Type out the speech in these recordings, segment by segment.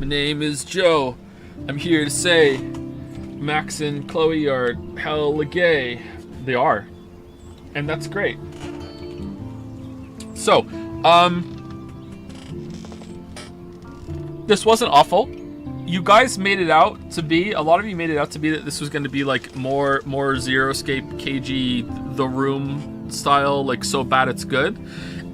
My name is Joe. I'm here to say Max and Chloe are hella gay. They are. And that's great. So, this wasn't awful. You guys made it out to be, a lot of you made it out to be that this was going to be like more Zero Escape KG The Room style, like so bad it's good.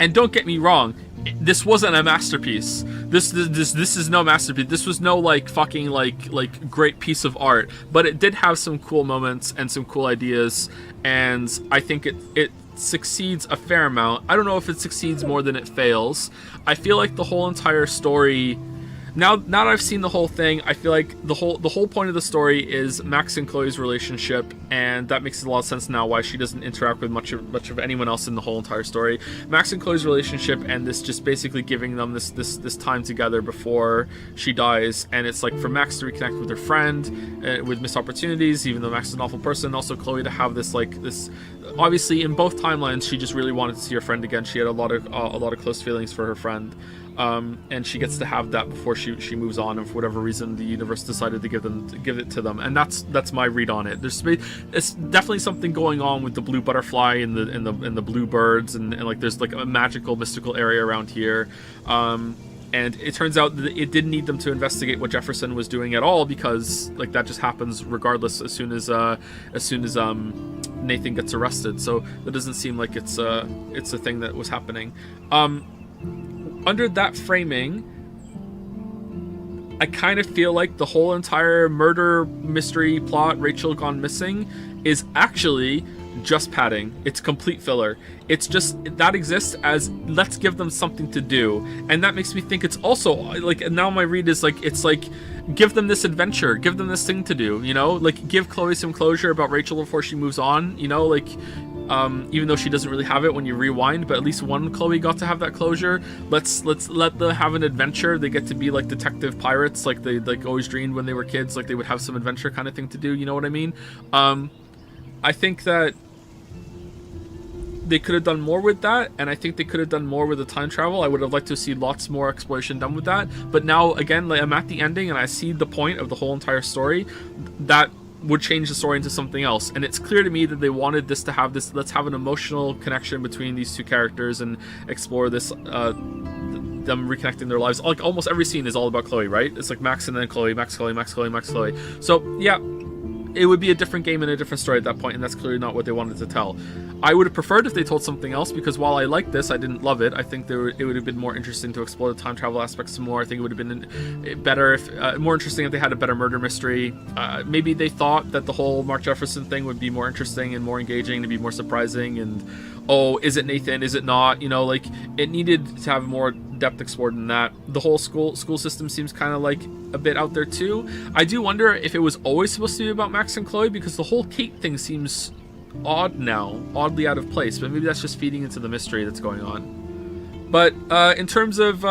And don't get me wrong, this wasn't a masterpiece. This is no masterpiece. This was no like fucking like great piece of art, but it did have some cool moments and some cool ideas, and I think it succeeds a fair amount. I don't know if it succeeds more than it fails. I feel like the whole entire story, now that I've seen the whole thing, I feel like the whole point of the story is Max and Chloe's relationship, and that makes a lot of sense now why she doesn't interact with much of anyone else in the whole entire story. Max and Chloe's relationship, and this just basically giving them this time together before she dies, and it's like for Max to reconnect with her friend with missed opportunities, even though Max is an awful person. Also Chloe to have this obviously in both timelines she just really wanted to see her friend again. She had a lot of close feelings for her friend. And she gets to have that before she moves on, and for whatever reason the universe decided to give it to them, and that's my read on it. It's definitely something going on with the blue butterfly and the blue birds, and like there's like a magical mystical area around here, and it turns out that it didn't need them to investigate what Jefferson was doing at all, because like that just happens regardless as soon as Nathan gets arrested. So that doesn't seem like it's a thing that was happening. Under that framing, I kind of feel like the whole entire murder mystery plot, Rachel gone missing, is actually just padding. It's complete filler. It's just that exists as let's give them something to do, and that makes me think it's also like, now my read is like, it's like give them this adventure, give them this thing to do, you know, like give Chloe some closure about Rachel before she moves on, you know, like even though she doesn't really have it when you rewind, but at least one Chloe got to have that closure. Let's let them have an adventure. They get to be like detective pirates, like they like always dreamed when they were kids, like they would have some adventure kind of thing to do, you know what I mean? I think that they could have done more with that, and I think they could have done more with the time travel. I would have liked to see lots more exploration done with that, but now again, like, I'm at the ending and I see the point of the whole entire story that would change the story into something else, and it's clear to me that they wanted this to have this, let's have an emotional connection between these two characters and explore this them reconnecting their lives. Like almost every scene is all about Chloe, right? It's like Max and then Chloe, Max, Chloe, Max, Chloe, Max, Chloe. So yeah, it would be a different game and a different story at that point, and that's clearly not what they wanted to tell. I would have preferred if they told something else, because while I liked this, I didn't love it. I think it would have been more interesting to explore the time travel aspects some more. I think it would have been better if more interesting if they had a better murder mystery. Maybe they thought that the whole Mark Jefferson thing would be more interesting and more engaging, to be more surprising, and oh, is it Nathan, is it not, you know, like it needed to have more depth explored than that. The whole school system seems kind of like a bit out there too. I do wonder if it was always supposed to be about Max and Chloe, because the whole Kate thing seems odd now, oddly out of place, but maybe that's just feeding into the mystery that's going on. But in terms of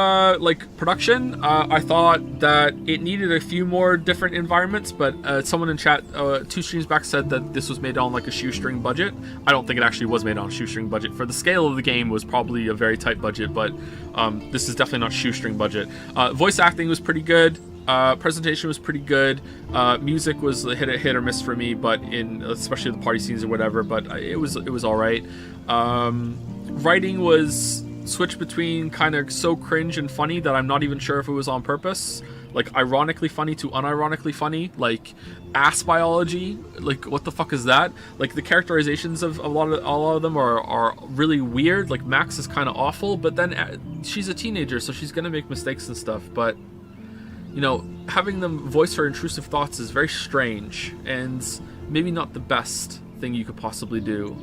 like production, I thought that it needed a few more different environments, but someone in chat 2 streams back said that this was made on like a shoestring budget. I don't think it actually was made on a shoestring budget. For the scale of the game, was probably a very tight budget, but this is definitely not shoestring budget. Voice acting was pretty good. Presentation was pretty good. Music was hit or miss for me, but especially the party scenes or whatever, but it was all right. Writing was switched between kind of so cringe and funny that I'm not even sure if it was on purpose. Like ironically funny to unironically funny, like ass biology, like what the fuck is that? Like the characterizations of a lot of them are really weird. Like Max is kind of awful, but then she's a teenager, so she's gonna make mistakes and stuff, but you know, having them voice her intrusive thoughts is very strange, and maybe not the best thing you could possibly do.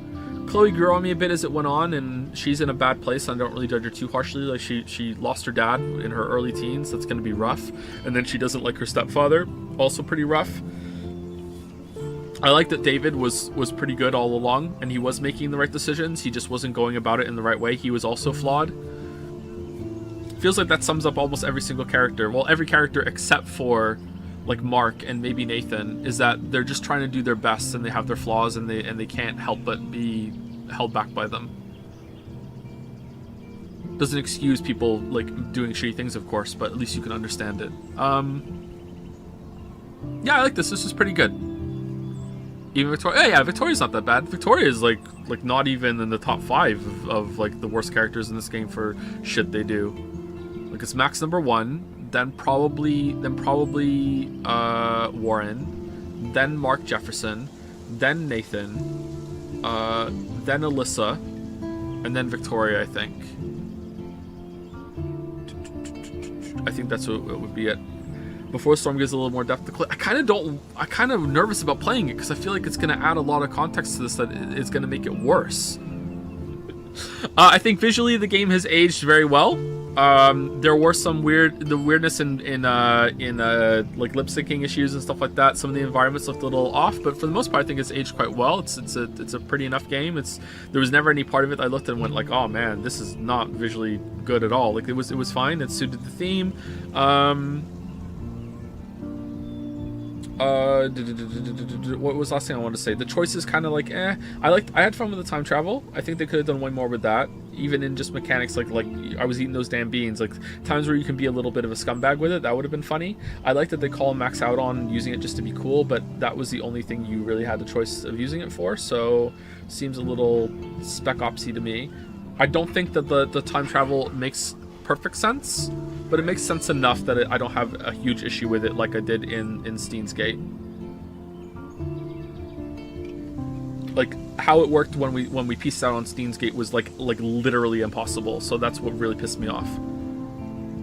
Chloe grew on me a bit as it went on, and she's in a bad place. I don't really judge her too harshly. Like she lost her dad in her early teens. That's going to be rough. And then she doesn't like her stepfather. Also pretty rough. I like that David was pretty good all along, and he was making the right decisions. He just wasn't going about it in the right way. He was also flawed. Feels like that sums up almost every single character. Well, every character except for like Mark and maybe Nathan, is that they're just trying to do their best, and they have their flaws, and they can't help but be held back by them. Doesn't excuse people like doing shitty things, of course, but at least you can understand it. Yeah, I like this. This is pretty good. Even Victoria, yeah, Victoria's not that bad. Victoria is like not even in the top 5 of like the worst characters in this game for shit they do. Like it's Max number 1, then probably Warren, then Mark Jefferson, then Nathan, then Alyssa, and then Victoria. I think that's what it would be it. Before Storm gives a little more depth to I kind of nervous about playing it because I feel like it's going to add a lot of context to this that is going to make it worse. I think visually the game has aged very well. There were some weirdness in like lip syncing issues and stuff like that. Some of the environments looked a little off, but for the most part I think it's aged quite well. It's a pretty enough game. There was never any part of it I looked at and went like, oh man, this is not visually good at all. Like it was fine. It suited the theme. What was the last thing I wanted to say? The choice is kind of like, I had fun with the time travel. I think they could have done way more with that. Even in just mechanics, like I was eating those damn beans. Like times where you can be a little bit of a scumbag with it, that would have been funny. I like that they call Max out on using it just to be cool, but that was the only thing you really had the choice of using it for. So seems a little Spec Opsy to me. I don't think that the time travel makes perfect sense, but it makes sense enough that I don't have a huge issue with it like I did in Steins Gate. Like how it worked when we pieced out on Steins Gate was like literally impossible, so that's what really pissed me off.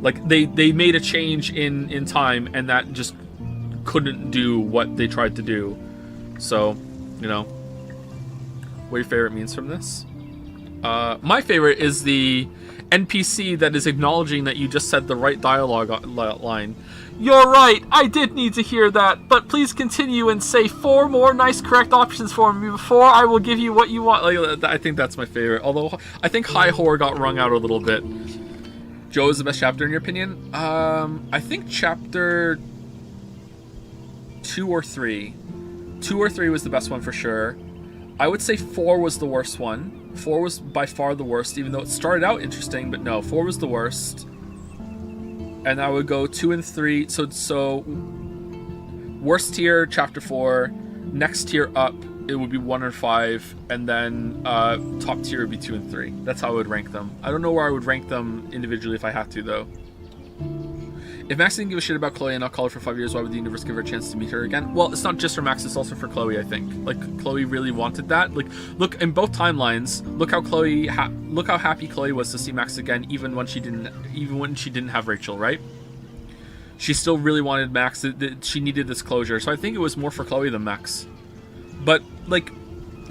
Like they made a change in time and that just couldn't do what they tried to do. So, you know, what are your favorite memes from this? My favorite is the NPC that is acknowledging that you just said the right dialogue line. You're right, I did need to hear that, but please continue and say 4 more nice correct options for me before I will give you what you want. Like, I think that's my favorite, although I think High Horror got wrung out a little bit. Joe, is the best chapter in your opinion? I think chapter 2 or 3. 2 or 3 was the best one for sure. I would say 4 was the worst one. 4 was by far the worst, even though it started out interesting, but no, 4 was the worst. And I would go 2 and 3. So worst tier, chapter 4. Next tier up, it would be 1 or 5. And then top tier would be 2 and 3. That's how I would rank them. I don't know where I would rank them individually if I had to, though. If Max didn't give a shit about Chloe and not call her for 5 years, why would the universe give her a chance to meet her again? Well, it's not just for Max, it's also for Chloe, I think. Like, Chloe really wanted that. Like, look, in both timelines, look how happy Chloe was to see Max again, even when she didn't have Rachel, right? She still really wanted Max. She needed this closure. So I think it was more for Chloe than Max. But, like,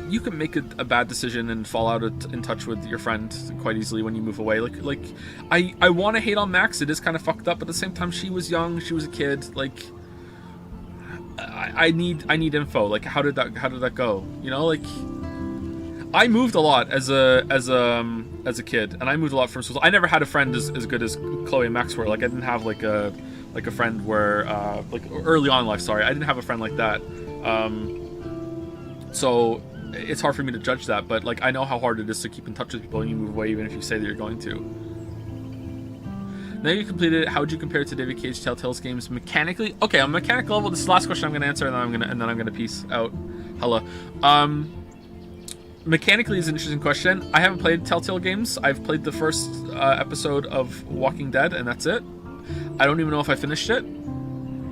you can make a bad decision and fall out in touch with your friend quite easily when you move away. Like I want to hate on Max. It is kind of fucked up, but at the same time, she was young. She was a kid. Like, I need info. Like, how did that go? You know, like, I moved a lot as a kid, and I moved a lot from school. I never had a friend as good as Chloe and Max were. Like, I didn't have like a friend where like early on in life. Sorry, I didn't have a friend like that. So it's hard for me to judge that, but like I know how hard it is to keep in touch with people when you move away, even if you say that you're going to. Now you completed it. How would you compare it to David Cage Telltale's games mechanically? Okay, on mechanical level, this is the last question I'm going to answer, and then I'm gonna peace out. Hella. Mechanically is an interesting question. I haven't played Telltale games. I've played the first episode of Walking Dead, and that's it. I don't even know if I finished it.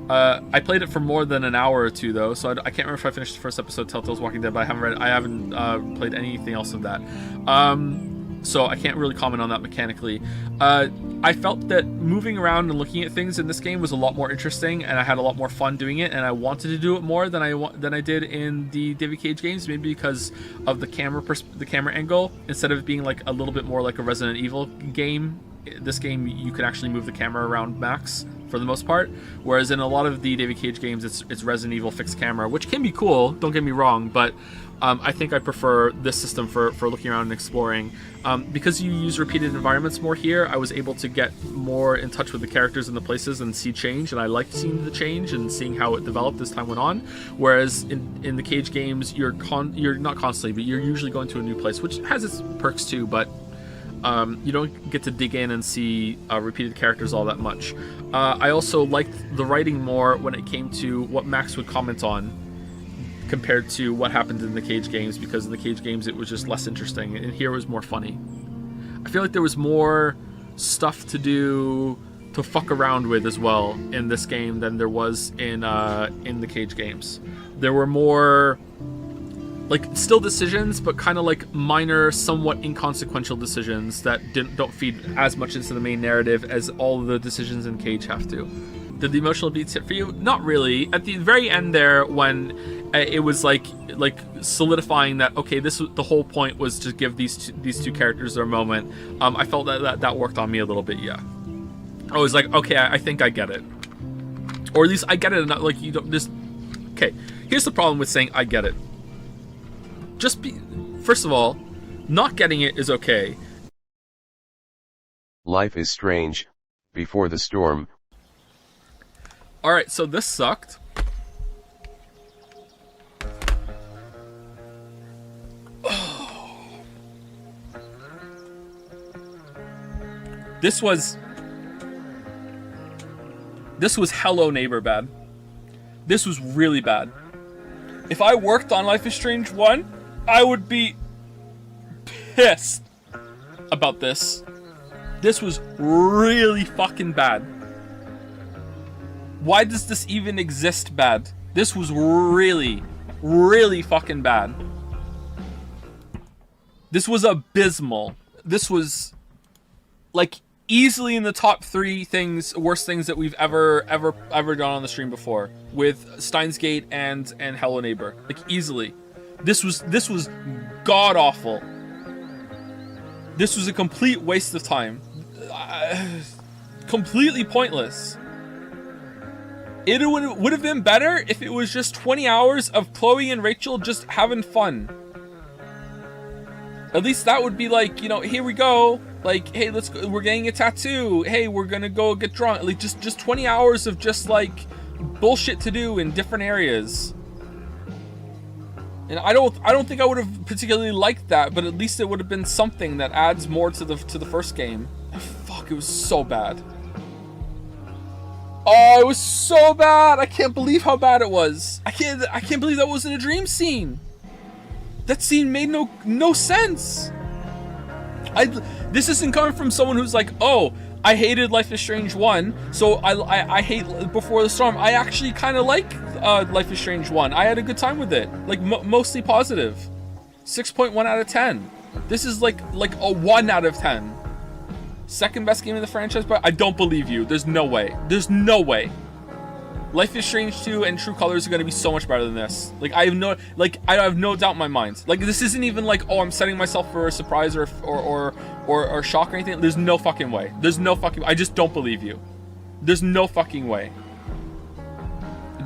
I played it for more than an hour or two, though, so I can't remember if I finished the first episode of Telltale's Walking Dead, but I haven't played anything else of that. So I can't really comment on that mechanically. I felt that moving around and looking at things in this game was a lot more interesting, and I had a lot more fun doing it, and I wanted to do it more than I did in the David Cage games, maybe because of the camera angle. Instead of being like a little bit more like a Resident Evil game, this game you can actually move the camera around max for the most part, whereas in a lot of the David Cage games it's Resident Evil fixed camera, which can be cool, don't get me wrong, but I think I prefer this system for looking around and exploring. Because you use repeated environments more here, I was able to get more in touch with the characters and the places and see change, and I liked seeing the change and seeing how it developed as time went on. Whereas in the Cage games, you're not constantly, but you're usually going to a new place, which has its perks too, but You don't get to dig in and see repeated characters all that much. I also liked the writing more when it came to what Max would comment on compared to what happened in the Cage games, because in the Cage games it was just less interesting, and here it was more funny. I feel like there was more stuff to do to fuck around with as well in this game than there was in the Cage games. There were more like still decisions, but kind of like minor, somewhat inconsequential decisions that don't feed as much into the main narrative as all of the decisions in Cage have to. Did the emotional beats hit for you? Not really. At the very end there, when it was like solidifying that, okay, the whole point was to give these two characters their moment. I felt that worked on me a little bit. Yeah, I was like, okay, I think I get it, or at least I get it. Enough, like you don't just. Okay, here's the problem with saying I get it. First of all, not getting it is okay. Life is Strange, Before the Storm. Alright, so this sucked. This was Hello Neighbor bad. This was really bad. If I worked on Life is Strange 1, I would be pissed about this. This was really fucking bad. Why does this even exist bad? This was really, really fucking bad. This was abysmal. This was like easily in the top 3 worst things that we've ever done on the stream before, with Steins Gate and Hello Neighbor. Like easily. This was god awful. This was a complete waste of time. Completely pointless. It would have been better if it was just 20 hours of Chloe and Rachel just having fun. At least that would be like, you know, here we go. Like, hey, let's go, we're getting a tattoo. Hey, we're gonna go get drunk. Like, just 20 hours of just like bullshit to do in different areas. And I don't think I would have particularly liked that, but at least it would have been something that adds more to the first game. Fuck, it was so bad. Oh, it was so bad. I can't believe how bad it was. I can't believe that wasn't a dream scene. That scene made no sense. This isn't coming from someone who's like, oh, I hated Life is Strange 1, so I hate Before the Storm. I actually kind of like Life is Strange 1. I had a good time with it. Like, mostly positive. 6.1 out of 10. This is like a 1 out of 10. Second best game in the franchise, but I don't believe you. There's no way. There's no way. Life is Strange 2 and True Colors are going to be so much better than this. Like, I have no doubt in my mind. Like, this isn't even like, oh, I'm setting myself for a surprise or shock or anything. There's no fucking way. There's no fucking I just don't believe you. There's no fucking way.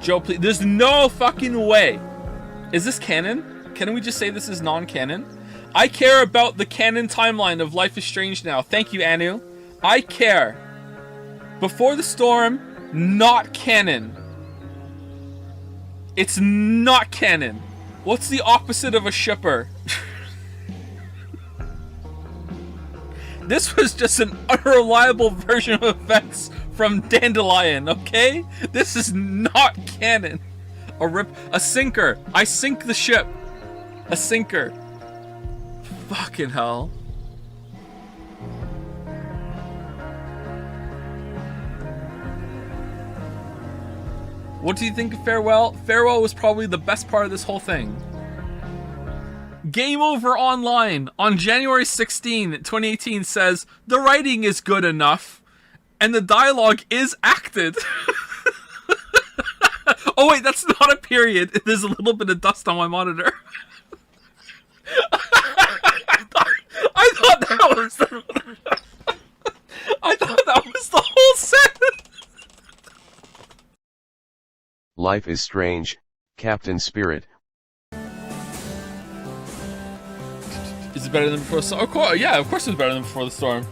Joe, please. There's no fucking way. Is this canon? Can we just say this is non-canon? I care about the canon timeline of Life is Strange now. Thank you, Anu. I care. Before the Storm, not canon. It's not canon. What's the opposite of a shipper? This was just an unreliable version of events from Dandelion, okay? This is not canon. A sinker. I sink the ship. A sinker. Fucking hell. What do you think of Farewell? Farewell was probably the best part of this whole thing. Game Over Online on January 16, 2018 says, the writing is good enough, and the dialogue is acted. Oh wait, that's not a period. There's a little bit of dust on my monitor. I thought that was the whole sentence. Life is Strange, Captain Spirit. Is it better than Before the Storm? Of course, yeah, of course it's better than Before the Storm.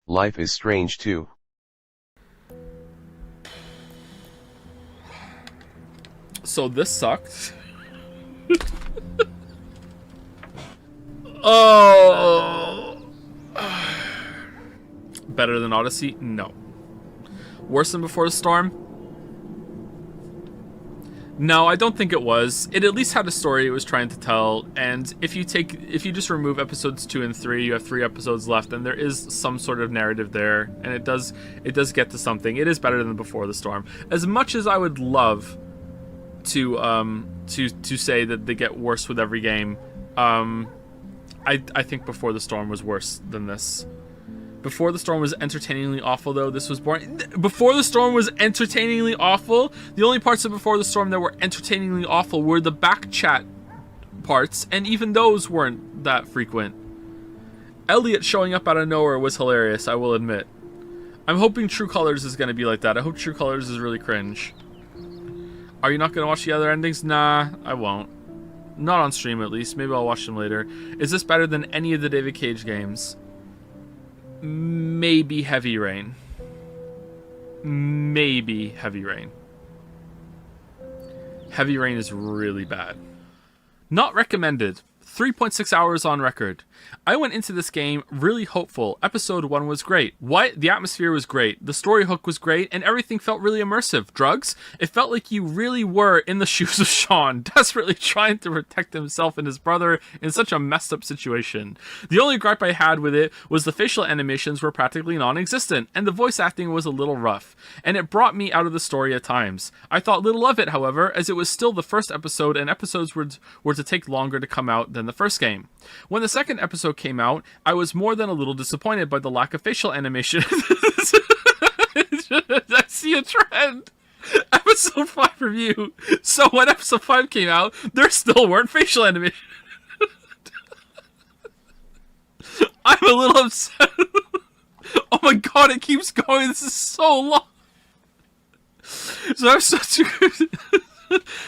Life is Strange 2. So this sucked. Oh. Better than Odyssey? No. Worse than Before the Storm? No, I don't think it was. It at least had a story it was trying to tell, and if you just remove episodes 2 and 3, you have 3 episodes left, and there is some sort of narrative there, and it does get to something. It is better than Before the Storm. As much as I would love to say that they get worse with every game, I think Before the Storm was worse than this. Before the Storm was entertainingly awful, though. This was boring. Before the Storm was entertainingly awful. The only parts of Before the Storm that were entertainingly awful were the back chat parts, and even those weren't that frequent. Elliot showing up out of nowhere was hilarious, I will admit. I'm hoping True Colors is going to be like that. I hope True Colors is really cringe. Are you not going to watch the other endings? Nah, I won't. Not on stream, at least. Maybe I'll watch them later. Is this better than any of the David Cage games? Maybe Heavy Rain. Maybe Heavy Rain. Heavy Rain is really bad. Not recommended. 3.6 hours on record. I went into this game really hopeful. Episode 1 was great. The atmosphere was great. The story hook was great, and everything felt really immersive. Drugs? It felt like you really were in the shoes of Sean, desperately trying to protect himself and his brother in such a messed up situation. The only gripe I had with it was the facial animations were practically non-existent, and the voice acting was a little rough, and it brought me out of the story at times. I thought little of it, however, as it was still the first episode, and episodes were to take longer to come out than the first game. When the second episode came out, I was more than a little disappointed by the lack of facial animation. I see a trend. Episode 5 review. So when episode 5 came out, there still weren't facial animation. I'm a little upset. Oh my god, it keeps going. This is so long. So I'm such a good...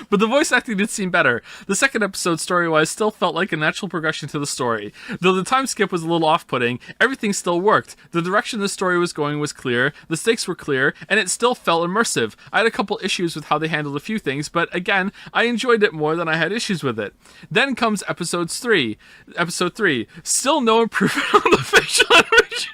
But the voice acting did seem better. The second episode, story-wise, still felt like a natural progression to the story. Though the time skip was a little off-putting, everything still worked. The direction the story was going was clear, the stakes were clear, and it still felt immersive. I had a couple issues with how they handled a few things, but again, I enjoyed it more than I had issues with it. Then comes Episode 3. Still no improvement on the facial animation.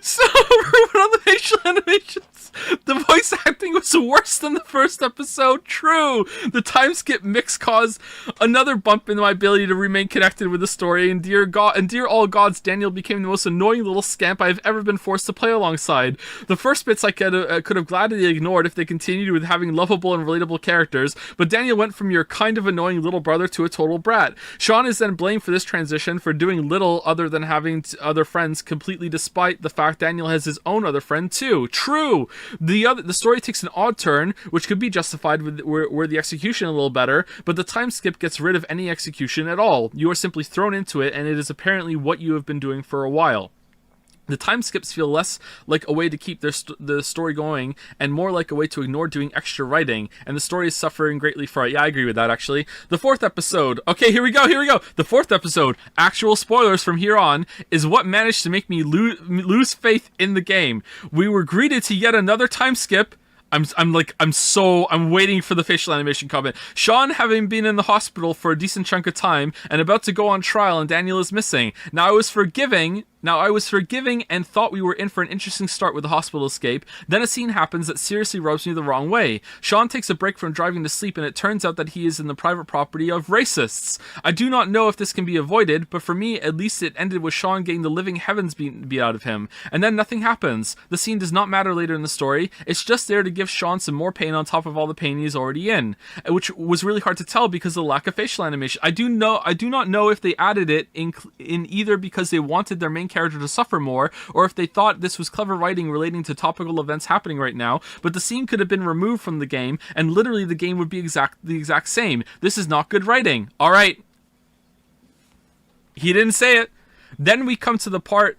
So, on the facial animations, the voice acting was worse than the first episode. True, the time skip mix caused another bump in my ability to remain connected with the story. And dear all gods, Daniel became the most annoying little scamp I've ever been forced to play alongside. The first bits I could have gladly ignored if they continued with having lovable and relatable characters, but Daniel went from your kind of annoying little brother to a total brat. Sean is then blamed for this transition for doing little other than having other friends, completely despite the fact Daniel has his own other friend too. True, the story takes an odd turn, which could be justified with where the execution a little better, but the time skip gets rid of any execution at all. You are simply thrown into it, and it is apparently what you have been doing for a while. The time skips feel less like a way to keep the story going and more like a way to ignore doing extra writing, and the story is suffering greatly for it. Yeah, I agree with that, actually. The fourth episode. Okay, here we go. The fourth episode, actual spoilers from here on, is what managed to make me lose faith in the game. We were greeted to yet another time skip. I'm waiting for the facial animation comment. Sean having been in the hospital for a decent chunk of time and about to go on trial, and Daniel is missing. Now I was forgiving and thought we were in for an interesting start with the hospital escape. Then a scene happens that seriously rubs me the wrong way. Sean takes a break from driving to sleep, and it turns out that he is in the private property of racists. I do not know if this can be avoided, but for me, at least it ended with Sean getting the living heavens beat out of him. And then nothing happens. The scene does not matter later in the story. It's just there to give Sean some more pain on top of all the pain he's already in, which was really hard to tell because of the lack of facial animation. I do not know if they added it in either because they wanted their main character to suffer more, or if they thought this was clever writing relating to topical events happening right now, but the scene could have been removed from the game, and literally the game would be the exact same. This is not good writing. Alright. He didn't say it. Then we come to the part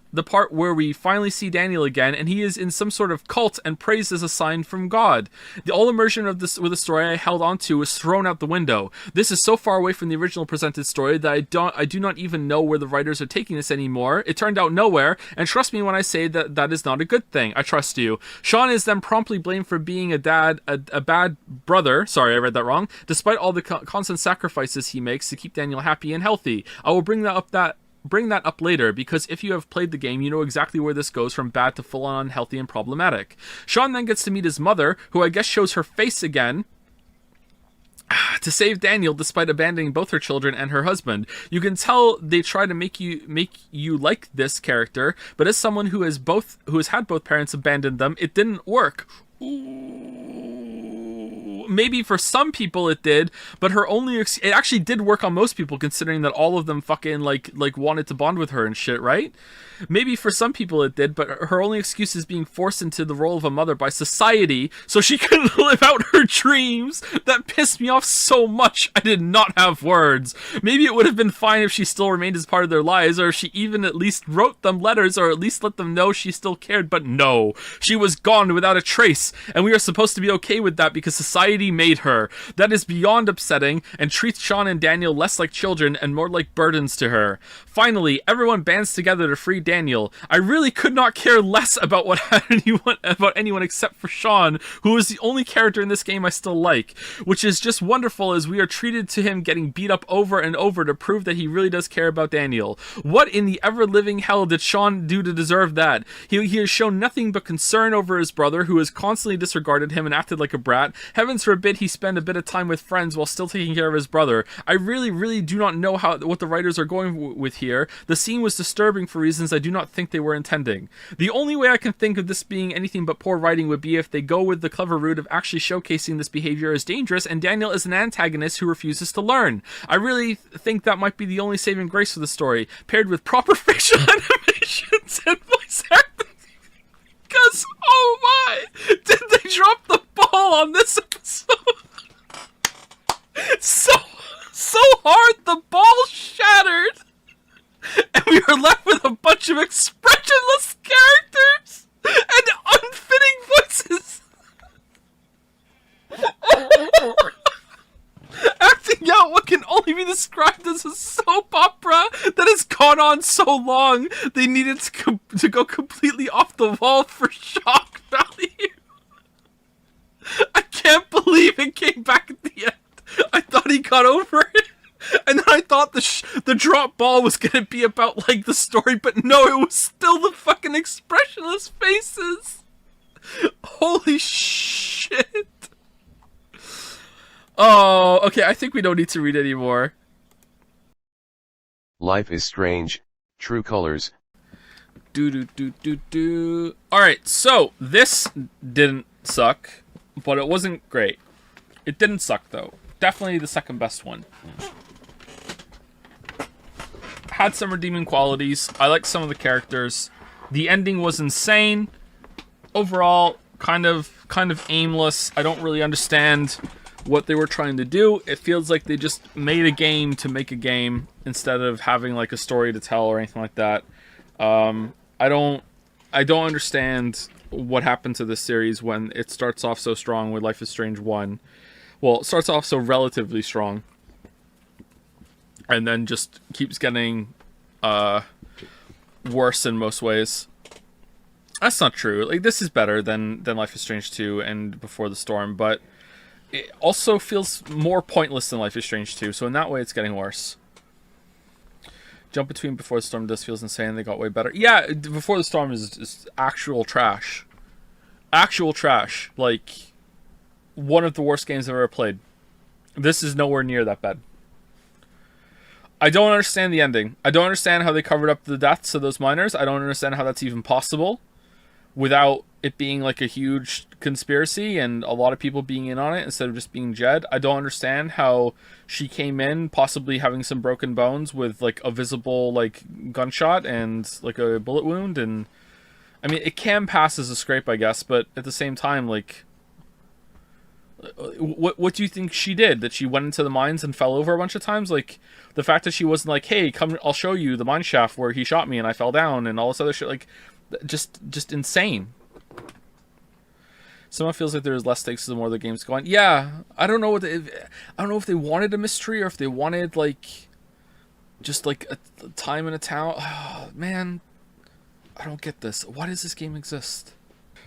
where we finally see Daniel again, and he is in some sort of cult and praised as a sign from God. The all immersion of this with the story I held onto was thrown out the window. This is so far away from the original presented story that I do not even know where the writers are taking this anymore. It turned out nowhere, and trust me when I say that that is not a good thing. I trust you. Sean is then promptly blamed for being a bad brother. Sorry, I read that wrong. Despite all the constant sacrifices he makes to keep Daniel happy and healthy. I will bring that up later, because if you have played the game, you know exactly where this goes from bad to full-on unhealthy and problematic. Sean then gets to meet his mother, who I guess shows her face again to save Daniel despite abandoning both her children and her husband. You can tell they try to make you like this character, but as someone who has had both parents abandon them, it didn't work. Maybe for some people it did, but it actually did work on most people, considering that all of them fucking like wanted to bond with her and shit, right? Maybe for some people it did, but her only excuse is being forced into the role of a mother by society so she couldn't live out her dreams. That pissed me off so much I did not have words. Maybe it would have been fine if she still remained as part of their lives, or if she even at least wrote them letters, or at least let them know she still cared, but no. She was gone without a trace, and we are supposed to be okay with that because society made her. That is beyond upsetting, and treats Sean and Daniel less like children and more like burdens to her. Finally, everyone bands together to free Daniel. I really could not care less about anyone except for Sean, who is the only character in this game I still like, which is just wonderful as we are treated to him getting beat up over and over to prove that he really does care about Daniel. What in the ever-living hell did Sean do to deserve that? He has shown nothing but concern over his brother, who has constantly disregarded him and acted like a brat. Heavens forbid he spend a bit of time with friends while still taking care of his brother. I really do not know what the writers are going with here. The scene was disturbing for reasons I do not think they were intending. The only way I can think of this being anything but poor writing would be if they go with the clever route of actually showcasing this behavior as dangerous and Daniel is an antagonist who refuses to learn. I really think that might be the only saving grace for the story, paired with proper facial animations and voice acting. Because, oh my, did they drop the ball on this episode? So hard the ball shattered, and we were left with a bunch of expressionless characters and unfitting voices. Acting out what can only be described as a soap opera that has gone on so long they needed to go completely off the wall for shock value. I can't believe it came back at the end. I thought he got over it, and then I thought the drop ball was gonna be about like the story, but no, it was still the fucking expressionless faces. Holy shit. Oh, okay, I think we don't need to read anymore. Life is strange, true colors. Alright, so this didn't suck, but it wasn't great. It didn't suck though. Definitely the second best one. Had some redeeming qualities. I liked some of the characters. The ending was insane. Overall, kind of aimless. I don't really understand what they were trying to do. It feels like they just made a game to make a game instead of having like a story to tell or anything like that. I don't understand what happened to this series when it starts off so strong with Life is Strange 1. Well, it starts off so relatively strong, and then just keeps getting worse in most ways. That's not true. Like, this is better than Life is Strange 2 and Before the Storm, but it also feels more pointless than Life is Strange 2, so in that way it's getting worse. Jump between Before the Storm does feels insane. They got way better. Yeah, Before the Storm is actual trash. Actual trash. Like, one of the worst games I've ever played. This is nowhere near that bad. I don't understand the ending. I don't understand how they covered up the deaths of those miners. I don't understand how that's even possible without it being like a huge conspiracy and a lot of people being in on it instead of just being Jed. I don't understand how she came in possibly having some broken bones with like a visible like gunshot and like a bullet wound, and I mean it can pass as a scrape I guess, but at the same time like what do you think she did? That she went into the mines and fell over a bunch of times? Like, the fact that she wasn't like, hey, come, I'll show you the mine shaft where he shot me and I fell down and all this other shit. Like, just insane. Someone feels like there's less stakes the more the games go on. Yeah, I don't know I don't know if they wanted a mystery or if they wanted like just like a time in a town. Oh, man, I don't get this. Why does this game exist?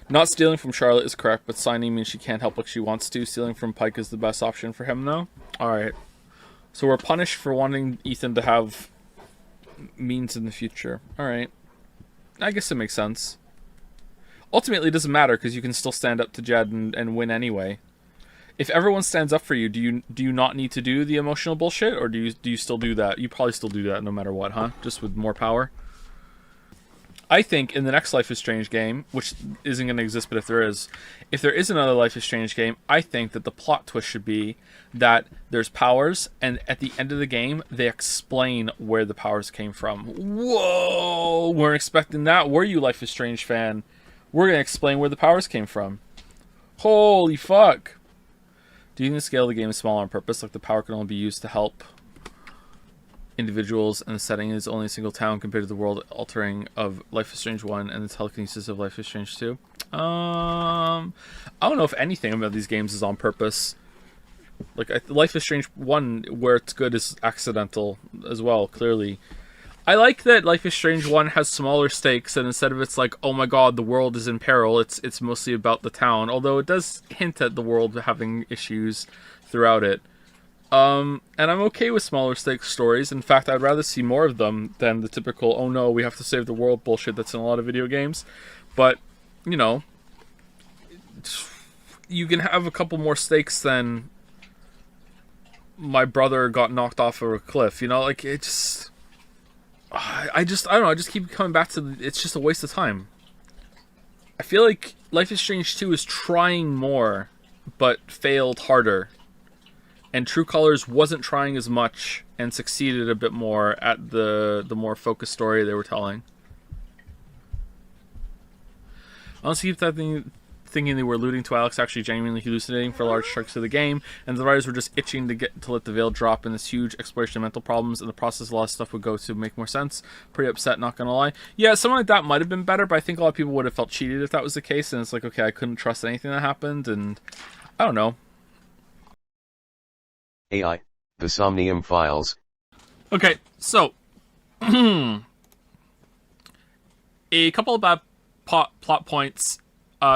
Not stealing from Charlotte is correct, but signing means she can't help like she wants to. Stealing from Pike is the best option for him, though. All right, so we're punished for wanting Ethan to have means in the future. All right, I guess it makes sense. Ultimately, it doesn't matter because you can still stand up to Jed and win anyway. If everyone stands up for you, do you not need to do the emotional bullshit, or do you still do that? You probably still do that no matter what, huh? Just with more power. I think in the next Life is Strange game, which isn't going to exist, but if there is another Life is Strange game, I think that the plot twist should be that there's powers, and at the end of the game, they explain where the powers came from. Whoa! Weren't expecting that, were you, Life is Strange fan? We're going to explain where the powers came from. Holy fuck! Do you think the scale of the game is small on purpose, like the power can only be used to help individuals, and the setting is only a single town compared to the world altering of Life is Strange 1 and the telekinesis of Life is Strange 2? I don't know if anything about these games is on purpose. Like, Life is Strange 1, where it's good, is accidental as well, clearly. I like that Life is Strange 1 has smaller stakes, and instead of it's like, oh my god, the world is in peril, it's mostly about the town, although it does hint at the world having issues throughout it. And I'm okay with smaller stakes stories. In fact, I'd rather see more of them than the typical, oh no, we have to save the world bullshit that's in a lot of video games. But, you know, you can have a couple more stakes than my brother got knocked off of a cliff, you know, like, it just... I don't know, I just keep coming back to it's just a waste of time. I feel like Life is Strange 2 is trying more, but failed harder. And True Colors wasn't trying as much and succeeded a bit more at the more focused story they were telling. I also keep thinking they were alluding to Alex actually genuinely hallucinating for large chunks of the game, and the writers were just itching to let the veil drop in this huge exploration of mental problems, and the process a lot of stuff would go to make more sense. Pretty upset, not gonna lie. Yeah, something like that might have been better, but I think a lot of people would have felt cheated if that was the case, and it's like, okay, I couldn't trust anything that happened, and I don't know. AI, the Somnium Files. Okay, so a couple of bad plot points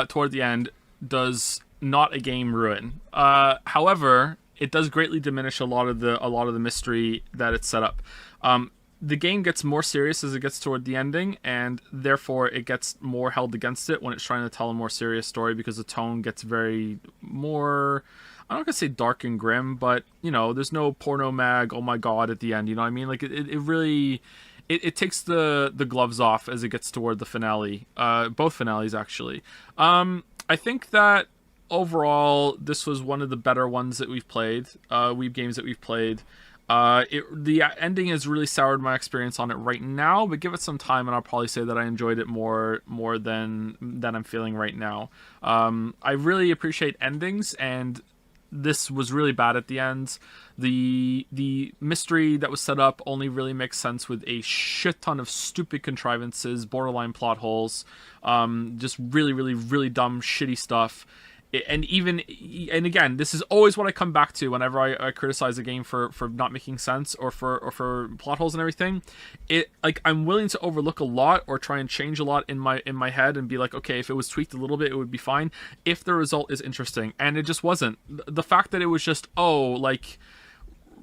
toward the end does not a game ruin. However, it does greatly diminish a lot of the mystery that it's set up. The game gets more serious as it gets toward the ending, and therefore it gets more held against it when it's trying to tell a more serious story, because the tone gets very more, I'm not gonna say dark and grim, but you know, there's no porno mag, oh my god, at the end, you know what I mean? Like it really it takes the gloves off as it gets toward the finale. Both finales actually. I think that overall this was one of the better ones that we've played, Weeb games that we've played. The ending has really soured my experience on it right now, but give it some time and I'll probably say that I enjoyed it more than I'm feeling right now. I really appreciate endings, and this was really bad at the end. The mystery that was set up only really makes sense with a shit ton of stupid contrivances, borderline plot holes, just really dumb, shitty stuff. And again, this is always what I come back to whenever I criticize a game for not making sense or for plot holes and everything. Like, I'm willing to overlook a lot or try and change a lot in my head and be like, okay, if it was tweaked a little bit, it would be fine if the result is interesting. And it just wasn't. The fact that it was just, oh, like,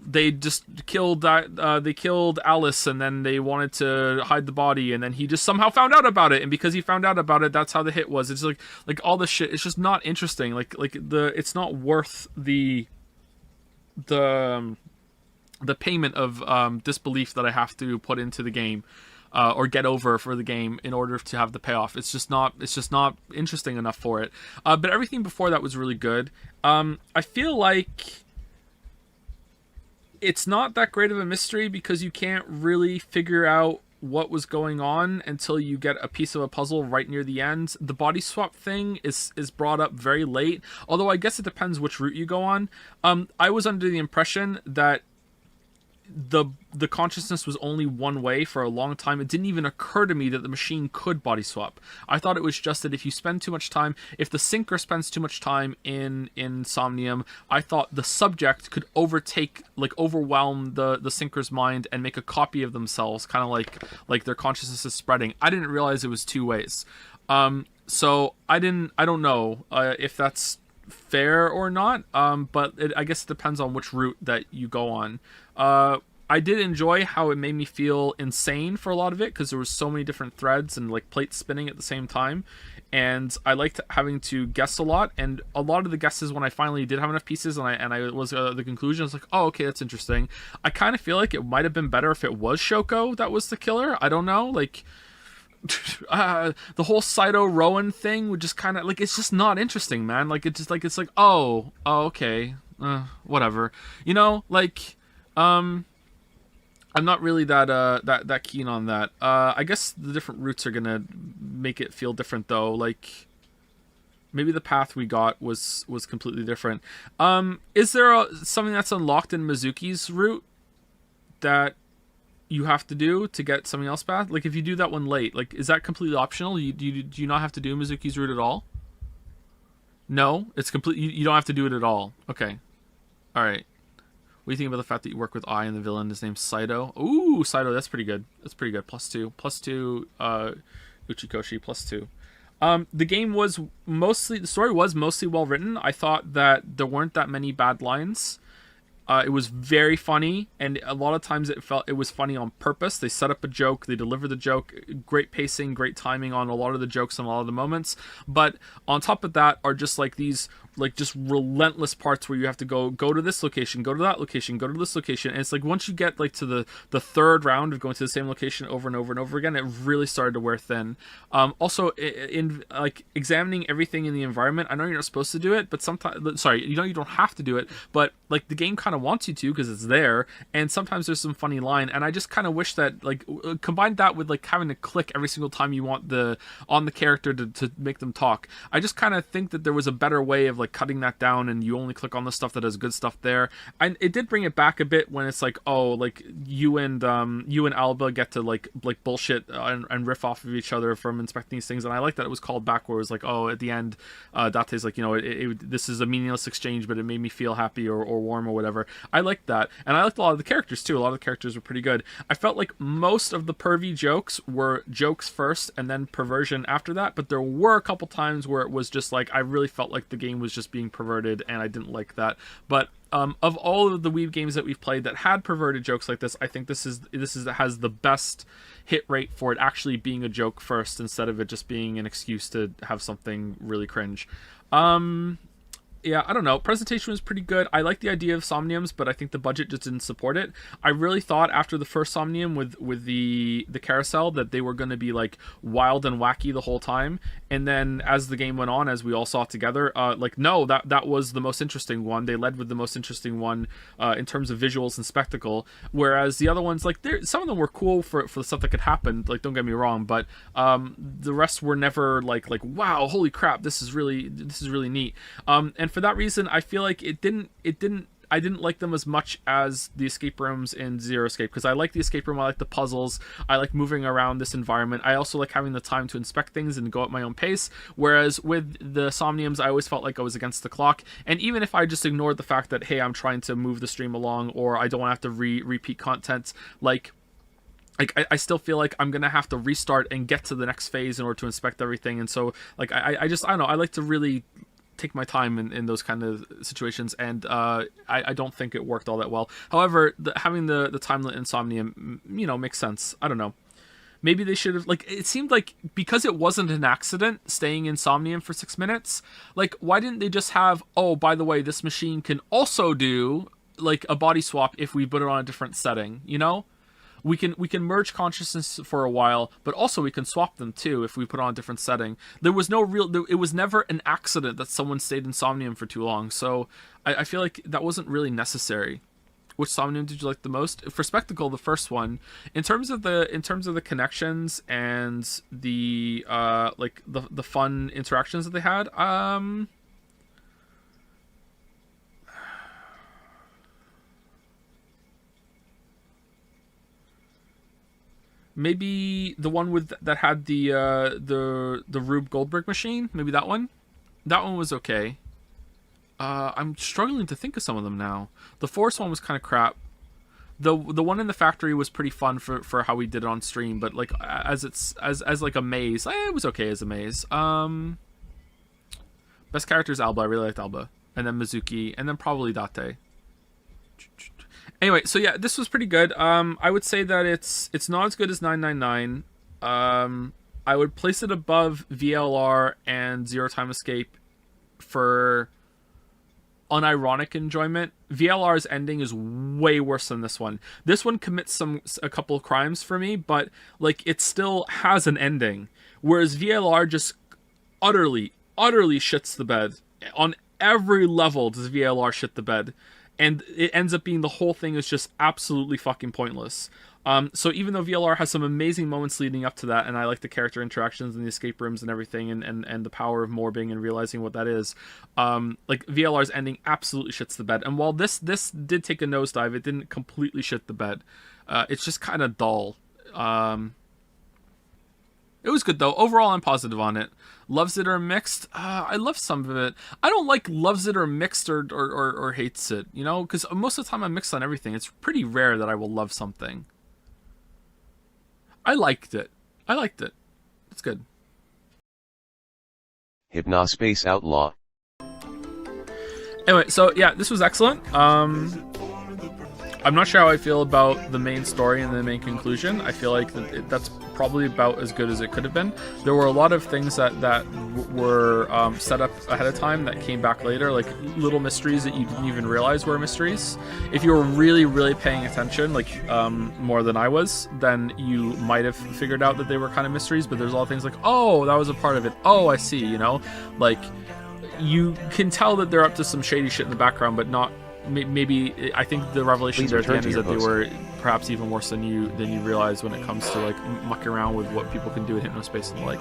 they just killed they killed Alice, and then they wanted to hide the body, and then he just somehow found out about it, and because he found out about it, that's how the hit was. It's like all this shit, it's just not interesting. Like it's not worth the payment of disbelief that I have to put into the game, or get over for the game in order to have the payoff. It's just not interesting enough for it. But everything before that was really good. I feel like it's not that great of a mystery because you can't really figure out what was going on until you get a piece of a puzzle right near the end. The body swap thing is brought up very late, although I guess it depends which route you go on. I was under the impression that the consciousness was only one way for a long time. It didn't even occur to me that the machine could body swap. I thought it was just that if you spend too much time, if the sinker spends too much time in Somnium, I thought the subject could overwhelm the sinker's mind and make a copy of themselves, kind of like their consciousness is spreading. I didn't realize it was two ways. So I don't know if that's fair or not, but I guess it depends on which route that you go on. I did enjoy how it made me feel insane for a lot of it, because there was so many different threads and like plates spinning at the same time, and I liked having to guess a lot. And a lot of the guesses, when I finally did have enough pieces and I was the conclusion, I was like, oh, okay, that's interesting. I kind of feel like it might have been better if it was Shoko that was the killer. I don't know, like the whole Saito Rowan thing would just kind of like, it's just not interesting, man. Like it's like oh okay, whatever, you know, like I'm not really that keen on that. I guess the different routes are gonna make it feel different though. Like maybe the path we got was completely different. Is there something that's unlocked in Mizuki's route that you have to do to get something else back? Like if you do that one late, like is that completely optional? Do you not have to do Mizuki's route at all? No, it's complete. You don't have to do it at all. Okay, all right. What do you think about the fact that you work with I and the villain is named Saito? Ooh, Saito, that's pretty good. That's pretty good. +2. Uchikoshi, +2. The story was mostly well written. I thought that there weren't that many bad lines. It was very funny, and a lot of times it was funny on purpose. They set up a joke, they deliver the joke, great pacing, great timing on a lot of the jokes and a lot of the moments. But on top of that are just like these, like just relentless parts where you have to go to this location, go to that location, go to this location, and it's like once you get like to the third round of going to the same location over and over and over again, it really started to wear thin. Also, in like examining everything in the environment, I know you're not supposed to do it, but sometimes, sorry, you don't have to do it, but like the game kind of wants you to because it's there, and sometimes there's some funny line, and I just kind of wish that like combined that with like having to click every single time you want on the character to make them talk. I just kind of think that there was a better way of like cutting that down, and you only click on the stuff that has good stuff there. And it did bring it back a bit when it's like, oh, like you and Alba get to like bullshit and riff off of each other from inspecting these things, and I like that it was called back where it was like, oh, at the end Date's like, you know, this is a meaningless exchange, but it made me feel happy or warm or whatever. I liked that, and I liked a lot of the characters too. A lot of the characters were pretty good. I felt like most of the pervy jokes were jokes first and then perversion after that, but there were a couple times where it was just like, I really felt like the game was just being perverted, and I didn't like that. But of all of the Weeb games that we've played that had perverted jokes like this, I think this has the best hit rate for it actually being a joke first instead of it just being an excuse to have something really cringe. Yeah, I don't know. Presentation was pretty good. I like the idea of Somniums, but I think the budget just didn't support it. I really thought after the first Somnium with the carousel that they were going to be like wild and wacky the whole time. And then as the game went on, as we all saw together, no, that was the most interesting one. They led with the most interesting one in terms of visuals and spectacle. Whereas the other ones, like some of them were cool for the stuff that could happen. Like, don't get me wrong, but the rest were never like wow, holy crap, this is really neat. And for that reason, I feel like I didn't like them as much as the escape rooms in Zero Escape, because I like the escape room, I like the puzzles, I like moving around this environment, I also like having the time to inspect things and go at my own pace, whereas with the Somniums, I always felt like I was against the clock. And even if I just ignored the fact that, hey, I'm trying to move the stream along, or I don't want to have to repeat content, like I still feel like I'm gonna have to restart and get to the next phase in order to inspect everything. And so like I don't know, I like to really take my time in those kind of situations, and I don't think it worked all that well. However, having the time limit in Somnium, you know, makes sense. I don't know. Maybe they should have, like, it seemed like because it wasn't an accident staying in Somnium for 6 minutes, like, why didn't they just have, oh, by the way, this machine can also do like a body swap if we put it on a different setting, you know? We can merge consciousness for a while, but also we can swap them too if we put on a different setting. There was no it was never an accident that someone stayed in Somnium for too long, so I feel like that wasn't really necessary. which Somnium did you like the most? For Spectacle, the first one. In terms of the connections and the like the fun interactions that they had, maybe the one with that had the Rube Goldberg machine. Maybe that one. That one was okay. I'm struggling to think of some of them now. The Force one was kind of crap. The one in the factory was pretty fun for how we did it on stream, but like as like a maze, it was okay as a maze. Best character is Alba. I really liked Alba, and then Mizuki, and then probably Date. Anyway, so yeah, this was pretty good. I would say that it's not as good as 999. I would place it above VLR and Zero Time Escape for unironic enjoyment. VLR's ending is way worse than this one. This one commits a couple of crimes for me, but like it still has an ending. Whereas VLR just utterly shits the bed. On every level does VLR shit the bed. And it ends up being the whole thing is just absolutely fucking pointless. So even though VLR has some amazing moments leading up to that, and I like the character interactions and the escape rooms and everything, and the power of morbing and realizing what that is, like VLR's ending absolutely shits the bed. And while this did take a nosedive, it didn't completely shit the bed. It's just kind of dull. It was good though. Overall, I'm positive on it. Loves it or mixed? I love some of it. I don't like loves it or mixed or hates it, you know? Because most of the time I'm mixed on everything. It's pretty rare that I will love something. I liked it. It's good. Hypnospace Outlaw. Anyway, so yeah, this was excellent. I'm not sure how I feel about the main story and the main conclusion. I feel like that's probably about as good as it could have been. There were a lot of things that were set up ahead of time that came back later, like little mysteries that you didn't even realize were mysteries. If you were really paying attention, like more than I was, then you might have figured out that they were kind of mysteries. But there's a lot of things like, oh, that was a part of it. Oh, I see. You know, like you can tell that they're up to some shady shit in the background, but not. Maybe I think the revelation there at the end is that they were perhaps even worse than you realize when it comes to like mucking around with what people can do in Hypnospace and the like.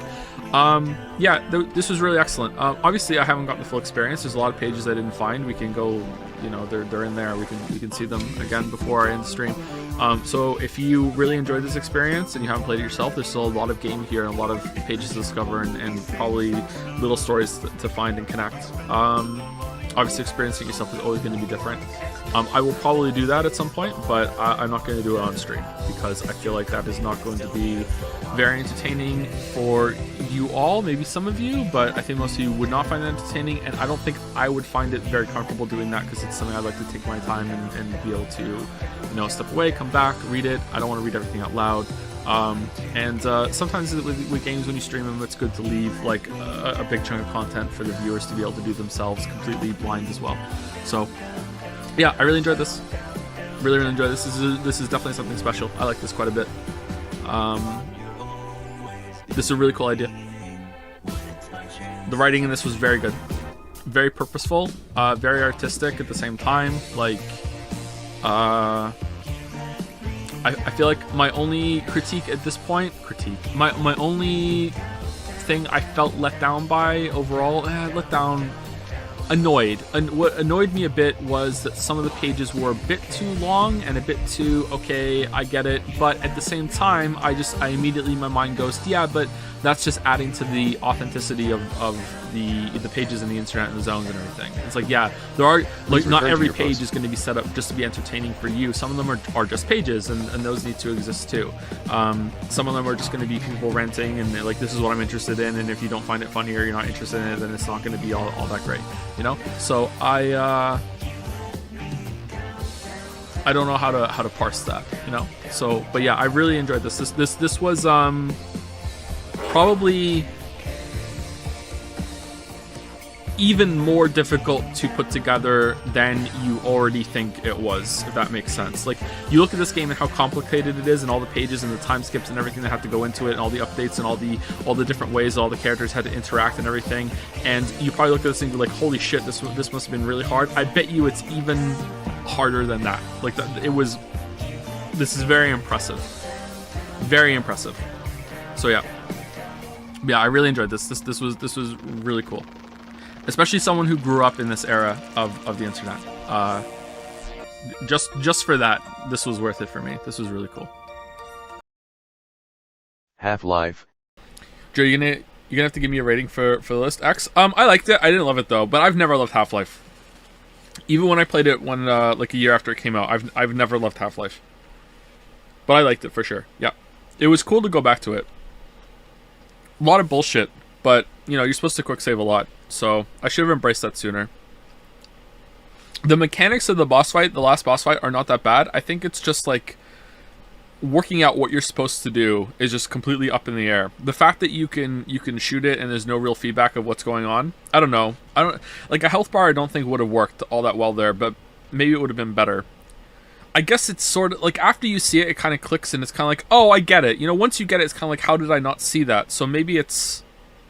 Yeah, this was really excellent. Obviously, I haven't gotten the full experience. There's a lot of pages I didn't find. We can go, you know, they're in there. We can see them again before I end the stream. So if you really enjoyed this experience and you haven't played it yourself, there's still a lot of game here and a lot of pages to discover and probably little stories to find and connect. Obviously, experiencing it yourself is always going to be different. I will probably do that at some point, but I'm not going to do it on stream because I feel like that is not going to be very entertaining for you all, maybe some of you, but I think most of you would not find it entertaining, and I don't think I would find it very comfortable doing that because it's something I'd like to take my time and be able to, you know, step away, come back, read it. I don't want to read everything out loud. Sometimes with games, when you stream them, it's good to leave like a big chunk of content for the viewers to be able to do themselves completely blind as well. So yeah, I really enjoyed this. Really enjoyed this. This is definitely something special. I like this quite a bit. This is a really cool idea. The writing in this was very good, very purposeful, very artistic at the same time. Like I feel like my only critique at this point, my only thing I felt let down by overall, annoyed. And what annoyed me a bit was that some of the pages were a bit too long and a bit too, okay, I get it. But at the same time, I immediately, my mind goes, yeah, but that's just adding to the authenticity of the pages and the internet and the zones and everything. It's like, yeah, there are, like, not every page is going to be set up just to be entertaining for you. Some of them are just pages, and those need to exist too. Some of them are just going to be people ranting and like, this is what I'm interested in, and if you don't find it funny or you're not interested in it, then it's not going to be all that great, you know? So I don't know how to parse that, you know? So, but yeah, I really enjoyed this. This was probably even more difficult to put together than you already think it was, if that makes sense. Like, you look at this game and how complicated it is, and all the pages and the time skips and everything that have to go into it, and all the updates and all the different ways all the characters had to interact and everything, and you probably look at this and be like, holy shit, this must have been really hard. I bet you it's even harder than that. Like it was. This is very impressive. Very impressive. So yeah, I really enjoyed this. This was really cool, especially someone who grew up in this era of the internet. Just for that, this was worth it for me. This was really cool. Half-Life. Joe, you're gonna have to give me a rating for the list. X. I liked it. I didn't love it though, but I've never loved Half-Life. Even when I played it like a year after it came out, I've never loved Half-Life. But I liked it for sure. Yeah, it was cool to go back to it. A lot of bullshit, but you know you're supposed to quick save a lot, so I should have embraced that sooner. The mechanics of the boss fight, the last boss fight, are not that bad. I think it's just like working out what you're supposed to do is just completely up in the air. The fact that you can shoot it and there's no real feedback of what's going on. I don't know. I don't like a health bar. I don't think would have worked all that well there, but maybe it would have been better. I guess it's sort of like after you see it, it kind of clicks and it's kind of like, oh, I get it. You know, once you get it, it's kind of like, how did I not see that? So maybe it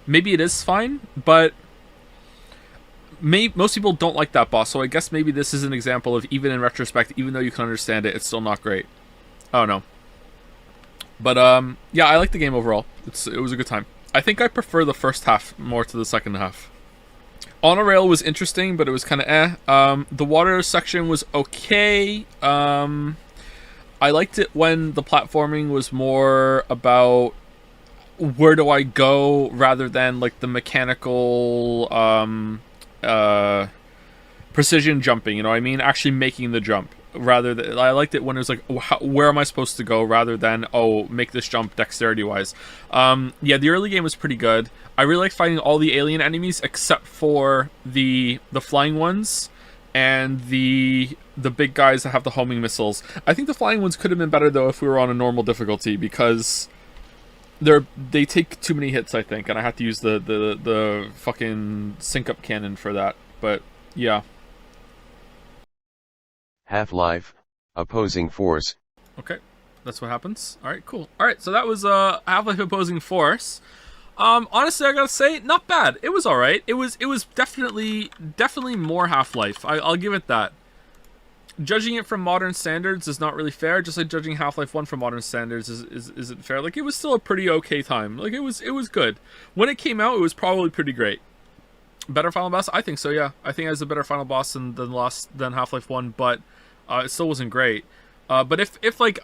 is fine, but most people don't like that boss. So I guess maybe this is an example of even in retrospect, even though you can understand it, it's still not great. I don't know. But yeah, I like the game overall. It was a good time. I think I prefer the first half more to the second half. On a Rail was interesting, but it was kind of the water section was okay. I liked it when the platforming was more about where do I go rather than like the mechanical precision jumping. You know what I mean? Actually making the jump. Rather than, I liked it when it was like, where am I supposed to go? Rather than, oh, make this jump dexterity wise. Yeah, the early game was pretty good. I really liked fighting all the alien enemies except for the flying ones and the big guys that have the homing missiles. I think the flying ones could have been better though if we were on a normal difficulty because they take too many hits, I think, and I had to use the fucking sync up cannon for that. But yeah. Half-Life, Opposing Force. Okay, that's what happens. All right, cool. All right, so that was Half-Life Opposing Force. Honestly, I gotta say, not bad. It was all right. It was definitely more Half-Life. I'll give it that. Judging it from modern standards is not really fair. Just like judging Half-Life 1 from modern standards isn't fair. Like it was still a pretty okay time. Like it was good. When it came out, it was probably pretty great. Better final boss? I think so. Yeah, I think it has a better final boss than Half-Life 1, but it still wasn't great. But if like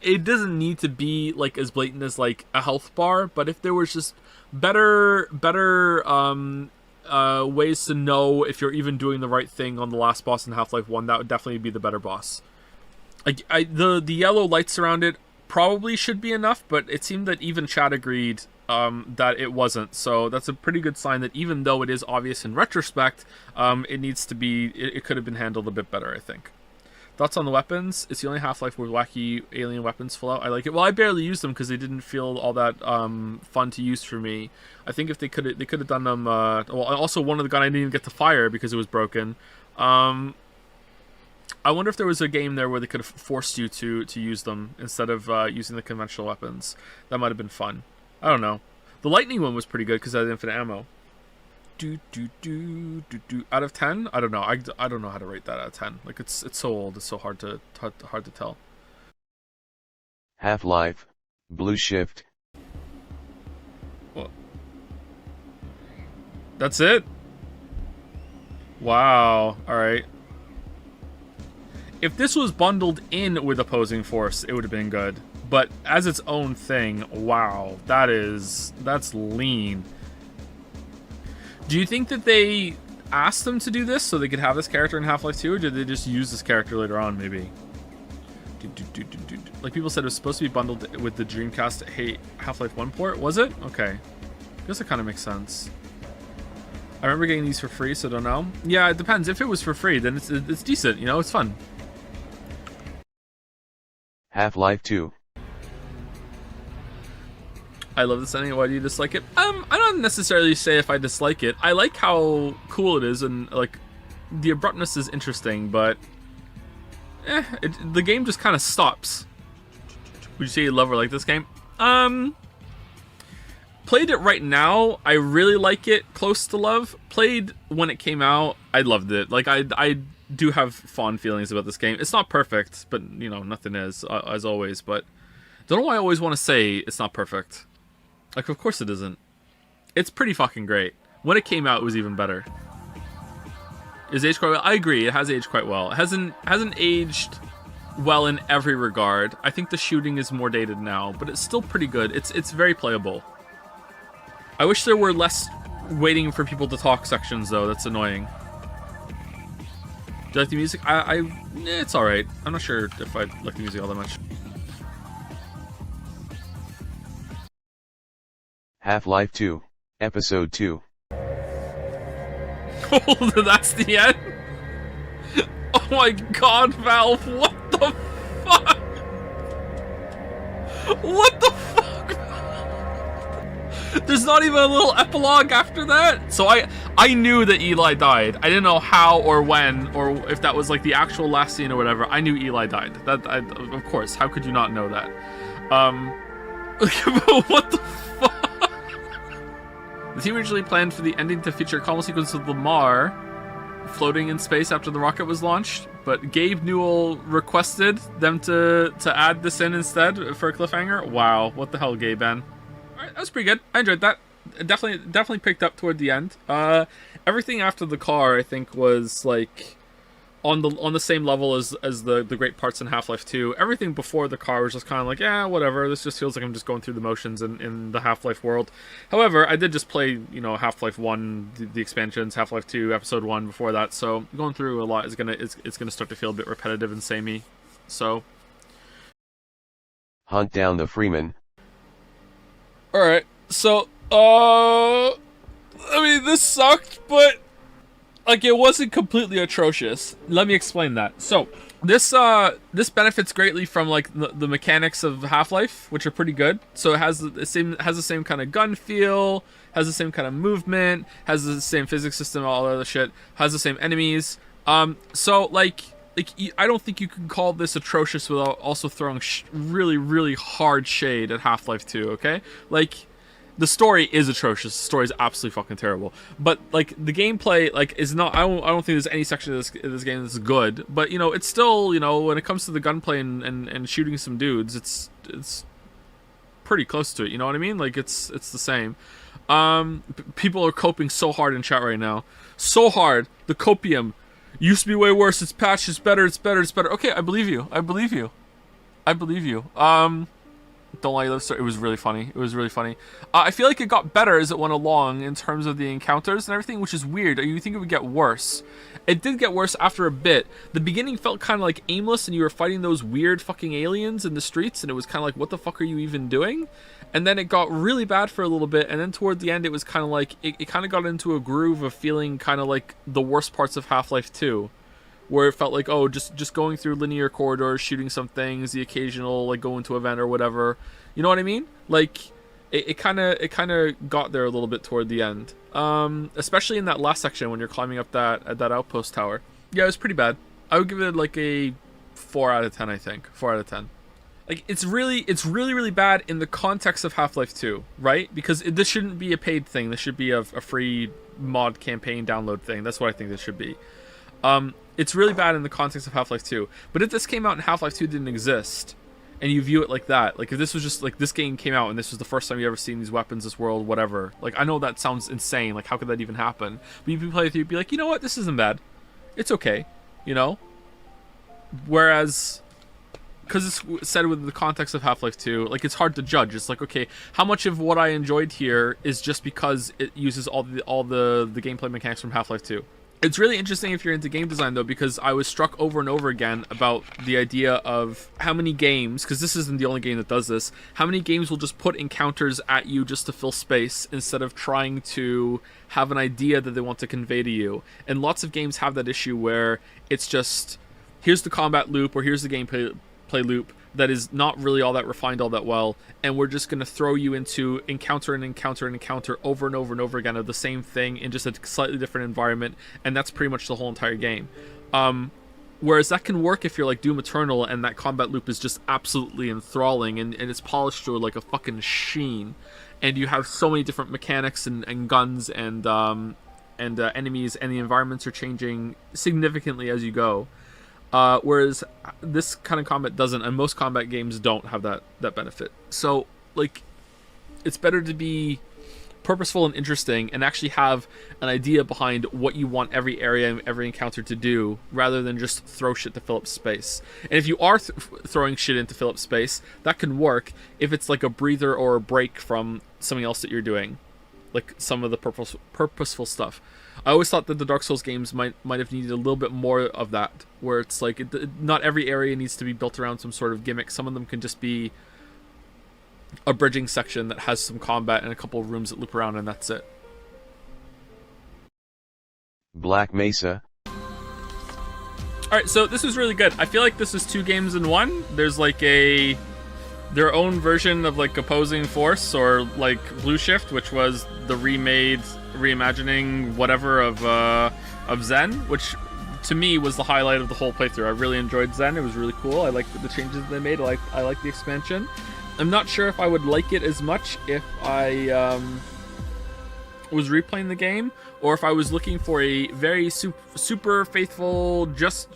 it doesn't need to be like as blatant as like a health bar, but if there was just better ways to know if you're even doing the right thing on the last boss in Half-Life 1, that would definitely be the better boss. Like the yellow lights around it probably should be enough, but it seemed that even Chad agreed that it wasn't. So that's a pretty good sign that even though it is obvious in retrospect, it needs to be. It could have been handled a bit better, I think. Thoughts on the weapons? It's the only Half-Life where wacky alien weapons fall out. I like it. Well, I barely used them because they didn't feel all that fun to use for me. I think if they could have done them. Well, also one of the gun I didn't even get to fire because it was broken. I wonder if there was a game there where they could have forced you to use them instead of using the conventional weapons. That might have been fun. I don't know. The lightning one was pretty good because it had infinite ammo. Out of 10? I don't know. I don't know how to rate that out of 10. Like it's so old. It's so hard to tell. Half-Life, Blue Shift. What? That's it? Wow. All right. If this was bundled in with Opposing Force, it would have been good. But as its own thing, wow, that's lean. Do you think that they asked them to do this so they could have this character in Half-Life 2, or did they just use this character later on, maybe? Like people said it was supposed to be bundled with the Dreamcast Half-Life 1 port, was it? Okay. I guess it kind of makes sense. I remember getting these for free, so I don't know. Yeah, it depends. If it was for free, then it's decent, you know, it's fun. Half-Life 2. I love this ending. Why do you dislike it? I don't necessarily say if I dislike it. I like how cool it is, and like the abruptness is interesting, but the game just kind of stops. Would you say you love or like this game? Played it right now, I really like it. Close to love. Played when it came out, I loved it. Like I do have fond feelings about this game. It's not perfect, but you know, nothing is, as always. But don't know why I always want to say it's not perfect. Like, of course it isn't. It's pretty fucking great. When it came out, it was even better. Is aged quite well? I agree, it has aged quite well. It hasn't aged well in every regard. I think the shooting is more dated now, but it's still pretty good. It's very playable. I wish there were less waiting for people to talk sections, though. That's annoying. Do you like the music? It's alright. I'm not sure if I like the music all that much. Half-Life 2, Episode 2. That's the end? Oh my god, Valve, what the fuck? What the fuck? There's not even a little epilogue after that? So I knew that Eli died. I didn't know how or when, or if that was like the actual last scene or whatever. I knew Eli died. Of course, how could you not know that? What the fuck? The team originally planned for the ending to feature a combo sequence with Lamar floating in space after the rocket was launched, but Gabe Newell requested them to add this in instead for a cliffhanger. Wow, what the hell, Gabe, man? Alright, that was pretty good. I enjoyed that. It definitely picked up toward the end. Everything after the car, I think, was like on the same level as the great parts in Half-Life 2. Everything before the car was just kind of like, yeah, whatever. This just feels like I'm just going through the motions in the Half-Life world. However, I did just play, you know, Half-Life 1, the expansions, Half-Life 2, Episode 1 before that. So going through a lot is it's gonna start to feel a bit repetitive and samey. So Hunt down the Freeman. all right. So I mean, this sucked, but like, it wasn't completely atrocious. Let me explain that. So this benefits greatly from like the mechanics of Half-Life, which are pretty good. So it has the same kind of gun feel, has the same kind of movement, has the same physics system, all that other shit, has the same enemies. So like I don't think you can call this atrocious without also throwing really, really hard shade at Half-Life 2. Okay, like, the story is atrocious. The story is absolutely fucking terrible. But like, the gameplay like is not. I don't think there's any section of this game that's good. But you know, it's still, you know, when it comes to the gunplay and shooting some dudes, it's pretty close to it. You know what I mean? Like, it's the same. People are coping so hard in chat right now. So hard. The copium used to be way worse. It's patched. It's better. It's better. It's better. Okay, I believe you. I believe you. I believe you. Don't lie, it was really funny. It was really funny. I feel like it got better as it went along in terms of the encounters and everything, which is weird. You think it would get worse. It did get worse after a bit. The beginning felt kind of like aimless, and you were fighting those weird fucking aliens in the streets, and it was kind of like, what the fuck are you even doing? And then it got really bad for a little bit, and then toward the end it was kind of like, it kind of got into a groove of feeling kind of like the worst parts of Half-Life 2. Where it felt like, oh, just going through linear corridors, shooting some things, the occasional like go into a vent or whatever. You know what I mean? Like, it kind of got there a little bit toward the end. Especially in that last section when you're climbing up that outpost tower. Yeah, it was pretty bad. I would give it like a 4 out of 10. I think 4 out of 10. Like, it's really bad in the context of Half-Life 2, right? Because this shouldn't be a paid thing. This should be a free mod campaign download thing. That's what I think this should be. It's really bad in the context of Half-Life 2. But if this came out and Half-Life 2 didn't exist, and you view it like that, like if this was just like this game came out and this was the first time you ever seen these weapons, this world, whatever. Like, I know that sounds insane. Like, how could that even happen? But you play through, you'd be like, you know what? This isn't bad. It's okay. You know? Whereas, because it's said within the context of Half-Life 2, like, it's hard to judge. It's like, okay, how much of what I enjoyed here is just because it uses all the gameplay mechanics from Half-Life 2? It's really interesting if you're into game design, though, because I was struck over and over again about the idea of how many games, because this isn't the only game that does this, how many games will just put encounters at you just to fill space instead of trying to have an idea that they want to convey to you. And lots of games have that issue where it's just, here's the combat loop, or here's the gameplay loop that is not really all that refined all that well, and we're just going to throw you into encounter and encounter and encounter over and over and over again of the same thing in just a slightly different environment, and that's pretty much the whole entire game. Whereas that can work if you're like Doom Eternal and that combat loop is just absolutely enthralling and it's polished to like a fucking sheen, and you have so many different mechanics and guns and and enemies and the environments are changing significantly as you go. Whereas this kind of combat doesn't, and most combat games don't have that benefit. So, like, it's better to be purposeful and interesting and actually have an idea behind what you want every area and every encounter to do, rather than just throw shit to fill up space. And if you are throwing shit in to fill up space, that can work if it's like a breather or a break from something else that you're doing, like some of the purposeful stuff. I always thought that the Dark Souls games might have needed a little bit more of that, where it's like not every area needs to be built around some sort of gimmick. Some of them can just be a bridging section that has some combat and a couple of rooms that loop around, and that's it. Black Mesa. Alright, so this was really good. I feel like this is 2 games in one. There's like their own version of like opposing force, or like Blue Shift, which was the reimagining whatever of Zen, which to me was the highlight of the whole playthrough. I really enjoyed Zen. It was really cool. I liked the changes they made. I liked the expansion. I'm not sure if I would like it as much if I was replaying the game, or if I was looking for a very super faithful, just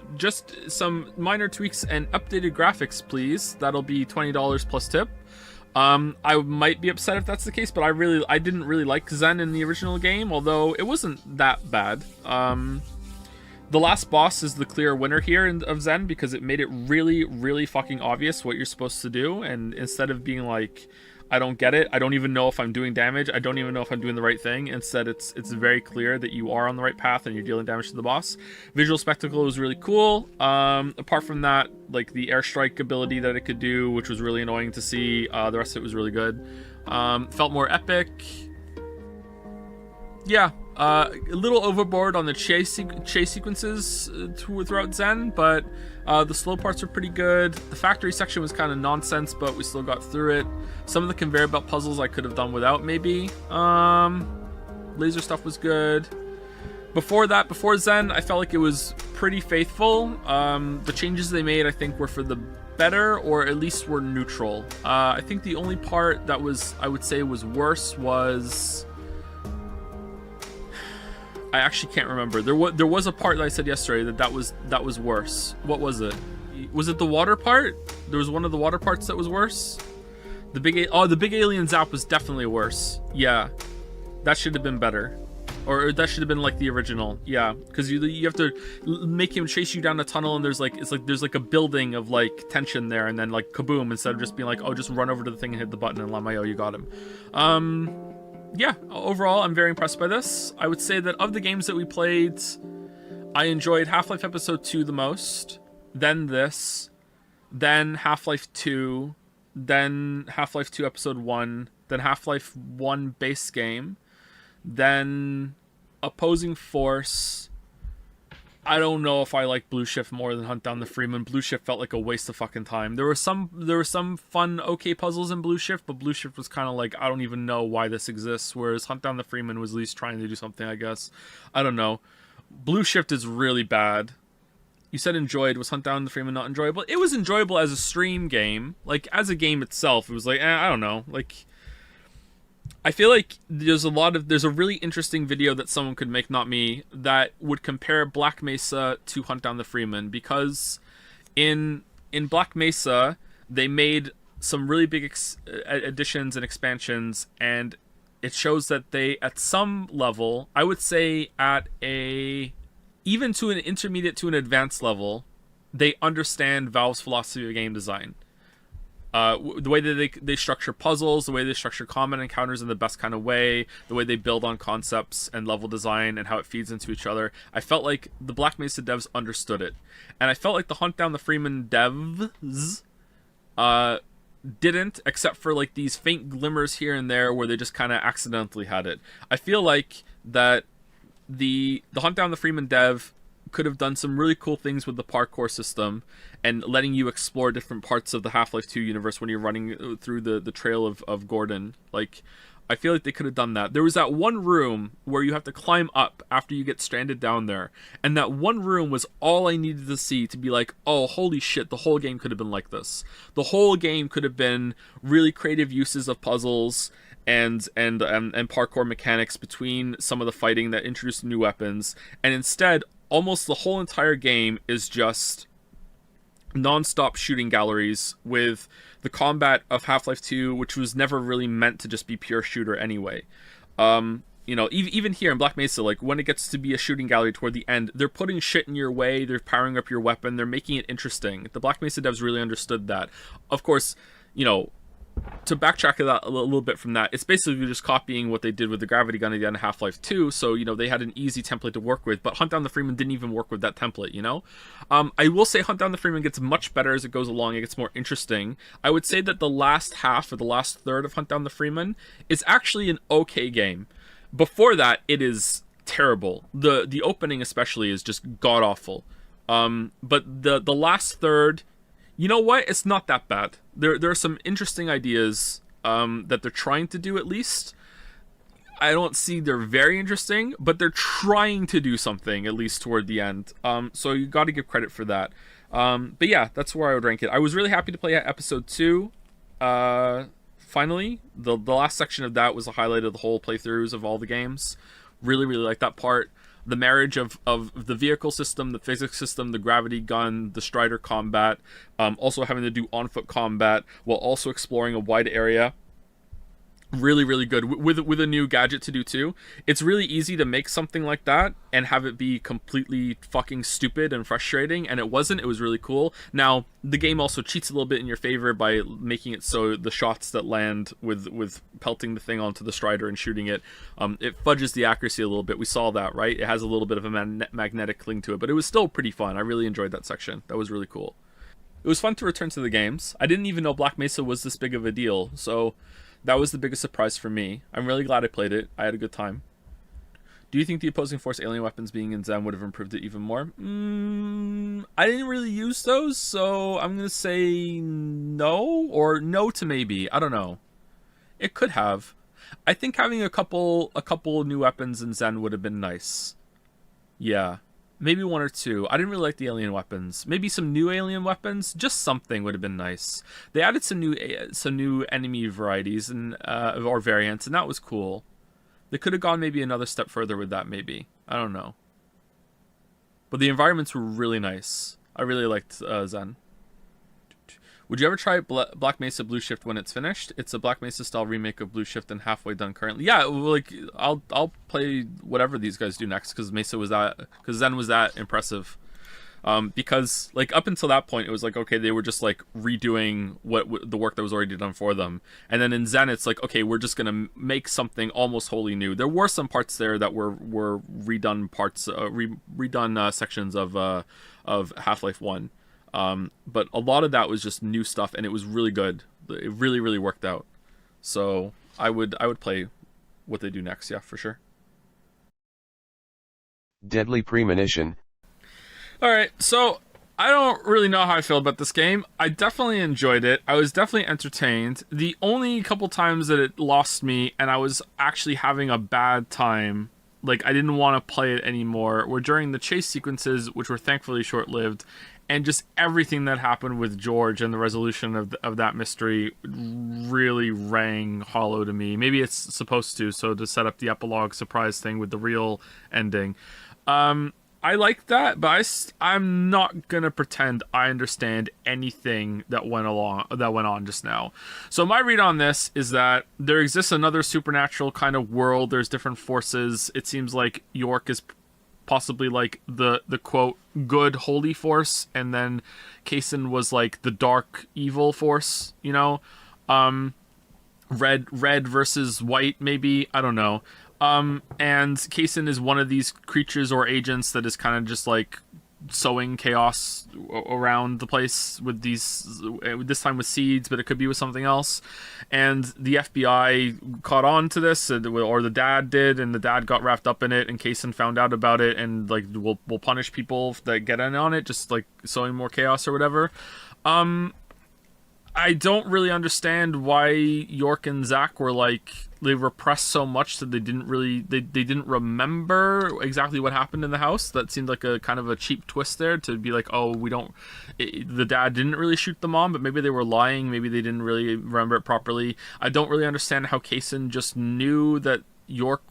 some minor tweaks and updated graphics, please. That'll be $20 plus tip. I might be upset if that's the case, but I didn't really like Zen in the original game, although it wasn't that bad. The last boss is the clear winner here of Zen, because it made it really, really fucking obvious what you're supposed to do. And instead of being like, I don't get it, I don't even know if I'm doing damage, I don't even know if I'm doing the right thing, instead it's very clear that you are on the right path and you're dealing damage to the boss. Visual spectacle was really cool. Apart from that, like the airstrike ability that it could do, which was really annoying to see, the rest of it was really good. Felt more epic. Yeah, a little overboard on the chase sequences throughout Zen, but the slow parts were pretty good. The factory section was kind of nonsense, but we still got through it. Some of the conveyor belt puzzles I could have done without, maybe. Laser stuff was good. Before Zen, I felt like it was pretty faithful. The changes they made, I think, were for the better, or at least were neutral. I think the only part that I would say was worse was... I actually can't remember. There was a part that I said yesterday that was worse. What was it? Was it the water part? There was one of the water parts that was worse. The big alien zap was definitely worse. Yeah, that should have been better, or that should have been like the original. Yeah, because you have to make him chase you down a tunnel, and there's like a building of like tension there, and then like kaboom, instead of just being like, oh, just run over to the thing and hit the button and Lamayo, you got him. Yeah, overall, I'm very impressed by this. I would say that of the games that we played, I enjoyed Half-Life Episode 2 the most, then this, then Half-Life 2, then Half-Life 2 Episode 1, then Half-Life 1 base game, then Opposing Force. I don't know if I like Blue Shift more than Hunt Down the Freeman. Blue Shift felt like a waste of fucking time. There were some fun, okay puzzles in Blue Shift, but Blue Shift was kind of like, I don't even know why this exists, whereas Hunt Down the Freeman was at least trying to do something, I guess. I don't know. Blue Shift is really bad. You said enjoyed. Was Hunt Down the Freeman not enjoyable? It was enjoyable as a stream game. Like, as a game itself, it was like, I don't know. Like, I feel like there's a really interesting video that someone could make, not me, that would compare Black Mesa to Hunt Down the Freeman, because in Black Mesa they made some really big additions and expansions, and it shows that they, at some level, I would say even to an intermediate to an advanced level, they understand Valve's philosophy of game design. The way that they structure puzzles, the way they structure combat encounters in the best kind of way, the way they build on concepts and level design and how it feeds into each other. I felt like the Black Mesa devs understood it. And I felt like the Hunt Down the Freeman devs didn't, except for like these faint glimmers here and there where they just kind of accidentally had it. I feel like that the Hunt Down the Freeman dev could have done some really cool things with the parkour system and letting you explore different parts of the Half-Life 2 universe when you're running through the trail of Gordon. Like, I feel like they could have done that. There was that one room where you have to climb up after you get stranded down there, and that one room was all I needed to see to be like, oh, holy shit, the whole game could have been like this. The whole game could have been really creative uses of puzzles and parkour mechanics between some of the fighting that introduced new weapons, and instead almost the whole entire game is just non-stop shooting galleries with the combat of Half-Life 2, which was never really meant to just be pure shooter anyway. Even here in Black Mesa, like when it gets to be a shooting gallery toward the end, they're putting shit in your way, they're powering up your weapon, they're making it interesting. The Black Mesa devs really understood that. Of course, to backtrack that a little bit from that, it's basically just copying what they did with the gravity gun at the end of Half-Life 2, so, they had an easy template to work with, but Hunt Down the Freeman didn't even work with that template, I will say Hunt Down the Freeman gets much better as it goes along, it gets more interesting. I would say that the last half, or the last third of Hunt Down the Freeman, is actually an okay game. Before that, it is terrible. The opening especially is just god-awful. But the last third, you know what? It's not that bad. There are some interesting ideas that they're trying to do, at least. I don't see they're very interesting, but they're trying to do something, at least toward the end. So you got to give credit for that. But yeah, that's where I would rank it. I was really happy to play episode 2. Finally, the last section of that was the highlight of the whole playthroughs of all the games. Really, really like that part. The marriage of the vehicle system, the physics system, the gravity gun, the Strider combat, also having to do on-foot combat while also exploring a wide area. Really, really good. With a new gadget to do too. It's really easy to make something like that and have it be completely fucking stupid and frustrating, and it wasn't. It was really cool. Now, the game also cheats a little bit in your favor by making it so the shots that land with pelting the thing onto the Strider and shooting it, it fudges the accuracy a little bit. We saw that, right? It has a little bit of a magnetic cling to it, but it was still pretty fun. I really enjoyed that section. That was really cool. It was fun to return to the games. I didn't even know Black Mesa was this big of a deal, so that was the biggest surprise for me. I'm really glad I played it. I had a good time. Do you think the opposing force alien weapons being in Zen would have improved it even more? I didn't really use those, so I'm going to say no, or no to maybe. I don't know. It could have. I think having a couple new weapons in Zen would have been nice. Yeah. Maybe 1 or 2. I didn't really like the alien weapons. Maybe some new alien weapons. Just something would have been nice. They added some new enemy varieties and or variants, and that was cool. They could have gone maybe another step further with that. Maybe, I don't know. But the environments were really nice. I really liked Zen. Would you ever try Black Mesa Blue Shift when it's finished? It's a Black Mesa style remake of Blue Shift and halfway done currently. Yeah, like I'll play whatever these guys do next because Zen was that impressive. Because like up until that point it was like, okay, they were just like redoing the work that was already done for them, and then in Zen it's like, okay, we're just gonna make something almost wholly new. There were some parts there that were redone parts, redone sections of Half-Life 1. But a lot of that was just new stuff, and it was really good. It really, really worked out. So I would play what they do next, yeah, for sure. Deadly Premonition. Alright, so I don't really know how I feel about this game. I definitely enjoyed it. I was definitely entertained. The only couple times that it lost me, and I was actually having a bad time, like I didn't want to play it anymore, were during the chase sequences, which were thankfully short-lived, and just everything that happened with George and the resolution of that mystery really rang hollow to me. Maybe it's supposed to, so to set up the epilogue surprise thing with the real ending. I like that, but I'm not gonna pretend I understand anything that went on just now. So my read on this is that there exists another supernatural kind of world. There's different forces. It seems like York is possibly like the quote good holy force, and then Kaysen was like the dark evil force, red versus white, maybe, I don't know. And Kaysen is one of these creatures or agents that is kind of just like sowing chaos around the place with this time with seeds, but it could be with something else. And the FBI caught on to this, or the dad did, and the dad got wrapped up in it, and Kaysen found out about it, and like will punish people that get in on it, just like sowing more chaos or whatever. I don't really understand why York and Zack were like, they repressed so much that they didn't remember exactly what happened in the house. That seemed like a kind of a cheap twist there, to be like, oh, the dad didn't really shoot the mom, but maybe they were lying, maybe they didn't really remember it properly. I don't really understand how Kaysen just knew that York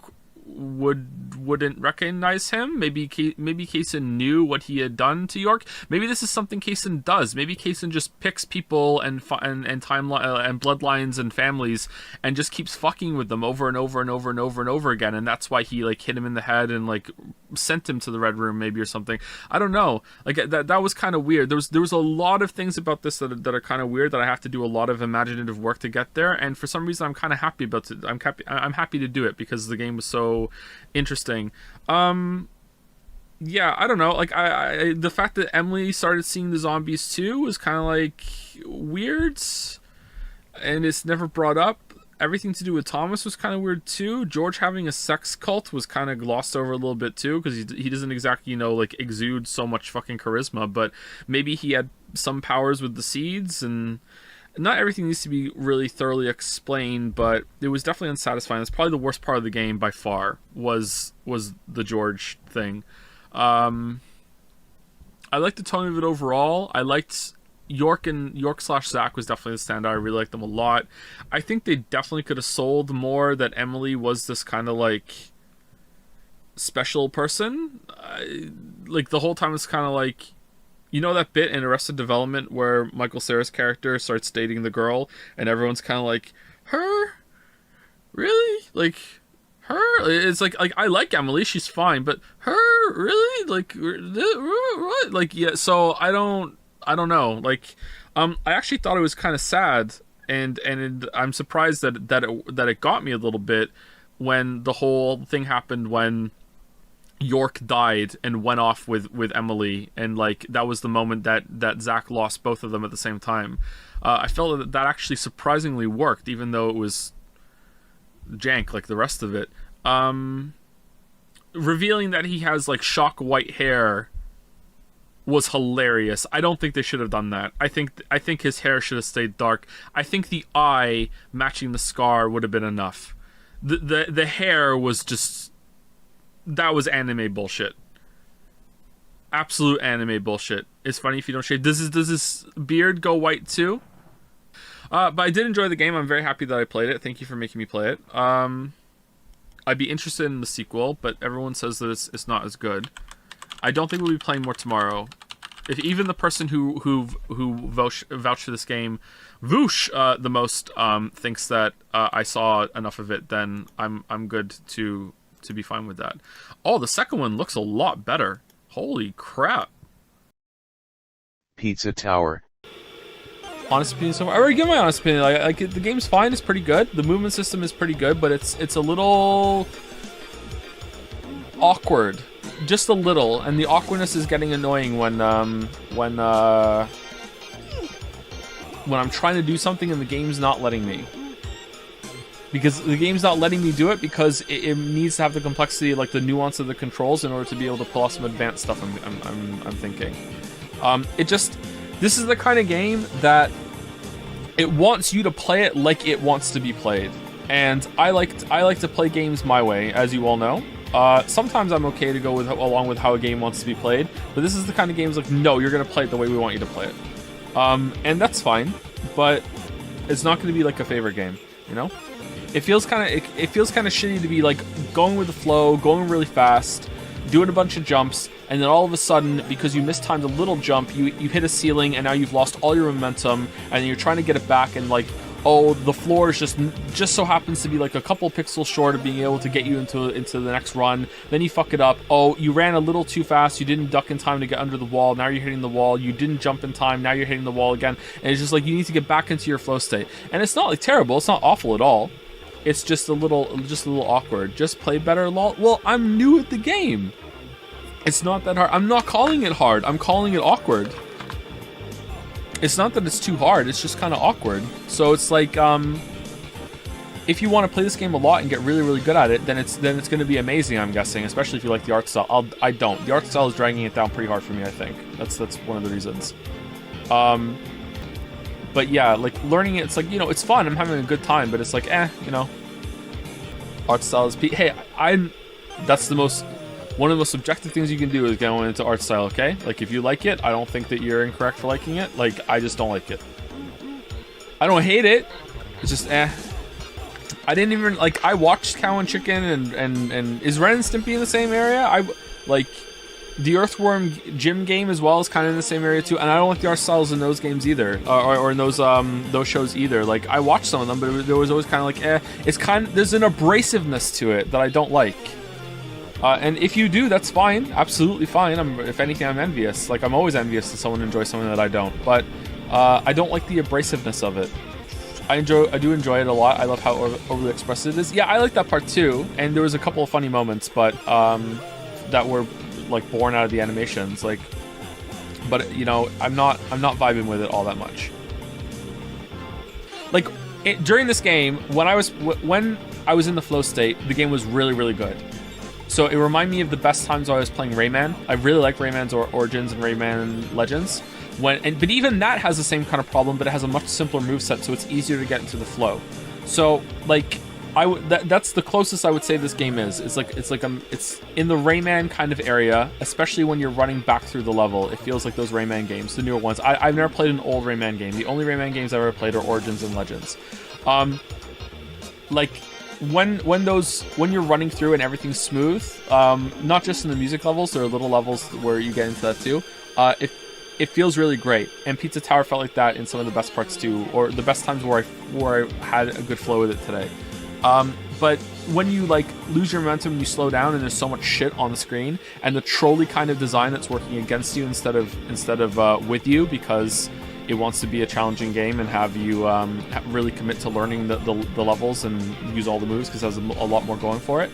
wouldn't recognize him. Maybe Kaysen knew what he had done to York. Maybe this is something Kaysen does. Maybe Kaysen just picks people and timeline and bloodlines and families and just keeps fucking with them over and over and over and over and over again, and that's why he like hit him in the head and like sent him to the Red Room maybe or something. I don't know. Like that was kind of weird. There was a lot of things about this that are kind of weird that I have to do a lot of imaginative work to get there, and for some reason I'm kind of happy about it. I'm happy to do it because the game was so interesting. Yeah, I don't know. Like I the fact that Emily started seeing the zombies too was kind of like weird, and it's never brought up. Everything to do with Thomas was kind of weird too. George having a sex cult was kind of glossed over a little bit too, because he doesn't exactly, you know, like exude so much fucking charisma, but maybe he had some powers with the seeds, and not everything needs to be really thoroughly explained, but it was definitely unsatisfying. It's probably the worst part of the game by far, was the George thing. I liked the tone of it overall. I liked York / Zack was definitely the standout. I really liked them a lot. I think they definitely could have sold more that Emily was this kind of like special person. Like the whole time it's kind of like, you know that bit in Arrested Development where Michael Cera's character starts dating the girl and everyone's kind of like, her? Really? Like, her? It's like I like Emily, she's fine, but her? Really? Like, what? Like, yeah, so I don't know. Like, I actually thought it was kind of sad, and I'm surprised that it got me a little bit when the whole thing happened when York died and went off with Emily, and like that was the moment that Zack lost both of them at the same time. I felt that actually surprisingly worked, even though it was jank like the rest of it. Revealing that he has like shock white hair was hilarious. I don't think they should have done that. I think his hair should have stayed dark. I think the eye matching the scar would have been enough. The hair was just, that was anime bullshit. Absolute anime bullshit. It's funny if you don't shave. Does his beard go white too? But I did enjoy the game. I'm very happy that I played it. Thank you for making me play it. I'd be interested in the sequel, but everyone says that it's not as good. I don't think we'll be playing more tomorrow. If even the person who vouched for this game, Voosh, the most, thinks that I saw enough of it, then I'm good to be fine with that. Oh, the second one looks a lot better. Holy crap. Pizza Tower. Honest opinion so far. I already give my honest opinion. Like the game's fine, it's pretty good. The movement system is pretty good, but it's a little awkward. Just a little, and the awkwardness is getting annoying when I'm trying to do something and the game's not letting me. Because the game's not letting me do it because it needs to have the complexity, like the nuance of the controls, in order to be able to pull off some advanced stuff. I'm thinking. This is the kind of game that it wants you to play it like it wants to be played, and I like to play games my way, as you all know. Sometimes I'm okay to go along with how a game wants to be played, but this is the kind of game that's like, no, you're gonna play it the way we want you to play it, and that's fine. But it's not gonna be like a favorite game, you know. It feels kind of shitty to be like going with the flow, going really fast, doing a bunch of jumps, and then all of a sudden, because you mistimed a little jump, you hit a ceiling, and now you've lost all your momentum, and you're trying to get it back, and like, oh, the floor is just so happens to be like a couple pixels short of being able to get you into the next run. Then you fuck it up. Oh, you ran a little too fast. You didn't duck in time to get under the wall. Now you're hitting the wall. You didn't jump in time. Now you're hitting the wall again. And it's just like you need to get back into your flow state. And it's not like terrible. It's not awful at all. It's just a little awkward. Just play better, lol. Well, I'm new at the game. It's not that hard. I'm not calling it hard. I'm calling it awkward. It's not that it's too hard. It's just kind of awkward. So it's like, if you want to play this game a lot and get really, really good at it, then it's going to be amazing, I'm guessing. Especially if you like the art style. I don't. The art style is dragging it down pretty hard for me, I think. That's one of the reasons. But yeah, like learning it, it's like, you know, it's fun. I'm having a good time, but it's like, you know, art style is hey, that's one of the most subjective things you can do is go into art style, okay? Like, if you like it, I don't think that you're incorrect for liking it. Like, I just don't like it. I don't hate it. It's just, I didn't even, like, I watched Cow and Chicken and is Ren and Stimpy in the same area? Like, the Earthworm Jim game as well is kind of in the same area too, and I don't like the art styles in those games either, or in those shows either. Like, I watched some of them, but there was always kind of like, it's kind of, there's an abrasiveness to it that I don't like. And if you do, that's fine, absolutely fine. If anything, I'm envious. Like, I'm always envious that someone enjoys something that I don't. But I don't like the abrasiveness of it. I do enjoy it a lot. I love how overly expressive it is. Yeah, I like that part too. And there was a couple of funny moments, but that were like born out of the animations. Like, but you know, I'm not vibing with it all that much. Like during this game, when I was in the flow state, the game was really, really good. So it reminded me of the best times I was playing Rayman. I really like Rayman's Origins and Rayman Legends. But even that has the same kind of problem, but it has a much simpler moveset, so it's easier to get into the flow. So like that's the closest I would say this game is. It's in the Rayman kind of area, especially when you're running back through the level. It feels like those Rayman games, the newer ones. I've never played an old Rayman game. The only Rayman games I've ever played are Origins and Legends. Like when you're running through and everything's smooth, not just in the music levels, there are little levels where you get into that too. It feels really great, and Pizza Tower felt like that in some of the best parts too, or the best times where I had a good flow with it today. But when you like lose your momentum and you slow down and there's so much shit on the screen, and the trolley kind of design that's working against you instead of with you, because it wants to be a challenging game and have you really commit to learning the levels and use all the moves because it has a lot more going for it.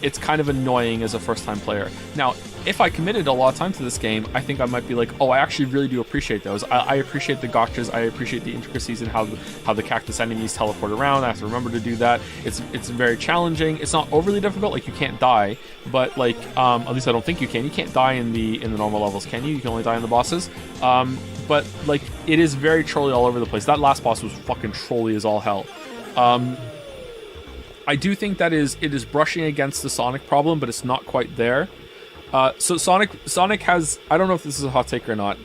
It's kind of annoying as a first-time player. Now, if I committed a lot of time to this game, I think I might be like, oh, I actually really do appreciate those. I appreciate the gotchas. I appreciate the intricacies and how the cactus enemies teleport around. I have to remember to do that. It's very challenging. It's not overly difficult. Like, you can't die, but like at least I don't think you can. You can't die in the normal levels, can you? You can only die in the bosses. But like, it is very trolly all over the place. That last boss was fucking trolly as all hell. I do think that it is brushing against the Sonic problem, but it's not quite there. So Sonic has, I don't know if this is a hot take or not.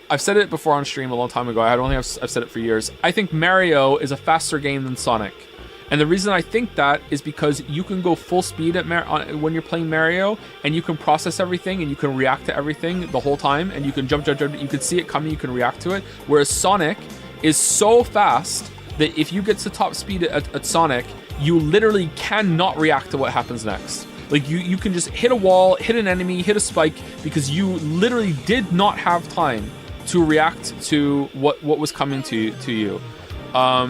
I've said it before on stream a long time ago. I don't think I've said it for years. I think Mario is a faster game than Sonic. And the reason I think that is because you can go full speed when you're playing Mario, and you can process everything and you can react to everything the whole time, and you can jump, you can see it coming, you can react to it. Whereas Sonic is so fast that if you get to top speed at Sonic, you literally cannot react to what happens next. Like, you can just hit a wall, hit an enemy, hit a spike, because you literally did not have time to react to what was coming to you. I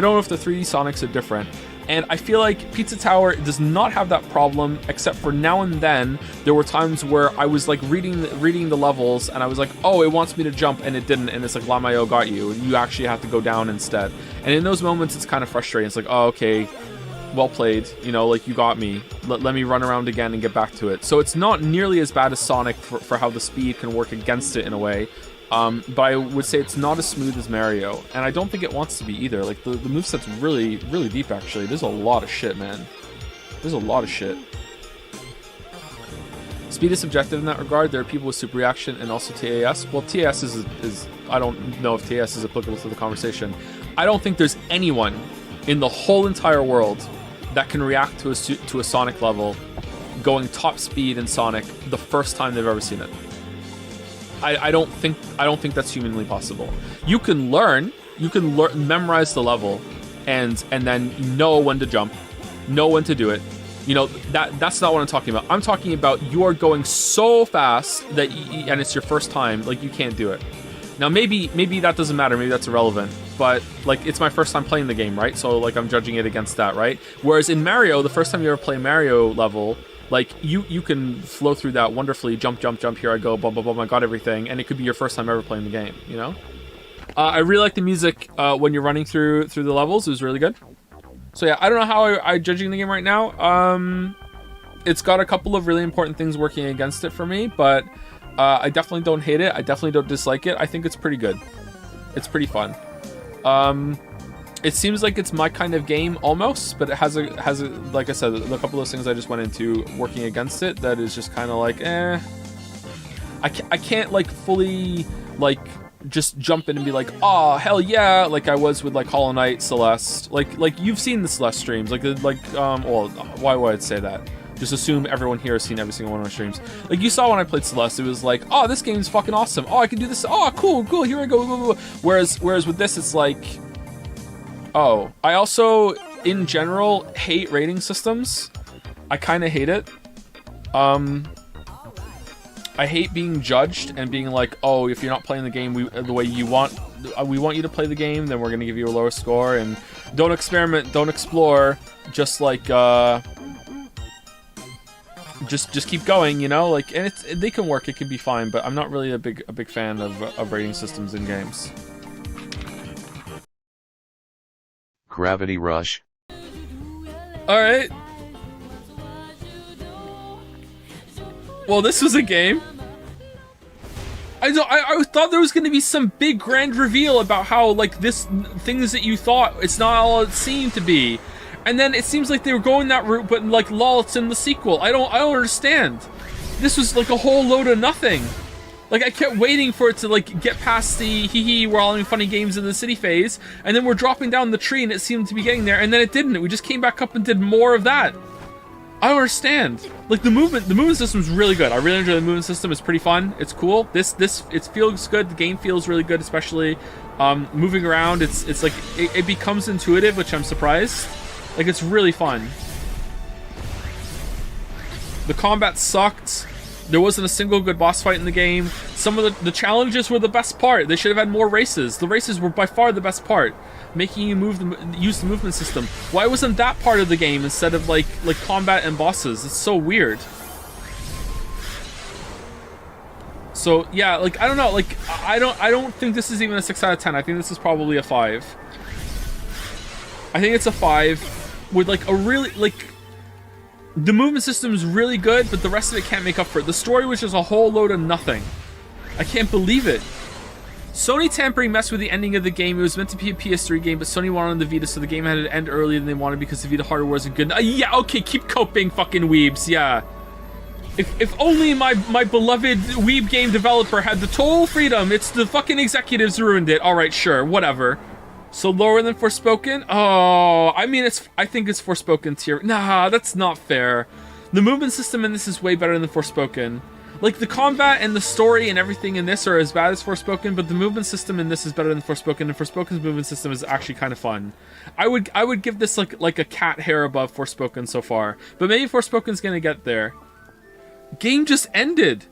don't know if the 3D Sonics are different. And I feel like Pizza Tower does not have that problem, except for now and then there were times where I was like reading the levels and I was like, oh, it wants me to jump, and it didn't, and it's like, Lamayo got you, and you actually have to go down instead. And in those moments it's kind of frustrating. It's like, oh, okay, well played, you know, like, you got me. Let me run around again and get back to it. So it's not nearly as bad as Sonic for how the speed can work against it in a way. But I would say it's not as smooth as Mario, and I don't think it wants to be either. Like, the moveset's really, really deep, actually. There's a lot of shit, man. There's a lot of shit. Speed is subjective in that regard. There are people with super reaction and also TAS. Well, TAS is I don't know if TAS is applicable to the conversation. I don't think there's anyone in the whole entire world that can react to a Sonic level going top speed in Sonic the first time they've ever seen it. I don't think that's humanly possible. You can memorize the level, and then know when to jump, know when to do it. You know, that's not what I'm talking about. I'm talking about you are going so fast that and it's your first time, like, you can't do it. Now maybe that doesn't matter, maybe that's irrelevant, but like, it's my first time playing the game, right? So like, I'm judging it against that, right? Whereas in Mario, the first time you ever play Mario level, like, you can flow through that wonderfully, jump, here I go, boom, boom, boom, I got everything, and it could be your first time ever playing the game, you know? I really like the music when you're running through the levels. It was really good. So yeah, I don't know how I'm judging the game right now. It's got a couple of really important things working against it for me, but I definitely don't hate it. I definitely don't dislike it. I think it's pretty good. It's pretty fun. It seems like it's my kind of game almost, but it has a like I said, a couple of those things I just went into working against it that is just kind of like, eh. I can't like fully like just jump in and be like, oh hell yeah, like I was with like Hollow Knight, Celeste. Like you've seen the Celeste streams, well, why would I say that? Just assume everyone here has seen every single one of our streams. Like you saw when I played Celeste, it was like, oh, this game's fucking awesome. Oh, I can do this. Oh, cool, here I go. Whereas with this, it's like, oh, I also in general hate rating systems. I kind of hate it. I hate being judged and being like, oh, if you're not playing the game the way you want, we want you to play the game, then we're gonna give you a lower score, and don't experiment, don't explore, just like just keep going, you know, like, and they can work, it can be fine, but I'm not really a big fan of rating systems in games. Gravity Rush. All right. Well, this was a game. I thought there was going to be some big grand reveal about how, like, things that you thought, it's not all it seemed to be. And then it seems like they were going that route, but like, lol, it's in the sequel. I don't understand. This was like a whole load of nothing. Like, I kept waiting for it to like get past the hee we're all having funny games in the city phase, and then we're dropping down the tree and it seemed to be getting there, and then it didn't. We just came back up and did more of that. I don't understand. Like, the movement system is really good. I really enjoy the movement system. It's pretty fun. It's cool. It feels good. The game feels really good, especially moving around. It's like it becomes intuitive, which I'm surprised. Like, it's really fun. The combat sucked. There wasn't a single good boss fight in the game. Some of the challenges were the best part. They should have had more races. The races were by far the best part. Making you use the movement system. Why wasn't that part of the game instead of like combat and bosses? It's so weird. So yeah, like, I don't know, like, I don't think this is even a 6 out of 10. I think this is probably a 5. I think it's a 5 with like a really, like, the movement system is really good, but the rest of it can't make up for it. The story was just a whole load of nothing. I can't believe it. Sony tampering messed with the ending of the game. It was meant to be a PS3 game, but Sony wanted on the Vita, so the game had to end earlier than they wanted because the Vita hardware wasn't good. Yeah, okay, keep coping, fucking weebs, yeah. If only my beloved weeb game developer had the total freedom. It's the fucking executives who ruined it. Alright, sure, whatever. So lower than Forspoken? Oh, I mean, I think it's Forspoken tier. Nah, that's not fair. The movement system in this is way better than Forspoken. Like, the combat and the story and everything in this are as bad as Forspoken, but the movement system in this is better than Forspoken, and Forspoken's movement system is actually kind of fun. I would give this like a cat hair above Forspoken so far, but maybe Forspoken's gonna get there. Game just ended.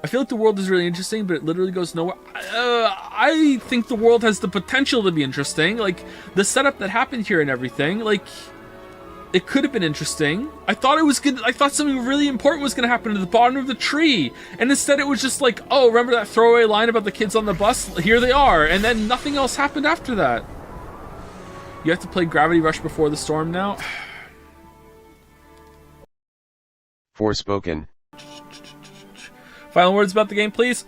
I feel like the world is really interesting, but it literally goes nowhere. I think the world has the potential to be interesting. Like, the setup that happened here and everything, like, it could have been interesting. I thought it was good. I thought something really important was going to happen to the bottom of the tree. And instead it was just like, oh, remember that throwaway line about the kids on the bus? Here they are. And then nothing else happened after that. You have to play Gravity Rush before the storm now? Forspoken. Final words about the game, please.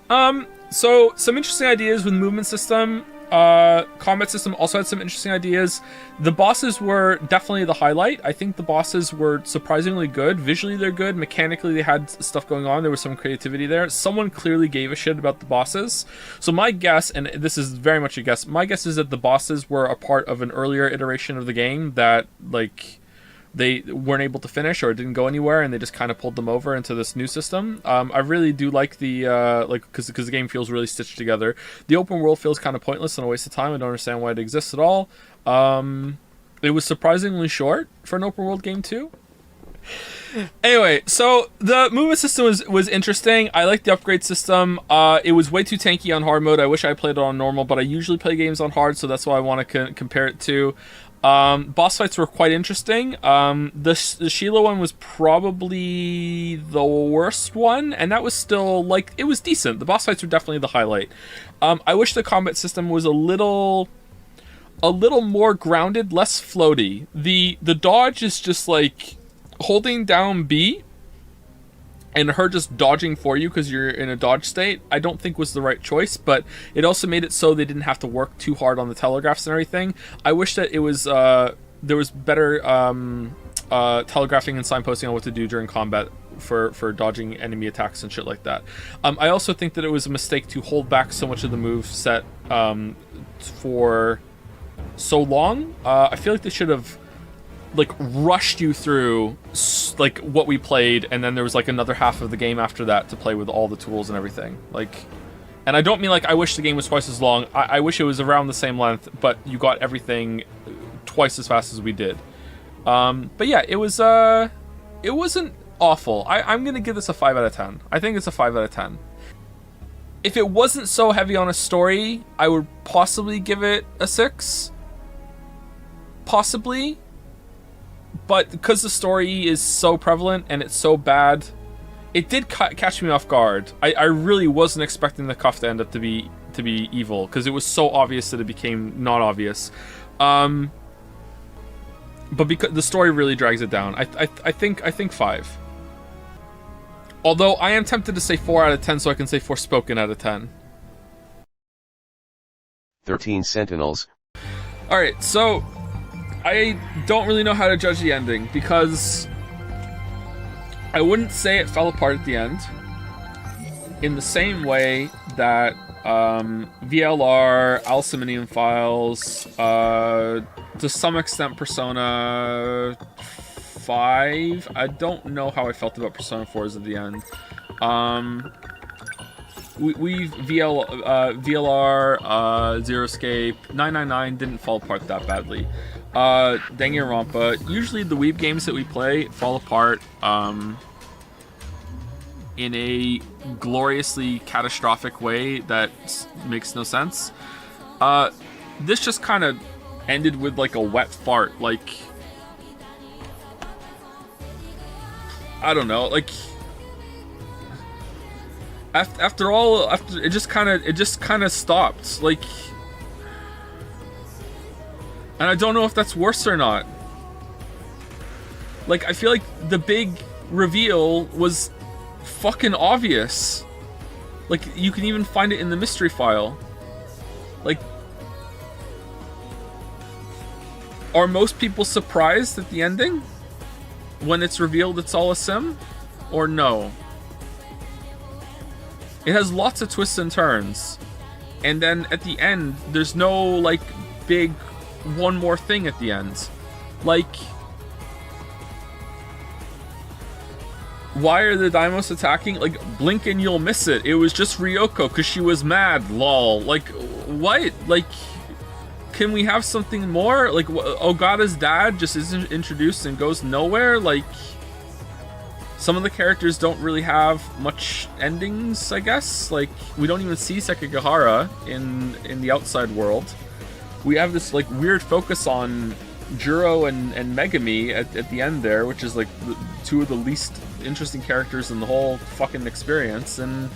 So some interesting ideas with movement system. Combat system also had some interesting ideas. The bosses were definitely the highlight. I think the bosses were surprisingly good. Visually, they're good. Mechanically, they had stuff going on. There was some creativity there. Someone clearly gave a shit about the bosses. So my guess, and this is very much a guess, my guess is that the bosses were a part of an earlier iteration of the game that, like, they weren't able to finish or it didn't go anywhere, and they just kind of pulled them over into this new system. I really do like the because the game feels really stitched together. The open world feels kind of pointless and a waste of time. I don't understand why it exists at all. It was surprisingly short for an open world game too. Anyway, so the movement system was interesting. I liked the upgrade system. It was way too tanky on hard mode. I wish I played it on normal, but I usually play games on hard, so that's why I want to compare it to. Boss fights were quite interesting. The Sheila one was probably the worst one, and that was still, like, it was decent. The boss fights were definitely the highlight. I wish the combat system was a little more grounded, less floaty. The dodge is just like holding down B and her just dodging for you because you're in a dodge state, I don't think was the right choice. But it also made it so they didn't have to work too hard on the telegraphs and everything. I wish that it was there was better telegraphing and signposting on what to do during combat for dodging enemy attacks and shit like that. I also think that it was a mistake to hold back so much of the move set for so long. I feel like they should have like rushed you through like what we played, and then there was like another half of the game after that to play with all the tools and everything. Like, and I don't mean like I wish the game was twice as long. I wish it was around the same length, but you got everything twice as fast as we did. But yeah, it wasn't awful. I'm gonna give this a 5 out of 10. I think it's a 5 out of 10. If it wasn't so heavy on a story, I would possibly give it a 6. Possibly. But because the story is so prevalent and it's so bad, it did catch me off guard. I really wasn't expecting the cuff to end up to be evil, because it was so obvious that it became not obvious. But because the story really drags it down, I think 5. Although I am tempted to say 4 out of 10, so I can say Forspoken out of 10. 13 Sentinels. Alright, so I don't really know how to judge the ending, because I wouldn't say it fell apart at the end in the same way that VLR, Somnium Files, to some extent Persona 5. I don't know how I felt about Persona 4's at the end. VLR, Zero Escape, 999 didn't fall apart that badly. Danganronpa, usually the weeb games that we play fall apart in a gloriously catastrophic way that makes no sense. This just kind of ended with like a wet fart. Like, I don't know, like after it just kind of stopped, like, and I don't know if that's worse or not. Like, I feel like the big reveal was fucking obvious. Like, you can even find it in the mystery file. Like, are most people surprised at the ending when it's revealed it's all a sim, or no? It has lots of twists and turns, and then at the end there's no like big one more thing at the end. Like, why are the Daimos attacking? Like, blink and you'll miss it. It was just Ryoko because she was mad, lol. Like, what? Like, can we have something more? Like, Ogata's dad just isn't introduced and goes nowhere? Like, some of the characters don't really have much endings, I guess. Like, we don't even see Sekigahara in the outside world. We have this like weird focus on Juro and Megami at the end there, which is like two of the least interesting characters in the whole fucking experience. And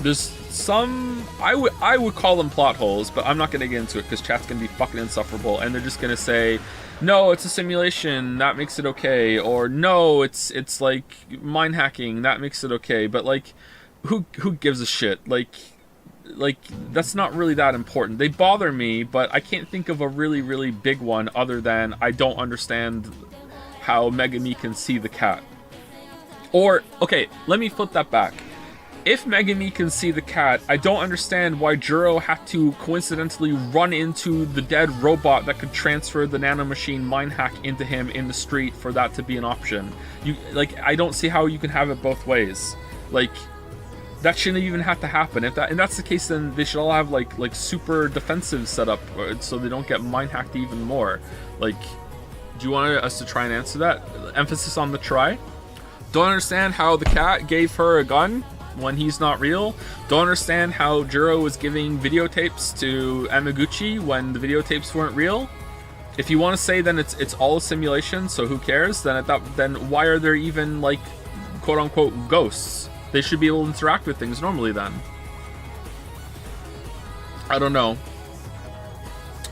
there's some, I would call them plot holes, but I'm not gonna get into it because chat's gonna be fucking insufferable, and they're just gonna say, no, it's a simulation, that makes it okay, or no, it's like mind hacking, that makes it okay. But like, who gives a shit? Like that's not really that important. They bother me, but I can't think of a really, really big one other than I don't understand how Megami can see the cat. Or, okay, let me flip that back. If Megami can see the cat, I don't understand why Juro had to coincidentally run into the dead robot that could transfer the nanomachine mind hack into him in the street for that to be an option. I don't see how you can have it both ways. Like, that shouldn't even have to happen. If that's the case, then they should all have like super defensive setup so they don't get mind hacked even more. Like, do you want us to try and answer that? Emphasis on the try. Don't understand how the cat gave her a gun when he's not real. Don't understand how Juro was giving videotapes to Amaguchi when the videotapes weren't real. If you want to say then it's all a simulation, so who cares? Then then why are there even like quote unquote ghosts? They should be able to interact with things normally then. I don't know.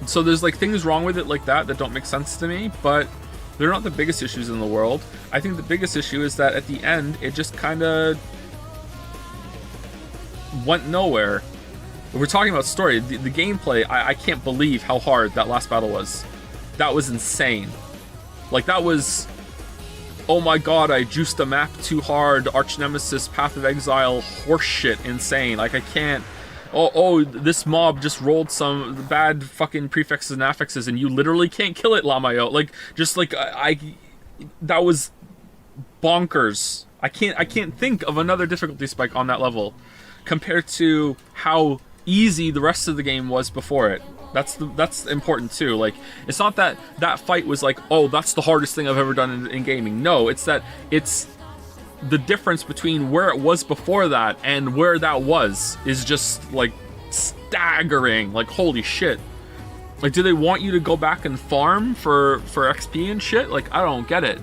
So there's like things wrong with it like that don't make sense to me, but They're not the biggest issues in the world. I think the biggest issue is that at the end, it just kind of went nowhere. We're talking about story. The gameplay, I can't believe how hard that last battle was. That was insane. Like, that was... Oh my god, I juiced the map too hard. Arch Nemesis, Path of Exile, horseshit, insane. Like, I can't... Oh, this mob just rolled some bad fucking prefixes and affixes and you literally can't kill it, Lamayo. Like, just like, that was bonkers. I can't think of another difficulty spike on that level compared to how easy the rest of the game was before it. That's important too. Like, it's not that that fight was like, oh, that's the hardest thing I've ever done in gaming. No, it's that it's the difference between where it was before that and where that was is just like staggering. Like, holy shit. Like, do they want you to go back and farm for XP and shit? Like, I don't get it.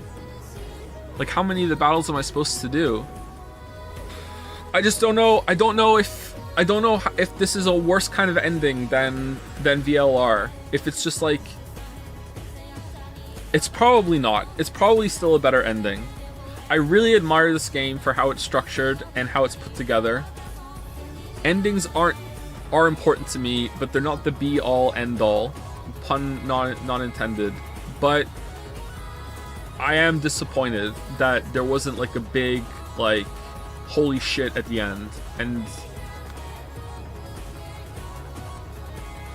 Like, how many of the battles am I supposed to do? I just don't know. I don't know if this is a worse kind of ending than VLR. If it's just like, it's probably not. It's probably still a better ending. I really admire this game for how it's structured and how it's put together. Endings are important to me, but they're not the be all end all. Pun not intended. But I am disappointed that there wasn't like a big like holy shit at the end. And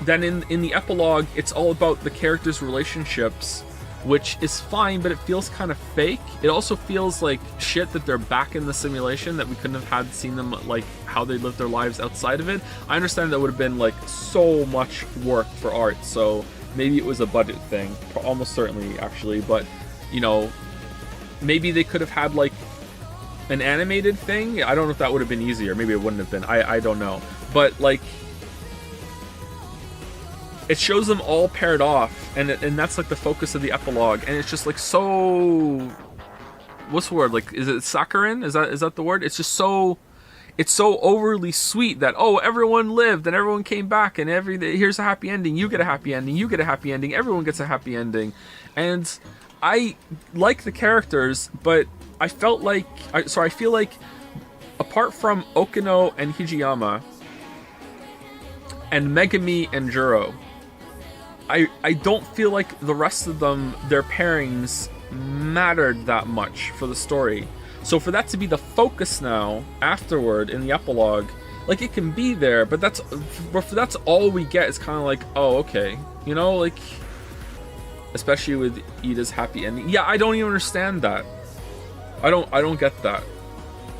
then in the epilogue, it's all about the characters' relationships, which is fine, but it feels kind of fake. It also feels like shit that they're back in the simulation, that we couldn't have had seen them like how they lived their lives outside of it. I understand that would have been like so much work for art, so maybe it was a budget thing, almost certainly actually, but you know, maybe they could have had like an animated thing. I don't know if that would have been easier. Maybe it wouldn't have been. I don't know. But like, it shows them all paired off, and that's like the focus of the epilogue, and it's just like so... What's the word? Like, is it saccharine? Is that the word? It's just so... It's so overly sweet that, oh, everyone lived, and everyone came back, and here's a happy ending, you get a happy ending, you get a happy ending, everyone gets a happy ending. And I like the characters, but I felt like... I feel like, apart from Okino and Hijiyama, and Megami and Juro, I don't feel like the rest of them, their pairings mattered that much for the story. So for that to be the focus now, afterward, in the epilogue, like, it can be there, but that's all we get is kind of like, oh, okay. You know, like, especially with Ida's happy ending. Yeah, I don't even understand that. I don't get that.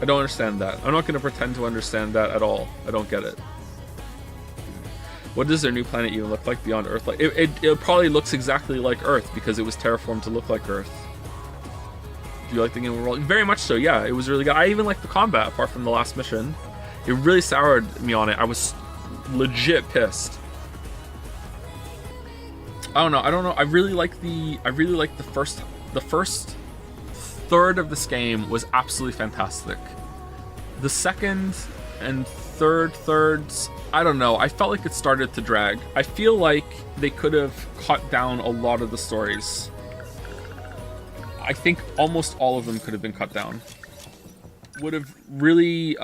I don't understand that. I'm not going to pretend to understand that at all. I don't get it. What does their new planet even look like beyond Earth? Like, it probably looks exactly like Earth because it was terraformed to look like Earth. Do you like the game overall? Very much so, yeah. It was really good. I even liked the combat, apart from the last mission. It really soured me on it. I was legit pissed. I don't know. I really like the first third of this game was absolutely fantastic. The second and third thirds, I don't know. I felt like it started to drag. I feel like they could have cut down a lot of the stories. I think almost all of them could have been cut down. Would have really,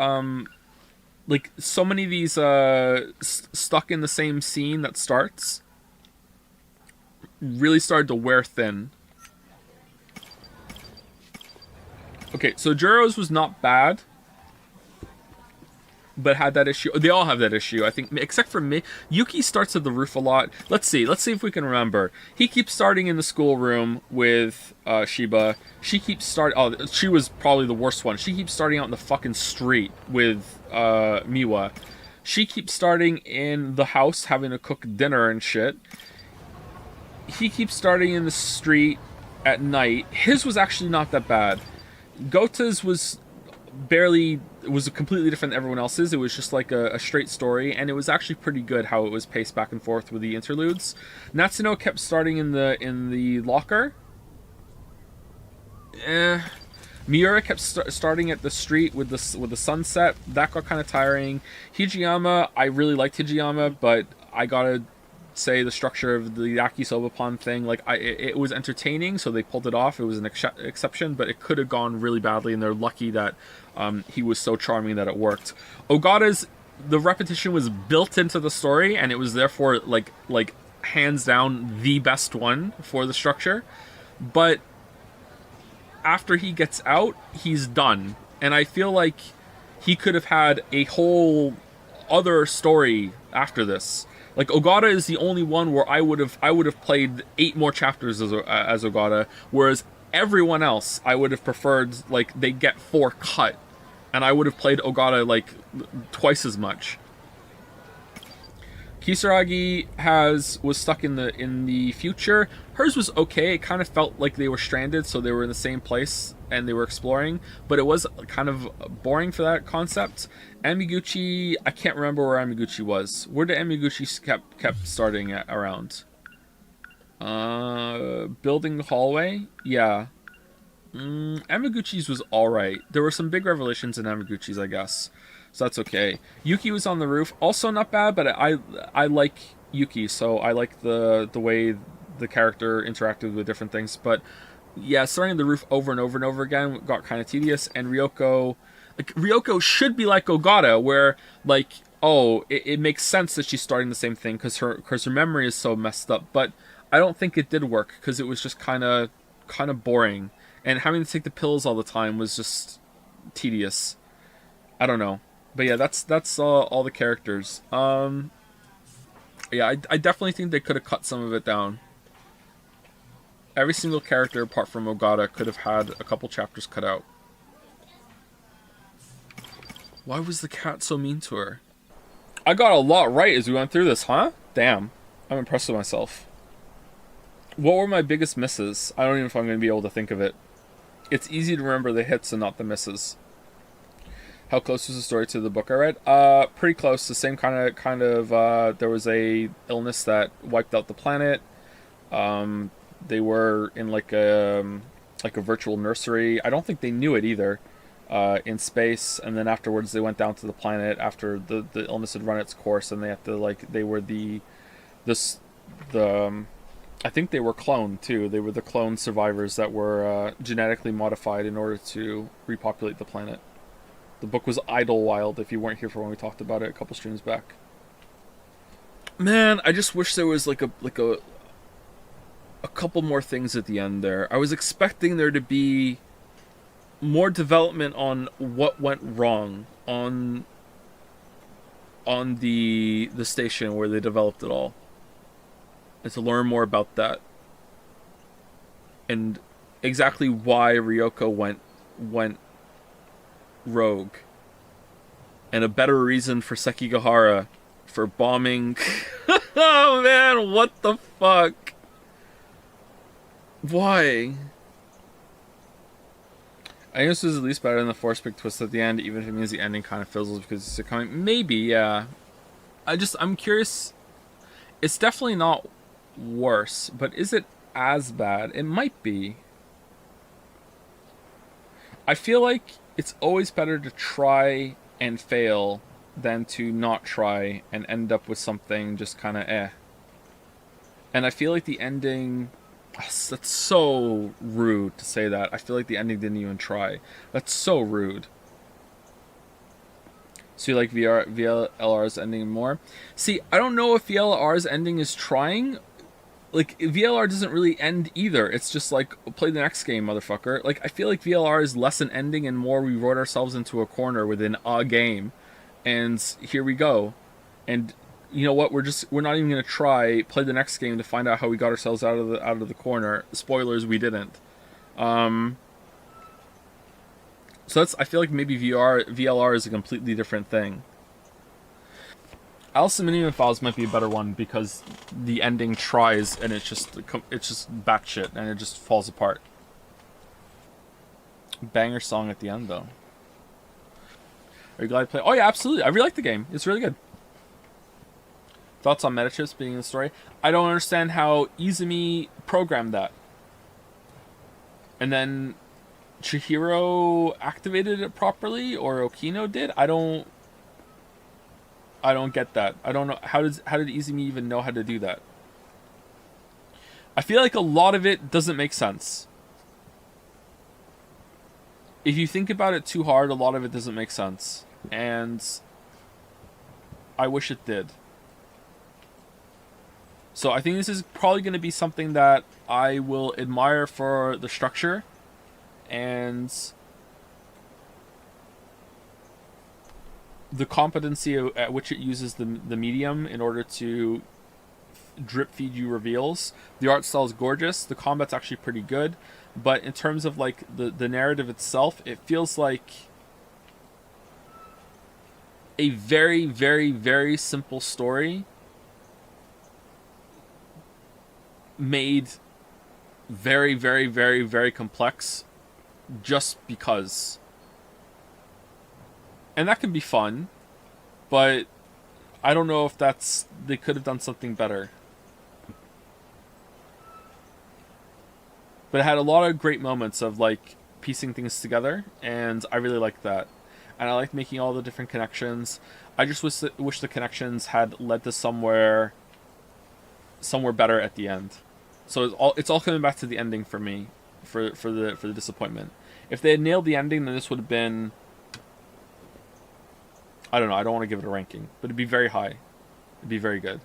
like, so many of these stuck in the same scene that starts really started to wear thin. Okay, so Juro's was not bad, but had that issue. They all have that issue, I think, except for me. Yuki starts at the roof a lot. Let's see if we can remember. He keeps starting in the schoolroom with Shiba. She keeps she was probably the worst one. She keeps starting out in the fucking street with Miwa. She keeps starting in the house having to cook dinner and shit. He keeps starting in the street at night. His was actually not that bad. Gota's was completely different than everyone else's. It was just like a straight story, and it was actually pretty good how it was paced back and forth with the interludes. Natsuno kept starting in the locker. Miura kept starting at the street with the sunset. That got kind of tiring. Hijiyama, I really liked Hijiyama, but I gotta say the structure of the yakisoba pond thing, like it was entertaining, so they pulled it off. It was an exception, but it could have gone really badly, and they're lucky that he was so charming that it worked. Ogata's, the repetition was built into the story, and it was therefore like hands down the best one for the structure. But after he gets out, he's done, and I feel like he could have had a whole other story after this. Like, Ogata is the only one where I would have played 8 more chapters as Ogata, whereas everyone else I would have preferred, like, they get 4 cut, and I would have played Ogata like twice as much. Kisaragi was stuck in the future. Hers was okay. It kind of felt like they were stranded, so they were in the same place and they were exploring, but it was kind of boring for that concept. Amiguchi, I can't remember where Amiguchi was. Where did Amiguchi kept starting at around? Building the hallway? Yeah. Amiguchi's was alright. There were some big revelations in Amiguchi's, I guess. So that's okay. Yuki was on the roof. Also not bad, but I like Yuki, so I like the way the character interacted with different things. But yeah, starting the roof over and over and over again got kind of tedious. And Ryoko should be like Ogata, where like, oh, it makes sense that she's starting the same thing because her memory is so messed up. But I don't think it did work because it was just kind of boring, and having to take the pills all the time was just tedious. I don't know. But yeah, that's all the characters. Yeah, I definitely think they could have cut some of it down. Every single character apart from Ogata could have had a couple chapters cut out. Why was the cat so mean to her? I got a lot right as we went through this, huh? Damn. I'm impressed with myself. What were my biggest misses? I don't even know if I'm going to be able to think of it. It's easy to remember the hits and not the misses. How close was the story to the book I read? Pretty close. The same kind of. There was a illness that wiped out the planet. They were in like a virtual nursery. I don't think they knew it either. In space, and then afterwards they went down to the planet after the illness had run its course, and they have to they were I think they were cloned too. They were the clone survivors that were genetically modified in order to repopulate the planet. The book was Idlewild, if you weren't here for when we talked about it a couple streams back. Man, I just wish there was like a couple more things at the end there. I was expecting there to be more development on what went wrong on the station where they developed it all, and to learn more about that and exactly why Ryoko went rogue, and a better reason for Sekigahara for bombing. Oh man, what the fuck? Why? I guess this is at least better than the force big twist at the end, even if it means the ending kind of fizzles because it's coming. Maybe, yeah. I'm curious. It's definitely not worse, but is it as bad? It might be. I feel like it's always better to try and fail than to not try and end up with something just kind of eh. And I feel like the ending... That's so rude to say that. I feel like the ending didn't even try. That's so rude. So you like VLR's ending more? See, I don't know if VLR's ending is trying. Like, VLR doesn't really end either. It's just like, play the next game, motherfucker. Like, I feel like VLR is less an ending and more we wrote ourselves into a corner within a game. And here we go. And you know what? We're not even gonna try play the next game to find out how we got ourselves out of the corner. Spoilers, we didn't. So I feel like maybe VLR is a completely different thing. Somnium Files might be a better one because the ending tries and it's just batshit and it just falls apart. Banger song at the end though. Are you glad to play? Oh yeah, absolutely. I really like the game. It's really good. Thoughts on metachips being in the story? I don't understand how Izumi programmed that. And then Chihiro activated it properly, or Okino did? I don't I don't get that. I don't know how did Izumi even know how to do that? I feel like a lot of it doesn't make sense. If you think about it too hard, a lot of it doesn't make sense. And I wish it did. So I think this is probably going to be something that I will admire for the structure and the competency at which it uses the medium in order to drip feed you reveals. The art style is gorgeous. The combat's actually pretty good. But in terms of like the narrative itself, it feels like a very, very, very simple story made very, very, very, very complex just because. And that can be fun, but I don't know if they could have done something better. But it had a lot of great moments of like piecing things together, and I really liked that. And I liked making all the different connections. I just wish the connections had led to somewhere better at the end. So it's all coming back to the ending for me, for the disappointment. If they had nailed the ending, then this would have been, I don't know, I don't want to give it a ranking, but it'd be very high. It'd be very good.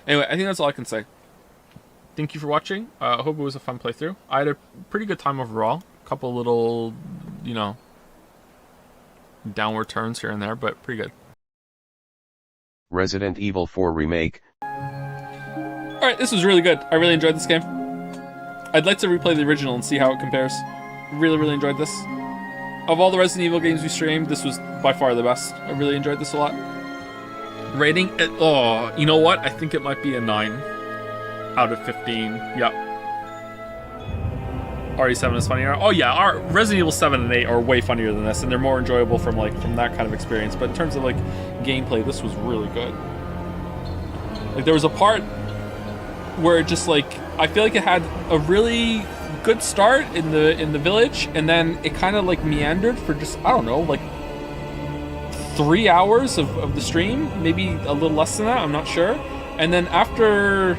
Anyway, I think that's all I can say. Thank you for watching. I hope it was a fun playthrough. I had a pretty good time overall. A couple little, downward turns here and there, but pretty good. Resident Evil 4 Remake. Alright, this was really good. I really enjoyed this game. I'd like to replay the original and see how it compares. Really, really enjoyed this. Of all the Resident Evil games we streamed, this was by far the best. I really enjoyed this a lot. Rating? Oh, you know what? I think it might be a 9 out of 15. Yep. RE7 is funnier. Oh yeah, our Resident Evil 7 and 8 are way funnier than this, and they're more enjoyable from that kind of experience. But in terms of like gameplay, this was really good. Like there was a part where it just like, I feel like it had a really good start in the village, and then it kind of like meandered for just, I don't know, like 3 hours of the stream, maybe a little less than that, I'm not sure. And then after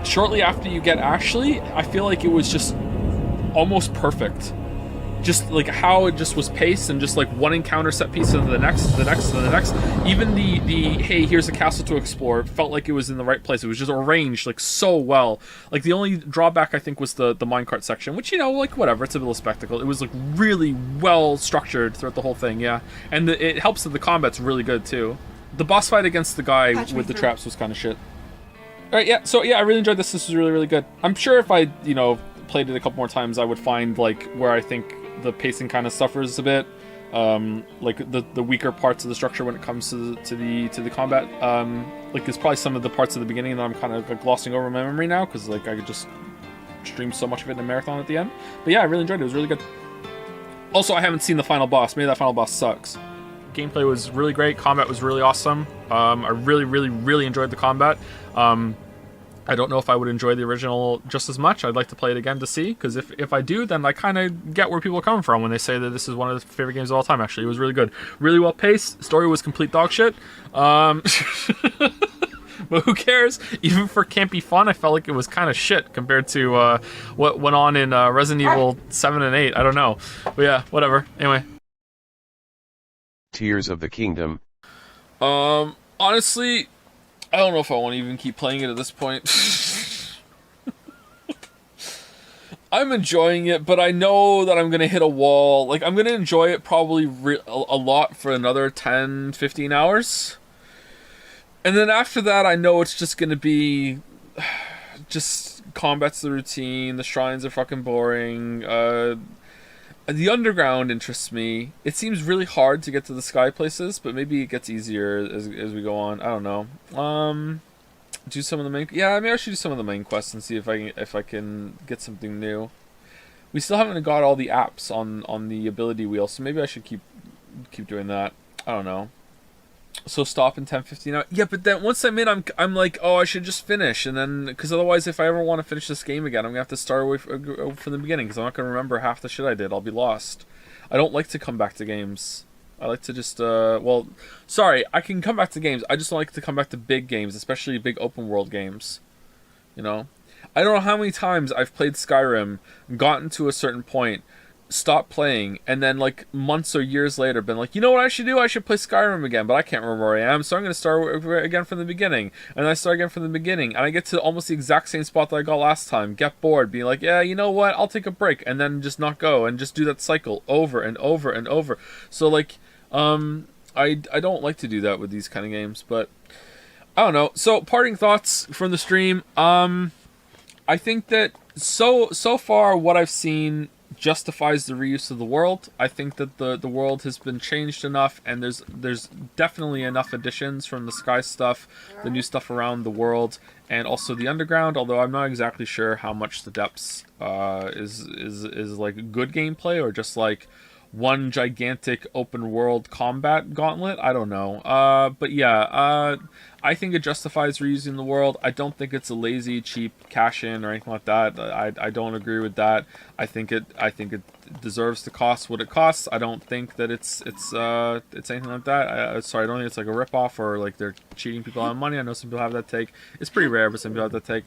shortly after you get Ashley, I feel like it was just almost perfect. Just like how it just was paced, and just like one encounter set piece into the next, to the next, to the next. Even the hey, here's a castle to explore, felt like it was in the right place. It was just arranged like so well. Like the only drawback I think was the minecart section, which, like whatever, it's a little spectacle. It was like really well structured throughout the whole thing, yeah. And it helps that the combat's really good too. The boss fight against the guy with the traps was kind of shit. Alright, yeah, so yeah, I really enjoyed this. This was really, really good. I'm sure if I, played it a couple more times, I would find like where I think the pacing kind of suffers a bit, like the weaker parts of the structure when it comes to the combat. Like there's probably some of the parts at the beginning that I'm kind of like glossing over my memory now, because like I could just stream so much of it in a marathon at the end. But yeah, I really enjoyed it. It was really good. Also, I haven't seen the final boss. Maybe that final boss sucks. Gameplay was really great. Combat was really awesome. I really, really, really enjoyed the combat. I don't know if I would enjoy the original just as much. I'd like to play it again to see, because if I do, then I kind of get where people are coming from when they say that this is one of their favorite games of all time. Actually, it was really good. Really well paced. Story was complete dog shit. But who cares? Even for campy fun, I felt like it was kind of shit compared to what went on in Resident Evil 7 and 8. I don't know. But yeah, whatever. Anyway. Tears of the Kingdom. Honestly, I don't know if I want to even keep playing it at this point. I'm enjoying it, but I know that I'm going to hit a wall. Like, I'm going to enjoy it probably a lot for another 10, 15 hours. And then after that, I know it's just going to be just combat's the routine, the shrines are fucking boring, the underground interests me. It seems really hard to get to the sky places, but maybe it gets easier as we go on. I don't know. Do some of the main... Yeah, maybe I should do some of the main quests and see if I can get something new. We still haven't got all the apps on the ability wheel, so maybe I should keep doing that. I don't know. So stop in 10:15 hours. Yeah, but then once I'm in, I'm like, oh, I should just finish, and then because otherwise, if I ever want to finish this game again, I'm gonna have to start away from the beginning, because I'm not gonna remember half the shit I did. I'll be lost. I don't like to come back to games. I like to just, well, sorry, I can come back to games. I just don't like to come back to big games, especially big open world games. You know? I don't know how many times I've played Skyrim, gotten to a certain point, stopped playing, and then like months or years later been like, you know what I should do? I should play Skyrim again, but I can't remember where I am, so I'm going to start again from the beginning. And I start again from the beginning, and I get to almost the exact same spot that I got last time, get bored, be like, yeah, you know what? I'll take a break, and then just not go, and just do that cycle over and over and over. So like, I don't like to do that with these kind of games, but I don't know. So parting thoughts from the stream. I think that so far what I've seen justifies the reuse of the world. I think that the world has been changed enough, and there's definitely enough additions from the Sky stuff, the new stuff around the world, and also the underground. Although I'm not exactly sure how much the depths is like good gameplay or just like one gigantic open world combat gauntlet. I don't know. But yeah, I think it justifies reusing the world. I don't think it's a lazy, cheap cash in or anything like that. I don't agree with that. I think it deserves to cost what it costs. I don't think that it's anything like that. Sorry, I don't think it's like a ripoff or like they're cheating people out of money. I know some people have that take. It's pretty rare, but some people have that take.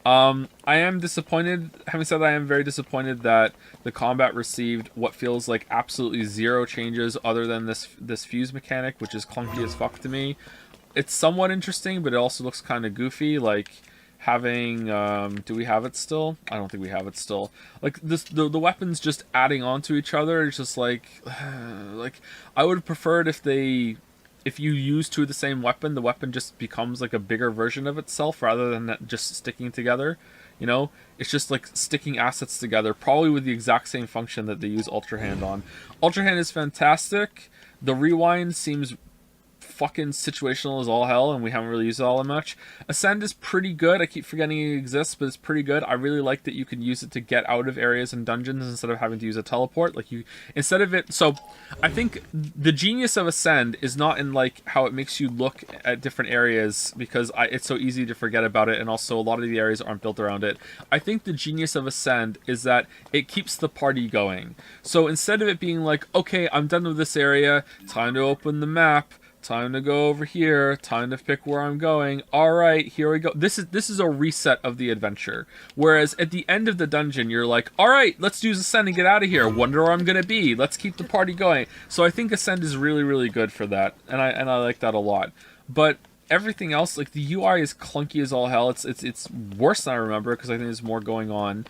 I am disappointed. Having said that, I am very disappointed that the combat received what feels like absolutely zero changes other than this fuse mechanic, which is clunky as fuck to me. It's somewhat interesting, but it also looks kind of goofy. Like having, do we have it still? I don't think we have it still. Like the weapons just adding onto each other. It's just like I would have preferred if you use two of the same weapon, the weapon just becomes like a bigger version of itself rather than just sticking together. You know, it's just like sticking assets together, probably with the exact same function that they use Ultra Hand on. Ultra Hand is fantastic. The rewind seems fucking situational as all hell, and we haven't really used it all that much. Ascend is pretty good. I keep forgetting it exists, but it's pretty good. I really like that you can use it to get out of areas and dungeons instead of having to use a teleport. Like instead of it. So I think the genius of Ascend is not in like how it makes you look at different areas, because it's so easy to forget about it, and also a lot of the areas aren't built around it. I think the genius of Ascend is that it keeps the party going. So instead of it being like, okay, I'm done with this area, time to open the map, time to go over here, time to pick where I'm going. All right, here we go. This is a reset of the adventure. Whereas at the end of the dungeon, you're like, all right, let's use Ascend and get out of here. Wonder where I'm gonna be. Let's keep the party going. So I think Ascend is really, really good for that, and I like that a lot. But everything else, like the UI is clunky as all hell. It's worse than I remember because I think there's more going on.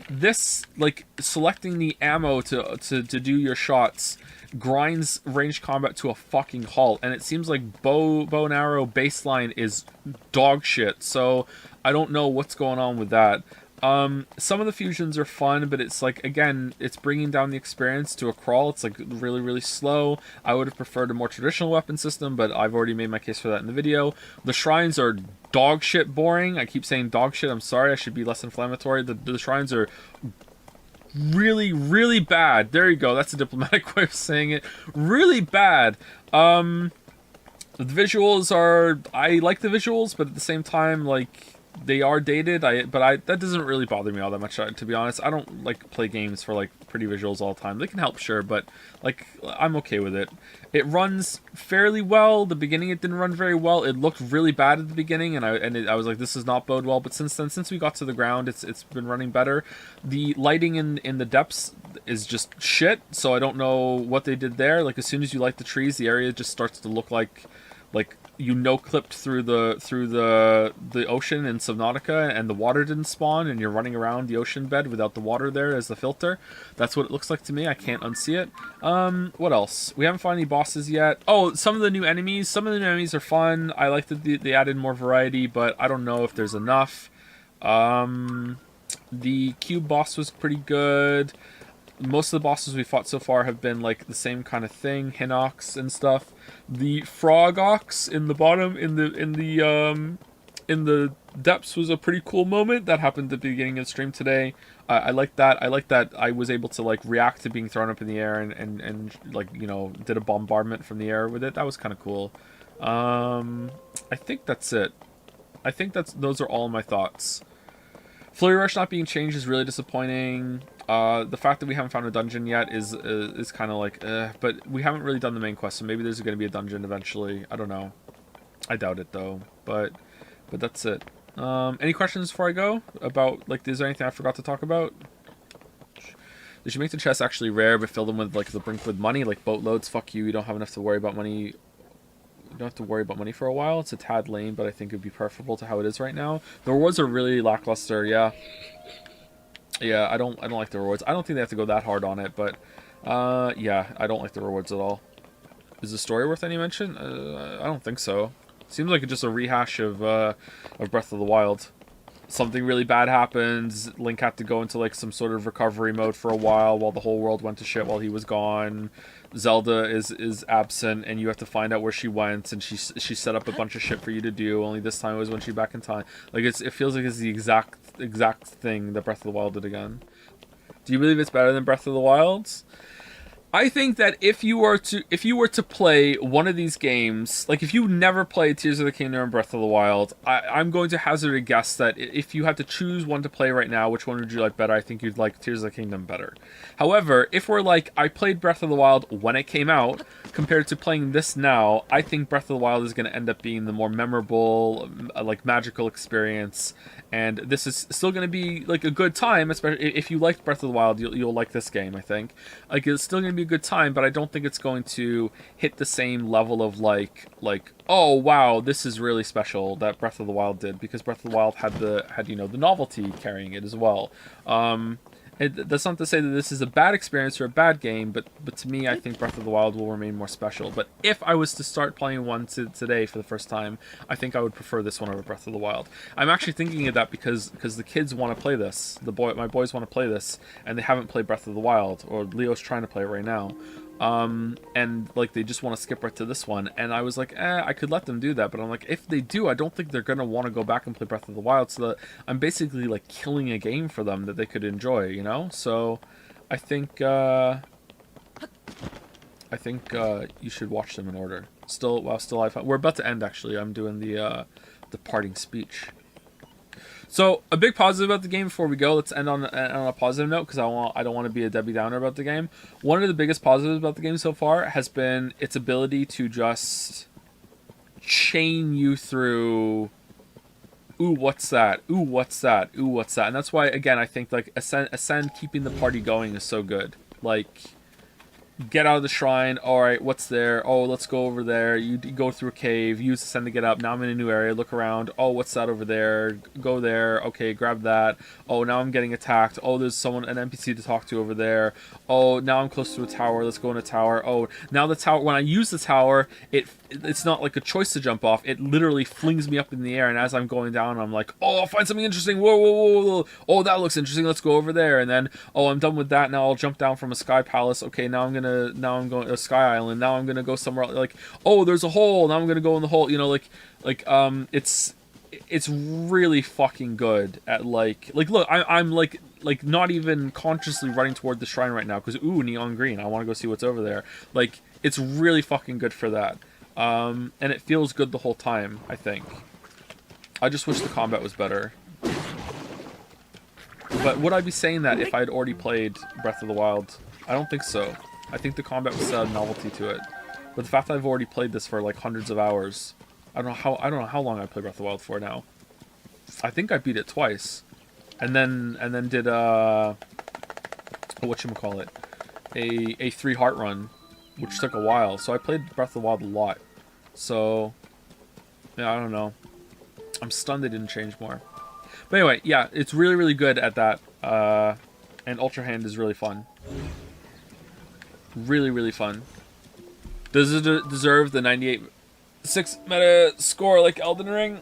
This like selecting the ammo to do your shots grinds ranged combat to a fucking halt, and it seems like bow and arrow baseline is dog shit, so I don't know what's going on with that. Some of the fusions are fun, but it's like, again, it's bringing down the experience to a crawl. It's like really, really slow. I would have preferred a more traditional weapon system, but I've already made my case for that in the video. The shrines are dog shit boring. I keep saying dog shit. I'm sorry. I should be less inflammatory. The shrines are really, really bad. There you go. That's a diplomatic way of saying it. Really bad. The visuals are... I like the visuals, but at the same time, like, they are dated. That doesn't really bother me all that much, to be honest. I don't, like, play games for, like, pretty visuals all the time. They can help, sure, but, like, I'm okay with it. It runs fairly well. The beginning, it didn't run very well. It looked really bad at the beginning, and I was like, this does not bode well. But since then, since we got to the ground, it's been running better. The lighting in the depths is just shit, so I don't know what they did there. Like, as soon as you light the trees, the area just starts to look like you no-clipped through the ocean in Subnautica, and the water didn't spawn, and you're running around the ocean bed without the water there as the filter. That's what it looks like to me. I can't unsee it. What else? We haven't found any bosses yet. Oh, some of the new enemies. Some of the new enemies are fun. I like that they added more variety, but I don't know if there's enough. The cube boss was pretty good. Most of the bosses we fought so far have been like the same kind of thing, Hinox and stuff. The frog ox in the bottom in the depths was a pretty cool moment that happened at the beginning of the stream today. I like that. I like that I was able to like react to being thrown up in the air and like, you know, did a bombardment from the air with it. That was kind of cool. I think that's it. I think those are all my thoughts. Flurry Rush not being changed is really disappointing. The fact that we haven't found a dungeon yet is kind of like, but we haven't really done the main quest, so maybe there's going to be a dungeon eventually. I don't know. I doubt it though, but that's it. Any questions before I go about, like, is there anything I forgot to talk about? They should make the chests actually rare, but fill them with, like, the brink with money, like boatloads. Fuck you, you don't have enough to worry about money. You don't have to worry about money for a while. It's a tad lame, but I think it'd be preferable to how it is right now. The rewards are really lackluster, yeah. Yeah, I don't like the rewards. I don't think they have to go that hard on it, but yeah, I don't like the rewards at all. Is the story worth any mention? I don't think so. Seems like it's just a rehash of Breath of the Wild. Something really bad happens. Link had to go into, like, some sort of recovery mode for a while the whole world went to shit while he was gone. Zelda is absent, and you have to find out where she went, and she set up a bunch of shit for you to do. Only this time it was when she back in time. Like, it feels like it's the exact thing that Breath of the Wild did again. Do you believe it's better than Breath of the Wild? I think that if you were to play one of these games, like if you never played Tears of the Kingdom and Breath of the Wild, I'm going to hazard a guess that if you had to choose one to play right now, which one would you like better? I think you'd like Tears of the Kingdom better. However, if we're like, I played Breath of the Wild when it came out, compared to playing this now, I think Breath of the Wild is going to end up being the more memorable, like, magical experience. And this is still going to be, like, a good time, especially if you liked Breath of the Wild, you'll like this game, I think. Like, it's still going to be a good time, but I don't think it's going to hit the same level of, like, oh, wow, this is really special that Breath of the Wild did, because Breath of the Wild had you know, the novelty carrying it as well. That's not to say that this is a bad experience or a bad game, but to me, I think Breath of the Wild will remain more special. But if I was to start playing one today for the first time, I think I would prefer this one over Breath of the Wild. I'm actually thinking of that because the kids want to play this. My boys want to play this, and they haven't played Breath of the Wild, or Leo's trying to play it right now. And, like, they just want to skip right to this one, and I was like, I could let them do that, but I'm like, if they do, I don't think they're gonna want to go back and play Breath of the Wild, so that I'm basically, like, killing a game for them that they could enjoy, you know? So I think you should watch them in order. We're about to end, actually. I'm doing the parting speech. So, a big positive about the game before we go, let's end on a positive note, because I don't want to be a Debbie Downer about the game. One of the biggest positives about the game so far has been its ability to just chain you through, ooh, what's that? Ooh, what's that? Ooh, what's that? And that's why, again, I think, like, Ascend keeping the party going is so good. Like, get out of the shrine, alright, what's there? Oh, let's go over there. You go through a cave, use Ascend to get up. Now I'm in a new area, look around. Oh, what's that over there? Go there. Okay, grab that. Oh, now I'm getting attacked. Oh, there's an NPC to talk to over there. Oh, now I'm close to a tower. Let's go in a tower. Oh, now the tower, when I use the tower, it's not like a choice to jump off. It literally flings me up in the air, and as I'm going down, I'm like, oh, I'll find something interesting. Whoa, whoa, whoa, whoa. Oh, that looks interesting. Let's go over there. And then, oh, I'm done with that. Now I'll jump down from a sky palace. Okay, now I'm going to a sky island. Now I'm gonna go somewhere else. Like, oh, there's a hole. Now I'm gonna go in the hole. You know, it's really fucking good at like look, I'm like not even consciously running toward the shrine right now because ooh, neon green. I want to go see what's over there. Like, it's really fucking good for that. And it feels good the whole time, I think. I just wish the combat was better. But would I be saying that if I had already played Breath of the Wild? I don't think so. I think the combat was a novelty to it. But the fact that I've already played this for like hundreds of hours, I don't know how long I played Breath of the Wild for now. I think I beat it twice. And then did whatchamacallit? A 3 heart run, which took a while. So I played Breath of the Wild a lot. So yeah, I don't know. I'm stunned they didn't change more. But anyway, yeah, it's really, really good at that. And Ultra Hand is really fun. Really, really fun. Does it deserve the 98.6 meta score like Elden Ring?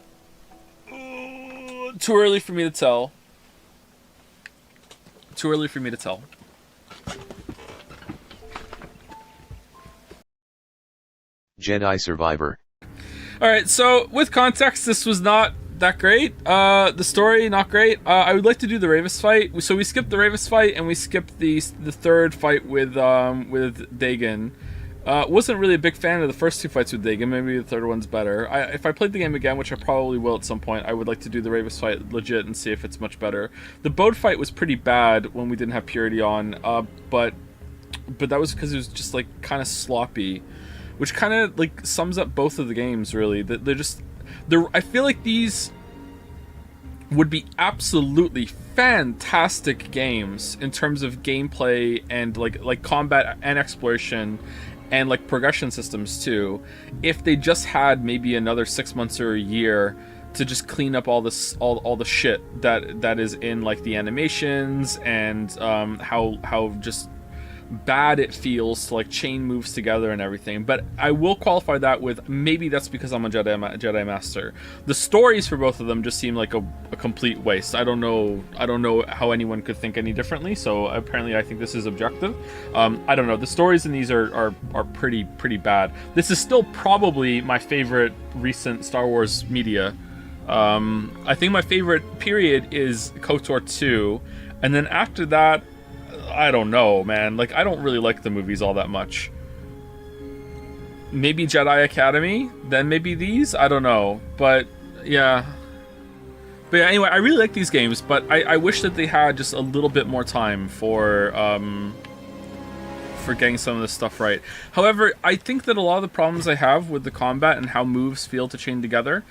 Ooh, too early for me to tell. Too early for me to tell. Jedi Survivor. Alright, so with context, this was not that great. The story, not great. I would like to do the Ravis fight. So we skipped the Ravis fight, and we skipped the third fight with Dagon. Wasn't really a big fan of the first 2 fights with Dagon. Maybe the third one's better. If I played the game again, which I probably will at some point, I would like to do the Ravus fight legit and see if it's much better. The Bode fight was pretty bad when we didn't have Purity on, but that was because it was just like kind of sloppy, which kind of like sums up both of the games really. I feel like these would be absolutely fantastic games in terms of gameplay and like combat and exploration and like progression systems too, if they just had maybe another 6 months or a year to just clean up all the shit that is in like the animations and how just bad it feels to like chain moves together and everything. But I will qualify that with maybe that's because I'm a Jedi Master. The stories for both of them just seem like a complete waste. I don't know how anyone could think any differently, so apparently I think this is objective. I don't know, the stories in these are pretty bad. This is still probably my favorite recent Star Wars media. I think my favorite period is KOTOR 2, and then after that, I don't know, man. Like, I don't really like the movies all that much. Maybe Jedi Academy, then maybe these? I don't know. But, yeah. But yeah, anyway, I really like these games, but I wish that they had just a little bit more time for getting some of this stuff right. However, I think that a lot of the problems I have with the combat and how moves feel to chain together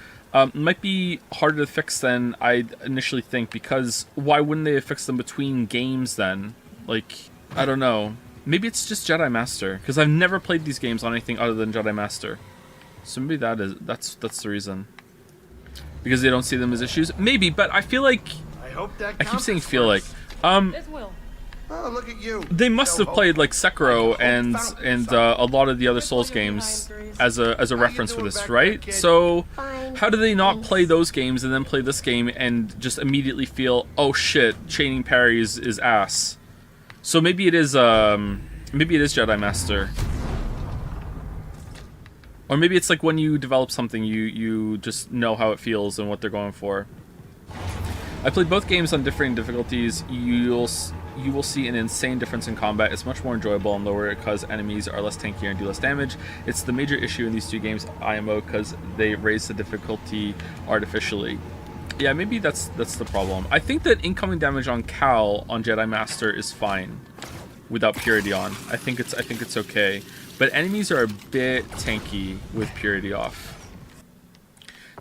might be harder to fix than I initially think, because why wouldn't they have fixed them between games then? Like, I don't know. Maybe it's just Jedi Master, because I've never played these games on anything other than Jedi Master. So maybe that's the reason. Because they don't see them as issues? Maybe, but I feel like... I keep saying feel like. Oh, look at you. They must have played like Sekiro and a lot of the other Souls games as a reference for this, right? So how do they not play those games and then play this game and just immediately feel, oh shit, chaining parries is ass? So maybe it is Jedi Master. Or maybe it's like when you develop something, you just know how it feels and what they're going for. I played both games on differing difficulties. You will see an insane difference in combat. It's much more enjoyable and lower because enemies are less tanky and do less damage. It's the major issue in these two games, IMO, because they raise the difficulty artificially. Yeah, maybe that's the problem. I think that incoming damage on Cal on Jedi Master is fine without Purity on. I think it's okay. But enemies are a bit tanky with Purity off.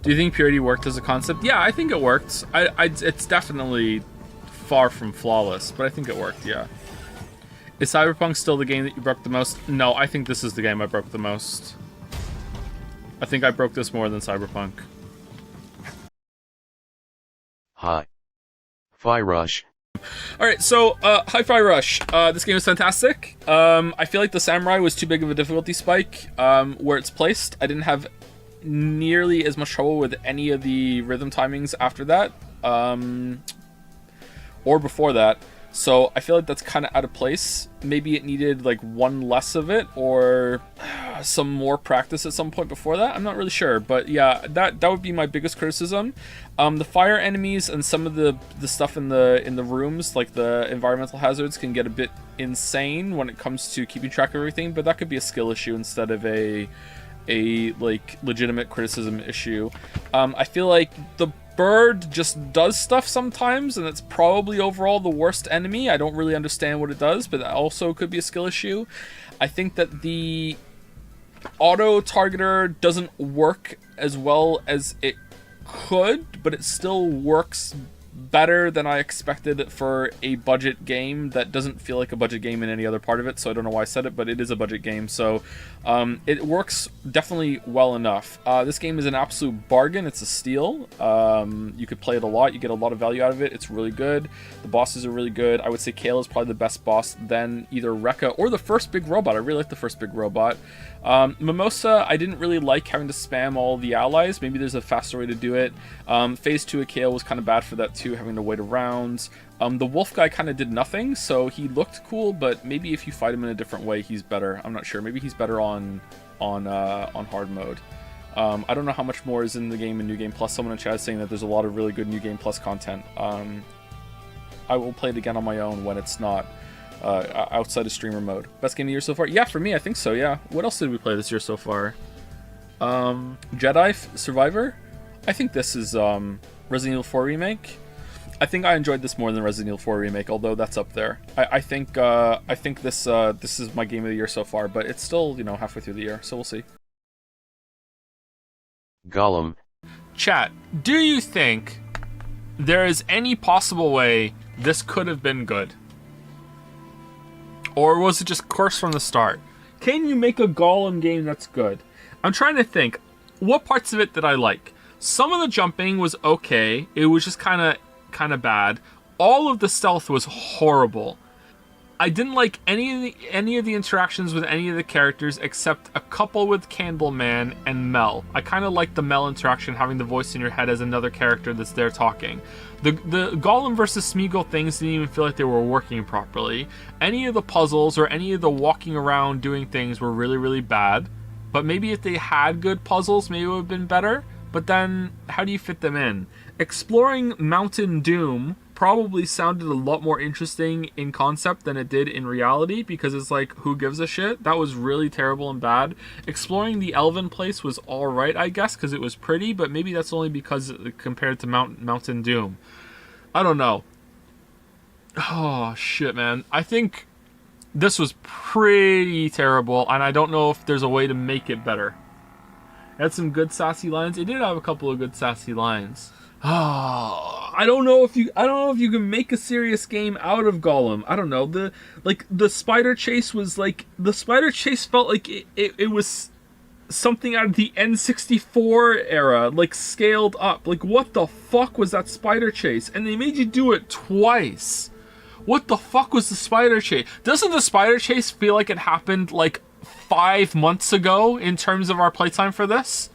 Do you think Purity worked as a concept? Yeah, I think it worked. It's definitely far from flawless, but I think it worked, yeah. Is Cyberpunk still the game that you broke the most? No, I think this is the game I broke the most. I think I broke this more than Cyberpunk. Hi. Fi Rush. Alright, so, Hi-Fi Rush. This game is fantastic. I feel like the Samurai was too big of a difficulty spike where it's placed. I didn't have nearly as much trouble with any of the rhythm timings after that. Or before that. So I feel like that's kind of out of place. Maybe it needed like one less of it or some more practice at some point before that. I'm not really sure, but yeah, that would be my biggest criticism. The fire enemies and some of the stuff in the rooms, like the environmental hazards, can get a bit insane when it comes to keeping track of everything, but that could be a skill issue instead of a like legitimate criticism issue. I feel like the bird just does stuff sometimes, and it's probably overall the worst enemy. I don't really understand what it does, but that also could be a skill issue. I think that the auto targeter doesn't work as well as it could, but it still works better than I expected for a budget game that doesn't feel like a budget game in any other part of it, so I don't know why I said it, but it is a budget game, so it works definitely well enough. This game is an absolute bargain. It's a steal. You could play it a lot. You get a lot of value out of it. It's really good. The bosses are really good. I would say Kale is probably the best boss, then either Rekka or the first big robot. I really like the first big robot. Mimosa, I didn't really like having to spam all the allies. Maybe there's a faster way to do it. Phase 2 of Kale was kind of bad for that too, having to wait around. The wolf guy kind of did nothing, so he looked cool, but maybe if you fight him in a different way, he's better. I'm not sure. Maybe he's better on hard mode. I don't know how much more is in the game in New Game Plus. Someone in chat is saying that there's a lot of really good New Game Plus content. I will play it again on my own when it's not outside of streamer mode. Best game of the year so far? Yeah, for me, I think so, yeah. What else did we play this year so far? Jedi Survivor? I think this is Resident Evil 4 Remake. I think I enjoyed this more than Resident Evil 4 Remake, although that's up there. I think this is my game of the year so far, but it's still, halfway through the year, so we'll see. Gollum. Chat, do you think there is any possible way this could have been good? Or was it just cursed from the start? Can you make a Gollum game that's good? I'm trying to think, what parts of it did I like? Some of the jumping was okay. It was just kind of bad. All of the stealth was horrible. I didn't like any of the interactions with any of the characters except a couple with Candleman and Mel. I kind of liked the Mel interaction, having the voice in your head as another character that's there talking. The Gollum versus Smeagol things didn't even feel like they were working properly. Any of the puzzles or any of the walking around doing things were really, really bad. But maybe if they had good puzzles, maybe it would have been better. But then, how do you fit them in? Exploring Mountain Doom probably sounded a lot more interesting in concept than it did in reality, because it's like, who gives a shit? That was really terrible and bad. Exploring the Elven place was alright, I guess, because it was pretty, but maybe that's only because compared to Mountain Doom. I don't know. Oh, shit, man. I think this was pretty terrible, and I don't know if there's a way to make it better. It had some good sassy lines. It did have a couple of good sassy lines. I don't know if you can make a serious game out of Gollum. I don't know. The spider chase was like, the spider chase felt like it was something out of the N64 era, like scaled up. Like, what the fuck was that spider chase? And they made you do it twice. What the fuck was the spider chase? Doesn't the spider chase feel like it happened like 5 months ago in terms of our playtime for this?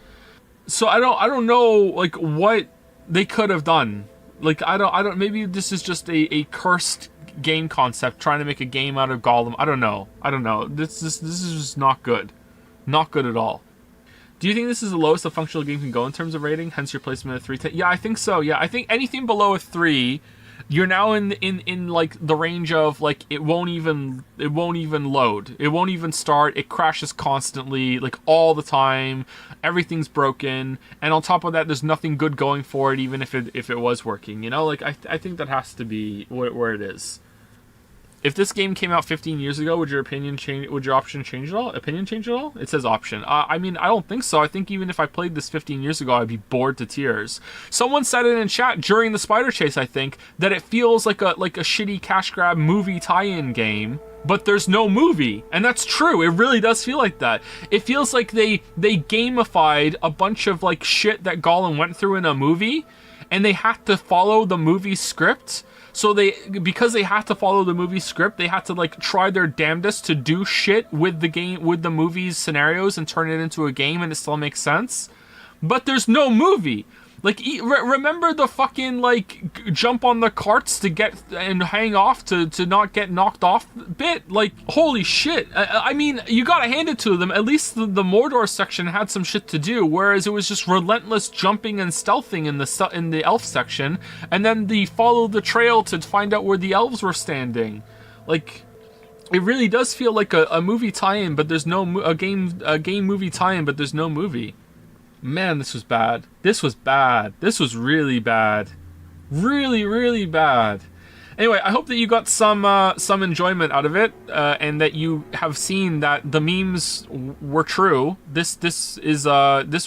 So I don't know like what they could have done. Like, I don't maybe this is just a cursed game concept trying to make a game out of Gollum. I don't know. This is just not good. Not good at all. Do you think this is the lowest a functional game can go in terms of rating, hence your placement at 310? Yeah, I think so. Yeah, I think anything below a 3, you're now in like the range of like it won't even load. It won't even start. It crashes constantly, like all the time. Everything's broken, and on top of that, there's nothing good going for it, even if it was working. Like I think that has to be where it is. If this game came out 15 years ago, would your opinion change? Would your option change at all? Opinion change at all? It says option. I mean, I don't think so. I think even if I played this 15 years ago, I'd be bored to tears. Someone said it in chat during the spider chase, I think, that it feels like a shitty cash grab movie tie-in game, but there's no movie. And that's true. It really does feel like that. It feels like they gamified a bunch of like shit that Gollum went through in a movie, and they had to follow the movie script. So because they had to follow the movie script, they had to like try their damnedest to do shit with the game, with the movie's scenarios, and turn it into a game, and it still makes sense. But there's no movie. Like, remember the fucking, like, jump on the carts to get and hang off to not get knocked off bit? Like, holy shit. I mean, you gotta hand it to them. At least the Mordor section had some shit to do, whereas it was just relentless jumping and stealthing in the elf section, and then the follow the trail to find out where the elves were standing. Like, it really does feel like a movie tie-in, but there's no... a game movie tie-in, but there's no movie. Man, this was bad. This was bad. This was really bad. Really, really bad. Anyway, I hope that you got some enjoyment out of it, and that you have seen that the memes were true. This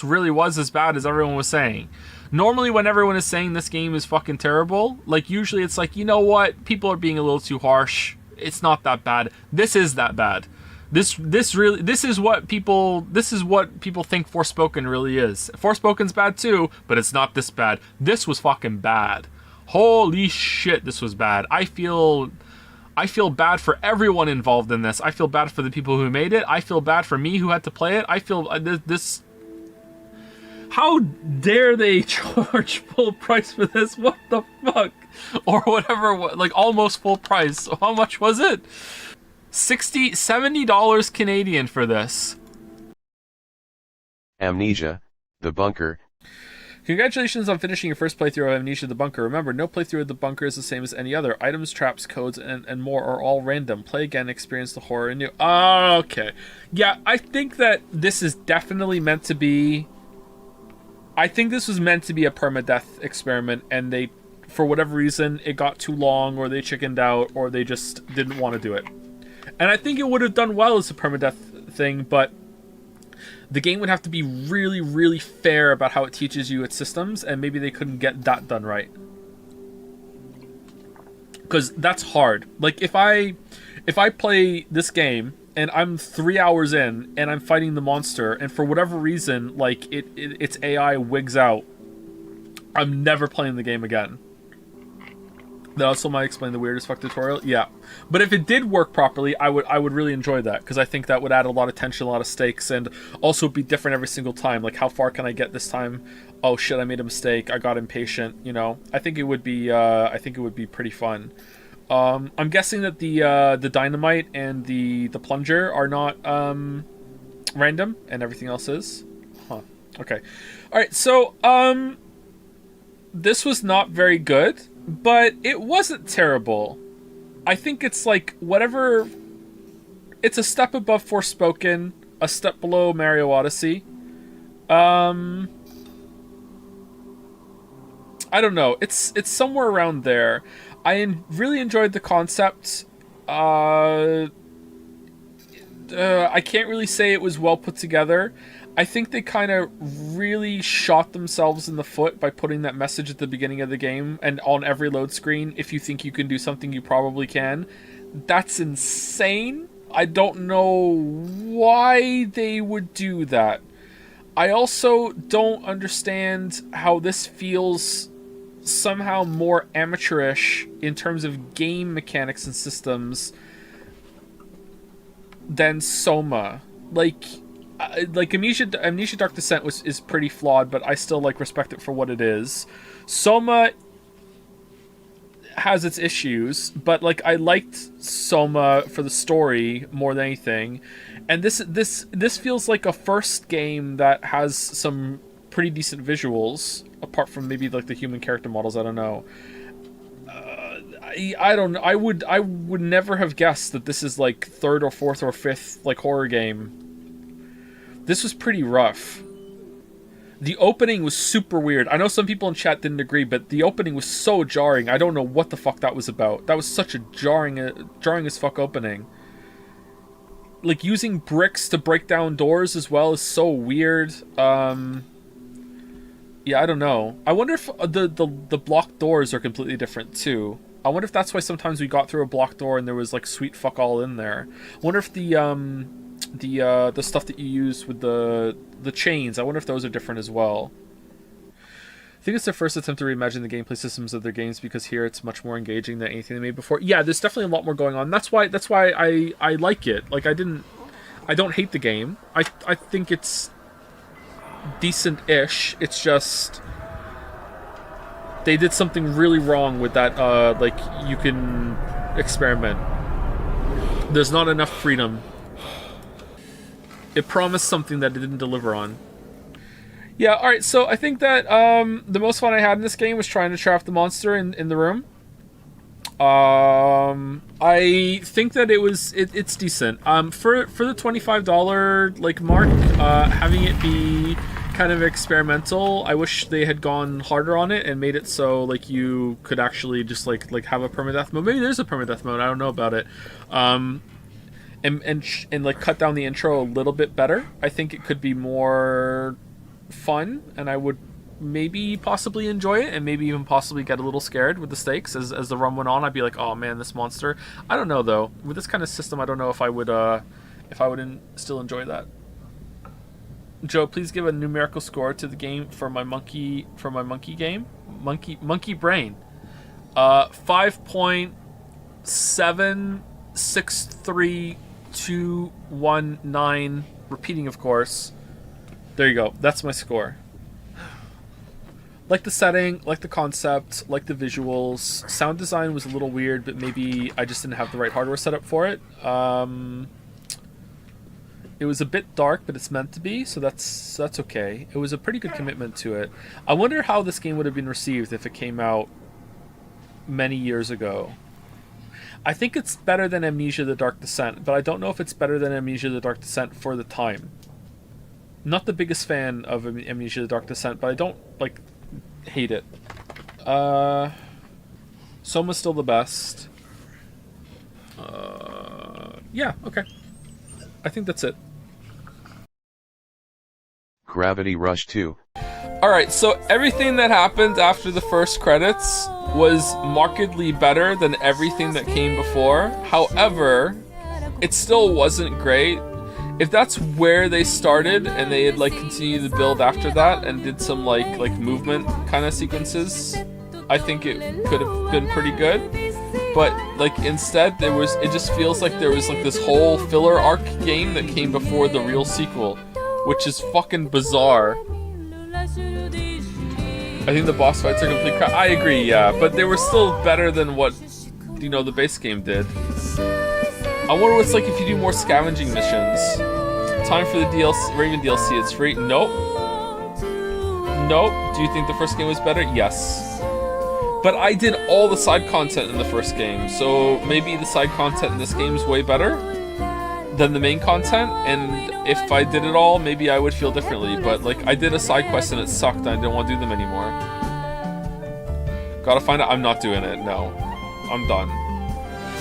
really was as bad as everyone was saying. Normally, when everyone is saying this game is fucking terrible, like, usually it's like, you know what? People are being a little too harsh. It's not that bad. This is that bad. This is what people think Forspoken really is. Forspoken's bad too, but it's not this bad. This was fucking bad. Holy shit, this was bad. I feel bad for everyone involved in this. I feel bad for the people who made it. I feel bad for me who had to play it. I feel this. How dare they charge full price for this? What the fuck? Or whatever, like almost full price. How much was it? $70 Canadian for this. Amnesia, The Bunker. Congratulations on finishing your first playthrough of Amnesia The Bunker. Remember, no playthrough of The Bunker is the same as any other. Items, traps, codes, and more are all random. Play again, experience the horror anew. Oh, okay. Yeah, I think that this is definitely meant to be... I think this was meant to be a permadeath experiment, and they, for whatever reason, it got too long, or they chickened out, or they just didn't want to do it. And I think it would have done well as a permadeath thing, but the game would have to be really, really fair about how it teaches you its systems, and maybe they couldn't get that done right. Because that's hard. Like, if I play this game, and I'm 3 hours in, and I'm fighting the monster, and for whatever reason, like, its AI wigs out, I'm never playing the game again. That also might explain the weird as fuck tutorial. Yeah. But if it did work properly, I would really enjoy that, because I think that would add a lot of tension, a lot of stakes, and also be different every single time. Like, how far can I get this time? Oh shit, I made a mistake. I got impatient, you know. I think it would be pretty fun. I'm guessing that the dynamite and the plunger are not random, and everything else is. Huh. Okay. All right. So this was not very good, but it wasn't terrible. I think it's like whatever. It's a step above Forspoken, a step below Mario Odyssey. I don't know. It's somewhere around there. I really enjoyed the concept. I can't really say it was well put together. I think they kind of really shot themselves in the foot by putting that message at the beginning of the game and on every load screen. If you think you can do something, you probably can. That's insane. I don't know why they would do that. I also don't understand how this feels somehow more amateurish in terms of game mechanics and systems than Soma. Like Amnesia Dark Descent is pretty flawed, but I still respect it for what it is. Soma has its issues, but I liked Soma for the story more than anything. And this feels like a first game that has some pretty decent visuals, apart from maybe the human character models. I don't know. I don't know. I would never have guessed that this is third or fourth or fifth horror game. This was pretty rough. The opening was super weird. I know some people in chat didn't agree, but the opening was so jarring. I don't know what the fuck that was about. That was such a jarring as fuck opening. Using bricks to break down doors as well is so weird. Yeah, I don't know. I wonder if the blocked doors are completely different too. I wonder if that's why sometimes we got through a blocked door and there was sweet fuck all in there. I wonder if the stuff that you use with the chains, I wonder if those are different as well. I think it's their first attempt to reimagine the gameplay systems of their games, because here it's much more engaging than anything they made before. Yeah, there's definitely a lot more going on. That's why I like it. I don't hate the game. I think it's decent-ish. It's just they did something really wrong with that. You can experiment. There's not enough freedom. It promised something that it didn't deliver on. Yeah, alright, so I think that the most fun I had in this game was trying to trap the monster in the room. I think that it's decent. For the $25 mark, having it be kind of experimental, I wish they had gone harder on it and made it so you could actually just have a permadeath mode. Maybe there's a permadeath mode, I don't know about it. And cut down the intro a little bit better. I think it could be more fun, and I would maybe possibly enjoy it, and maybe even possibly get a little scared with the stakes as the run went on. I'd be like, oh man, this monster. I don't know though. With this kind of system, I don't know if I would still enjoy that. Joe, please give a numerical score to the game for my monkey game. Monkey brain. 5.763219. Repeating, of course. There you go. That's my score. Like the setting, like the concept, like the visuals. Sound design was a little weird, but maybe I just didn't have the right hardware set up for it. It was a bit dark, but it's meant to be, so that's okay. It was a pretty good commitment to it. I wonder how this game would have been received if it came out many years ago. I think it's better than Amnesia The Dark Descent, but I don't know if it's better than Amnesia The Dark Descent for the time. Not the biggest fan of Amnesia The Dark Descent, but I don't, like, hate it. Soma's still the best. Yeah, okay. I think that's it. Gravity Rush 2. Alright, so everything that happened after the first credits was markedly better than everything that came before. However, it still wasn't great. If that's where they started and they had like continued to build after that and did some like movement kind of sequences, I think it could have been pretty good. But like instead it just feels like there was like this whole filler arc game that came before the real sequel, which is fucking bizarre. I think the boss fights are complete crap. I agree, yeah, but they were still better than what, you know, the base game did. I wonder what's like if you do more scavenging missions. Time for the DLC, Raven DLC, it's free. Nope. Nope. Do you think the first game was better? Yes. But I did all the side content in the first game, so maybe the side content in this game is way better than the main content, and if I did it all, maybe I would feel differently, but like, I did a side quest and it sucked and I didn't want to do them anymore. Gotta find out. I'm not doing it, no. I'm done.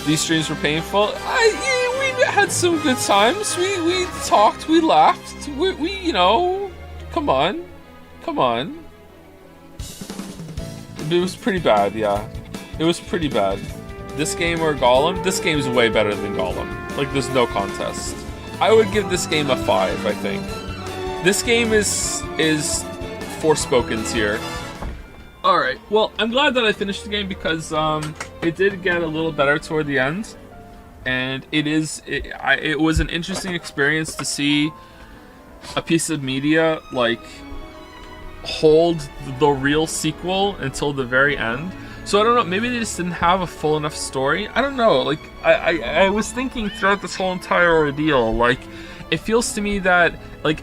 These streams were painful. We had some good times. We talked, we laughed, we you know, come on. It was pretty bad, yeah. It was pretty bad. This game or Gollum? This game's way better than Gollum. Like, there's no contest. I would give this game a 5, I think. This game is Forspoken tier. Alright, well, I'm glad that I finished the game because it did get a little better toward the end. And it was an interesting experience to see a piece of media, like, hold the real sequel until the very end. So I don't know, maybe they just didn't have a full enough story. I don't know, like, I was thinking throughout this whole entire ordeal, like, it feels to me that, like,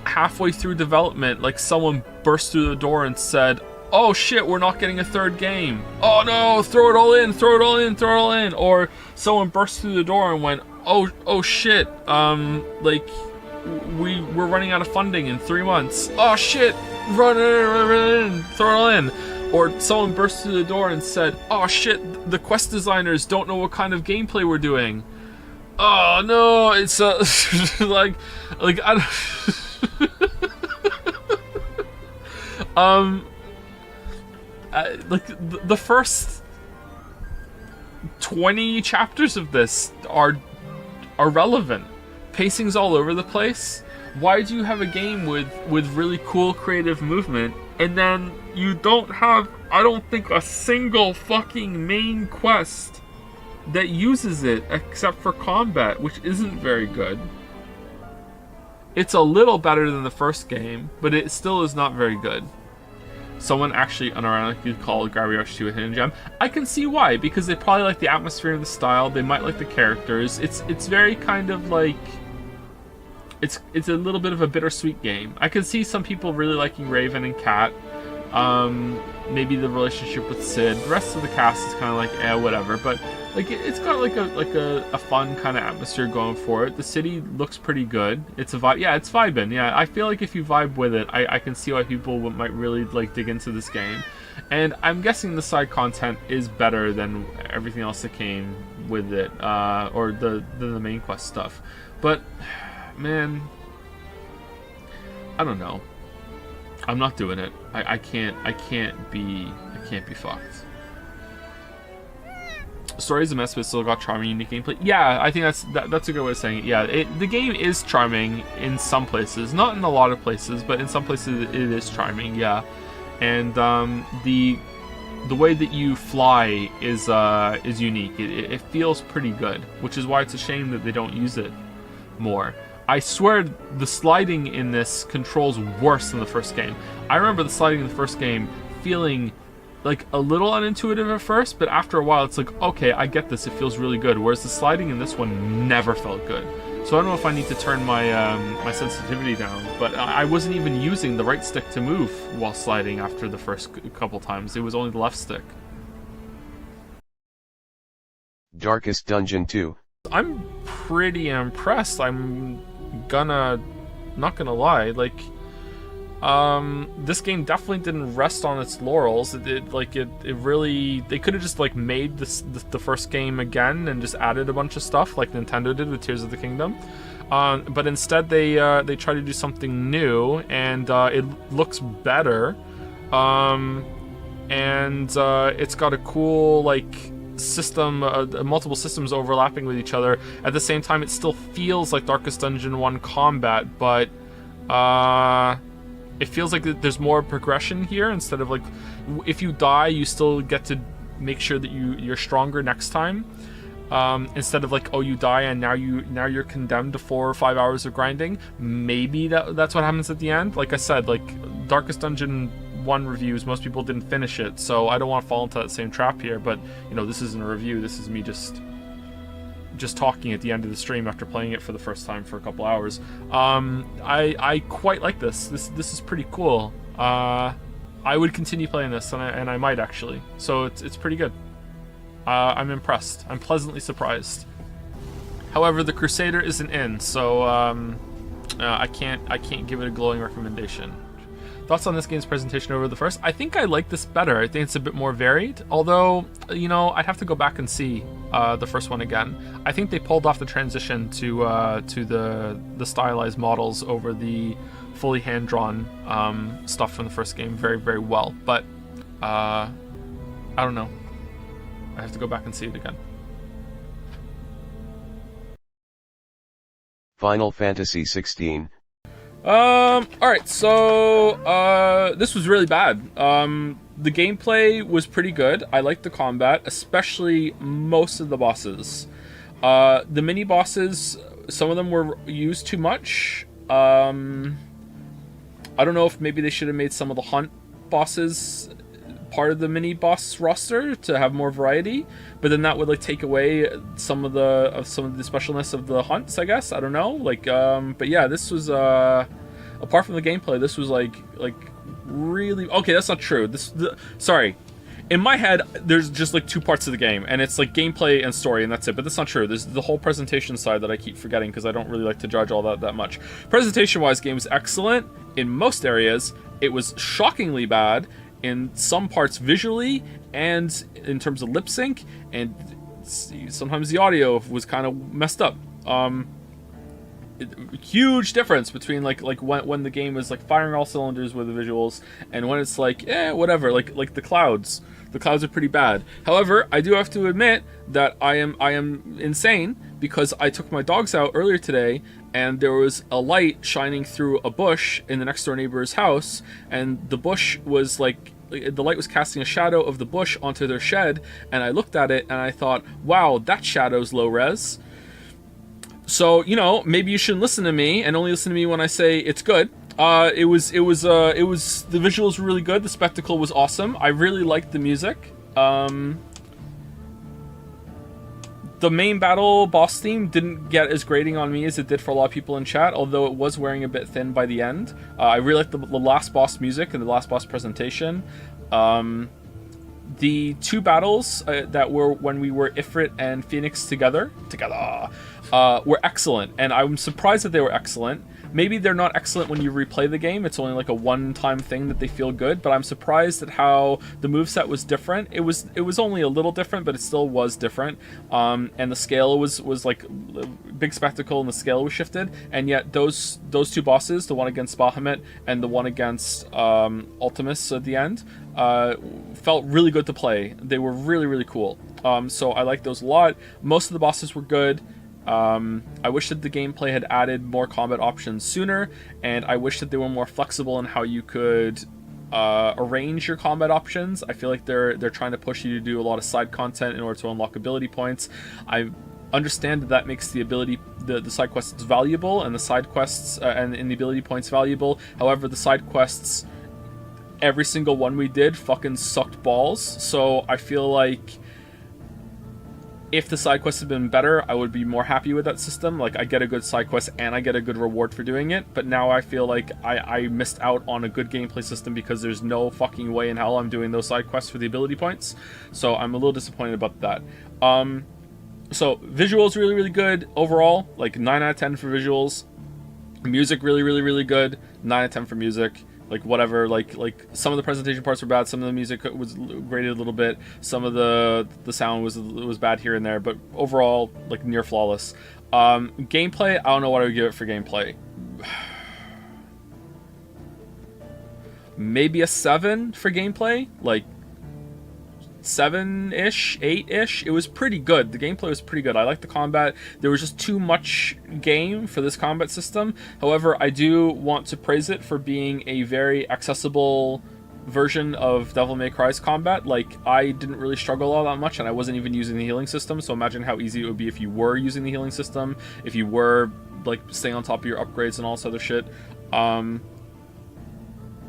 halfway through development, like, someone burst through the door and said, oh shit, we're not getting a third game. Oh no, throw it all in, throw it all in, throw it all in. Or someone burst through the door and went, oh shit, like, we're running out of funding in 3 months. Oh shit, run in, throw it all in. Or someone burst through the door and said, oh shit, the quest designers don't know what kind of gameplay we're doing. Oh no, it's like I don't like the first 20 chapters of this are relevant. Pacing's all over the place. Why do you have a game with really cool creative movement and then you don't have, I don't think, a single fucking main quest that uses it except for combat, which isn't very good. It's a little better than the first game, but it still is not very good. Someone actually unironically called Gravity Rush 2 a hidden gem. I can see why, because they probably like the atmosphere and the style, they might like the characters. It's very kind of like, it's a little bit of a bittersweet game. I can see some people really liking Raven and Cat. Maybe the relationship with Sid. The rest of the cast is kind of like, whatever. But like, it's got like a fun kind of atmosphere going for it. The city looks pretty good. It's a vibe. Yeah, it's vibing. Yeah, I feel like if you vibe with it, I can see why people might really like dig into this game. And I'm guessing the side content is better than everything else that came with it, or the main quest stuff. But man, I don't know. I'm not doing it. I can't be fucked. Story is a mess, but still got charming, unique gameplay. Yeah, I think that's a good way of saying it. Yeah, the game is charming in some places, not in a lot of places, but in some places it is charming. Yeah, and the way that you fly is unique. It feels pretty good, which is why it's a shame that they don't use it more. I swear the sliding in this controls worse than the first game. I remember the sliding in the first game feeling like a little unintuitive at first, but after a while it's like, okay, I get this, it feels really good. Whereas the sliding in this one never felt good. So I don't know if I need to turn my my sensitivity down, but I wasn't even using the right stick to move while sliding after the first couple times. It was only the left stick. Darkest Dungeon 2. I'm pretty impressed. I'm not gonna lie, like, this game definitely didn't rest on its laurels. It really, they could have just like made the first game again and just added a bunch of stuff like Nintendo did with Tears of the Kingdom. But instead they try to do something new, and it looks better. And it's got a cool like system, multiple systems overlapping with each other. At the same time, it still feels like Darkest Dungeon 1 combat, but it feels like there's more progression here. Instead of like, if you die, you still get to make sure that you're stronger next time. Instead of like, oh, you die and now you're condemned to 4 or 5 hours of grinding. Maybe that's what happens at the end. Like I said, like Darkest Dungeon 1 reviews, most people didn't finish it, so I don't want to fall into that same trap here. But you know, this isn't a review. This is me just talking at the end of the stream after playing it for the first time for a couple hours. I quite like this. This is pretty cool. I would continue playing this, and I might actually. So it's pretty good. I'm impressed. I'm pleasantly surprised. However, the Crusader isn't in, so I can't give it a glowing recommendation. Thoughts on this game's presentation over the first? I think I like this better. I think it's a bit more varied. Although, you know, I'd have to go back and see the first one again. I think they pulled off the transition to the stylized models over the fully hand-drawn stuff from the first game very, very well. But I don't know. I have to go back and see it again. Final Fantasy 16. Alright, so, this was really bad. The gameplay was pretty good. I liked the combat, especially most of the bosses. The mini-bosses, some of them were used too much. I don't know if maybe they should have made some of the hunt bosses part of the mini-boss roster to have more variety, but then that would, like, take away some of the specialness of the hunts, I guess. I don't know. Like, but yeah, this was, apart from the gameplay, this was like really okay. That's not true. Sorry, in my head, there's just like 2 parts of the game, and it's like gameplay and story, and that's it. But that's not true. There's the whole presentation side that I keep forgetting because I don't really like to judge all that much. Presentation-wise, game was excellent in most areas. It was shockingly bad in some parts visually and in terms of lip sync, and sometimes the audio was kind of messed up. Huge difference between like when the game is like firing all cylinders with the visuals and when it's like whatever, like the clouds are pretty bad. However, I do have to admit that I am insane because I took my dogs out earlier today and there was a light shining through a bush in the next door neighbor's house, and the bush was like, the light was casting a shadow of the bush onto their shed, and I looked at it and I thought, wow, that shadow's low res. So, you know, maybe you shouldn't listen to me and only listen to me when I say it's good. The visuals were really good. The spectacle was awesome. I really liked the music. The main battle boss theme didn't get as grating on me as it did for a lot of people in chat, although it was wearing a bit thin by the end. I really liked the last boss music and the last boss presentation. The 2 battles that were when we were Ifrit and Phoenix together, were excellent, and I'm surprised that they were excellent. Maybe they're not excellent when you replay the game. It's only like a one-time thing that they feel good, but I'm surprised at how the moveset was different. It was only a little different, but it still was different. And the scale was like big spectacle, and the scale was shifted. And yet those 2 bosses, the one against Bahamut and the one against Ultimus at the end, felt really good to play. They were really, really cool. So I like those a lot. Most of the bosses were good. I wish that the gameplay had added more combat options sooner, and I wish that they were more flexible in how you could arrange your combat options. I feel like they're trying to push you to do a lot of side content in order to unlock ability points. I understand that makes the ability, the side quests valuable, and the side quests and the ability points valuable. However, the side quests, every single one we did fucking sucked balls. So I feel like if the side quests had been better, I would be more happy with that system. Like, I get a good side quest and I get a good reward for doing it, but now I feel like I missed out on a good gameplay system because there's no fucking way in hell I'm doing those side quests for the ability points. So I'm a little disappointed about that. So visuals really, really good overall, like 9 out of 10 for visuals. Music really, really, really good, 9 out of 10 for music. Like, whatever, like some of the presentation parts were bad, some of the music was graded a little bit, some of the sound was bad here and there, but overall, like, near flawless. Gameplay, I don't know what I would give it for gameplay. Maybe a 7 for gameplay, like 7-ish, 8-ish. It was pretty good. The gameplay was pretty good. I liked the combat. There was just too much game for this combat system. However, I do want to praise it for being a very accessible version of Devil May Cry's combat. Like, I didn't really struggle all that much, and I wasn't even using the healing system, so imagine how easy it would be if you were using the healing system, if you were, like, staying on top of your upgrades and all this other shit.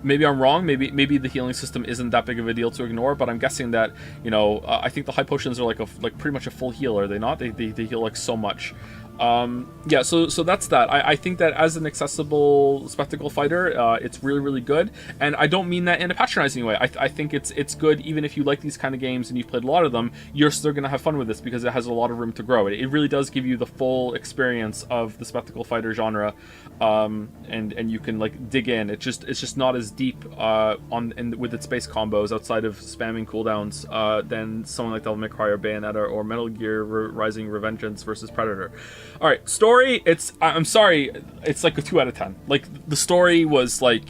Maybe I'm wrong. Maybe the healing system isn't that big of a deal to ignore. But I'm guessing that, you know, I think the high potions are like pretty much a full heal, are they not? They heal like so much. Yeah, so that's that. I think that as an accessible spectacle fighter, it's really, really good, and I don't mean that in a patronizing way. I think it's good even if you like these kind of games and you've played a lot of them, you're still going to have fun with this because it has a lot of room to grow. It really does give you the full experience of the spectacle fighter genre, and you can, like, dig in. It's just not as deep with its base combos outside of spamming cooldowns than someone like Devil May Cry or Bayonetta or Metal Gear Rising: Revengeance versus Predator. All right, story, I'm sorry, it's like a 2 out of 10. Like, the story was like,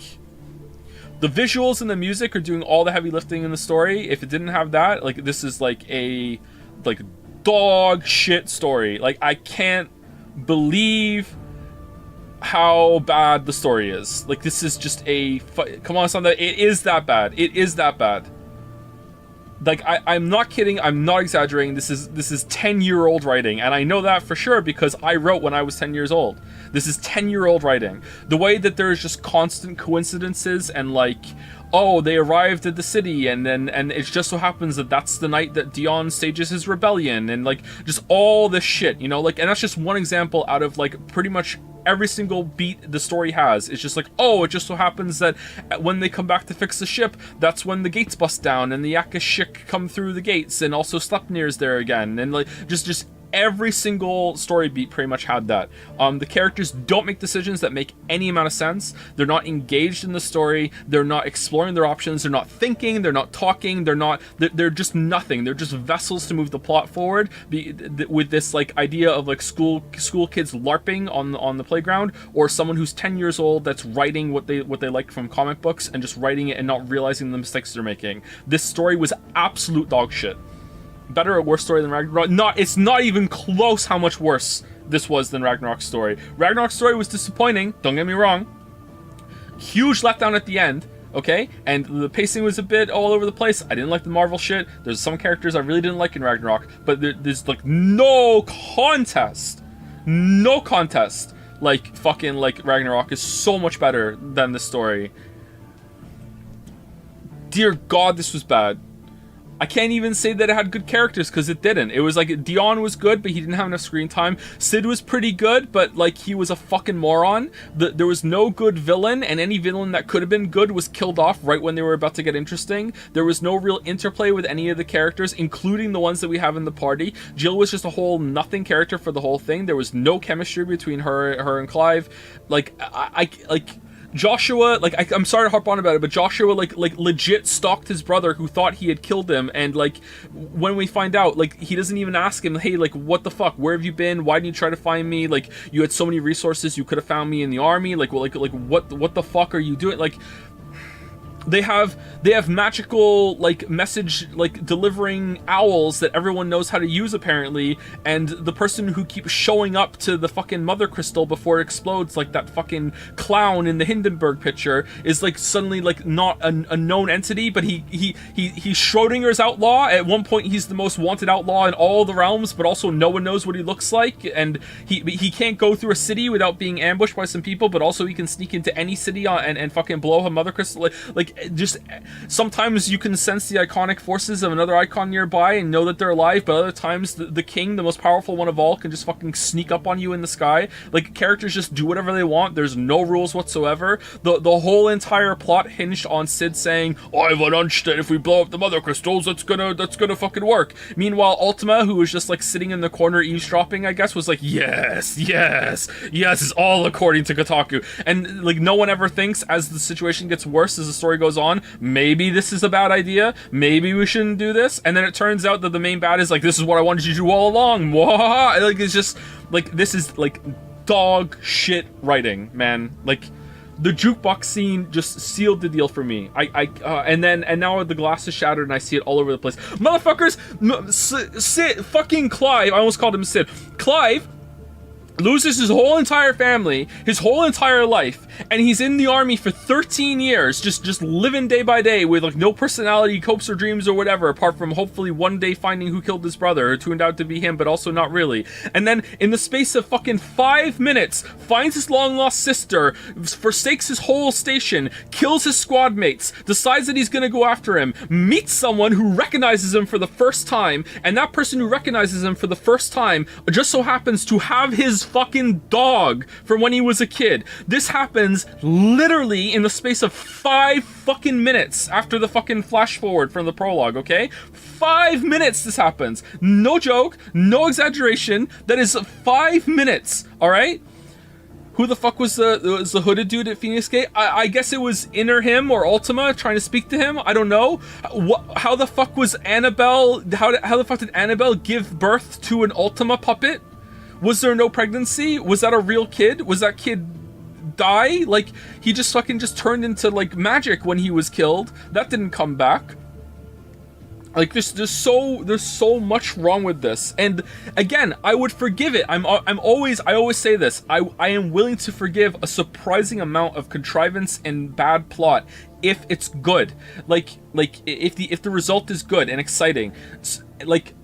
the visuals and the music are doing all the heavy lifting in the story. If it didn't have that, like, this is like a, like, dog shit story. Like, I can't believe how bad the story is. Like, this is just come on, Sanda, it is that bad. It is that bad. Like, I'm not kidding, I'm not exaggerating, this is 10-year-old writing, and I know that for sure because I wrote when I was 10 years old. This is 10-year-old writing. The way that there's just constant coincidences and, like, oh, they arrived at the city, and it just so happens that that's the night that Dion stages his rebellion, and, like, just all this shit, you know, like, and that's just one example out of, like, pretty much every single beat the story has. It's just like, oh, it just so happens that when they come back to fix the ship, that's when the gates bust down, and the Yakashik come through the gates, and also Sleipnir's there again, and, like, just every single story beat pretty much had that. The characters don't make decisions that make any amount of sense. They're not engaged in the story. They're not exploring their options. They're not thinking. They're not talking. They're just nothing. They're just vessels to move the plot forward. With this, like, idea of, like, school kids LARPing on the playground, or someone who's 10 years old that's writing what they like from comic books and just writing it and not realizing the mistakes they're making. This story was absolute dog shit. Better or worse story than Ragnarok? It's not even close how much worse this was than Ragnarok's story. Ragnarok's story was disappointing, don't get me wrong. Huge letdown at the end, okay? And the pacing was a bit all over the place. I didn't like the Marvel shit. There's some characters I really didn't like in Ragnarok, but there's, like, no contest. Like, fucking, like, Ragnarok is so much better than this story. Dear God, this was bad. I can't even say that it had good characters because it didn't. It was like, Dion was good, but he didn't have enough screen time. Sid was pretty good, but, like, he was a fucking moron. There was no good villain, and any villain that could have been good was killed off right when they were about to get interesting. There was no real interplay with any of the characters, including the ones that we have in the party. Jill was just a whole nothing character for the whole thing. There was no chemistry between her and Clive. Like, Joshua, like, I'm sorry to harp on about it, but Joshua, like legit stalked his brother who thought he had killed him, and, like, when we find out, like, he doesn't even ask him, hey, like, what the fuck, where have you been, why didn't you try to find me, like, you had so many resources, you could have found me in the army, like, what the fuck are you doing, like, they have magical, like, message, like, delivering owls that everyone knows how to use apparently, and the person who keeps showing up to the fucking mother crystal before it explodes, like that fucking clown in the Hindenburg picture, is, like, suddenly, like, not a known entity, but he's Schrodinger's outlaw. At one point he's the most wanted outlaw in all the realms, but also no one knows what he looks like, and he can't go through a city without being ambushed by some people, but also he can sneak into any city and fucking blow a mother crystal, like like, just sometimes you can sense the iconic forces of another icon nearby and know that they're alive, but other times the king, the most powerful one of all, can just fucking sneak up on you in the sky. Like, characters just do whatever they want. There's no rules whatsoever. The whole entire plot hinged on Sid saying, I have an hunch that if we blow up the mother crystals, that's gonna fucking work. Meanwhile, Ultima, who was just like sitting in the corner eavesdropping, I guess, was like, yes, it's all according to Kotaku. And like, no one ever thinks, as the situation gets worse, as the story goes on, maybe this is a bad idea, maybe we shouldn't do this. And then it turns out that the main bad is like, this is what I wanted you to do all along. Like, it's just like, this is like dog shit writing, man. Like, the jukebox scene just sealed the deal for me. And now the glass is shattered and I see it all over the place. Motherfuckers, Sid, fucking Clive, I almost called him Sid. Clive loses his whole entire family, his whole entire life, and he's in the army for 13 years, just living day by day with like no personality, hopes or dreams or whatever, apart from hopefully one day finding who killed his brother. It turned out to be him, but also not really. And then in the space of fucking 5 minutes, finds his long lost sister, forsakes his whole station, kills his squad mates, decides that he's gonna go after him, meets someone who recognizes him for the first time, and that person who recognizes him for the first time just so happens to have his fucking dog from when he was a kid. This happens literally in the space of 5 fucking minutes after the fucking flash forward from the prologue, okay? 5 minutes this happens. No joke, no exaggeration. That is 5 minutes, alright? Who the fuck was the hooded dude at Phoenix Gate? I guess it was Inner him or Ultima trying to speak to him. I don't know. How the fuck was Annabelle? How the fuck did Annabelle give birth to an Ultima puppet? Was there no pregnancy? Was that a real kid? Was that kid die? Like, he just fucking just turned into like magic when he was killed. That didn't come back. Like, there's so much wrong with this. And again, I would forgive it. I always say this. I am willing to forgive a surprising amount of contrivance and bad plot if it's good. Like if the result is good and exciting. Like,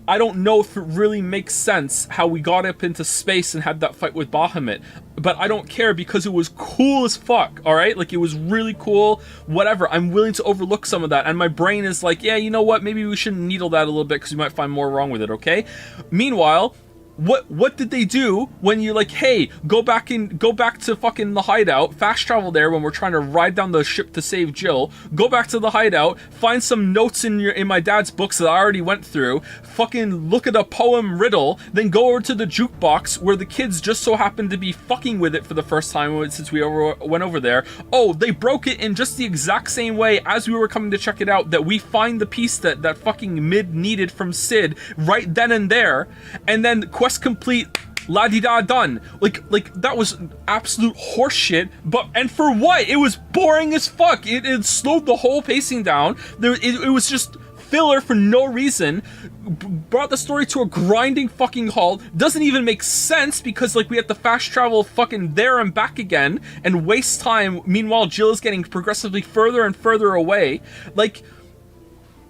I don't know if it really makes sense how we got up into space and had that fight with Bahamut, but I don't care because it was cool as fuck, alright? Like, it was really cool, whatever. I'm willing to overlook some of that, and my brain is like, yeah, you know what, maybe we shouldn't needle that a little bit because we might find more wrong with it, okay? Meanwhile, what did they do when you're like, hey, go back to fucking the hideout, fast travel there when we're trying to ride down the ship to save Jill, go back to the hideout, find some notes in my dad's books that I already went through, fucking look at a poem riddle, then go over to the jukebox where the kids just so happened to be fucking with it for the first time since we went over there. Oh, they broke it in just the exact same way as we were coming to check it out, that we find the piece that fucking Mid needed from Sid right then and there, and then quest complete, la-di-da, done. Like that was absolute horseshit, and for what? It was boring as fuck. It slowed the whole pacing down. It was just filler for no reason, brought the story to a grinding fucking halt, doesn't even make sense because like we have to fast travel fucking there and back again and waste time. Meanwhile, Jill is getting progressively further and further away.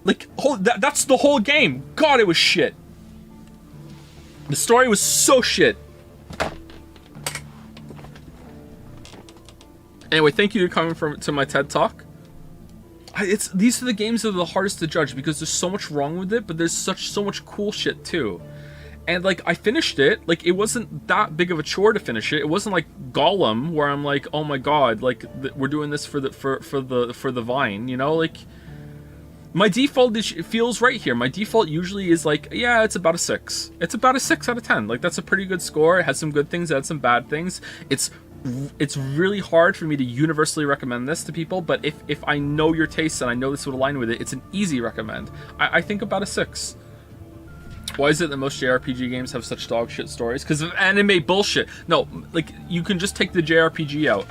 That's the whole game. God, it was shit. The story was so shit. Anyway, thank you for coming to my TED Talk. These are the games that are the hardest to judge because there's so much wrong with it, but there's so much cool shit too. And like, I finished it. Like, it wasn't that big of a chore to finish it. It wasn't like Gollum where I'm like, oh my god, like we're doing this for the vine, you know, like. My default feels right here. My default usually is like, yeah, it's about a 6. It's about a 6 out of 10. Like, that's a pretty good score. It has some good things, it has some bad things. It's really hard for me to universally recommend this to people, but if I know your tastes and I know this would align with it, it's an easy recommend. I think about a 6. Why is it that most JRPG games have such dog shit stories? Because of anime bullshit. No, like, you can just take the JRPG out.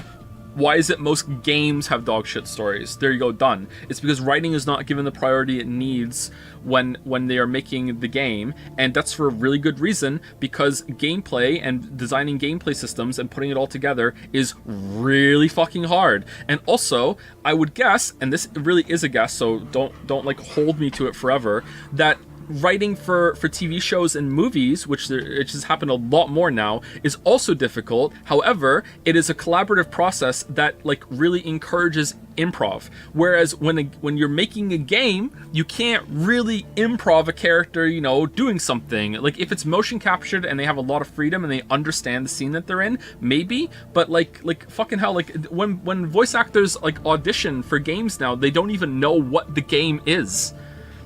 Why is it most games have dog shit stories? There you go, done. It's because writing is not given the priority it needs when they are making the game, and that's for a really good reason, because gameplay and designing gameplay systems and putting it all together is really fucking hard. And also, I would guess, and this really is a guess, so don't like hold me to it forever, that writing for TV shows and movies, which it just happened a lot more now, is also difficult. However, it is a collaborative process that like really encourages improv. Whereas when you're making a game, you can't really improv a character, you know, doing something. Like if it's motion captured and they have a lot of freedom and they understand the scene that they're in, maybe. But like fucking hell, like when voice actors like audition for games now, they don't even know what the game is.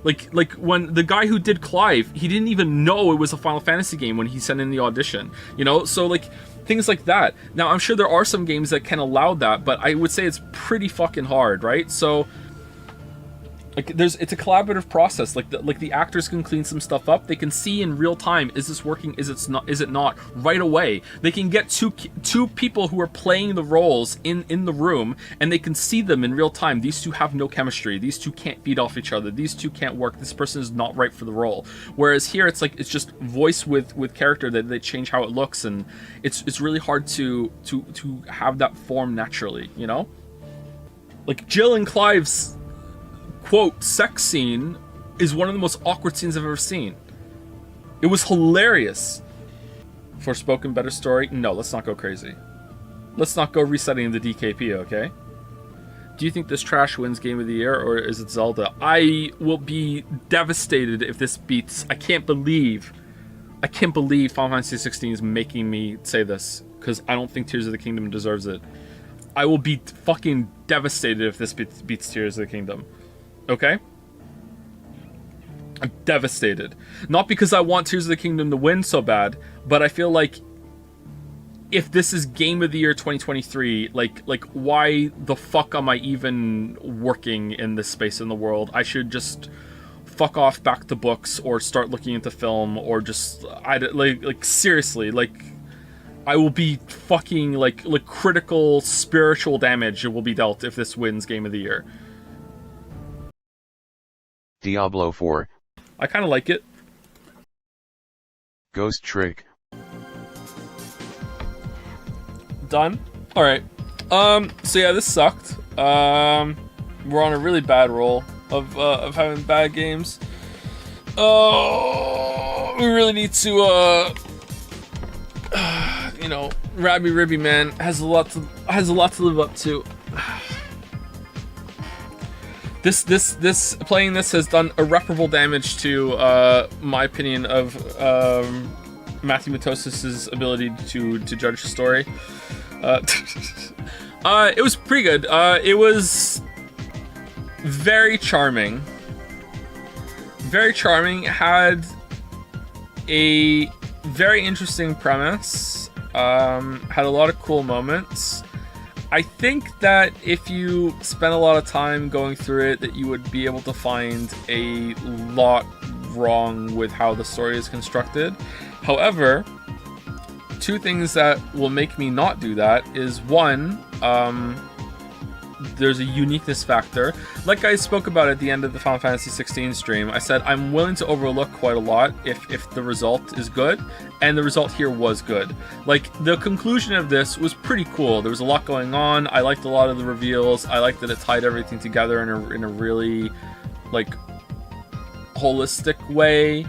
Like when the guy who did Clive, he didn't even know it was a Final Fantasy game when he sent in the audition, you know? So like things like that. Now I'm sure there are some games that can allow that, but I would say it's pretty fucking hard, right? So like it's a collaborative process. Like the actors can clean some stuff up. They can see in real time, is this working? Is it not right away? They can get two people who are playing the roles in the room, and they can see them in real time. These two have no chemistry. These two can't feed off each other. These two can't work. This person is not right for the role. Whereas here it's like it's just voice with character that they change how it looks, and it's really hard to have that form naturally, you know? Like Jill and Clive's quote sex scene is one of the most awkward scenes I've ever seen. It was hilarious. Forspoken, better story? No, let's not go crazy. Let's not go resetting the DKP, okay? Do you think this trash wins Game of the Year, or is it Zelda? I will be devastated if this beats... I can't believe Final Fantasy 16 is making me say this, because I don't think Tears of the Kingdom deserves it. I will be fucking devastated if this beats Tears of the Kingdom. Okay? I'm devastated. Not because I want Tears of the Kingdom to win so bad, but I feel like if this is Game of the Year 2023, like why the fuck am I even working in this space in the world? I should just fuck off back to books or start looking into film, or just like seriously, like I will be fucking like critical spiritual damage will be dealt if this wins Game of the Year. Diablo 4. I kind of like it. Ghost Trick. Done. All right. So yeah, this sucked. We're on a really bad roll of having bad games. Oh, we really need to you know, Rabi Ribi, man, has a lot to live up to. This playing this has done irreparable damage to my opinion of Matthew Matosis's ability to judge the story. It was pretty good. It was very charming. Very charming. Had a very interesting premise. Had a lot of cool moments. I think that if you spent a lot of time going through it, that you would be able to find a lot wrong with how the story is constructed. However, two things that will make me not do that is, one, there's a uniqueness factor. Like I spoke about at the end of the Final Fantasy 16 stream, I said I'm willing to overlook quite a lot if the result is good, and the result here was good. Like, the conclusion of this was pretty cool. There was a lot going on. I liked a lot of the reveals. I liked that it tied everything together in a really, like, holistic way.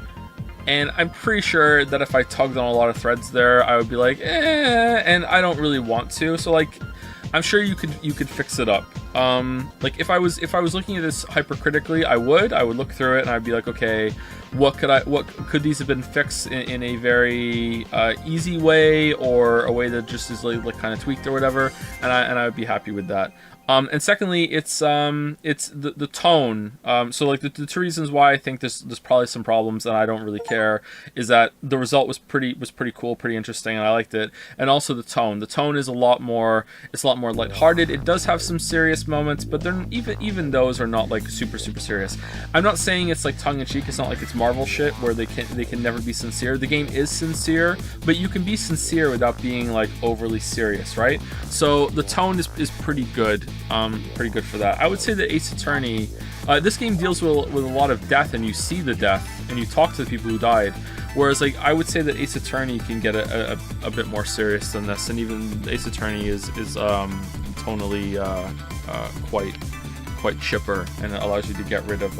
And I'm pretty sure that if I tugged on a lot of threads there, I would be like, and I don't really want to. So, like, I'm sure you could fix it up. Like if I was looking at this hypercritically, I would look through it and I'd be like, okay, what could these have been fixed in a very easy way, or a way that just is like kind of tweaked or whatever, and I would be happy with that. And secondly, it's the tone. So like the two reasons why I think there's probably some problems and I don't really care is that the result was pretty cool, pretty interesting, and I liked it. And also the tone. The tone is a lot more lighthearted. It does have some serious moments, but they're even those are not like super serious. I'm not saying it's like tongue in cheek. It's not like it's Marvel shit where they can never be sincere. The game is sincere, but you can be sincere without being like overly serious, right? So the tone is pretty good. Pretty good for that. I would say that Ace Attorney, this game deals with a lot of death, and you see the death, and you talk to the people who died. Whereas, like, I would say that Ace Attorney can get a bit more serious than this, and even Ace Attorney is tonally quite chipper, and it allows you to get rid of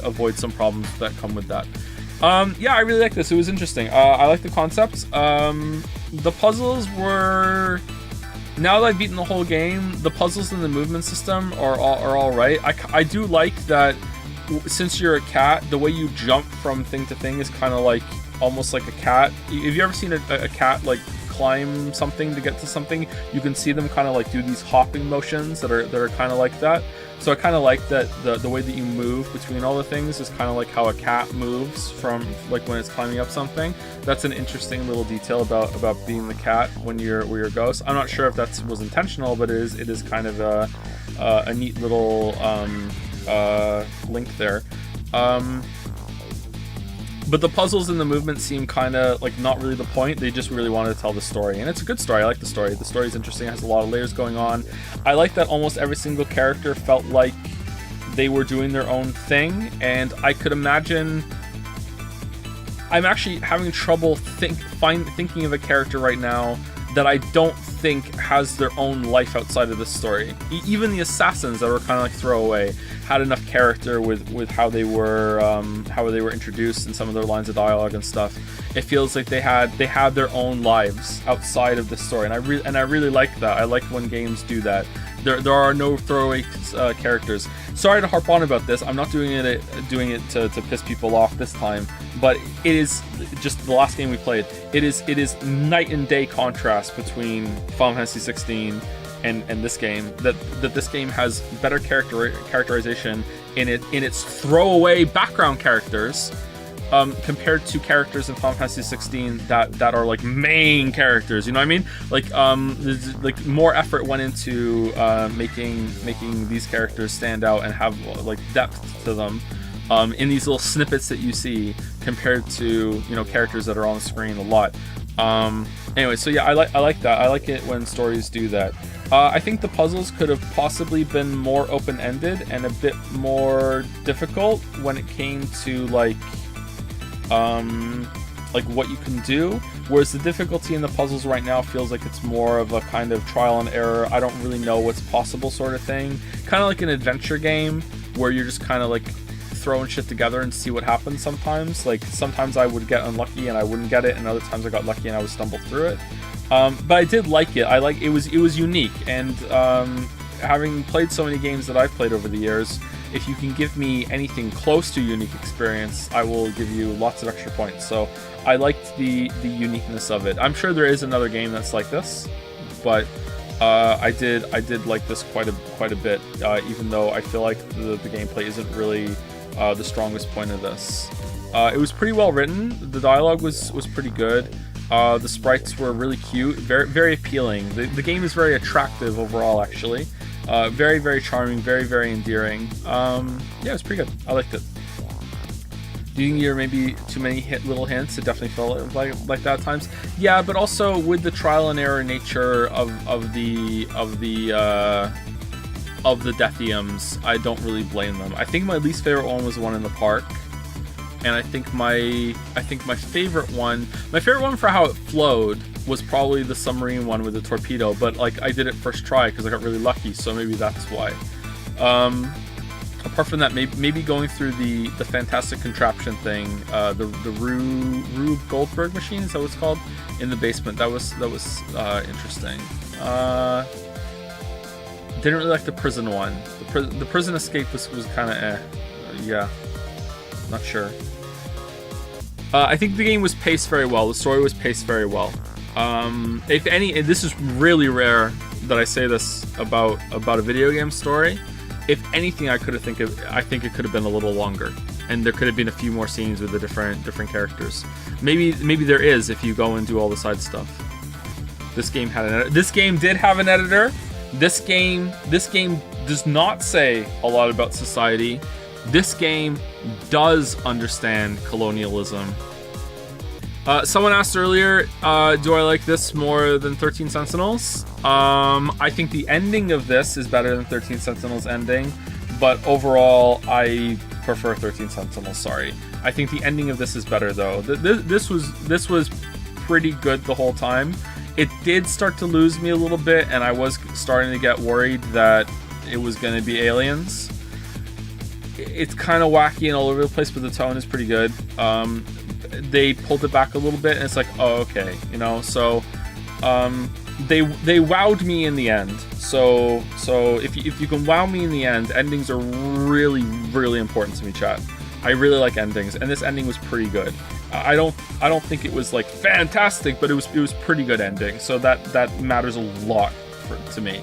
avoid some problems that come with that. Yeah, I really like this. It was interesting. I like the concepts. The puzzles were, now that I've beaten the whole game, the puzzles in the movement system are all right. I do like that since you're a cat, the way you jump from thing to thing is kind of like almost like a cat. Have you ever seen a cat like climb something to get to something? You can see them kind of like do these hopping motions that are kind of like that. So I kind of like that the way that you move between all the things is kind of like how a cat moves from like when it's climbing up something. That's an interesting little detail about being the cat when you're a ghost. I'm not sure if that was intentional, but it is kind of a neat little link there. But the puzzles and the movement seem kind of like not really the point. They just really wanted to tell the story, and it's a good story. I like the story. The story is interesting. It has a lot of layers going on. I like that almost every single character felt like they were doing their own thing, and I could imagine. I'm actually having trouble thinking of a character right now that I don't think has their own life outside of this story. Even the assassins that were kind of like throwaway had enough character with how they were introduced and some of their lines of dialogue and stuff. It feels like they had their own lives outside of the story, and I really like that. I like when games do that. There are no throwaway characters. Sorry to harp on about this. I'm not doing it to piss people off this time, but it is just the last game we played. It is night and day contrast between Final Fantasy 16 and this game. That this game has better characterization in its throwaway background characters. Compared to characters in Final Fantasy 16 that are like main characters, you know what I mean? Like more effort went into making these characters stand out and have like depth to them in these little snippets that you see, compared to characters that are on the screen a lot. Anyway, so yeah, I like that. I like it when stories do that. I think the puzzles could have possibly been more open-ended and a bit more difficult when it came to like what you can do, whereas the difficulty in the puzzles right now feels like it's more of a kind of trial and error, I don't really know what's possible sort of thing, kind of like an adventure game where you're just kind of like throwing shit together and see what happens. Sometimes I would get unlucky and I wouldn't get it, and other times I got lucky and I would stumble through it. But I did like it. It was unique, and having played so many games that I've played over the years, if you can give me anything close to a unique experience, I will give you lots of extra points. So I liked the uniqueness of it. I'm sure there is another game that's like this, but I did like this quite a bit, even though I feel like the gameplay isn't really the strongest point of this. It was pretty well written. The dialogue was pretty good. The sprites were really cute, very, very appealing. The game is very attractive overall, actually. Very, very charming, very, very endearing. Yeah, it was pretty good. I liked it. Do you think you're maybe too many little hints? It definitely felt like that at times. Yeah, but also with the trial and error nature of the Deathiums, I don't really blame them. I think my least favorite one was the one in the park. And I think my favorite one for how it flowed was probably the submarine one with the torpedo, but like I did it first try because I got really lucky, so maybe that's why. Apart from that, maybe going through the fantastic contraption thing, the Rube Goldberg machine, is that what it's called, in the basement, that was interesting. Didn't really like the prison one. The prison escape was kind of yeah, not sure. I think the game was paced very well. The story was paced very well. If any, and this is really rare that I say this about a video game story. If anything, I think it could have been a little longer, and there could have been a few more scenes with the different characters. Maybe there is if you go and do all the side stuff. This game did have an editor. This game does not say a lot about society. This game does understand colonialism. Someone asked earlier, do I like this more than 13 Sentinels? I think the ending of this is better than 13 Sentinels ending, but overall, I prefer 13 Sentinels, sorry. I think the ending of this is better, though. This was pretty good the whole time. It did start to lose me a little bit, and I was starting to get worried that it was gonna be aliens. It's kind of wacky and all over the place, but the tone is pretty good. They pulled it back a little bit, and it's like, oh, okay, you know. So they wowed me in the end. So if you can wow me in the end, endings are really, really important to me, chat. I really like endings, and this ending was pretty good. I don't think it was like fantastic, but it was pretty good ending. So that matters a lot to me.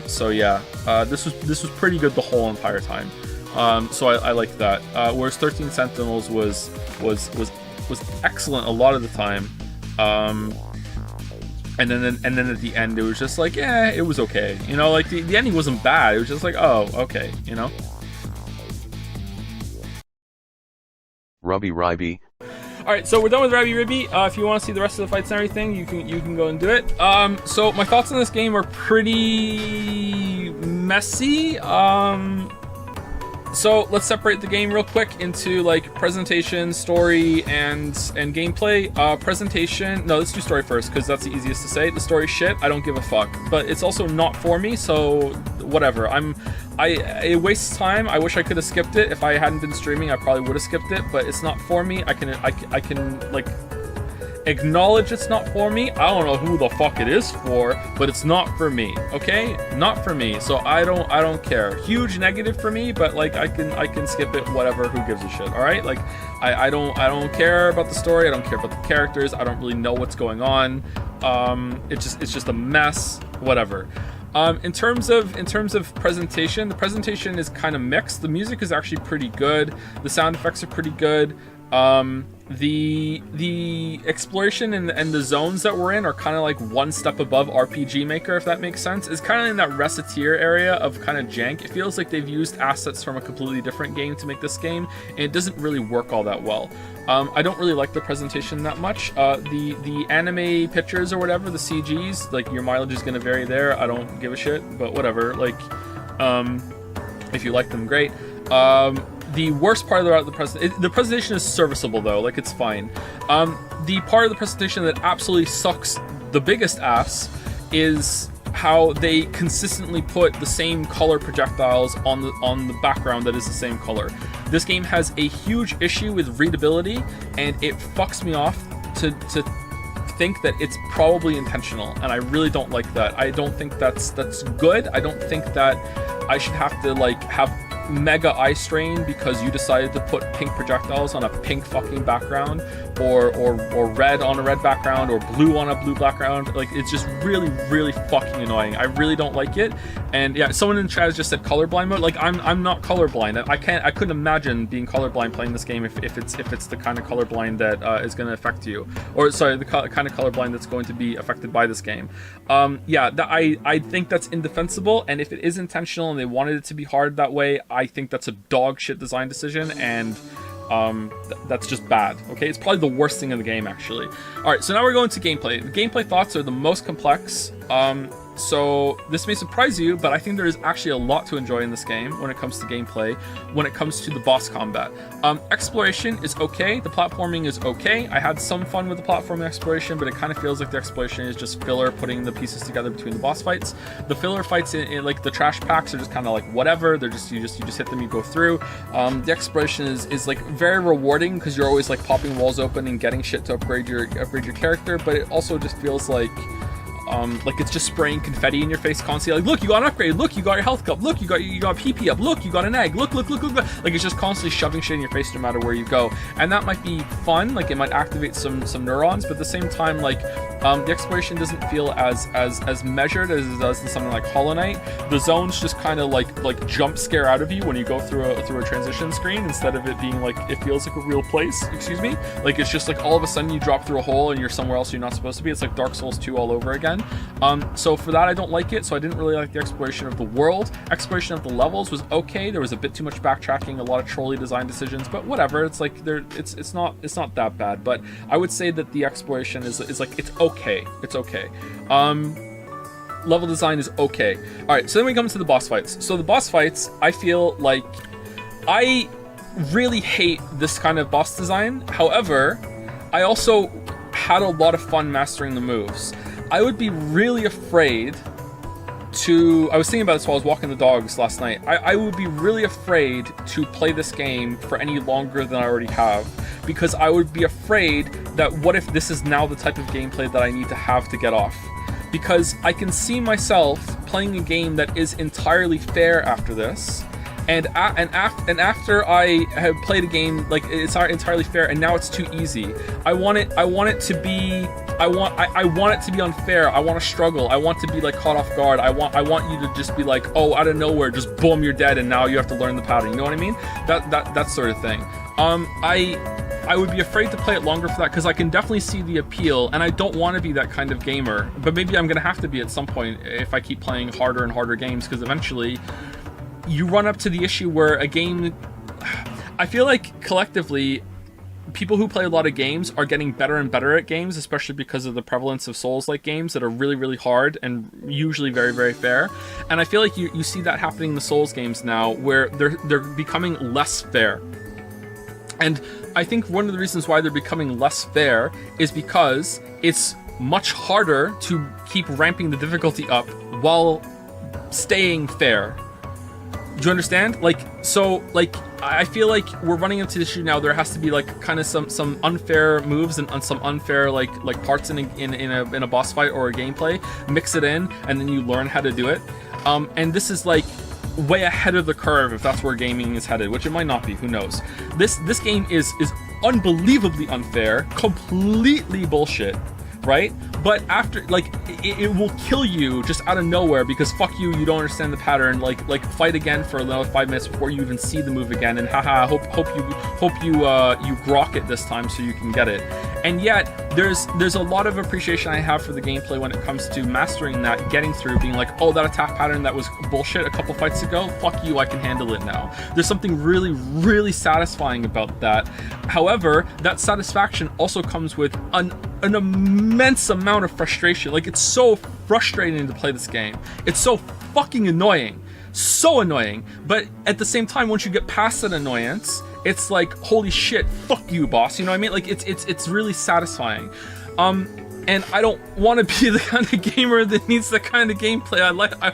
So yeah, this was pretty good the whole entire time. So I like that. Whereas 13 Sentinels was excellent a lot of the time. And then at the end it was just like, yeah, it was okay. You know, like the ending wasn't bad. It was just like, oh, okay, you know. Rabi Ribi. All right, so we're done with Rabi Ribi. If you want to see the rest of the fights and everything, you can go and do it. So my thoughts on this game are pretty messy. So let's separate the game real quick into like presentation, story, and gameplay. Presentation. No, let's do story first because that's the easiest to say. The story shit. I don't give a fuck. But it's also not for me, so whatever. It wastes time. I wish I could have skipped it. If I hadn't been streaming, I probably would have skipped it. But it's not for me. I can like acknowledge it's not for me. I don't know who the fuck it is for, but it's not for me. Okay, not for me. So I don't care. Huge negative for me, but like I can skip it. Whatever. Who gives a shit? All right. Like I don't care about the story. I don't care about the characters. I don't really know what's going on. It's just a mess. Whatever. In terms of presentation, the presentation is kind of mixed. The music is actually pretty good. The sound effects are pretty good. The exploration and the zones that we're in are kind of like one step above RPG Maker, if that makes sense. It's kind of in that reciteer area of kind of jank. It feels like they've used assets from a completely different game to make this game, and it doesn't really work all that well. I don't really like the presentation that much. The anime pictures or whatever, the CGs, like your mileage is going to vary there. I don't give a shit, but whatever. Like, if you like them, great. The worst part about the presentation is serviceable though, like it's fine. The part of the presentation that absolutely sucks the biggest ass is how they consistently put the same color projectiles on the background that is the same color. This game has a huge issue with readability, and it fucks me off to think that it's probably intentional, and I really don't like that. I don't think that's good. I don't think that I should have to like have mega eye strain because you decided to put pink projectiles on a pink fucking background, or red on a red background, or blue on a blue background. Like, it's just really, really fucking annoying. I really don't like it. And yeah, someone in chat has just said colorblind mode. Like, I'm not colorblind. I couldn't imagine being colorblind playing this game if it's the kind of colorblind that is going to affect you, or sorry, the kind of colorblind that's going to be affected by this game. Yeah, I think that's indefensible, and if it is intentional and they wanted it to be hard that way, I think that's a dog shit design decision, and that's just bad. Okay, it's probably the worst thing in the game, actually. All right, so now we're going to gameplay. The gameplay thoughts are the most complex. So this may surprise you, but I think there is actually a lot to enjoy in this game when it comes to gameplay, when it comes to the boss combat. Exploration is okay, the platforming is okay. I had some fun with the platforming exploration, but it kind of feels like the exploration is just filler, putting the pieces together between the boss fights. The filler fights in like the trash packs are just kind of like whatever. They're just you just hit them, you go through. The exploration is like very rewarding because you're always like popping walls open and getting shit to upgrade your character, but it also just feels like it's just spraying confetti in your face constantly. Like, look, you got an upgrade. Look, you got your health cup. Look, you got PP up. Look, you got an egg. Look. Like, it's just constantly shoving shit in your face no matter where you go. And that might be fun. Like, it might activate some neurons, but at the same time, like, the exploration doesn't feel as measured as it does in something like Hollow Knight. The zones just kind of like jump scare out of you when you go through a transition screen, instead of it being like it feels like a real place. Excuse me. Like, it's just like all of a sudden you drop through a hole and you're somewhere else you're not supposed to be. It's like Dark Souls 2 all over again. So for that, I don't like it. So I didn't really like the exploration of the world. Exploration of the levels was okay. There was a bit too much backtracking, a lot of trolley design decisions, but whatever. It's like it's not that bad. But I would say that the exploration is like it's okay. It's okay. Level design is okay. All right. So then we come to the boss fights. So the boss fights, I feel like I really hate this kind of boss design. However, I also had a lot of fun mastering the moves. I would be really afraid I was thinking about this while I was walking the dogs last night. I would be really afraid to play this game for any longer than I already have, because I would be afraid that what if this is now the type of gameplay that I need to have to get off? Because I can see myself playing a game that is entirely fair after this, and after I have played a game like it's entirely fair and now it's too easy. I want it to be unfair. I want to struggle. I want to be like caught off guard. I want you to just be like, oh, out of nowhere, just boom, you're dead, and now you have to learn the pattern. You know what I mean? That sort of thing. I would be afraid to play it longer for that, because I can definitely see the appeal, and I don't want to be that kind of gamer. But maybe I'm gonna have to be at some point if I keep playing harder and harder games, because eventually you run up to the issue where a game... I feel like collectively, people who play a lot of games are getting better and better at games, especially because of the prevalence of Souls-like games that are really, really hard and usually very, very fair. And I feel like you see that happening in the Souls games now, where they're becoming less fair. And I think one of the reasons why they're becoming less fair is because it's much harder to keep ramping the difficulty up while staying fair. Do you understand? I feel like we're running into this issue now. There has to be like kind of some unfair moves and some unfair like parts in a boss fight or a gameplay. Mix it in, and then you learn how to do it. And this is like way ahead of the curve if that's where gaming is headed, which it might not be. Who knows? This game is unbelievably unfair, completely bullshit. Right? But after, like, it will kill you just out of nowhere, because fuck you, you don't understand the pattern. Like fight again for another 5 minutes before you even see the move again, and haha, hope you grok it this time so you can get it. And yet there's a lot of appreciation I have for the gameplay when it comes to mastering that, getting through, being like, oh, that attack pattern that was bullshit a couple fights ago, fuck you, I can handle it now. There's something really, really satisfying about that. However, that satisfaction also comes with an immense amount of frustration. Like, it's so frustrating to play this game. It's so fucking annoying. So annoying. But at the same time, once you get past that annoyance, it's like, holy shit, fuck you, boss. You know what I mean? Like, it's really satisfying. And I don't want to be the kind of gamer that needs that kind of gameplay. I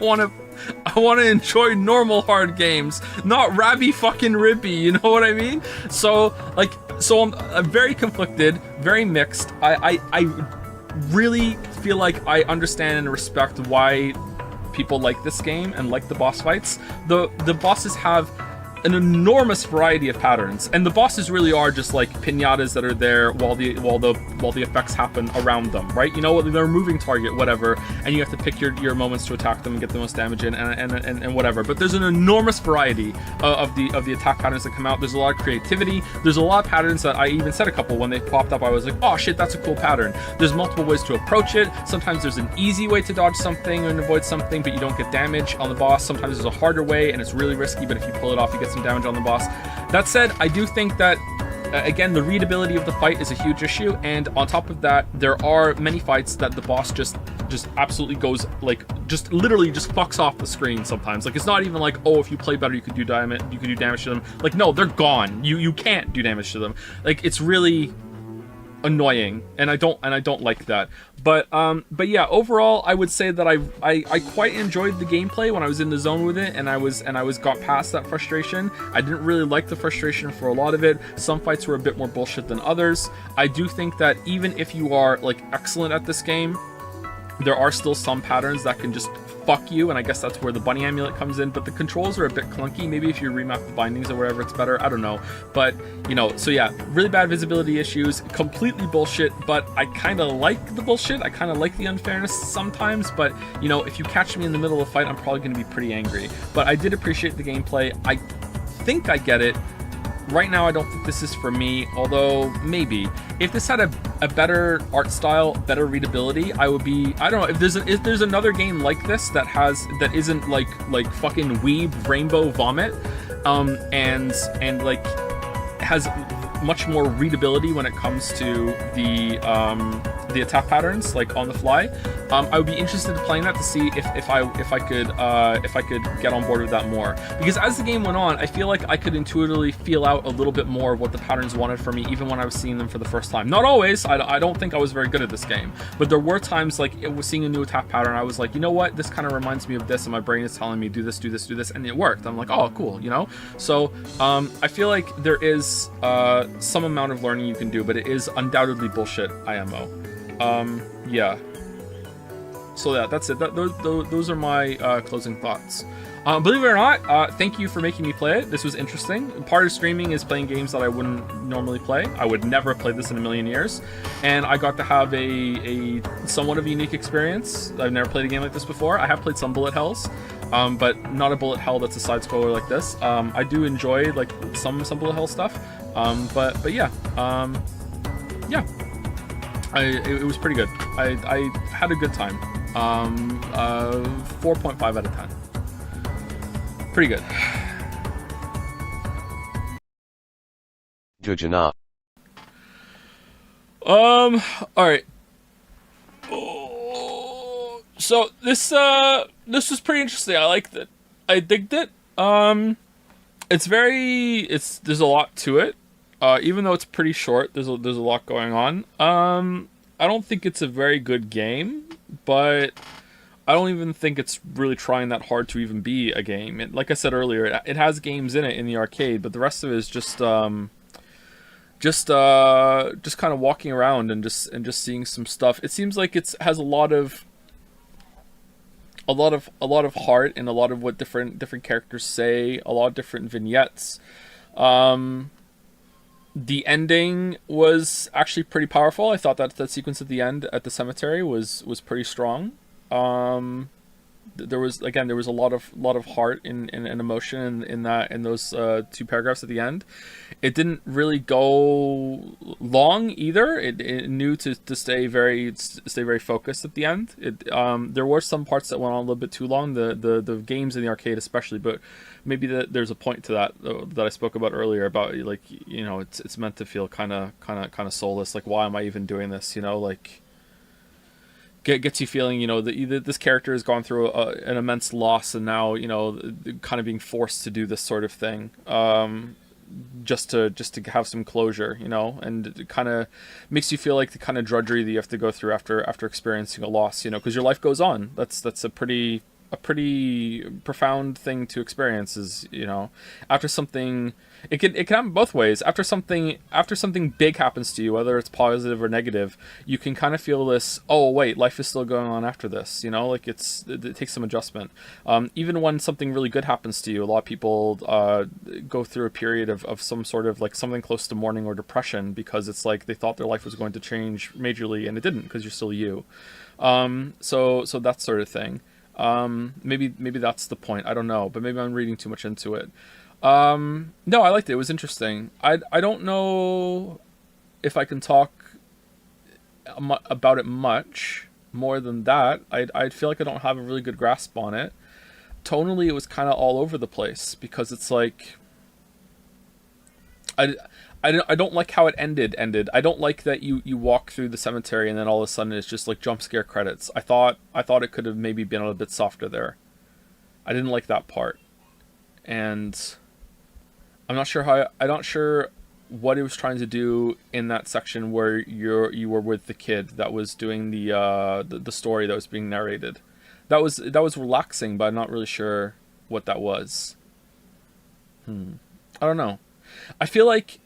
want to enjoy normal hard games, not Rabi fucking Ribi, you know what I mean? So I'm very conflicted, very mixed. I really feel like I understand and respect why people like this game and like the boss fights. The bosses have an enormous variety of patterns, and the bosses really are just like pinatas that are there while the effects happen around them, right? You know, they're a moving target, whatever, and you have to pick your moments to attack them and get the most damage in, and whatever. But there's an enormous variety of the attack patterns that come out. There's a lot of creativity. There's a lot of patterns that I even said a couple when they popped up. I was like, oh shit, that's a cool pattern. There's multiple ways to approach it. Sometimes there's an easy way to dodge something and avoid something, but you don't get damage on the boss. Sometimes there's a harder way, and it's really risky, but if you pull it off, you get some damage on the boss. That said, I do think that again, the readability of the fight is a huge issue, and on top of that, there are many fights that the boss just absolutely goes, like, just literally just fucks off the screen sometimes. Like, it's not even like, oh, if you play better, you could do damage to them. Like, no, they're gone. You can't do damage to them. Like, it's really annoying, and I don't like that. But yeah, overall, I would say that I quite enjoyed the gameplay when I was in the zone with it, and I was got past that frustration. I didn't really like the frustration for a lot of it. Some fights were a bit more bullshit than others. I do think that even if you are like excellent at this game, there are still some patterns that can just fuck you, and I guess that's where the bunny amulet comes in. But the controls are a bit clunky. Maybe if you remap the bindings or whatever, it's better. I don't know. But, you know, so yeah, really bad visibility issues, completely bullshit, but I kind of like the bullshit. I kind of like the unfairness sometimes, but, you know, if you catch me in the middle of a fight, I'm probably going to be pretty angry. But I did appreciate the gameplay. I think I get it. Right now, I don't think this is for me, although maybe. If this had a better art style, better readability, I would be, I don't know, if there's another game like this that isn't like fucking weeb rainbow vomit, and like has much more readability when it comes to the the attack patterns like on the fly. I would be interested in playing that to see if I could get on board with that more, because as the game went on, I feel like I could intuitively feel out a little bit more of what the patterns wanted for me, even when I was seeing them for the first time. Not always. I don't think I was very good at this game, but there were times like it was seeing a new attack pattern, I was like, you know what, this kind of reminds me of this, and my brain is telling me do this, and it worked. I'm like, oh, cool, you know. So I feel like there is some amount of learning you can do, but it is undoubtedly bullshit IMO. Yeah. So yeah, that's it. Those are my closing thoughts. Believe it or not, thank you for making me play it. This was interesting. Part of streaming is playing games that I wouldn't normally play. I would never have played this in a million years. And I got to have a somewhat of a unique experience. I've never played a game like this before. I have played some bullet hells, but not a bullet hell that's a side scroller like this. I do enjoy like some bullet hell stuff. But yeah. Yeah. It was pretty good. I had a good time. 4.5 out of 10. Pretty good. Dujana. Alright. So this was pretty interesting. I liked it. I digged it. There's a lot to it. Even though it's pretty short, there's a lot going on. I don't think it's a very good game, but I don't even think it's really trying that hard to even be a game. Like I said earlier, it has games in it in the arcade, but the rest of it is just kind of walking around and just seeing some stuff. It seems like it has a lot of heart in a lot of what different characters say, a lot of different vignettes. The ending was actually pretty powerful. I thought that sequence at the end at the cemetery was pretty strong. There was a lot of heart and emotion in those 2 paragraphs at the end. It didn't really go long either. It knew to stay very focused at the end. There were some parts that went on a little bit too long. The games in the arcade especially, but maybe there's a point to that I spoke about earlier about, like, you know, it's meant to feel kind of soulless. Like, why am I even doing this? You know, like. Gets you feeling, you know, that this character has gone through an immense loss, and now, you know, kind of being forced to do this sort of thing, just to have some closure, you know, and it kind of makes you feel like the kind of drudgery that you have to go through after experiencing a loss, you know, because your life goes on. That's a pretty profound thing to experience, is, you know, after something. It can happen both ways. After something big happens to you, whether it's positive or negative, you can kind of feel this, oh wait, life is still going on after this, you know, like it takes some adjustment. Even when something really good happens to you, a lot of people go through a period of some sort of like something close to mourning or depression, because it's like they thought their life was going to change majorly and it didn't, because you're still you. So that sort of thing. Maybe that's the point. I don't know, but maybe I'm reading too much into it. No, I liked it. It was interesting. I don't know if I can talk about it much more than that. I feel like I don't have a really good grasp on it. Tonally, it was kind of all over the place, because it's like I don't like how it ended. I don't like that you walk through the cemetery and then all of a sudden it's just like jump scare credits. I thought it could have maybe been a little bit softer there. I didn't like that part. And I'm not sure what it was trying to do in that section where you were with the kid that was doing the story that was being narrated. That was relaxing, but I'm not really sure what that was. I don't know. I feel like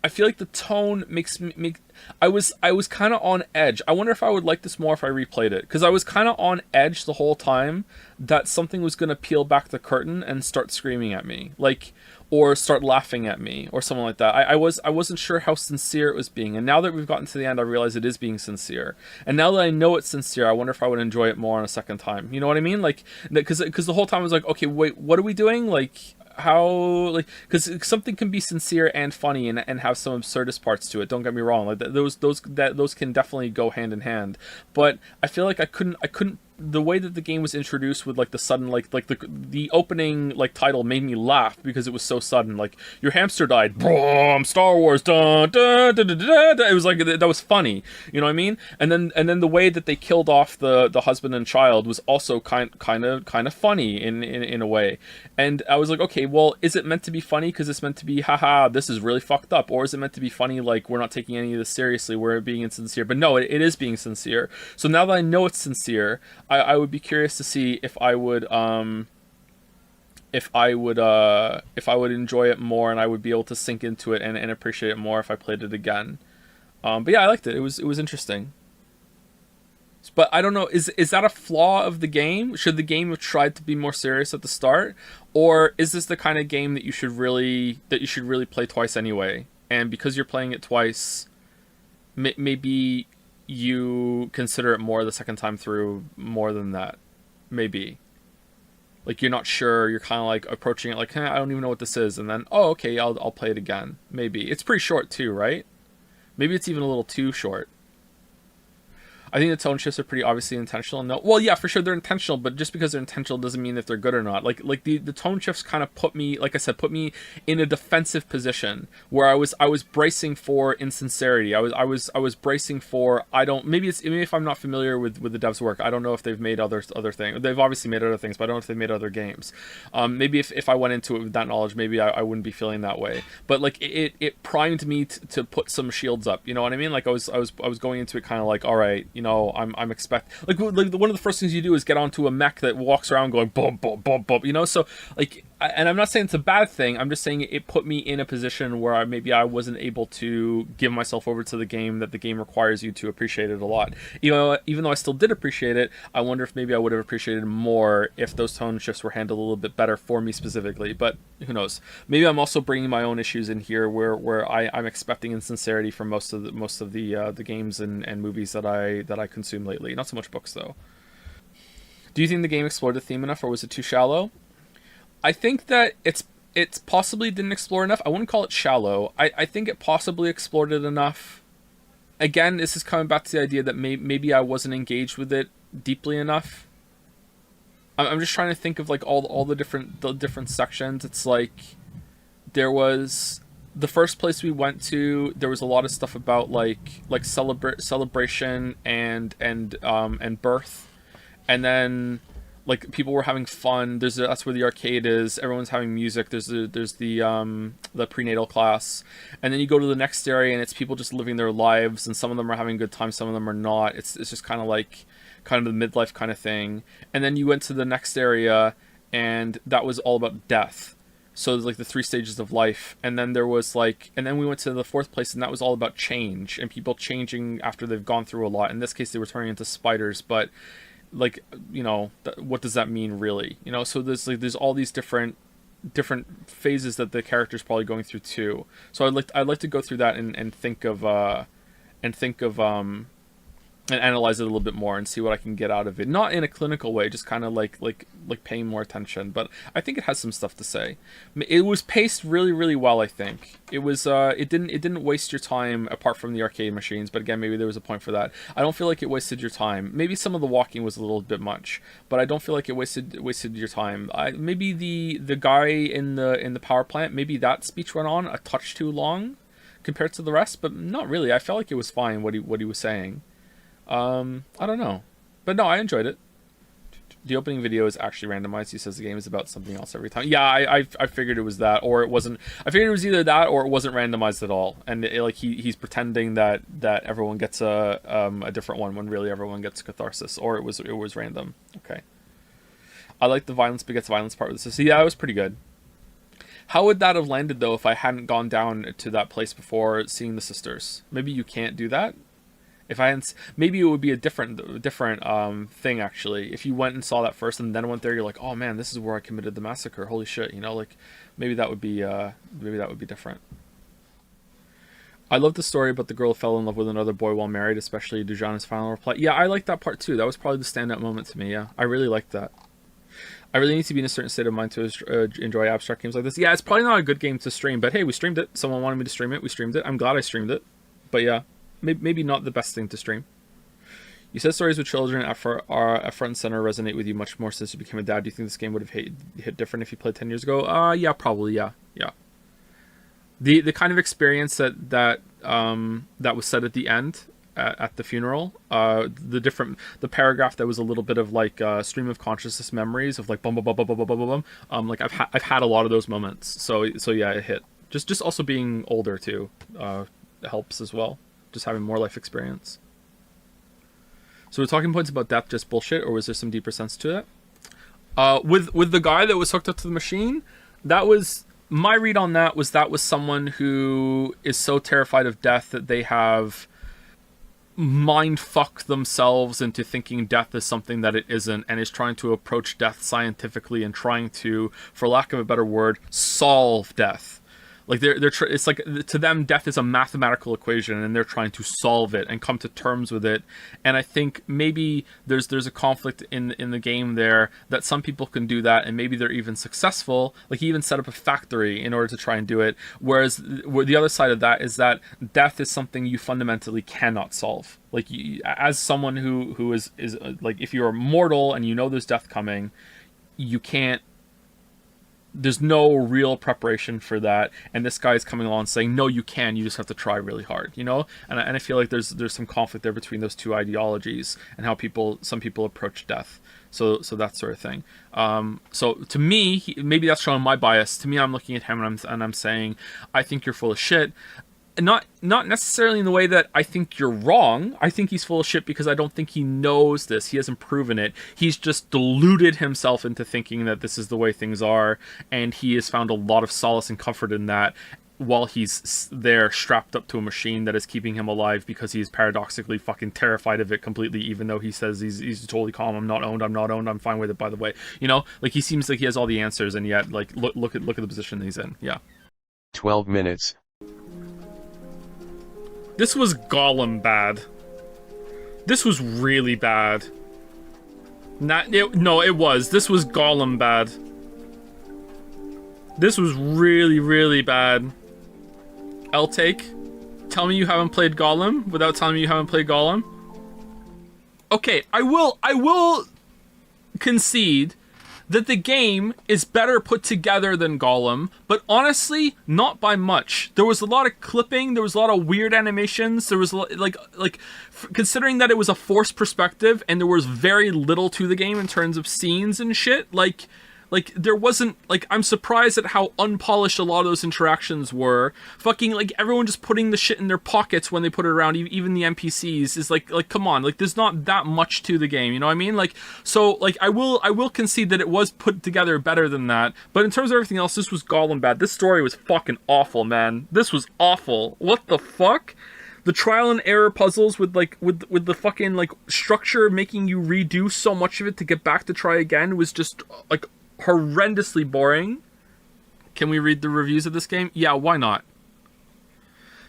the tone makes me. I was kind of on edge. I wonder if I would like this more if I replayed it, because I was kind of on edge the whole time that something was gonna peel back the curtain and start screaming at me, like, or start laughing at me, or something like that. I wasn't sure how sincere it was being, and now that we've gotten to the end, I realize it is being sincere. And now that I know it's sincere, I wonder if I would enjoy it more on a second time. You know what I mean? Like, because the whole time I was like, okay, wait, what are we doing? Like, how, like, because something can be sincere and funny and have some absurdist parts to it. Don't get me wrong, like those can definitely go hand in hand. But I feel like I couldn't the way that the game was introduced with like the sudden like the opening like title made me laugh because it was so sudden. Like, your hamster died, boom, Star Wars, dun, dun, dun, dun, dun, dun. It was like that was funny, you know what I mean? And then the way that they killed off the husband and child was also kind of funny in a way. And I was like, okay, well, is it meant to be funny because it's meant to be haha, this is really fucked up, or is it meant to be funny like we're not taking any of this seriously, we're being insincere? But no, it is being sincere. So now that I know it's sincere, I would be curious to see if I would enjoy it more, and I would be able to sink into it and appreciate it more if I played it again. But yeah, I liked it. It was interesting. But I don't know, is that a flaw of the game? Should the game have tried to be more serious at the start, or is this the kind of game that you should really play twice anyway? And because you're playing it twice, maybe you consider it more the second time through more than that. Maybe. Like, you're not sure, you're kind of like approaching it like, I don't even know what this is, and then, oh, okay, I'll play it again. Maybe. It's pretty short too, right? Maybe it's even a little too short. I think the tone shifts are pretty obviously intentional. No, well, yeah, for sure they're intentional, but just because they're intentional doesn't mean if they're good or not. Like the tone shifts kind of put me, like I said, put me in a defensive position where I was bracing for insincerity. I was bracing for, maybe if I'm not familiar with the devs' work, I don't know if they've made other things. They've obviously made other things, but I don't know if they've made other games. Maybe if I went into it with that knowledge, maybe I wouldn't be feeling that way. But like it primed me to put some shields up. You know what I mean? Like I was going into it kind of like, all right. You know, I'm expect like one of the first things you do is get onto a mech that walks around going boom, boom, boom, boom. You know, so like, and I'm not saying it's a bad thing. I'm just saying it put me in a position where maybe I wasn't able to give myself over to the game that the game requires you to appreciate it a lot. You know, even though I still did appreciate it, I wonder if maybe I would have appreciated more if those tone shifts were handled a little bit better for me specifically. But who knows? Maybe I'm also bringing my own issues in here, where I'm expecting insincerity from most of the games and movies that I consume lately. Not so much books though. Do you think the game explored the theme enough, or was it too shallow? I think that it's possibly didn't explore enough. I wouldn't call it shallow. I think it possibly explored it enough. Again, this is coming back to the idea that maybe I wasn't engaged with it deeply enough. I'm just trying to think of like all the different sections. It's like there was the first place we went to. There was a lot of stuff about like celebration and birth, and then like people were having fun. That's where the arcade is. Everyone's having music. There's the prenatal class, and then you go to the next area and it's people just living their lives, and some of them are having a good time, some of them are not. It's just kind of the midlife kind of thing. And then you went to the next area and that was all about death. So there's like the 3 stages of life, and then there was and then we went to the fourth place and that was all about change and people changing after they've gone through a lot. In this case they were turning into spiders, but like, you know, what does that mean really? You know, so there's all these different phases that the character's probably going through too. So I'd like to go through that and think of and analyze it a little bit more and see what I can get out of it. Not in a clinical way, just kind of like paying more attention. But I think it has some stuff to say. It was paced really, really well. I think it was. It didn't waste your time apart from the arcade machines. But again, maybe there was a point for that. I don't feel like it wasted your time. Maybe some of the walking was a little bit much, but I don't feel like it wasted your time. Maybe the guy in the power plant. Maybe that speech went on a touch too long compared to the rest, but not really. I felt like it was fine what he was saying. I don't know, but no, I enjoyed it. The opening video is actually randomized. He says the game is about something else every time. Yeah, I figured it was that, or it wasn't. I figured it was either that or it wasn't randomized at all. And like he's pretending that everyone gets a different one when really everyone gets catharsis, or it was random. Okay. I like the violence begets violence part with this. So yeah, it was pretty good. How would that have landed though if I hadn't gone down to that place before seeing the sisters? Maybe you can't do that. If I hadn't, maybe it would be a different thing actually. If you went and saw that first and then went there, you're like, oh man, this is where I committed the massacre. Holy shit, you know, like maybe that would be different. I love the story about the girl who fell in love with another boy while married, especially Dujana's final reply. Yeah, I like that part too. That was probably the standout moment to me. Yeah, I really liked that. I really need to be in a certain state of mind to enjoy abstract games like this. Yeah, it's probably not a good game to stream, but hey, we streamed it. Someone wanted me to stream it. We streamed it. I'm glad I streamed it. But yeah. Maybe not the best thing to stream. You said stories with children at front and center resonate with you much more since you became a dad. Do you think this game would have hit different if you played 10 years ago? Yeah, probably. Yeah. The kind of experience that was said at the end at the funeral, the paragraph that was a little bit of like stream of consciousness memories of like bum bum bum bum bum bum bum bum. Like I've had a lot of those moments. So yeah, it hit. Just also being older too helps as well. Just having more life experience. So were talking points about death just bullshit, or was there some deeper sense to it? With the guy that was hooked up to the machine, that was my read on that was someone who is so terrified of death that they have mind fucked themselves into thinking death is something that it isn't, and is trying to approach death scientifically and trying to, for lack of a better word, solve death. Like it's like to them death is a mathematical equation and they're trying to solve it and come to terms with it. And I think maybe there's a conflict in the game there that some people can do that and maybe they're even successful. Like he even set up a factory in order to try and do it. Whereas the other side of that is that death is something you fundamentally cannot solve. Like as someone who is like, if you're mortal and you know there's death coming, you can't. There's no real preparation for that, and this guy is coming along saying, no, you can, you just have to try really hard, you know? And I feel like there's some conflict there between those two ideologies and how some people approach death. So that sort of thing. So to me, maybe that's showing my bias. To me, I'm looking at him and I'm saying, I think you're full of shit. Not necessarily in the way that I think you're wrong. I think he's full of shit because I don't think he knows this. He hasn't proven it. He's just deluded himself into thinking that this is the way things are, and he has found a lot of solace and comfort in that while he's there strapped up to a machine that is keeping him alive because he's paradoxically fucking terrified of it completely, even though he says he's totally calm. I'm not owned, I'm fine with it, by the way. You know, like he seems like he has all the answers, and yet like look at the position that he's in. Yeah. 12 minutes. This was Gollum bad. This was really bad. It was. This was Gollum bad. This was really, really bad. L-Take, tell me you haven't played Gollum without telling me you haven't played Gollum. Okay, I will concede that the game is better put together than Gollum, but honestly, not by much. There was a lot of clipping, there was a lot of weird animations, there was considering that it was a forced perspective and there was very little to the game in terms of scenes and shit, like there wasn't, like, I'm surprised at how unpolished a lot of those interactions were. Fucking, like, everyone just putting the shit in their pockets when they put it around, even the NPCs, is like, come on, like, there's not that much to the game, you know what I mean? Like, so, like, I will concede that it was put together better than that, but in terms of everything else, this was Gollum bad. This story was fucking awful, man. This was awful. What the fuck? The trial and error puzzles with the fucking, like, structure making you redo so much of it to get back to try again was just, like, horrendously boring. Can we read the reviews of this game? Yeah, why not?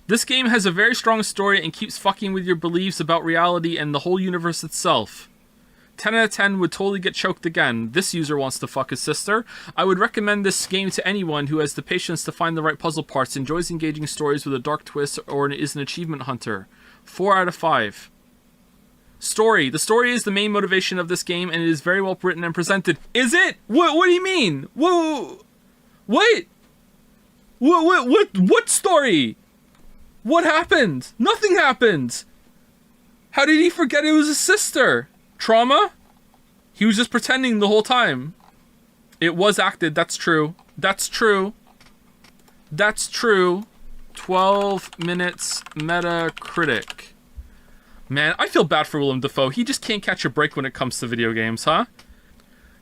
This game has a very strong story and keeps fucking with your beliefs about reality and the whole universe itself. 10 out of 10 would totally get choked again. This user wants to fuck his sister. I would recommend this game to anyone who has the patience to find the right puzzle parts, enjoys engaging stories with a dark twist, or is an achievement hunter. 4 out of 5. Story. The story is the main motivation of this game, and it is very well written and presented. Is it? What do you mean? Whoa! What? What story? What happened? Nothing happened. How did he forget it was his sister? Trauma? He was just pretending the whole time. It was acted. That's true. That's true. That's true. 12 minutes Metacritic. Man, I feel bad for Willem Dafoe. He just can't catch a break when it comes to video games, huh?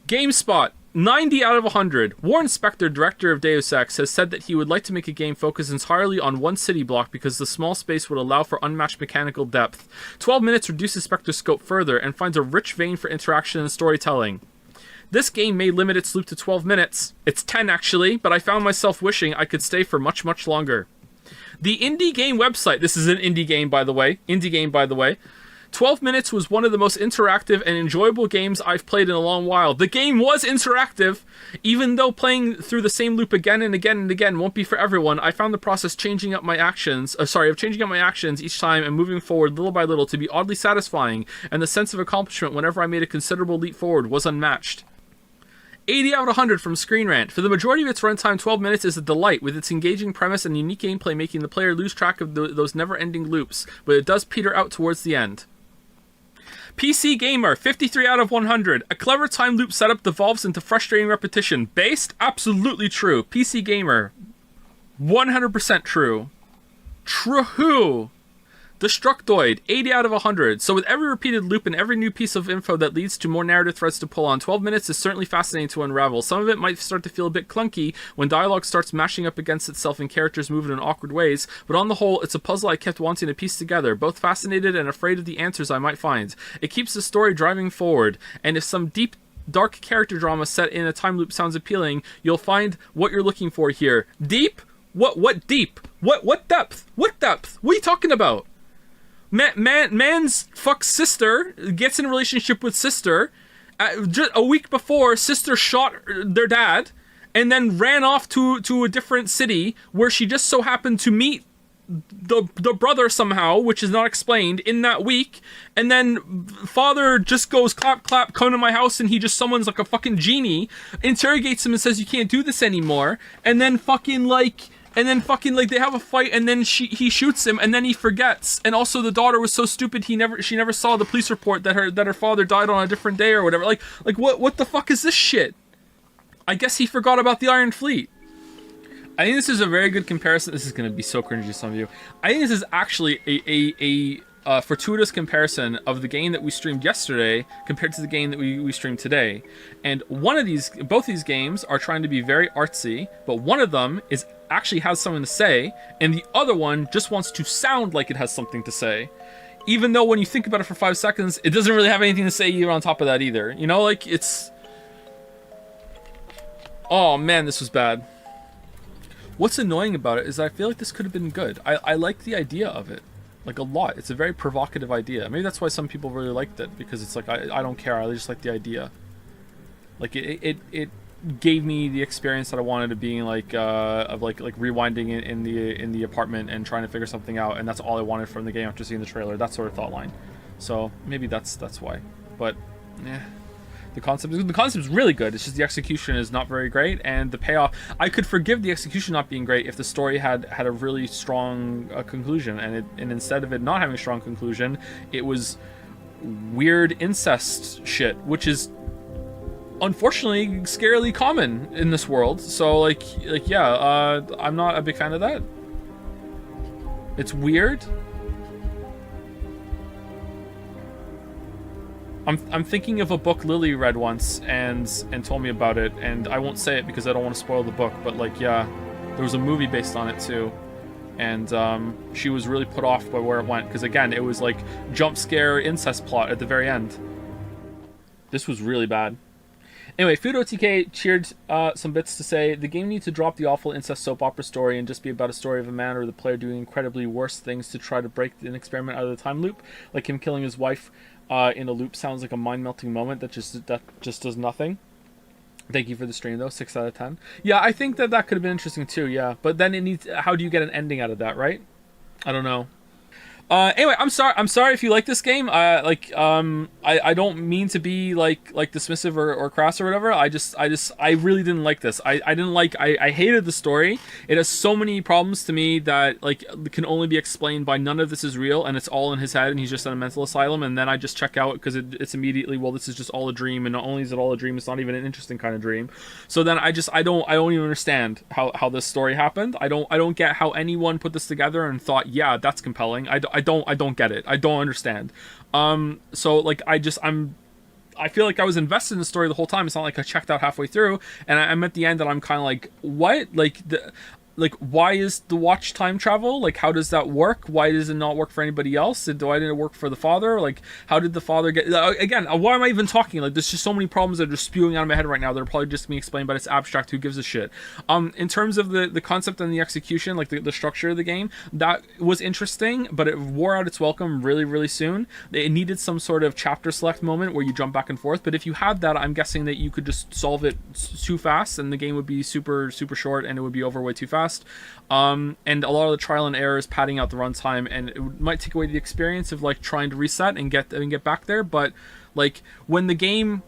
GameSpot, 90 out of 100. Warren Spector, director of Deus Ex, has said that he would like to make a game focused entirely on one city block because the small space would allow for unmatched mechanical depth. 12 minutes reduces Spector's scope further and finds a rich vein for interaction and storytelling. This game may limit its loop to 12 minutes. It's 10 actually, but I found myself wishing I could stay for much, much longer. The indie game website, this is an indie game by the way, 12 minutes was one of the most interactive and enjoyable games I've played in a long while. The game was interactive, even though playing through the same loop again and again and again won't be for everyone. I found the process of changing up my actions each time and moving forward little by little to be oddly satisfying, and the sense of accomplishment whenever I made a considerable leap forward was unmatched. 80 out of 100 from Screen Rant. For the majority of its runtime, 12 minutes is a delight, with its engaging premise and unique gameplay making the player lose track of those never-ending loops, but it does peter out towards the end. PC Gamer, 53 out of 100. A clever time loop setup devolves into frustrating repetition. Based? Absolutely true. PC Gamer, 100% true. True. Destructoid, 80 out of 100. So with every repeated loop and every new piece of info that leads to more narrative threads to pull on, 12 minutes is certainly fascinating to unravel. Some of it might start to feel a bit clunky when dialogue starts mashing up against itself and characters move in awkward ways, but on the whole, it's a puzzle I kept wanting to piece together, both fascinated and afraid of the answers I might find. It keeps the story driving forward, and if some deep, dark character drama set in a time loop sounds appealing, you'll find what you're looking for here. Deep? What deep? What depth? What depth? What are you talking about? Man's fucks sister, gets in a relationship with sister. Just a week before, sister shot their dad, and then ran off to a different city where she just so happened to meet the brother somehow, which is not explained, in that week. And then father just goes, clap, clap, come to my house, and he just summons like a fucking genie, interrogates him and says, you can't do this anymore. And then fucking they have a fight, and then he shoots him, and then he forgets. And also the daughter was so stupid she never saw the police report that her father died on a different day or whatever. Like what the fuck is this shit? I guess he forgot about the Iron Fleet. I think this is a very good comparison. This is going to be so cringy to some of you. I think this is actually a fortuitous comparison of the game that we streamed yesterday compared to the game that we streamed today. And both these games are trying to be very artsy, but one of them actually has something to say, and the other one just wants to sound like it has something to say. Even though when you think about it for 5 seconds, it doesn't really have anything to say either on top of that either. You know, like, it's... Oh man, this was bad. What's annoying about it is I feel like this could have been good. I like the idea of it. Like, a lot. It's a very provocative idea. Maybe that's why some people really liked it, because it's like, I don't care, I just like the idea. Like, it gave me the experience that I wanted of being like rewinding it in the apartment and trying to figure something out, and that's all I wanted from the game after seeing the trailer. That sort of thought line. So maybe that's why. But yeah, the concept is really good. It's just the execution is not very great, and the payoff. I could forgive the execution not being great if the story had a really strong conclusion, and instead of it not having a strong conclusion, it was weird incest shit, which is unfortunately scarily common in this world. So yeah, I'm not a big fan of that. It's weird. I'm thinking of a book Lily read once and told me about it, and I won't say it because I don't want to spoil the book, but like, yeah, there was a movie based on it too, and she was really put off by where it went, because again, it was like jump scare incest plot at the very end. This was really bad. Anyway, FoodOTK cheered some bits to say, the game needs to drop the awful incest soap opera story and just be about a story of a man or the player doing incredibly worse things to try to break an experiment out of the time loop. Like him killing his wife in a loop sounds like a mind-melting moment that just does nothing. Thank you for the stream, though. 6 out of 10. Yeah, I think that could have been interesting, too, yeah. But then it needs... How do you get an ending out of that, right? I don't know. Anyway, I'm sorry if you like this game. I don't mean to be like dismissive or crass or whatever. I really didn't like this. I hated the story. It has so many problems to me that like can only be explained by none of this is real and it's all in his head and he's just in a mental asylum, and then I just check out because it's immediately, well, this is just all a dream, and not only is it all a dream, it's not even an interesting kind of dream. So then I don't even understand how this story happened. I don't get how anyone put this together and thought, yeah, that's compelling. I don't get it. I don't understand. So like I feel like I was invested in the story the whole time. It's not like I checked out halfway through and I'm at the end and I'm kind of like, what? Like like, why is the watch time travel? Like, how does that work? Why does it not work for anybody else? Why didn't it work for the father? Like, how did the father get... Again, why am I even talking? Like, there's just so many problems that are just spewing out of my head right now that are probably just being explained, but it's abstract. Who gives a shit? In terms of the concept and the execution, like, the structure of the game, that was interesting, but it wore out its welcome really, really soon. It needed some sort of chapter select moment where you jump back and forth, but if you had that, I'm guessing that you could just solve it too fast, and the game would be super, super short, and it would be over way too fast. And a lot of the trial and error is padding out the runtime, and it might take away the experience of like trying to reset and get back there. But like when the game,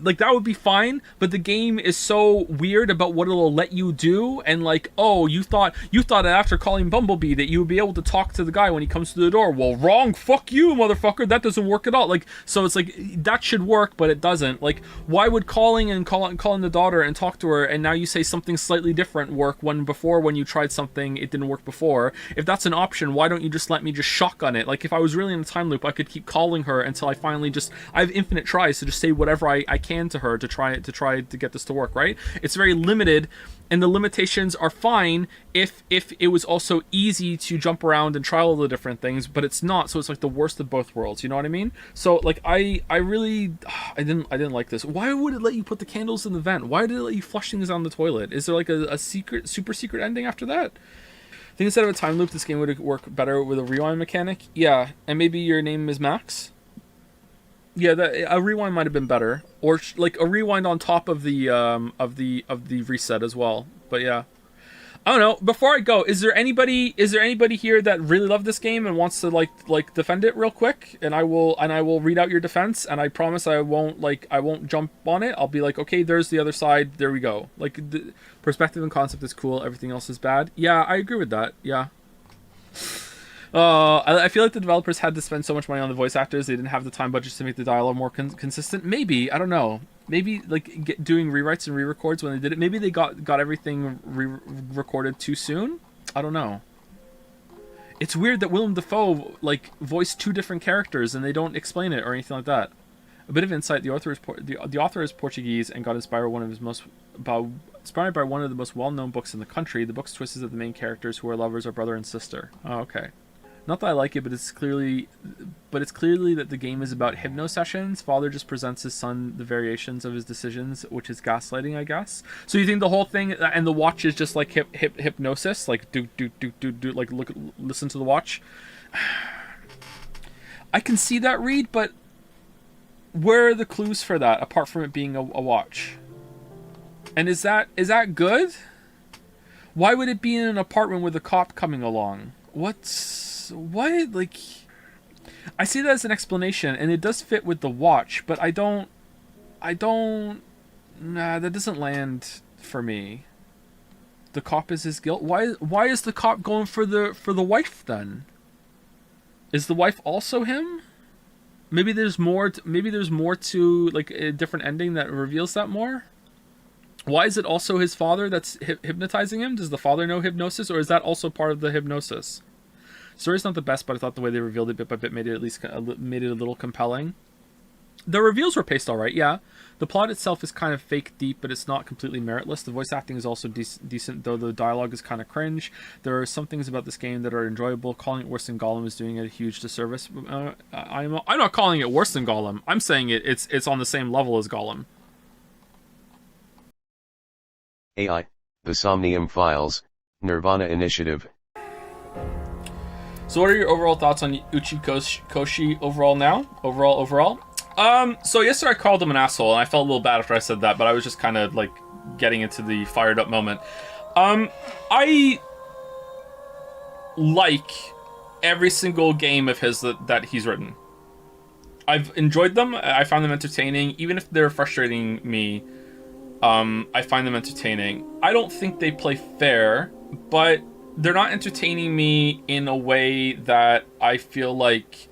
like, that would be fine, but the game is so weird about what it'll let you do, and like, oh, you thought that after calling Bumblebee that you would be able to talk to the guy when he comes to the door. Well, wrong, fuck you, motherfucker, that doesn't work at all. Like, so it's like, that should work, but it doesn't. Like, why would calling the daughter and talk to her, and now you say something slightly different work when before, when you tried something, it didn't work before? If that's an option, why don't you just let me just shotgun it? Like, if I was really in a time loop, I could keep calling her until I finally I have infinite tries to just say whatever I can to her to try to get this to work, right? It's very limited, and the limitations are fine if it was also easy to jump around and try all the different things, but it's not, so it's like the worst of both worlds, you know what I mean? So like I really didn't like this. Why would it let you put the candles in the vent? Why did it let you flush things down the toilet? Is there like a super secret ending after that? I think instead of a time loop, this game would work better with a rewind mechanic. Yeah, and maybe your name is Max? Yeah, a rewind might have been better, or like a rewind on top of the reset as well. But yeah, I don't know. Before I go, is there anybody here that really loved this game and wants to like defend it real quick? And I will read out your defense, and I promise I won't jump on it. I'll be like, okay, there's the other side. There we go. Like, the perspective and concept is cool. Everything else is bad. Yeah, I agree with that. Yeah. I feel like the developers had to spend so much money on the voice actors, they didn't have the time budgets to make the dialogue more consistent. Maybe, I don't know. Maybe like doing rewrites and re-records when they did it. Maybe they got everything recorded too soon. I don't know. It's weird that Willem Dafoe like voiced two different characters and they don't explain it or anything like that. A bit of insight: the author is Portuguese and got inspired by one of the most well-known books in the country. The book's twist is that the main characters, who are lovers, are brother and sister. Oh, okay. Not that I like it, but it's clearly that the game is about hypno sessions. Father just presents his son the variations of his decisions, which is gaslighting, I guess. So you think the whole thing and the watch is just like hypnosis, like do like listen to the watch. I can see that read, but where are the clues for that apart from it being a watch? And is that good? Why would it be in an apartment with a cop coming along? What? Like, I see that as an explanation, and it does fit with the watch, but I don't. Nah, that doesn't land for me. The cop is his guilt. Why is the cop going for the wife then? Is the wife also him? Maybe there's more. Maybe there's more to like a different ending that reveals that more. Why is it also his father that's hypnotizing him? Does the father know hypnosis, or is that also part of the hypnosis? Story's not the best, but I thought the way they revealed it bit by bit made it a little compelling. The reveals were paced all right, yeah. The plot itself is kind of fake deep, but it's not completely meritless. The voice acting is also decent, though the dialogue is kind of cringe. There are some things about this game that are enjoyable. Calling it worse than Gollum is doing it a huge disservice. I'm not calling it worse than Gollum. I'm saying it's on the same level as Gollum. AI, the Somnium Files, Nirvana Initiative. So what are your overall thoughts on Uchikoshi overall now? Overall? So yesterday I called him an asshole, and I felt a little bad after I said that, but I was just kind of like getting into the fired up moment. I like every single game of his that he's written. I've enjoyed them. I found them entertaining, even if they're frustrating me. I find them entertaining. I don't think they play fair, but they're not entertaining me in a way that I feel like,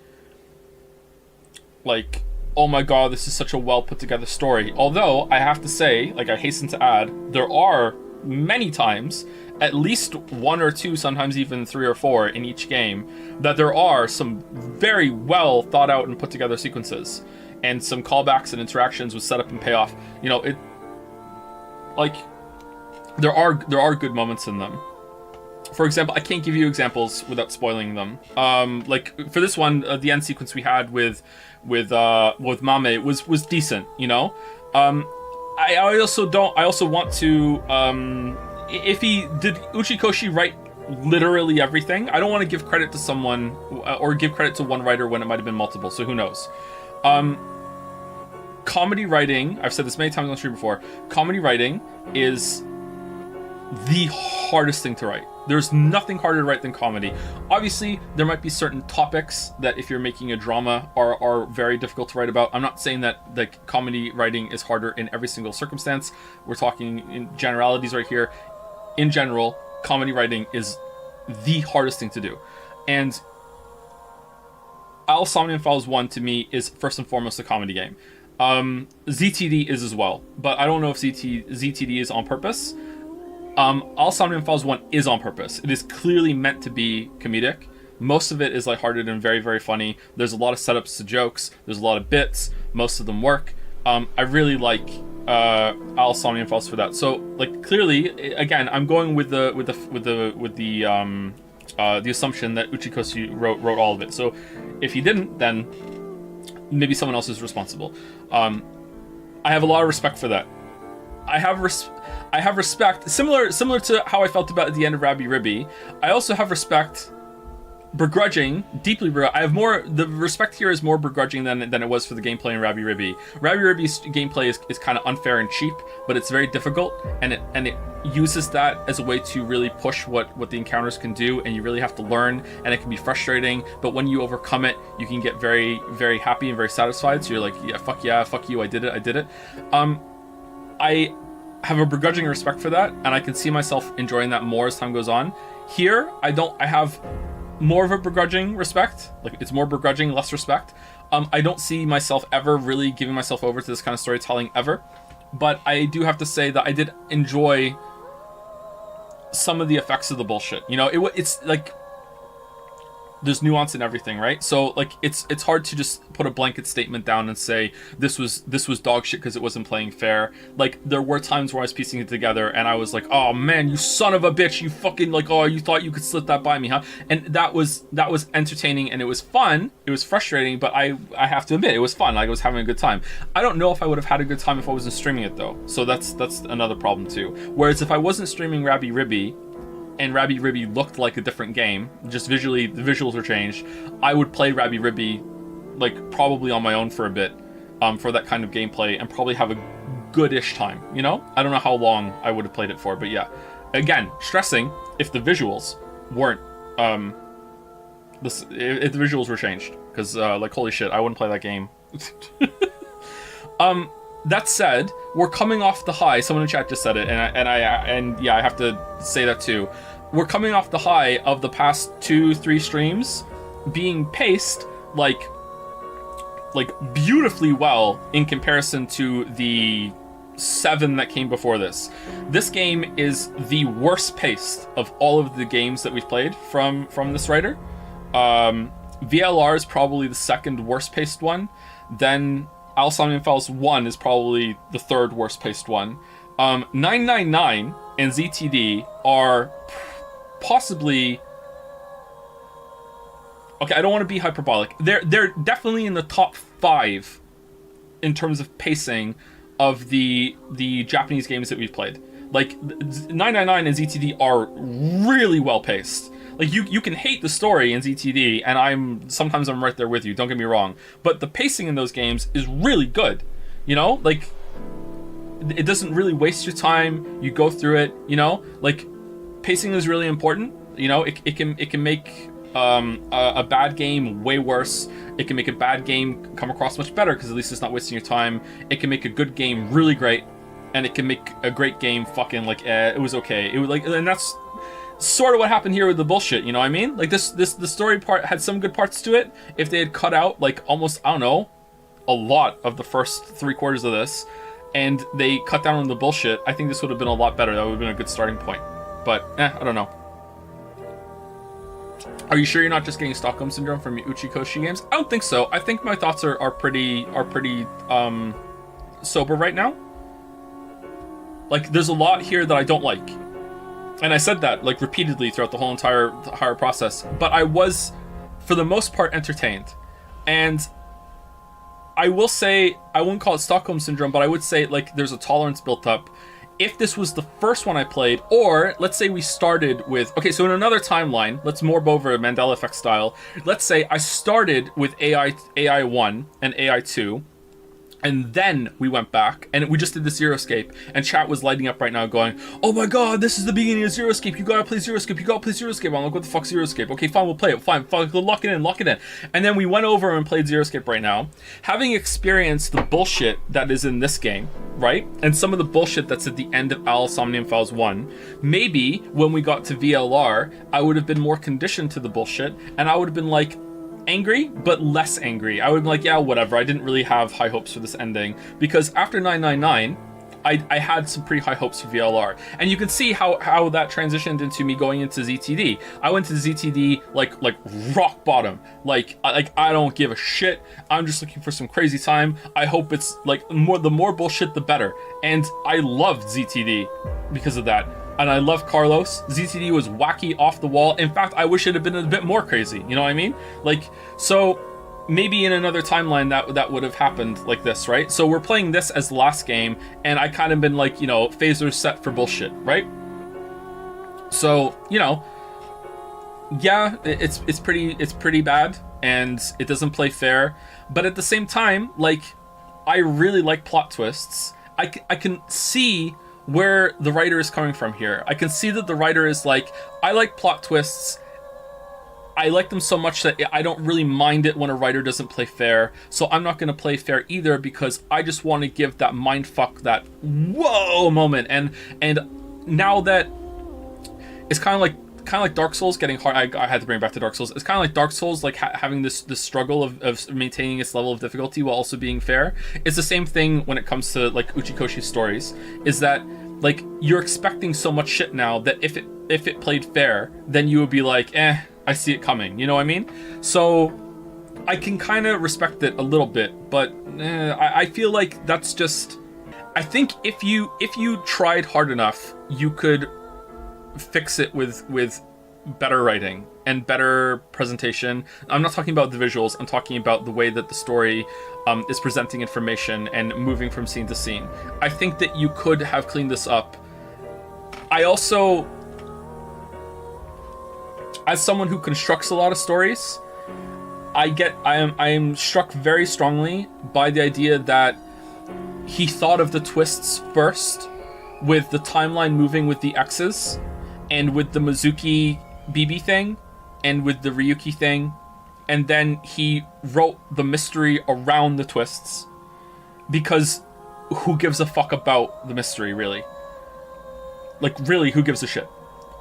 oh my god, this is such a well put together story. Although, I have to say, like I hasten to add, there are many times, at least one or two, sometimes even 3 or 4 in each game, that there are some very well thought out and put together sequences. And some callbacks and interactions with setup and payoff. You know, there are good moments in them. for example, I can't give you examples without spoiling them. Like for this one, the end sequence we had with Mame was decent, you know. I also want to if he did Uchikoshi write literally everything. I don't want to give credit to someone or give credit to one writer when it might have been multiple. So who knows? Comedy writing, I've said this many times on the stream before, comedy writing is the hardest thing to write. There's nothing harder to write than comedy. Obviously, there might be certain topics that if you're making a drama are very difficult to write about. I'm not saying that like comedy writing is harder in every single circumstance. We're talking in generalities right here. In general, comedy writing is the hardest thing to do. And Somnium Files 1 to me is first and foremost a comedy game. ZTD is as well, but I don't know if ZTD is on purpose. Somnium Files 1 is on purpose. It is clearly meant to be comedic. Most of it is lighthearted and very, very funny. There's a lot of setups to jokes. There's a lot of bits. Most of them work. I really like Somnium Files for that. So, like, clearly, again, I'm going with the assumption that Uchikoshi wrote all of it. So, if he didn't, then maybe someone else is responsible. I have a lot of respect for that. I have respect, similar to how I felt about at the end of Rabi Ribi. I also have respect, deeply begrudging. I have more, the respect here is more begrudging than it was for the gameplay in Rabi Ribi. Rabi Ribi's gameplay is kind of unfair and cheap, but it's very difficult, and it uses that as a way to really push what the encounters can do, and you really have to learn, and it can be frustrating, but when you overcome it, you can get very, very happy and very satisfied, so you're like, yeah, fuck you, I did it. I have a begrudging respect for that, and I can see myself enjoying that more as time goes on. Here, I have more of a begrudging respect. Like, it's more begrudging, less respect. I don't see myself ever really giving myself over to this kind of storytelling ever. But I do have to say that I did enjoy some of the effects of the bullshit. You know, it's like, there's nuance in everything, right? So like it's hard to just put a blanket statement down and say this was dog shit because it wasn't playing fair. Like, there were times where I was piecing it together and I was like, oh man, you son of a bitch, you fucking, like, oh, you thought you could slip that by me, huh? And that was entertaining and it was fun. It was frustrating, but I have to admit it was fun. Like, I was having a good time. I don't know if I would have had a good time if I wasn't streaming it though. So that's another problem too. Whereas if I wasn't streaming Rabi Ribi, and Rabi Ribi looked like a different game, just visually, the visuals were changed, I would play Rabi Ribi, like, probably on my own for a bit, for that kind of gameplay, and probably have a goodish time, you know? I don't know how long I would have played it for, but yeah. Again, stressing, if the visuals weren't, if the visuals were changed, because, like, holy shit, I wouldn't play that game. That said, we're coming off the high. Someone in chat just said it, and yeah, I have to say that too. We're coming off the high of the past 2-3 streams being paced like beautifully well in comparison to the 7 that came before this. This game is the worst paced of all of the games that we've played from this writer. VLR is probably the second worst paced one. Then Somnium Files 1 is probably the third worst paced one. 999 and ZTD are possibly... Okay, I don't want to be hyperbolic. They're definitely in the top 5 in terms of pacing of the Japanese games that we've played. Like, 999 and ZTD are really well paced. Like, you can hate the story in ZTD, and sometimes I'm right there with you, don't get me wrong. But the pacing in those games is really good. You know? Like, it doesn't really waste your time. You go through it, you know? Like, pacing is really important. You know, it can make a bad game way worse. It can make a bad game come across much better, because at least it's not wasting your time. It can make a good game really great, and it can make a great game fucking, like, it was okay. It was like, and that's sort of what happened here with the bullshit, you know what I mean? Like, the story part had some good parts to it. If they had cut out, like, almost, I don't know, a lot of the first 3/4 of this, and they cut down on the bullshit, I think this would have been a lot better. That would have been a good starting point. But, I don't know. Are you sure you're not just getting Stockholm Syndrome from Uchikoshi games? I don't think so. I think my thoughts are pretty sober right now. Like, there's a lot here that I don't like. And I said that like repeatedly throughout the whole entire process. But I was, for the most part, entertained. And I will say, I wouldn't call it Stockholm Syndrome, but I would say like there's a tolerance built up. If this was the first one I played, or let's say we started with... Okay, so in another timeline, let's morph over Mandela Effect style. Let's say I started with AI 1 and AI 2, and then we went back, and we just did the Zero Escape, and chat was lighting up right now going, oh my god, this is the beginning of Zero Escape, you gotta play Zero Escape, you gotta play Zero Escape. I'm like, what the fuck's Zero Escape? Okay, fine, we'll play it, fine, lock it in. And then we went over and played Zero Escape right now, having experienced the bullshit that is in this game, right? And some of the bullshit that's at the end of Al Somnium Files 1, maybe when we got to VLR, I would have been more conditioned to the bullshit, and I would have been like, angry, but less angry. I would be like, yeah, whatever. I didn't really have high hopes for this ending, because after 999, I had some pretty high hopes for VLR. And you can see how that transitioned into me going into ZTD. I went to ZTD like rock bottom. Like I don't give a shit. I'm just looking for some crazy time. I hope it's like the more bullshit, the better. And I loved ZTD because of that. And I love Carlos. ZTD was wacky, off the wall. In fact, I wish it had been a bit more crazy. You know what I mean? Like, so maybe in another timeline that would have happened like this, right? So we're playing this as the last game, and I kind of been like, you know, phasers set for bullshit, right? So, you know, yeah, it's pretty bad, and it doesn't play fair. But at the same time, like, I really like plot twists. I can see where the writer is coming from here. I can see that the writer is like, I like plot twists. I like them so much that I don't really mind it when a writer doesn't play fair. So I'm not going to play fair either, because I just want to give that mindfuck, that whoa moment. And now that it's kind of like Dark Souls getting hard. I had to bring it back to Dark Souls. It's kind of like Dark Souls, like having this struggle of maintaining its level of difficulty while also being fair. It's the same thing when it comes to like Uchikoshi's stories, is that like you're expecting so much shit now that if it played fair, then you would be like, I see it coming. You know what I mean? So I can kind of respect it a little bit, but I feel like that's just... I think if you tried hard enough, you could fix it with better writing and better presentation. I'm not talking about the visuals. I'm talking about the way that the story is presenting information and moving from scene to scene. I think that you could have cleaned this up. I also, as someone who constructs a lot of stories, I am struck very strongly by the idea that he thought of the twists first, with the timeline moving with the X's, and with the Mizuki BB thing, and with the Ryuki thing, and then he wrote the mystery around the twists, because who gives a fuck about the mystery, really? Like, really, who gives a shit?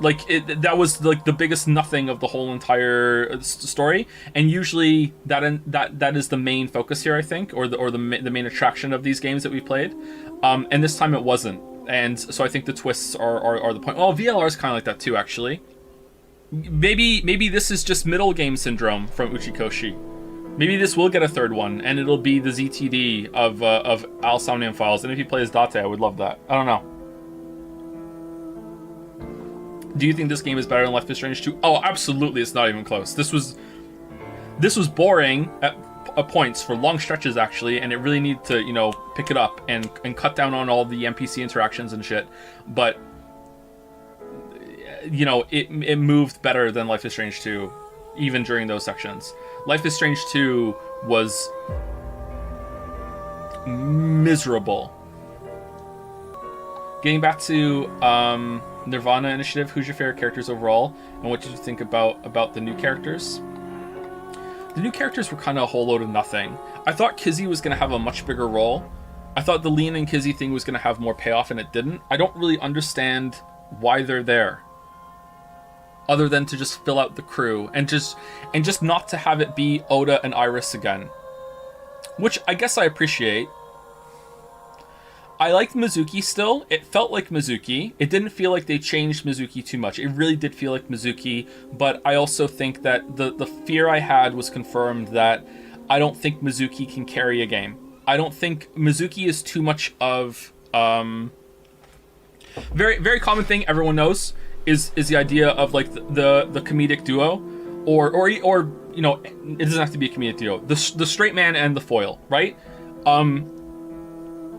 Like, that was like the biggest nothing of the whole entire story, and usually that is the main focus here, I think, or the main attraction of these games that we played, and this time it wasn't. And so I think the twists are the point. Well, VLR is kind of like that too, actually. Maybe this is just middle game syndrome from Uchikoshi. Maybe this will get a third one, and it'll be the ZTD of Al Somnium Files. And if he plays Date, I would love that. I don't know. Do you think this game is better than Life is Strange 2? Oh, absolutely, it's not even close. This was boring at points for long stretches, actually, and it really needed to, you know, pick it up and cut down on all the NPC interactions and shit. But, you know, it moved better than Life is Strange 2, even during those sections. Life is Strange 2 was miserable. Getting back to Nirvana Initiative, who's your favorite characters overall, and what did you think about the new characters? The new characters were kind of a whole load of nothing. I thought Kizzy was going to have a much bigger role. I thought the Lean and Kizzy thing was going to have more payoff, and it didn't. I don't really understand why they're there, other than to just fill out the crew and just not to have it be Oda and Iris again, which I guess I appreciate. I liked Mizuki still. It felt like Mizuki. It didn't feel like they changed Mizuki too much. It really did feel like Mizuki, but I also think that the fear I had was confirmed, that I don't think Mizuki can carry a game. I don't think Mizuki is too much of... very, very common thing everyone knows is the idea of like the comedic duo, or you know, it doesn't have to be a comedic duo. The straight man and the foil, right?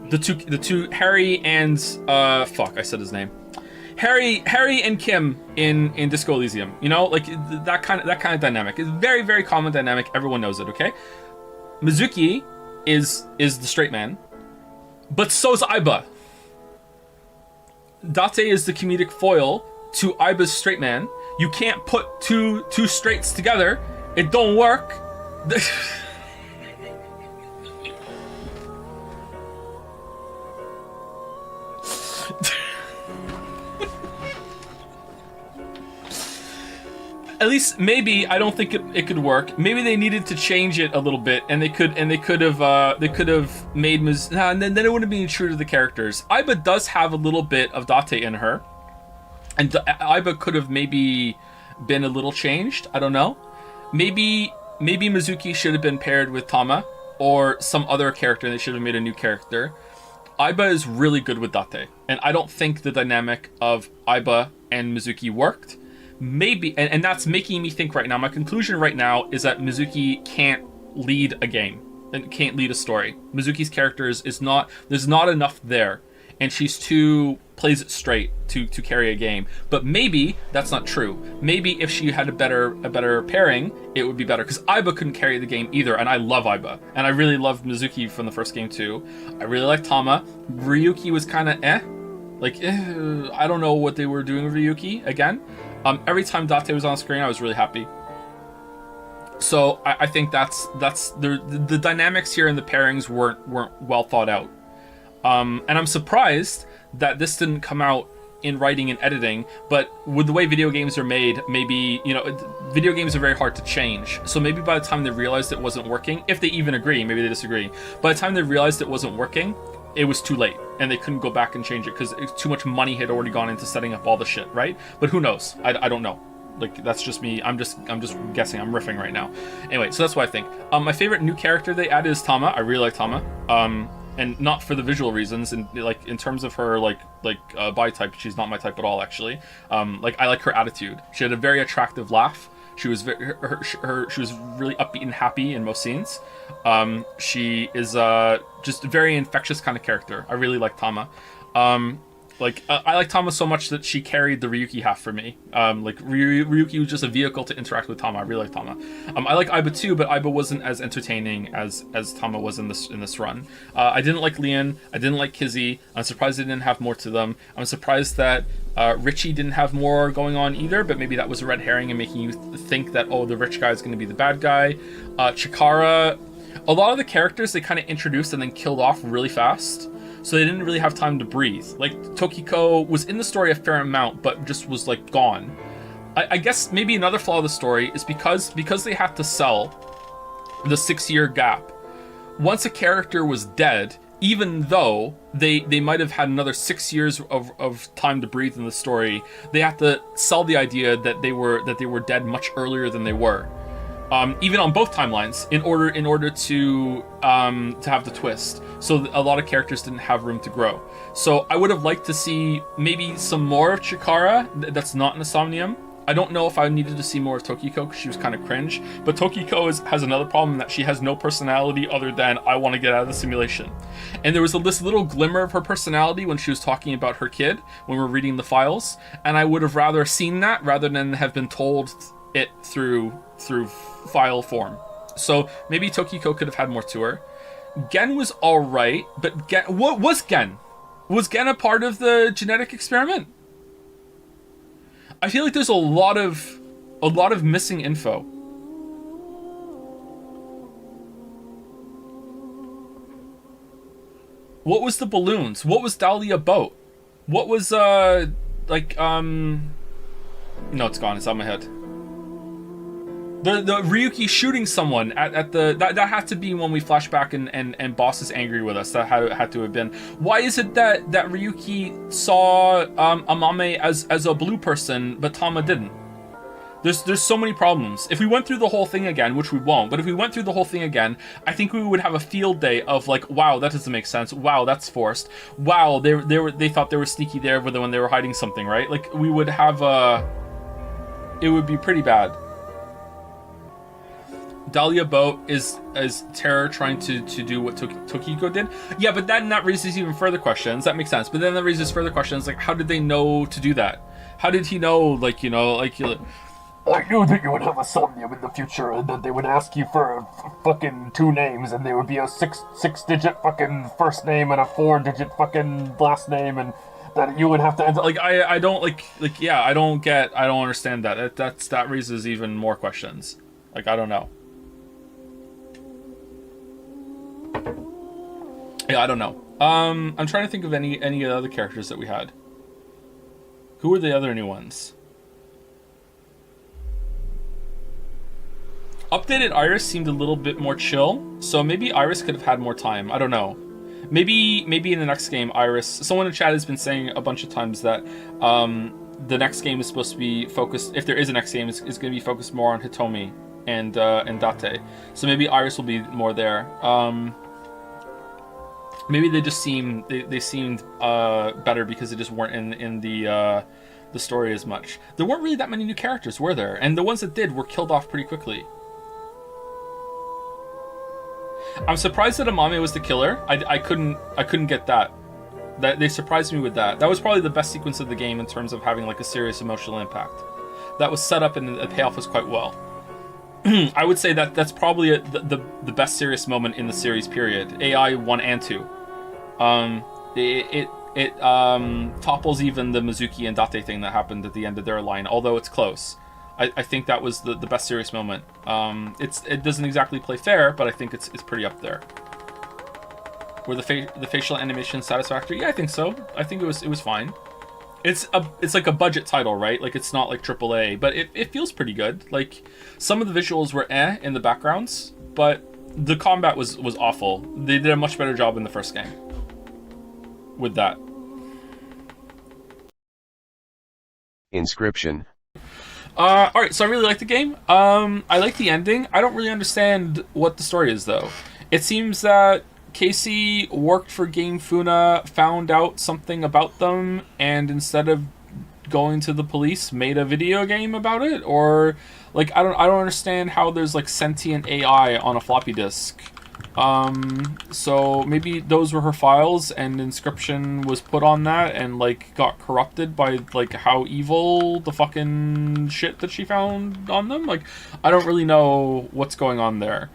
The two Harry and fuck, I said his name. Harry and Kim in Disco Elysium. You know, like that kind of dynamic. It's very, very common dynamic. Everyone knows it. Okay, Mizuki is the straight man, but so is Aiba. Date is the comedic foil to Aiba's straight man. You can't put two straights together. It don't work. At least maybe I don't think it could work. Maybe they needed to change it a little bit, and they could have made and then it wouldn't be true to the characters. Aiba does have a little bit of Date in her, and Aiba could have maybe been a little changed. I don't know. Maybe Mizuki should have been paired with Tama or some other character. They should have made a new character. Aiba is really good with Date, and I don't think the dynamic of Aiba and Mizuki worked. Maybe, and that's making me think right now. My conclusion right now is that Mizuki can't lead a game and can't lead a story. Mizuki's character is not, there's not enough there, and she's too plays it straight to carry a game. But maybe that's not true. Maybe if she had a better pairing, it would be better. Because Aiba couldn't carry the game either, and I love Aiba, and I really loved Mizuki from the first game too. I really liked Tama. Ryuki was kind of I don't know what they were doing with Ryuki again. Every time Date was on screen, I was really happy. So I think that's the dynamics here and the pairings weren't well thought out. And I'm surprised that this didn't come out in writing and editing, but with the way video games are made, maybe, you know, video games are very hard to change. So maybe by the time they realized it wasn't working, if they even agree, maybe they disagree, by the time they realized it wasn't working, it was too late, and they couldn't go back and change it because too much money had already gone into setting up all the shit, right? But who knows? I don't know. Like, that's just me. I'm just guessing. I'm riffing right now. Anyway, so that's what I think. My favorite new character they added is Tama. I really like Tama. And not for the visual reasons, and like in terms of her body type, she's not my type at all, actually. I like her attitude. She had a very attractive laugh. She was she was really upbeat and happy in most scenes. She is just a very infectious kind of character. I really like Tama. I like Tama so much that she carried the Ryuki half for me. Ryuki was just a vehicle to interact with Tama. I really like Tama. I like Aiba too, but Aiba wasn't as entertaining as Tama was in this run. I didn't like Leon. I didn't like Kizzy. I'm surprised they didn't have more to them. I'm surprised that Richie didn't have more going on either, but maybe that was a red herring and making you think that, oh, the rich guy is going to be the bad guy. Chikara, a lot of the characters they kind of introduced and then killed off really fast. So they didn't really have time to breathe. Like, Tokiko was in the story a fair amount, but just was, like, gone. I guess maybe another flaw of the story is because they had to sell the 6-year gap. Once a character was dead, even though they might have had another 6 years of time to breathe in the story, they had to sell the idea that they were dead much earlier than they were. Even on both timelines, in order to have the twist. So a lot of characters didn't have room to grow. So I would have liked to see maybe some more of Chikara that's not in the Somnium. I don't know if I needed to see more of Tokiko because she was kind of cringe. But Tokiko has another problem, that she has no personality other than, I want to get out of the simulation. And there was this little glimmer of her personality when she was talking about her kid, when we were reading the files. And I would have rather seen that rather than have been told it through file form. So maybe Tokiko could have had more to her. Gen was alright, but what was Gen? Was Gen a part of the genetic experiment? I feel like there's a lot of missing info. What was the balloons? What was Dahlia boat? What was no, it's gone, it's out of my head. The Ryuki shooting someone at the that had to be when we flash back and Boss is angry with us. That had to have been. Why is it that Ryuki saw Amame as a blue person but Tama didn't? There's so many problems. If we went through the whole thing again, which we won't, but if we went through the whole thing again, I think we would have a field day of like, wow, that doesn't make sense. Wow, that's forced. Wow, they thought they were sneaky there when they were hiding something, right? Like we would have it would be pretty bad. Dahlia Boat is Terror trying to do what Tokiko did. Yeah, but then that raises even further questions. That makes sense. But then that raises further questions like, how did they know to do that? How did he know, like, you know, like... I knew that you would have a Somnium in the future, and that they would ask you for fucking 2 names, and there would be a six-digit fucking first name and a 4-digit fucking last name, and that you would have to... Like, I don't, yeah, I don't understand that. That raises even more questions. Like, I don't know. Yeah, I don't know. I'm trying to think of any of the other characters that we had. Who were the other new ones? Updated Iris seemed a little bit more chill, so maybe Iris could have had more time. I don't know. Maybe in the next game, Iris... Someone in chat has been saying a bunch of times that the next game is supposed to be focused... If there is a next game, it's going to be focused more on Hitomi and Date. So maybe Iris will be more there. Maybe they just seemed... They seemed better because they just weren't in the story as much. There weren't really that many new characters, were there? And the ones that did were killed off pretty quickly. I'm surprised that Amame was the killer. I couldn't get that. They surprised me with that. That was probably the best sequence of the game in terms of having like a serious emotional impact. That was set up and the payoff was quite well. I would say that's probably the best serious moment in the series period. AI 1 and 2. It topples even the Mizuki and Date thing that happened at the end of their line, although it's close. I think that was the best serious moment. It doesn't exactly play fair, but I think it's pretty up there. Were the facial animation satisfactory? Yeah, I think so. I think it was fine. It's like a budget title, right? Like it's not like AAA, but it feels pretty good. Like some of the visuals were in the backgrounds, but the combat was awful. They did a much better job in the first game with that. Inscryption. Alright, so I really like the game. I like the ending. I don't really understand what the story is, though. It seems that Casey worked for Game Funa, found out something about them, and instead of going to the police, made a video game about it? Or, like, I don't understand how there's, like, sentient AI on a floppy disk. So maybe those were her files and Inscryption was put on that and like got corrupted by like how evil the fucking shit that she found on them. Like I don't really know what's going on there.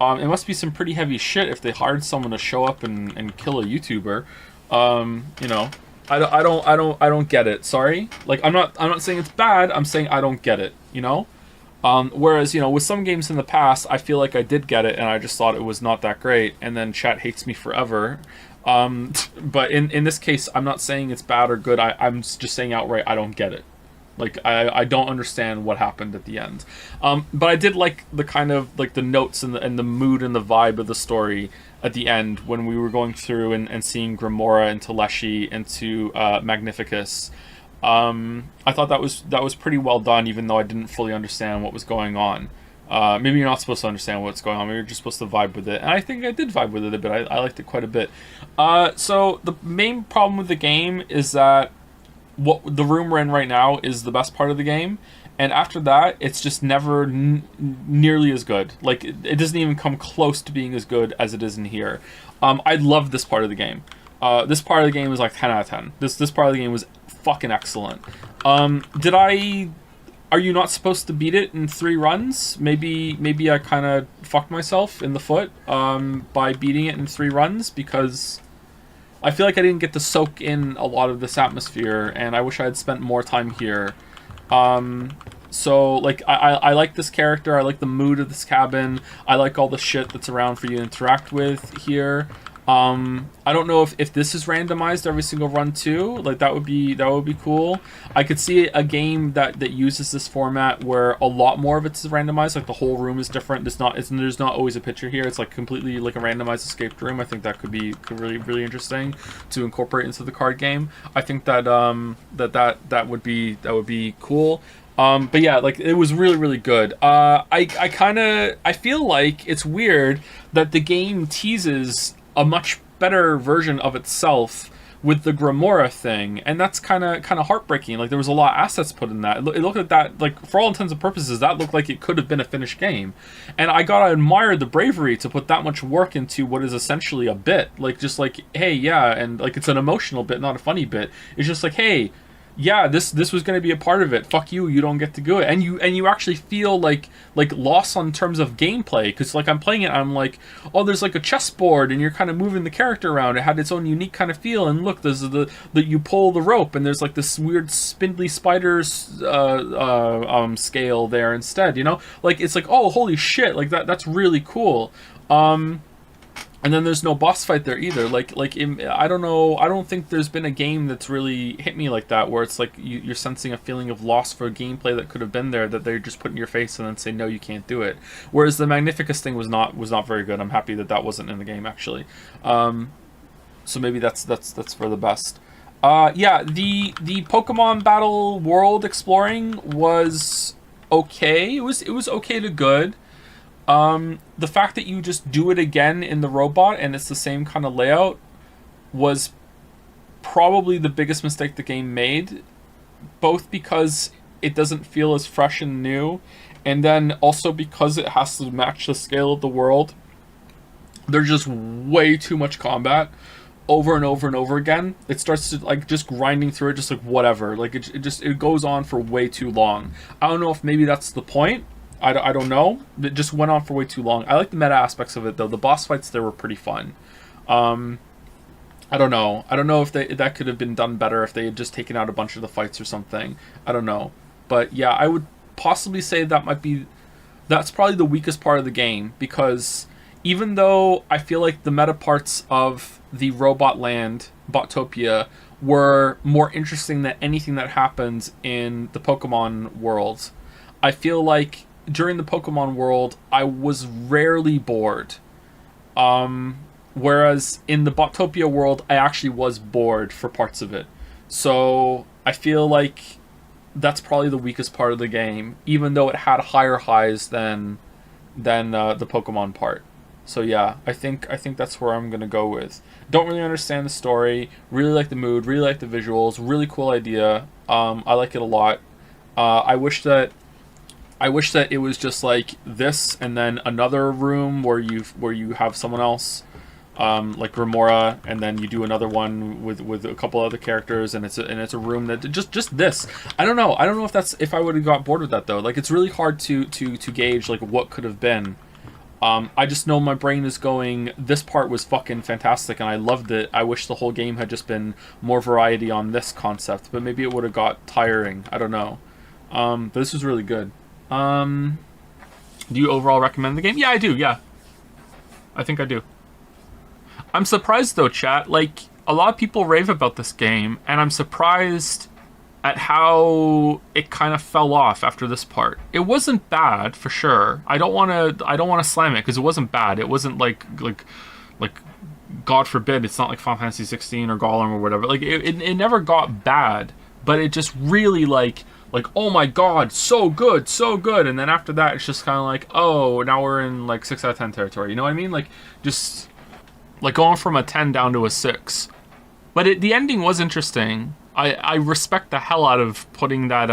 It must be some pretty heavy shit if they hired someone to show up and kill a YouTuber. You know, I don't get it. Sorry. Like I'm not saying it's bad. I'm saying I don't get it, you know? Whereas, you know, with some games in the past, I feel like I did get it and I just thought it was not that great, and then chat hates me forever. But in this case, I'm not saying it's bad or good. I'm just saying outright I don't get it. Like, I don't understand what happened at the end. But I did like the kind of, like, the notes and the mood and the vibe of the story at the end when we were going through and seeing Grimora into Leshy into Magnificus. I thought that was pretty well done, even though I didn't fully understand what was going on. Maybe you're not supposed to understand what's going on. Maybe you're just supposed to vibe with it. And I think I did vibe with it a bit. I liked it quite a bit. So the main problem with the game is that what the room we're in right now is the best part of the game. And after that, it's just never nearly as good. Like, it doesn't even come close to being as good as it is in here. I love this part of the game. This part of the game was like 10 out of 10. This part of the game was fucking excellent. Are you not supposed to beat it in 3 runs? Maybe I kind of fucked myself in the foot by beating it in 3 runs, because I feel like I didn't get to soak in a lot of this atmosphere, and I wish I had spent more time here. So like I like this character, I like the mood of this cabin, I like all the shit that's around for you to interact with here. I don't know if this is randomized every single run too. Like that would be cool. I could see a game that uses this format where a lot more of it's randomized. Like the whole room is different. There's not always a picture here. It's like completely like a randomized escaped room. I think that could be really interesting to incorporate into the card game. I think that that would be cool. But yeah, like it was really, really good. I feel like it's weird that the game teases a much better version of itself with the Grimoire thing, and that's kind of heartbreaking. Like there was a lot of assets put in that. It looked at that, like for all intents and purposes, that looked like it could have been a finished game. And I gotta admire the bravery to put that much work into what is essentially a bit. Like just like, hey, yeah, and like it's an emotional bit, not a funny bit. It's just like, hey, yeah, this was going to be a part of it. Fuck you, you don't get to do it. And you actually feel like lost on terms of gameplay, because like I'm playing it, I'm like, oh, there's like a chessboard and you're kind of moving the character around. It had its own unique kind of feel, and look, there's the you pull the rope and there's like this weird spindly spiders scale there instead, you know? Like it's like, oh, holy shit, like that's really cool. And then there's no boss fight there either. I don't know. I don't think there's been a game that's really hit me like that, where it's like you're sensing a feeling of loss for gameplay that could have been there, that they're just put in your face and then say no, you can't do it. Whereas the Magnificus thing was not very good. I'm happy that wasn't in the game actually. So maybe that's for the best. Yeah, the Pokemon Battle World exploring was okay. It was okay to good. The fact that you just do it again in the robot and it's the same kind of layout was probably the biggest mistake the game made, both because it doesn't feel as fresh and new, and then also because it has to match the scale of the world. There's just way too much combat over and over and over again. It starts to like just grinding through it, just like whatever. Like it goes on for way too long. I don't know if maybe that's the point. I don't know. It just went on for way too long. I like the meta aspects of it though. The boss fights there were pretty fun. I don't know. I don't know if that could have been done better if they had just taken out a bunch of the fights or something. I don't know. But yeah, I would possibly say that's probably the weakest part of the game, because even though I feel like the meta parts of the Robot Land, Botopia, were more interesting than anything that happens in the Pokemon world, I feel like during the Pokemon world, I was rarely bored. Whereas in the Botopia world, I actually was bored for parts of it. So I feel like that's probably the weakest part of the game, even though it had higher highs than the Pokemon part. So yeah, I think that's where I'm gonna go with. Don't really understand the story. Really like the mood. Really like the visuals. Really cool idea. I like it a lot. I wish that it was just like this, and then another room where you have someone else, like Remora, and then you do another one with a couple other characters, and it's a room that just this. I don't know if I would have got bored with that though. Like it's really hard to gauge like what could have been. I just know my brain is going, this part was fucking fantastic and I loved it. I wish the whole game had just been more variety on this concept, but maybe it would have got tiring. I don't know. But this was really good. Do you overall recommend the game? Yeah, I do, yeah. I think I do. I'm surprised though, chat. Like, a lot of people rave about this game, and I'm surprised at how it kind of fell off after this part. It wasn't bad, for sure. I don't want to slam it, because it wasn't bad. It wasn't like God forbid, it's not like Final Fantasy 16 or Gollum or whatever. Like, it never got bad, but it just really like, oh my god, so good. And then after that, it's just kind of like, oh, now we're in like 6 out of 10 territory. You know what I mean? Like, just like going from a 10 down to a 6. But the ending was interesting. I respect the hell out of putting that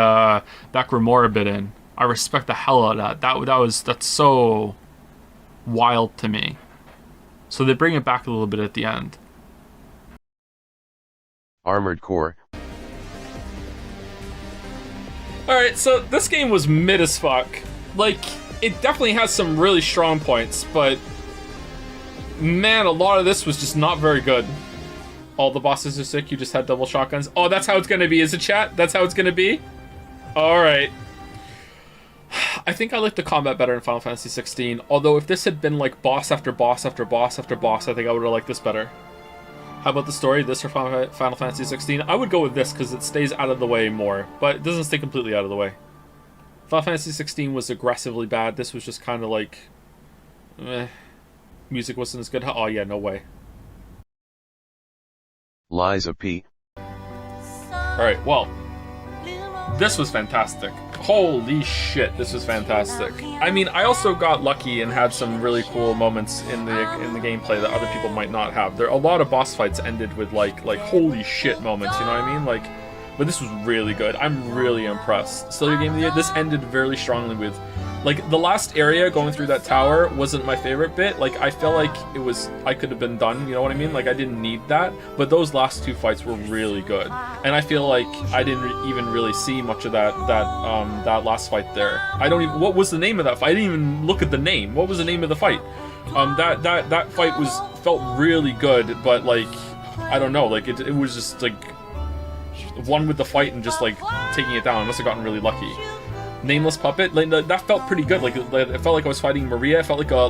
Grimoire bit in. I respect the hell out of that. That's so wild to me. So they bring it back a little bit at the end. Armored Core. Alright, so this game was mid as fuck. Like, it definitely has some really strong points, but man, a lot of this was just not very good. All the bosses are sick, you just had double shotguns. Oh, that's how it's gonna be, is it, chat? That's how it's gonna be? Alright. I think I like the combat better in Final Fantasy 16, although if this had been like boss after boss after boss after boss, I think I would have liked this better. How about the story? This or Final Fantasy 16? I would go with this because it stays out of the way more, but it doesn't stay completely out of the way. Final Fantasy 16 was aggressively bad. This was just kind of like, music wasn't as good. Oh yeah, no way. Liza P. Alright, well, this was fantastic. Holy shit, this was fantastic. I mean, I also got lucky and had some really cool moments in the gameplay that other people might not have. There a lot of boss fights ended with like holy shit moments, you know what I mean? Like, but this was really good. I'm really impressed. Still your game of the year. This ended very strongly with, like, the last area going through that tower wasn't my favorite bit. Like, I felt like I could have been done, you know what I mean? Like, I didn't need that, but those last two fights were really good. And I feel like I didn't even really see much of that last fight there. I don't even, what was the name of that fight? I didn't even look at the name. What was the name of the fight? That fight felt really good, but like, I don't know, like, it was just like, one with the fight and just like taking it down. I must have gotten really lucky. Nameless Puppet, like, that felt pretty good. Like, it felt like I was fighting Maria. It felt like a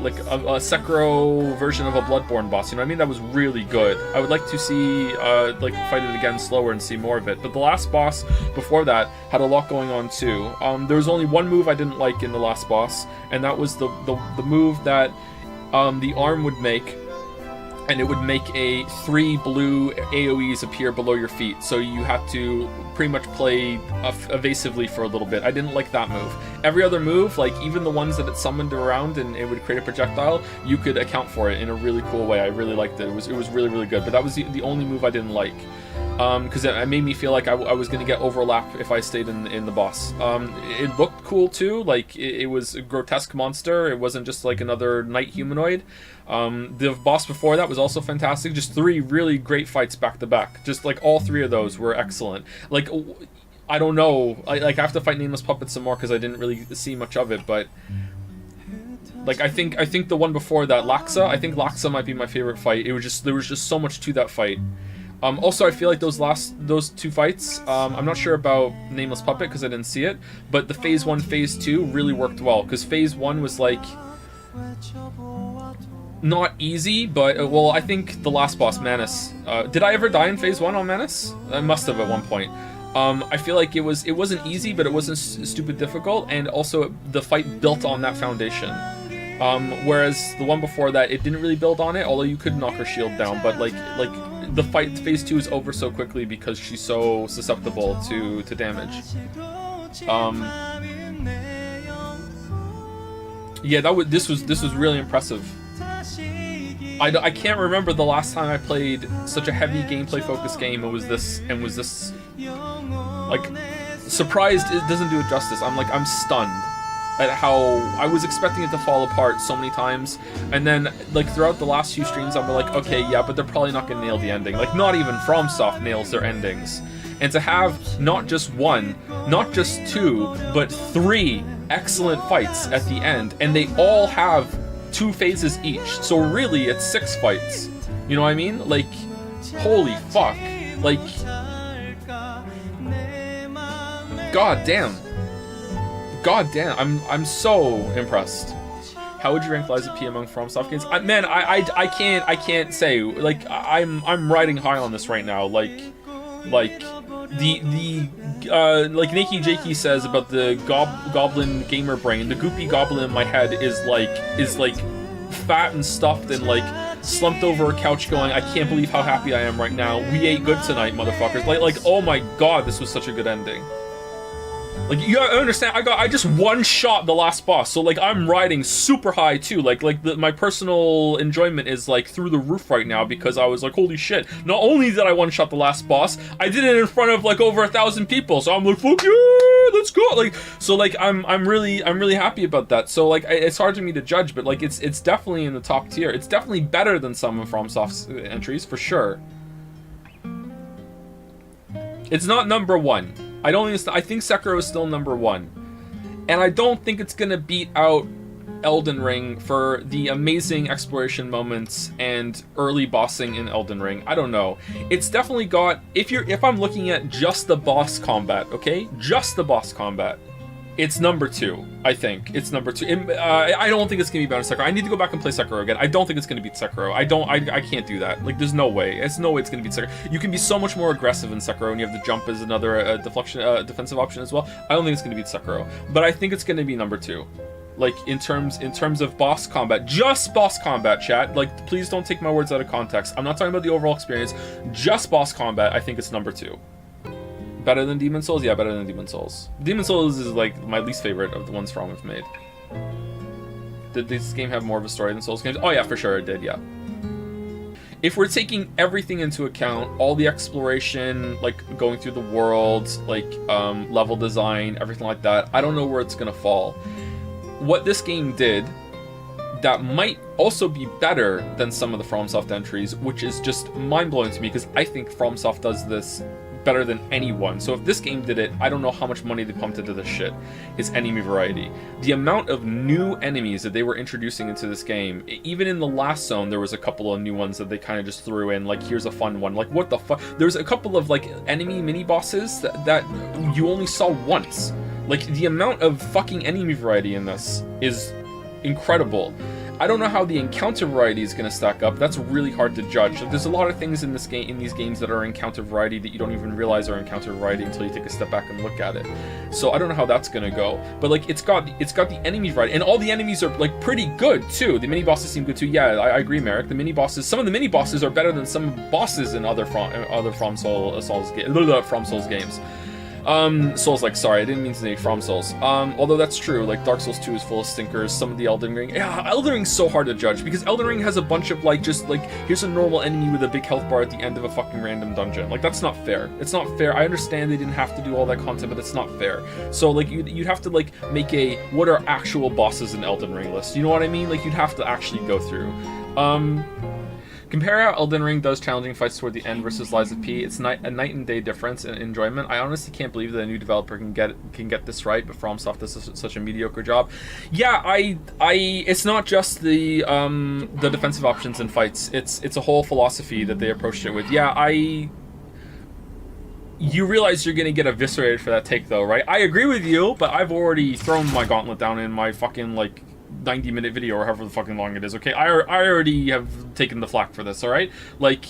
Sekiro version of a Bloodborne boss. You know what I mean? That was really good. I would like to see like fight it again slower and see more of it. But the last boss before that had a lot going on too. There was only one move I didn't like in the last boss, and that was the move that the arm would make. And it would make 3 blue AoEs appear below your feet, so you have to pretty much play evasively for a little bit. I didn't like that move. Every other move, like even the ones that it summoned around and it would create a projectile, you could account for it in a really cool way. I really liked it. It was really, really good. But that was the only move I didn't like. Because it made me feel like I was going to get overlap if I stayed in the boss. It looked cool too, like it was a grotesque monster. It wasn't just like another night humanoid. The boss before that was also fantastic. Just 3 really great fights back to back. Just like all 3 of those were excellent. Like, I don't know, I have to fight Nameless Puppet some more because I didn't really see much of it, but like I think the one before that, Laksa, I think Laksa might be my favorite fight. There was just so much to that fight. Also, I feel like those 2 fights, I'm not sure about Nameless Puppet because I didn't see it, but the Phase 1, Phase 2 really worked well, because Phase 1 was like, not easy, but, well, I think the last boss, Manus, did I ever die in Phase 1 on Manus? I must have at one point. I feel like it wasn't easy, but it wasn't stupid difficult, and also the fight built on that foundation. Whereas the one before that, it didn't really build on it, although you could knock her shield down, but like the fight, Phase 2 is over so quickly because she's so susceptible to damage. Yeah, this was really impressive. I can't remember the last time I played such a heavy gameplay focused game. It was this like, surprised it doesn't do it justice. I'm stunned at how I was expecting it to fall apart so many times, and then like throughout the last few streams I'm like, okay, yeah, but they're probably not gonna nail the ending. Like, not even FromSoft nails their endings. And to have not just 1, not just 2, but 3 excellent fights at the end, and they all have 2 phases each, so really it's 6 fights. You know what I mean? Like, holy fuck. Like, god damn. God damn, I'm so impressed. How would you rank Lies of P among FromSoft games? Man, I can't say. Like, I'm riding high on this right now. Like Nakey Jakey says about the goblin gamer brain, the goopy goblin in my head is like fat and stuffed and like slumped over a couch going, I can't believe how happy I am right now. We ate good tonight, motherfuckers. Like oh my god, this was such a good ending. Like, you gotta understand, I just one-shot the last boss, so like I'm riding super high too. My personal enjoyment is like through the roof right now because I was like, holy shit! Not only did I one-shot the last boss, I did it in front of like over 1,000 people. So I'm like, fuck yeah, let's go! Like, so like I'm really happy about that. So like it's hard for me to judge, but like it's definitely in the top tier. It's definitely better than some of FromSoft's entries for sure. It's not number 1. I think Sekiro is still number 1. And I don't think it's gonna beat out Elden Ring for the amazing exploration moments and early bossing in Elden Ring. I don't know. It's definitely got, if I'm looking at just the boss combat, okay? Just the boss combat. It's number 2, I think. It's number 2. I don't think it's gonna be better than Sekiro. I need to go back and play Sekiro again. I don't think it's gonna beat Sekiro. I can't do that. Like, there's no way. There's no way it's gonna beat Sekiro. You can be so much more aggressive in Sekiro, and you have the jump as another defensive option as well. I don't think it's gonna beat Sekiro, but I think it's gonna be number 2. Like, in terms of boss combat, just boss combat, chat. Like, please don't take my words out of context. I'm not talking about the overall experience. Just boss combat. I think it's number 2. Better than Demon Souls? Yeah, better than Demon Souls. Demon Souls is like my least favorite of the ones From have made. Did this game have more of a story than Souls games? Oh yeah, for sure it did, yeah. If we're taking everything into account, all the exploration, like going through the world, like level design, everything like that, I don't know where it's gonna fall. What this game did that might also be better than some of the FromSoft entries, which is just mind-blowing to me, because I think FromSoft does this better than anyone. So if this game did it, I don't know how much money they pumped into this shit. Is enemy variety. The amount of new enemies that they were introducing into this game, even in the last zone, there was a couple of new ones that they kind of just threw in, like, here's a fun one. Like, what the fuck? There's a couple of, like, enemy mini-bosses that you only saw once. Like, the amount of fucking enemy variety in this is incredible. I don't know how the encounter variety is going to stack up. That's really hard to judge. Like, there's a lot of things in this game, in these games, that are encounter variety that you don't even realize are encounter variety until you take a step back and look at it. So I don't know how that's going to go. But like, it's got the enemy variety, and all the enemies are like pretty good too. The mini bosses seem good too. Yeah, I agree, Merrick. The mini bosses, some of the mini bosses are better than some bosses in other From Souls games. Souls, like, sorry, I didn't mean to say From Souls. Although that's true, like, Dark Souls 2 is full of stinkers, some of the Elden Ring, yeah, Elden Ring's so hard to judge, because Elden Ring has a bunch of, like, just, like, here's a normal enemy with a big health bar at the end of a fucking random dungeon. Like, that's not fair. It's not fair. I understand they didn't have to do all that content, but it's not fair. So, like, you'd have to, like, make a, what are actual bosses in Elden Ring list, you know what I mean? Like, you'd have to actually go through. Compare how Elden Ring does challenging fights toward the end versus Lies of P. It's a night and day difference in enjoyment. I honestly can't believe that a new developer can get this right, but FromSoft does such a mediocre job. Yeah, it's not just the defensive options in fights. It's a whole philosophy that they approached it with. Yeah, you realize you're gonna get eviscerated for that take, though, right? I agree with you, but I've already thrown my gauntlet down in my fucking, like, 90-minute video or however fucking long it is. Okay, I already have taken the flack for this. All right, like,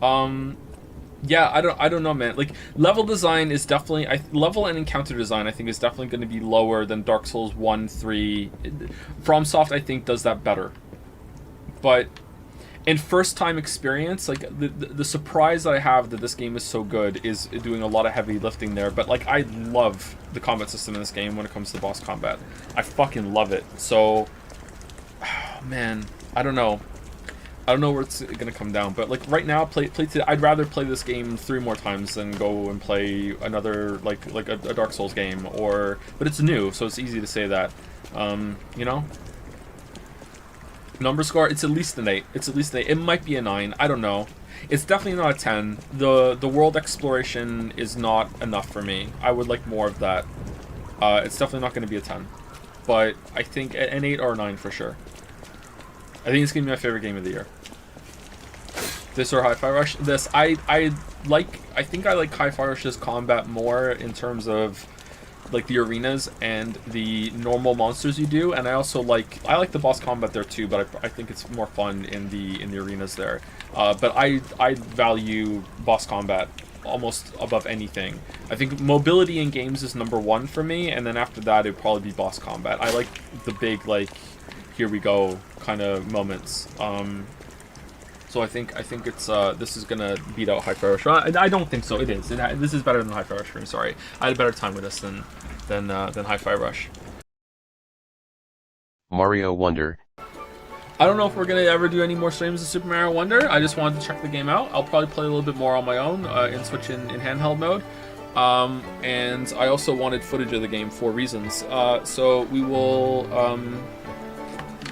yeah, I don't know, man. Like, level design is definitely level and encounter design, I think, is definitely going to be lower than Dark Souls 1, 3. FromSoft, I think, does that better. But in first time experience, like, the surprise that I have that this game is so good is doing a lot of heavy lifting there. But like, I love the combat system in this game when it comes to boss combat. I fucking love it. So, man, I don't know where it's gonna come down. But like, right now, I'd rather play this game 3 more times than go and play another like a Dark Souls game. But it's new, so it's easy to say that. You know. Number score, it's at least an 8. It's at least an 8. It might be a 9. I don't know. It's definitely not a 10. The world exploration is not enough for me. I would like more of that. It's definitely not going to be a 10. But I think an 8 or a 9 for sure. I think it's going to be my favorite game of the year. This or Hi-Fi Rush? This, I think I like Hi-Fi Rush's combat more in terms of like the arenas and the normal monsters you do, and I like the boss combat there too, but I think it's more fun in the arenas there. But I value boss combat almost above anything. I think mobility in games is number 1 for me, and then after that it'd probably be boss combat. I like the big, like, here we go kind of moments. So I think it's this is gonna beat out Hi-Fi Rush. I don't think so. It is. This is better than Hi-Fi Rush for me. Sorry, I had a better time with this than Hi-Fi Rush. Mario Wonder. I don't know if we're gonna ever do any more streams of Super Mario Wonder. I just wanted to check the game out. I'll probably play a little bit more on my own in Switch in handheld mode. And I also wanted footage of the game for reasons. So we will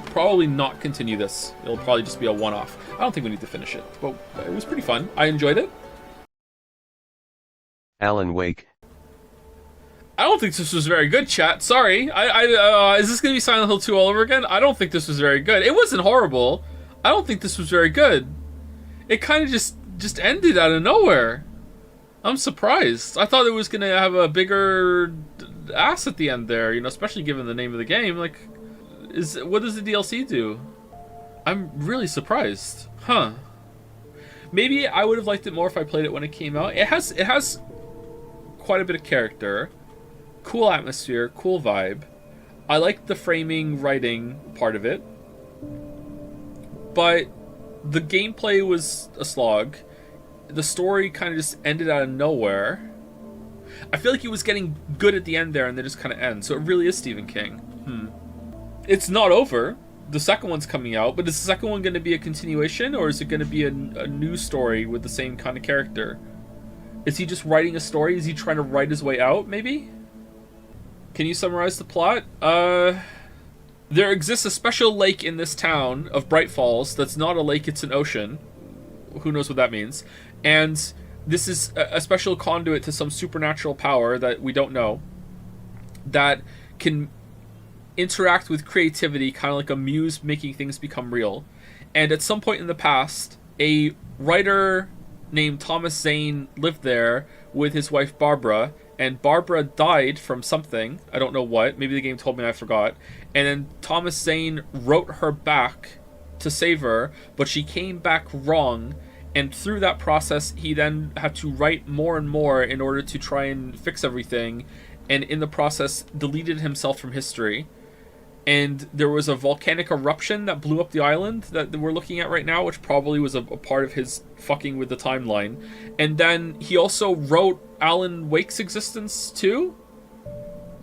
probably not continue this. It'll probably just be a one-off. I don't think we need to finish it, but it was pretty fun. I enjoyed it. Alan Wake. I don't think this was very good, chat. Sorry. Is this going to be Silent Hill 2 all over again? I don't think this was very good. It wasn't horrible. I don't think this was very good. It kind of just ended out of nowhere. I'm surprised. I thought it was going to have a bigger ass at the end there, you know, especially given the name of the game. Like, what does the DLC do? I'm really surprised. Huh. Maybe I would have liked it more if I played it when it came out. It has quite a bit of character, cool atmosphere, cool vibe. I like the framing, writing part of it. But the gameplay was a slog. The story kind of just ended out of nowhere. I feel like he was getting good at the end there, and they just kind of end. So it really is Stephen King. It's not over. The second one's coming out, but is the second one going to be a continuation, or is it going to be a new story with the same kind of character? Is he just writing a story? Is he trying to write his way out, maybe? Can you summarize the plot? There exists a special lake in this town of Bright Falls that's not a lake, it's an ocean. Who knows what that means? And this is a special conduit to some supernatural power that we don't know, that can interact with creativity, kind of like a muse making things become real. And at some point in the past, a writer named Thomas Zane lived there with his wife Barbara, and Barbara died from something. I don't know what. Maybe the game told me, I forgot. And then Thomas Zane wrote her back to save her, but she came back wrong. And through that process, he then had to write more and more in order to try and fix everything. And in the process, deleted himself from history. And there was a volcanic eruption that blew up the island that we're looking at right now, which probably was a part of his fucking with the timeline. And then he also wrote Alan Wake's existence too,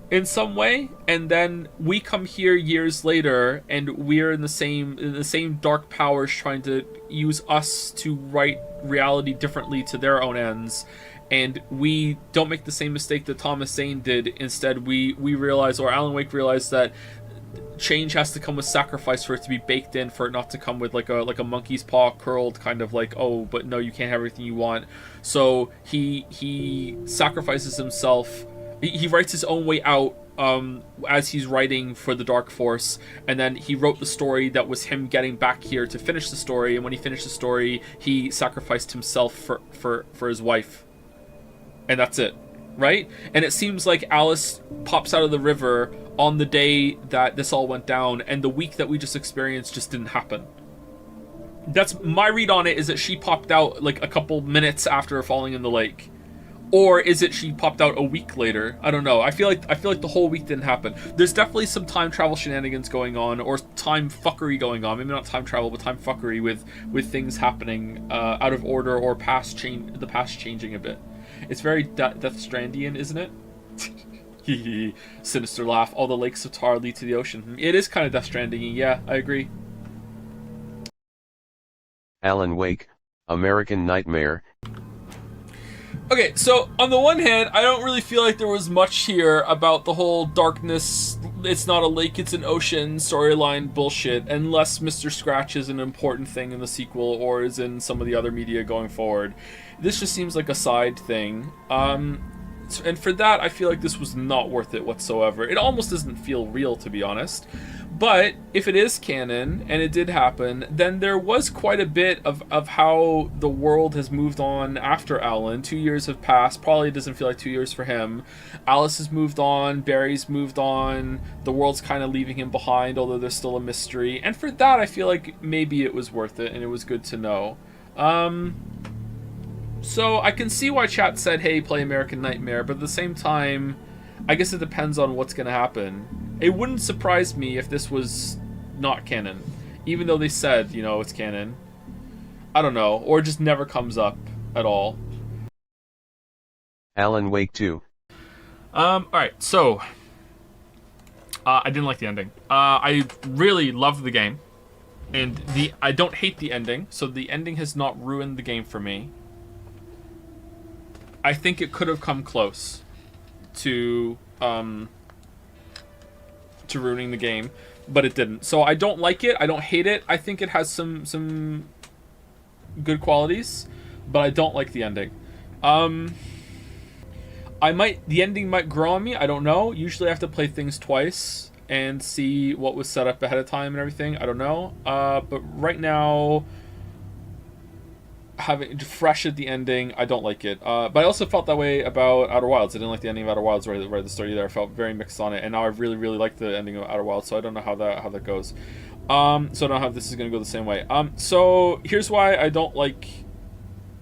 in some way. And then we come here years later, and we're in the same dark powers trying to use us to write reality differently to their own ends. And we don't make the same mistake that Thomas Zane did. Instead, we realize, or Alan Wake realized, that change has to come with sacrifice for it to be baked in, for it not to come with like a monkey's paw curled, kind of like, oh, but no, you can't have everything you want. So he sacrifices himself. He writes his own way out as he's writing for the Dark Force, and then he wrote the story that was him getting back here to finish the story. And when he finished the story, he sacrificed himself for his wife, and that's it, right? And it seems like Alice pops out of the river on the day that this all went down, and the week that we just experienced just didn't happen. That's my read on it, is that she popped out like a couple minutes after falling in the lake. Or is it she popped out a week later? I don't know. I feel like the whole week didn't happen. There's definitely some time travel shenanigans going on, or time fuckery going on. Maybe not time travel, but time fuckery with things happening out of order, or the past changing a bit. It's very Death Strandian, isn't it? Sinister laugh. All the lakes of tar lead to the ocean. It is kind of Death Stranding. Yeah, I agree. Alan Wake, American Nightmare. Okay, so on the one hand, I don't really feel like there was much here about the whole darkness, it's not a lake, it's an ocean storyline bullshit, unless Mr. Scratch is an important thing in the sequel or is in some of the other media going forward. This just seems like a side thing. And for that, I feel like this was not worth it whatsoever. It almost doesn't feel real, to be honest. But if it is canon, and it did happen, then there was quite a bit of how the world has moved on after Alan. 2 years have passed. Probably doesn't feel like 2 years for him. Alice has moved on. Barry's moved on. The world's kind of leaving him behind, although there's still a mystery. And for that, I feel like maybe it was worth it, and it was good to know. So I can see why chat said, hey, play American Nightmare, but at the same time, I guess it depends on what's going to happen. It wouldn't surprise me if this was not canon, even though they said, you know, it's canon. I don't know, or it just never comes up at all. Alan Wake 2. Alright, so I didn't like the ending. I really loved the game, and I don't hate the ending, so the ending has not ruined the game for me. I think it could have come close to ruining the game, but it didn't. So I don't like it. I don't hate it. I think it has some good qualities, but I don't like the ending. The ending might grow on me. I don't know. Usually I have to play things twice and see what was set up ahead of time and everything. I don't know. But right now, having fresh at the ending, I don't like it. But I also felt that way about Outer Wilds. I didn't like the ending of Outer Wilds right at the start either. I felt very mixed on it, and now I really, really like the ending of Outer Wilds. So I don't know how that goes. So I don't know how this is gonna go the same way. So here's why I don't like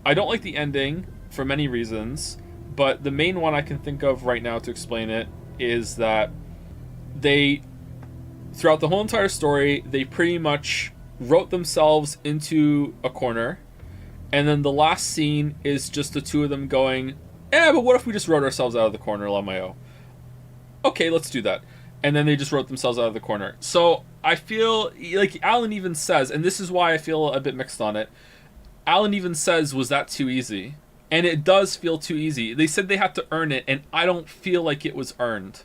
the ending for many reasons. But the main one I can think of right now to explain it is that throughout the whole entire story, they pretty much wrote themselves into a corner. And then the last scene is just the two of them going, but what if we just wrote ourselves out of the corner, LMAO? Okay, let's do that. And then they just wrote themselves out of the corner. So I feel like Alan even says, and this is why I feel a bit mixed on it, Alan even says, was that too easy? And it does feel too easy. They said they had to earn it, and I don't feel like it was earned.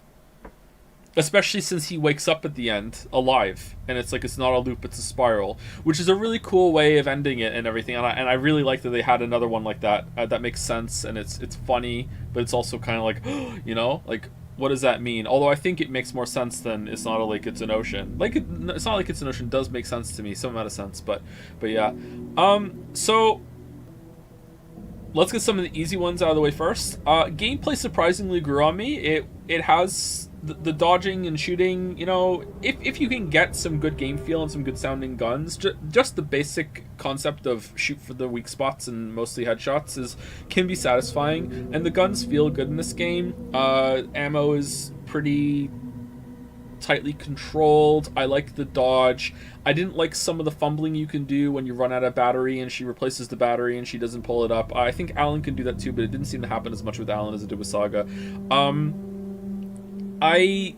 Especially since he wakes up at the end, alive. And it's like, it's not a loop, it's a spiral. Which is a really cool way of ending it and everything. And I really like that they had another one like that. That makes sense, and it's funny, but it's also kind of like, you know? Like, what does that mean? Although I think it makes more sense than it's not a lake, it's an ocean. Like, it's not like it's an ocean does make sense to me, some amount of sense, but yeah. So let's get some of the easy ones out of the way first. Gameplay surprisingly grew on me. It has the dodging and shooting, you know, if you can get some good game feel and some good sounding guns, just the basic concept of shoot for the weak spots and mostly headshots can be satisfying, and the guns feel good in this game. Ammo is pretty tightly controlled. I like the dodge. I didn't like some of the fumbling you can do when you run out of battery and she replaces the battery and she doesn't pull it up. I think Alan can do that too, but it didn't seem to happen as much with Alan as it did with Saga. I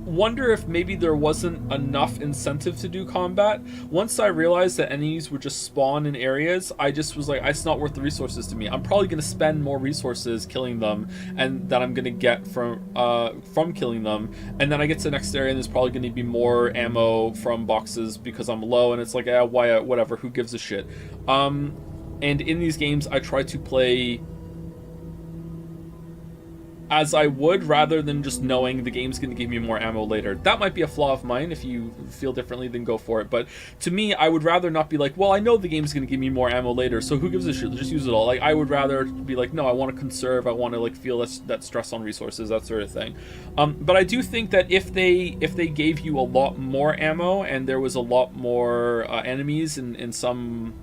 wonder if maybe there wasn't enough incentive to do combat. Once I realized that enemies would just spawn in areas, I just was like, it's not worth the resources to me. I'm probably going to spend more resources killing them, and that I'm going to get from killing them, and then I get to the next area and there's probably going to be more ammo from boxes because I'm low, and it's like, why, whatever, who gives a shit. And in these games I try to play as I would, rather than just knowing the game's going to give me more ammo later. That might be a flaw of mine. If you feel differently, then go for it. But to me, I would rather not be like, well, I know the game's going to give me more ammo later, so who gives a shit? Just use it all. Like, I would rather be like, no, I want to conserve. I want to like feel that stress on resources, that sort of thing. But I do think that if they gave you a lot more ammo and there was a lot more enemies in some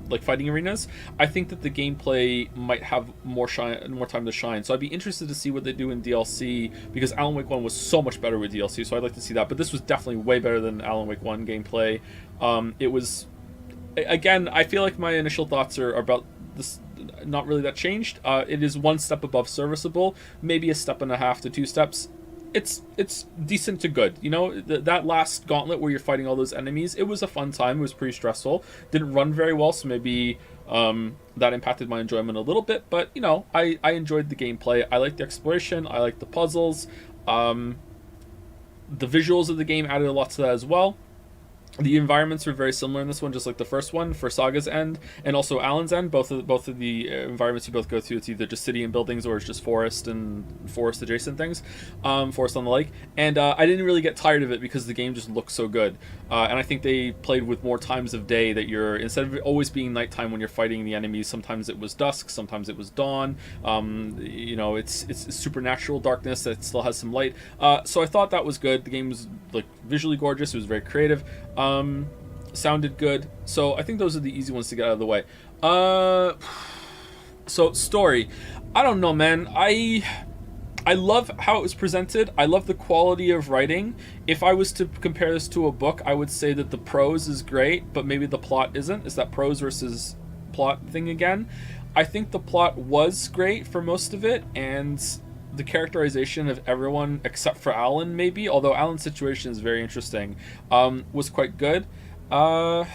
like fighting arenas, I think that the gameplay might have more time to shine. So I'd be interested to see what they do in DLC, because Alan Wake 1 was so much better with DLC, so I'd like to see that. But this was definitely way better than Alan Wake 1 gameplay. It was, again, I feel like my initial thoughts are about this, not really that changed. It is one step above serviceable, maybe a step and a half to 2 steps. It's decent to good, you know. That last gauntlet where you're fighting all those enemies, it was a fun time. It was pretty stressful, didn't run very well, so maybe that impacted my enjoyment a little bit, but you know, I enjoyed the gameplay. I liked the exploration, I liked the puzzles. The visuals of the game added a lot to that as well. The environments were very similar in this one, just like the first one for Saga's end and also Alan's end. Both of the environments you both go through, it's either just city and buildings or it's just forest and forest adjacent things, forest on the lake. And I didn't really get tired of it because the game just looked so good. And I think they played with more times of day, that you're, instead of always being nighttime when you're fighting the enemies, sometimes it was dusk, sometimes it was dawn. You know, it's supernatural darkness that still has some light. So I thought that was good. The game was like visually gorgeous. It was very creative. Sounded good. So I think those are the easy ones to get out of the way. So story, I don't know, man. I love how it was presented. I love the quality of writing. If I was to compare this to a book, I would say that the prose is great, but maybe the plot isn't. It's that prose versus plot thing again. I think the plot was great for most of it, and the characterization of everyone except for Alan, maybe, although Alan's situation is very interesting, was quite good. I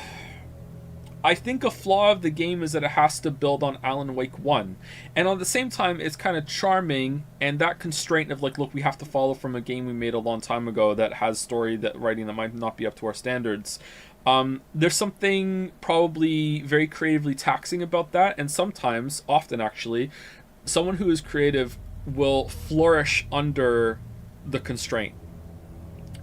think a flaw of the game is that it has to build on Alan Wake 1, and at the same time it's kind of charming, and that constraint of like, look, we have to follow from a game we made a long time ago that has story, that writing that might not be up to our standards. There's something probably very creatively taxing about that, and sometimes, often actually, someone who is creative will flourish under the constraint.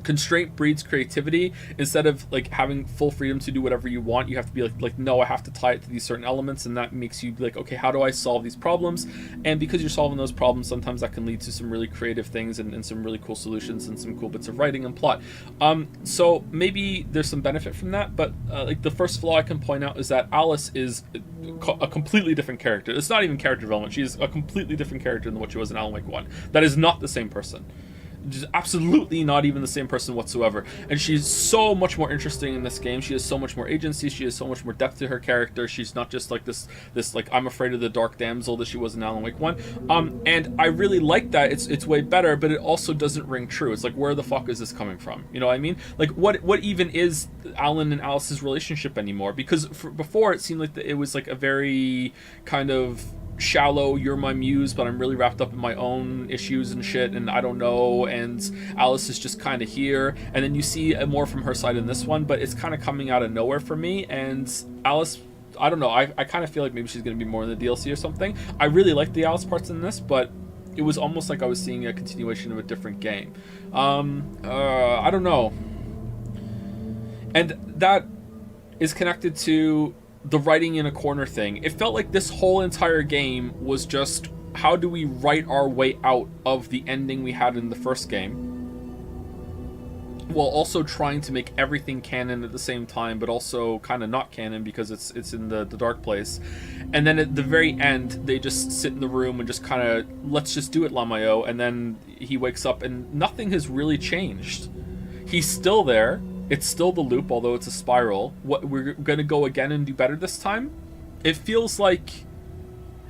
Constraint breeds creativity. Instead of like having full freedom to do whatever you want, you have to be like, no, I have to tie it to these certain elements, and that makes you like, okay, how do I solve these problems? And because you're solving those problems, sometimes that can lead to some really creative things and some really cool solutions and some cool bits of writing and plot. So maybe there's some benefit from that, but like the first flaw I can point out is that Alice is a completely different character. It's not even character development. She's a completely different character than what she was in Alan Wake 1. That is not the same person. Just absolutely not even the same person whatsoever. And she's so much more interesting in this game. She has so much more agency. She has so much more depth to her character. She's not just like this like I'm afraid of the dark damsel that she was in Alan Wake 1. And I really like that. It's way better, but it also doesn't ring true. It's like, where the fuck is this coming from? You know what I mean? Like, what even is Alan and Alice's relationship anymore? Because before it seemed like it was like a very kind of shallow, you're my muse, but I'm really wrapped up in my own issues and shit, and I don't know, and Alice is just kind of here, and then you see more from her side in this one, but it's kind of coming out of nowhere for me. And Alice, I don't know, I kind of feel like maybe she's going to be more in the DLC or something. I really like the Alice parts in this, but it was almost like I was seeing a continuation of a different game. I don't know. And that is connected to the writing in a corner thing. It felt like this whole entire game was just, how do we write our way out of the ending we had in the first game, while also trying to make everything canon at the same time, but also kind of not canon because it's in the dark place. And then at the very end, they just sit in the room and just kind of, let's just do it, Lamayo. And then he wakes up and nothing has really changed. He's still there. It's still the loop, although it's a spiral. What, we're gonna go again and do better this time? It feels like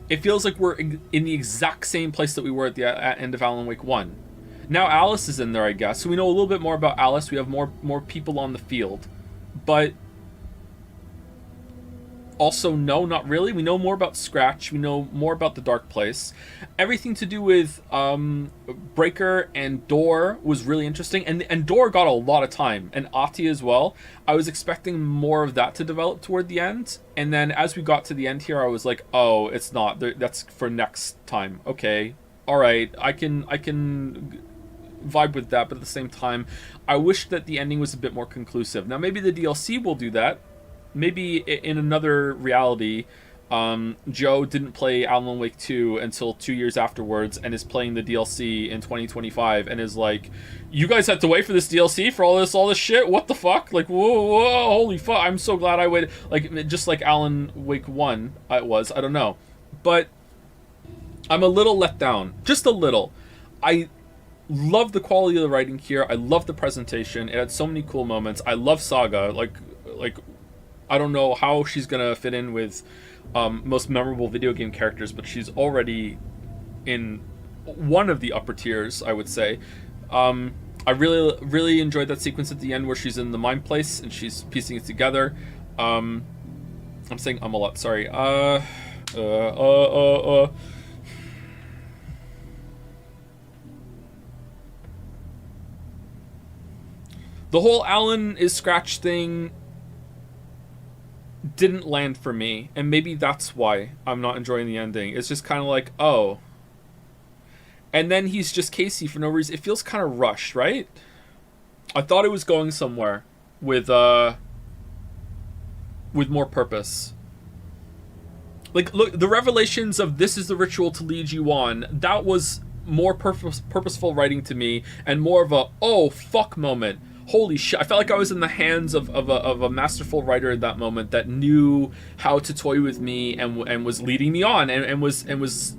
we're in the exact same place that we were at the end of Alan Wake 1. Now Alice is in there, I guess. So we know a little bit more about Alice. We have more people on the field. But also, no, not really. We know more about Scratch. We know more about the Dark Place. Everything to do with Breaker and Door was really interesting. And Door got a lot of time. And Ati as well. I was expecting more of that to develop toward the end. And then as we got to the end here, I was like, oh, it's not. That's for next time. Okay. All right. I can vibe with that. But at the same time, I wish that the ending was a bit more conclusive. Now, maybe the DLC will do that. Maybe in another reality, Joe didn't play Alan Wake 2 until 2 years afterwards and is playing the DLC in 2025 and is like, you guys had to wait for this DLC for all this shit? What the fuck? Like, whoa, holy fuck, I'm so glad I waited. Like, just like Alan Wake 1 it was, I don't know. But I'm a little let down. Just a little. I love the quality of the writing here. I love the presentation. It had so many cool moments. I love Saga. Like I don't know how she's gonna fit in with most memorable video game characters, but she's already in one of the upper tiers, I would say. I really enjoyed that sequence at the end where she's in the mine place and she's piecing it together. I'm saying a lot. Sorry. The whole Alan is Scratch thing didn't land for me, and maybe that's why I'm not enjoying the ending. It's just kind of like, oh. And then he's just Casey for no reason. It feels kind of rushed, right? I thought it was going somewhere with more purpose. Like, look, the revelations of this is the ritual to lead you on, that was more purposeful writing to me, and more of a, oh, fuck moment. Holy shit, I felt like I was in the hands of a masterful writer at that moment that knew how to toy with me and was leading me on and was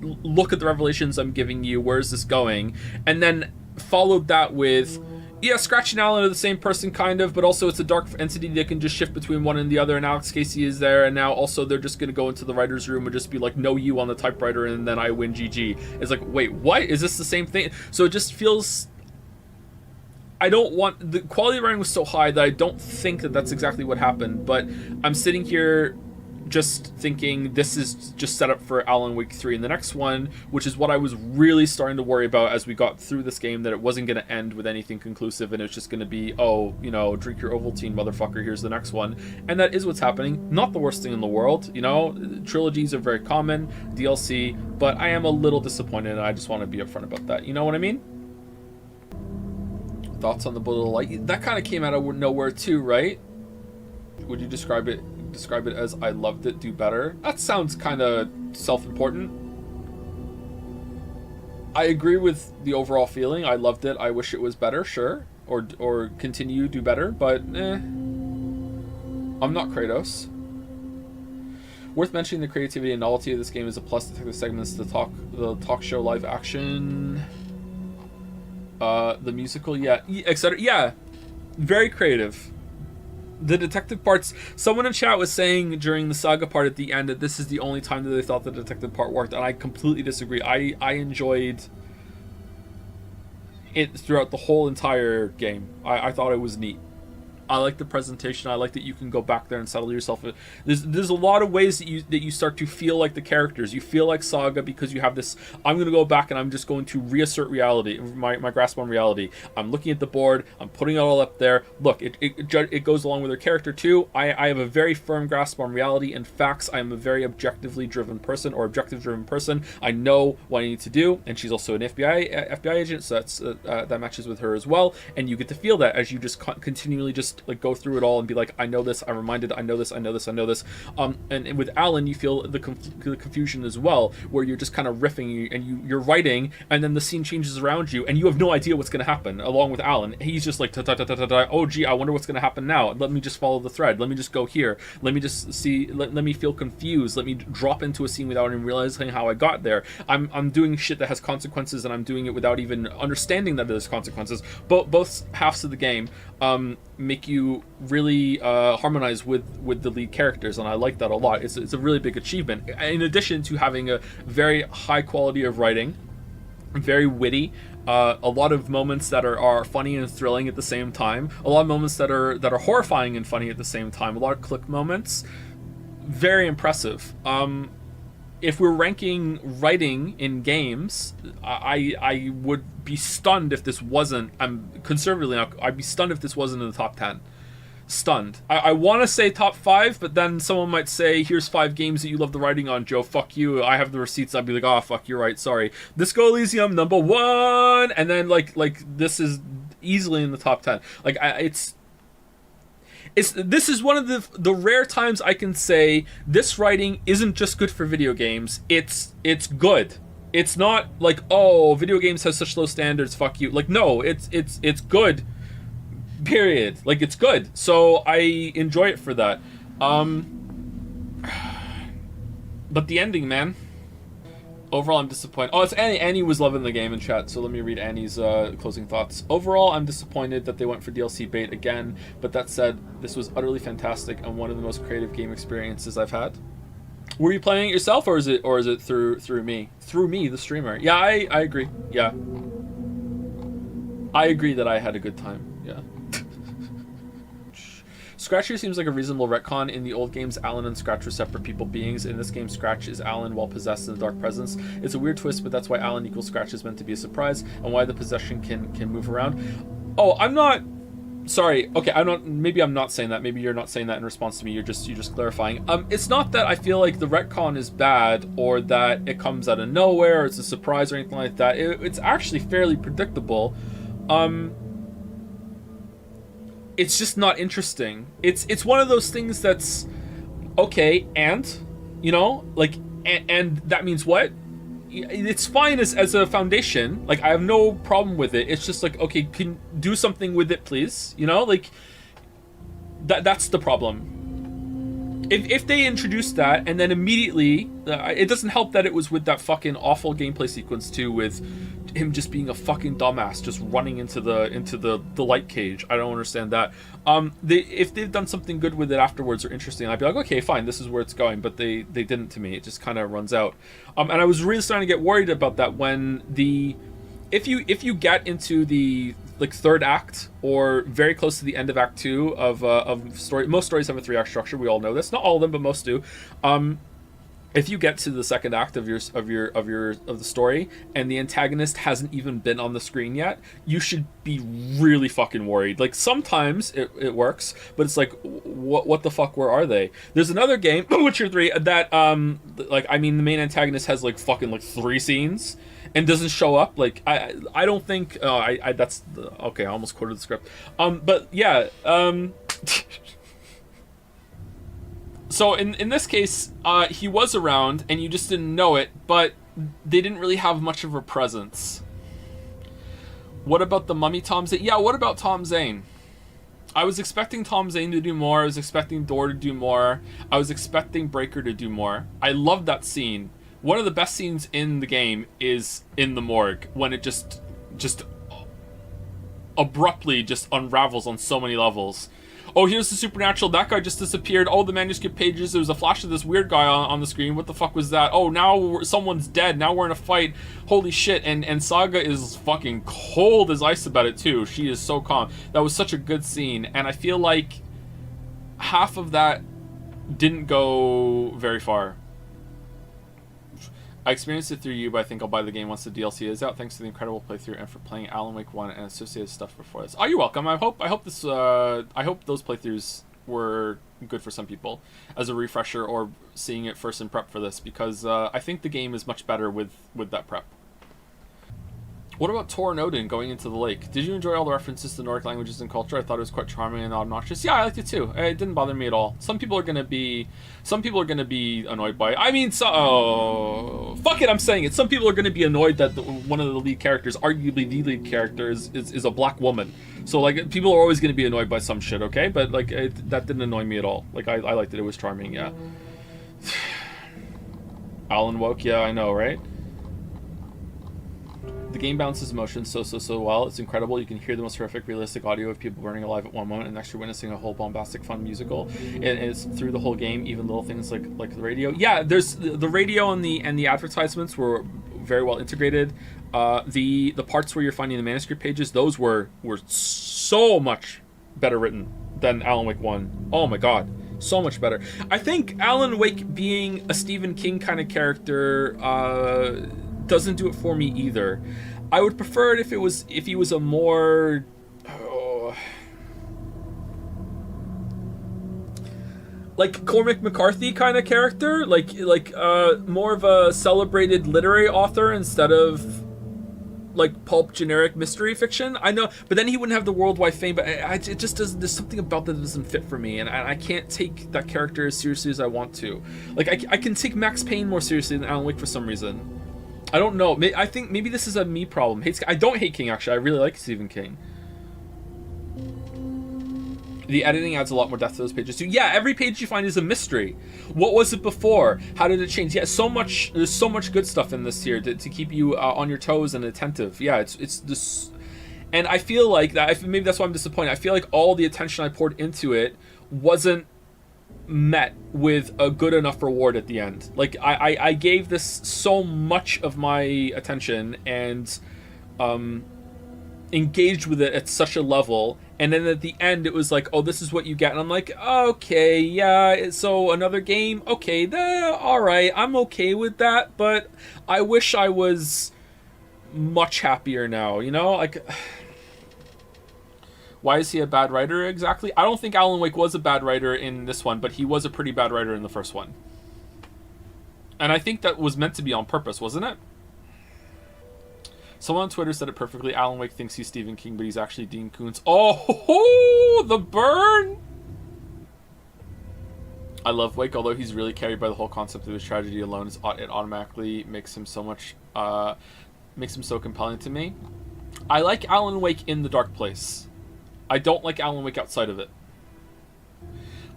look at the revelations I'm giving you, where's this going? And then followed that with, yeah, Scratch and Alan are the same person kind of, but also it's a dark entity that can just shift between one and the other, and Alex Casey is there, and now also they're just gonna go into the writer's room and just be like, no you on the typewriter, and then I win GG. It's like, wait, what? Is this the same thing? So it just feels... I don't want... The quality of writing was so high that I don't think that that's exactly what happened, but I'm sitting here just thinking this is just set up for Alan Wake 3 in the next one, which is what I was really starting to worry about as we got through this game, that it wasn't going to end with anything conclusive and it's just going to be, oh, you know, drink your Ovaltine, motherfucker, here's the next one. And that is what's happening. Not the worst thing in the world, you know? Trilogies are very common, DLC, but I am a little disappointed and I just want to be upfront about that. You know what I mean? Thoughts on the Bullet of Light? That kind of came out of nowhere too, right? Would you describe it as I loved it, do better? That sounds kind of self-important. I agree with the overall feeling. I loved it. I wish it was better, sure. Or continue, do better, but I'm not Kratos. Worth mentioning, the creativity and novelty of this game is a plus. Detective segments, the talk show live action. The musical, yeah, etc. Yeah, very creative. The detective parts, someone in chat was saying during the saga part at the end that this is the only time that they thought the detective part worked, and I completely disagree. I enjoyed it throughout the whole entire game. I thought it was neat. I like the presentation. I like that you can go back there and settle yourself. There's a lot of ways that you start to feel like the characters. You feel like Saga because you have this. I'm gonna go back and I'm just going to reassert reality, my grasp on reality. I'm looking at the board. I'm putting it all up there. Look, it goes along with her character too. I have a very firm grasp on reality and facts. I am a very objective driven person. I know what I need to do, and she's also an FBI agent, so that's that matches with her as well. And you get to feel that as you just continually just like go through it all and be like, I know this, I'm reminded, I know this. And with Alan, you feel the confusion as well, where you're just kind of riffing and you're writing, and then the scene changes around you, and you have no idea what's going to happen. Along with Alan, he's just like, oh gee, I wonder what's going to happen now. Let me just follow the thread. Let me just go here. Let me just see. Let me feel confused. Let me drop into a scene without even realizing how I got there. I'm doing shit that has consequences, and I'm doing it without even understanding that there's consequences. Both halves of the game make you really harmonize with the lead characters, and I like that a lot. It's a really big achievement, in addition to having a very high quality of writing, very witty, a lot of moments that are funny and thrilling at the same time, a lot of moments that are horrifying and funny at the same time, a lot of click moments. Very impressive. If we're ranking writing in games, I would be stunned if this wasn't. I'd be stunned if this wasn't in the top 10. Stunned. I want to say top 5, but then someone might say, here's 5 games that you love the writing on, Joe. Fuck you. I have the receipts. I'd be like, oh fuck, you're right. Sorry. Disco Elysium number 1, and then like this is easily in the top 10. Like this is one of the rare times I can say this writing isn't just good for video games. It's good. It's not like, oh, video games has such low standards, fuck you. Like, no, it's good. Period. Like, it's good. So I enjoy it for that. But the ending, man. Overall, I'm disappointed. Oh, it's Annie. Annie was loving the game in chat, so let me read Annie's closing thoughts. Overall, I'm disappointed that they went for DLC bait again, but that said, this was utterly fantastic and one of the most creative game experiences I've had. Were you playing it yourself, or is it through me? Through me, the streamer. Yeah, I agree. Yeah. I agree that I had a good time. Yeah. Scratcher seems like a reasonable retcon. In the old games, Alan and Scratch were separate people beings. In this game, Scratch is Alan while possessed in the Dark Presence. It's a weird twist, but that's why Alan equals Scratch is meant to be a surprise, and why the possession can move around. Oh, I'm not... Sorry. Okay, I'm not... Maybe I'm not saying that. Maybe you're not saying that in response to me. You're just clarifying. It's not that I feel like the retcon is bad, or that it comes out of nowhere, or it's a surprise or anything like that. It's actually fairly predictable. It's just not interesting. It's one of those things that's okay, and you know, like, and that means what? It's fine as a foundation. Like, I have no problem with it. It's just like, okay, can do something with it, please. You know, like that's the problem. If they introduced that and then immediately, it doesn't help that it was with that fucking awful gameplay sequence too, with him just being a fucking dumbass, just running into the light cage. I don't understand that. If they've done something good with it afterwards or interesting, I'd be like, okay, fine, this is where it's going. But they didn't to me. It just kind of runs out. And I was really starting to get worried about that when if you get into the like third act or very close to the end of Act 2 of story. Most stories have a 3-act structure. We all know this. Not all of them, but most do. If you get to the second act of the story and the antagonist hasn't even been on the screen yet, you should be really fucking worried. Like, sometimes it works, but it's like, what the fuck? Where are they? There's another game, Witcher 3, that like, I mean, the main antagonist has like fucking like 3 scenes and doesn't show up. Like, I don't think that's okay. I almost quoted the script. But yeah. So in this case, he was around and you just didn't know it, but they didn't really have much of a presence. What about the mummy Tom Zane? Yeah, what about Tom Zane? I was expecting Tom Zane to do more. I was expecting Door to do more. I was expecting Breaker to do more. I love that scene. One of the best scenes in the game is in the morgue when it just abruptly just unravels on so many levels. Oh, here's the supernatural. That guy just disappeared. Oh, the manuscript pages. There was a flash of this weird guy on the screen. What the fuck was that? Oh, now someone's dead. Now we're in a fight. Holy shit. And Saga is fucking cold as ice about it, too. She is so calm. That was such a good scene. And I feel like half of that didn't go very far. I experienced it through you, but I think I'll buy the game once the DLC is out. Thanks to the incredible playthrough and for playing Alan Wake 1 and associated stuff before this. Oh, you're welcome. I hope those playthroughs were good for some people as a refresher or seeing it first in prep for this, because I think the game is much better with that prep. What about Tor and Odin going into the lake? Did you enjoy all the references to Nordic languages and culture? I thought it was quite charming and obnoxious. Yeah, I liked it too. It didn't bother me at all. Some people are gonna be annoyed by it. I mean, fuck it, I'm saying it. Some people are gonna be annoyed that one of the lead characters, arguably the lead character, is a black woman. So like, people are always gonna be annoyed by some shit, okay? But like, that didn't annoy me at all. Like, I liked it. It was charming. Yeah. Alan Woke. Yeah, I know, right? The game balances emotions so well. It's incredible. You can hear the most horrific, realistic audio of people burning alive at one moment, and next you're witnessing a whole bombastic, fun musical. And it's through the whole game, even little things like the radio. Yeah, there's the radio and the advertisements were very well integrated. The parts where you're finding the manuscript pages, those were so much better written than Alan Wake 1. Oh my god. So much better. I think Alan Wake being a Stephen King kind of character doesn't do it for me either. I would prefer it if he was a more like Cormac McCarthy kind of character, like more of a celebrated literary author instead of like pulp generic mystery fiction. I know, but then he wouldn't have the worldwide fame. But it just doesn't. There's something about that doesn't fit for me, and I can't take that character as seriously as I want to. Like I can take Max Payne more seriously than Alan Wake for some reason. I don't know. I think maybe this is a me problem. I don't hate King, actually. I really like Stephen King. The editing adds a lot more depth to those pages too. Yeah, every page you find is a mystery. What was it before? How did it change? Yeah, so much. There's so much good stuff in this here to keep you on your toes and attentive. Yeah, it's this, and I feel like that. Maybe that's why I'm disappointed. I feel like all the attention I poured into it wasn't met with a good enough reward at the end. Like I gave this so much of my attention and engaged with it at such a level, and then at the end it was like, oh, this is what you get, and I'm like, okay, yeah, so another game, okay, all right, I'm okay with that, but I wish I was much happier now, you know? Like, why is he a bad writer exactly? I don't think Alan Wake was a bad writer in this one, but he was a pretty bad writer in the first one. And I think that was meant to be on purpose, wasn't it? Someone on Twitter said it perfectly. Alan Wake thinks he's Stephen King, but he's actually Dean Koontz. Oh, the burn! I love Wake, although he's really carried by the whole concept of his tragedy alone. It automatically makes him so compelling to me. I like Alan Wake in the dark place. I don't like Alan Wake outside of it.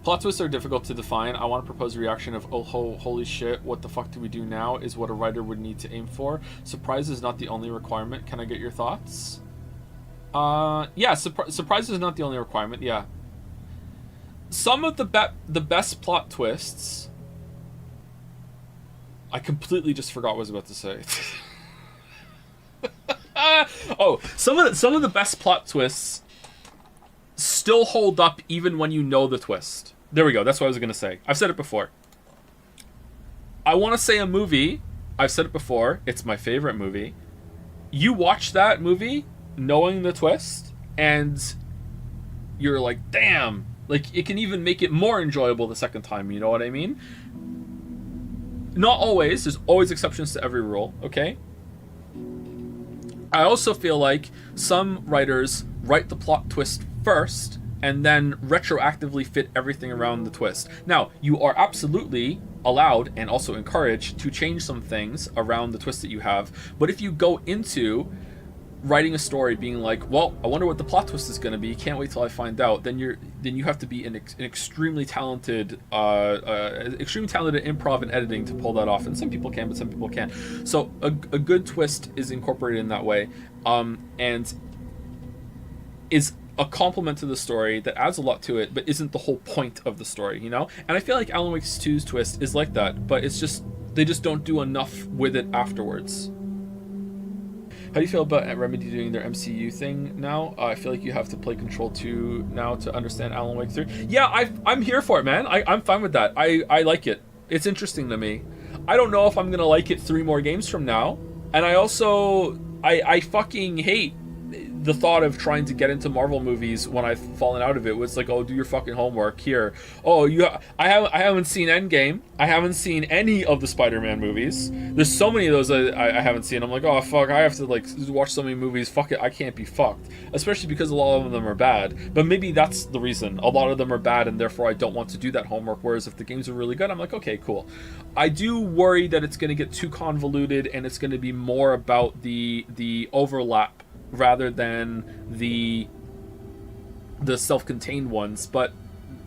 Plot twists are difficult to define. I want to propose a reaction of, oh, holy shit, what the fuck do we do now, is what a writer would need to aim for. Surprise is not the only requirement. Can I get your thoughts? Yeah, surprise is not the only requirement, yeah. Some of the best plot twists... I completely just forgot what I was about to say. Some of the best plot twists still hold up even when you know the twist. There we go. That's what I was going to say. I've said it before. I want to say a movie. I've said it before. It's my favorite movie. You watch that movie knowing the twist, and you're like, damn. Like, it can even make it more enjoyable the second time. You know what I mean? Not always. There's always exceptions to every rule. Okay? I also feel like some writers write the plot twist first and then retroactively fit everything around the twist. Now, you are absolutely allowed and also encouraged to change some things around the twist that you have, but if you go into writing a story being like, well, I wonder what the plot twist is going to be, can't wait till I find out, then you have to be an extremely talented improv and editing to pull that off, and some people can, but some people can't. So a good twist is incorporated in that way, and is a complement to the story that adds a lot to it, but isn't the whole point of the story, you know? And I feel like Alan Wake 2's twist is like that, but it's just, they just don't do enough with it afterwards. How do you feel about Remedy doing their MCU thing now? I feel like you have to play Control 2 now to understand Alan Wake 3. Yeah, I'm here for it, man. I'm fine with that. I like it. It's interesting to me. I don't know if I'm going to like it 3 more games from now. And I also, I fucking hate the thought of trying to get into Marvel movies when I've fallen out of it. It's like, oh, do your fucking homework here. Oh, I haven't seen Endgame. I haven't seen any of the Spider-Man movies. There's so many of those I haven't seen. I'm like, oh fuck, I have to like watch so many movies. Fuck it, I can't be fucked. Especially because a lot of them are bad. But maybe that's the reason. A lot of them are bad, and therefore I don't want to do that homework. Whereas if the games are really good, I'm like, okay, cool. I do worry that it's going to get too convoluted, and it's going to be more about the overlap rather than the self-contained ones. But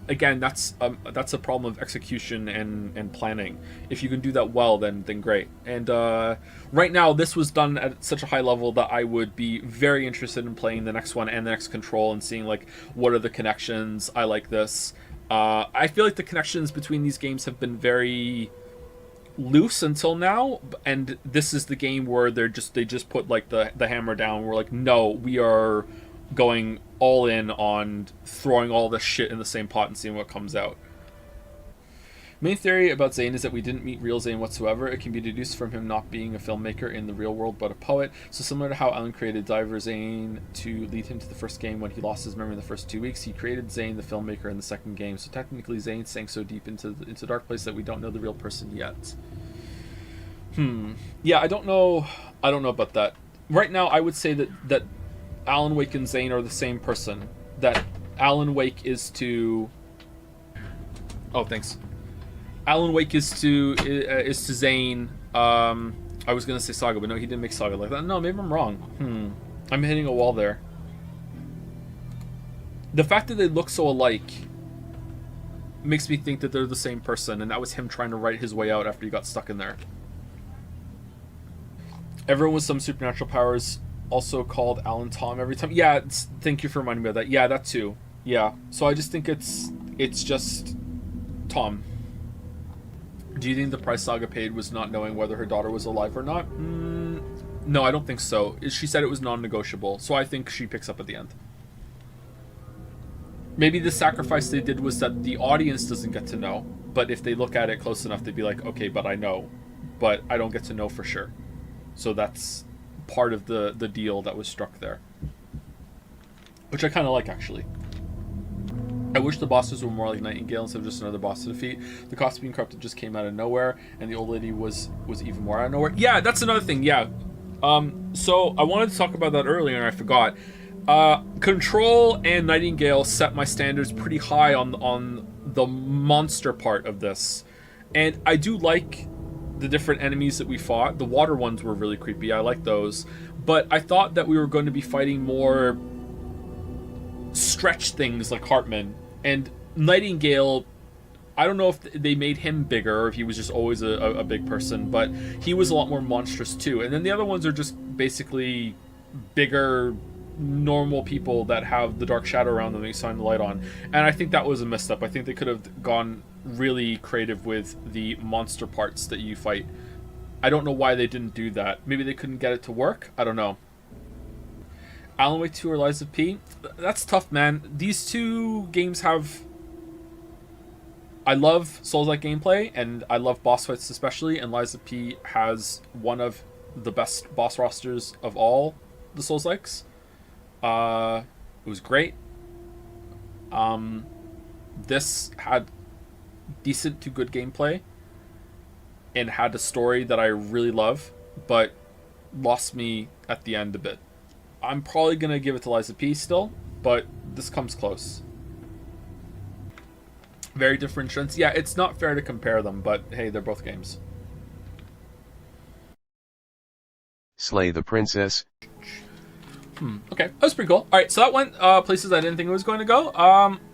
again, that's a problem of execution and planning. If you can do that well, then great. And right now, this was done at such a high level that I would be very interested in playing the next one and the next Control and seeing like what are the connections. I like this. I feel like the connections between these games have been very loose until now, and this is the game where they just put like the hammer down. We're like, no, we are going all in on throwing all this shit in the same pot and seeing what comes out. Main theory about Zane is that we didn't meet real Zane whatsoever. It can be deduced from him not being a filmmaker in the real world but a poet. So similar to how Alan created Diver Zane to lead him to the first game when he lost his memory in the first 2 weeks, he created Zane the filmmaker in the second game. So technically Zane sank so deep into dark place that we don't know the real person yet. Yeah, I don't know about that. Right now I would say that Alan Wake and Zane are the same person. That Alan Wake is to... Oh, thanks. Alan Wake is to Zane. I was gonna say Saga, but no, he didn't make Saga like that. No, maybe I'm wrong. I'm hitting a wall there. The fact that they look so alike makes me think that they're the same person, and that was him trying to write his way out after he got stuck in there. Everyone with some supernatural powers also called Alan Tom every time. Yeah, thank you for reminding me of that. Yeah, that too. Yeah, so I just think it's just Tom. Do you think the price Saga paid was not knowing whether her daughter was alive or not? No, I don't think so. She said it was non-negotiable, so I think she picks up at the end. Maybe the sacrifice they did was that the audience doesn't get to know, but if they look at it close enough, they'd be like, okay, but I know, but I don't get to know for sure. So that's part of the deal that was struck there, which I kind of like, actually. I wish the bosses were more like Nightingale instead of just another boss to defeat. The cost of being corrupted just came out of nowhere, and the old lady was even more out of nowhere. Yeah, that's another thing. Yeah. So I wanted to talk about that earlier, and I forgot. Control and Nightingale set my standards pretty high on the monster part of this, and I do like the different enemies that we fought. The water ones were really creepy. I like those, but I thought that we were going to be fighting more stretch things like Hartman. And Nightingale, I don't know if they made him bigger or if he was just always a big person, but he was a lot more monstrous too. And then the other ones are just basically bigger, normal people that have the dark shadow around them that you shine the light on. And I think that was a misstep. I think they could have gone really creative with the monster parts that you fight. I don't know why they didn't do that. Maybe they couldn't get it to work? I don't know. Alan Wake 2 or Lies of P? That's tough, man. These two games have... I love Souls-like gameplay, and I love boss fights especially, and Lies of P has one of the best boss rosters of all the Souls-likes. It was great. This had decent to good gameplay and had a story that I really love, but lost me at the end a bit. I'm probably going to give it to Lies of P still, but this comes close. Very different strengths. Yeah, it's not fair to compare them, but hey, they're both games. Slay the Princess. Okay, that was pretty cool. All right, so that went places I didn't think it was going to go.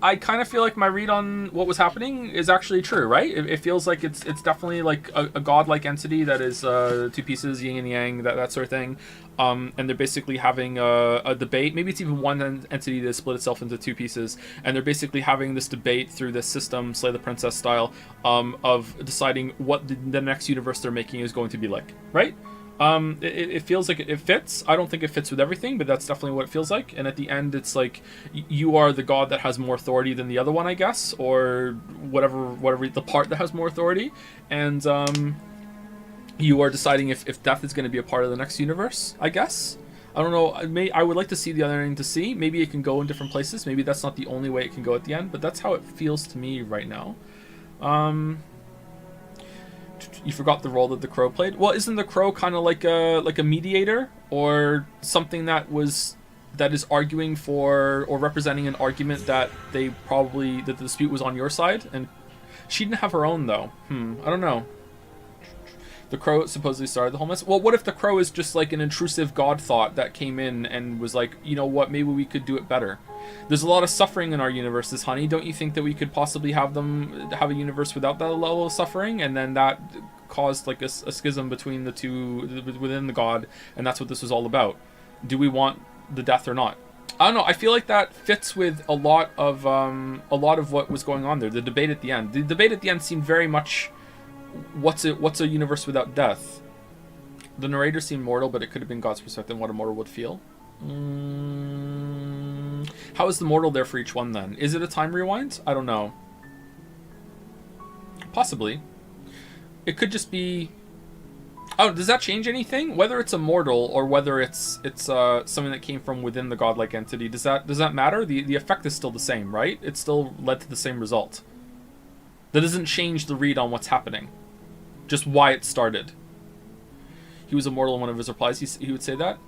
I kind of feel like my read on what was happening is actually true, right? It feels like it's definitely like a godlike entity that is two pieces, yin and yang, that sort of thing. And they're basically having a debate. Maybe it's even one entity that split itself into two pieces, and they're basically having this debate through this system, Slay the Princess style, of deciding what the next universe they're making is going to be like, right? It feels like it fits. I don't think it fits with everything, but that's definitely what it feels like. And at the end, it's like you are the god that has more authority than the other one, I guess, or whatever the part that has more authority. And you are deciding if death is going to be a part of the next universe, I guess. I don't know. I would like to see the other ending to see. Maybe it can go in different places. Maybe that's not the only way it can go at the end, but that's how it feels to me right now. You forgot the role that the crow played. Well, isn't the crow kind of like a mediator or something that is arguing for or representing an argument that that the dispute was on your side? And she didn't have her own though. I don't know. The crow supposedly started the whole mess. Well, what if the crow is just like an intrusive god thought that came in and was like, you know what, maybe we could do it better. There's a lot of suffering in our universes, honey. Don't you think that we could possibly have a universe without that level of suffering? And then that caused like a schism between the two within the god, and that's what this was all about. Do we want the death or not? I don't know. I feel like that fits with a lot of what was going on there. The debate at the end. The debate at the end seemed very much, what's a universe without death? The narrator seemed mortal, but it could have been God's perspective on what a mortal would feel. How is the mortal there for each one then? Is it a time rewind? I don't know. Possibly. It could just be... Oh, does that change anything? Whether it's a mortal or whether it's something that came from within the godlike entity, does that matter? The effect is still the same, right? It still led to the same result. That doesn't change the read on what's happening. Just why it started. He was immortal in one of his replies. He would say that.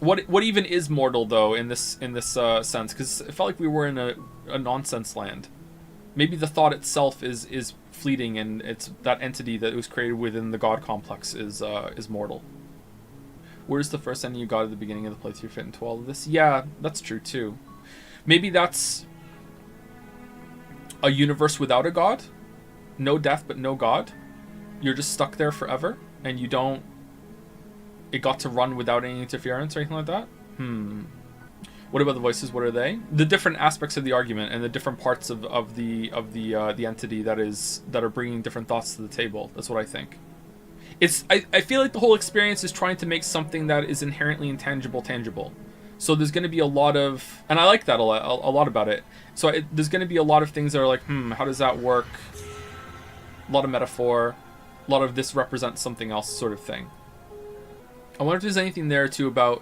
What even is mortal though in this sense? Because it felt like we were in a nonsense land. Maybe the thought itself is fleeting, and it's that entity that was created within the god complex is mortal. Where's the first ending you got at the beginning of the playthrough fit into all of this? Yeah, that's true too. Maybe that's a universe without a god, no death but no god. You're just stuck there forever, and you don't. It got to run without any interference or anything like that? What about the voices? What are they? The different aspects of the argument and the different parts of the entity that are bringing different thoughts to the table. That's what I think. I feel like the whole experience is trying to make something that is inherently intangible tangible. So there's going to be a lot of, and I like that a lot about it. So there's going to be a lot of things that are like, how does that work? A lot of metaphor, a lot of this represents something else sort of thing. I wonder if there's anything there too about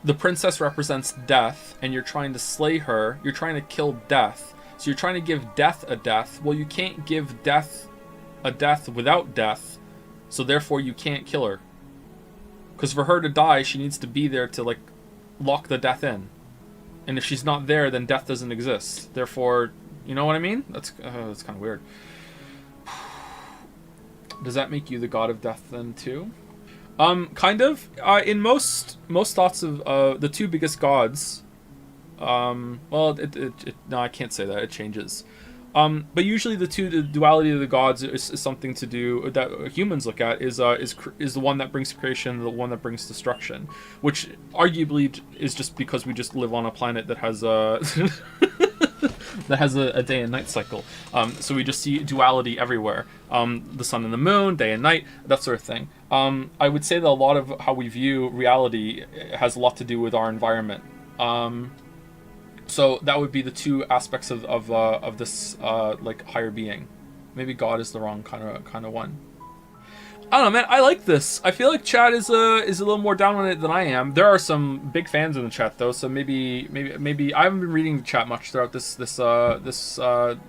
the princess represents death, and you're trying to slay her. You're trying to kill death. So you're trying to give death a death. Well, you can't give death a death without death. So therefore you can't kill her. Because for her to die, she needs to be there to like lock the death in. And if she's not there, then death doesn't exist. Therefore, you know what I mean? That's kind of weird. Does that make you the god of death then too? Kind of. In most thoughts of the two biggest gods, well, no, I can't say that. It changes. But usually the duality of the gods is something to do that humans look at is the one that brings creation, the one that brings destruction, which arguably is just because we just live on a planet that has that has a day and night cycle. So we just see duality everywhere. The sun and the moon, day and night, that sort of thing. I would say that a lot of how we view reality has a lot to do with our environment. So that would be the two aspects of this like higher being. Maybe God is the wrong kind of one. I don't know, man. I like this. I feel like chat is a little more down on it than I am. There are some big fans in the chat though, so maybe I haven't been reading the chat much throughout this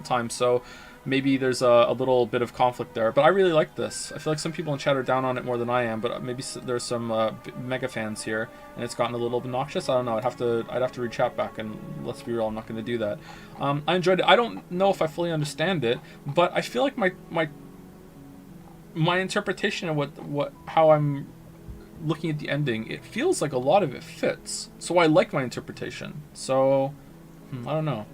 time, so maybe there's a little bit of conflict there. But I really like this. I feel like some people in chat are down on it more than I am, but maybe there's some mega fans here, and it's gotten a little obnoxious. I don't know. I'd have to read chat back, and let's be real, I'm not going to do that. I enjoyed it. I don't know if I fully understand it, but I feel like my interpretation of how I'm looking at the ending, it feels like a lot of it fits. So I like my interpretation. So, I don't know.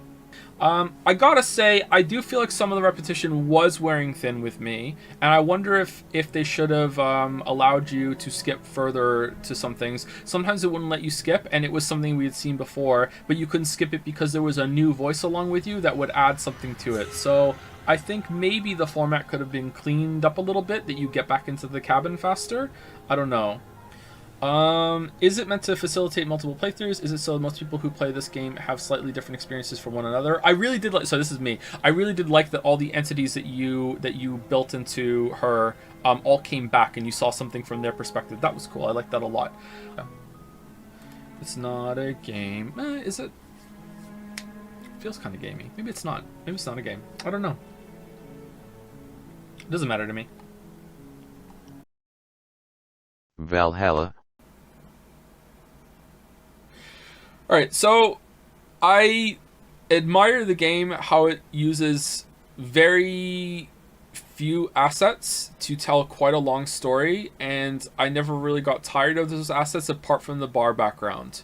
I gotta say, I do feel like some of the repetition was wearing thin with me, and I wonder if they should have allowed you to skip further to some things. Sometimes it wouldn't let you skip, and it was something we had seen before, but you couldn't skip it because there was a new voice along with you that would add something to it. So I think maybe the format could have been cleaned up a little bit, that you get back into the cabin faster. I don't know. Is it meant to facilitate multiple playthroughs? Is it so most people who play this game have slightly different experiences from one another? I really did like, so this is me, I really did like that all the entities that you built into her all came back and you saw something from their perspective. That was cool. I liked that a lot. It's not a game. Is it? Feels kind of gamey. Maybe it's not. Maybe it's not a game. I don't know. It doesn't matter to me. Valhalla. Alright, so I admire the game, how it uses very few assets to tell quite a long story, and I never really got tired of those assets apart from the bar background.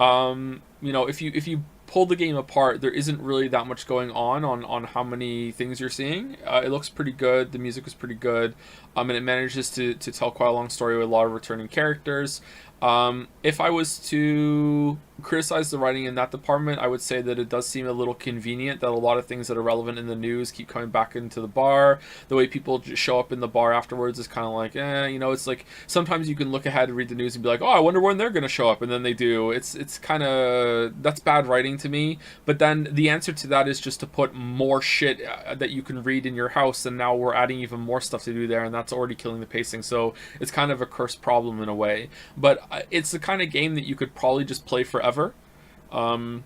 You know, if you pull the game apart, there isn't really that much going on how many things you're seeing. It looks pretty good, the music is pretty good, and it manages to tell quite a long story with a lot of returning characters. If I was to criticize the writing in that department, I would say that it does seem a little convenient that a lot of things that are relevant in the news keep coming back into the bar. The way people just show up in the bar afterwards is kind of like, you know, it's like sometimes you can look ahead and read the news and be like, oh, I wonder when they're going to show up, and then they do. It's kind of, that's bad writing to me. But then the answer to that is just to put more shit that you can read in your house, and now we're adding even more stuff to do there, and that's already killing the pacing. So it's kind of a cursed problem in a way. But it's the kind of game that you could probably just play forever. You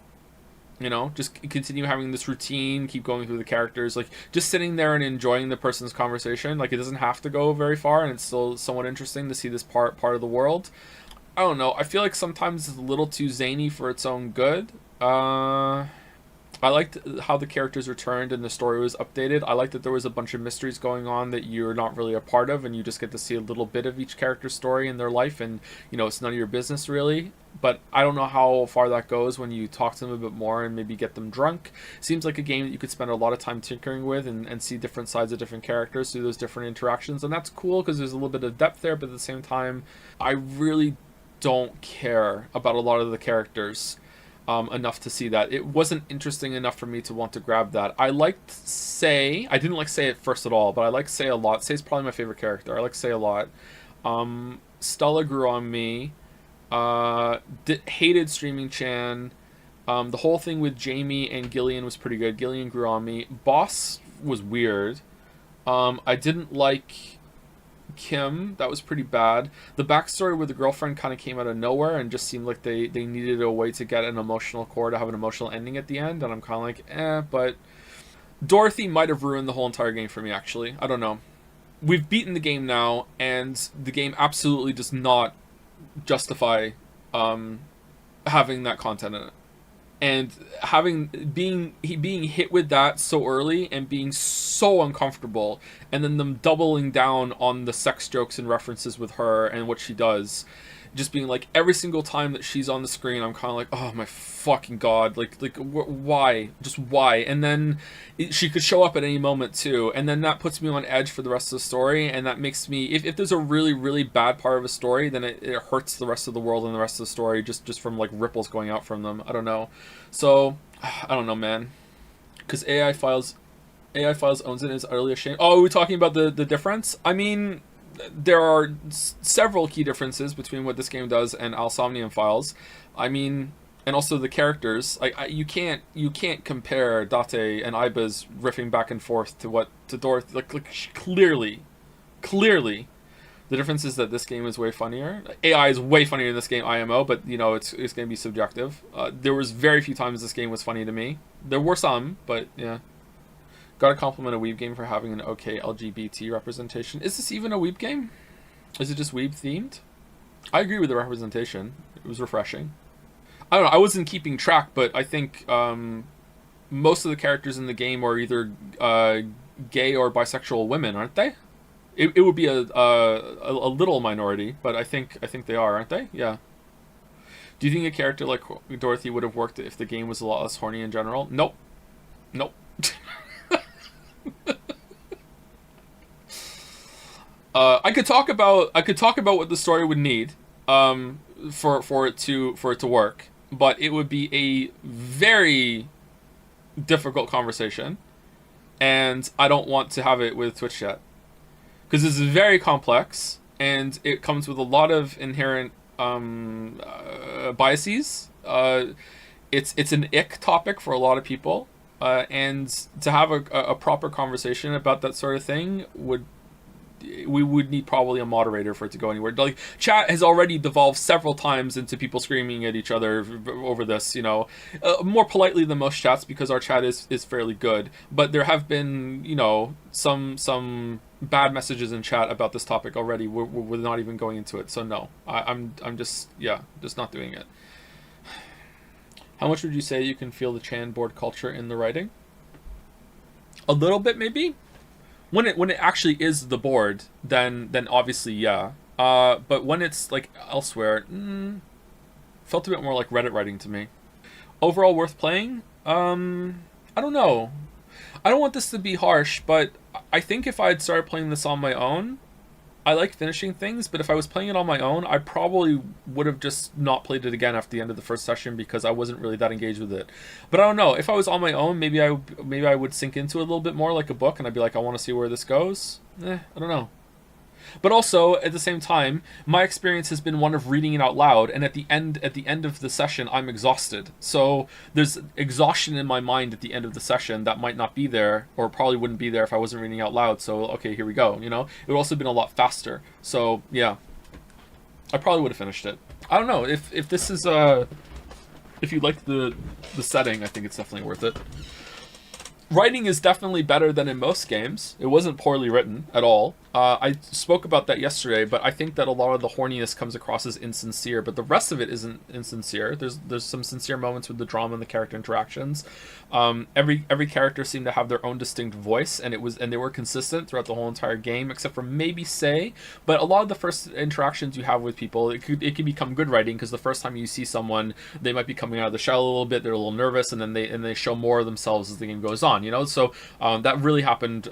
know, just continue having this routine, keep going through the characters, like just sitting there and enjoying the person's conversation. Like it doesn't have to go very far, and it's still somewhat interesting to see this part of the world. I don't know, I feel like sometimes it's a little too zany for its own good. I liked how the characters returned and the story was updated. I liked that there was a bunch of mysteries going on that you're not really a part of, and you just get to see a little bit of each character's story in their life, and you know, it's none of your business really. But I don't know how far that goes when you talk to them a bit more and maybe get them drunk. Seems like a game that you could spend a lot of time tinkering with and see different sides of different characters through those different interactions, and that's cool because there's a little bit of depth there, but at the same time, I really don't care about a lot of the characters enough to see that. It wasn't interesting enough for me to want to grab that. I liked Sei. I didn't like Sei at first at all, but I like Sei a lot. Sei's probably my favorite character. I like Sei a lot. Stella grew on me. Hated Streaming Chan. The whole thing with Jamie and Gillian was pretty good. Gillian grew on me. Boss was weird. I didn't like Kim. That was pretty bad. The backstory with the girlfriend kind of came out of nowhere and just seemed like they needed a way to get an emotional core to have an emotional ending at the end, and I'm kind of like, but Dorothy might have ruined the whole entire game for me, actually. I don't know. We've beaten the game now, and the game absolutely does not justify having that content in it. And being hit with that so early and being so uncomfortable, and then them doubling down on the sex jokes and references with her and what she does, just being like every single time that she's on the screen, I'm kind of like, oh my fucking god, like why, just why? And then she could show up at any moment too, and then that puts me on edge for the rest of the story, and that makes me, if there's a really really bad part of a story, then it hurts the rest of the world and the rest of the story just from like ripples going out from them. I don't know. So I don't know, man, because AI Files owns it and is utterly ashamed. Oh, are we talking about the difference? I mean, there are several key differences between what this game does and Somnium Files. I mean, and also the characters. You can't compare Date and Aiba's riffing back and forth to Dorothy. Like clearly, the difference is that this game is way funnier. AI is way funnier in this game, IMO, but you know, it's gonna be subjective. There was very few times this game was funny to me. There were some, but yeah. Gotta compliment a Weeb game for having an okay LGBT representation. Is this even a Weeb game? Is it just Weeb themed? I agree with the representation. It was refreshing. I don't know, I wasn't keeping track, but I think most of the characters in the game are either gay or bisexual women, aren't they? It would be a little minority, but I think they are, aren't they? Yeah. Do you think a character like Dorothy would have worked if the game was a lot less horny in general? Nope. Nope. I could talk about what the story would need for it to work, but it would be a very difficult conversation, and I don't want to have it with Twitch yet because this is very complex and it comes with a lot of inherent biases. It's an ick topic for a lot of people, and to have a proper conversation about that sort of thing we would need probably a moderator for it to go anywhere. Like, chat has already devolved several times into people screaming at each other over this, you know, more politely than most chats because our chat is fairly good. But there have been, you know, some bad messages in chat about this topic already. We're not even going into it. So no, I'm just not doing it. How much would you say you can feel the Chan board culture in the writing? A little bit, maybe. When it actually is the board, then obviously yeah. But when it's like elsewhere, felt a bit more like Reddit writing to me. Overall worth playing? I don't know. I don't want this to be harsh, but I think if I had started playing this on my own, I like finishing things, but if I was playing it on my own, I probably would have just not played it again after the end of the first session because I wasn't really that engaged with it. But I don't know. If I was on my own, maybe I would sink into it a little bit more like a book, and I'd be like, I want to see where this goes. I don't know. But also, at the same time, my experience has been one of reading it out loud, and at the end of the session, I'm exhausted. So there's exhaustion in my mind at the end of the session that might not be there, or probably wouldn't be there if I wasn't reading out loud. So, okay, here we go, you know? It would also have been a lot faster. So, yeah. I probably would have finished it. I don't know, if this is, if you like the setting, I think it's definitely worth it. Writing is definitely better than in most games. It wasn't poorly written at all. I spoke about that yesterday, but I think that a lot of the horniness comes across as insincere, but the rest of it isn't insincere. There's some sincere moments with the drama and the character interactions. Every character seemed to have their own distinct voice, and they were consistent throughout the whole entire game, except for maybe Sei. But a lot of the first interactions you have with people, it can become good writing because the first time you see someone, they might be coming out of the shell a little bit. They're a little nervous, and then they show more of themselves as the game goes on. You know, so that really happened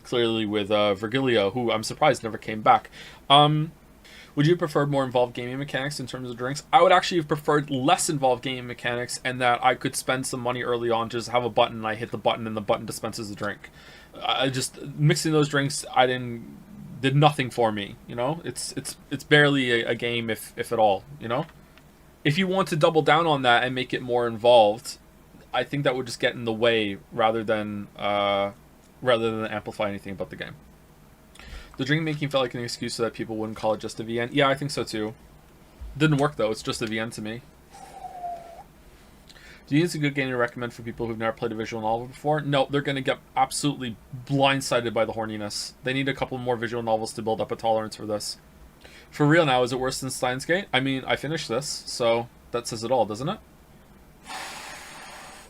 clearly with Virgilio, who I'm surprised never came back. Would you have preferred more involved gaming mechanics in terms of drinks? I would actually have preferred less involved gaming mechanics, and that I could spend some money early on to just have a button, and I hit the button, and the button dispenses the drink. I just mixing those drinks, did nothing for me. You know, it's barely a game if at all. You know, if you want to double down on that and make it more involved, I think that would just get in the way rather than amplify anything about the game. The drink making felt like an excuse so that people wouldn't call it just a VN. Yeah, I think so too. Didn't work though, it's just a VN to me. Do you think it's a good game to recommend for people who've never played a visual novel before? No, they're going to get absolutely blindsided by the horniness. They need a couple more visual novels to build up a tolerance for this. For real now, is it worse than Steins Gate? I mean, I finished this, so that says it all, doesn't it?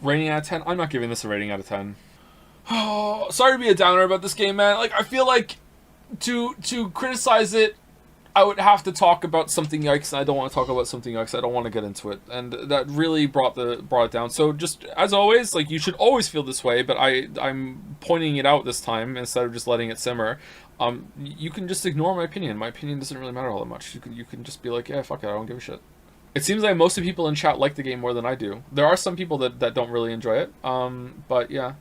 Rating out of 10? I'm not giving this a rating out of 10. Oh, sorry to be a downer about this game, man. Like, I feel like to criticize it, I would have to talk about Something Yikes, and I don't want to talk about Something Yikes. I don't want to get into it, and that really brought it down. So just as always, like, you should always feel this way, but I'm pointing it out this time instead of just letting it simmer. You can just ignore my opinion. My opinion doesn't really matter all that much. You can just be like, yeah, fuck it, I don't give a shit. It seems like most of the people in chat like the game more than I do. There are some people that don't really enjoy it, but yeah.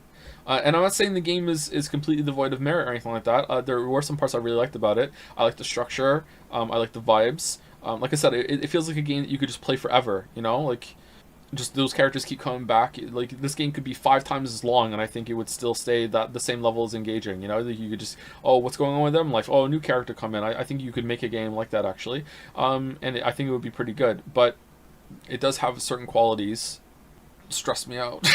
And I'm not saying the game is completely devoid of merit or anything like that. There were some parts I really liked about it. I like the structure. I like the vibes. Like I said, it feels like a game that you could just play forever, you know? Like, just those characters keep coming back. Like, this game could be 5 times as long, and I think it would still stay the same level as engaging, you know? Like, you could just, oh, what's going on with them? Like, oh, a new character come in. I think you could make a game like that, actually. And I think it would be pretty good. But it does have certain qualities. Stress me out.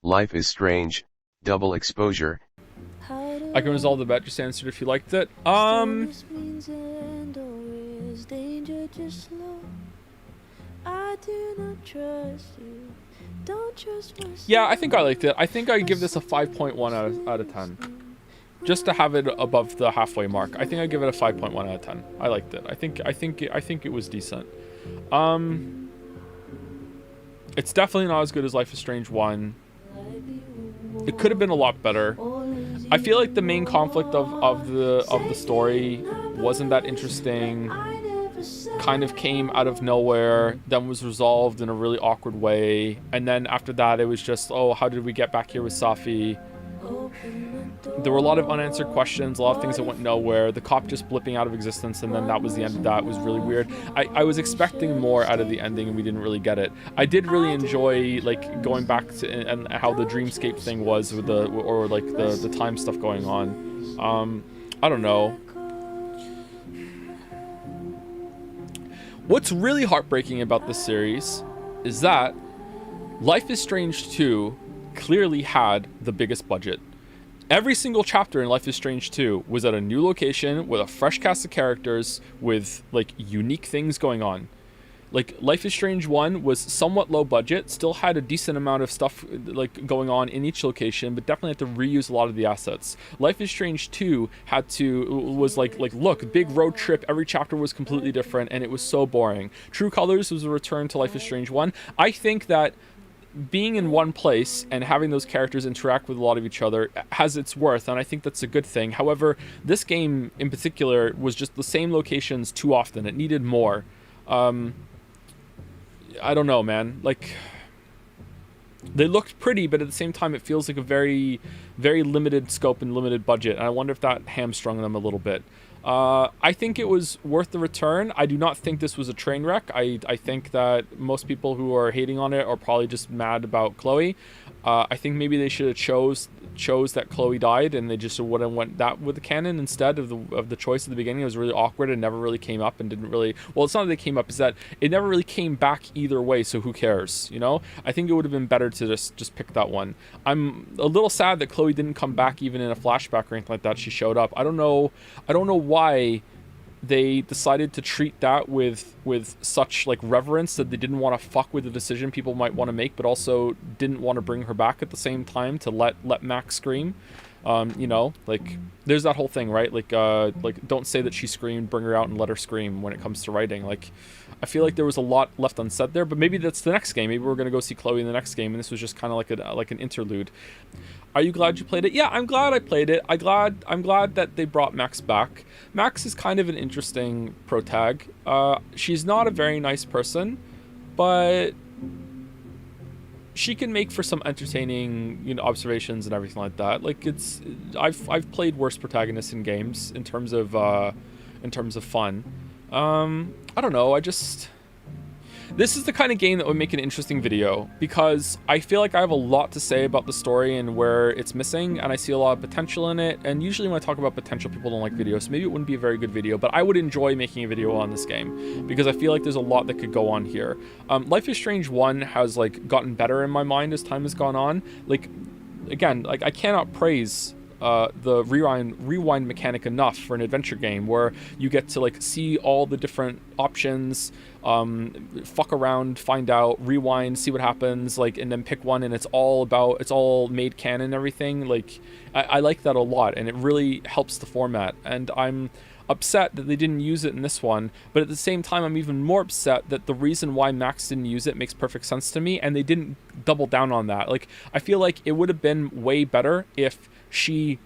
Life is strange, double exposure. I can resolve the bet, just answered if you liked it. Yeah, I think I liked it. I think I give this a 5.1 out of 10. Just to have it above the halfway mark. I think I give it a 5.1 out of 10. I liked it. I think it was decent. It's definitely not as good as Life is Strange 1. It could have been a lot better. I feel like the main conflict of the story wasn't that interesting. Kind of came out of nowhere, then was resolved in a really awkward way, and then after that it was just, oh, how did we get back here with Safi? There were a lot of unanswered questions, a lot of things that went nowhere, the cop just blipping out of existence, and then that was the end of that. It was really weird. I was expecting more out of the ending, and we didn't really get it. I did really enjoy, like, going back to and how the dreamscape thing was with the time stuff going on. I don't know. What's really heartbreaking about this series is that Life is Strange 2 clearly had the biggest budget. Every single chapter in Life is Strange 2 was at a new location with a fresh cast of characters with, like, unique things going on. Like, Life is Strange 1 was somewhat low budget, still had a decent amount of stuff, like, going on in each location, but definitely had to reuse a lot of the assets. Life is Strange 2 was like, look, big road trip, every chapter was completely different, and it was so boring. True Colors was a return to Life is Strange 1. I think that being in one place and having those characters interact with a lot of each other has its worth, and I think that's a good thing. However, this game in particular was just the same locations too often. It needed more. I don't know, man. Like, they looked pretty, but at the same time, it feels like a very, very limited scope and limited budget. And I wonder if that hamstrung them a little bit. I think it was worth the return. I do not think this was a train wreck. I think that most people who are hating on it are probably just mad about Chloe. I think maybe they should have chose that Chloe died, and they just would have went that with the canon instead of the choice at the beginning. It was really awkward and never really came up and didn't really, well, it's not that it came up, it's that it never really came back either way, so who cares, you know? I think it would have been better to just pick that one. I'm a little sad that Chloe didn't come back even in a flashback or anything like that. She showed up. I don't know why they decided to treat that with such, like, reverence, that they didn't want to fuck with the decision people might want to make, but also didn't want to bring her back at the same time to let Max scream. You know, like, there's that whole thing, right? Like don't say that she screamed, bring her out and let her scream when it comes to writing. Like, I feel like there was a lot left unsaid there, but maybe that's the next game. Maybe we're going to go see Chloe in the next game, and this was just kind of like an interlude. Are you glad you played it? Yeah, I'm glad I played it. I'm glad that they brought Max back. Max is kind of an interesting protag. She's not a very nice person, but she can make for some entertaining, you know, observations and everything like that. Like, I've played worse protagonists in games in terms of fun. I don't know. This is the kind of game that would make an interesting video, because I feel like I have a lot to say about the story and where it's missing, and I see a lot of potential in it. And usually when I talk about potential, people don't like videos, so maybe it wouldn't be a very good video, but I would enjoy making a video on this game because I feel like there's a lot that could go on here. Life is Strange 1 has, like, gotten better in my mind as time has gone on. Like, again, like, I cannot praise the rewind mechanic enough for an adventure game where you get to, like, see all the different options, fuck around, find out, rewind, see what happens, like, and then pick one, and it's all made canon and everything. Like, I like that a lot, and it really helps the format, and I'm upset that they didn't use it in this one, but at the same time I'm even more upset that the reason why Max didn't use it makes perfect sense to me, and they didn't double down on that. Like, I feel like it would have been way better if she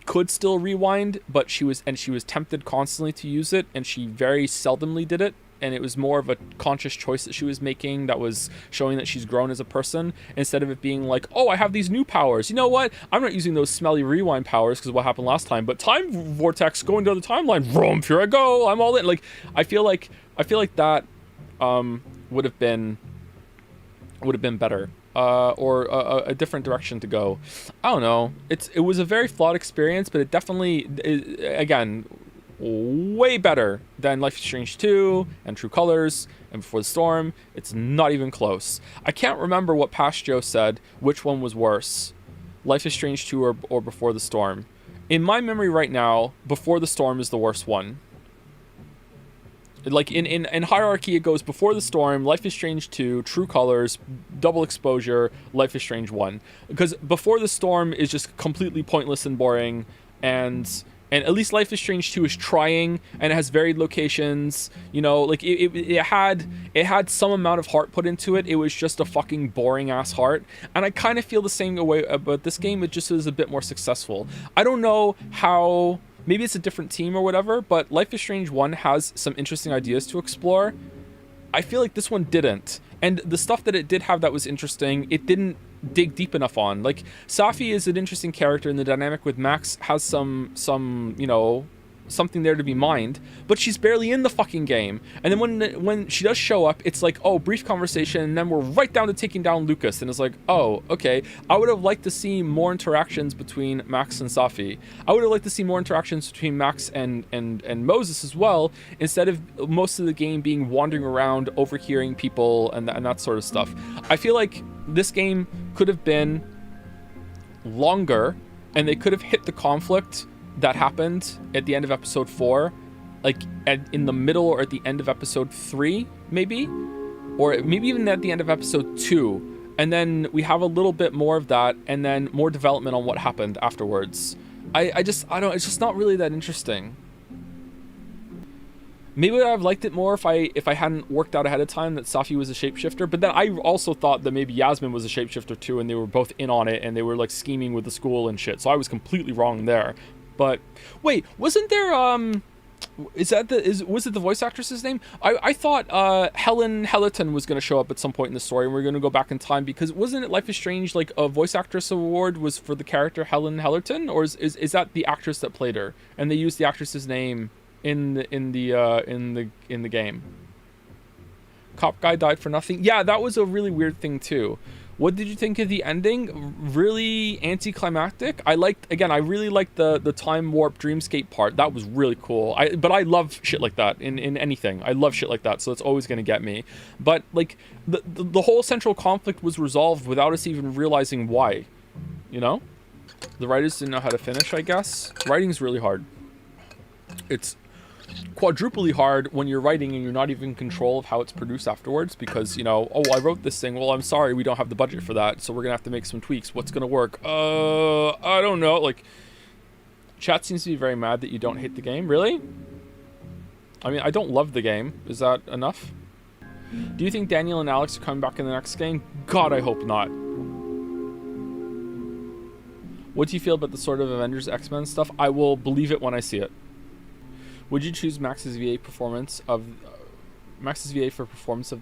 could still rewind, but she was tempted constantly to use it, and she very seldomly did it, and it was more of a conscious choice that she was making that was showing that she's grown as a person, instead of it being like, oh, I have these new powers, you know what, I'm not using those smelly rewind powers because of what happened last time, but time vortex going to the timeline, vroom, here I go, I'm all in. Like, I feel like that would have been better. Or a different direction to go. I don't know. It was a very flawed experience, but it definitely, again, way better than Life is Strange 2 and True Colors and Before the Storm. It's not even close. I can't remember what Past Joe said, which one was worse, Life is Strange 2 or Before the Storm. In my memory right now, Before the Storm is the worst one. Like in hierarchy, it goes Before the Storm, Life is Strange 2, True Colors, Double Exposure, Life is Strange 1. Because Before the Storm is just completely pointless and boring, and at least Life is Strange 2 is trying, and it has varied locations. You know, like it had some amount of heart put into it. It was just a fucking boring ass heart, and I kind of feel the same way about this game. It just is a bit more successful. I don't know how. Maybe it's a different team or whatever, but Life is Strange 1 has some interesting ideas to explore. I feel like this one didn't. And the stuff that it did have that was interesting, it didn't dig deep enough on. Like, Safi is an interesting character, and the dynamic with Max has some you know, something there to be mined, but she's barely in the fucking game. And then when she does show up, it's like, oh, brief conversation, and then we're right down to taking down Lucas, and it's like, oh, okay. I would have liked to see more interactions between Max and Safi. I would have liked to see more interactions between Max and Moses as well, instead of most of the game being wandering around, overhearing people, and that sort of stuff. I feel like this game could have been longer, and they could have hit the conflict that happened at the end of episode 4, like in the middle or at the end of episode 3, maybe, or maybe even at the end of episode 2, and then we have a little bit more of that, and then more development on what happened afterwards. I don't, it's just not really that interesting. Maybe I'd have liked it more if I hadn't worked out ahead of time that Safi was a shapeshifter, but then I also thought that maybe Yasmin was a shapeshifter too, and they were both in on it, and they were like scheming with the school and shit, so I was completely wrong there. But wait, wasn't there was it the voice actress's name? I thought Helen Hellerton was going to show up at some point in the story, and we're going to go back in time, because wasn't it Life is Strange, like a voice actress award was for the character Helen Hellerton, or is that the actress that played her, and they used the actress's name in the game? Cop guy died for nothing. Yeah, that was a really weird thing too. What did you think of the ending? Really anticlimactic. I really liked the time warp dreamscape part. That was really cool. But I love shit like that in anything. I love shit like that, so it's always gonna get me. But like the whole central conflict was resolved without us even realizing why. You know? The writers didn't know how to finish, I guess. Writing's really hard. It's quadruply hard when you're writing and you're not even in control of how it's produced afterwards, because, you know, oh, I wrote this thing, well, I'm sorry, we don't have the budget for that, so we're gonna have to make some tweaks. What's gonna work? I don't know. Like, chat seems to be very mad that you don't hate the game. Really? I mean, I don't love the game. Is that enough? Do you think Daniel and Alex are coming back in the next game? God, I hope not. What do you feel about the sort of Avengers X-Men stuff? I will believe it when I see it. Would you choose Max's VA for performance of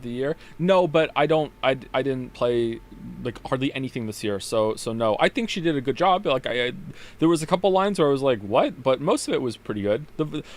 the year? No, but I didn't play like hardly anything this year, so no. I think she did a good job. Like there was a couple lines where I was like, what? But most of it was pretty good.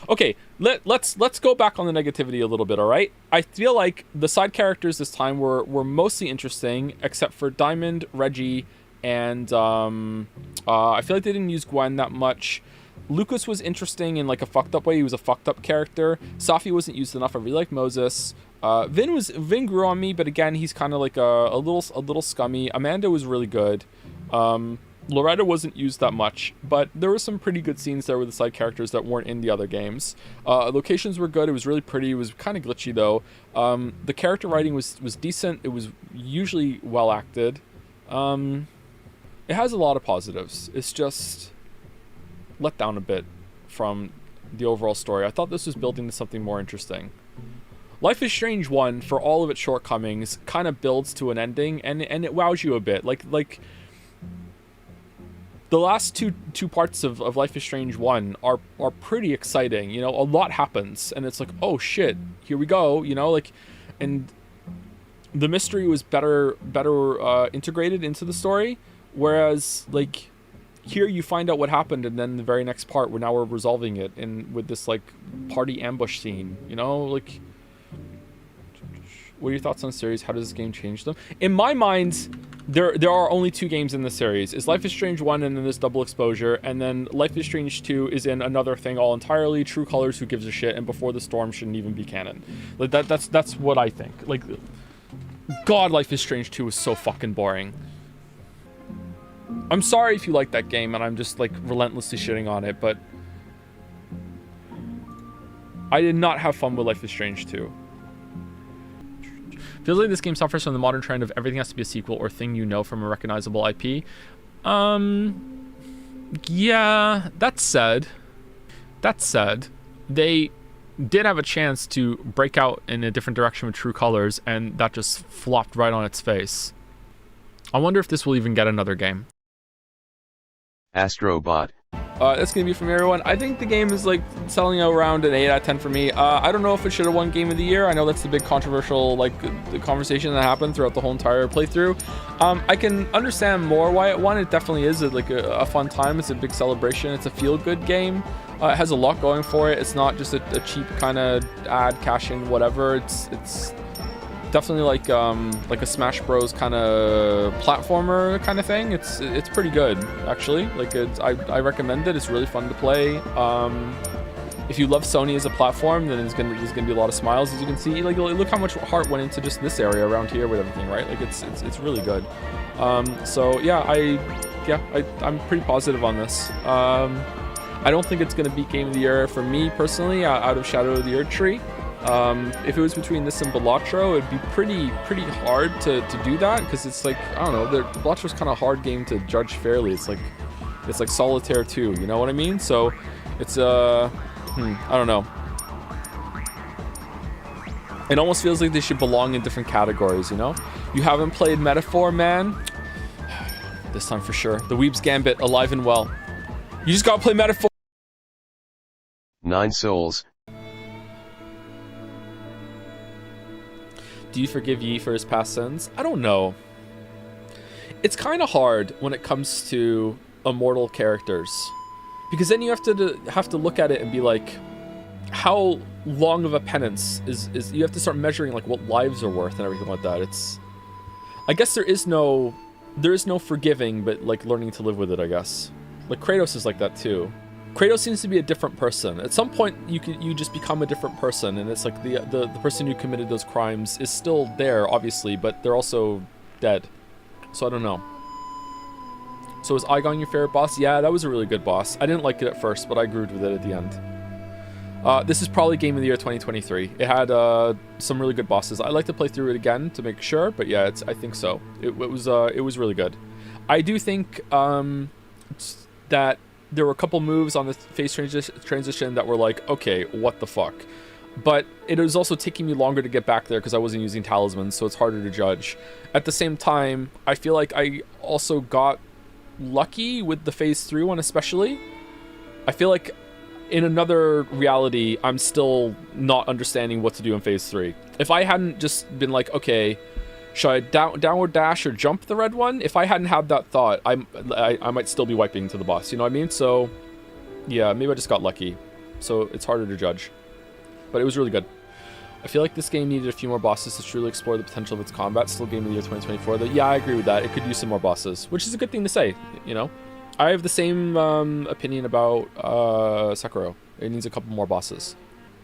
Okay, let's go back on the negativity a little bit. All right, I feel like the side characters this time were mostly interesting, except for Diamond, Reggie, and I feel like they didn't use Gwen that much. Lucas was interesting in like a fucked up way. He was a fucked up character. Safi wasn't used enough. I really like Moses. Vin grew on me, but again, he's kind of like a little scummy. Amanda was really good. Loretta wasn't used that much, but there were some pretty good scenes there with the side characters that weren't in the other games. Locations were good. It was really pretty. It was kind of glitchy though. The character writing was decent. It was usually well acted. It has a lot of positives. It's just let down a bit from the overall story. I thought this was building to something more interesting. Life is Strange 1, for all of its shortcomings, kind of builds to an ending, and it wows you a bit. Like the last two parts of Life is Strange 1 are pretty exciting. You know, a lot happens, and it's like, oh shit, here we go. You know, like, and the mystery was better integrated into the story, whereas like here you find out what happened, and then the very next part we're resolving it with this like party ambush scene, you know. Like, what are your thoughts on the series? How does this game change them? In my mind, there are only 2 games in the series. It's Life is Strange 1 and then this Double Exposure, and then Life is Strange 2 is in another thing all entirely, True Colors, who gives a shit, and Before the Storm shouldn't even be canon. Like that's what I think. Like, God, Life is Strange 2 is so fucking boring. I'm sorry if you like that game and I'm just like relentlessly shitting on it, but I did not have fun with Life is Strange 2. Feels like this game suffers from the modern trend of everything has to be a sequel or thing you know from a recognizable IP. Yeah, that said, they did have a chance to break out in a different direction with True Colors, and that just flopped right on its face. I wonder if this will even get another game. Astro Bot. That's gonna be from everyone. I think the game is like selling out around an 8 out of 10 for me. I don't know if it should have won Game of the Year. I know that's the big controversial the conversation that happened throughout the whole entire playthrough. I can understand more why it won. It definitely is a fun time. It's a big celebration. It's a feel-good game. It has a lot going for it. It's not just a cheap kind of ad caching whatever. It's definitely like a Smash Bros kind of platformer kind of thing. It's pretty good actually. Like I recommend it. It's really fun to play. If you love Sony as a platform, then there's gonna be a lot of smiles, as you can see. Like look how much heart went into just this area around here with everything, right? Like it's really good. So yeah, I'm pretty positive on this. I don't think it's gonna beat Game of the Year for me personally out of Shadow of the Erdtree. If it was between this and Balatro, it'd be pretty hard to do that, because it's like, I don't know, Balatro's kind of hard game to judge fairly. It's like Solitaire 2, you know what I mean? So it's I don't know. It almost feels like they should belong in different categories, you know? You haven't played Metaphor, man? This time for sure. The Weeb's Gambit, alive and well. You just gotta play Metaphor. 9 Souls. Do you forgive Yi for his past sins? I don't know. It's kind of hard when it comes to immortal characters, because then you have to look at it and be like, how long of a penance is you have to start measuring like what lives are worth and everything like that. I guess there is no forgiving, but like learning to live with it, I guess. Like Kratos is like that too. Kratos seems to be a different person. At some point, you just become a different person, and it's like the person who committed those crimes is still there, obviously, but they're also dead. So I don't know. So is Aigon your favorite boss? Yeah, that was a really good boss. I didn't like it at first, but I grew with it at the end. This is probably Game of the Year 2023. It had some really good bosses. I'd like to play through it again to make sure, but yeah, I think so. It was really good. I do think that there were a couple moves on the phase transition that were like, okay, what the fuck? But it was also taking me longer to get back there because I wasn't using talismans, so it's harder to judge. At the same time, I feel like I also got lucky with the phase 3 one especially. I feel like in another reality, I'm still not understanding what to do in phase 3. If I hadn't just been like, okay, should I downward dash or jump the red one? If I hadn't had that thought, I might still be wiping to the boss, you know what I mean? So, yeah, maybe I just got lucky. So it's harder to judge. But it was really good. I feel like this game needed a few more bosses to truly explore the potential of its combat. Still Game of the Year 2024. Yeah, I agree with that. It could use some more bosses, which is a good thing to say, you know? I have the same opinion about Sekiro. It needs a couple more bosses.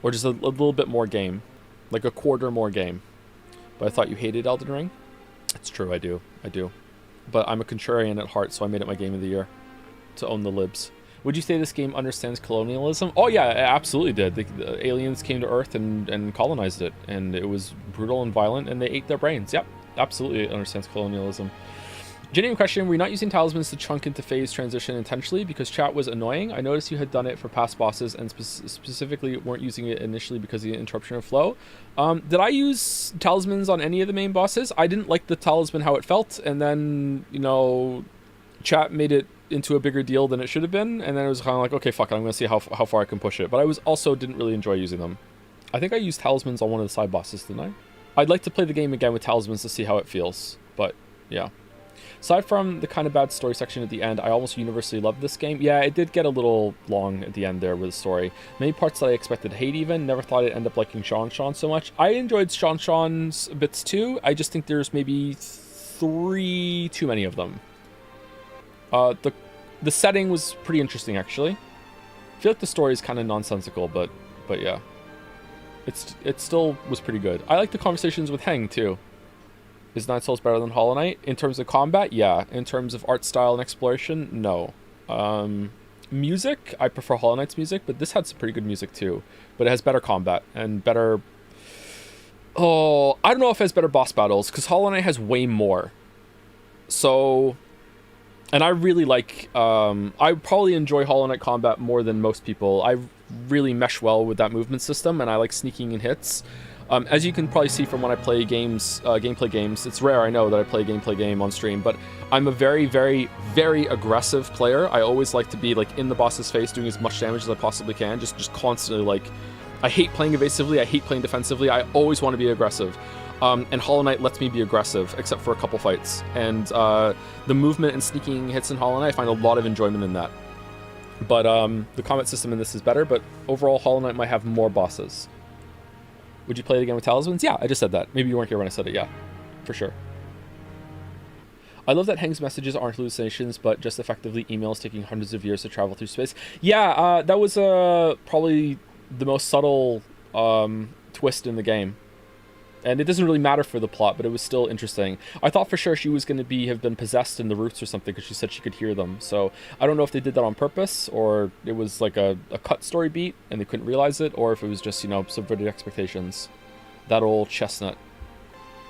Or just a little bit more game. Like a quarter more game. But I thought you hated Elden Ring? It's true, I do. But I'm a contrarian at heart, so I made it my Game of the Year. To own the libs. Would you say this game understands colonialism? Oh yeah, it absolutely did. The aliens came to Earth and colonized it. And it was brutal and violent, and they ate their brains. Yep, absolutely understands colonialism. Genuine question, were you not using talismans to chunk into phase transition intentionally because chat was annoying? I noticed you had done it for past bosses and specifically weren't using it initially because of the interruption of flow. Did I use talismans on any of the main bosses? I didn't like the talisman how it felt, and then, you know, chat made it into a bigger deal than it should have been, and then it was kind of like, okay, fuck it, I'm going to see how far I can push it. But I also didn't really enjoy using them. I think I used talismans on one of the side bosses, didn't I? I'd like to play the game again with talismans to see how it feels, but yeah. Aside from the kind of bad story section at the end, I almost universally loved this game. Yeah, it did get a little long at the end there with the story. Many parts that I expected to hate even. Never thought I'd end up liking Sean so much. I enjoyed Sean's bits too. I just think there's maybe 3 too many of them. The setting was pretty interesting actually. I feel like the story is kind of nonsensical, but yeah. It still was pretty good. I like the conversations with Heng too. Is Nine Souls better than Hollow Knight? In terms of combat, yeah. In terms of art style and exploration, no. Music, I prefer Hollow Knight's music, but this had some pretty good music too. But it has better combat and better... Oh, I don't know if it has better boss battles, because Hollow Knight has way more. So... And I really like... I probably enjoy Hollow Knight combat more than most people. I really mesh well with that movement system, and I like sneaking in hits. As you can probably see from when I play games, gameplay games, it's rare, I know, that I play a gameplay game on stream, but I'm a very, very, very aggressive player. I always like to be, like, in the boss's face, doing as much damage as I possibly can, just constantly, like... I hate playing evasively, I hate playing defensively, I always want to be aggressive. And Hollow Knight lets me be aggressive, except for a couple fights. And the movement and sneaking hits in Hollow Knight, I find a lot of enjoyment in that. But the combat system in this is better, but overall Hollow Knight might have more bosses. Would you play it again with talismans? Yeah, I just said that. Maybe you weren't here when I said it. Yeah, for sure. I love that Heng's messages aren't hallucinations, but just effectively emails taking hundreds of years to travel through space. Yeah, that was probably the most subtle twist in the game. And it doesn't really matter for the plot, but it was still interesting. I thought for sure she was going to have been possessed in the roots or something, because she said she could hear them. So I don't know if they did that on purpose, or it was like a cut story beat and they couldn't realize it, or if it was just, you know, subverted expectations. That old chestnut.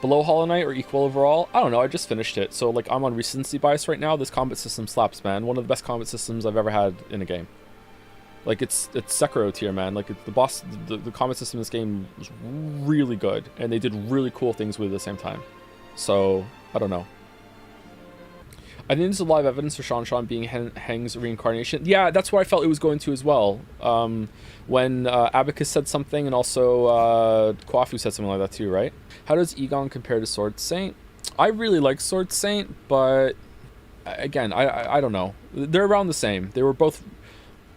Below Hollow Knight or equal overall? I don't know, I just finished it. So like I'm on recency bias right now. This combat system slaps, man. One of the best combat systems I've ever had in a game. Like, it's Sekiro tier, man. Like, the combat system in this game was really good, and they did really cool things with it at the same time. So, I don't know. I think there's a lot of evidence for Shan being Heng's reincarnation. Yeah, that's where I felt it was going to as well. When Abacus said something, and also Kwafu said something like that too, right? How does Egon compare to Sword Saint? I really like Sword Saint, but again, I don't know. They're around the same. They were both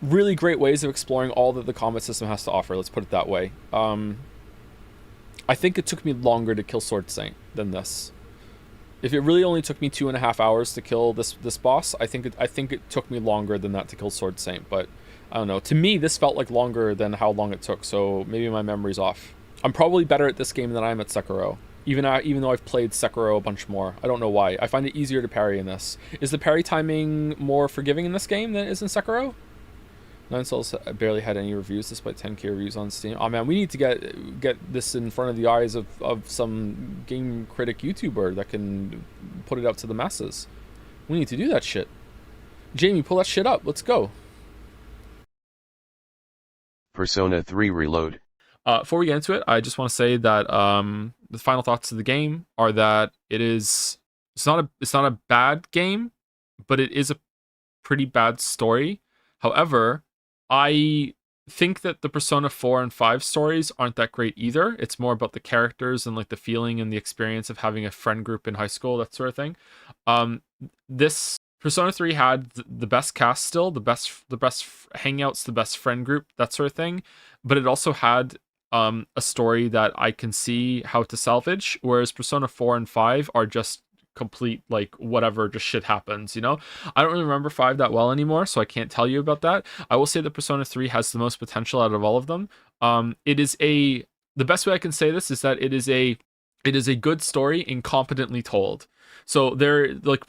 really great ways of exploring all that the combat system has to offer, let's put it that way. I think it took me longer to kill Sword Saint than this. If it really only took me 2.5 hours to kill this boss, I think it took me longer than that to kill Sword Saint, but I don't know. To me, this felt like longer than how long it took, so maybe my memory's off. I'm probably better at this game than I am at Sekiro, even though I've played Sekiro a bunch more. I don't know why. I find it easier to parry in this. Is the parry timing more forgiving in this game than it is in Sekiro? Nine Souls barely had any reviews despite 10k reviews on Steam. Oh man, we need to get this in front of the eyes of some game critic YouTuber that can put it out to the masses. We need to do that shit. Jamie, pull that shit up. Let's go. Persona 3 Reload. Before we get into it, I just want to say that the final thoughts of the game are that it's not a bad game, but it is a pretty bad story. However, I think that the Persona 4 and 5 stories aren't that great either. It's more about the characters and like the feeling and the experience of having a friend group in high school, that sort of thing. This Persona 3 had the best cast still, the best hangouts, the best friend group, that sort of thing. But it also had a story that I can see how to salvage, whereas Persona 4 and 5 are just complete, like, whatever, just shit happens, you know? I don't really remember 5 that well anymore, so I can't tell you about that. I will say that Persona 3 has the most potential out of all of them. The best way I can say this is that it is a good story incompetently told. So they're like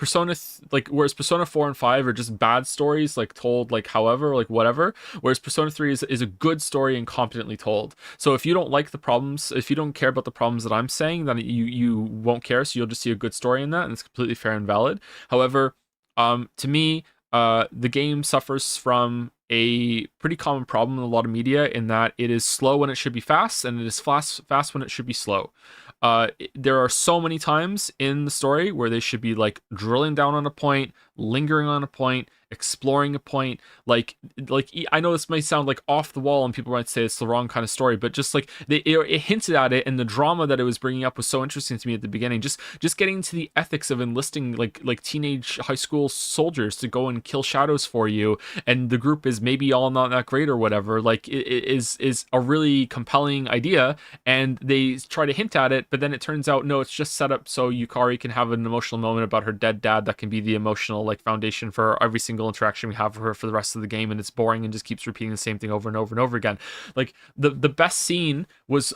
whereas Persona 4 and 5 are just bad stories, like told like however, like whatever, whereas Persona 3 is a good story incompetently told. So if you don't like the problems, if you don't care about the problems that I'm saying, then you won't care, so you'll just see a good story in that, and it's completely fair and valid. However, to me, the game suffers from a pretty common problem in a lot of media, in that it is slow when it should be fast, and it is fast when it should be slow. There are so many times in the story where they should be like drilling down on a point, lingering on a point, exploring a point. Like I know this may sound like off the wall and people might say it's the wrong kind of story, but just like it hinted at it, and the drama that it was bringing up was so interesting to me at the beginning. Just getting into the ethics of enlisting like teenage high school soldiers to go and kill shadows for you, and the group is maybe all not that great or whatever. Like it is a really compelling idea, and they try to hint at it, but then it turns out no, it's just set up so Yukari can have an emotional moment about her dead dad that can be the emotional like foundation for every single interaction we have with her for the rest of the game, and it's boring and just keeps repeating the same thing over and over and over again. Like the best scene was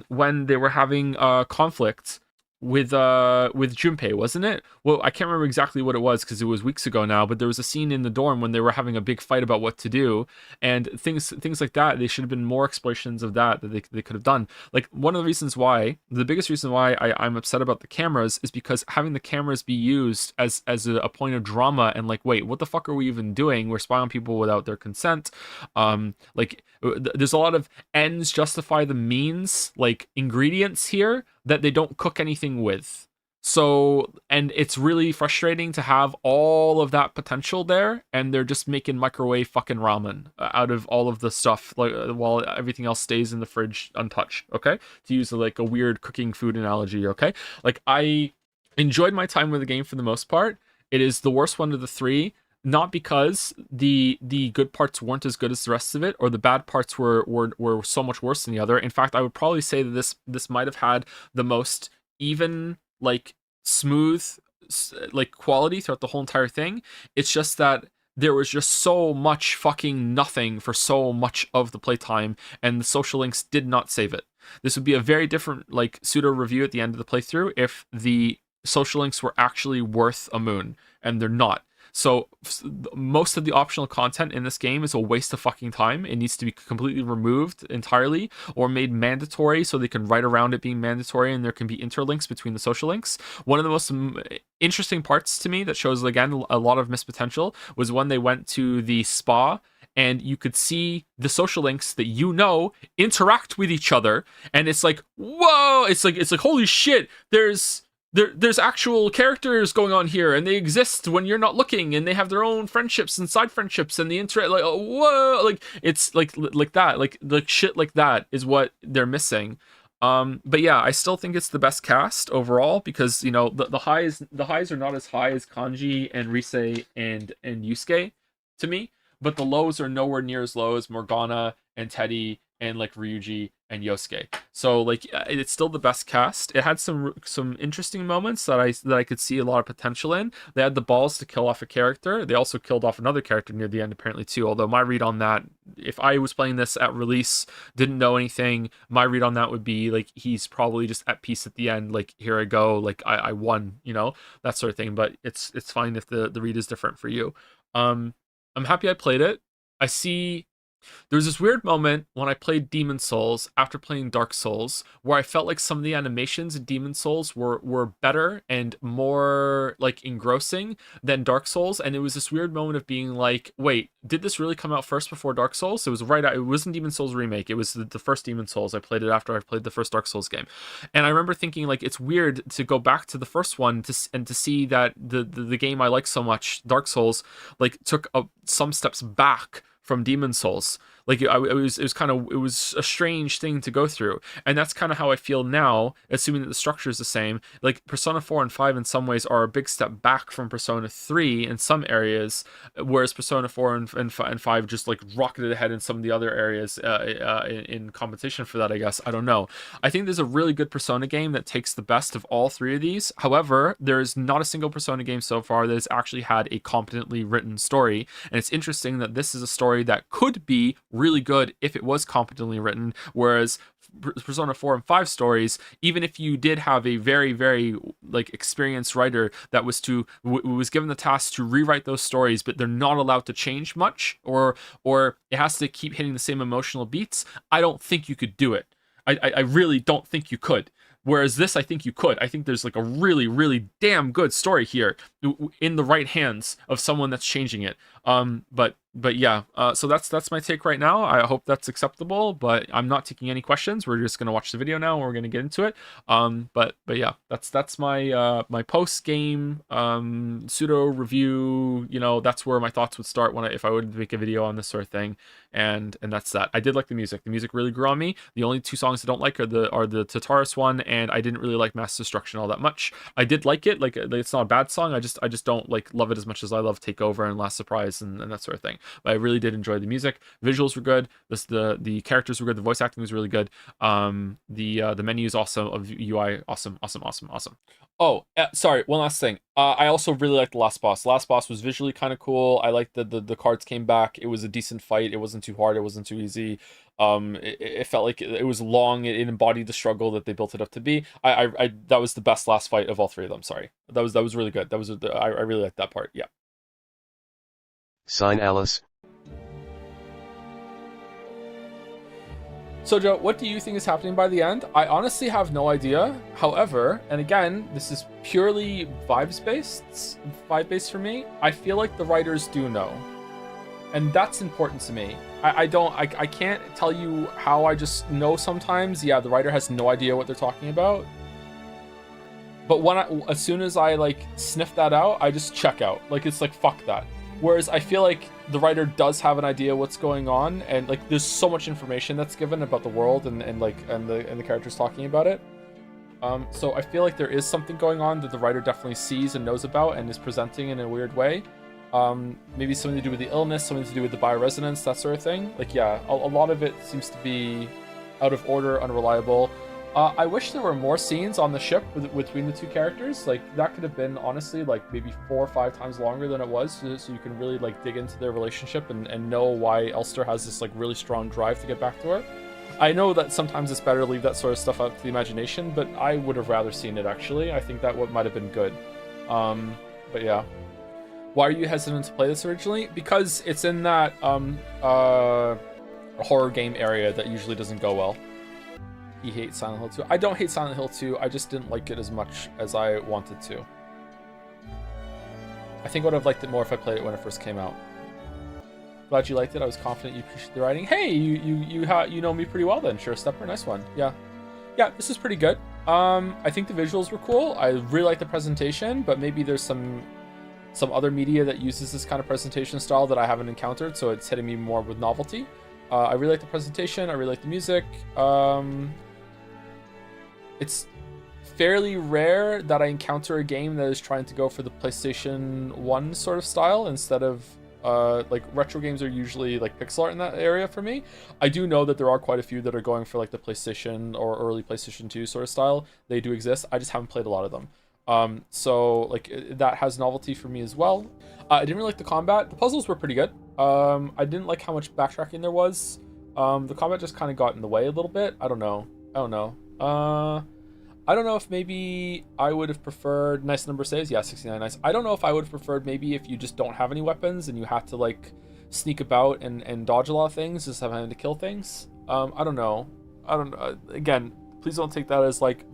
when they were having conflict Junpei, wasn't it? Well, I can't remember exactly what it was because it was weeks ago now, but there was a scene in the dorm when they were having a big fight about what to do, and things like that. They should have been more explorations of that they could have done. Like, one of the reasons why, the biggest reason why I'm upset about the cameras is because having the cameras be used as a point of drama, and like, wait, what the fuck are we even doing? We're spying on people without their consent. There's a lot of ends justify the means, like, ingredients here that they don't cook anything with. So, and it's really frustrating to have all of that potential there, and they're just making microwave fucking ramen out of all of the stuff, like, while everything else stays in the fridge untouched, okay? To use like a weird cooking food analogy, okay? Like, I enjoyed my time with the game for the most part. It is the worst one of the three, not because the good parts weren't as good as the rest of it, or the bad parts were so much worse than the other. In fact, I would probably say that this might have had the most even, like, smooth, like, quality throughout the whole entire thing. It's just that there was just so much fucking nothing for so much of the playtime, and the social links did not save it. This would be a very different, like, pseudo review at the end of the playthrough if the social links were actually worth a moon, and they're not. So most of the optional content in this game is a waste of fucking time. It needs to be completely removed entirely, or made mandatory so they can write around it being mandatory and there can be interlinks between the social links. One of the most interesting parts to me that shows, again, a lot of missed potential was when they went to the spa, and you could see the social links that interact with each other, and it's like, whoa, it's like holy shit, there's actual characters going on here, and they exist when you're not looking, and they have their own friendships and side friendships, and the interact, like, whoa, like, it's like that, like shit like that is what they're missing. But yeah, I still think it's the best cast overall, because, you know, the highs are not as high as Kanji and Rise and Yusuke to me, but the lows are nowhere near as low as Morgana and Teddy and, like, Ryuji and Yosuke. So, like, it's still the best cast. It had some interesting moments that I could see a lot of potential in. They had the balls to kill off a character. They also killed off another character near the end, apparently, too. Although my read on that, if I was playing this at release, didn't know anything, my read on that would be, like, he's probably just at peace at the end. Like, here I go. Like, I won, you know, that sort of thing. But it's fine if the read is different for you. I'm happy I played it. There was this weird moment when I played Demon Souls after playing Dark Souls, where I felt like some of the animations in Demon Souls were better and more, like, engrossing than Dark Souls, and it was this weird moment of being like, wait, did this really come out first before Dark Souls? It wasn't Demon Souls Remake, it was the first Demon Souls. I played it after I played the first Dark Souls game, and I remember thinking, like, it's weird to go back to the first one to see that the game I like so much, Dark Souls, like, took some steps back from Demon Souls. Like, it was a strange thing to go through, and that's kind of how I feel now, assuming that the structure is the same. Like, Persona 4 and 5 in some ways are a big step back from Persona 3 in some areas, whereas Persona 4 and 5 just, like, rocketed ahead in some of the other areas in competition for that, I guess. I don't know. I think there's a really good Persona game that takes the best of all three of these. However, there's not a single Persona game so far that has actually had a competently written story, and it's interesting that this is a story that could be really good if it was competently written, whereas Persona 4 and 5 stories, even if you did have a very, very, like, experienced writer that was given the task to rewrite those stories, but they're not allowed to change much, or it has to keep hitting the same emotional beats, I don't think you could do it. I really don't think you could. Whereas this, I think you could. I think there's, like, a really, really damn good story here in the right hands of someone that's changing it. But yeah, so that's my take right now. I hope that's acceptable, but I'm not taking any questions. We're just gonna watch the video now and we're gonna get into it. But yeah, that's my my post game pseudo review. You know, that's where my thoughts would start if I would make a video on this sort of thing. And that's that. I did like the music. The music really grew on me. The only two songs I don't like are the Tartarus one, and I didn't really like Mass Destruction all that much. I did like it. Like, it's not a bad song. I just don't, like, love it as much as I love Takeover and Last Surprise and that sort of thing. But I really did enjoy the music. Visuals were good. The characters were good. The voice acting was really good. The menu is awesome. Of UI, awesome. Oh, sorry, one last thing. I also really liked the last boss. The last boss was visually kind of cool. I liked that the cards came back. It was a decent fight. It wasn't wasn't too hard, it wasn't too easy. It felt like it was long. It embodied the struggle that they built it up to be. I that was the best last fight of all three of them. Sorry, that was really good. That was I really liked that part. Yeah. Signalis. So Joe, what do you think is happening by the end? I honestly have no idea. However, and again, this is purely vibe based for me. I feel like the writers do know, and that's important to me. I can't tell you how. I just know sometimes. Yeah, the writer has no idea what they're talking about. But as soon as I like sniff that out, I just check out. Like it's like fuck that. Whereas I feel like the writer does have an idea what's going on, and like there's so much information that's given about the world and the characters talking about it. So I feel like there is something going on that the writer definitely sees and knows about and is presenting in a weird way. Maybe something to do with the illness, something to do with the bioresonance, that sort of thing. Like yeah, a lot of it seems to be out of order, unreliable. I wish there were more scenes on the ship between the two characters. Like that could have been honestly like maybe 4 or 5 times longer than it was, so you can really like dig into their relationship and know why Elster has this like really strong drive to get back to her. I know that sometimes it's better to leave that sort of stuff up to the imagination, but I would have rather seen it actually. I think that what might have been good. But yeah. Why are you hesitant to play this originally? Because it's in that horror game area that usually doesn't go well. He hates Silent Hill 2. I don't hate Silent Hill 2, I just didn't like it as much as I wanted to. I think I would have liked it more if I played it when it first came out. Glad you liked it. I was confident you appreciate the writing. Hey, you know me pretty well then. Sure, Stepper, nice one. Yeah, this is pretty good. I think the visuals were cool. I really like the presentation, but maybe there's some other media that uses this kind of presentation style that I haven't encountered, so it's hitting me more with novelty. I really like the presentation. I really like the music. It's fairly rare that I encounter a game that is trying to go for the PlayStation 1 sort of style instead of like retro games are usually like pixel art in that area for me. I do know that there are quite a few that are going for like the PlayStation or early PlayStation 2 sort of style. They do exist. I just haven't played a lot of them. So like that has novelty for me as well. I didn't really like the combat. The puzzles were pretty good. I didn't like how much backtracking there was. The combat just kind of got in the way a little bit. I don't know. I don't know if maybe I would have preferred, nice number saves, yeah, 69, nice. I don't know if I would have preferred maybe if you just don't have any weapons and you have to like sneak about and dodge a lot of things, just having to kill things. I don't know. Again, please don't take that as like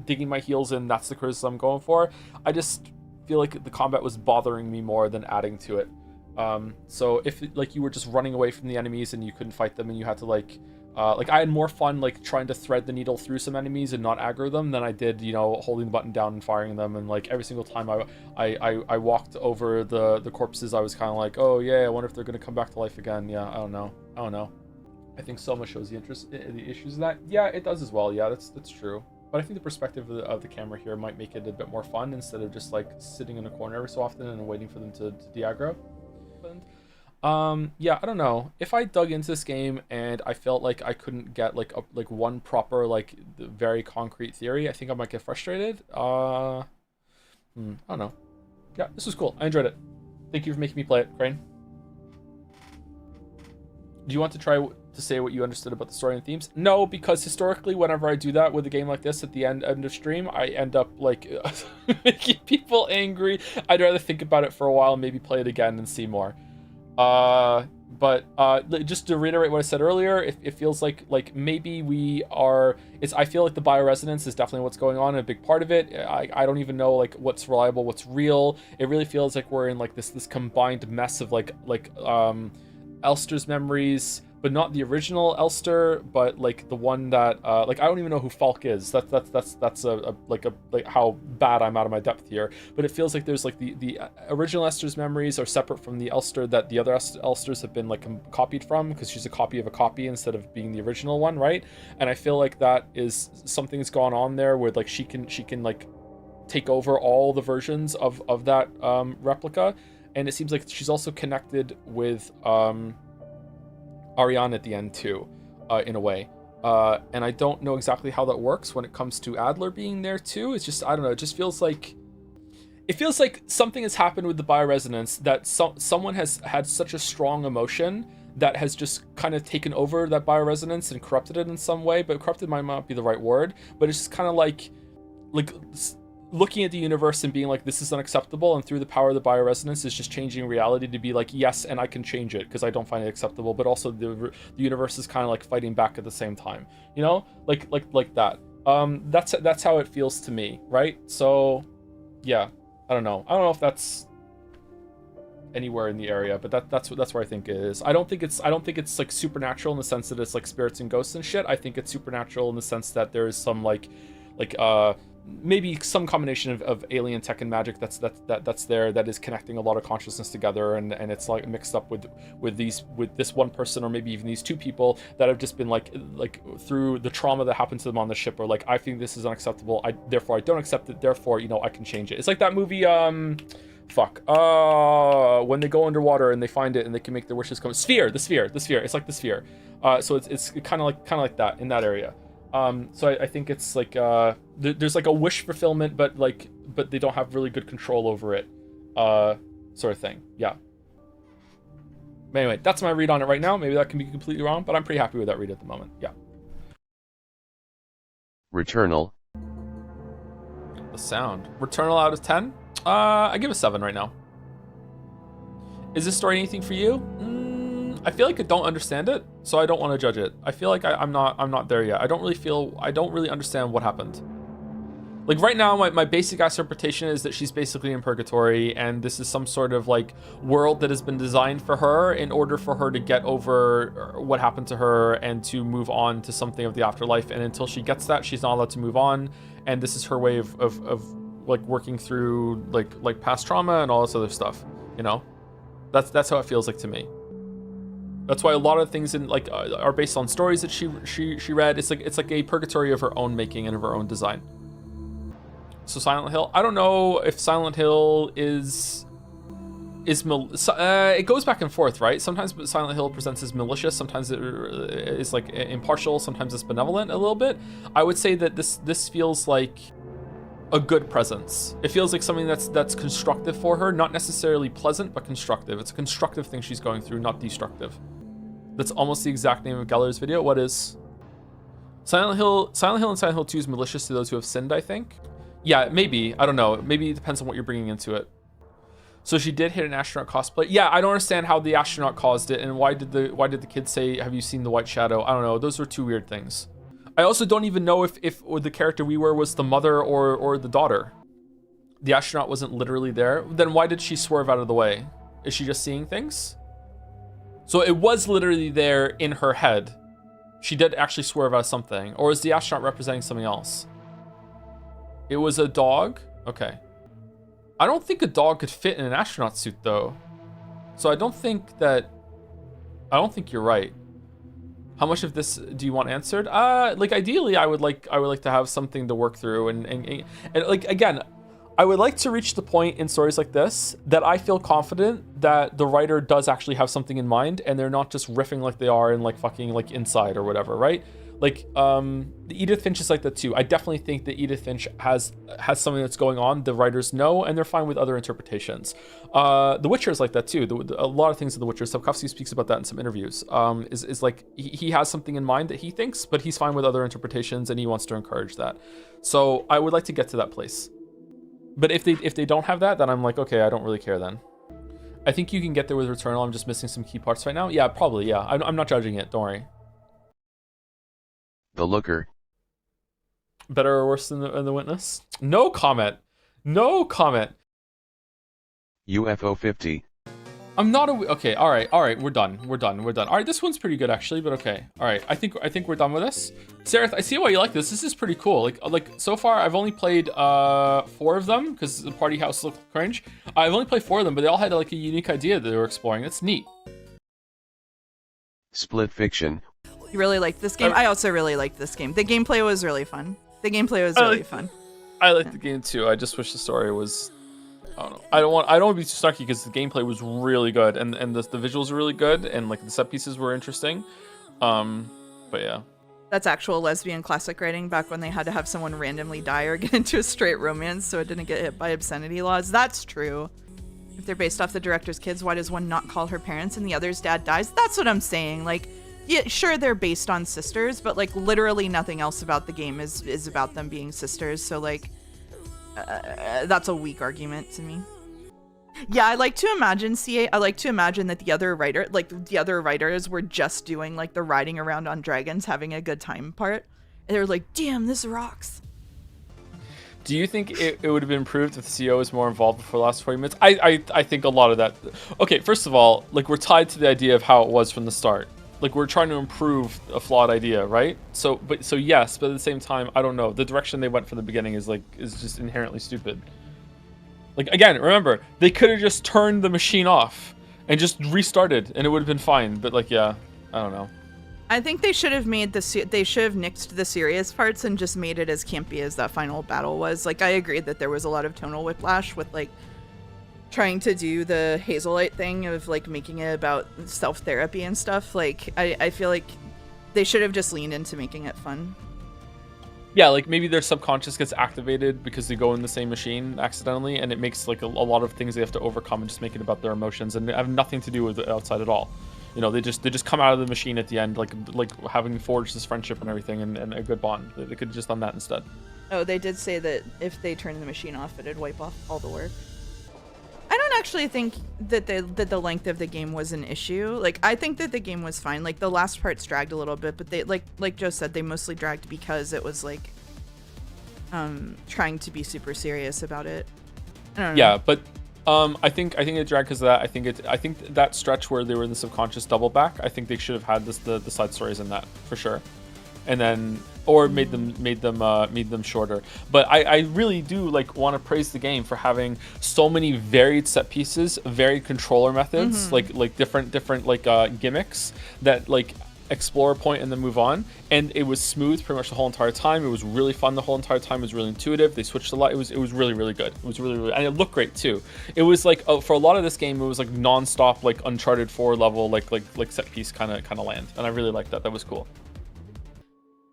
digging my heels in, that's the criticism I'm going for. I just feel like the combat was bothering me more than adding to it. So if like you were just running away from the enemies and you couldn't fight them and you had to like I had more fun like trying to thread the needle through some enemies and not aggro them than I did, you know, holding the button down and firing them. And like every single time I walked over the corpses, I was kind of like, oh yeah, I wonder if they're gonna come back to life again. Yeah, I don't know. I think Soma shows the issues of that. Yeah, it does as well. Yeah, that's true. But I think the perspective of the camera here might make it a bit more fun instead of just like sitting in a corner every so often and waiting for them to de-aggro. Yeah, I don't know. If I dug into this game and I felt like I couldn't get like one proper like very concrete theory, I think I might get frustrated. I don't know. Yeah, this was cool. I enjoyed it. Thank you for making me play it, Crane. Do you want to try to say what you understood about the story and themes? No, because historically, whenever I do that with a game like this at the end of stream, I end up like making people angry. I'd rather think about it for a while and maybe play it again and see more. But just to reiterate what I said earlier, it feels like maybe we are. I feel like the bioresonance is definitely what's going on, and a big part of it. I don't even know like what's reliable, what's real. It really feels like we're in like this combined mess of like Elster's memories, but not the original Elster, but like the one that like I don't even know who Falk is. That's like how bad I'm out of my depth here. But it feels like there's like the original Elster's memories are separate from the Elster that the other Elsters have been like copied from, because she's a copy of a copy instead of being the original one, right? And I feel like that is something that's gone on there where like she can like take over all the versions of that replica. And it seems like she's also connected with Ariane at the end too, in a way. And I don't know exactly how that works when it comes to Adler being there too. It's just, I don't know, it just feels like... It feels like something has happened with the bioresonance that someone has had such a strong emotion that has just kind of taken over that bioresonance and corrupted it in some way. But corrupted might not be the right word, but it's just kind of like looking at the universe and being like, this is unacceptable, and through the power of the bioresonance is just changing reality to be like, yes, and I can change it because I don't find it acceptable, but also the universe is kind of like fighting back at the same time, you know, like that. That's how it feels to me, right? So yeah, I don't know if that's anywhere in the area, but that's where I think it is. I don't think it's like supernatural in the sense that it's like spirits and ghosts and shit. I think it's supernatural in the sense that there is some like maybe some combination of alien tech and magic that's there, that is connecting a lot of consciousness together, and it's like mixed up with this one person, or maybe even these two people that have just been like through the trauma that happened to them on the ship, or like, I think this is unacceptable, therefore I don't accept it, therefore, you know, I can change it. It's like that movie when they go underwater and they find it and they can make their wishes come. The sphere. It's like the sphere. So it's kind of like that in that area. So I think it's like there's like a wish fulfillment, but they don't have really good control over it, sort of thing. Yeah. But anyway, that's my read on it right now. Maybe that can be completely wrong, but I'm pretty happy with that read at the moment. Yeah. Returnal. The sound. Returnal out of 10? I give a 7 right now. Is this story anything for you? I feel like I don't understand it, so I don't want to judge it. I feel like I'm not there yet. I don't really understand what happened. Like right now, my basic ass interpretation is that she's basically in purgatory, and this is some sort of like world that has been designed for her in order for her to get over what happened to her and to move on to something of the afterlife. And until she gets that, she's not allowed to move on. And this is her way of like working through like past trauma and all this other stuff. You know, that's how it feels like to me. That's why a lot of things in like are based on stories that she read. It's like a purgatory of her own making and of her own design. So Silent Hill, I don't know if Silent Hill is it goes back and forth, right? Sometimes Silent Hill presents as malicious, sometimes it is like impartial, sometimes it's benevolent a little bit. I would say that this feels like a good presence. It feels like something that's constructive for her, not necessarily pleasant, but constructive. It's a constructive thing she's going through, not destructive. That's almost the exact name of Geller's video. What is Silent Hill and Silent Hill 2 is malicious to those who have sinned, I think. Yeah, maybe. I don't know. Maybe it depends on what you're bringing into it. So she did hit an astronaut cosplay. Yeah, I don't understand how the astronaut caused it, and why did the kid say, "Have you seen the White Shadow?" I don't know. Those were two weird things. I also don't even know if the character we were was the mother or the daughter. The astronaut wasn't literally there. Then why did she swerve out of the way? Is she just seeing things? So it was literally there in her head. She did actually swerve out of something. Or is the astronaut representing something else? It was a dog? Okay. I don't think a dog could fit in an astronaut suit though. So I don't think you're right. How much of this do you want answered? Like ideally I would like to have something to work through and like again, I would like to reach the point in stories like this that I feel confident that the writer does actually have something in mind and they're not just riffing like they are in like fucking like Inside or whatever, right? Like the Edith Finch is like that too. I definitely think that Edith Finch has something that's going on. The writers know, and they're fine with other interpretations. The Witcher is like that too. A lot of things in The Witcher, Sapkowski speaks about that in some interviews. Is like he has something in mind that he thinks, but he's fine with other interpretations, and he wants to encourage that. So I would like to get to that place. But if they don't have that, then I'm like, okay, I don't really care then. I think you can get there with Returnal. I'm just missing some key parts right now. Yeah, probably. Yeah, I'm not judging it. Don't worry. The Looker. Better or worse than the Witness? No comment. No comment. UFO 50. I'm not okay. All right. We're done. All right, this one's pretty good actually, but okay. All right, I think we're done with this. Sarah, I see why you like this. This is pretty cool. Like so far, I've only played 4 of them because the party house looked cringe. I've only played 4 of them, but they all had like a unique idea that they were exploring. That's neat. Split Fiction. You really liked this game? I also really liked this game. The gameplay was really fun. I liked the game too. I just wish the story was. I don't know. I don't want to be too sucky because the gameplay was really good and the visuals were really good and like the set pieces were interesting. But yeah. That's actual lesbian classic writing back when they had to have someone randomly die or get into a straight romance so it didn't get hit by obscenity laws. That's true. If they're based off the director's kids, why does one not call her parents and the other's dad dies? That's what I'm saying. Like, yeah, sure, they're based on sisters, but like literally nothing else about the game is about them being sisters. So like, that's a weak argument to me. Yeah, I like to imagine I like to imagine that the other writers were just doing like the riding around on dragons, having a good time part. And they're like, damn, this rocks. Do you think it would have been improved if the CEO was more involved before the last 40 minutes? I think a lot of that. Okay, first of all, like we're tied to the idea of how it was from the start. Like we're trying to improve a flawed idea, right? So yes, but at the same time, I don't know. The direction they went from the beginning is just inherently stupid. Like again, remember, they could have just turned the machine off and just restarted and it would have been fine. But like, yeah, I don't know. I think they should have nixed the serious parts and just made it as campy as that final battle was. Like, I agree that there was a lot of tonal whiplash with like trying to do the Hazelite thing of like making it about self-therapy and stuff. Like, I feel like they should have just leaned into making it fun. Yeah, like maybe their subconscious gets activated because they go in the same machine accidentally, and it makes like a lot of things they have to overcome and just make it about their emotions and have nothing to do with the outside at all. You know, they just come out of the machine at the end, like having forged this friendship and everything, and a good bond. They could have just done that instead. Oh, they did say that if they turned the machine off, it'd wipe off all the work. I don't actually think that the length of the game was an issue. Like, I think that the game was fine. Like, the last parts dragged a little bit, but they like Joe said, they mostly dragged because it was like trying to be super serious about it. I don't know. Yeah, but I think it dragged because of that. I think that stretch where they were in the subconscious double back, I think they should have had the side stories in that for sure, and then made them shorter. But I really do like want to praise the game for having so many varied set pieces, varied controller methods, like different like gimmicks that like explore a point and then move on. And it was smooth pretty much the whole entire time. It was really fun the whole entire time. It was really intuitive. They switched a lot. It was really, really good. It was really, and it looked great too. It was like for a lot of this game, it was like non-stop like Uncharted 4 level like set piece kind of land, and I really liked that. That was cool.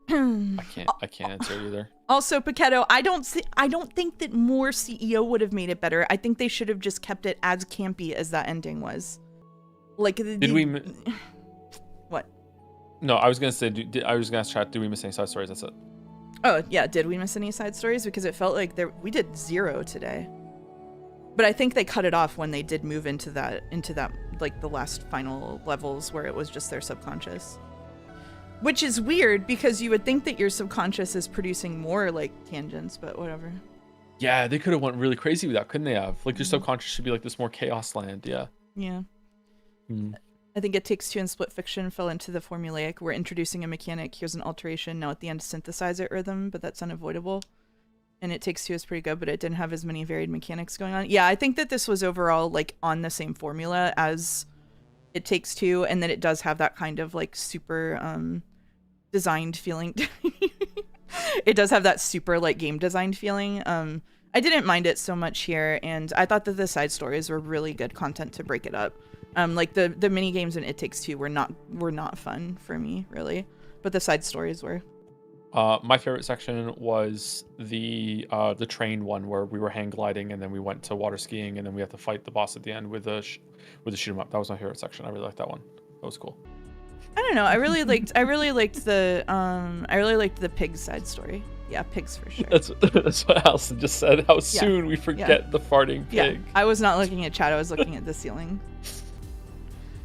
I can't answer either. Also, Paquetto, I don't think that more CEO would have made it better. I think they should have just kept it as campy as that ending was. Like, what? No, I was gonna say. I was gonna chat. Did we miss any side stories? That's it. Oh yeah, did we miss any side stories? Because it felt like we did 0 today. But I think they cut it off when they did move into that like the last final levels where it was just their subconscious. Which is weird because you would think that your subconscious is producing more like tangents, but whatever. Yeah, they could have went really crazy with that, couldn't they have? Like your subconscious should be like this more chaos land, yeah. Yeah. I think It Takes Two and Split Fiction fell into the formulaic. We're introducing a mechanic, here's an alteration, now at the end synthesize it rhythm, but that's unavoidable. And It Takes Two is pretty good, but it didn't have as many varied mechanics going on. Yeah, I think that this was overall like on the same formula as It Takes Two, and that it does have that kind of like super designed feeling. It does have that super like game designed feeling. I didn't mind it so much here, and I thought that the side stories were really good content to break it up. Like the mini games in It Takes Two were not fun for me really, but the side stories were. My favorite section was the train one where we were hang gliding and then we went to water skiing and then we had to fight the boss at the end with the shoot 'em up. That was my favorite section. I really liked that one. That was cool. I don't know. I really liked the pig side story. Yeah, pigs for sure. That's what Allison just said. How soon we forget the farting pig. Yeah, I was not looking at chat. I was looking at the ceiling.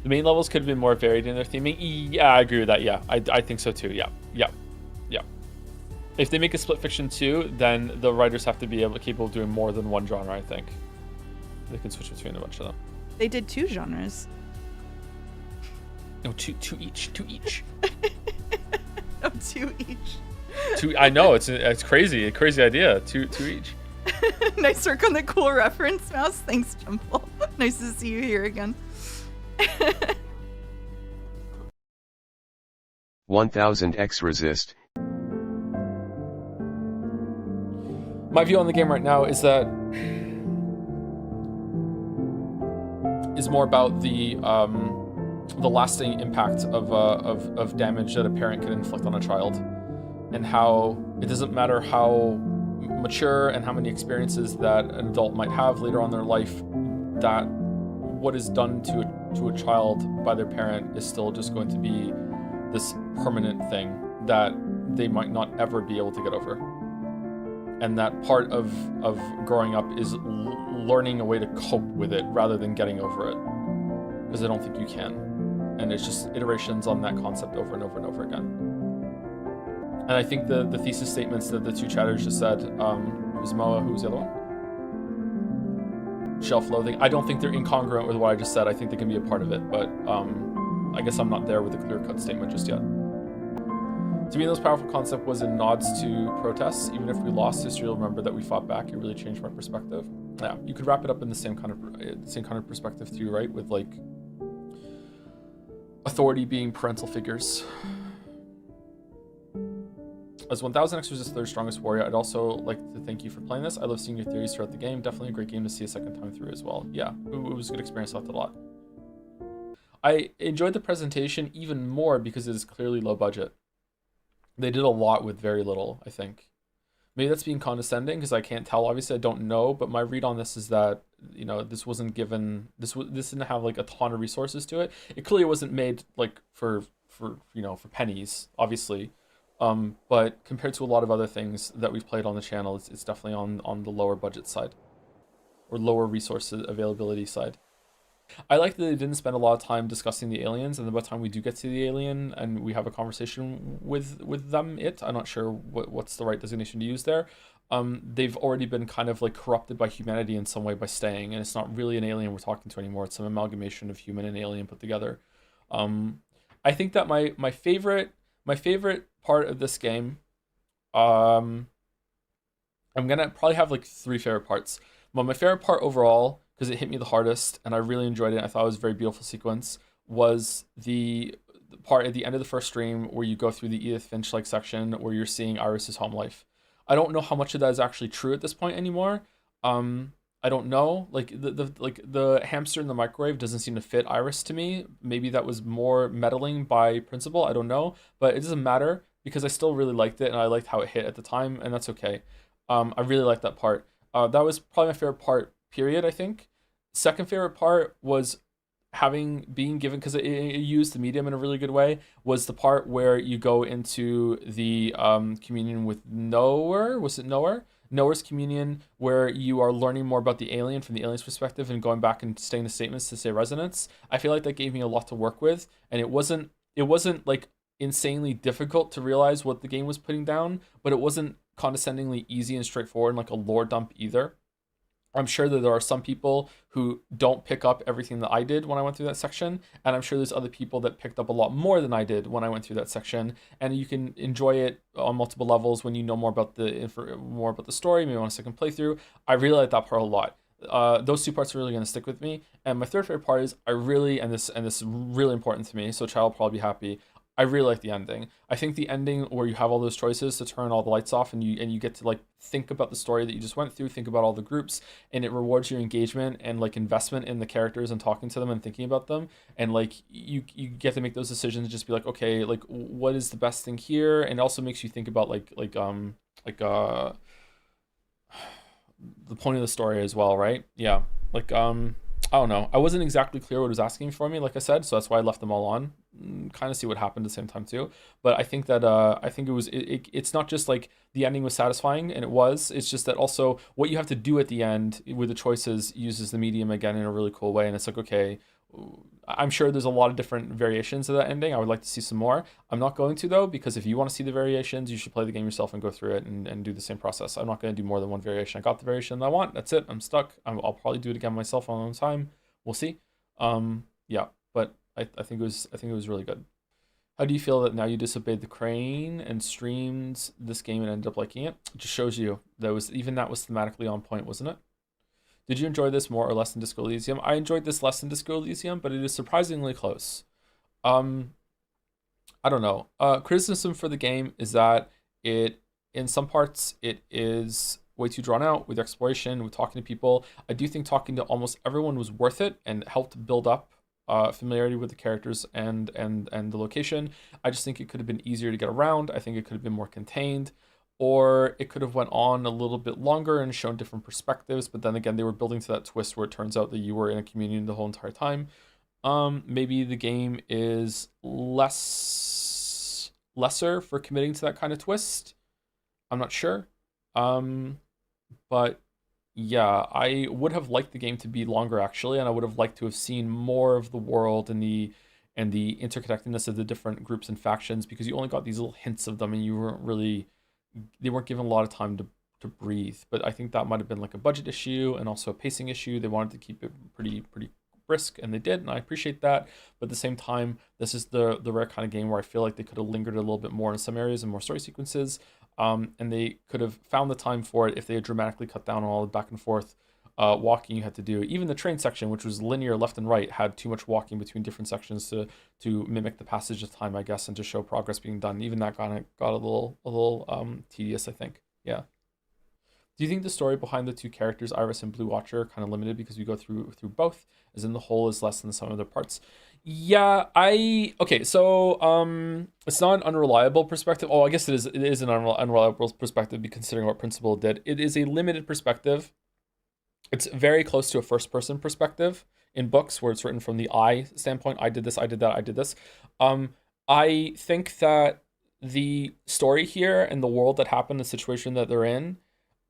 The main levels could have been more varied in their theming. Yeah, I agree with that. Yeah, I think so too. Yeah. If they make a Split Fiction 2, then the writers have to be capable of doing more than one genre, I think. They can switch between a bunch of them. They did 2 genres. No, two each. No, 2 each. I know, it's crazy. A crazy idea. Two each. Nice work on the cool reference, Mouse. Thanks, Jumble. Nice to see you here again. 1000x resist. My view on the game right now is that is more about the lasting impact of damage that a parent can inflict on a child, and how it doesn't matter how mature and how many experiences that an adult might have later on in their life, that what is done to a child by their parent is still just going to be this permanent thing that they might not ever be able to get over. And that part of growing up is learning a way to cope with it rather than getting over it. Because I don't think you can. And it's just iterations on that concept over and over and over again. And I think the thesis statements that the two chatters just said, it was Moa, who was the other one? Shelf loathing. I don't think they're incongruent with what I just said. I think they can be a part of it, but I guess I'm not there with a clear-cut statement just yet. To me, the most powerful concept was in nods to protests. Even if we lost history, you'll remember that we fought back. It really changed my perspective. Yeah, you could wrap it up in the same kind of perspective too, right? With like authority being parental figures. As 1000 X was his third strongest warrior, I'd also like to thank you for playing this. I love seeing your theories throughout the game. Definitely a great game to see a second time through as well. Yeah, it was a good experience. I liked it a lot. I enjoyed the presentation even more because it is clearly low budget. They did a lot with very little, I think. Maybe that's being condescending because I can't tell. Obviously, I don't know, but my read on this is that, you know, this wasn't given, this didn't have like a ton of resources to it. It clearly wasn't made like for pennies, obviously. But compared to a lot of other things that we've played on the channel, it's definitely on the lower budget side or lower resources availability side. I like that they didn't spend a lot of time discussing the aliens, and then by the time we do get to the alien and we have a conversation with them, I'm not sure what's the right designation to use there. They've already been kind of like corrupted by humanity in some way by staying, and it's not really an alien we're talking to anymore. It's some amalgamation of human and alien put together. I think that my favorite part of this game, I'm gonna probably have like 3 favorite parts. But my favorite part overall, because it hit me the hardest and I really enjoyed it, I thought it was a very beautiful sequence, was the part at the end of the first stream where you go through the Edith Finch like section where you're seeing Iris's home life. I don't know how much of that is actually true at this point anymore. I don't know. Like the hamster in the microwave doesn't seem to fit Iris to me. Maybe that was more meddling by principle. I don't know, but it doesn't matter because I still really liked it and I liked how it hit at the time, and that's okay. I really liked that part. That was probably my favorite part, period, I think. Second favorite part was being given, because it used the medium in a really good way, was the part where you go into the communion with Knower. Was it Knower? Knower's communion, where you are learning more about the alien from the alien's perspective and going back and saying the statements to say resonance. I feel like that gave me a lot to work with, and it wasn't like insanely difficult to realize what the game was putting down, but it wasn't condescendingly easy and straightforward like a lore dump either. I'm sure that there are some people who don't pick up everything that I did when I went through that section, and I'm sure there's other people that picked up a lot more than I did when I went through that section, and you can enjoy it on multiple levels when you know more about the story, maybe on a second playthrough. I really like that part a lot. Those 2 parts are really going to stick with me. And my third favorite part is this is really important to me, so Chad will probably be happy. I really like the ending. I think the ending where you have all those choices to turn all the lights off and you get to like think about the story that you just went through, think about all the groups, and it rewards your engagement and like investment in the characters and talking to them and thinking about them, and like you get to make those decisions and just be like, okay, like what is the best thing here, and it also makes you think about the point of the story as well, right? Yeah, like I don't know. I wasn't exactly clear what it was asking for me, like I said, so that's why I left them all on. Kind of see what happened at the same time too. But I think that it's not just like the ending was satisfying, and it's just that also what you have to do at the end with the choices uses the medium again in a really cool way. And it's like, okay, I'm sure there's a lot of different variations of that ending. I would like to see some more. I'm not going to though, because if you want to see the variations, you should play the game yourself and go through it and do the same process. I'm not going to do more than one variation. I got the variation that I want. That's it. I'm stuck. I'll probably do it again myself on my own time. We'll see. Yeah, but I think it was really good. How do you feel that now you disobeyed the crane and streamed this game and ended up liking it? It just shows you that was thematically on point, wasn't it? Did you enjoy this more or less than Disco Elysium? I enjoyed this less than Disco Elysium, but it is surprisingly close. I don't know. Criticism for the game is that in some parts, it is way too drawn out with exploration, with talking to people. I do think talking to almost everyone was worth it and helped build up familiarity with the characters and the location. I just think it could have been easier to get around. I think it could have been more contained. or it could have went on a little bit longer and shown different perspectives, but then again, they were building to that twist where it turns out that you were in a communion the whole entire time. Maybe the game is lesser for committing to that kind of twist. I'm not sure. But yeah, I would have liked the game to be longer actually, and I would have liked to have seen more of the world and the interconnectedness of the different groups and factions, because you only got these little hints of them and they weren't given a lot of time to breathe. But I think that might have been like a budget issue and also a pacing issue. They wanted to keep it pretty brisk, and they did, and I appreciate that. But at the same time, this is the rare kind of game where I feel like they could have lingered a little bit more in some areas and more story sequences, and they could have found the time for it if they had dramatically cut down on all the back and forth walking you had to do. Even the train section, which was linear left and right, had too much walking between different sections to mimic the passage of time, I guess, and to show progress being done. Even that got a little tedious, I think. Yeah. Do you think the story behind the two characters, Iris and Blue Watcher, kind of limited because we go through both, as in the whole is less than some of the parts? Yeah, okay, so it's not an unreliable perspective. Oh, I guess it is an unreliable perspective considering what Principal did. It is a limited perspective. It's very close to a first-person perspective in books where it's written from the I standpoint. I did this, I did that, I did this. I think that the story here and the world that happened, the situation that they're in,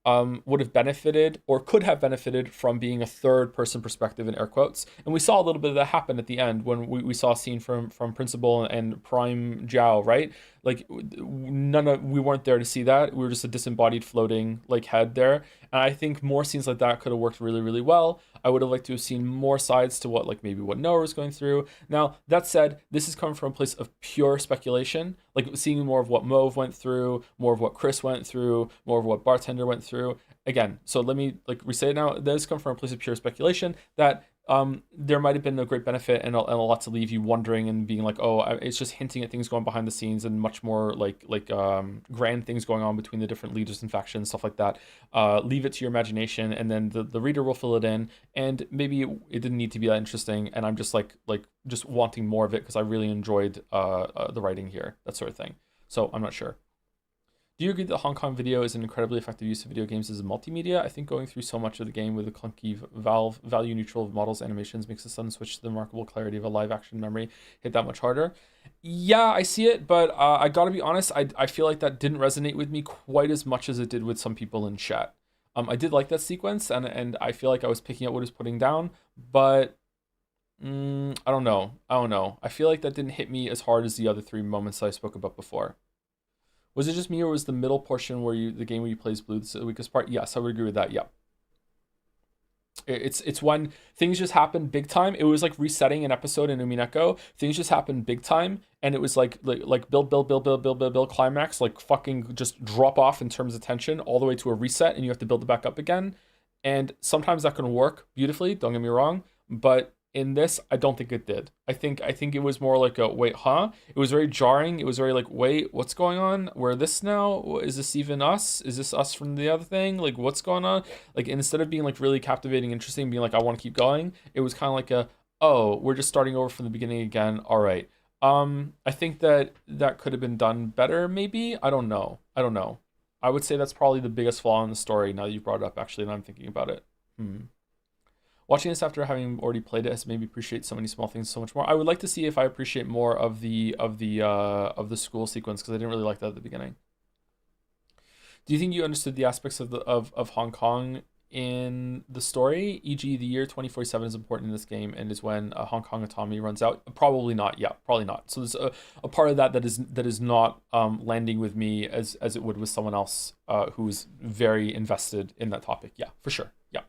would have benefited or could have benefited from being a third person perspective in air quotes. And we saw a little bit of that happen at the end when we saw a scene from Principal and Prime Jiao, right? Like we weren't there to see that. We were just a disembodied floating like head there. And I think more scenes like that could have worked really, really well. I would have liked to have seen more sides to what Noah was going through. Now, that said, this is coming from a place of pure speculation, like seeing more of what Mauve went through, more of what Chris went through, more of what Bartender went through. Again, so let me re-say it now. This comes from a place of pure speculation that there might have been a great benefit and a lot to leave you wondering and being like, oh, it's just hinting at things going behind the scenes and much more grand things going on between the different leaders and factions, stuff like that. Leave it to your imagination, and then the reader will fill it in. And maybe it didn't need to be that interesting, and I'm just just wanting more of it because I really enjoyed the writing here, that sort of thing. So I'm not sure. Do you agree that Hong Kong video is an incredibly effective use of video games as a multimedia? I think going through so much of the game with the clunky value neutral models animations makes the sudden switch to the remarkable clarity of a live action memory hit that much harder. Yeah, I see it, but I gotta be honest, I feel like that didn't resonate with me quite as much as it did with some people in chat. I did like that sequence, and I feel like I was picking up what he was putting down, but I don't know. I feel like that didn't hit me as hard as the other three moments that I spoke about before. Was it just me, or was the middle portion where the game where you play as Blue the weakest part? Yes, I would agree with that. Yeah. It's when things just happen big time. It was like resetting an episode in Umineko. Things just happened big time, and it was like build climax, like fucking just drop off in terms of tension all the way to a reset, and you have to build it back up again. And sometimes that can work beautifully. Don't get me wrong, but in this, I don't think it did. I think it was more like a wait, huh? It was very jarring. It was very like, wait, what's going on? We're this now? Is this even us? Is this us from the other thing? Like, what's going on? Like, instead of being like really captivating, interesting, being like, I want to keep going, it was kind of like oh, we're just starting over from the beginning again. All right. I think that could have been done better, maybe. I don't know. I would say that's probably the biggest flaw in the story now that you brought it up, actually, and I'm thinking about it. Watching this after having already played it has made me appreciate so many small things so much more. I would like to see if I appreciate more of the school sequence, because I didn't really like that at the beginning. Do you think you understood the aspects of Hong Kong in the story? E.g., the year 2047 is important in this game and is when Hong Kong autonomy runs out. Probably not. Yeah, probably not. So there's a part of that is not landing with me as it would with someone else who's very invested in that topic. Yeah, for sure. Yeah.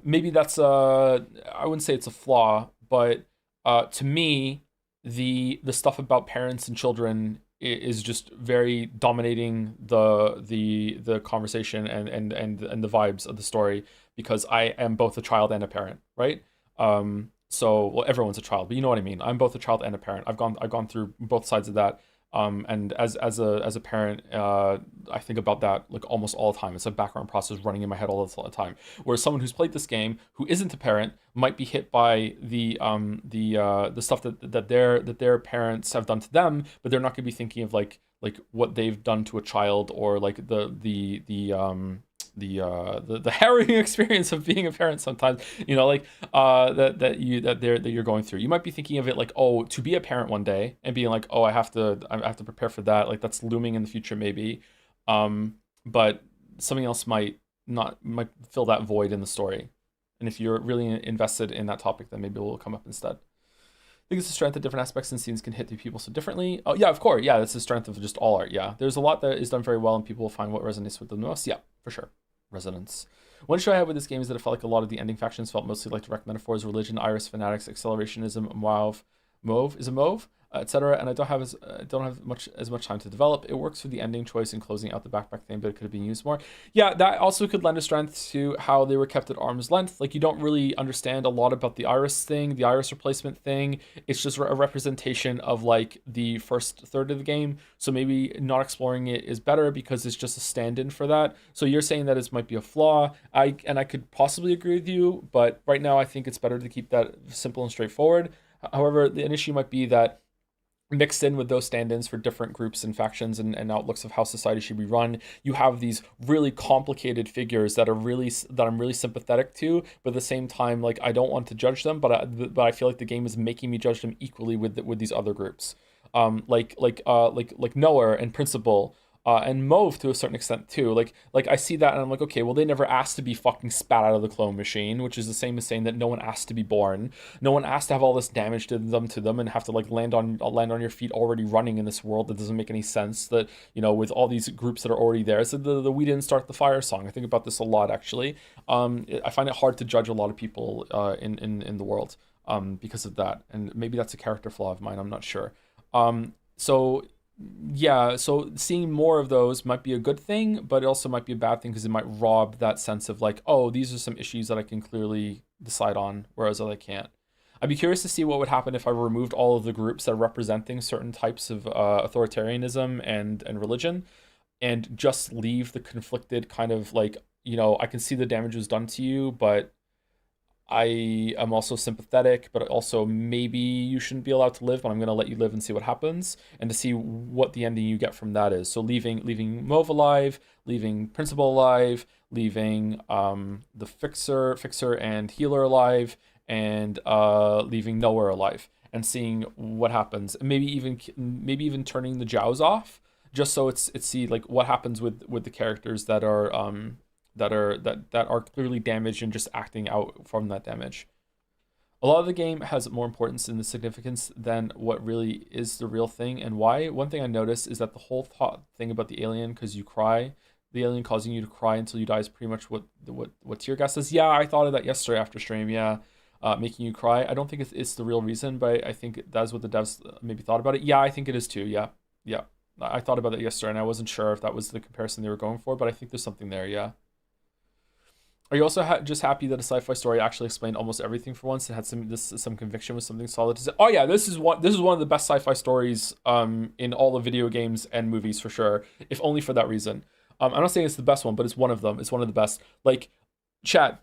Maybe that's I wouldn't say it's a flaw, but to me, the stuff about parents and children is just very dominating the conversation and the vibes of the story, because I am both a child and a parent, right? So, well, everyone's a child, but you know what I mean. I'm both a child and a parent. I've gone through both sides of that. And as a parent, I think about that like almost all the time. It's a background process running in my head all the time. Whereas someone who's played this game who isn't a parent might be hit by the stuff that their parents have done to them, but they're not going to be thinking of like what they've done to a child, or like the harrowing experience of being a parent sometimes, like that you're going through. You might be thinking of it like, oh, to be a parent one day, and being like, oh, I have to prepare for that, like that's looming in the future maybe, but something else might fill that void in the story. And if you're really invested in that topic, then maybe it will come up instead. I think it's the strength that different aspects and scenes can hit through people so differently. Oh yeah, of course, yeah, that's the strength of just all art. Yeah, there's a lot that is done very well, and people will find what resonates with them the most. Yeah, for sure. Resonance. One issue I had with this game is that it felt like a lot of the ending factions felt mostly like direct metaphors: religion, iris, fanatics, accelerationism, mauve, etc. And I don't have as much time to develop. It works for the ending choice and closing out the backpack thing, but it could have been used more. Yeah, that also could lend a strength to how they were kept at arm's length. Like, you don't really understand a lot about the iris thing, the iris replacement thing. It's just a representation of like the first third of the game. So maybe not exploring it is better because it's just a stand-in for that. So you're saying that it might be a flaw. I could possibly agree with you, but right now I think it's better to keep that simple and straightforward. However, an issue might be that mixed in with those stand-ins for different groups and factions and outlooks of how society should be run, you have these really complicated figures that I'm really sympathetic to, but at the same time, like, I don't want to judge them, but I feel like the game is making me judge them equally with these other groups, like Noah and Principal. And Mauve to a certain extent too. Like I see that and I'm like, okay, well, they never asked to be fucking spat out of the clone machine, which is the same as saying that no one asked to be born. No one asked to have all this damage to them and have to like land on your feet already running in this world that doesn't make any sense. That, with all these groups that are already there. So the we didn't start the fire song. I think about this a lot actually. I find it hard to judge a lot of people in the world because of that, and maybe that's a character flaw of mine. I'm not sure. Yeah, so seeing more of those might be a good thing, but it also might be a bad thing because it might rob that sense of like, oh, these are some issues that I can clearly decide on, whereas I can't. I'd be curious to see what would happen if I removed all of the groups that are representing certain types of authoritarianism and religion, and just leave the conflicted kind of like, I can see the damage was done to you, but I am also sympathetic, but also maybe you shouldn't be allowed to live, but I'm going to let you live and see what happens, and to see what the ending you get from that is. So leaving Mauve alive, leaving Principal alive, leaving the Fixer and Healer alive, and leaving Nowhere alive, and seeing what happens. And maybe even turning the Jows off, just so it's see like what happens with the characters that are that are clearly damaged and just acting out from that damage. A lot of the game has more importance in the significance than what really is the real thing. And why? One thing I noticed is that the whole thing about the alien, because you cry, the alien causing you to cry until you die, is pretty much what Tear Gas says. Yeah, I thought of that yesterday after stream. Yeah, making you cry. I don't think it's the real reason, but I think that's what the devs maybe thought about it. Yeah, I think it is too. Yeah. I thought about it yesterday, and I wasn't sure if that was the comparison they were going for, but I think there's something there. Yeah. Are you also just happy that a sci-fi story actually explained almost everything for once and had some conviction with something solid to say? Oh yeah, this is one of the best sci-fi stories in all the video games and movies for sure. If only for that reason. I'm not saying it's the best one, but it's one of them. It's one of the best. Like, chat,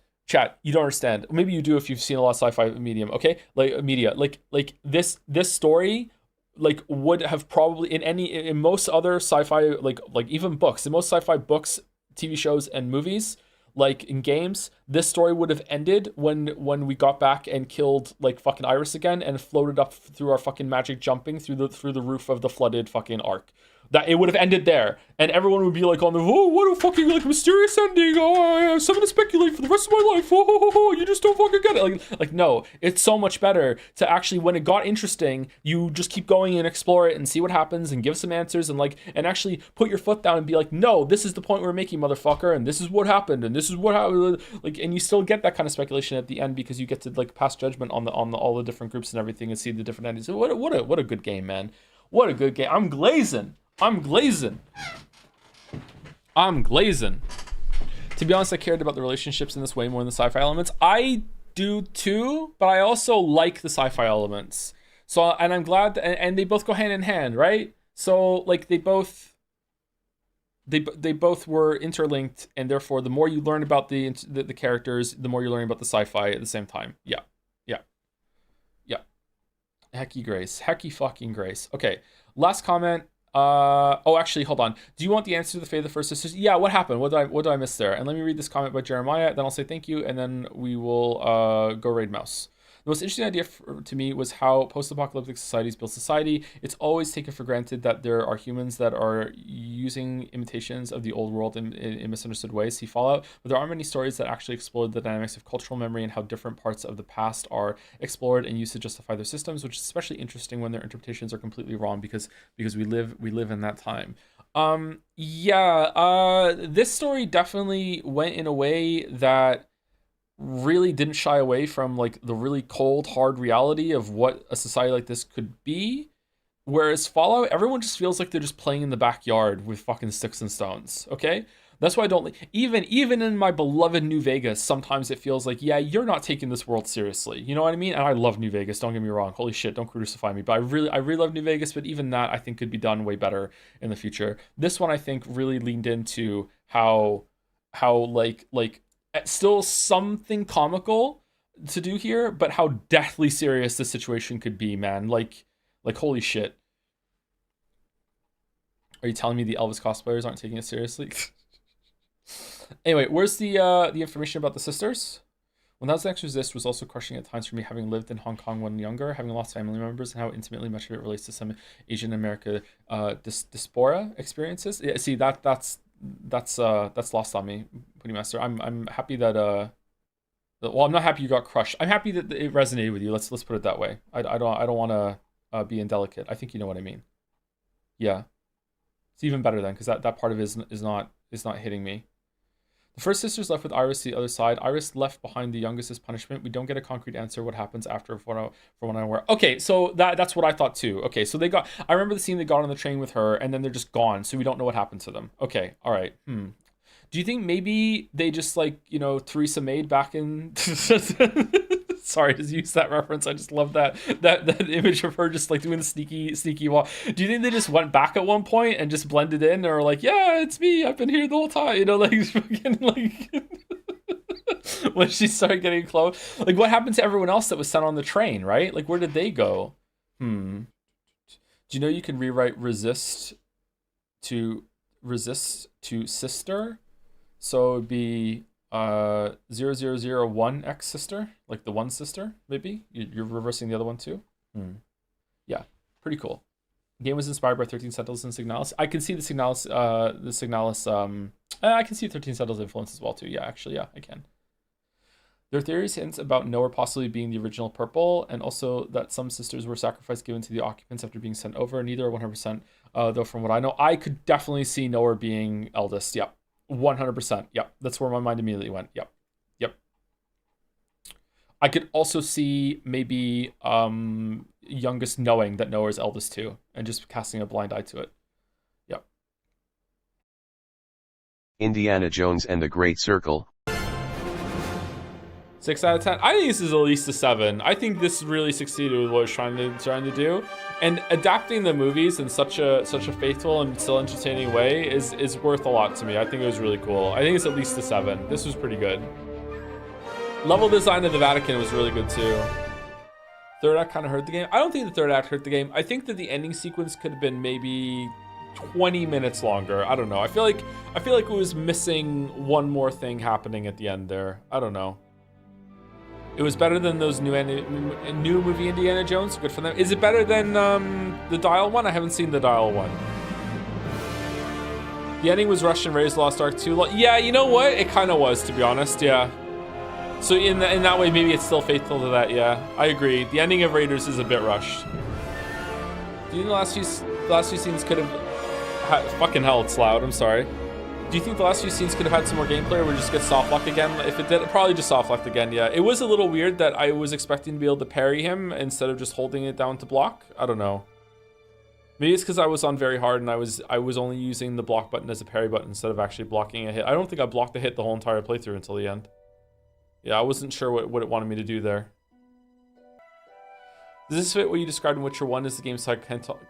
you don't understand. Maybe you do if you've seen a lot of sci-fi medium. Okay, like this story like would have probably in most other sci-fi like even books, in most sci-fi books, TV shows, and movies. Like in games, this story would have ended when we got back and killed like fucking Iris again and floated up through our fucking magic jumping through the roof of the flooded fucking ark. That it would have ended there, and everyone would be like on the, oh, what a fucking like mysterious ending. Oh, I have something to speculate for the rest of my life. Oh, you just don't fucking get it. Like no, it's so much better to actually, when it got interesting, you just keep going and explore it and see what happens and give some answers and actually put your foot down and be like, no, this is the point we're making, motherfucker, and this is what happened and this is what happened. Like, and you still get that kind of speculation at the end because you get to like pass judgment on all the different groups and everything and see the different endings. What a good game, man. What a good game. I'm glazing. To be honest, I cared about the relationships in this way more than the sci-fi elements. I do too, but I also like the sci-fi elements. So, and I'm glad, and they both go hand in hand, right? So like they both were interlinked, and therefore the more you learn about the characters, the more you're learning about the sci-fi at the same time. Yeah. Hecky grace. Hecky fucking grace. Okay, last comment. Oh, actually, hold on. Do you want the answer to the fate of the First Sisters? Yeah, what happened? What did I miss there? And let me read this comment by Jeremiah, then I'll say thank you, and then we will go raid Mouse. The most interesting idea to me was how post-apocalyptic societies build society. It's always taken for granted that there are humans that are using imitations of the old world in misunderstood ways. See Fallout, but there aren't many stories that actually explore the dynamics of cultural memory and how different parts of the past are explored and used to justify their systems, which is especially interesting when their interpretations are completely wrong because we live in that time. This story definitely went in a way that really didn't shy away from like the really cold, hard reality of what a society like this could be. Whereas Fallout, everyone just feels like they're just playing in the backyard with fucking sticks and stones. Okay, that's why I don't even in my beloved New Vegas. Sometimes it feels like, yeah, you're not taking this world seriously. You know what I mean? And I love New Vegas. Don't get me wrong. Holy shit, don't crucify me. But I really love New Vegas. But even that, I think, could be done way better in the future. This one, I think, really leaned into how like still something comical to do here, but how deathly serious the situation could be, man. Like holy shit. Are you telling me the Elvis cosplayers aren't taking it seriously? Anyway, where's the information about the sisters? When That Was Next Resist was also crushing at times for me, having lived in Hong Kong when younger, having lost family members, and how intimately much of it relates to some Asian America diaspora experiences. Yeah, see, that's lost on me, Putty Master. I'm happy that well, I'm not happy you got crushed. I'm happy that it resonated with you. Let's put it that way. I don't want to be indelicate. I think you know what I mean. Yeah, it's even better then, because that part of it is not hitting me. The first sisters left with Iris to the other side. Iris left behind the youngest as punishment. We don't get a concrete answer what happens after for what I'm aware. Okay, so that's what I thought too. Okay, so I remember the scene they got on the train with her, and then they're just gone, so we don't know what happened to them. Okay, all right. Do you think maybe they just like, Theresa Maid back in... Sorry to use that reference. I just love that image of her just like doing the sneaky walk. Do you think they just went back at one point and just blended in, or like, yeah, it's me, I've been here the whole time, when she started getting close? Like, what happened to everyone else that was sent on the train, right? Like, where did they go? Do you know you can rewrite resist to sister? So it would be 0001X sister, like the one sister, maybe? You're reversing the other one too? Yeah, pretty cool. The game was inspired by 13 Sentinels and Signalis. I can see the Signalis, I can see 13 Sentinels influence as well too. Yeah, actually, yeah, I can. There are theories hints about Noah possibly being the original purple, and also that some sisters were sacrificed given to the occupants after being sent over. Neither are 100%, though from what I know. I could definitely see Noah being eldest, yeah. 100%. Yep. That's where my mind immediately went. Yep. I could also see maybe youngest knowing that Noah's eldest too, and just casting a blind eye to it. Yep. Indiana Jones and the Great Circle. 6 out of 10. I think this is at least a 7. I think this really succeeded with what it was trying to do, and adapting the movies in such a faithful and still entertaining way is worth a lot to me. I think it was really cool. I think it's at least a 7. This was pretty good. Level design of the Vatican was really good too. Third act kind of hurt the game. I don't think the third act hurt the game. I think that the ending sequence could have been maybe 20 minutes longer. I don't know. I feel like it was missing one more thing happening at the end there. I don't know. It was better than those new movie Indiana Jones. Good for them. Is it better than the Dial one? I haven't seen the Dial one. The ending was rushed in Raiders of the Lost Ark 2. Yeah, you know what? It kind of was, to be honest. Yeah. So in that way, maybe it's still faithful to that. Yeah, I agree. The ending of Raiders is a bit rushed. Do you think the last few scenes could have... Fucking hell, it's loud. I'm sorry. Do you think the last few scenes could have had some more gameplay, or would just get soft locked again? If it did, probably just soft locked again, yeah. It was a little weird that I was expecting to be able to parry him instead of just holding it down to block. I don't know. Maybe it's because I was on very hard and I was only using the block button as a parry button instead of actually blocking a hit. I don't think I blocked a hit the whole entire playthrough until the end. Yeah, I wasn't sure what it wanted me to do there. Does this fit what you described in Witcher 1 as the game's side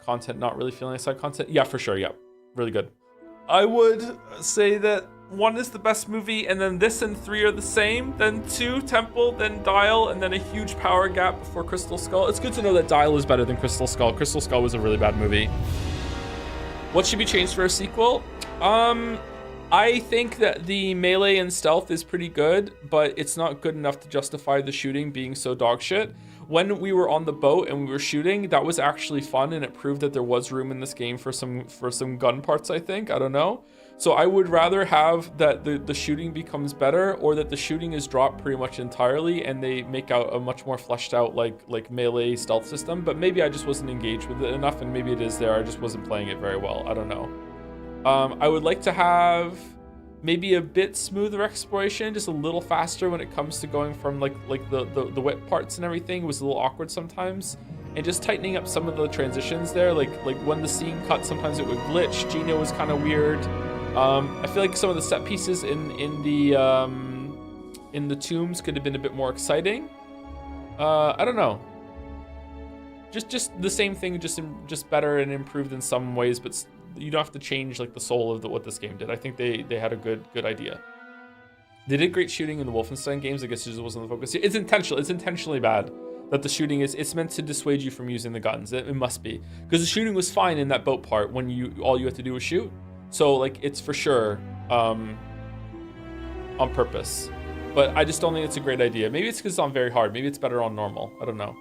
content not really feeling like side content? Yeah, for sure. Yeah, really good. I would say that 1 is the best movie, and then this and 3 are the same. Then 2, Temple, then Dial, and then a huge power gap before Crystal Skull. It's good to know that Dial is better than Crystal Skull. Crystal Skull was a really bad movie. What should be changed for a sequel? I think that the melee and stealth is pretty good, but it's not good enough to justify the shooting being so dog shit. When we were on the boat and we were shooting, that was actually fun, and it proved that there was room in this game for some gun parts, I think. I don't know. So I would rather have that the shooting becomes better, or that the shooting is dropped pretty much entirely and they make out a much more fleshed out like melee stealth system. But maybe I just wasn't engaged with it enough, and maybe it is there. I just wasn't playing it very well. I don't know. I would like to have maybe a bit smoother exploration, just a little faster when it comes to going from like the wet parts and everything. It was a little awkward sometimes, and just tightening up some of the transitions there, like when the scene cut, sometimes it would glitch. Gino was kind of weird. I feel like some of the set pieces in the tombs could have been a bit more exciting. I don't know. Just the same thing, just better and improved in some ways, but you don't have to change like the soul of what this game did. I think they had a good idea. They did great shooting in the Wolfenstein games. I guess it just wasn't the focus. It's intentional. It's intentionally bad that the shooting it's meant to dissuade you from using the guns. It must be, because the shooting was fine in that boat part when all you had to do was shoot. So like it's for sure on purpose. But I just don't think it's a great idea. Maybe it's because it's on very hard. Maybe it's better on normal. I don't know.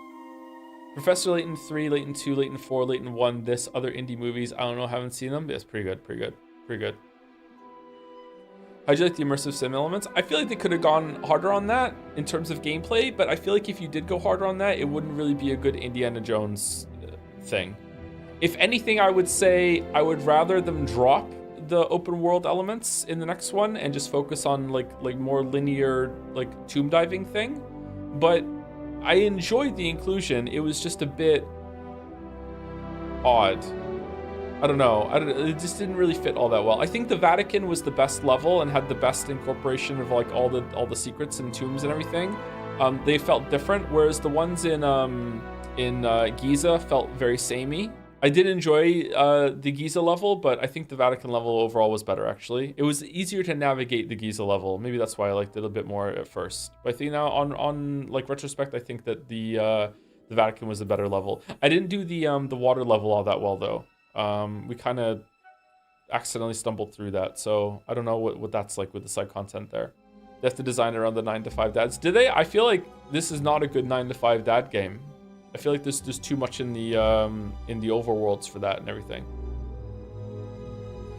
Professor Layton 3, Layton 2, Layton 4, Layton 1, this, other indie movies. I don't know, haven't seen them. It's pretty good. How'd you like the immersive sim elements? I feel like they could have gone harder on that in terms of gameplay, but I feel like if you did go harder on that, it wouldn't really be a good Indiana Jones thing. If anything, I would say I would rather them drop the open world elements in the next one and just focus on like more linear like tomb diving thing. But I enjoyed the inclusion. It was just a bit odd. I don't know. It just didn't really fit all that well. I think the Vatican was the best level and had the best incorporation of like all the secrets and tombs and everything. They felt different, whereas the ones in Giza felt very samey. I did enjoy the Giza level, but I think the Vatican level overall was better, actually. It was easier to navigate the Giza level. Maybe that's why I liked it a bit more at first. But I think now on like retrospect, I think that the Vatican was a better level. I didn't do the water level all that well, though. We kind of accidentally stumbled through that, so I don't know what that's like with the side content there. They have to design around the 9 to 5 dads. Did they? I feel like this is not a good 9 to 5 dad game. I feel like there's too much in the overworlds for that and everything.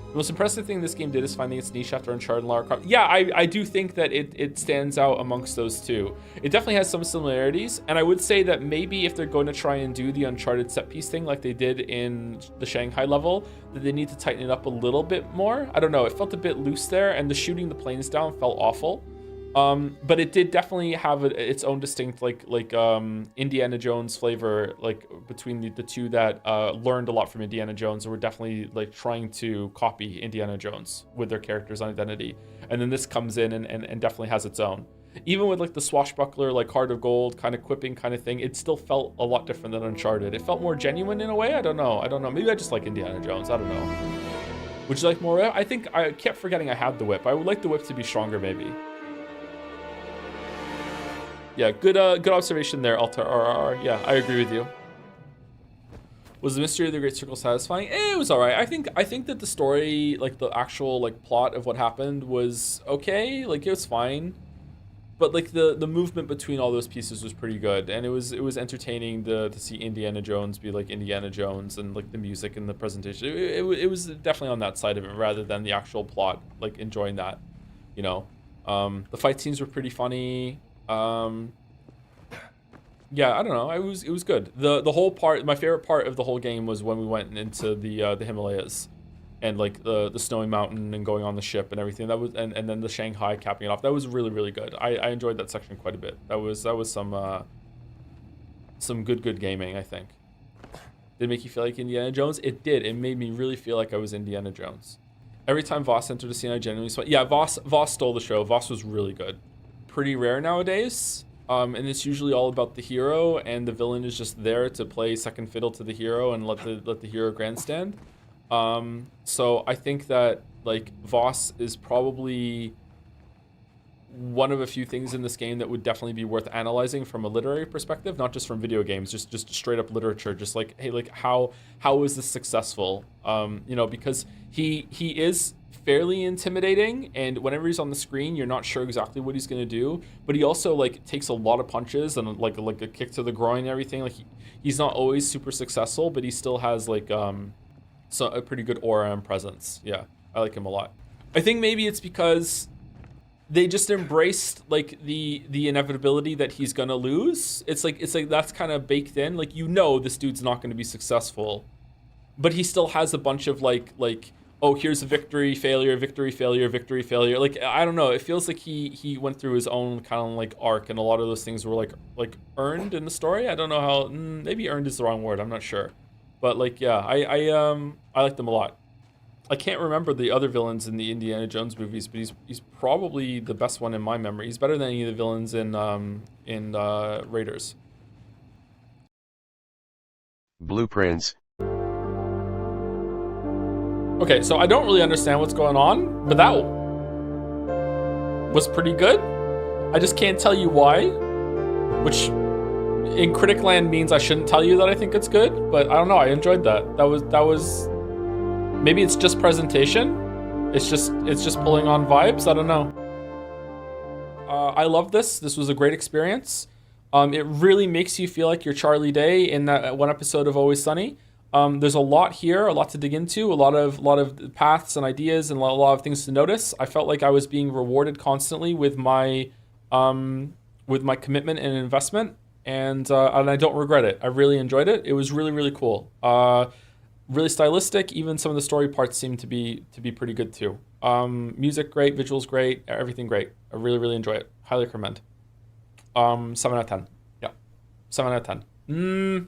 The most impressive thing this game did is finding its niche after Uncharted and Lara Croft. Yeah, I do think that it stands out amongst those two. It definitely has some similarities, and I would say that maybe if they're going to try and do the Uncharted set piece thing like they did in the Shanghai level, that they need to tighten it up a little bit more. I don't know, it felt a bit loose there, and the shooting the planes down felt awful. But it did definitely have its own distinct like Indiana Jones flavor, like between the two that learned a lot from Indiana Jones and were definitely like trying to copy Indiana Jones with their character's identity. And then this comes in and definitely has its own. Even with like the swashbuckler, like Heart of Gold kind of quipping kind of thing, it still felt a lot different than Uncharted. It felt more genuine in a way. I don't know. Maybe I just like Indiana Jones. I don't know. Would you like more whip? I think I kept forgetting I had the whip. I would like the whip to be stronger, maybe. Yeah, good observation there, Altar RRR. Yeah, I agree with you. Was the mystery of the Great Circle satisfying? It was alright. I think that the story, like the actual like plot of what happened was okay. Like it was fine. But like the movement between all those pieces was pretty good, and it was entertaining to see Indiana Jones be like Indiana Jones, and like the music and the presentation. It was definitely on that side of it rather than the actual plot. Like enjoying that, you know. The fight scenes were pretty funny. Yeah, I don't know. It was good. The whole part, my favorite part of the whole game was when we went into the Himalayas, and like the snowy mountain and going on the ship and everything. That was and then the Shanghai capping it off. That was really, really good. I enjoyed that section quite a bit. That was some good gaming, I think. Did it make you feel like Indiana Jones? It did. It made me really feel like I was Indiana Jones. Every time Voss entered a scene, I genuinely sweat. Yeah, Voss stole the show. Voss was really good. Pretty rare nowadays. and it's usually all about the hero, and the villain is just there to play second fiddle to the hero and let the hero grandstand. So I think that like Voss is probably one of a few things in this game that would definitely be worth analyzing from a literary perspective, not just from video games, just straight up literature. Just like, hey, like how is this successful? You know, because he is fairly intimidating, and whenever he's on the screen, you're not sure exactly what he's gonna do. But he also like takes a lot of punches and like a kick to the groin and everything. Like he's not always super successful, but he still has like so a pretty good aura and presence. Yeah, I like him a lot. I think maybe it's because they just embraced like the inevitability that he's gonna lose. It's like that's kind of baked in. Like, you know, this dude's not gonna be successful, but he still has a bunch of like oh, here's a victory, failure, victory, failure, victory, failure. Like, I don't know. It feels like he went through his own kind of like arc, and a lot of those things were like earned in the story. I don't know how. Maybe earned is the wrong word. I'm not sure, but like yeah, I like them a lot. I can't remember the other villains in the Indiana Jones movies, but he's probably the best one in my memory. He's better than any of the villains in Raiders. Blueprints. Okay, so I don't really understand what's going on, but that was pretty good. I just can't tell you why, which in Critic Land means I shouldn't tell you that I think it's good, but I don't know. I enjoyed that. That was. Maybe it's just presentation. It's just pulling on vibes. I don't know. I love this. This was a great experience. It really makes you feel like you're Charlie Day in that one episode of Always Sunny. There's a lot here, a lot to dig into, a lot of paths and ideas, and a lot of things to notice. I felt like I was being rewarded constantly with my commitment and investment, and I don't regret it. I really enjoyed it. It was really, really cool. Really stylistic. Even some of the story parts seem to be pretty good too. Music great, visuals great, everything great. I really, really enjoy it. Highly recommend. 7 out of 10. Yeah, 7 out of 10.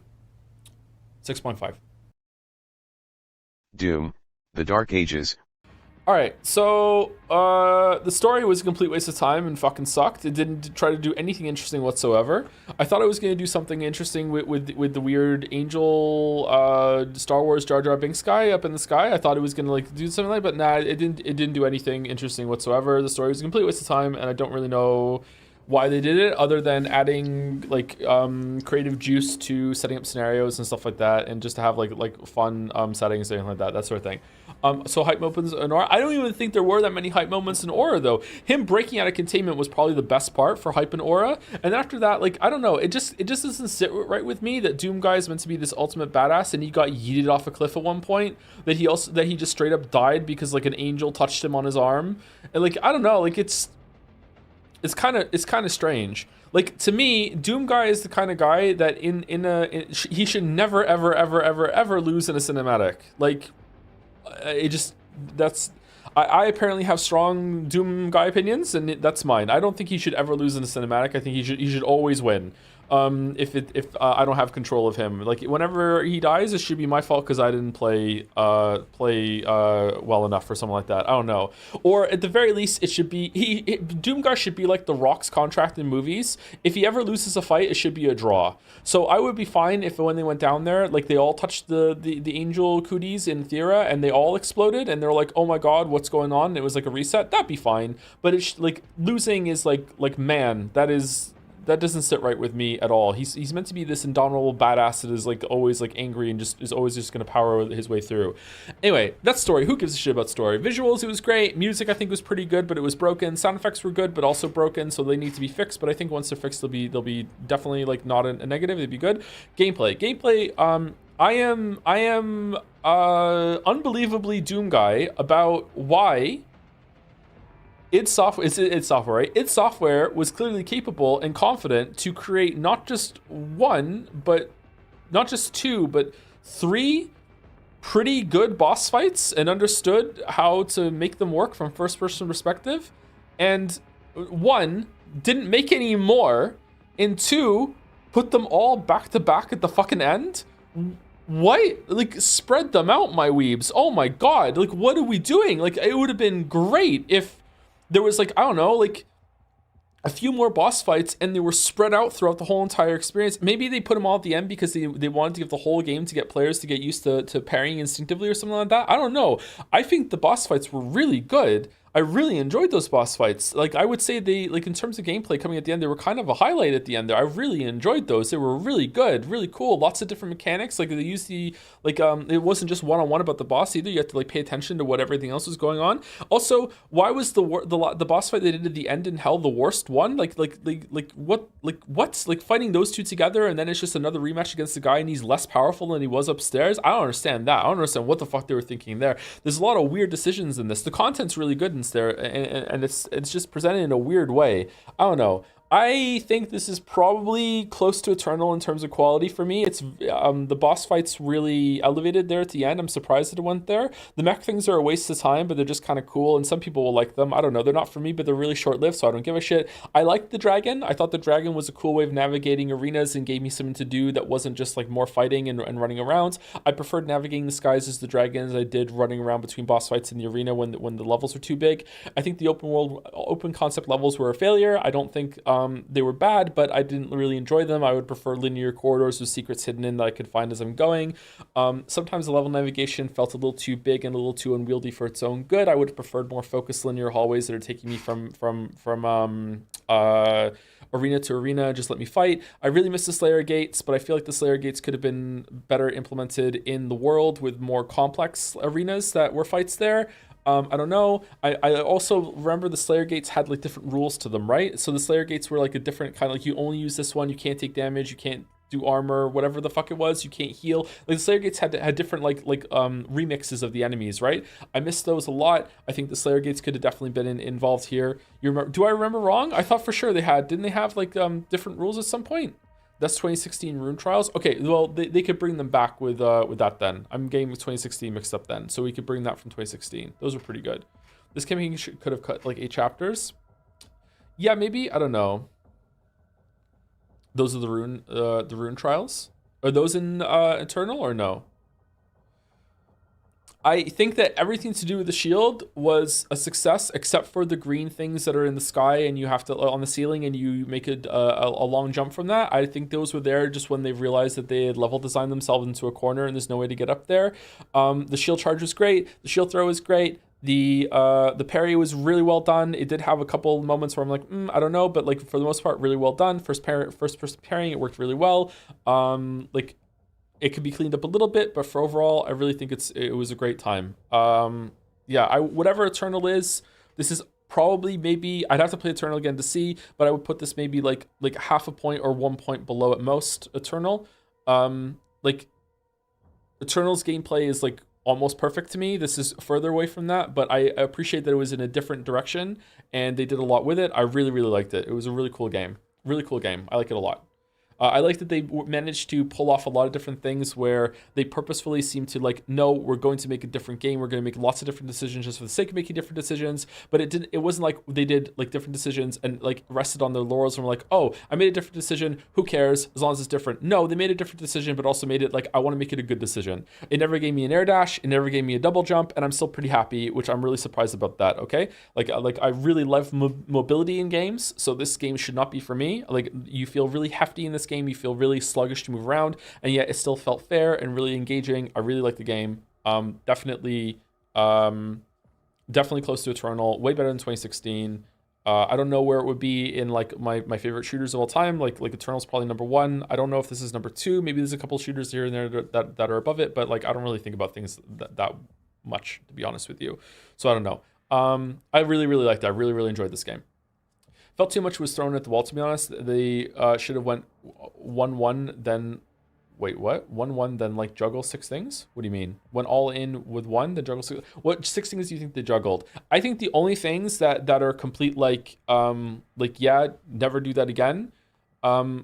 6.5. Doom, The Dark Ages. All right, so the story was a complete waste of time and fucking sucked. It didn't try to do anything interesting whatsoever. I thought it was going to do something interesting with the weird angel Star Wars Jar Jar Binks guy up in the sky. I thought it was going to like do something like, but nah, it didn't do anything interesting whatsoever. The story was a complete waste of time, and I don't really know why they did it other than adding like creative juice to setting up scenarios and stuff like that, and just to have like fun settings and like that sort of thing. So hype moments in Aura. I don't even think there were that many hype moments in Aura though. Him breaking out of containment was probably the best part for hype in Aura. And after that, like, I don't know, it just doesn't sit right with me that Doom guy is meant to be this ultimate badass, and he got yeeted off a cliff at one point. That he just straight up died because like an angel touched him on his arm. And like, I don't know, like it's kind of strange. Like, to me, Doom guy is the kind of guy that he should never ever lose in a cinematic. Like, I apparently have strong Doom guy opinions, and that's mine. I don't think he should ever lose in a cinematic. I think he should always win. If I don't have control of him, like whenever he dies, it should be my fault because I didn't play well enough or something like that. I don't know. Or at the very least, it should be Doomguy should be like The Rock's contract in movies. If he ever loses a fight, it should be a draw. So I would be fine if when they went down there, like they all touched the angel cooties in Thera and they all exploded and they're like, oh my god, what's going on? And it was like a reset. That'd be fine. But it's like losing is like man, that doesn't sit right with me at all. He's meant to be this indomitable badass that is like always like angry and just is always just gonna power his way through. Anyway, that's story. Who gives a shit about story? Visuals, it was great. Music, I think, was pretty good, but it was broken. Sound effects were good, but also broken, so they need to be fixed. But I think once they're fixed, they'll be definitely like not a negative. They'd be good. Gameplay. I am unbelievably Doom guy about why. Id Software, right? Id Software was clearly capable and confident to create not just two, but three pretty good boss fights and understood how to make them work from first-person perspective. And one, didn't make any more, and two, put them all back to back at the fucking end. What? Like, spread them out, my weebs. Oh my god. Like, what are we doing? Like, it would have been great if there was like, I don't know, like a few more boss fights, and they were spread out throughout the whole entire experience. Maybe they put them all at the end because they wanted to give the whole game to get players to get used to parrying instinctively or something like that. I don't know. I think the boss fights were really good. I really enjoyed those boss fights. Like, I would say they, like, in terms of gameplay coming at the end, they were kind of a highlight at the end there. I really enjoyed those. They were really good, really cool. Lots of different mechanics. Like, they used the, like, it wasn't just one-on-one about the boss either. You had to, like, pay attention to what everything else was going on. Also, why was the boss fight they did at the end in Hell the worst one? Like what's like fighting those two together, and then it's just another rematch against the guy, and he's less powerful than he was upstairs? I don't understand that. I don't understand what the fuck they were thinking there. There's a lot of weird decisions in this. The content's really good in there, and it's just presented in a weird way. I don't know. I think this is probably close to Returnal in terms of quality for me. It's the boss fights really elevated there at the end. I'm surprised that it went there. The mech things are a waste of time, but they're just kind of cool, and some people will like them. I don't know. They're not for me, but they're really short-lived, so I don't give a shit. I liked the dragon. I thought the dragon was a cool way of navigating arenas and gave me something to do that wasn't just like more fighting and running around. I preferred navigating the skies as the dragon as I did running around between boss fights in the arena when the levels were too big. I think the open concept levels were a failure. I don't think they were bad, but I didn't really enjoy them. I would prefer linear corridors with secrets hidden in that I could find as I'm going. Sometimes the level navigation felt a little too big and a little too unwieldy for its own good. I would have preferred more focused linear hallways that are taking me from arena to arena, just let me fight. I really miss the Slayer Gates, but I feel like the Slayer Gates could have been better implemented in the world with more complex arenas that were fights there. I don't know. I also remember the Slayer Gates had like different rules to them, right? So the Slayer Gates were like a different kind of, like, you only use this one, you can't take damage, you can't do armor, whatever the fuck it was, you can't heal. Like, the Slayer Gates had different like remixes of the enemies, right? I missed those a lot. I think the Slayer Gates could have definitely been involved here. You remember? Do I remember wrong? I thought for sure didn't they have like different rules at some point? That's 2016 Rune Trials. Okay, well, they could bring them back with that then. I'm getting with 2016 mixed up then. So we could bring that from 2016. Those were pretty good. This campaign could have cut like 8 chapters. Yeah, maybe. I don't know. Those are the Rune Trials. Are those in Eternal or no? I think that everything to do with the shield was a success, except for the green things that are in the sky and you have to on the ceiling and you make a long jump from that. I think those were there just when they realized that they had level designed themselves into a corner and there's no way to get up there. The shield charge was great. The shield throw was great. The parry was really well done. It did have a couple moments where I'm like, I don't know, but like for the most part, really well done. First person parrying, it worked really well. Like, it could be cleaned up a little bit, but for overall, I really think it was a great time. Yeah, whatever Eternal is, this is probably, maybe I'd have to play Eternal again to see, but I would put this maybe like half a point or 1 point below at most Eternal. Like, Eternal's gameplay is like almost perfect to me. This is further away from that, but I appreciate that it was in a different direction and they did a lot with it. I really, really liked it. It was a really cool game. Really cool game. I like it a lot. I like that they managed to pull off a lot of different things where they purposefully seem to like, no, we're going to make a different game. We're going to make lots of different decisions just for the sake of making different decisions. But it wasn't like they did like different decisions and like rested on their laurels and were like, oh, I made a different decision. Who cares as long as it's different? No, they made a different decision, but also made it like, I want to make it a good decision. It never gave me an air dash. It never gave me a double jump. And I'm still pretty happy, which I'm really surprised about that. Okay. Like I really love mobility in games. So this game should not be for me. Like, you feel really hefty in this game. You feel really sluggish to move around, and yet it still felt fair and really engaging. I really like the game. Definitely close to Eternal. Way better than 2016. I don't know where it would be in like my favorite shooters of all time. Like Eternal's probably number 1. I don't know if this is number 2. Maybe there's a couple shooters here and there that are above it, but like I don't really think about things that much, to be honest with you. So I don't know. I really, really liked it. I really, really enjoyed this game. Felt too much was thrown at the wall, to be honest. They should have went 1-1, then... Wait, what? 1-1, then, like, juggle 6 things? What do you mean? Went all in with 1, then juggle 6... What 6 things do you think they juggled? I think the only things that are complete, like, yeah, never do that again, are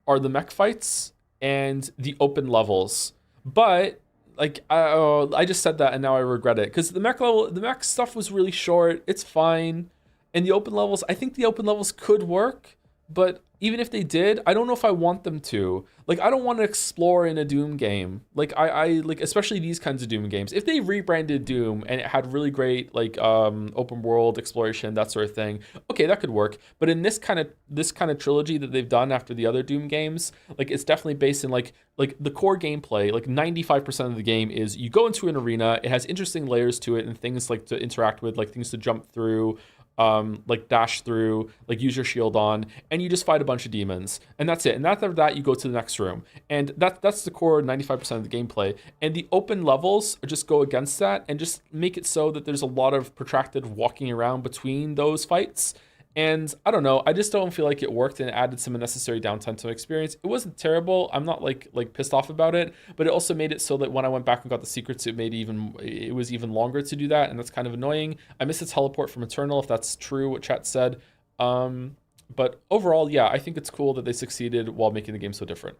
the mech fights and the open levels. But... like, I just said that and now I regret it. Because the mech stuff was really short. It's fine. And the open levels, I think the open levels could work, But even if they did, I don't know if I want them to. Like, I don't want to explore in a Doom game. Like, I like, especially these kinds of Doom games. If they rebranded Doom and it had really great, like, open world exploration, that sort of thing, okay, that could work. But in this kind of trilogy that they've done after the other Doom games, like, it's definitely based in, like the core gameplay, like 95% of the game is you go into an arena, it has interesting layers to it and things like to interact with, like things to jump through, like dash through, like use your shield on, and you just fight a bunch of demons, and that's it. And after that, you go to the next room, and that's the core 95% of the gameplay. And the open levels just go against that and just make it so that there's a lot of protracted walking around between those fights. And I don't know, I just don't feel like it worked, and it added some unnecessary downtime to my experience. It wasn't terrible. I'm not like pissed off about it, but it also made it so that when I went back and got the secrets, it was even longer to do that, and that's kind of annoying. I missed the teleport from Returnal, if that's true what chat said. But overall, yeah, I think it's cool that they succeeded while making the game so different.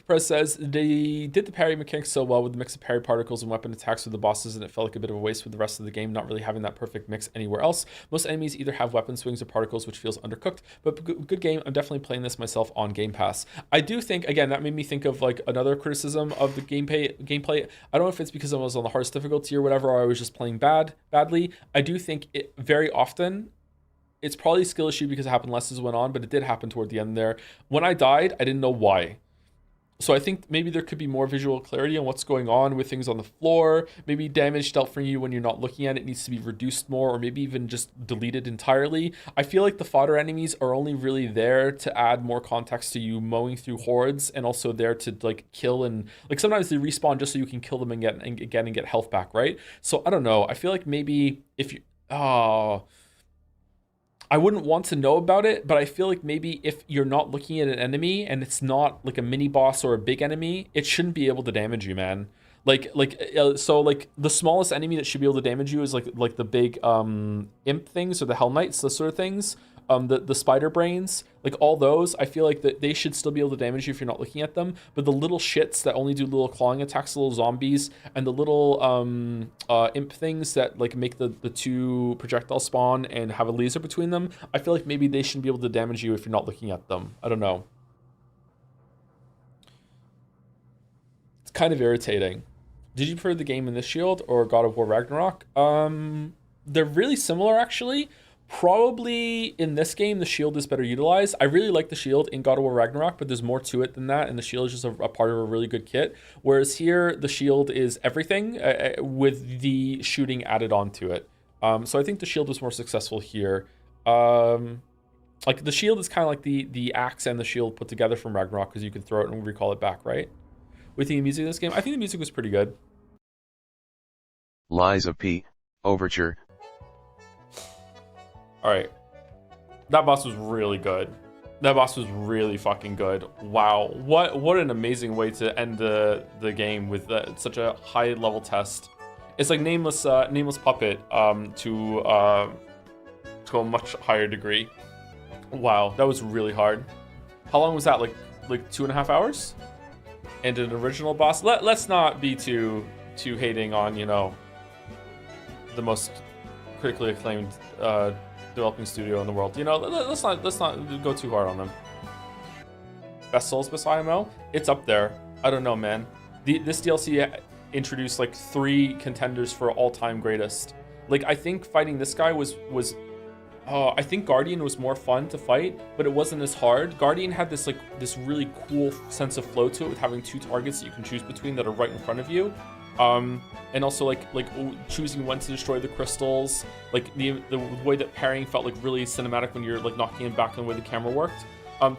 Press says they did the parry mechanics so well with the mix of parry particles and weapon attacks with the bosses, and it felt like a bit of a waste with the rest of the game not really having that perfect mix anywhere else. Most enemies either have weapon swings or particles, which feels undercooked, but good game. I'm definitely playing this myself on Game Pass. I do think, again, that made me think of like another criticism of the gameplay. I don't know if it's because I was on the hardest difficulty or whatever, or I was just playing badly. I do think it very often, it's probably a skill issue because it happened less as it went on, but it did happen toward the end there. When I died, I didn't know why. So I think maybe there could be more visual clarity on what's going on with things on the floor. Maybe damage dealt from you when you're not looking at it needs to be reduced more, or maybe even just deleted entirely. I feel like the fodder enemies are only really there to add more context to you mowing through hordes, and also there to like kill, and like sometimes they respawn just so you can kill them and get health back, right? So I don't know. I feel like maybe if you I wouldn't want to know about it, but I feel like maybe if you're not looking at an enemy and it's not like a mini boss or a big enemy, it shouldn't be able to damage you, man. So like the smallest enemy that should be able to damage you is like the big imp things or the Hell Knights, those sort of things. The spider brains, like all those, I feel like that they should still be able to damage you if you're not looking at them. But the little shits that only do little clawing attacks, the little zombies, and the little imp things that like make the two projectile spawn and have a laser between them, I feel like maybe they shouldn't be able to damage you if you're not looking at them. I don't know. It's kind of irritating. Did you prefer the game in this Shield or God of War Ragnarok? They're really similar, actually. Probably in this game, the shield is better utilized. I really like the shield in God of War Ragnarok, but there's more to it than that, and the shield is just a part of a really good kit. Whereas here, the shield is everything with the shooting added onto it. So I think the shield was more successful here. Like the shield is kind of like the axe and the shield put together from Ragnarok, because you can throw it and recall it back, right? What do you think of the music in this game? I think the music was pretty good. Liza P. Overture. All right, that boss was really good. That boss was really fucking good. Wow, what an amazing way to end the game with such a high level test. It's like nameless puppet to a much higher degree. Wow, that was really hard. How long was that? Like 2.5 hours? And an original boss. Let's not be too hating on, you know, the most critically acclaimed developing studio in the world. You know, let's not go too hard on them. Best Souls-based IMO? It's up there. I don't know, man. This DLC introduced like 3 contenders for all-time greatest. Like, I think fighting this guy was I think Guardian was more fun to fight, but it wasn't as hard. Guardian had this really cool sense of flow to it, with having 2 targets that you can choose between that are right in front of you. And also like choosing when to destroy the crystals, like the way that parrying felt like really cinematic when you're like knocking him back, and the way the camera worked.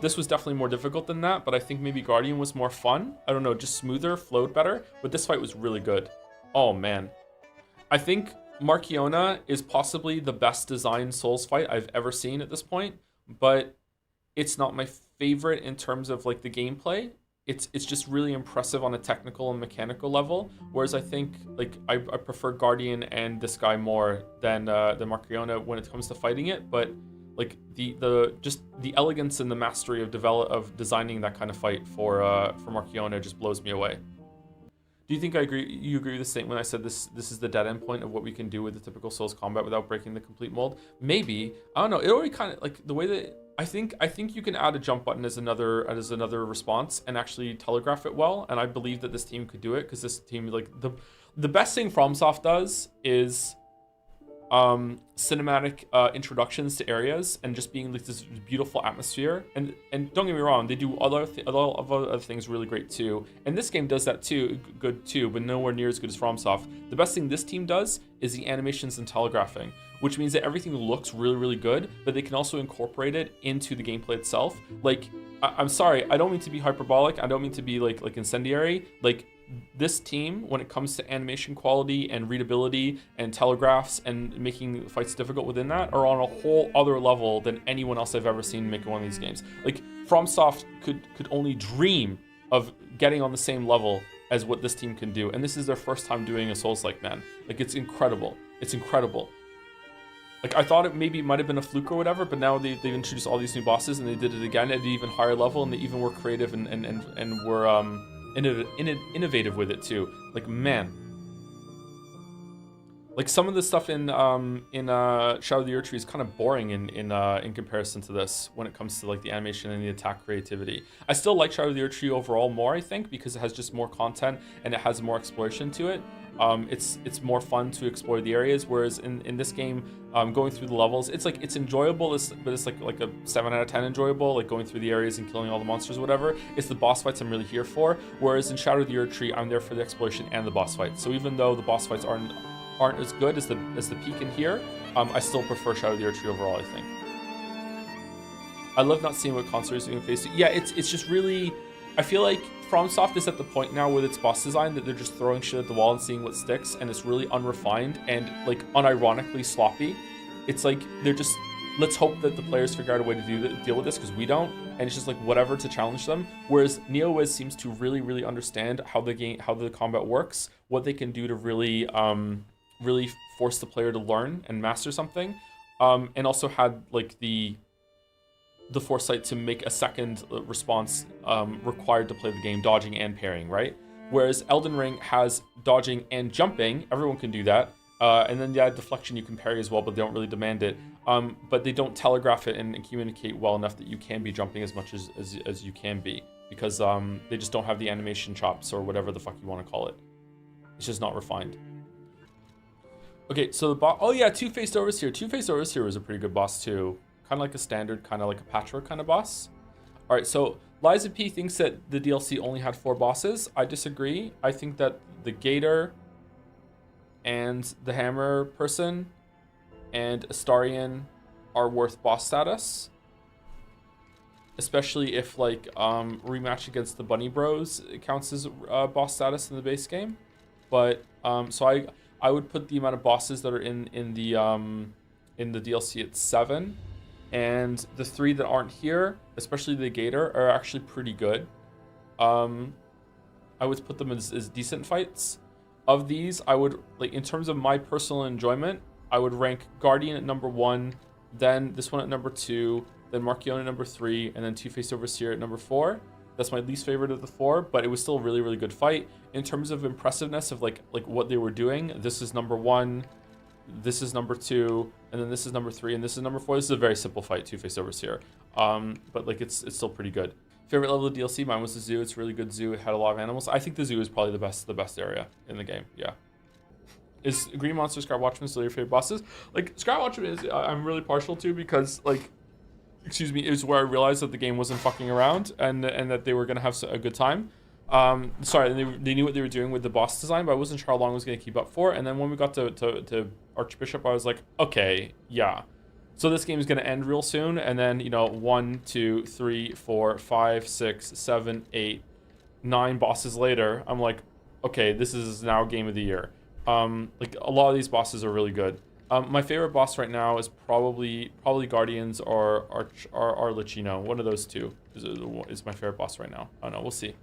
This was definitely more difficult than that, but I think maybe Guardian was more fun. I don't know, just smoother, flowed better, but this fight was really good. Oh man. I think Marchiona is possibly the best designed Souls fight I've ever seen at this point, but it's not my favorite in terms of like the gameplay. It's just really impressive on a technical and mechanical level, whereas I think like I prefer Guardian and this guy more than Marchiona when it comes to fighting it. But like just the elegance and the mastery of designing that kind of fight for Marchiona just blows me away. Do you think you agree with the statement when I said this is the dead end point of what we can do with the typical Souls combat without breaking the complete mold? Maybe. I don't know. It already kind of like the way that I think you can add a jump button as another response and actually telegraph it well. And I believe that this team could do it because this team, like the best thing FromSoft does is cinematic introductions to areas and just being like this beautiful atmosphere, and don't get me wrong, they do other things really great too, and this game does that too, good too, but nowhere near as good as FromSoft. The best thing this team does is the animations and telegraphing, which means that everything looks really, really good, but they can also incorporate it into the gameplay itself. Like, I'm sorry, I don't mean to be hyperbolic, I don't mean to be like incendiary, like this team, when it comes to animation quality and readability and telegraphs and making fights difficult within that, are on a whole other level than anyone else I've ever seen make one of these games. Like, FromSoft could only dream of getting on the same level as what this team can do, and this is their first time doing a Souls-like, man. Like, it's incredible. It's incredible. Like, I thought it maybe might have been a fluke or whatever, but now they've introduced all these new bosses, and they did it again at an even higher level, and they even were creative and were innovative with it too. Like, man, like some of the stuff in Shadow of the Erdtree is kind of boring in comparison to this when it comes to like the animation and the attack creativity. I still like Shadow of the Erdtree overall more, I think, because it has just more content and it has more exploration to it. It's more fun to explore the areas, whereas in this game, going through the levels, it's enjoyable, but it's like a 7 out of 10 enjoyable, like going through the areas and killing all the monsters or whatever. It's the boss fights I'm really here for, whereas in Shadow of the Erdtree, I'm there for the exploration and the boss fights. So even though the boss fights aren't as good as the peak in here, I still prefer Shadow of the Erdtree overall, I think. I love not seeing what consoles are doing face. Yeah, it's just really, I feel like FromSoft is at the point now with its boss design that they're just throwing shit at the wall and seeing what sticks, and it's really unrefined and like unironically sloppy. It's like they're just, let's hope that the players figure out a way to deal with this, because we don't, and it's just like whatever to challenge them. Whereas NeoWiz seems to really, really understand how the combat works, what they can do to really really force the player to learn and master something, and also had like the foresight to make a second response required to play the game, dodging and parrying, right? Whereas Elden Ring has dodging and jumping, everyone can do that, and then yeah, deflection you can parry as well, but they don't really demand it, but they don't telegraph it and communicate well enough that you can be jumping as much as you can be, because they just don't have the animation chops or whatever the fuck you want to call it. It's just not refined. Okay, so the boss, oh yeah, Two-Faced Overseer. Two-Faced Overseer was a pretty good boss too. Kind of like a standard, kind of like a patchwork kind of boss. All right, so Liza P thinks that the DLC only had 4 bosses. I disagree. I think that the Gator and the Hammer person and Astarion are worth boss status, especially if like rematch against the Bunny Bros counts as boss status in the base game. But so I would put the amount of bosses that are in the DLC at 7. And the 3 that aren't here, especially the Gator, are actually pretty good. I would put them as decent fights. Of these, I would, like, in terms of my personal enjoyment, I would rank Guardian at number 1, then this one at number 2, then Marchion at number 3, and then Two-Faced Overseer at number 4. That's my least favorite of the 4, but it was still a really, really good fight. In terms of impressiveness of like what they were doing, this is number 1. This is number 2, and then this is number 3, and this is number 4. This is a very simple fight, Two-Faced Overseer. But like it's still pretty good. Favorite level of DLC, mine was the zoo. It's a really good zoo. It had a lot of animals. I think the zoo is probably the best area in the game. Yeah. Is Green Monster, Scar Watchman still your favorite bosses? Like Scar Watchman is I'm really partial to, because like, excuse me, it was where I realized that the game wasn't fucking around and that they were gonna have a good time. Sorry, they knew what they were doing with the boss design, but I wasn't sure how long I was going to keep up for. And then when we got to Archbishop, I was like, okay, yeah. So this game is going to end real soon. And then, 1, 2, 3, 4, 5, 6, 7, 8, 9 bosses later, I'm like, okay, this is now game of the year. Like a lot of these bosses are really good. My favorite boss right now is probably Guardians or Licino. One of those two is my favorite boss right now. I don't know, we'll see.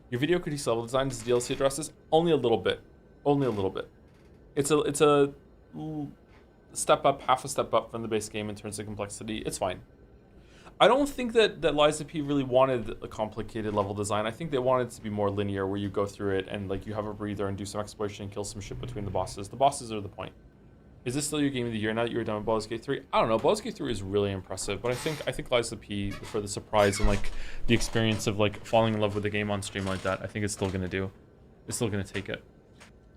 Your video critique level design, does DLC addresses? Only a little bit. Only a little bit. It's a step up, half a step up from the base game in terms of complexity. It's fine. I don't think that Liza P really wanted a complicated level design. I think they wanted it to be more linear, where you go through it and like you have a breather and do some exploration and kill some shit between the bosses. The bosses are the point. Is this still your game of the year now that you're done with Baldur's Gate 3? I don't know. Baldur's Gate 3 is really impressive, but I think Liza P, for the surprise and like the experience of like falling in love with the game on stream like that, I think it's still gonna do. It's still gonna take it.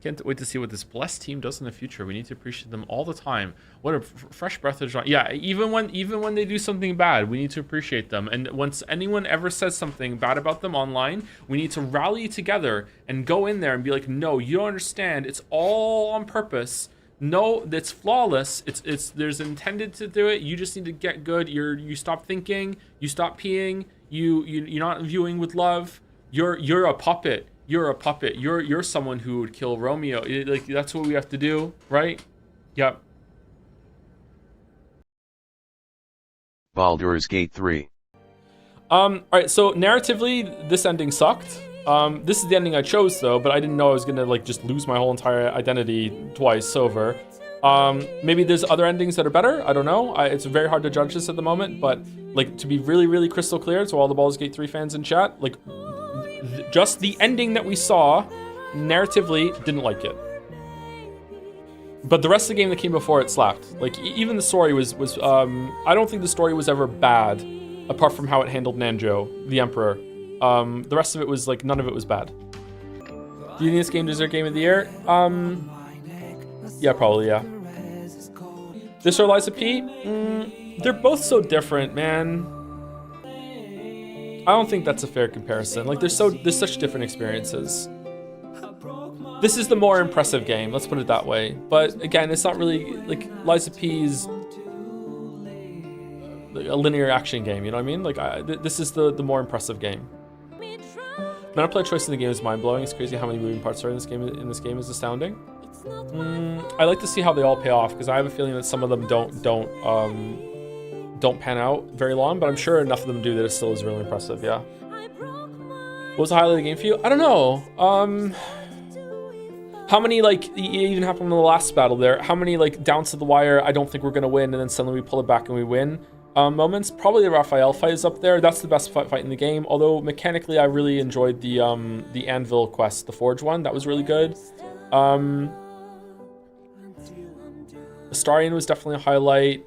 Can't wait to see what this blessed team does in the future. We need to appreciate them all the time. What a fresh breath of genre. Yeah, even when they do something bad, we need to appreciate them. And once anyone ever says something bad about them online, we need to rally together and go in there and be like, no, you don't understand. It's all on purpose. No, it's flawless. There's intended to do it. You just need to get good. You stop thinking. You stop peeing. You're not viewing with love. You're a puppet. You're a puppet. You're someone who would kill Romeo. Like, that's what we have to do, right? Yep. Baldur's Gate 3. All right. So narratively, this ending sucked. This is the ending I chose though, but I didn't know I was gonna like just lose my whole entire identity twice over. Maybe there's other endings that are better. I don't know. It's very hard to judge this at the moment, but like to be really, really crystal clear to all the Baldur's Gate 3 fans in chat, like just the ending that we saw, narratively, didn't like it. But the rest of the game that came before it slapped. Like even the story was I don't think the story was ever bad, apart from how it handled Nanjo, the Emperor. The rest of it was like, none of it was bad. Do you think this game deserves Game of the Year? Yeah, probably, yeah. This or Liza P? They're both so different, man. I don't think that's a fair comparison. Like, there's such different experiences. This is the more impressive game, let's put it that way. But again, it's not really, like, Liza P's a linear action game, you know what I mean? Like, this is the more impressive game. Meta player choice in the game is mind-blowing. It's crazy how many moving parts are in this game. Is astounding. I like to see how they all pay off, because I have a feeling that some of them don't pan out very long, but I'm sure enough of them do that it still is really impressive. Yeah. What was the highlight of the game for you? I don't know. How many, like, it even happened in the last battle there, how many, like, down to the wire, I don't think we're gonna win, and then suddenly we pull it back and we win moments? Probably the Raphael fight is up there. That's the best fight in the game, although mechanically I really enjoyed the Anvil quest, the Forge one. That was really good. Astarion was definitely a highlight.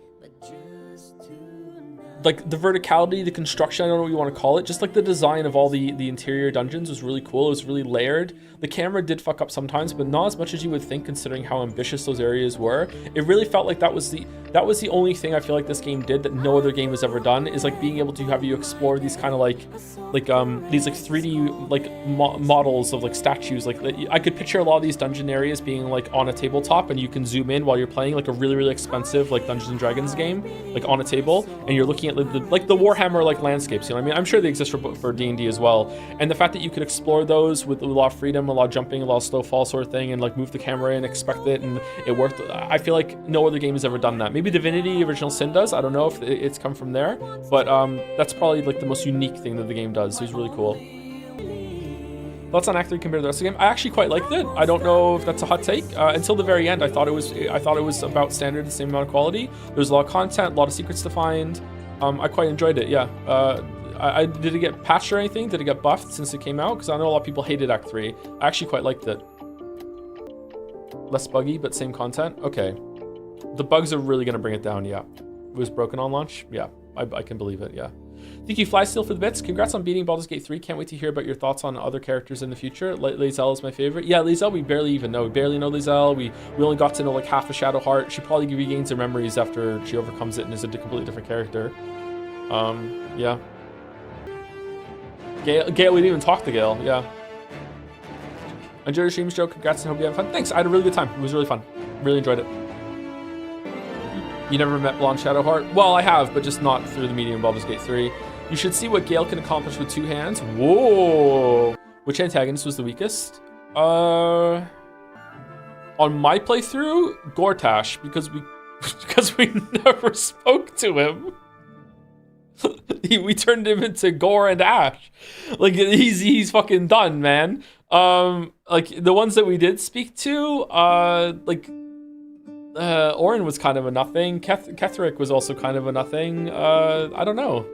Like, the verticality, the construction, I don't know what you want to call it, just like the design of all the interior dungeons was really cool. It was really layered. The camera did fuck up sometimes, but not as much as you would think, considering how ambitious those areas were. It really felt like that was the only thing I feel like this game did that no other game has ever done, is like being able to have you explore these kind of these like 3D like models of like statues. Like, I could picture a lot of these dungeon areas being like on a tabletop, and you can zoom in while you're playing like a really, really expensive like Dungeons and Dragons game, like on a table, and you're looking at the Warhammer like landscapes, you know what I mean? I'm sure they exist for D&D as well, and the fact that you could explore those with a lot of freedom, a lot of jumping, a lot of slow fall sort of thing, and like move the camera in, expect it, and it worked. I feel like no other game has ever done that. Maybe Divinity Original Sin does. I don't know if it's come from there, but that's probably like the most unique thing that the game does. It was really cool. Thoughts on Act 3 compared to the rest of the game? I actually quite liked it. I don't know if that's a hot take. Until the very end, I thought it was about standard, the same amount of quality. There's a lot of content, a lot of secrets to find. I quite enjoyed it, yeah. Did it get patched or anything? Did it get buffed since it came out? Because I know a lot of people hated Act 3. I actually quite liked it. Less buggy, but same content? Okay. The bugs are really going to bring it down, yeah. It was broken on launch? Yeah, I can believe it, yeah. Thank you, Flysteel, for the bits. Congrats on beating Baldur's Gate 3. Can't wait to hear about your thoughts on other characters in the future. Lae'zel is my favorite. Yeah, Lae'zel we barely even know. We barely know Lae'zel. We only got to know like half of Shadowheart. She probably regains her memories after she overcomes it and is a completely different character. Yeah. Gale, we didn't even talk to Gale, yeah. Enjoyed your streams, Joe. Congrats and hope you had fun. Thanks, I had a really good time. It was really fun. Really enjoyed it. You never met Blonde Shadowheart? Well, I have, but just not through the medium of Baldur's Gate 3. You should see what Gale can accomplish with 2 hands. Whoa! Which antagonist was the weakest? On my playthrough, Gortash, because we never spoke to him. We turned him into Gore and Ash. Like, he's fucking done, man. Like, the ones that we did speak to, Orin was kind of a nothing. Ketherick was also kind of a nothing. I don't know.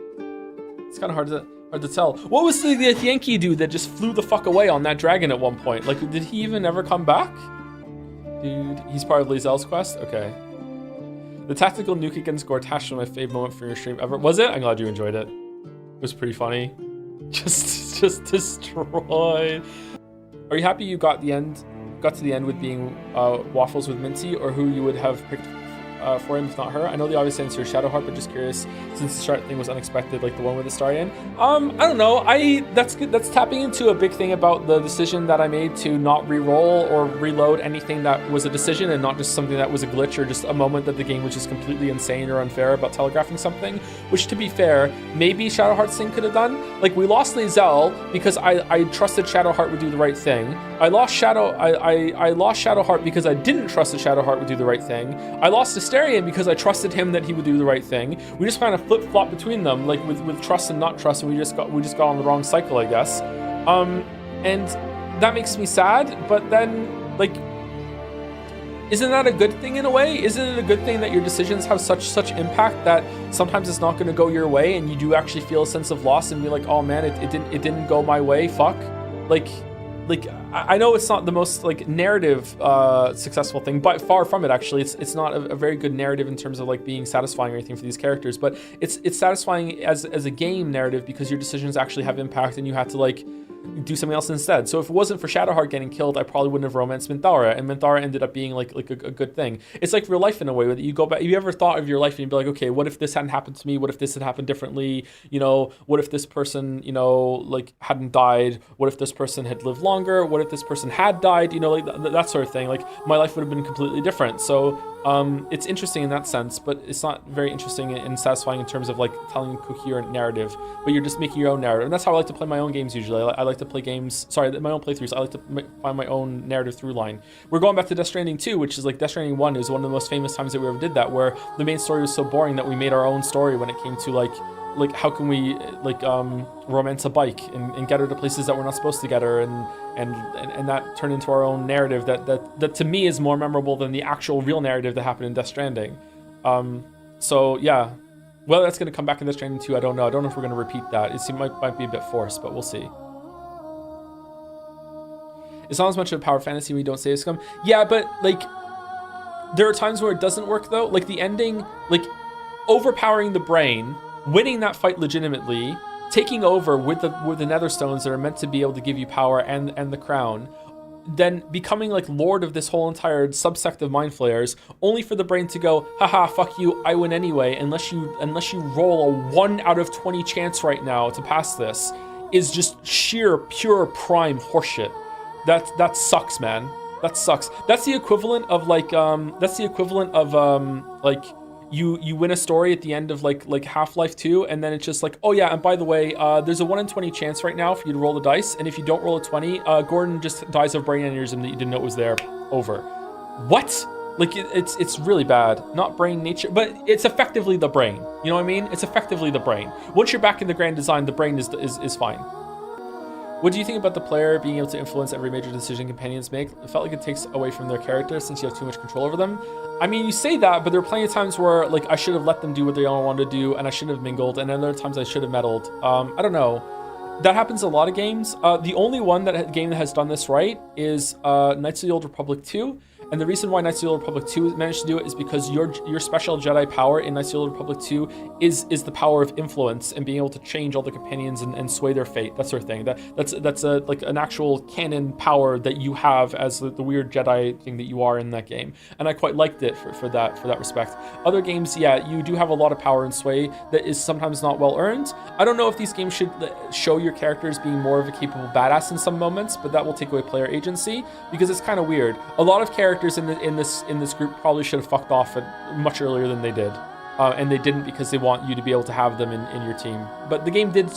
It's kind of hard to tell. What was the Yankee dude that just flew the fuck away on that dragon at one point? Like, did he even ever come back? Dude, he's part of Lae'zel's quest? Okay. The tactical nuke against Gortash was my favorite moment for your stream ever. Was it? I'm glad you enjoyed it. It was pretty funny. Just destroyed. Are you happy you got to the end with being Waffles with Minty, or who you would have picked for him if not her? I know the obvious answer is Shadowheart, but just curious since the start thing was unexpected, like the one with the star in. I don't know. That's good. That's tapping into a big thing about the decision that I made to not re-roll or reload anything that was a decision and not just something that was a glitch or just a moment that the game was just completely insane or unfair about telegraphing something. Which, to be fair, maybe Shadowheart's thing could have done. Like, we lost Lae'zel because I trusted Shadowheart would do the right thing. I lost Shadowheart because I didn't trust that Shadowheart would do the right thing. I lost Asterion because I trusted him that he would do the right thing. We just kind of flip-flop between them, like with trust and not trust, and we just got on the wrong cycle, I guess. And that makes me sad, but then, like, isn't that a good thing in a way? Isn't it a good thing that your decisions have such impact that sometimes it's not going to go your way and you do actually feel a sense of loss and be like, oh man, it didn't go my way, fuck. Like I know it's not the most like narrative successful thing, but far from it actually. It's not a very good narrative in terms of like being satisfying or anything for these characters, but it's satisfying as a game narrative because your decisions actually have impact and you have to like do something else instead. So if it wasn't for Shadowheart getting killed, I probably wouldn't have romanced Minthara, and Minthara ended up being like a good thing. It's like real life in a way that you go back. You ever thought of your life and you'd be like, okay, what if this hadn't happened to me? What if this had happened differently? You know, what if this person, you know, like hadn't died? What if this person had lived longer? What if this person had died? You know, like that sort of thing. Like my life would have been completely different. So it's interesting in that sense, but it's not very interesting and satisfying in terms of like telling a coherent narrative, but you're just making your own narrative. And that's how I like to play my own games usually. I like to play games, my own playthroughs. I like to find my own narrative through line. We're going back to Death Stranding 2, which is like Death Stranding 1 is one of the most famous times that we ever did that, where the main story was so boring that we made our own story when it came to like how can we like romance a bike and get her to places that we're not supposed to get her, and that turned into our own narrative that to me is more memorable than the actual real narrative that happened in Death Stranding. So yeah, whether that's going to come back in Death Stranding 2, I don't know. I don't know if we're going to repeat that. It might be a bit forced, but we'll see. It's not as much of a power fantasy when you don't say it's come. Yeah, but like there are times where it doesn't work though. Like the ending, like overpowering the brain, winning that fight legitimately, taking over with the Netherstones that are meant to be able to give you power and the crown, then becoming like lord of this whole entire subsect of mind flayers, only for the brain to go, haha, fuck you, I win anyway, unless you roll a 1 out of 20 chance right now to pass this, is just sheer pure prime horseshit. That sucks, man. That sucks. That's the equivalent of like like you win a story at the end of like Half-Life 2, and then it's just like, oh yeah, and by the way, there's a 1 in 20 chance right now for you to roll the dice, and if you don't roll a 20, Gordon just dies of brain aneurysm that you didn't know was there. Over. What? Like it's really bad. Not brain nature, but it's effectively the brain. You know what I mean? It's effectively the brain. Once you're back in the grand design, the brain is fine. What do you think about the player being able to influence every major decision companions make? It felt like it takes away from their character since you have too much control over them. I mean, you say that, but there are plenty of times where like I should have let them do what they all wanted to do, and I shouldn't have mingled, and then there are times I should have meddled. I don't know. That happens in a lot of games. The only game that has done this right is Knights of the Old Republic 2. And the reason why Knights of the Old Republic 2 managed to do it is because your special Jedi power in Knights of the Old Republic 2 is the power of influence and being able to change all the companions and sway their fate, that sort of thing. That's like an actual canon power that you have as the weird Jedi thing that you are in that game. And I quite liked it for that respect. Other games, yeah, you do have a lot of power and sway that is sometimes not well earned. I don't know if these games should show your characters being more of a capable badass in some moments, but that will take away player agency because it's kind of weird. A lot of characters in this group probably should have fucked off much earlier than they did, and they didn't because they want you to be able to have them in your team. But the game did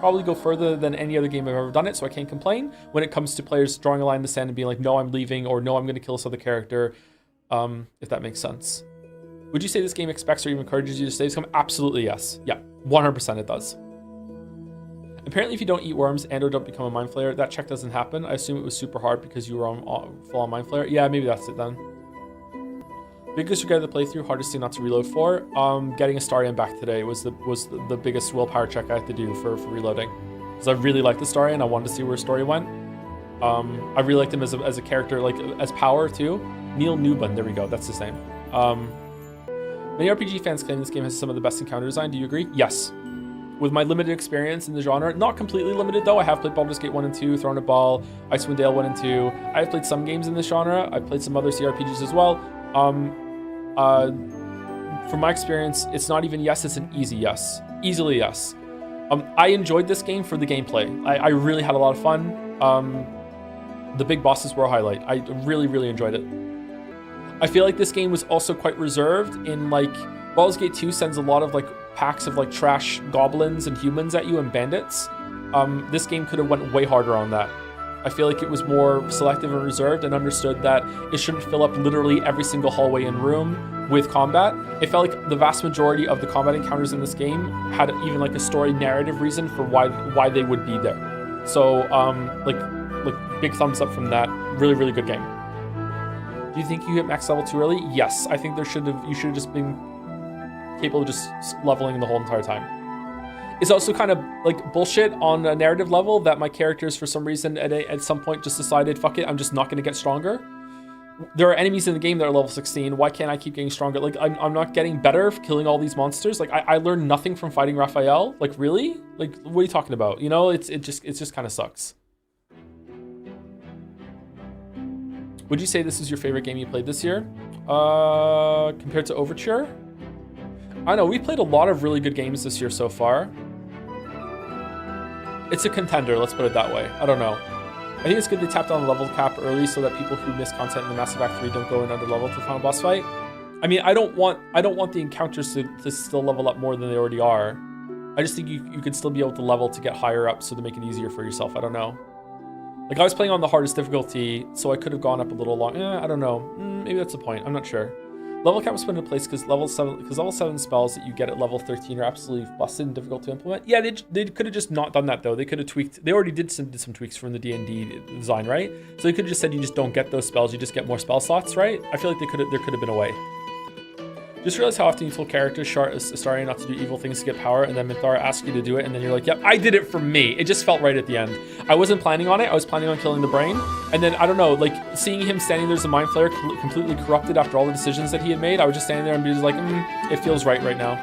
probably go further than any other game I've ever done it, so I can't complain when it comes to players drawing a line in the sand and being like, no, I'm leaving, or no, I'm going to kill this other character, if that makes sense. Would you say this game expects or even encourages you to stay? Absolutely yes. Yeah, 100% it does. Apparently, if you don't eat worms and or don't become a mind flayer, that check doesn't happen. I assume it was super hard because you were full on mind flayer. Yeah, maybe that's it then. Biggest regret of the playthrough, hardest thing not to reload for. Getting Astarion back today was the biggest willpower check I had to do for reloading. Because I really liked Astarion, I wanted to see where his story went. I really liked him as a character, like as power too. Neil Newbun, there we go, that's his name. Many RPG fans claim this game has some of the best encounter design. Do you agree? Yes. With my limited experience in the genre, not completely limited though. I have played Baldur's Gate 1 and 2, Throne of Ball, Icewind Dale 1 and 2. I have played some games in this genre. I've played some other CRPGs as well. From my experience, it's not even yes, it's an easy yes. Easily yes. I enjoyed this game for the gameplay. I really had a lot of fun. The big bosses were a highlight. I really, really enjoyed it. I feel like this game was also quite reserved in like, Baldur's Gate 2 sends a lot of like packs of like trash goblins and humans at you and bandits. This game could have went way harder on that. I feel like it was more selective and reserved and understood that it shouldn't fill up literally every single hallway and room with combat. It felt like the vast majority of the combat encounters in this game had even like a story narrative reason for why they would be there. So like big thumbs up from that. Really, really good game. Do you think you hit max level too early? Yes, I think you should have just been capable of just leveling the whole entire time. It's also kind of like bullshit on a narrative level that my characters for some reason at some point just decided, fuck it, I'm just not going to get stronger. There are enemies in the game that are level 16. Why can't I keep getting stronger? Like I'm not getting better killing all these monsters. Like I learned nothing from fighting Raphael. Like really? Like what are you talking about? You know, it just kind of sucks. Would you say this is your favorite game you played this year? Compared to Overture? I know, we played a lot of really good games this year so far. It's a contender, let's put it that way. I don't know. I think it's good they tapped on the level cap early so that people who miss content in the Mass Effect 3 don't go in under level to the final boss fight. I mean, I don't want the encounters to still level up more than they already are. I just think you could still be able to level to get higher up so to make it easier for yourself. I don't know. Like, I was playing on the hardest difficulty, so I could have gone up a little long. I don't know. Maybe that's the point. I'm not sure. Level cap was put into place because level 7 spells that you get at level 13 are absolutely busted and difficult to implement. Yeah, they could have just not done that though. They could have tweaked. They already did some tweaks from the D&D design, right? So they could have just said you just don't get those spells. You just get more spell slots, right? I feel like there could have been a way. Just realize how often you told characters starting not to do evil things to get power, and then Minthara asks you to do it, and then you're like, yep, I did it for me. It just felt right at the end. I wasn't planning on it. I was planning on killing the brain. And then, I don't know, like, seeing him standing there as a mind flayer completely corrupted after all the decisions that he had made, I was just standing there and be just like, it feels right now.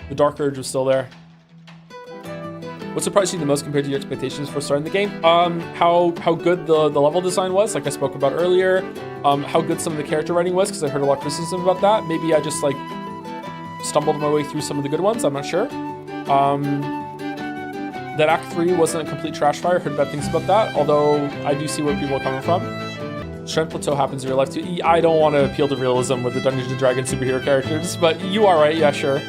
The Dark Urge was still there. What surprised you the most compared to your expectations for starting the game? How good the level design was, like I spoke about earlier. How good some of the character writing was, because I heard a lot of criticism about that. Maybe I just like stumbled my way through some of the good ones, I'm not sure. That Act 3 wasn't a complete trash fire, heard bad things about that, although I do see where people are coming from. Strength Plateau happens in real life too. I don't want to appeal to realism with the Dungeons & Dragons superhero characters, but you are right, yeah, sure.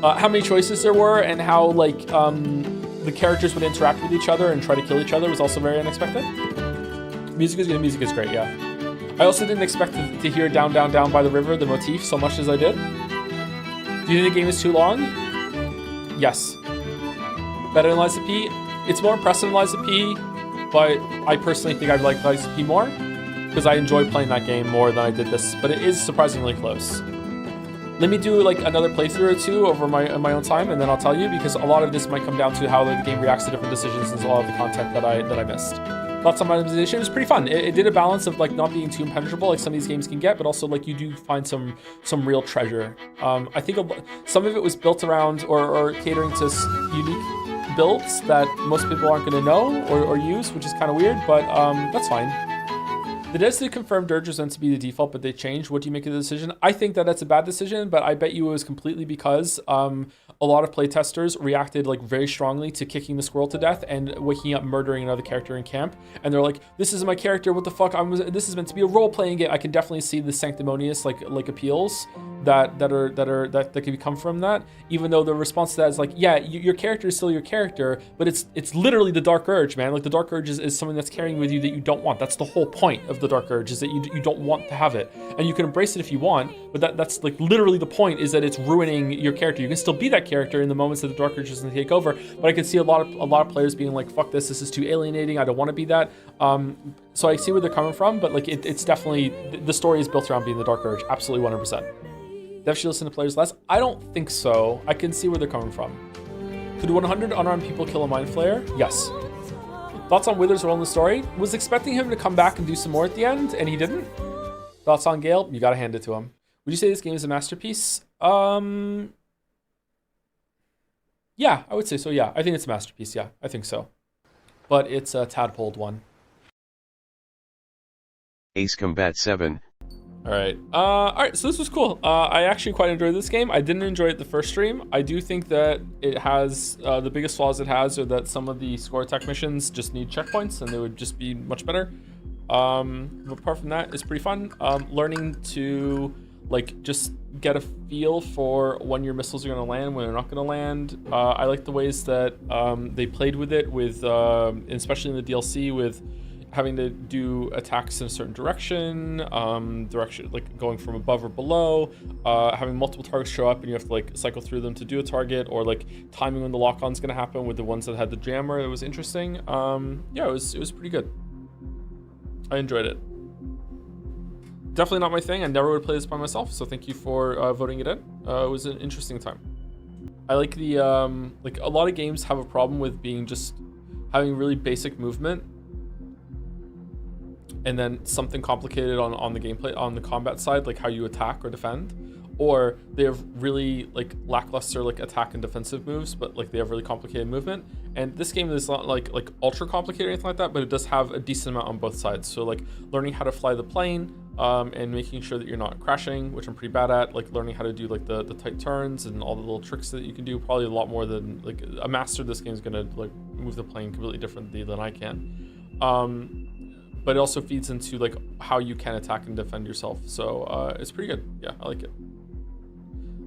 How many choices there were and how like the characters would interact with each other and try to kill each other was also very unexpected. Music is great, yeah. I also didn't expect to hear Down, Down, Down by the River, the motif, so much as I did. Do you think the game is too long? Yes. Better than Liza P? It's more impressive than Liza P, but I personally think I'd like Liza P more because I enjoyed playing that game more than I did this, but it is surprisingly close. Let me do like another playthrough or two over my own time, and then I'll tell you, because a lot of this might come down to how the game reacts to different decisions and a lot of the content that I missed. Thoughts on Minimization? It was pretty fun. It did a balance of like not being too impenetrable like some of these games can get, but also like you do find some real treasure. I think some of it was built around or catering to unique builds that most people aren't going to know or use, which is kind of weird, but that's fine. The Destiny confirmed Dirge was meant to be the default, but they changed. What do you make of the decision? I think that that's a bad decision, but I bet you it was completely because a lot of playtesters reacted like very strongly to kicking the squirrel to death and waking up murdering another character in camp. And they're like, this isn't my character, what the fuck? This is meant to be a role-playing game. I can definitely see the sanctimonious like appeals that can come from that, even though the response to that is like, yeah, your character is still your character, but it's literally the Dark Urge, man. Like the Dark Urge is something that's carrying with you that you don't want. That's the whole point of of the Dark Urge, is that you don't want to have it. And you can embrace it if you want, but that's like literally the point, is that it's ruining your character. You can still be that character in the moments that the Dark Urge doesn't take over, but I can see a lot of players being like, fuck this is too alienating, I don't want to be that. So I see where they're coming from, but like it's definitely, the story is built around being the Dark Urge, absolutely 100%. Def should listen to players less? I don't think so. I can see where they're coming from. Could 100 unarmed people kill a Mind Flayer? Yes. Thoughts on Wither's role in the story? Was expecting him to come back and do some more at the end, and he didn't. Thoughts on Gale? You gotta hand it to him. Would you say this game is a masterpiece? Yeah, I would say so, yeah. I think it's a masterpiece, yeah. I think so. But it's a tadpoled one. Ace Combat 7. Alright, so this was cool. I actually quite enjoyed this game. I didn't enjoy it the first stream. I do think that it has, the biggest flaws it has are that some of the score attack missions just need checkpoints and they would just be much better. But apart from that, it's pretty fun. Learning to like just get a feel for when your missiles are gonna land, when they're not gonna land. I like the ways that they played with it, with especially in the DLC, with having to do attacks in a certain direction, like going from above or below, having multiple targets show up and you have to like cycle through them to do a target, or like timing when the lock-on's gonna happen with the ones that had the jammer. It was interesting. Yeah, it was pretty good. I enjoyed it. Definitely not my thing. I never would play this by myself, so thank you for voting it in. It was an interesting time. I like the like a lot of games have a problem with being just having really basic movement and then something complicated on the gameplay, on the combat side, like how you attack or defend, or they have really like lackluster like attack and defensive moves, but like they have really complicated movement. And this game is not like ultra complicated or anything like that, but it does have a decent amount on both sides. So like learning how to fly the plane, and making sure that you're not crashing, which I'm pretty bad at, like learning how to do like the tight turns and all the little tricks that you can do, probably a lot more than like a master of this game is gonna like move the plane completely differently than I can. But it also feeds into like how you can attack and defend yourself. So it's pretty good. Yeah, I like it.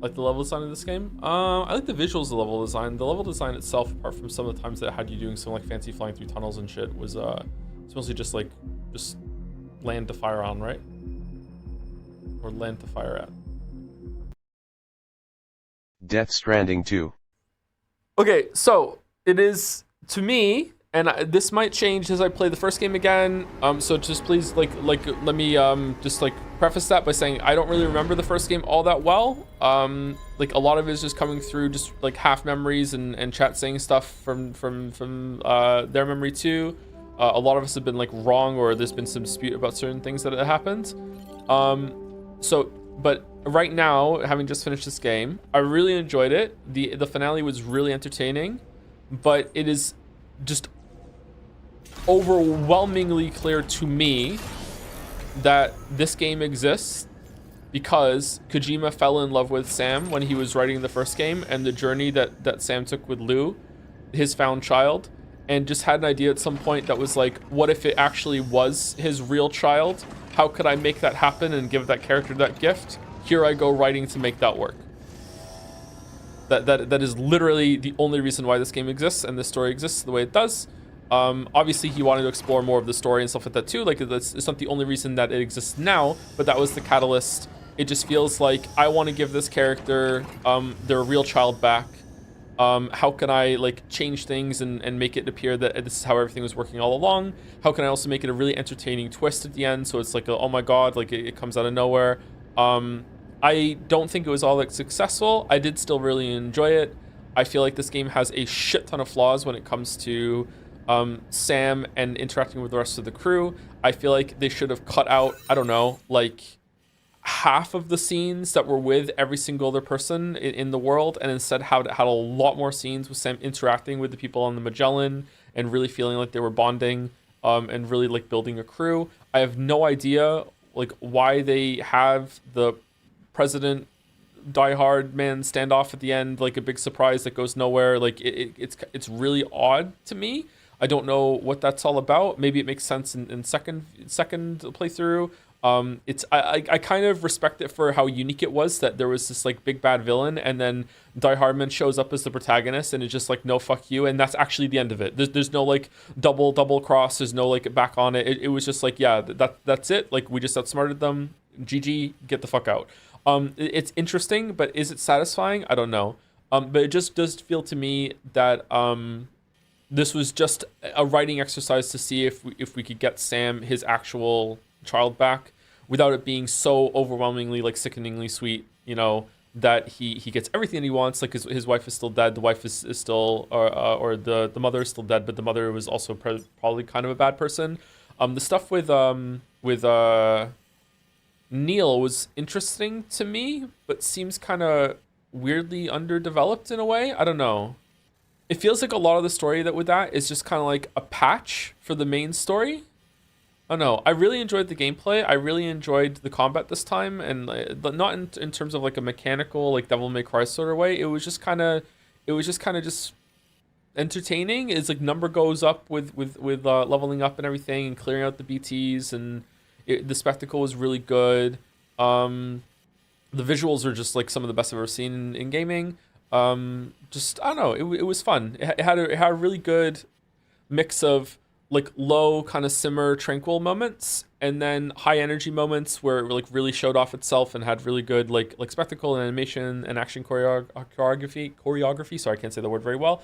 Like the level design of this game. I like the visuals of the level design. The level design itself, apart from some of the times that it had you doing some like fancy flying through tunnels and shit, was it's mostly just land to fire on, right? Or land to fire at. Death Stranding 2. Okay, so it is, to me, and this might change as I play the first game again. So just please like let me just like preface that by saying I don't really remember the first game all that well. Like a lot of it is just coming through just like half memories and chat saying stuff from their memory too. A lot of us have been like wrong, or there's been some dispute about certain things that have happened. But right now, having just finished this game, I really enjoyed it. The finale was really entertaining, but it is just overwhelmingly clear to me that this game exists because Kojima fell in love with Sam when he was writing the first game, and the journey that Sam took with Lou, his found child, and just had an idea at some point that was like, what if it actually was his real child? How could I make that happen and give that character that gift? Here I go writing to make that work. That is literally the only reason why this game exists and this story exists the way it does. Obviously he wanted to explore more of the story and stuff like that too. Like it's not the only reason that it exists now, but that was the catalyst. It just feels like I want to give this character their real child back. How can I like change things and make it appear that this is how everything was working all along? How can I also make it a really entertaining twist at the end, so it's like a, oh my god, like it comes out of nowhere. I don't think it was all that successful. I did still really enjoy it. I feel like this game has a shit ton of flaws when it comes to Sam and interacting with the rest of the crew. I feel like they should have cut out, I don't know, like half of the scenes that were with every single other person in the world, and instead had a lot more scenes with Sam interacting with the people on the Magellan and really feeling like they were bonding, and really like building a crew. I have no idea like why they have the President Die Hard man standoff at the end, like a big surprise that goes nowhere. Like it's really odd to me. I don't know what that's all about. Maybe it makes sense in second playthrough. I kind of respect it for how unique it was, that there was this like big bad villain, and then Die Hardman shows up as the protagonist, and it's just like, no, fuck you, and that's actually the end of it. There's no like double cross. There's no like back on it. It was just like, yeah, that's it. Like, we just outsmarted them. GG, get the fuck out. It's interesting, but is it satisfying? I don't know. But it just does feel to me that this was just a writing exercise to see if we could get Sam his actual child back without it being so overwhelmingly like sickeningly sweet, you know, that he gets everything that he wants. Like his wife is still dead, the wife is still or the mother is still dead, but the mother was also probably kind of a bad person. The stuff with Neil was interesting to me, but seems kind of weirdly underdeveloped in a way. I don't know. It feels like a lot of the story with that is just kind of like a patch for the main story. I don't know. I really enjoyed the gameplay. I really enjoyed the combat this time, and not in terms of like a mechanical like Devil May Cry sort of way. It was just kind of just entertaining. It's like number goes up with leveling up and everything, and clearing out the BTs, and the spectacle was really good. The visuals are just like some of the best I've ever seen in gaming. Just, I don't know, it was fun. It had a really good mix of like low kind of simmer tranquil moments, and then high energy moments where it like really showed off itself and had really good like spectacle and animation and action choreography. Sorry, I can't say the word very well.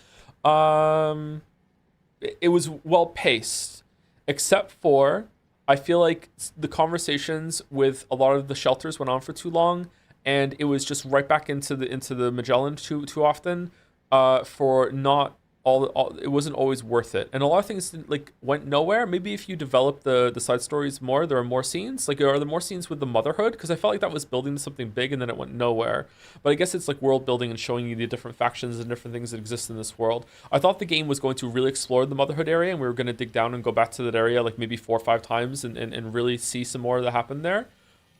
It was well paced, except for I feel like the conversations with a lot of the shelters went on for too long, and it was just right back into the Magellan too often. For not all, it wasn't always worth it, and a lot of things like went nowhere. Maybe if you develop the side stories more, there are more scenes. Like, are there more scenes with the motherhood? Because I felt like that was building to something big, and then it went nowhere. But I guess it's like world building and showing you the different factions and different things that exist in this world. I thought the game was going to really explore the motherhood area, and we were going to dig down and go back to that area like maybe 4 or 5 times and really see some more that happened there.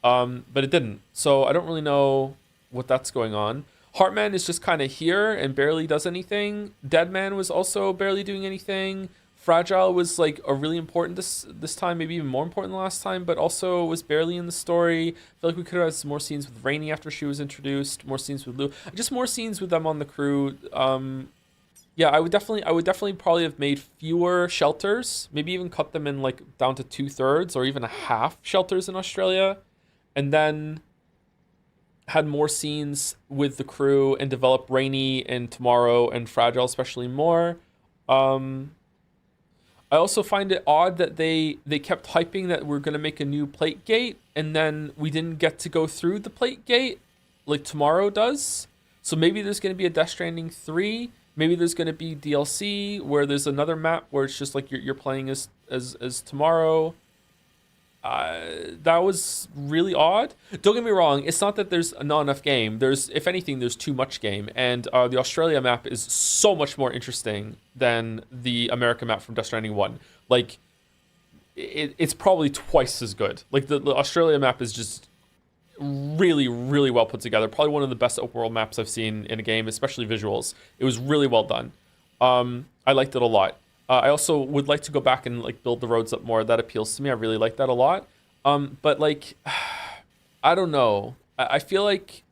But it didn't. So I don't really know what that's going on. Heartman is just kind of here and barely does anything. Deadman was also barely doing anything. Fragile was like a really important this time, maybe even more important than last time, but also was barely in the story. I feel like we could have had some more scenes with Rainey after she was introduced, more scenes with Lou, just more scenes with them on the crew. Yeah, I would definitely probably have made fewer shelters, maybe even cut them in like down to 2/3 or even a half shelters in Australia, and then had more scenes with the crew and develop Rainy and Tomorrow and Fragile especially more. I also find it odd that they kept hyping that we're going to make a new plate gate, and then we didn't get to go through the plate gate like Tomorrow does. So maybe there's going to be a Death Stranding 3. Maybe there's going to be DLC where there's another map where it's just like you're playing as Tomorrow. That was really odd. Don't get me wrong, it's not that there's not enough game. There's, if anything, there's too much game, and the Australia map is so much more interesting than the America map from Death Stranding 1. Like, it's probably twice as good. Like, the Australia map is just really, really well put together. Probably one of the best open world maps I've seen in a game, especially visuals. It was really well done. I liked it a lot. I also would like to go back and like build the roads up more. That appeals to me. I really like that a lot. But like, I don't know. I feel like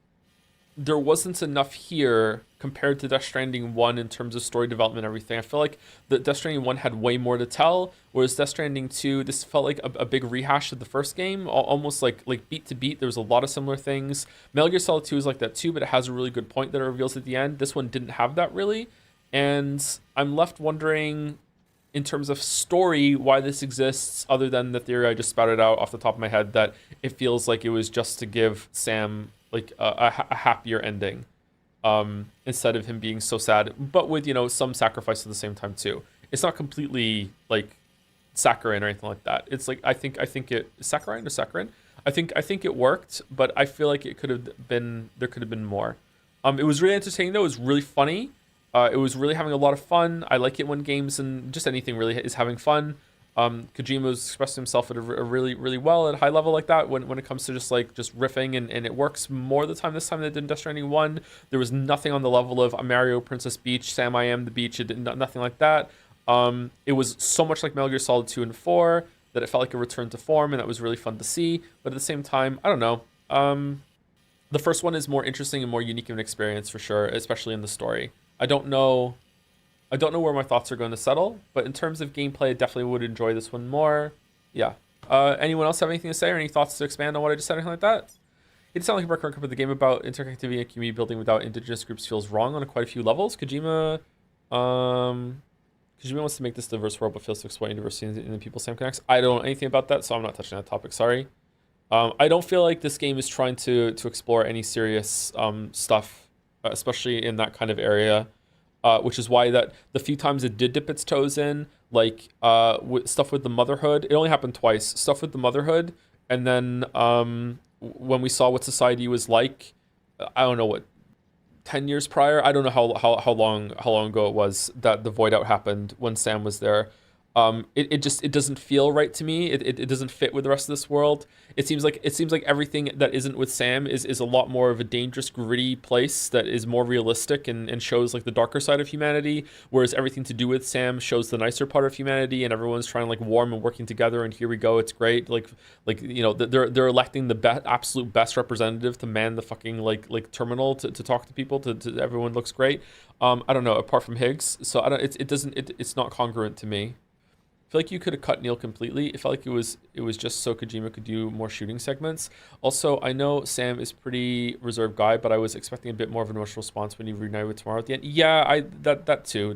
there wasn't enough here compared to Death Stranding 1 in terms of story development and everything. I feel like the Death Stranding 1 had way more to tell, whereas Death Stranding 2, this felt like a big rehash of the first game, almost like beat to beat. There was a lot of similar things. Metal Gear Solid 2 is like that too, but it has a really good point that it reveals at the end. This one didn't have that really. And I'm left wondering, in terms of story, why this exists, other than the theory I just spouted out off the top of my head that it feels like it was just to give Sam like a happier ending, instead of him being so sad, but with, you know, some sacrifice at the same time too. It's not completely like saccharine or anything like that. It's like I think it saccharine or saccharin. I think it worked, but I feel like it could have been, there could have been more. It was really entertaining though. It was really funny. It was really having a lot of fun. I like it when games and just anything really is having fun. Kojima's expressed himself at a really, really well at a high level like that when it comes to just riffing, and it works more the time this time than it did in Death Stranding 1. There was nothing on the level of Mario Princess Beach, Sam I Am the Beach. It did nothing like that. It was so much like Metal Gear Solid 2 and 4 that it felt like a return to form, and that was really fun to see. But at the same time, I don't know. The first one is more interesting and more unique of an experience for sure, especially in the story. I don't know where my thoughts are going to settle, but in terms of gameplay, I definitely would enjoy this one more. Yeah. Anyone else have anything to say or any thoughts to expand on what I just said or anything like that? It sounds like a record the game about interactivity and community building without indigenous groups feels wrong on quite a few levels. Kojima wants to make this diverse world, but fails to exploit diversity in the people Sam connects. I don't know anything about that, so I'm not touching that topic. Sorry. I don't feel like this game is trying to explore any serious stuff, especially in that kind of area, which is why that the few times it did dip its toes in, like stuff with the motherhood, it only happened twice. Stuff with the motherhood, and then when we saw what society was like, I don't know what, 10 years prior. I don't know how long ago it was that the void out happened when Sam was there. It doesn't feel right to me. It doesn't fit with the rest of this world. It seems like everything that isn't with Sam is a lot more of a dangerous, gritty place that is more realistic and shows like the darker side of humanity, whereas everything to do with Sam shows the nicer part of humanity, and everyone's trying like warm and working together, and here we go, it's great. Like you know, they're electing the absolute best representative to man the fucking like terminal to talk to people, to everyone looks great. I don't know, apart from Higgs. So it's not congruent to me. I feel like you could have cut Neil completely. It felt like it was just so Kojima could do more shooting segments. Also, I know Sam is pretty reserved guy, but I was expecting a bit more of an emotional response when he reunited with Tomorrow at the end. Yeah, that too.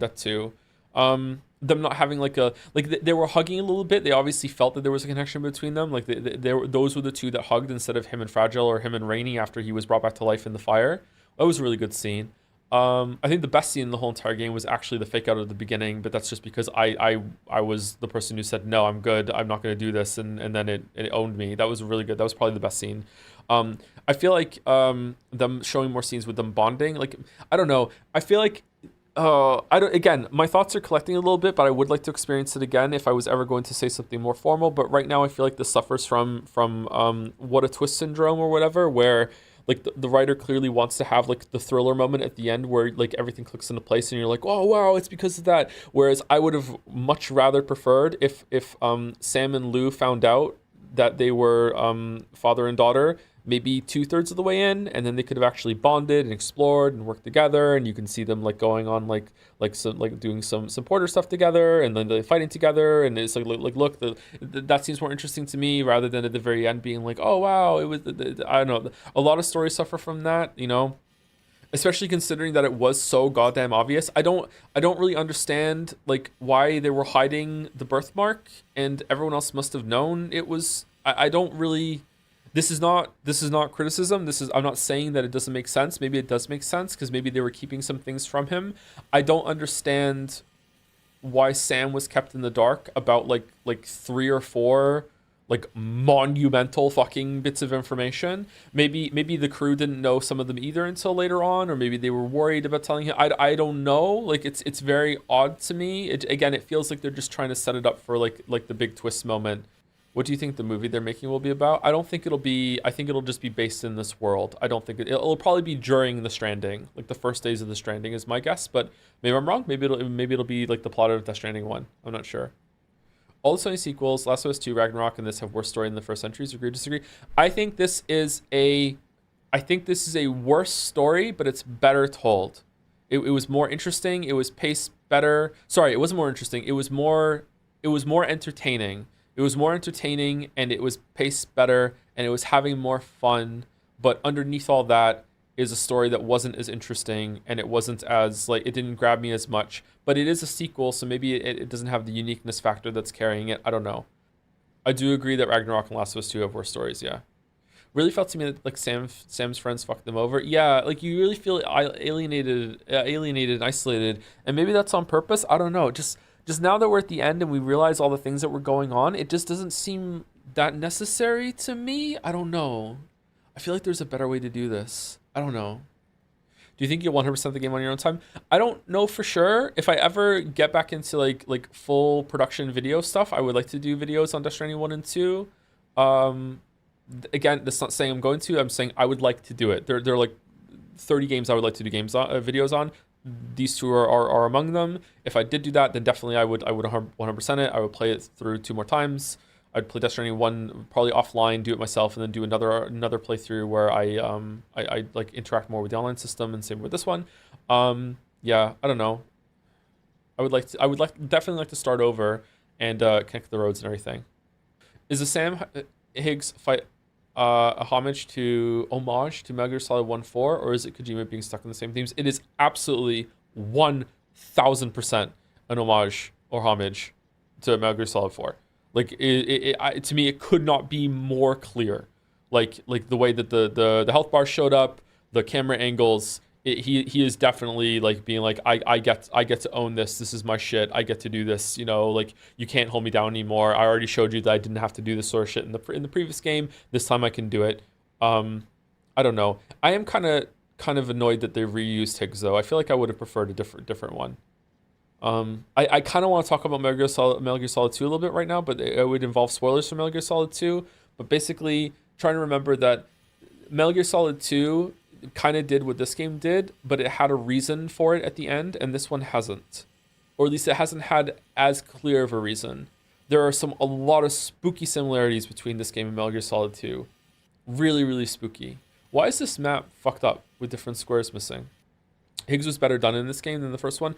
Them not having they were hugging a little bit. They obviously felt that there was a connection between them. Like those were the two that hugged instead of him and Fragile or him and Rainey after he was brought back to life in the fire. That was a really good scene. I think the best scene in the whole entire game was actually the fake out at the beginning, but that's just because I was the person who said, no, I'm good, I'm not going to do this, and then it owned me. That was really good. That was probably the best scene. I feel like them showing more scenes with them bonding, like, I don't know. I feel like again, my thoughts are collecting a little bit, but I would like to experience it again if I was ever going to say something more formal. But right now I feel like this suffers from what a twist syndrome or whatever, where like the writer clearly wants to have like the thriller moment at the end where like everything clicks into place and you're like, oh wow, it's because of that. Whereas I would have much rather preferred if Sam and Lou found out that they were father and daughter maybe 2/3 of the way in, and then they could have actually bonded and explored and worked together, and you can see them like going on like doing some Porter stuff together, and then they're fighting together, and it's like look, that seems more interesting to me rather than at the very end being like, oh wow, it was I don't know, a lot of stories suffer from that, you know, especially considering that it was so goddamn obvious. I don't really understand like why they were hiding the birthmark and everyone else must have known it was. I don't really. This is not criticism. I'm not saying that it doesn't make sense. Maybe it does make sense because maybe they were keeping some things from him. I don't understand why Sam was kept in the dark about like 3 or 4 like monumental fucking bits of information. Maybe the crew didn't know some of them either until later on, or maybe they were worried about telling him. I don't know. Like it's very odd to me. It feels like they're just trying to set it up for like the big twist moment. What do you think the movie they're making will be about? I don't think it'll be. I think it'll just be based in this world. I don't think it'll probably be during the Stranding, like the first days of the Stranding is my guess. But maybe I'm wrong. Maybe it'll be like the plot of the Stranding 1. I'm not sure. All the Sony sequels, Last of Us 2, Ragnarok, and this have worse story than the first entries. Agree, disagree? I think this is a worse story, but it's better told. It was more interesting. It was paced better. Sorry, it wasn't more interesting. It was more entertaining. It was more entertaining, and it was paced better, and it was having more fun. But underneath all that is a story that wasn't as interesting, and it wasn't as like, it didn't grab me as much. But it is a sequel, so maybe it doesn't have the uniqueness factor that's carrying it. I don't know. I do agree that Ragnarok and Last of Us 2 have worse stories. Yeah, really felt to me that like Sam's friends fucked them over. Yeah, like you really feel alienated and isolated, and maybe that's on purpose. I don't know. Just now that we're at the end and we realize all the things that were going on, it just doesn't seem that necessary to me. I don't know. I feel like there's a better way to do this. I don't know. Do you think you'll 100% the game on your own time? I don't know for sure. If I ever get back into like full production video stuff, I would like to do videos on Death Stranding 1 and 2. Again, that's not saying I'm going to. I'm saying I would like to do it. There are like 30 games I would like to do videos on. these two are among them. If I did do that, then definitely I would 100% it. I would play it through 2 more times. I'd play Death Stranding 1 probably offline, do it myself, and then do another playthrough where I like interact more with the online system, and same with this one. Yeah, I don't know. I would definitely like to start over and connect the roads and everything. Is the Sam Higgs fight a homage to Metal Gear Solid 1-4, or is it Kojima being stuck in the same themes? It is absolutely 1000% an homage or homage to Metal Gear Solid 4. Like to me, it could not be more clear. Like the way that the health bar showed up, the camera angles. He is definitely like being like, I get to own this. This is my shit. I get to do this. You know, like you can't hold me down anymore. I already showed you that I didn't have to do this sort of shit in the previous game. This time I can do it. I don't know. I am kind of annoyed that they reused Higgs though. I feel like I would have preferred a different one. I kind of want to talk about Metal Gear Solid 2 a little bit right now, but it would involve spoilers for Metal Gear Solid 2. But basically, trying to remember that Metal Gear Solid 2 kind of did what this game did, but it had a reason for it at the end, and this one hasn't. Or at least it hasn't had as clear of a reason. There are a lot of spooky similarities between this game and Metal Gear Solid 2. Really, really spooky. Why is this map fucked up with different squares missing? Higgs was better done in this game than the first one.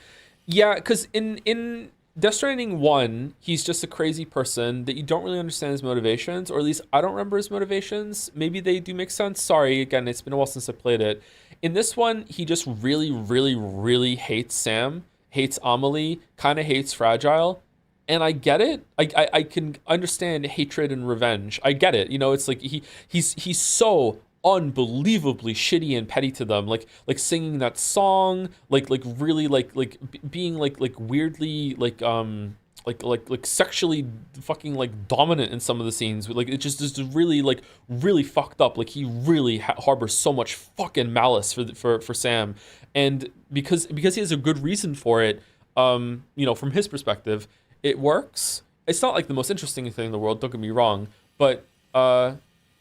Yeah, because in Death Stranding 1, he's just a crazy person that you don't really understand his motivations, or at least I don't remember his motivations. Maybe they do make sense. Sorry, again, it's been a while since I played it. In this one, he just really, really, really hates Sam, hates Amelie, kind of hates Fragile, and I get it. I can understand hatred and revenge. I get it. You know, it's like he's so unbelievably shitty and petty to them, like singing that song, like really being like weirdly like sexually fucking like dominant in some of the scenes. Like it just really really fucked up. Like he really harbors so much fucking malice for Sam, and because he has a good reason for it, you know, from his perspective, it works. It's not like the most interesting thing in the world, don't get me wrong, but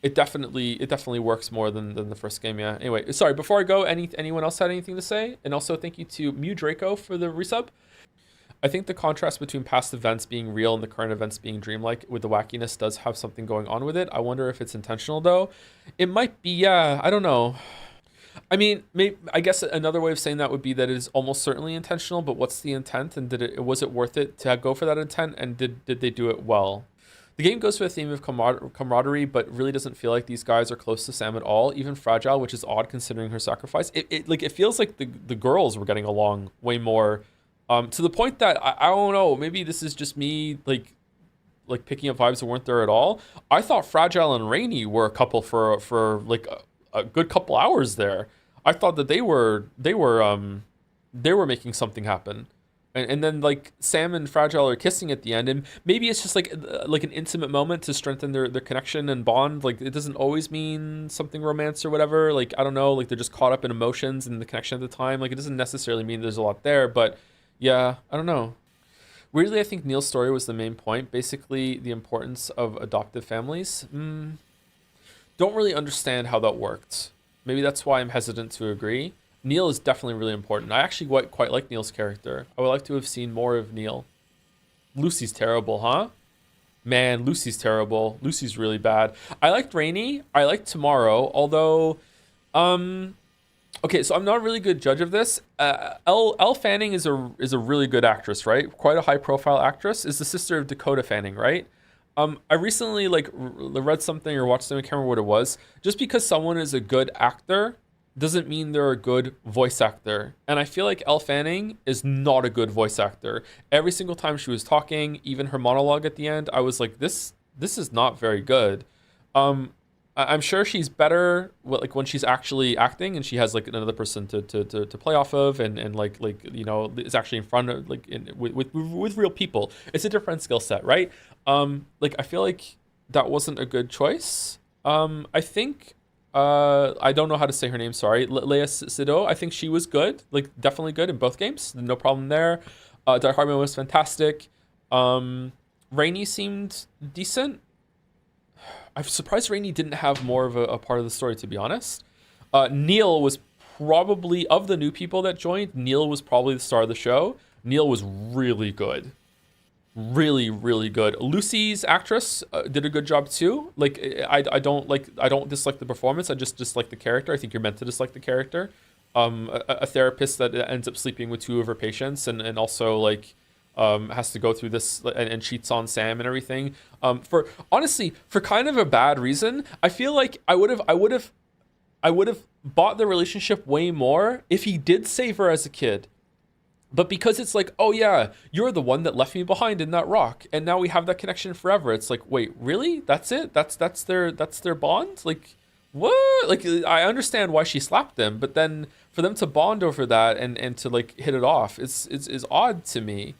it definitely works more than the first game. Yeah. Anyway, sorry. Before I go, anyone else had anything to say? And also thank you to Mew Draco for the resub. I think the contrast between past events being real and the current events being dreamlike with the wackiness does have something going on with it. I wonder if it's intentional though. It might be. Yeah. I don't know. I mean, I guess another way of saying that would be that it is almost certainly intentional. But what's the intent? And was it worth it to go for that intent? And did they do it well? The game goes for a theme of camaraderie, but really doesn't feel like these guys are close to Sam at all. Even Fragile, which is odd considering her sacrifice. It feels like the girls were getting along way more, to the point that I don't know. Maybe this is just me like picking up vibes that weren't there at all. I thought Fragile and Rainy were a couple for like a good couple hours there. I thought that they were making something happen. And then like Sam and Fragile are kissing at the end, and maybe it's just like an intimate moment to strengthen their connection and bond. Like it doesn't always mean something romance or whatever. Like I don't know, like they're just caught up in emotions and the connection at the time. Like it doesn't necessarily mean there's a lot there, but yeah, I don't know. Weirdly, I think Neil's story was the main point. Basically, the importance of adoptive families. Don't really understand how that worked. Maybe that's why I'm hesitant to agree. Neil is definitely really important. I actually quite like Neil's character. I would like to have seen more of Neil. Lucy's terrible, huh? Man, Lucy's terrible. Lucy's really bad. I liked Rainy. I liked Tomorrow, although... Okay, so I'm not a really good judge of this. Elle Fanning is a really good actress, right? Quite a high-profile actress. Is the sister of Dakota Fanning, right? I recently read something or watched something, I can't remember what it was. Just because someone is a good actor doesn't mean they're a good voice actor. And I feel like Elle Fanning is not a good voice actor. Every single time she was talking, even her monologue at the end, I was like, this is not very good. I'm sure she's better like when she's actually acting and she has like another person to play off of and like you know is actually in front of like with real people. It's a different skill set, right? Like I feel like that wasn't a good choice. I think I don't know how to say her name, sorry. Lea Seydoux, I think she was good, like definitely good in both games, no problem there. Di Hartman was fantastic. Rainy seemed decent. I'm surprised Rainy didn't have more of a part of the story, to be honest. Neil was probably, of the new people that joined, Neil was probably the star of the show. Neil was really good. Really, really good. Lucy's actress did a good job too. Like, I don't dislike the performance. I just dislike the character. I think you're meant to dislike the character. A therapist that ends up sleeping with 2 of her patients and also like has to go through this and cheats on Sam and everything. For kind of a bad reason. I feel like I would have bought the relationship way more if he did save her as a kid. But because it's like, oh yeah, you're the one that left me behind in that rock, and now we have that connection forever. It's like, wait, really? That's it? That's their bond? Like, what? Like, I understand why she slapped them, but then for them to bond over that and to like hit it off is odd to me.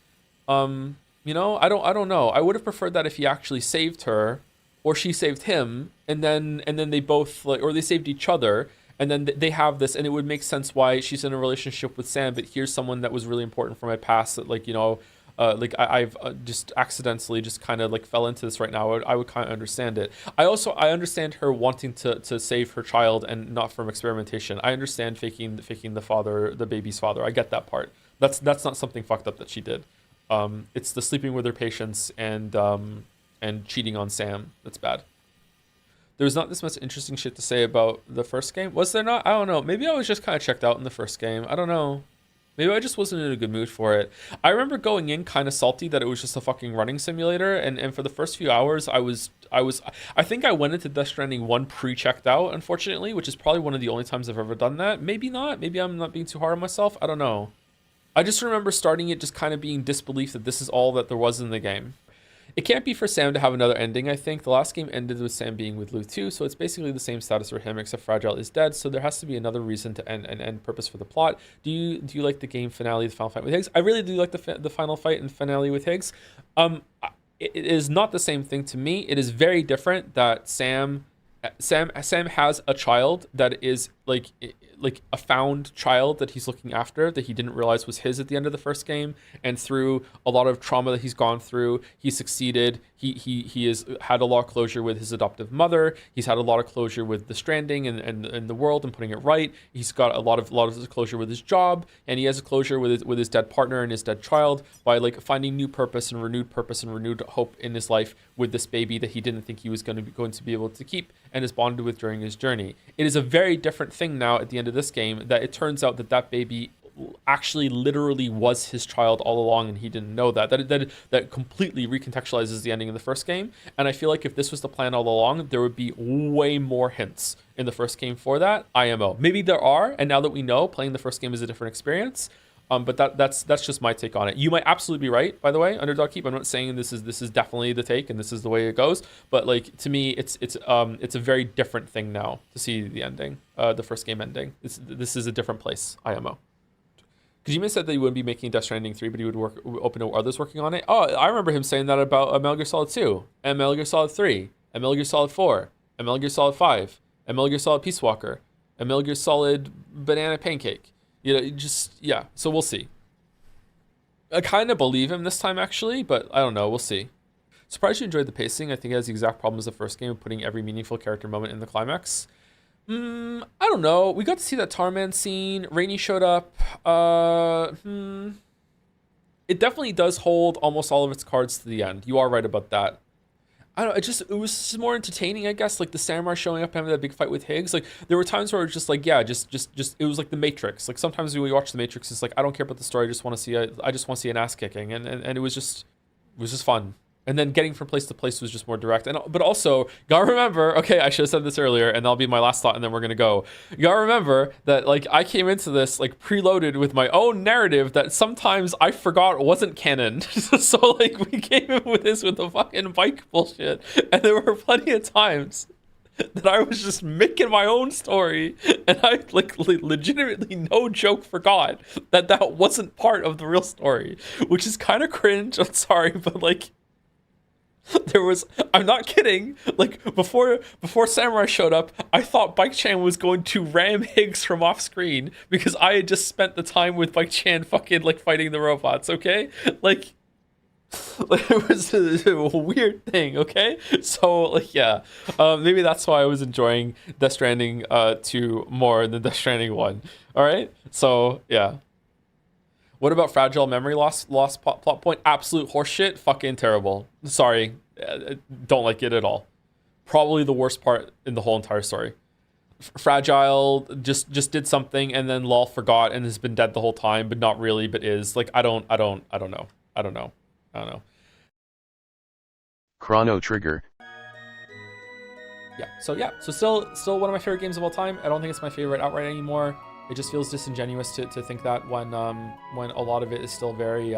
You know, I don't know. I would have preferred that if he actually saved her, or she saved him, and then they both like, or they saved each other. And then they have this, and it would make sense why she's in a relationship with Sam, but here's someone that was really important for my past that, like, you know, I've just accidentally just kind of like fell into this right now. I would kind of understand it. I understand her wanting to save her child and not from experimentation. I understand faking the baby's father. I get that part. That's not something fucked up that she did. It's the sleeping with her patients and cheating on Sam that's bad. There's not this much interesting shit to say about the first game. Was there not? I don't know. Maybe I was just kind of checked out in the first game. I don't know. Maybe I just wasn't in a good mood for it. I remember going in kind of salty that it was just a fucking running simulator. And for the first few hours, I think I went into Death Stranding 1 pre-checked out, unfortunately, which is probably one of the only times I've ever done that. Maybe not. Maybe I'm not being too hard on myself. I don't know. I just remember starting it just kind of being disbelief that this is all that there was in the game. It can't be for Sam to have another ending, I think. The last game ended with Sam being with Lou too, so it's basically the same status for him, except Fragile is dead, so there has to be another reason to end purpose for the plot. Do you like the game finale, the final fight with Higgs? I really do like the final fight and finale with Higgs. It is not the same thing to me. It is very different that Sam has a child that is like a found child that he's looking after that he didn't realize was his at the end of the first game, and through a lot of trauma that he's gone through, he succeeded. He has had a lot of closure with his adoptive mother. He's had a lot of closure with the Stranding and the world and putting it right. He's got a lot of closure with his job, and he has a closure with his dead partner and his dead child by like finding new purpose and renewed hope in his life with this baby that he didn't think he was going to be able to keep and is bonded with during his journey. It is a very different thing now at the end of this game that it turns out that baby actually literally was his child all along, and he didn't know that completely recontextualizes the ending of the first game. And I feel like if this was the plan all along, there would be way more hints in the first game for that. IMO. Maybe there are, and now that we know, playing the first game is a different experience. But that's just my take on it. You might absolutely be right, by the way, Underdog Keep. I'm not saying this is definitely the take and this is the way it goes, but like to me, it's a very different thing now to see the ending, the first game ending. This is a different place. IMO. Kojima said that he wouldn't be making Death Stranding 3, but he would work open to others working on it. Oh, I remember him saying that about Metal Gear Solid 2, and Metal Gear Solid 3, and Metal Gear Solid 4, and Metal Gear Solid 5, and Metal Gear Solid Peace Walker, and Metal Gear Solid Banana Pancake. You know, yeah, so we'll see. I kind of believe him this time, actually, but I don't know, we'll see. Surprised you enjoyed the pacing. I think it has the exact problem as the first game of putting every meaningful character moment in the climax. I don't know. We got to see that Tarman scene. Rainey showed up. It definitely does hold almost all of its cards to the end. You are right about that. I don't know, it was just more entertaining, I guess, like the samurai showing up and having that big fight with Higgs. Like there were times where it was just like, yeah, just it was like the Matrix. Like sometimes when we watch the Matrix, it's like I don't care about the story, I just want to see an ass kicking, and it was just fun. And then getting from place to place was just more direct. But also, gotta remember, okay, I should have said this earlier, and that'll be my last thought, and then we're gonna go. You gotta remember that like I came into this like preloaded with my own narrative that sometimes I forgot wasn't canon. So like we came in with this with the fucking bike bullshit, and there were plenty of times that I was just making my own story, and I like legitimately, no joke, forgot that wasn't part of the real story, which is kind of cringe. I'm sorry, but like. I'm not kidding, like before Samurai showed up, I thought Bike-chan was going to ram Higgs from off screen because I had just spent the time with Bike-chan fucking like fighting the robots, okay? Like Like, it was a weird thing, okay? So, like, yeah. Maybe that's why I was enjoying Death Stranding 2 more than Death Stranding 1. All right? So, yeah. What about fragile memory loss plot point? Absolute horseshit. Fucking terrible. Sorry. Don't like it at all. Probably the worst part in the whole entire story. Fragile just did something and then lol forgot and has been dead the whole time, but not really, but is. Like, I don't know. Chrono Trigger. Yeah. So still one of my favorite games of all time. I don't think it's my favorite outright anymore. It just feels disingenuous to think that when a lot of it is still very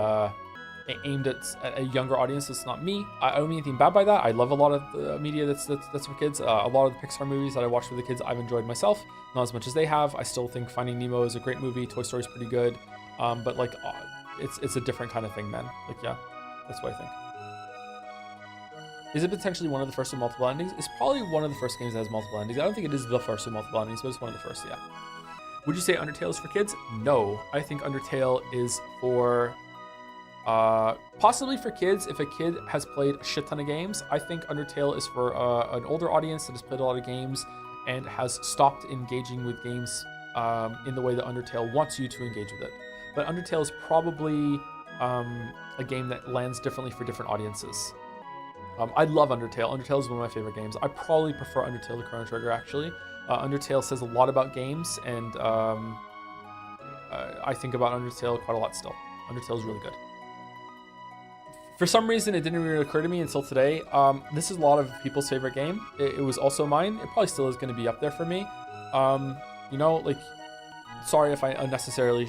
aimed at a younger audience. It's not me. I don't mean anything bad by that. I love a lot of the media that's for kids. A lot of the Pixar movies that I watched with the kids, I've enjoyed myself. Not as much as they have. I still think Finding Nemo is a great movie. Toy Story is pretty good. But like, it's a different kind of thing, man. Like, yeah, that's what I think. Is it potentially one of the first with multiple endings? It's probably one of the first games that has multiple endings. I don't think it is the first with multiple endings, but it's one of the first, yeah. Would you say Undertale is for kids? No. I think Undertale is for... possibly for kids if a kid has played a shit ton of games. I think Undertale is for an older audience that has played a lot of games and has stopped engaging with games in the way that Undertale wants you to engage with it. But Undertale is probably a game that lands differently for different audiences. I love Undertale. Undertale is one of my favorite games. I probably prefer Undertale to Chrono Trigger, actually. Undertale says a lot about games, and I think about Undertale quite a lot still. Undertale is really good. For some reason, it didn't really occur to me until today. This is a lot of people's favorite game. It was also mine. It probably still is going to be up there for me. You know, like, sorry if I unnecessarily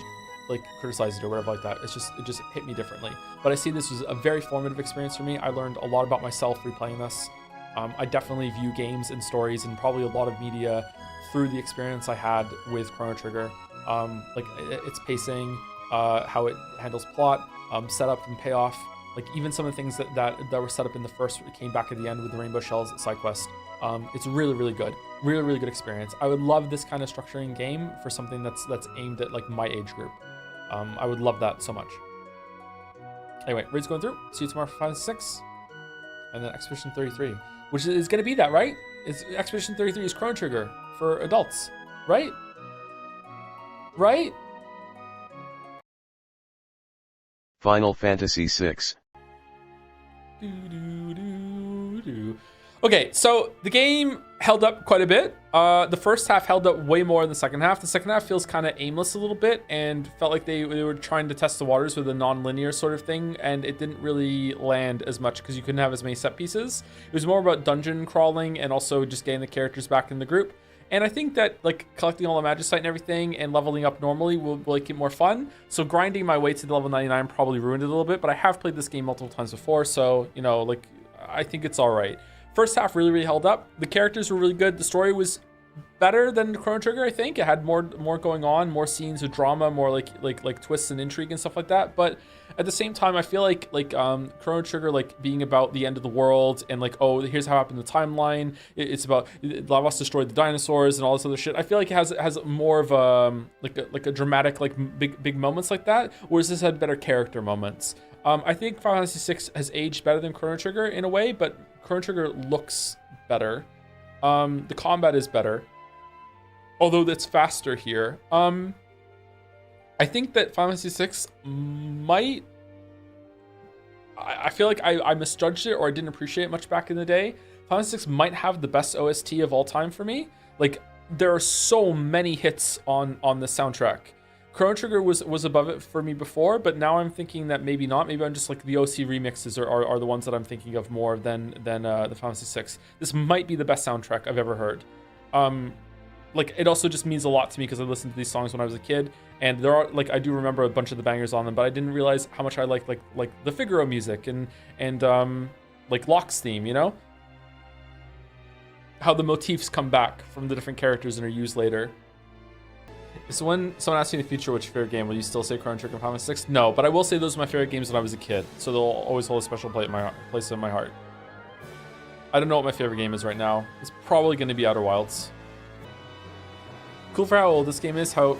like criticized it or whatever like that. It just hit me differently. But I see this was a very formative experience for me. I learned a lot about myself replaying this. I definitely view games and stories and probably a lot of media through the experience I had with Chrono Trigger. Like its pacing, how it handles plot, setup and payoff. Like even some of the things that were set up in the first came back at the end with the Rainbow Shells side quest. It's really good. Really good experience. I would love this kind of structuring game for something that's aimed at like my age group. I would love that so much. Anyway, Raid's going through. See you tomorrow for 5 and 6. And then Expedition 33, which is going to be that, right? Expedition 33 is Chrono Trigger for adults, right? Right? Final Fantasy VI. Okay, so the game held up quite a bit. The first half held up way more than the second half. The second half feels kind of aimless a little bit and felt like they were trying to test the waters with a non-linear sort of thing, and it didn't really land as much because you couldn't have as many set pieces. It was more about dungeon crawling and also just getting the characters back in the group. And I think that like collecting all the magicite and everything and leveling up normally will make it more fun. So grinding my way to the level 99 probably ruined it a little bit, but I have played this game multiple times before, so you know, like I think it's all right. First half really held up. The characters were really good. The story was better than Chrono Trigger, I think. It had more going on, more scenes of drama, more like twists and intrigue and stuff like that. But at the same time, I feel like Chrono Trigger like being about the end of the world and like, oh, here's how it happened in the timeline. It's about Lavos destroyed the dinosaurs and all this other shit. I feel like it has more of a dramatic like big moments like that, whereas this had better character moments. I think Final Fantasy VI has aged better than Chrono Trigger in a way, but Chrono Trigger looks better. The combat is better, although it's faster here. I think that Final Fantasy VI might... I feel like I misjudged it or I didn't appreciate it much back in the day. Final Fantasy VI might have the best OST of all time for me. Like, there are so many hits on the soundtrack. Chrono Trigger was above it for me before, but now I'm thinking that maybe not. Maybe I'm just like the OC remixes are the ones that I'm thinking of more than the Final Fantasy VI. This might be the best soundtrack I've ever heard. Like it also just means a lot to me because I listened to these songs when I was a kid, and there are like I do remember a bunch of the bangers on them, but I didn't realize how much I like the Figaro music and like Locke's theme, you know? How the motifs come back from the different characters and are used later. So when someone asks me in the future what's your favorite game, will you still say Chrono Trigger and Final Fantasy VI? No, but I will say those are my favorite games when I was a kid, so they'll always hold a special place in my heart. I don't know what my favorite game is right now. It's probably going to be Outer Wilds. Cool for how old this game is, how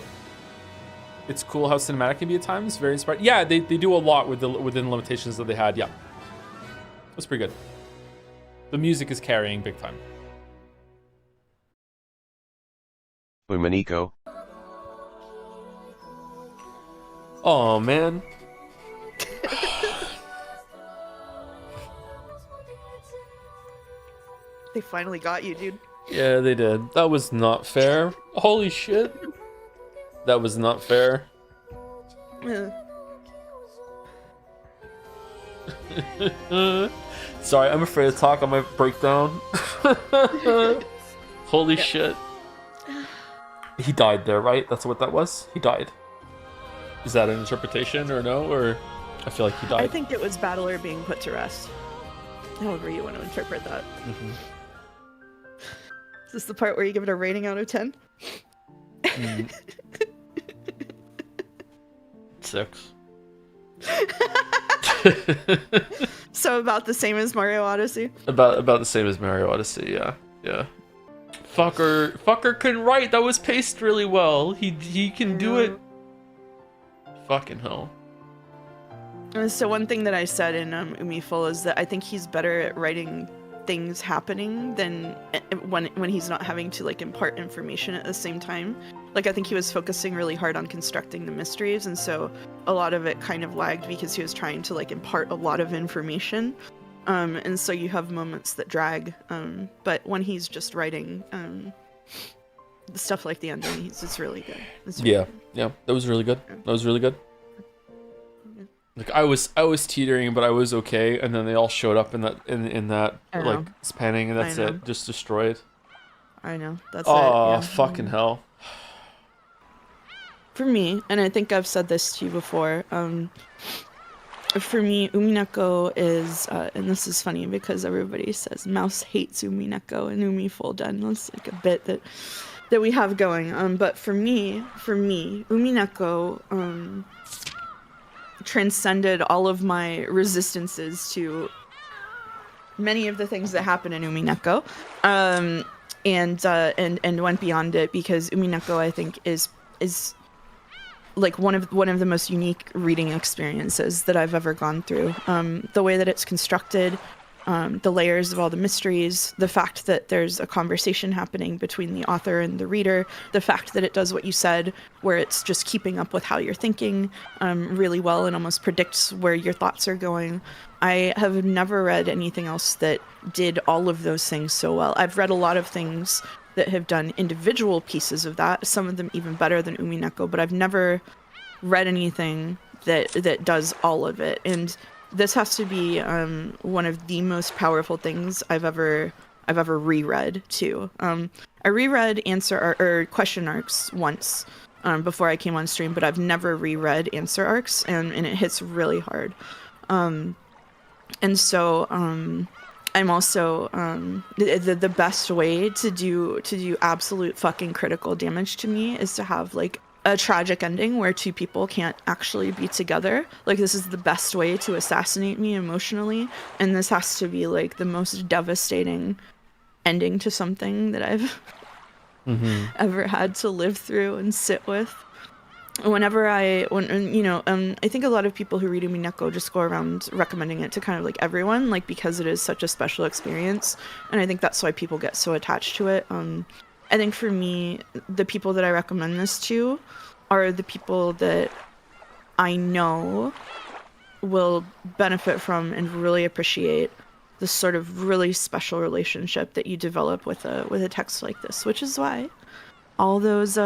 It's cool how cinematic can be at times. Very inspired. Yeah, they do a lot within the limitations that they had. Yeah, that's pretty good. The music is carrying big time. Umineko. Oh man. They finally got you, dude. Yeah, they did. That was not fair. Holy shit. That was not fair. Sorry, I'm afraid to talk on my breakdown. Holy shit. He died there, right? That's what that was? He died. Is that an interpretation or no? Or I feel like he died. I think it was Battler being put to rest. However you want to interpret that. Mm-hmm. Is this the part where you give it a rating out of 10? 6. So about the same as Mario Odyssey? About the same as Mario Odyssey, yeah. Yeah. Fucker can write. That was paced really well. He can do it. Fucking hell. So one thing that I said in Umiful is that I think he's better at writing things happening than when he's not having to like impart information at the same time. Like I think he was focusing really hard on constructing the mysteries, and so a lot of it kind of lagged because he was trying to like impart a lot of information. And so you have moments that drag. But when he's just writing stuff like the ending, it's really good. It's really good. Yeah, that was really good. That was really good. Like I was teetering, but I was okay, and then they all showed up in that like spanning, and that's it, just destroyed. I know. That's oh, it. Yeah. Fucking hell. For me, and I think I've said this to you before, for me, Umineko is, and this is funny because everybody says Mouse hates Umineko and Umiful Den. That's like a bit that we have going. But for me, Umineko transcended all of my resistances to many of the things that happen in Umineko, and went beyond it because Umineko, I think, is like one of the most unique reading experiences that I've ever gone through. The way that it's constructed, the layers of all the mysteries, the fact that there's a conversation happening between the author and the reader, the fact that it does what you said, where it's just keeping up with how you're thinking really well and almost predicts where your thoughts are going. I have never read anything else that did all of those things so well. I've read a lot of things that have done individual pieces of that, some of them even better than Umineko, but I've never read anything that does all of it. And this has to be one of the most powerful things I've ever reread too. I reread question arcs once before I came on stream, but I've never reread answer arcs, and it hits really hard. And so I'm also the best way to do absolute fucking critical damage to me is to have like a tragic ending where two people can't actually be together. Like this is the best way to assassinate me emotionally, and this has to be like the most devastating ending to something that I've ever had to live through and sit with. I think a lot of people who read Umineko just go around recommending it to kind of like everyone, like because it is such a special experience, and I think that's why people get so attached to it. I think for me, the people that I recommend this to are the people that I know will benefit from and really appreciate this sort of really special relationship that you develop with a text like this, which is why all those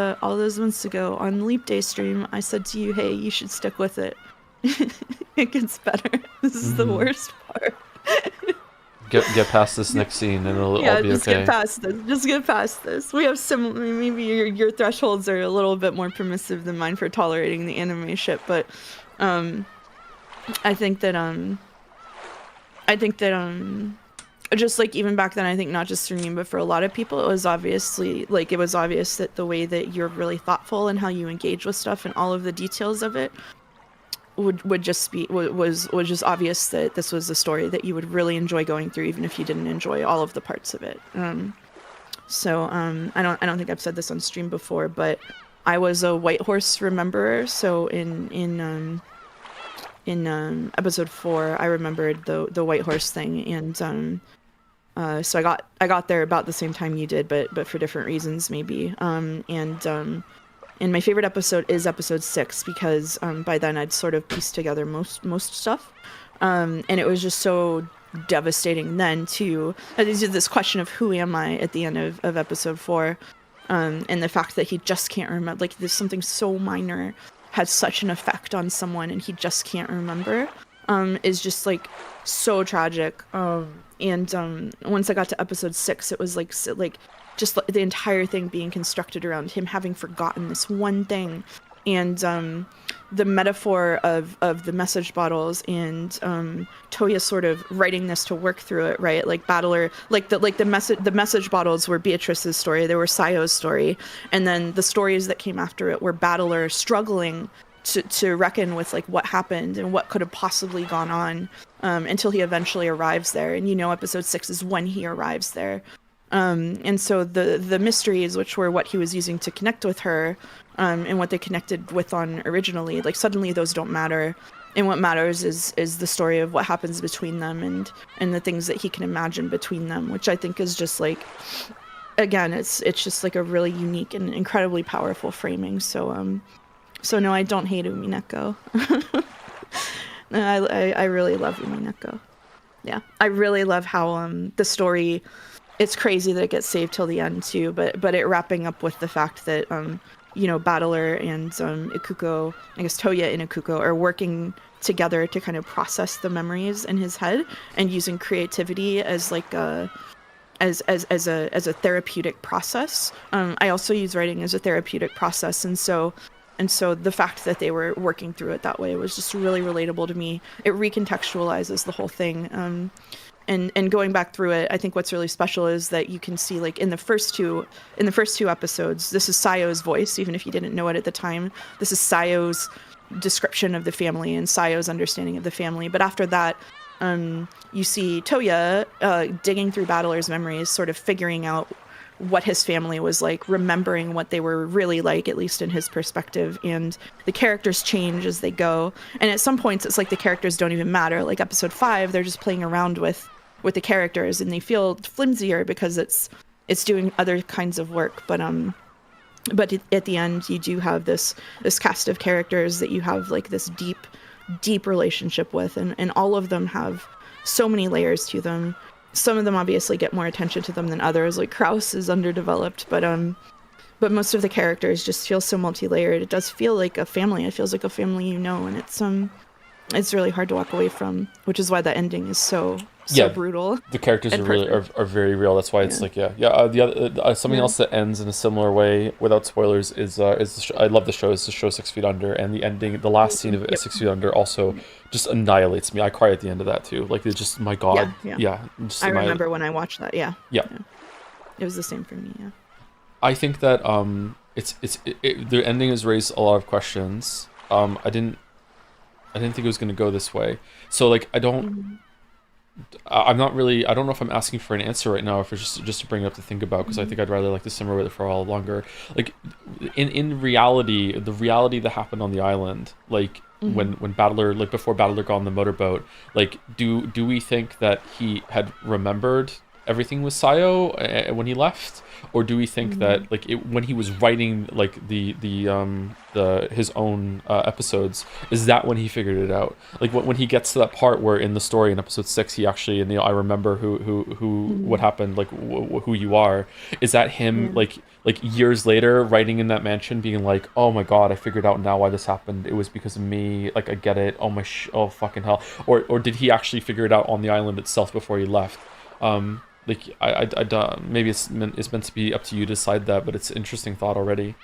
months ago on Leap Day stream, I said to you, hey, you should stick with it. It gets better. This is the worst part. Get past this next scene and it'll all be okay. Just get past this. We have maybe your thresholds are a little bit more permissive than mine for tolerating the anime shit, but I think that just like even back then, I think not just for me, but for a lot of people, it was obvious that the way that you're really thoughtful and how you engage with stuff and all of the details of it was just obvious that this was a story that you would really enjoy going through, even if you didn't enjoy all of the parts of it. I don't think I've said this on stream before, but I was a White Horse rememberer, so in episode 4, I remembered the White Horse thing, and so I got there about the same time you did, but for different reasons maybe. And my favorite episode is episode 6 because by then I'd sort of pieced together most stuff, and it was just so devastating then to this question of who am I at the end of episode 4, and the fact that he just can't remember, like there's something so minor has such an effect on someone and he just can't remember, is just like so tragic. And once I got to episode 6, it was like just the entire thing being constructed around him having forgotten this one thing, and the metaphor of the message bottles, and Toya sort of writing this to work through it, right? Like Battler, the message bottles were Beatrice's story, they were Sayo's story, and then the stories that came after it were Battler struggling to reckon with like what happened and what could have possibly gone on, until he eventually arrives there. And episode 6 is when he arrives there. And so the mysteries, which were what he was using to connect with her, and what they connected with on originally, like suddenly those don't matter. And what matters is the story of what happens between them and the things that he can imagine between them, which I think is just like, again, it's just like a really unique and incredibly powerful framing. So no, I don't hate Umineko. I really love Umineko. Yeah, I really love how the story. It's crazy that it gets saved till the end too, but it wrapping up with the fact that Battler and Ikuko, I guess Toya and Ikuko, are working together to kind of process the memories in his head and using creativity as like as a therapeutic process. I also use writing as a therapeutic process, and so the fact that they were working through it that way was just really relatable to me. It recontextualizes the whole thing. And going back through it, I think what's really special is that you can see, like in the first two episodes, this is Sayo's voice, even if you didn't know it at the time. This is Sayo's description of the family and Sayo's understanding of the family. But after that, you see Toya digging through Battler's memories, sort of figuring out what his family was like, remembering what they were really like, at least in his perspective, and the characters change as they go. And at some points, it's like the characters don't even matter. Like episode 5, they're just playing around with the characters, and they feel flimsier because it's doing other kinds of work. But at the end, you do have this cast of characters that you have like this deep relationship with, and all of them have so many layers to them. Some of them obviously get more attention to them than others, like Kraus is underdeveloped, but most of the characters just feel so multi-layered. It does feel like a family. It feels like a family, and it's really hard to walk away from, which is why the ending is so brutal. The characters are very real. That's why it's the other something else that ends in a similar way without spoilers is I love the show. It's the show 6 Feet Under, and the ending, the last scene of 6 Feet Under also just annihilates me. I cry at the end of that too. Like it's just, my God. Just I remember when I watched that. Yeah. It was the same for me. Yeah. I think that the ending has raised a lot of questions. I didn't think it was going to go this way. So like I don't know if I'm asking for an answer right now, if it's just to bring it up to think about, because I think I'd rather like to simmer with it for a while longer. Like in reality, the reality that happened on the island, like when Battler, like before Battler got on the motorboat, like do we think that he had remembered everything with Sayo when he left, or do we think that like when he was writing like his own episodes, is that when he figured it out? Like when he gets to that part where in the story in episode 6 he actually, and I remember who what happened, like who you are, is that him like years later writing in that mansion being like, oh my God, I figured out now why this happened, it was because of me, like I get it, oh fucking hell, or did he actually figure it out on the island itself before he left? Like I don't, maybe it's meant to be up to you to decide that, but it's an interesting thought already.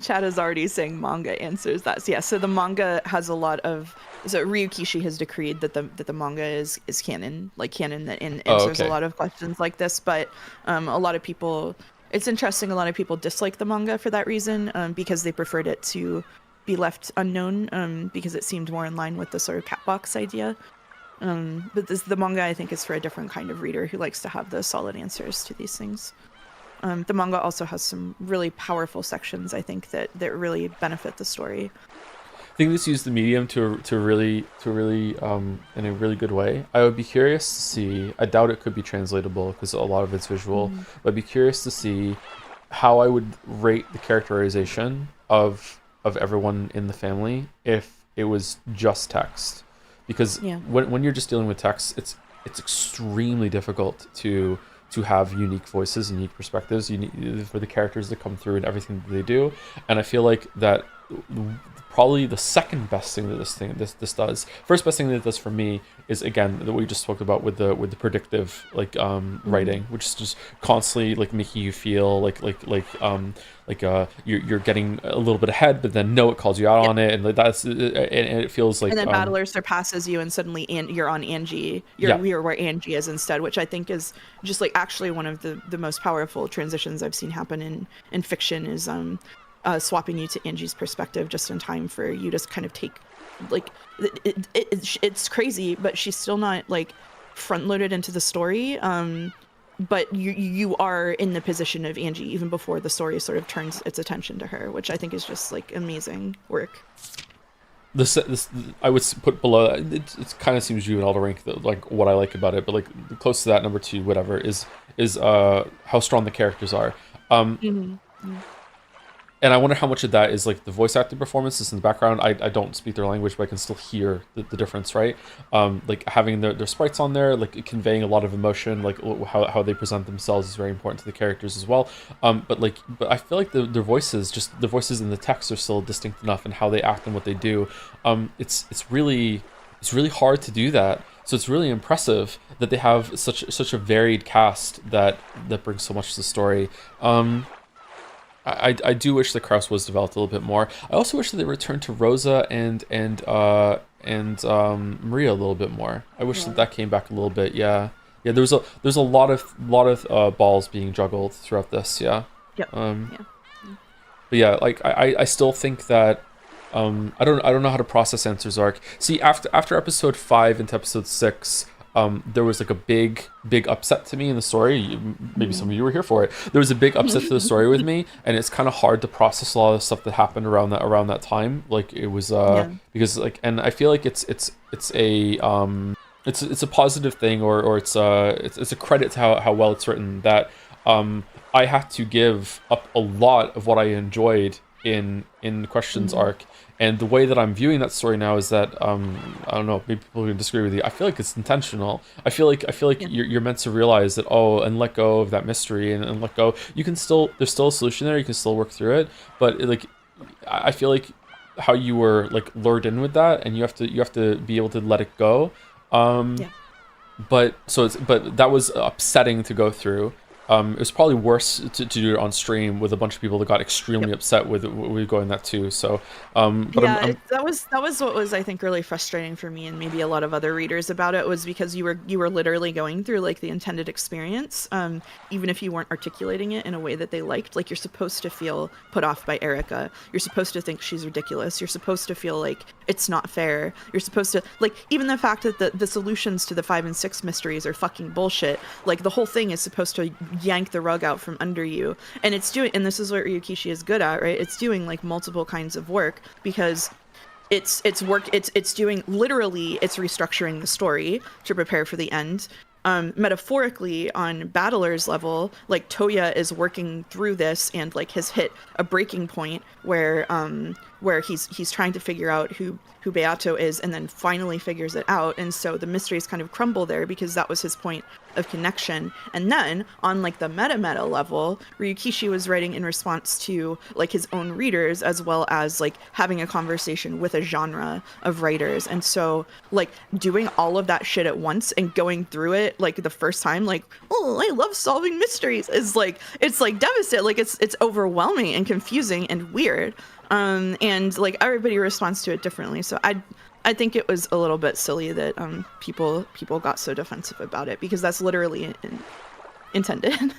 Chad is already saying manga answers that. So, yeah, so the manga has a lot of. So Ryukishi has decreed that the manga is canon, like canon that answers a lot of questions like this. But a lot of people, it's interesting. A lot of people dislike the manga for that reason, because they preferred it to be left unknown, because it seemed more in line with the sort of Catbox idea. But the manga, I think, is for a different kind of reader who likes to have the solid answers to these things. The manga also has some really powerful sections, I think, that really benefit the story. I think this used the medium to really in a really good way. I would be curious to see. I doubt it could be translatable because a lot of it's visual. But I'd be curious to see how I would rate the characterization of everyone in the family if it was just text, because when you're just dealing with text, it's extremely difficult to have unique voices and unique perspectives. You need for the characters to come through and everything that they do. And I feel like that probably the second best thing that this does. First best thing that it does for me is, again, that we just spoke about with the predictive writing, which is just constantly like making you feel like you're getting a little bit ahead, but then no, it calls you out on it, and that's and it feels like. And then Battler surpasses you, and suddenly you're on Angie. You're where Angie is instead, which I think is just like actually one of the most powerful transitions I've seen happen in fiction is swapping you to Angie's perspective just in time for you to kind of take, like, it's crazy, but she's still not like front loaded into the story. But you are in the position of Angie even before the story sort of turns its attention to her, which I think is just like amazing work. This I would put below it kind of seems juvenile to rank like what I like about it, but like close to that, number 2, whatever, is how strong the characters are. And I wonder how much of that is like the voice acting performances in the background. I don't speak their language, but I can still hear the difference, right? Like having their sprites on there, like conveying a lot of emotion, like how they present themselves is very important to the characters as well. But I feel like their voices, just the voices in the text, are still distinct enough in how they act and what they do. It's really hard to do that. So it's really impressive that they have such a varied cast that brings so much to the story. I do wish that Kraus was developed a little bit more. I also wish that they returned to Rosa and Maria a little bit more. I wish that came back a little bit. Yeah. There's a lot of balls being juggled throughout this. Yeah. Yep. But yeah, like I still think that I don't know how to process Answers Arc. See, after episode 5 into episode 6. There was like a big upset to me in the story. Maybe some of you were here for it. There was a big upset to the story with me, and it's kind of hard to process a lot of the stuff that happened around that time. Like it was because like, and I feel like it's a positive thing, or it's a credit to how well it's written, that I had to give up a lot of what I enjoyed in Questions arc. And the way that I'm viewing that story now is that I don't know, maybe people can disagree with you. I feel like it's intentional. I feel like you're meant to realize that, and let go of that mystery and let go. There's still a solution there. You can still work through it. But like, I feel like how you were like lured in with that, and you have to be able to let it go. But that was upsetting to go through. It was probably worse to do it on stream with a bunch of people that got extremely upset with going that too. So, but that was what was, I think, really frustrating for me and maybe a lot of other readers about it, was because you were literally going through like the intended experience, even if you weren't articulating it in a way that they liked. Like, you're supposed to feel put off by Erica. You're supposed to think she's ridiculous. You're supposed to feel like it's not fair. You're supposed to, like, even the fact that the solutions to the 5 and 6 mysteries are fucking bullshit. Like, the whole thing is supposed to yank the rug out from under you, and it's doing, and this is what Ryukishi is good at, right? It's doing like multiple kinds of work, because it's doing, literally, it's restructuring the story to prepare for the end. Metaphorically, on Battler's level, like, Toya is working through this and like has hit a breaking point where he's trying to figure out who Beato is, and then finally figures it out, and so the mysteries kind of crumble there because that was his point of connection. And then on like the meta level, Ryukishi was writing in response to like his own readers, as well as like having a conversation with a genre of writers. And so like doing all of that shit at once and going through it like the first time, like, oh, I love solving mysteries, is like, it's like devastating. Like it's overwhelming and confusing and weird. And like everybody responds to it differently. So I think it was a little bit silly that people got so defensive about it, because that's literally intended.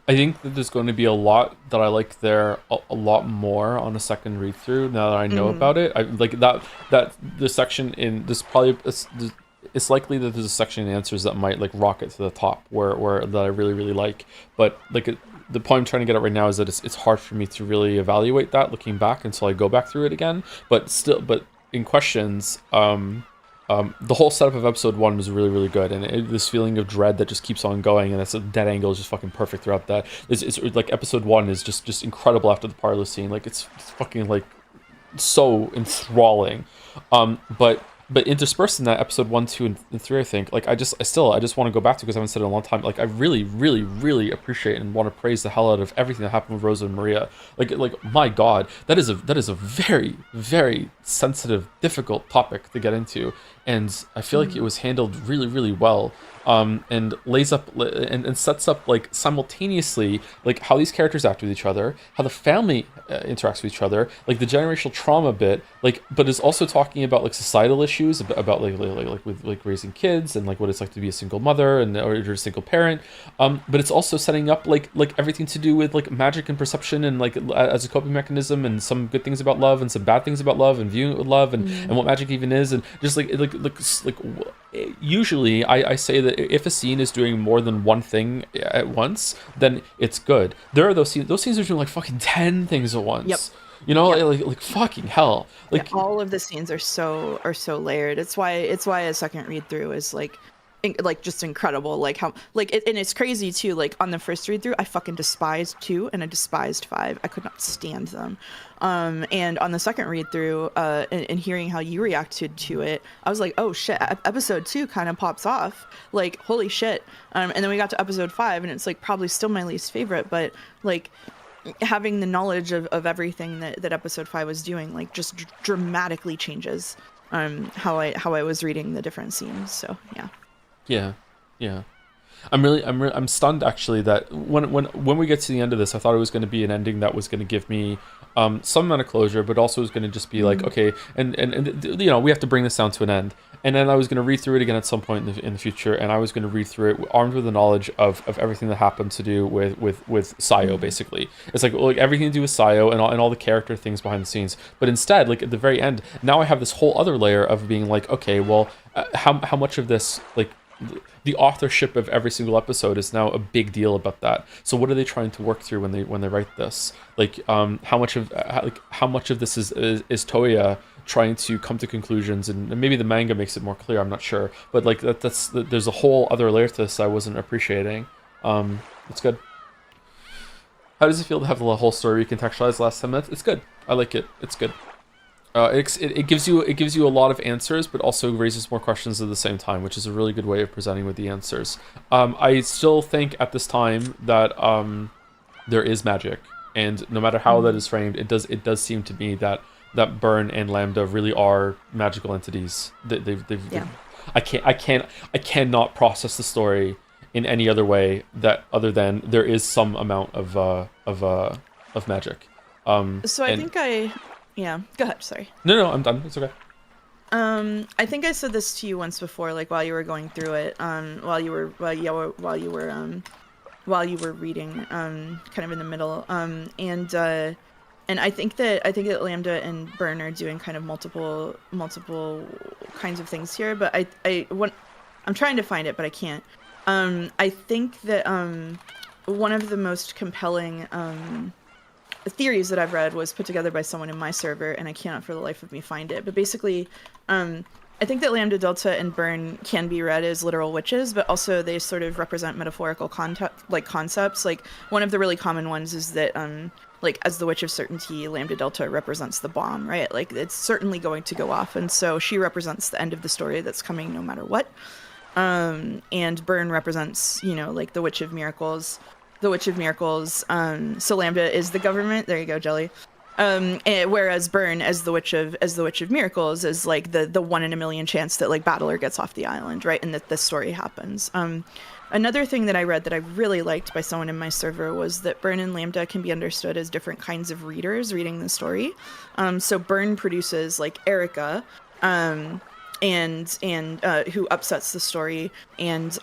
I think that there's going to be a lot that I like there a lot more on a second read through now that I know about it. I like that the section in this, probably it's likely that there's a section in Answers that might like rocket to the top where that I really like, but like the point I'm trying to get at right now is that it's hard for me to really evaluate that looking back until I go back through it again. But in questions, the whole setup of episode 1 was really, really good, and this feeling of dread that just keeps on going, and that's a dead angle is just fucking perfect throughout that. It's like episode 1 is just incredible after the parlor scene. Like it's fucking like so enthralling. But interspersed in that, episode 1, 2, and 3, I think, like I just want to go back to, because I haven't said it in a long time. Like I really, really, really appreciate and want to praise the hell out of everything that happened with Rosa and Maria. Like my God, that is a very, very sensitive, difficult topic to get into, and I feel like it was handled really, really well. And lays up and sets up like simultaneously like how these characters act with each other, how the family interacts with each other, like the generational trauma bit, like, but is also talking about like societal issues about like with like raising kids and like what it's like to be a single mother or a single parent. But it's also setting up like everything to do with like magic and perception and like as a coping mechanism, and some good things about love and some bad things about love, and viewing it with love, and what magic even is, and just like usually I say that if a scene is doing more than one thing at once, then it's good. There are those scenes are doing like fucking 10 things at once. Yep. You know, like fucking hell. Like all of the scenes are so layered. It's why a second read through is like just incredible. Like how and it's crazy too. Like on the first read through, I fucking despised 2 and I despised 5. I could not stand them. And on the second read through, and hearing how you reacted to it, I was like, oh shit, episode 2 kind of pops off. Like holy shit. And then we got to episode 5, and it's like probably still my least favorite, but like having the knowledge of everything that episode 5 was doing, like just dramatically changes how I was reading the different scenes. So yeah. I'm stunned actually that when we get to the end of this, I thought it was going to be an ending that was going to give me some amount of closure, but also was going to just be like, okay, and you know, we have to bring this down to an end. And then I was going to read through it again at some point in the future, and I was going to read through it armed with the knowledge of everything that happened to do with Sayo, basically. It's like everything to do with Sayo and all the character things behind the scenes. But instead, like at the very end, now I have this whole other layer of being like, okay, well, how much of this, like, the authorship of every single episode is now a big deal about that. So what are they trying to work through when they write this? Like how much of this is Toya trying to come to conclusions, and maybe the manga makes it more clear, I'm not sure, but like there's a whole other layer to this I wasn't appreciating. It's good. How does it feel to have the whole story recontextualized the last 10 minutes? It's good. I like it. It's good. It gives you a lot of answers, but also raises more questions at the same time, which is a really good way of presenting with the answers. I still think at this time that there is magic, and no matter how that is framed, it does seem to me that Burn and Lambda really are magical entities. I cannot process the story in any other way other than there is some amount of magic. So I think yeah, go ahead. Sorry. No, I'm done. It's okay. I think I said this to you once before, like while you were going through it, while you were reading, kind of in the middle, and I think that Lambda and Burn are doing kind of multiple kinds of things here, but I'm trying to find it, but I can't. I think that one of the most compelling theories that I've read was put together by someone in my server, and I cannot for the life of me find it. But basically, I think that Lambda, Delta, and Burn can be read as literal witches, but also they sort of represent metaphorical concepts. Like one of the really common ones is that, like as the Witch of Certainty, Lambda Delta represents the bomb, right? Like it's certainly going to go off, and so she represents the end of the story that's coming no matter what. And Burn represents, like the Witch of Miracles. So Lambda is the government. There you go, Jelly. Whereas Burn, as the Witch of Miracles, is like the 1 in a million chance that like Baldur gets off the island, right? And that this story happens. Another thing that I read that I really liked by someone in my server was that Burn and Lambda can be understood as different kinds of readers reading the story. So Burn produces like Erica, and who upsets the story, and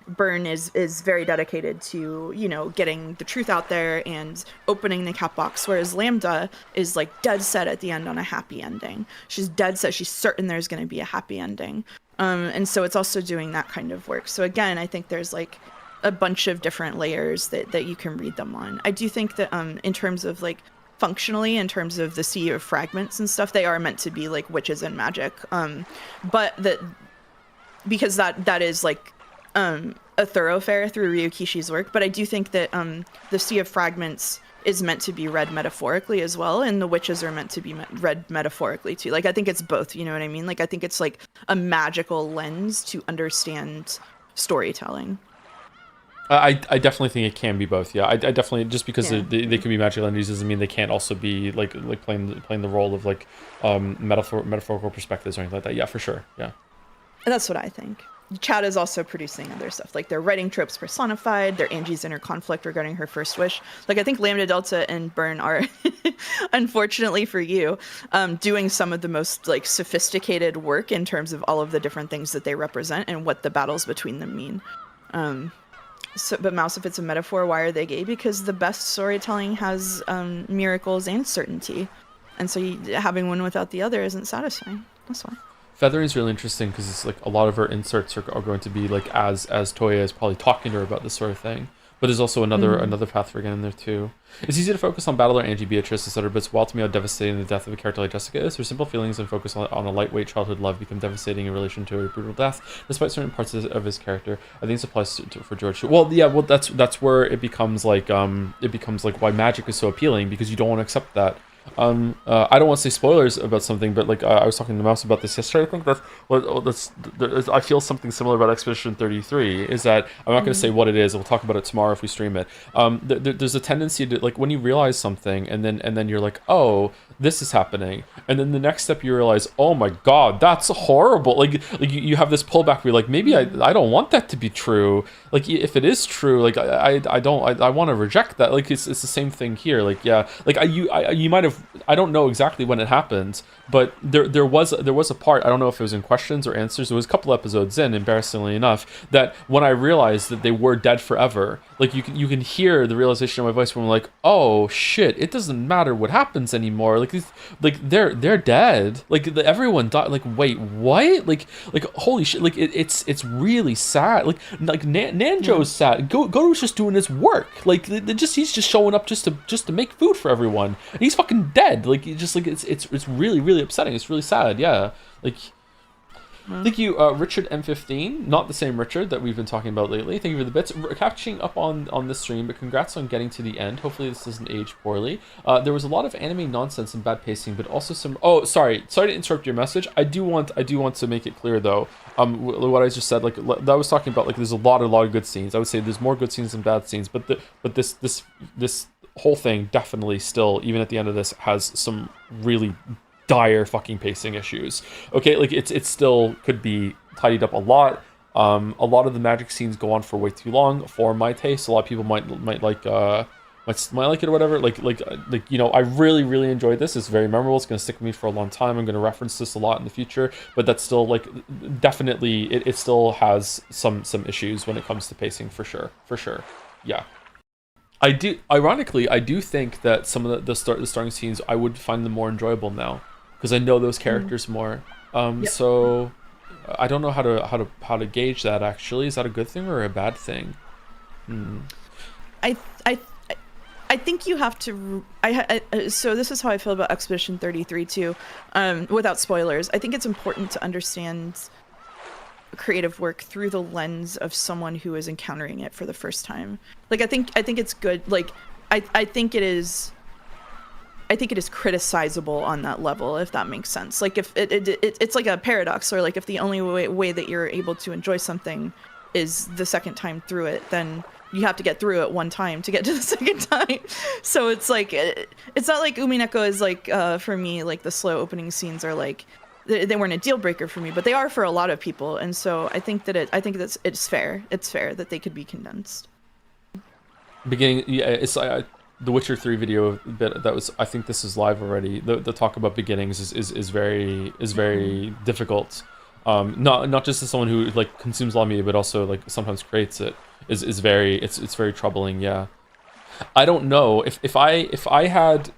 Burn is very dedicated to getting the truth out there and opening the cat box, whereas Lambda is like dead set at the end on a happy ending. She's dead set, she's certain there's going to be a happy ending, and so it's also doing that kind of work. So again, I think there's like a bunch of different layers that you can read them on. I do think that in terms of like functionally, in terms of the sea of fragments and stuff, they are meant to be like witches and magic. But that because that is like a thoroughfare through Ryukishi's work. But I do think that the sea of fragments is meant to be read metaphorically as well, and the witches are meant to be read metaphorically too. Like I think it's both, you know what I mean? Like I think it's like a magical lens to understand storytelling. I definitely think it can be both. Yeah, I definitely, just because they can be magical entities doesn't mean they can't also be like playing the role of like metaphorical perspectives or anything like that. Yeah, for sure. Yeah, and that's what I think. Chad is also producing other stuff, like they're writing tropes personified, they're Angie's inner conflict regarding her first wish. Like I think Lambda Delta and Burn are, unfortunately for you, doing some of the most like sophisticated work in terms of all of the different things that they represent and what the battles between them mean. But Mouse, if it's a metaphor, why are they gay? Because the best storytelling has miracles and certainty, and so having one without the other isn't satisfying. That's why. Feathering is really interesting because it's like a lot of her inserts are going to be like as Toya is probably talking to her about this sort of thing. But there's also another path for getting in there too. It's easy to focus on Battler, Angie, Beatrice, etc. But it's wild to me how devastating the death of a character like Jessica is. Her simple feelings and focus on a lightweight childhood love become devastating in relation to a brutal death, despite certain parts of his character. I think this applies for George too. Well, yeah, well that's where it becomes like why magic is so appealing, because you don't want to accept that. I don't want to say spoilers about something, but like I was talking to Mouse about this yesterday. I think I feel something similar about Expedition 33. Is that I'm not going to say what it is. We'll talk about it tomorrow if we stream it. There's a tendency to like when you realize something and then you're like, oh, this is happening, and then the next step you realize, oh my god, that's horrible. Like you have this pullback where you're like, maybe I don't want that to be true. Like if it is true, like I want to reject that. Like it's the same thing here. Like yeah, like you might have. I don't know exactly when it happened, but there was a part, I don't know if it was in questions or answers, it was a couple episodes in, embarrassingly enough, that when I realized that they were dead forever, like you can hear the realization in my voice when I'm like, oh shit, it doesn't matter what happens anymore. Like they're dead. Like everyone died. Like wait, what? Like holy shit. Like it's really sad. Like Nanjo's sad. Goto's just doing his work. Like he's just showing up just to make food for everyone. And he's fucking dead. Like it's really really upsetting. It's really sad. Yeah. Like thank you, Richard M15, not the same Richard that we've been talking about lately. Thank you for the bits. Catching up on this stream, but congrats on getting to the end. Hopefully this doesn't age poorly. There was a lot of anime nonsense and bad pacing, but also some... Oh, sorry to interrupt your message. I do want to make it clear, though, what I just said, like, that I was talking about, like, there's a lot of good scenes. I would say there's more good scenes than bad scenes, but this whole thing definitely still, even at the end of this, has some really dire fucking pacing issues. Okay, like it still could be tidied up a lot. A lot of the magic scenes go on for way too long for my taste. A lot of people might like it or whatever. Like you know, I really enjoyed this. It's very memorable. It's gonna stick with me for a long time. I'm gonna reference this a lot in the future. But that's still like definitely it still has some issues when it comes to pacing for sure. Yeah. I do think that some of the starting scenes I would find them more enjoyable now, because I know those characters more. So I don't know how to gauge that actually. Is that a good thing or a bad thing? I think you have to. So this is how I feel about Expedition 33 too. Without spoilers, I think it's important to understand creative work through the lens of someone who is encountering it for the first time. Like I think it's good. Like I think it is criticizable on that level, if that makes sense. Like if it's like a paradox, or like if the only way that you're able to enjoy something is the second time through it, then you have to get through it one time to get to the second time. So it's like it's not like Umineko is like for me, like the slow opening scenes are like they weren't a deal breaker for me, but they are for a lot of people. And so I think that it's fair. It's fair that they could be condensed. Beginning, yeah, it's the Witcher 3 video bit that was, I think this is live already. The talk about beginnings is very difficult. Not just as someone who like consumes a lot of media, but also like sometimes creates it. Is very troubling. Yeah, I don't know if I had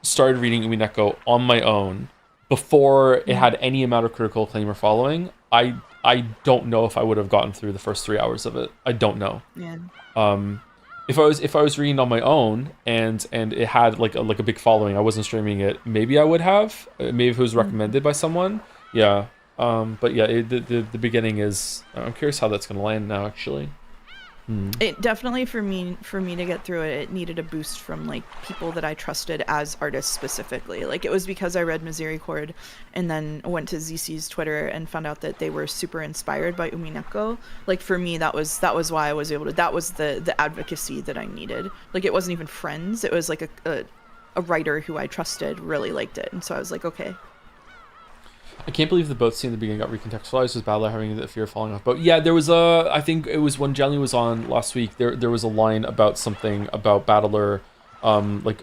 started reading Umineko on my own before it had any amount of critical acclaim or following, I I don't know if I would have gotten through the first 3 hours of it. I don't know. Yeah. If I was reading on my own and it had like a big following, I wasn't streaming it. Maybe I would have. Maybe if it was recommended by someone. Yeah. But yeah, the beginning is. I'm curious how that's gonna land now. Actually. It definitely for me to get through it needed a boost from like people that I trusted as artists specifically. Like it was because I read Misericord and then went to ZC's Twitter and found out that they were super inspired by Umineko. Like for me that was why I was able to, that was the advocacy that I needed. Like it wasn't even friends, it was like a writer who I trusted really liked it, and so I was like, okay. I can't believe the boat scene in the beginning got recontextualized with Baldur having the fear of falling off boat. Yeah, there was I think it was when Jelly was on last week, there was a line about something about Baldur, like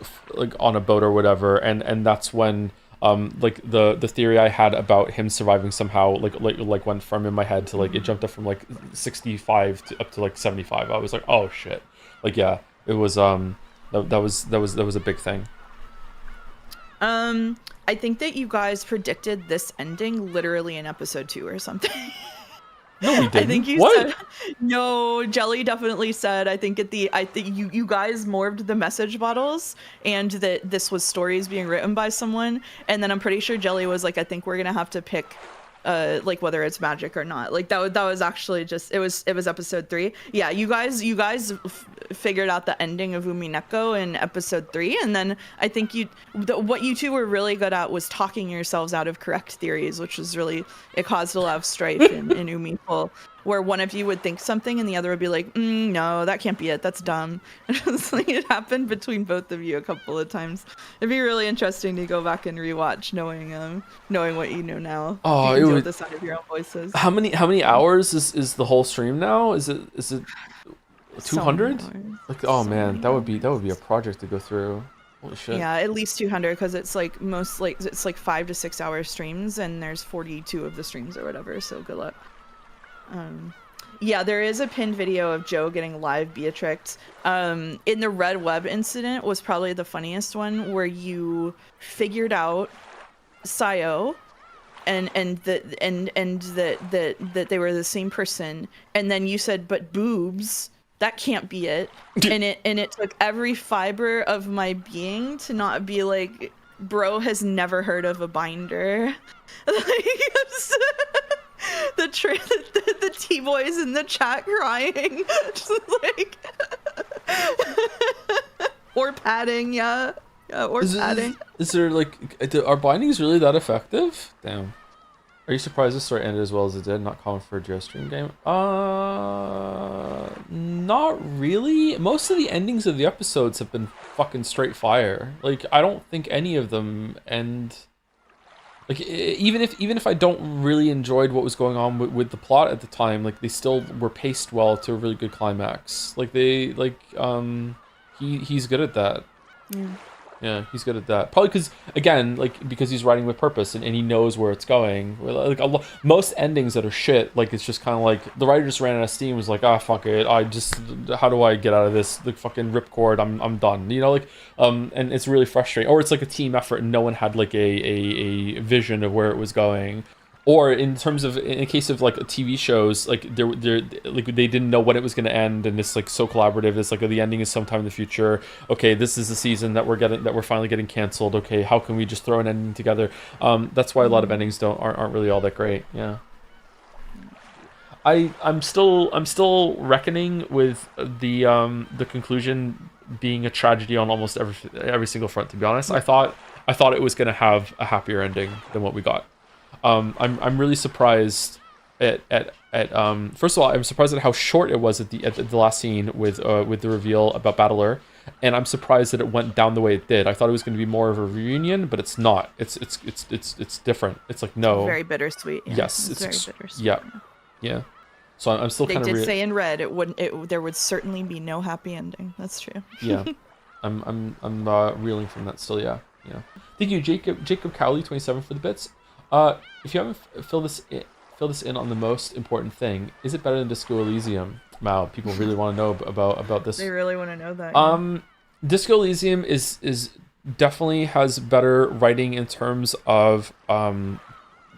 on a boat or whatever, and that's when like the theory I had about him surviving somehow like went from in my head to like it jumped up from like 65 to up to like 75. I was like, oh shit. Like yeah, it was that was a big thing. I think that you guys predicted this ending literally in episode 2 or something. No, we didn't. I think you said no. Jelly definitely said. I think you guys morphed the message bottles, and that this was stories being written by someone. And then I'm pretty sure Jelly was like, I think we're gonna have to pick, like whether it's magic or not. Like that was actually just it was episode 3. Yeah, you guys figured out the ending of Umineko in episode 3, and then I think what you two were really good at was talking yourselves out of correct theories, which was really, it caused a lot of strife in Umiko, where one of you would think something and the other would be like, no, that can't be it, that's dumb. It happened between both of you a couple of times. It'd be really interesting to go back and rewatch, knowing what you know now. Oh, it was the sound of your own voices. How many hours is the whole stream now? Is it 200? Like, oh man, that would be a project to go through. Holy shit. Yeah, at least 200, because it's like it's like 5 to 6 hour streams, and there's 42 of the streams or whatever. So good luck. Yeah, there is a pinned video of Joe getting live Beatrix. In the Red Web incident was probably the funniest one, where you figured out Sayo and that they were the same person, and then you said, but boobs, that can't be it. and it took every fiber of my being to not be like, bro has never heard of a binder. The T-boys in the chat crying. Just like or padding, yeah, or padding. Is there like, are bindings really that effective? Damn. Are you surprised this story ended as well as it did? Not common for a Geostream game. Not really. Most of the endings of the episodes have been fucking straight fire. Like, I don't think any of them end. Like, even if I don't really enjoyed what was going on with the plot at the time, like, they still were paced well to a really good climax. Like, he's good at that. Yeah, he's good at that. Probably because he's writing with purpose and he knows where it's going. Like most endings that are shit, like it's just kind of like the writer just ran out of steam. Was like, fuck it. How do I get out of this? The fucking ripcord. I'm done. You know, like and it's really frustrating. Or it's like a team effort and no one had like a vision of where it was going. Or in case of like TV shows, like they didn't know when it was going to end, and it's like so collaborative. It's like the ending is sometime in the future. Okay, this is the season that we're finally getting canceled. Okay, how can we just throw an ending together? That's why a lot of endings aren't really all that great. Yeah. I'm still reckoning with the conclusion being a tragedy on almost every single front. To be honest, I thought it was going to have a happier ending than what we got. I'm really surprised at first of all, I'm surprised at how short it was at the last scene with the reveal about Baldur, and I'm surprised that it went down the way it did. I thought it was going to be more of a reunion, but it's not. It's different. It's like, no. Very bittersweet. Yeah. Yes, it's very bittersweet. Yeah. So I'm still kind of. They did say in red there would certainly be no happy ending. That's true. Yeah, I'm reeling from that still. Yeah. Thank you, Jacob Cowley 27 for the bits. If you haven't fill this in on the most important thing, is it better than Disco Elysium? Wow, people really want to know about this. They really want to know that. Disco Elysium is definitely has better writing in terms of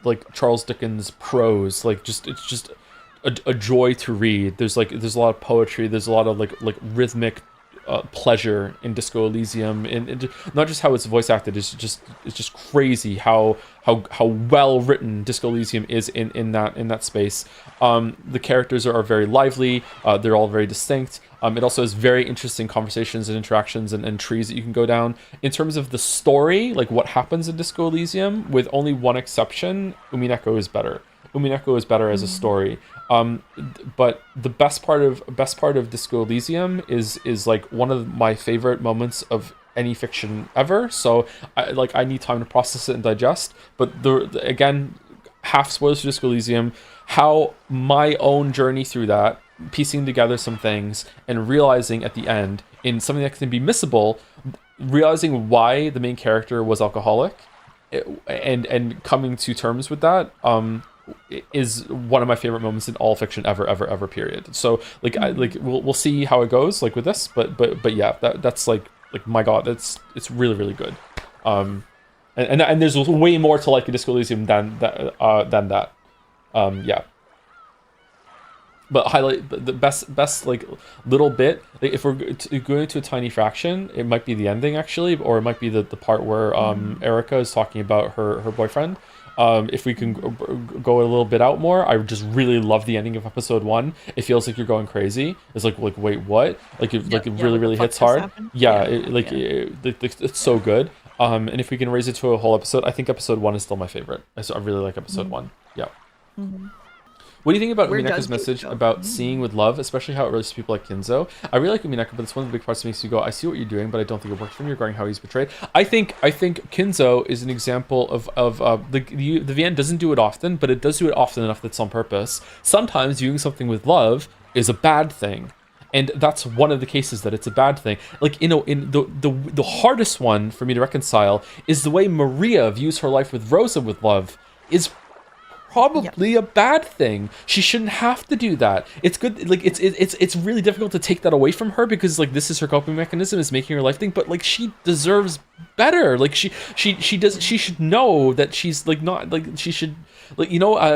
like Charles Dickens prose. Like it's just a joy to read. There's a lot of poetry. There's a lot of like rhythmic pleasure in Disco Elysium, and not just how it's voice acted. It's just crazy how well written Disco Elysium is in that space. The characters are very lively. They're all very distinct. It also has very interesting conversations and interactions and trees that you can go down. In terms of the story, like what happens in Disco Elysium, with only one exception, Umineko is better. Umineko is better as a story. But the best part of Disco Elysium is like one of my favorite moments of any fiction ever. So I need time to process it and digest. But again, half spoilers for Disco Elysium, how my own journey through that, piecing together some things and realizing at the end in something that can be missable, realizing why the main character was alcoholic, and coming to terms with that, is one of my favorite moments in all fiction ever period. So we'll see how it goes like with this, but yeah, that's like my god, it's really good. And there's way more to like a Disco Elysium than that. Yeah. But highlight the best like little bit. Like if we're going to a tiny fraction, it might be the ending actually, or it might be the part where Erica is talking about her boyfriend. If we can go a little bit out more, I just really love the ending of episode 1. It feels like you're going crazy. It's like wait, what? Like it really hits hard. Yeah, it's so good. And if we can raise it to a whole episode, I think episode 1 is still my favorite. I really like episode 1. Yeah. Mm-hmm. What do you think about Umineko's message about seeing with love, especially how it relates to people like Kinzo? I really like Umineko, but it's one of the big parts that makes you go, I see what you're doing, but I don't think it worked for me, regarding how he's portrayed. I think Kinzo is an example of the VN doesn't do it often, but it does do it often enough that's on purpose. Sometimes viewing something with love is a bad thing. And that's one of the cases that it's a bad thing. Like, in the hardest one for me to reconcile is the way Maria views her life with Rosa with love is probably a bad thing. She shouldn't have to do that. It's good, like it's really difficult to take that away from her, because like this is her coping mechanism, is making her life thing, but like she deserves better. Like she should know that she's like not like she should like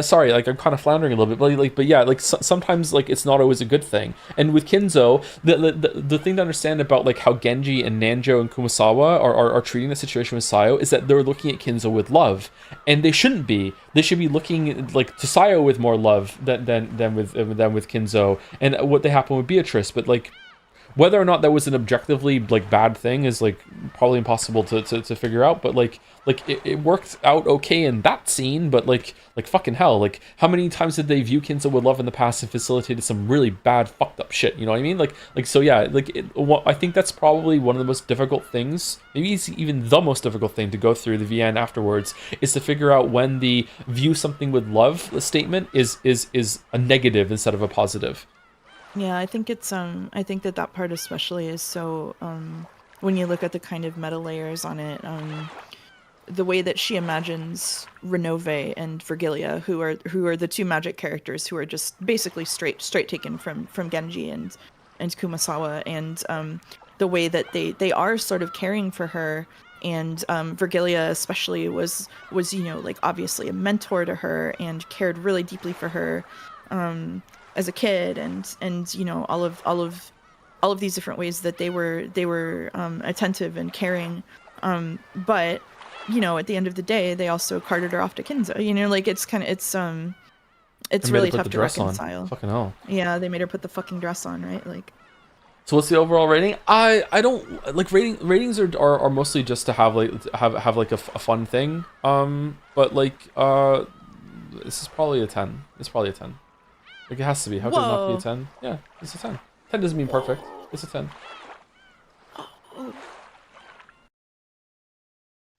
sorry, like I'm kind of floundering a little bit, but yeah, like sometimes like it's not always a good thing. And with Kinzo, the thing to understand about like how Genji and Nanjo and Kumasawa are treating the situation with Sayo is that they're looking at Kinzo with love, and they shouldn't be. They should be looking like to Sayo with more love than with Kinzo, and what they happen with Beatrice. But like whether or not that was an objectively like bad thing is like probably impossible to figure out, but like it worked out okay in that scene. But like fucking hell, like how many times did they view Kinzo with love in the past and facilitated some really bad fucked up shit, you know what I mean? Like so yeah, I think that's probably one of the most difficult things, maybe it's even the most difficult thing to go through the VN afterwards, is to figure out when the view something with love statement is a negative instead of a positive. Yeah, I think it's I think that part especially is so when you look at the kind of meta layers on it, the way that she imagines Renove and Virgilia, who are the two magic characters who are just basically straight taken from Genji and Kumasawa, and the way that they are sort of caring for her, and Virgilia especially was like obviously a mentor to her and cared really deeply for her as a kid, and all of these different ways that they were attentive and caring, but at the end of the day they also carted her off to Kinzo. Like it's really tough to reconcile. On. Fucking hell. Yeah, they made her put the fucking dress on, right? Like, so what's the overall rating? I don't like ratings are mostly just to have a fun thing, but like this is probably a 10. It's probably a 10. Like, it has to be. How could it not be a 10? Yeah, it's a 10. 10 doesn't mean perfect. It's a 10.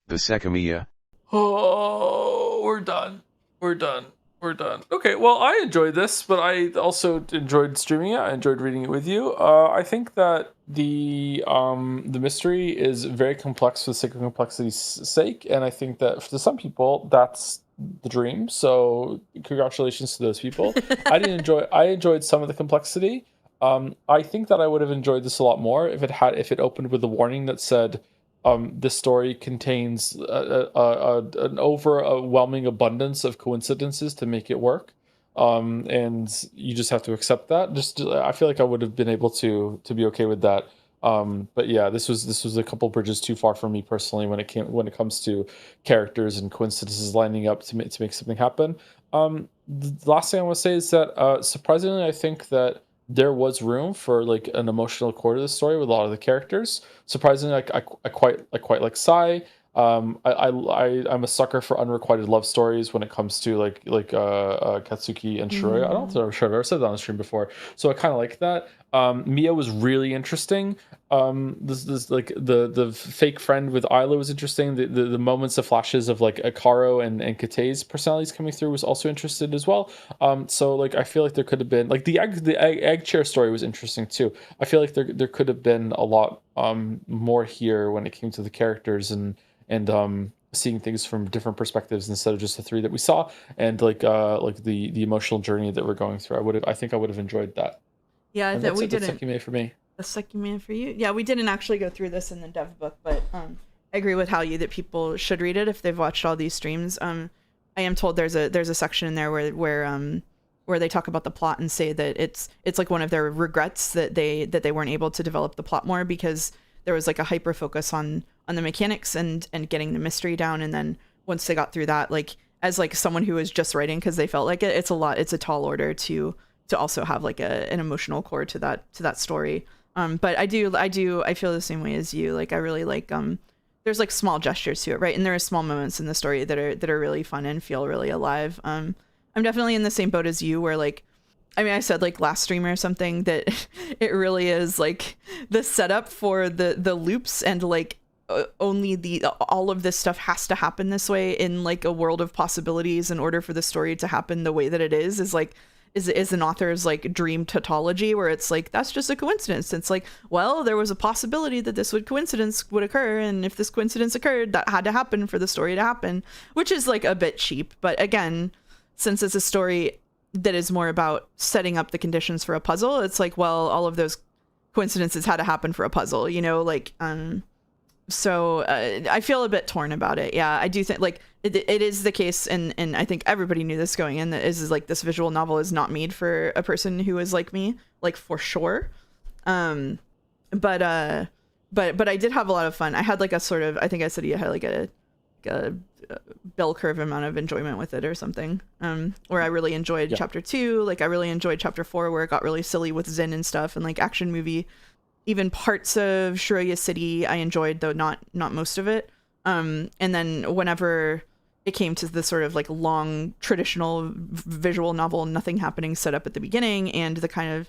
The Sekimeiya. Oh, we're done. Okay, well, I enjoyed this, but I also enjoyed streaming it. I enjoyed reading it with you. I think that the mystery is very complex for the sake of complexity's sake, and I think that for some people, that's the dream. So congratulations to those people. I enjoyed some of the complexity. I think that I would have enjoyed this a lot more if it opened with a warning that said this story contains an overwhelming abundance of coincidences to make it work. And you just have to accept that. I feel like I would have been able to be okay with that. But yeah, this was a couple bridges too far for me personally when it comes to characters and coincidences lining up to make something happen. The last thing I want to say is that surprisingly, I think that there was room for like an emotional core to the story with a lot of the characters. Surprisingly, I quite like Sai. I'm a sucker for unrequited love stories when it comes to like Katsuki and Shiroya. I don't know if I've ever said that on the stream before, so I kind of like that. Mia was really interesting. This like the fake friend with Isla was interesting. The moments of flashes of like Akaro and Kate's personalities coming through was also interesting as well. So like I feel like there could have been like the egg chair story was interesting too. I feel like there could have been a lot more here when it came to the characters and seeing things from different perspectives instead of just the three that we saw, and like the emotional journey that we're going through. I think I would have enjoyed that. Yeah, and that we that's didn't. Sekimeiya for me. The Sekimeiya for you. Yeah, we didn't actually go through this in the dev book, but I agree with Hallie that people should read it if they've watched all these streams. I am told there's a section in there where they talk about the plot and say that it's like one of their regrets that they weren't able to develop the plot more because there was like a hyper focus on the mechanics and getting the mystery down, and then once they got through that, like as like someone who was just writing because they felt like it's a tall order to also have like an emotional core to that story. But I feel the same way as you. Like I really like there's like small gestures to it, right? And there are small moments in the story that are really fun and feel really alive. I'm definitely in the same boat as you where like I said like last stream or something that it really is like the setup for the loops and like only all of this stuff has to happen this way in like a world of possibilities in order for the story to happen the way that it is like is an author's like dream tautology where it's like that's just a coincidence. It's like, well, there was a possibility that this coincidence would occur, and if this coincidence occurred, that had to happen for the story to happen, which is like a bit cheap. But again, since it's a story that is more about setting up the conditions for a puzzle, it's like, well, all of those coincidences had to happen for a puzzle, you know, like so I feel a bit torn about it. Yeah, I do think like it is the case, and I think everybody knew this going in, that is like this visual novel is not made for a person who is like me, like for sure. But I did have a lot of fun. I had like a sort of, I think I said you had like a bell curve amount of enjoyment with it or something, where I really enjoyed chapter 2. Like I really enjoyed chapter 4 where it got really silly with Zen and stuff and like action movie. Even parts of Shibuya City I enjoyed, though not most of it. And then whenever it came to the sort of like long traditional visual novel, nothing happening set up at the beginning, and the kind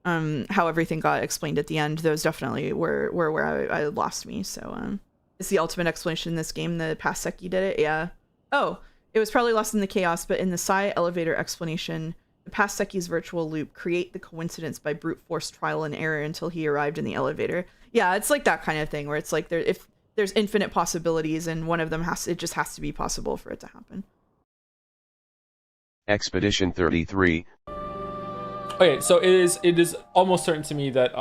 of how everything got explained at the end, those definitely were where I lost me. So it's the ultimate explanation in this game. The past Seki did it. Yeah. Oh, it was probably lost in the chaos, but in the Sai elevator explanation, the past Seki's virtual loop create the coincidence by brute force trial and error until he arrived in the elevator. Yeah, it's like that kind of thing where it's like if there's infinite possibilities and one of them it just has to be possible for it to happen. Expedition 33. Okay, so it is almost certain to me that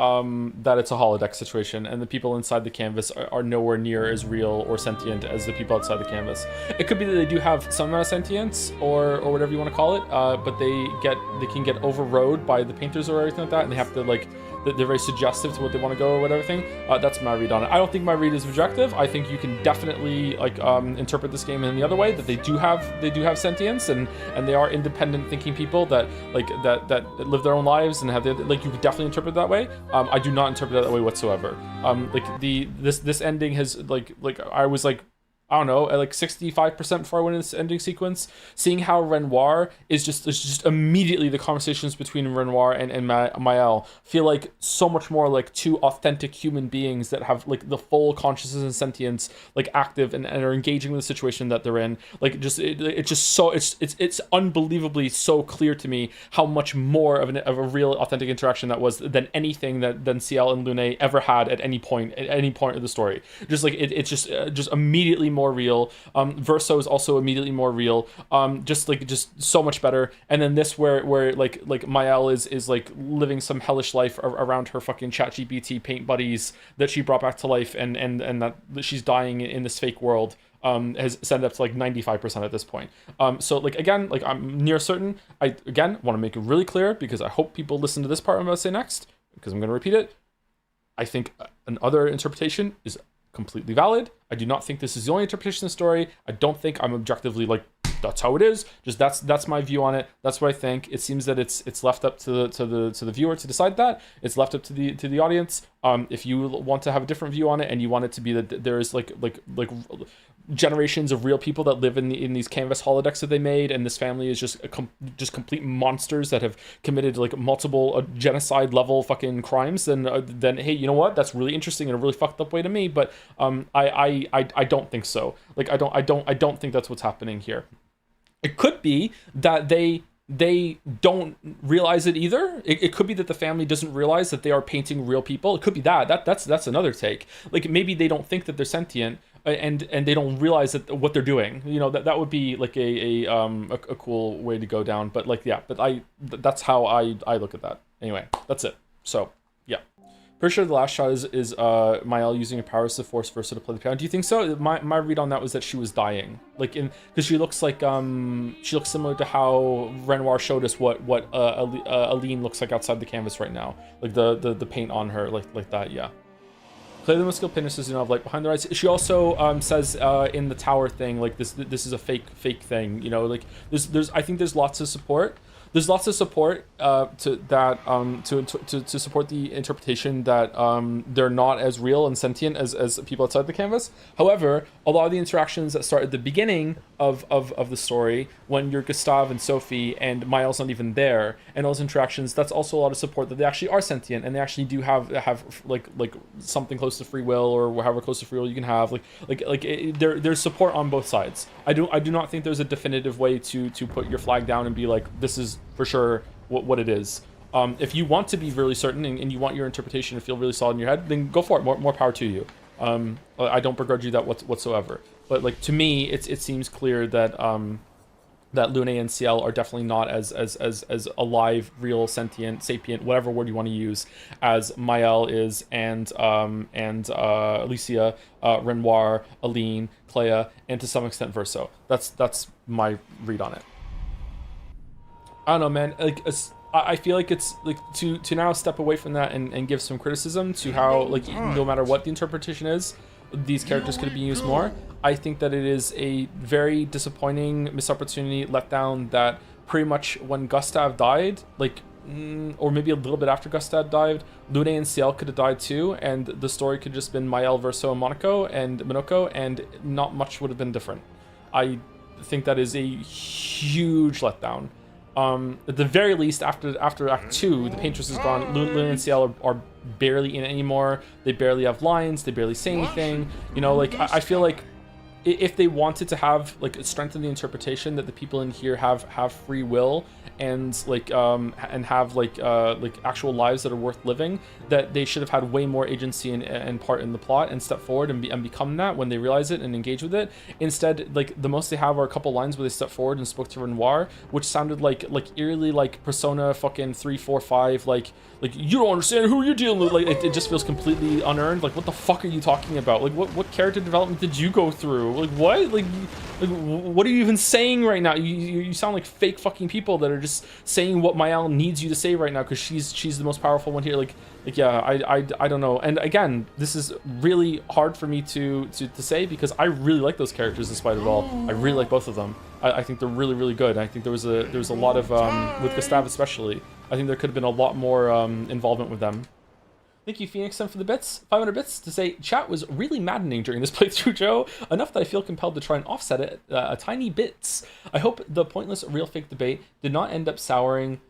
that it's a holodeck situation, and the people inside the canvas are nowhere near as real or sentient as the people outside the canvas. It could be that they do have some amount of sentience or whatever you want to call it, but they can get overrode by the painters or everything like that, and they have to like they're very suggestive to what they want to go or whatever thing. That's my read on it. I don't think my read is objective. I think you can definitely like interpret this game in the other way, that they do have sentience and they are independent thinking people that live their own lives and have like you could definitely interpret it that way. I do not interpret it that way whatsoever. Like this ending has like I was like, I don't know, at like 65% before I went into this ending sequence, seeing how Renoir is just immediately the conversations between Renoir and Maël feel like so much more like two authentic human beings that have like the full consciousness and sentience like active and are engaging with the situation that they're in. Like just it's just so it's unbelievably so clear to me how much more of a real authentic interaction that was than anything than Ciel and Lune ever had at any point of the story. Just like it's just immediately more more real. Verso is also immediately more real. Just so much better. And then this where like Mael is like living some hellish life around her fucking ChatGPT paint buddies that she brought back to life, and that she's dying in this fake world. Has sent up to like 95% at this point. So like again, like I'm near certain. I again want to make it really clear because I hope people listen to this part I'm going to say next, because I'm going to repeat it. I think another interpretation is completely valid. I do not think this is the only interpretation of the story. I don't think I'm objectively like that's how it is. Just that's my view on it. That's what I think. It seems that it's left up to the viewer to decide that. It's left up to the audience. If you want to have a different view on it and you want it to be that there is like generations of real people that live in these canvas holodecks that they made, and this family is just complete monsters that have committed like multiple genocide level fucking crimes, then hey, you know what, that's really interesting in a really fucked up way to me, but I don't think so. Like I don't think that's what's happening here. It could be that they don't realize it either. It could be that the family doesn't realize that they are painting real people. It could be that's another take. Like maybe they don't think that they're sentient, and they don't realize that what they're doing. You know, that would be like a cool way to go down. But like, yeah, but that's how I look at that. Anyway, that's it. So yeah. Pretty sure the last shot is Mael using her powers to force Versa to play the piano. Do you think so? My read on that was that she was dying, like because she looks like she looks similar to how Renoir showed us what Aline looks like outside the canvas right now, like the paint on her, like that. Yeah. Play the skill painters do not have light behind their eyes. She also says in the tower thing, like this is a fake thing. You know, like there's I think there's lots of support. There's lots of support to support the interpretation that they're not as real and sentient as people outside the canvas. However, a lot of the interactions that start at the beginning of the story, when you're Gustave and Sophie and Miles not even there, and those interactions, that's also a lot of support that they actually are sentient and they actually do have like something close to free will, or however close to free will you can have. There's support on both sides. I do not think there's a definitive way to put your flag down and be like, this is for sure what it is. If you want to be really certain and you want your interpretation to feel really solid in your head, then go for it. More power to you. I don't begrudge you that whatsoever. But like to me, it seems clear that that Lune and Ciel are definitely not as alive, real, sentient, sapient, whatever word you want to use, as Mael is, and Alicia, Renoir, Aline, Clea, and to some extent Verso. That's my read on it. I don't know, man. Like, I feel like it's like to now step away from that and give some criticism to how, like, no matter what the interpretation is, these characters could be used more. I think that it is a very disappointing missed opportunity, letdown, that pretty much when Gustave died, like, or maybe a little bit after Gustave died, Lune and Ciel could have died too, and the story could have just been Mael, Verso, and Minoko, and not much would have been different. I think that is a huge letdown. At the very least, after Act 2, the Paintress is gone. Lune and Ciel are barely in it anymore. They barely have lines. They barely say anything. You know, like, I feel like if they wanted to have, like, strengthen the interpretation that the people in here have free will and like and have like actual lives that are worth living, that they should have had way more agency and part in the plot and step forward and become that when they realize it and engage with it. Instead, like, the most they have are a couple lines where they step forward and spoke to Renoir, which sounded like eerily like Persona fucking 3, 4, 5, like you don't understand who you're dealing with. Like, it just feels completely unearned. Like, what the fuck are you talking about? Like, what character development did you go through? Like, what? Like what are you even saying right now? You sound like fake fucking people that are just saying what Mael needs you to say right now because she's the most powerful one here. Like yeah, I don't know. And again, this is really hard for me to say because I really like those characters despite it all. I really like both of them. I think they're really, really good. I think there was a lot of with Gustave especially. I think there could have been a lot more involvement with them. Thank you, Phoenix, for the bits. 500 bits to say, chat was really maddening during this playthrough, Joe. Enough that I feel compelled to try and offset it a tiny bits. I hope the pointless real fake debate did not end up souring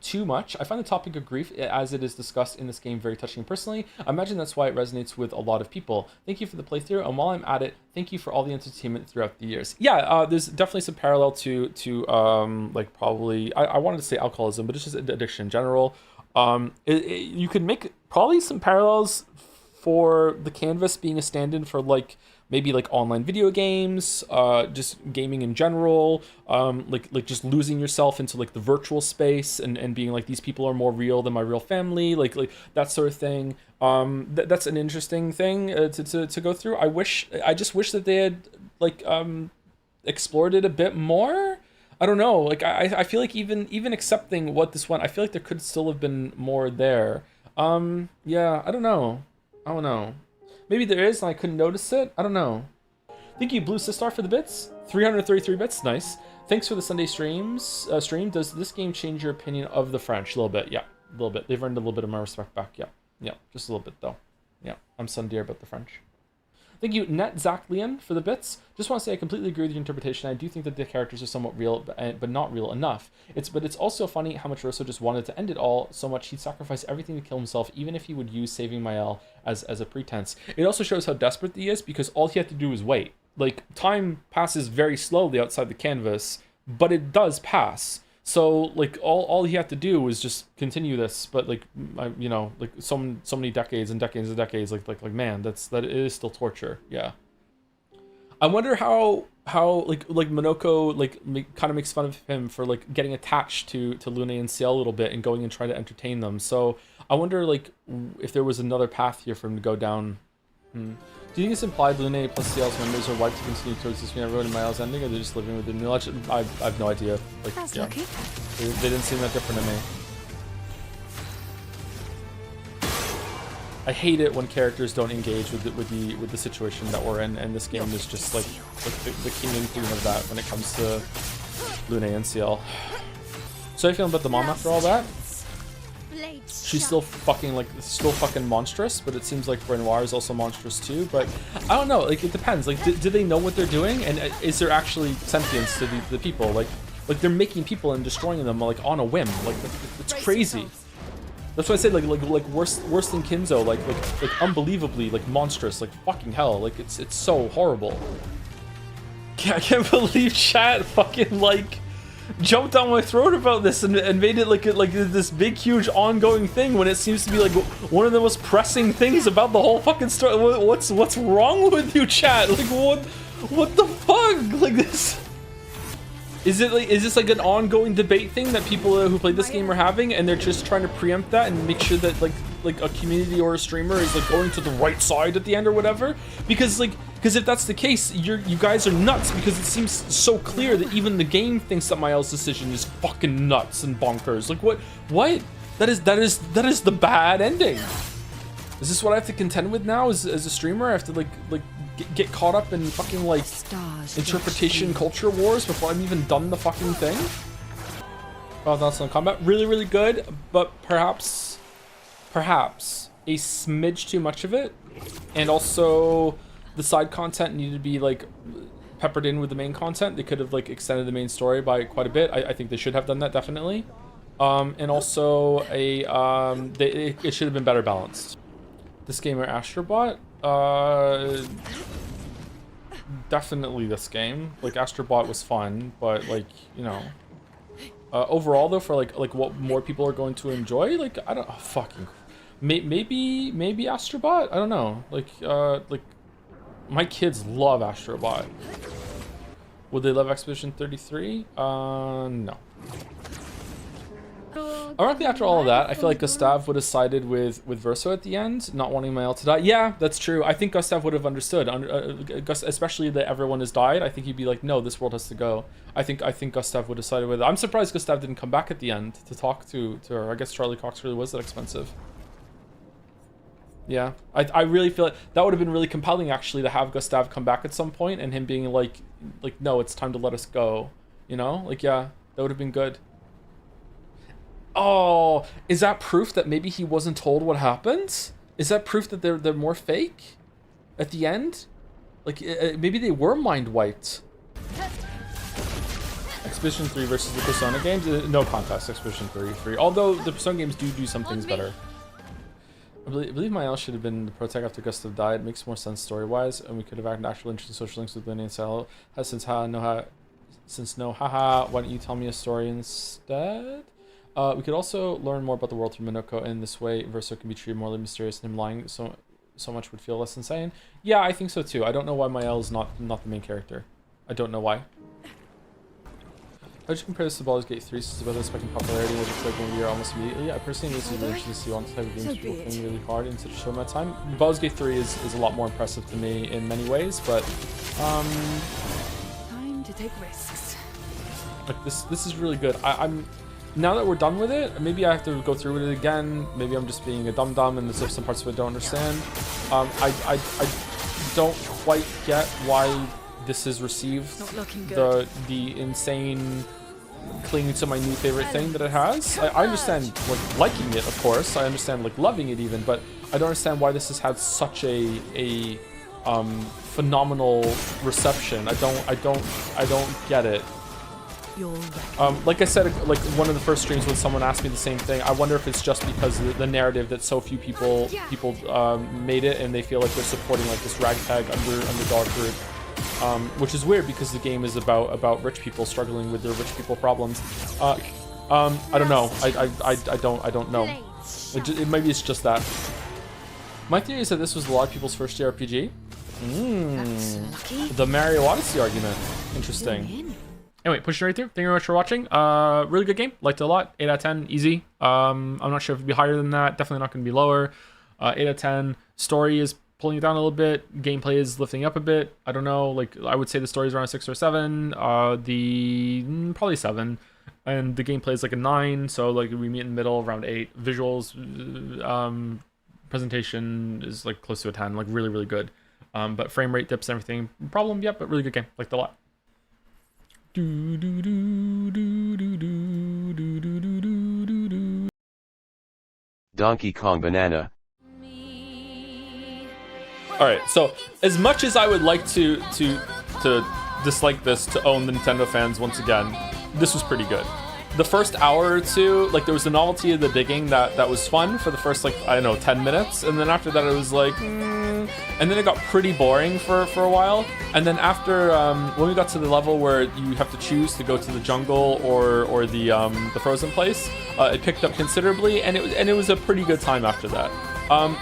too much. I find the topic of grief, as it is discussed in this game, very touching personally. I imagine that's why it resonates with a lot of people. Thank you for the playthrough, and while I'm at it, thank you for all the entertainment throughout the years. Yeah, there's definitely some parallel to like probably, I wanted to say alcoholism, but it's just addiction in general. You could make probably some parallels for the canvas being a stand-in for like maybe like online video games, just gaming in general, like just losing yourself into like the virtual space and being like, these people are more real than my real family, like that sort of thing. That's an interesting thing to go through. I just wish that they had like explored it a bit more. I don't know, like I feel like even accepting what this went, I feel like there could still have been more there. Yeah, I don't know. Maybe there is and I couldn't notice it. I don't know. Thank you, Blue Sistar, for the bits. 333 bits, nice. Thanks for the Sunday stream. Does this game change your opinion of the French? A little bit, yeah. A little bit. They've earned a little bit of my respect back, yeah. Yeah, just a little bit, though. Yeah, I'm sundear about the French. Thank you, Net Zach Leon, for the bits. Just want to say I completely agree with your interpretation. I do think that the characters are somewhat real, but not real enough. But it's also funny how much Russo just wanted to end it all so much he'd sacrifice everything to kill himself, even if he would use saving Mael as a pretense. It also shows how desperate he is, because all he had to do was wait. Like, time passes very slowly outside the canvas, but it does pass. So like all he had to do was just continue this, but like you know, like so many decades and decades and decades, like man, that is still torture. Yeah. I wonder how like Monoko kind of makes fun of him for like getting attached to Lune and Ciel a little bit and going and trying to entertain them. So I wonder like if there was another path here for him to go down. Do you think it's implied Lune plus Ciel's members are wiped to continue to exist between everyone in Miles ending, or they're just living with the new legend? I have no idea. Like, yeah. They didn't seem that different to me. I hate it when characters don't engage with the situation that we're in, and this game is just like the king and queen of that when it comes to Lune and Ciel. So how you feeling about the mom after all that? She's still fucking monstrous, but it seems like Renoir is also monstrous too. But I don't know, like it depends. Like, do they know what they're doing, and is there actually sentience to the people? Like they're making people and destroying them like on a whim. Like it's crazy. That's why I say like worse than Kinzo. Like unbelievably like monstrous. Like fucking hell. Like it's so horrible. I can't believe chat fucking like jumped down my throat about this and made it like this big huge ongoing thing when it seems to be like one of the most pressing things about the whole fucking story. What's wrong with you, chat? Like what the fuck? Like this is this like an ongoing debate thing that people who played this game are having, and they're just trying to preempt that and make sure that like a community or a streamer is like going to the right side at the end or whatever? Because if that's the case, you guys are nuts, because it seems so clear that even the game thinks that Mael's decision is fucking nuts and bonkers. Like what? That is the bad ending. Is this what I have to contend with now as a streamer? I have to like get caught up in fucking like interpretation culture wars before I'm even done the fucking thing? Oh, that's on combat. Really, really good, but perhaps a smidge too much of it, and also the side content needed to be like peppered in with the main content. They could have like extended the main story by quite a bit. I think they should have done that, definitely. And also it should have been better balanced. This game or Astro Bot? Definitely this game. Like Astro Bot was fun, but like, you know, overall though, for like what more people are going to enjoy, like I don't fucking maybe Astro Bot. I don't know. Like my kids love Astro Bot. Would they love Expedition 33? No. Ironically, after all of that, I feel like Gustav would have sided with Verso at the end, not wanting Mael to die. Yeah, that's true. I think Gustav would have understood, especially that everyone has died. I think he'd be like, no, this world has to go. I think Gustav would have sided with it. I'm surprised Gustav didn't come back at the end to talk to her. I guess Charlie Cox really was that expensive. Yeah, I really feel like that would have been really compelling, actually, to have Gustav come back at some point and him being like, no, it's time to let us go. You know, like, yeah, that would have been good. Oh, is that proof that maybe he wasn't told what happened? Is that proof that they're more fake at the end? Like maybe they were mind wiped. Expedition 3 versus the Persona games? No contest, Expedition 3. Although the Persona games do some things better. I believe Mael should have been the protect after Gustav died. It makes more sense story-wise, and we could have had an actual interesting social links with Lynn and Sal. Since no, haha, why don't you tell me a story instead? We could also learn more about the world through Monoko, and this way Verso can be treated more mysterious and him lying so so much would feel less insane. Yeah, I think so too. I don't know why Mael is not the main character. I don't know why. How would you compare this to Baldur's Gate 3? Since about expecting popularity was expecting a year almost immediately. I personally think this is really interesting to see one type of games people playing really hard in such a short amount of time. Baldur's Gate 3 is a lot more impressive to me in many ways, but Time to take risks. like this is really good. I'm now that we're done with it, maybe I have to go through it again. Maybe I'm just being a dum-dum and there's some parts of it I don't understand. I don't quite get why this has received the insane clinging to my new favorite thing that it has. I understand like liking it, of course. I understand like loving it even, but I don't understand why this has had such a phenomenal reception. I don't get it. Like I said, like one of the first streams when someone asked me the same thing, I wonder if it's just because of the narrative that so few people made it, and they feel like they're supporting like this ragtag underdog group, which is weird because the game is about rich people struggling with their rich people problems. I don't know. I don't know. Maybe it's just that. My theory is that this was a lot of people's first JRPG. The Mario Odyssey argument. Interesting. Anyway, pushing right through. Thank you very much for watching. Really good game. Liked it a lot. 8 out of 10. Easy. I'm not sure if it'd be higher than that. Definitely not going to be lower. 8 out of 10. Story is pulling it down a little bit. Gameplay is lifting up a bit. I don't know. Like, I would say the story is around a 6 or 7. Probably 7. And the gameplay is like a 9. So, like, we meet in the middle, around 8. Visuals, presentation is like close to a 10. Like, really, really good. But frame rate dips and everything. Problem, yep, but really good game. Liked it a lot. Donkey Kong Banana. Alright, so as much as I would like to dislike this, to own the Nintendo fans once again, this was pretty good. The first hour or two, like, there was the novelty of the digging that was fun for the first, like, I don't know, 10 minutes, and then after that it was like, and then it got pretty boring for a while, and then after, when we got to the level where you have to choose to go to the jungle or the frozen place, it picked up considerably, and it was a pretty good time after that.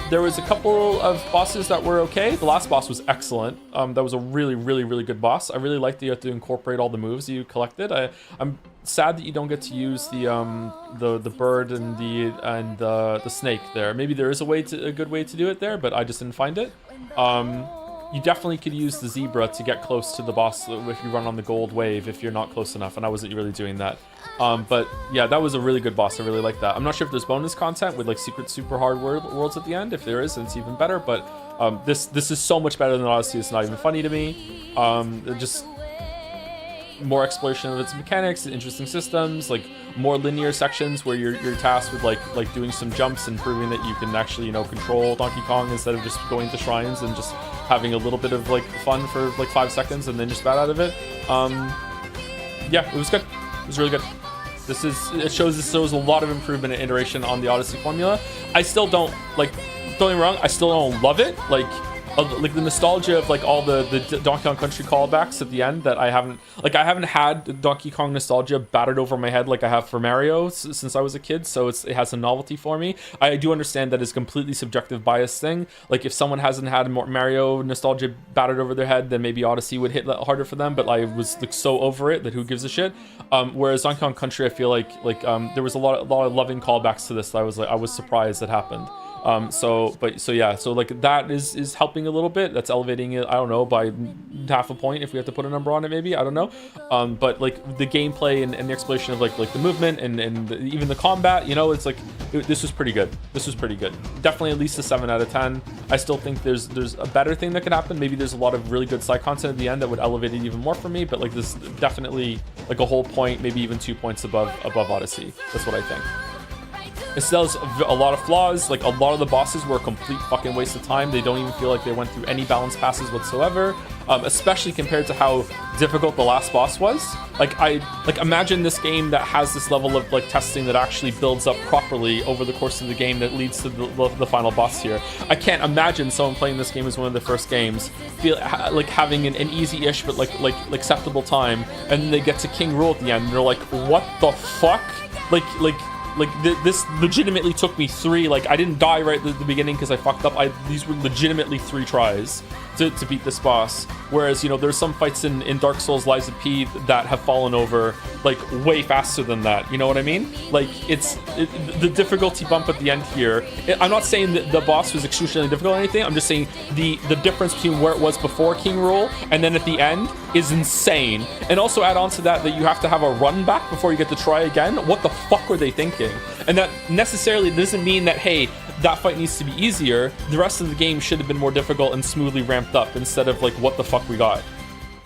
There was a couple of bosses that were okay. The last boss was excellent. That was a really, really, really good boss. I really liked that you have to incorporate all the moves you collected. I'm sad that you don't get to use the bird and the snake there. Maybe there is a good way to do it there, but I just didn't find it. You definitely could use the zebra to get close to the boss if you run on the gold wave if you're not close enough, and I wasn't really doing that. But yeah, that was a really good boss. I really like that. I'm not sure if there's bonus content with like secret super hard worlds at the end. If there is, then it's even better. But this is so much better than Odyssey. It's not even funny to me. Just more exploration of its mechanics, interesting systems, like more linear sections where you're tasked with like doing some jumps and proving that you can actually, you know, control Donkey Kong instead of just going to shrines and just having a little bit of like fun for like 5 seconds and then just bad out of it. Yeah, it was good. It was really good. It shows a lot of improvement and iteration on the Odyssey formula. I still don't don't get me wrong, I still don't love it. Like the nostalgia of like all the Donkey Kong Country callbacks at the end that I haven't had Donkey Kong nostalgia battered over my head like I have for Mario since I was a kid, so it has a novelty for me. I do understand that it's completely subjective bias thing. Like if someone hasn't had Mario nostalgia battered over their head, then maybe Odyssey would hit harder for them, but I was like so over it that who gives a shit. Whereas Donkey Kong Country, I feel like there was a lot of loving callbacks to this that I was surprised that happened. So like that is helping a little bit. That's elevating it, I don't know, by half a point if we have to put a number on it, maybe, I don't know. But like the gameplay and the exploration of like the movement and even the combat, you know, it's like this was pretty good. This was pretty good. Definitely at least a 7 out of 10. I still think there's a better thing that could happen. Maybe there's a lot of really good side content at the end that would elevate it even more for me, but like this definitely like a whole point, maybe even 2 points above Odyssey. That's what I think. It still has a lot of flaws. Like a lot of the bosses were a complete fucking waste of time. They don't even feel like they went through any balance passes whatsoever, especially compared to how difficult the last boss was. Like imagine this game that has this level of like testing that actually builds up properly over the course of the game that leads to the final boss here. I can't imagine someone playing this game as one of their first games like having an easy-ish but like acceptable time, and then they get to King Rule at the end and they're like, what the fuck? Like Like this legitimately took me 3. Like I didn't die right at the beginning because I fucked up. These were legitimately 3 tries to beat this boss. Whereas, you know, there's some fights in Dark Souls Lies of P that have fallen over like way faster than that. You know what I mean? Like the difficulty bump at the end here. I'm not saying that the boss was excruciatingly difficult or anything. I'm just saying the difference between where it was before King Rule and then at the end is insane. And also add on to that you have to have a run back before you get to try again. What the fuck were they thinking? And that necessarily doesn't mean that, hey, that fight needs to be easier. The rest of the game should have been more difficult and smoothly ramped up instead of like what the fuck we got.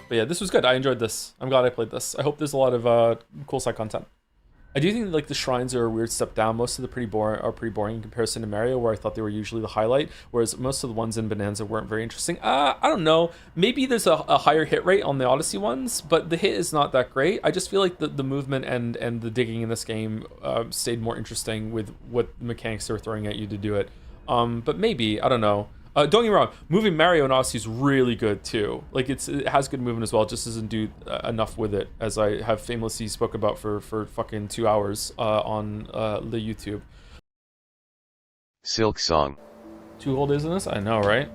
But yeah, this was good. I enjoyed this. I'm glad I played this. I hope there's a lot of cool side content. I do think like the shrines are a weird step down. Most of the pretty boring in comparison to Mario, where I thought they were usually the highlight, whereas most of the ones in Bonanza weren't very interesting. I don't know. Maybe there's a higher hit rate on the Odyssey ones, but the hit is not that great. I just feel like the movement and the digging in this game stayed more interesting with what mechanics they were throwing at you to do it. But maybe, I don't know. Don't get me wrong, moving Mario and Odyssey is really good too. Like it has good movement as well. It just doesn't do enough with it, as I have famously spoke about for fucking 2 hours on the YouTube. SILKSONG. 2 whole days in this? I know, right?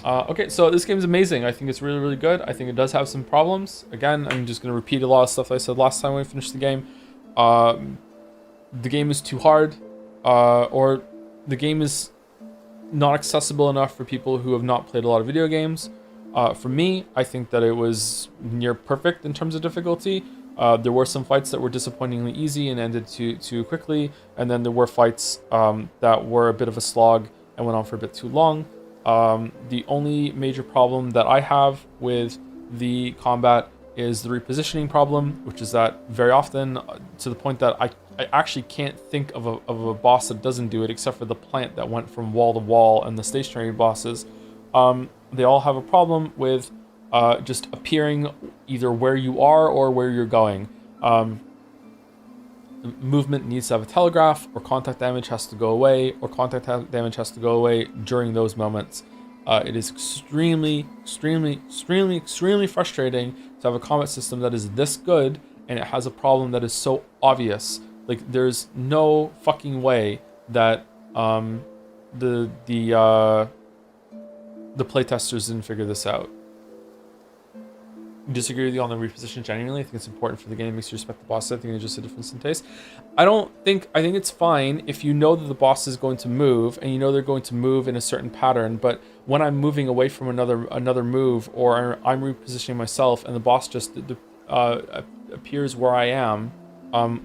Okay, so this game is amazing. I think it's really, really good. I think it does have some problems. Again, I'm just going to repeat a lot of stuff I said last time when I finished the game. The game is too hard, or the game is not accessible enough for people who have not played a lot of video games. For me, I think that it was near perfect in terms of difficulty. There were some fights that were disappointingly easy and ended too quickly, and then there were fights that were a bit of a slog and went on for a bit too long. The only major problem that I have with the combat is the repositioning problem, which is that very often, to the point that I actually can't think of a boss that doesn't do it, except for the plant that went from wall to wall and the stationary bosses. They all have a problem with just appearing either where you are or where you're going. Movement needs to have a telegraph, or contact damage has to go away, or contact damage has to go away during those moments. It is extremely frustrating to have a combat system that is this good and it has a problem that is so obvious. Like, there's no fucking way that the playtesters didn't figure this out. Disagree with you on the reposition genuinely. I think it's important for the game. It makes you respect the boss. I think it's just a difference in taste. I think it's fine if you know that the boss is going to move and you know they're going to move in a certain pattern, but when I'm moving away from another move, or I'm repositioning myself and the boss just appears where I am,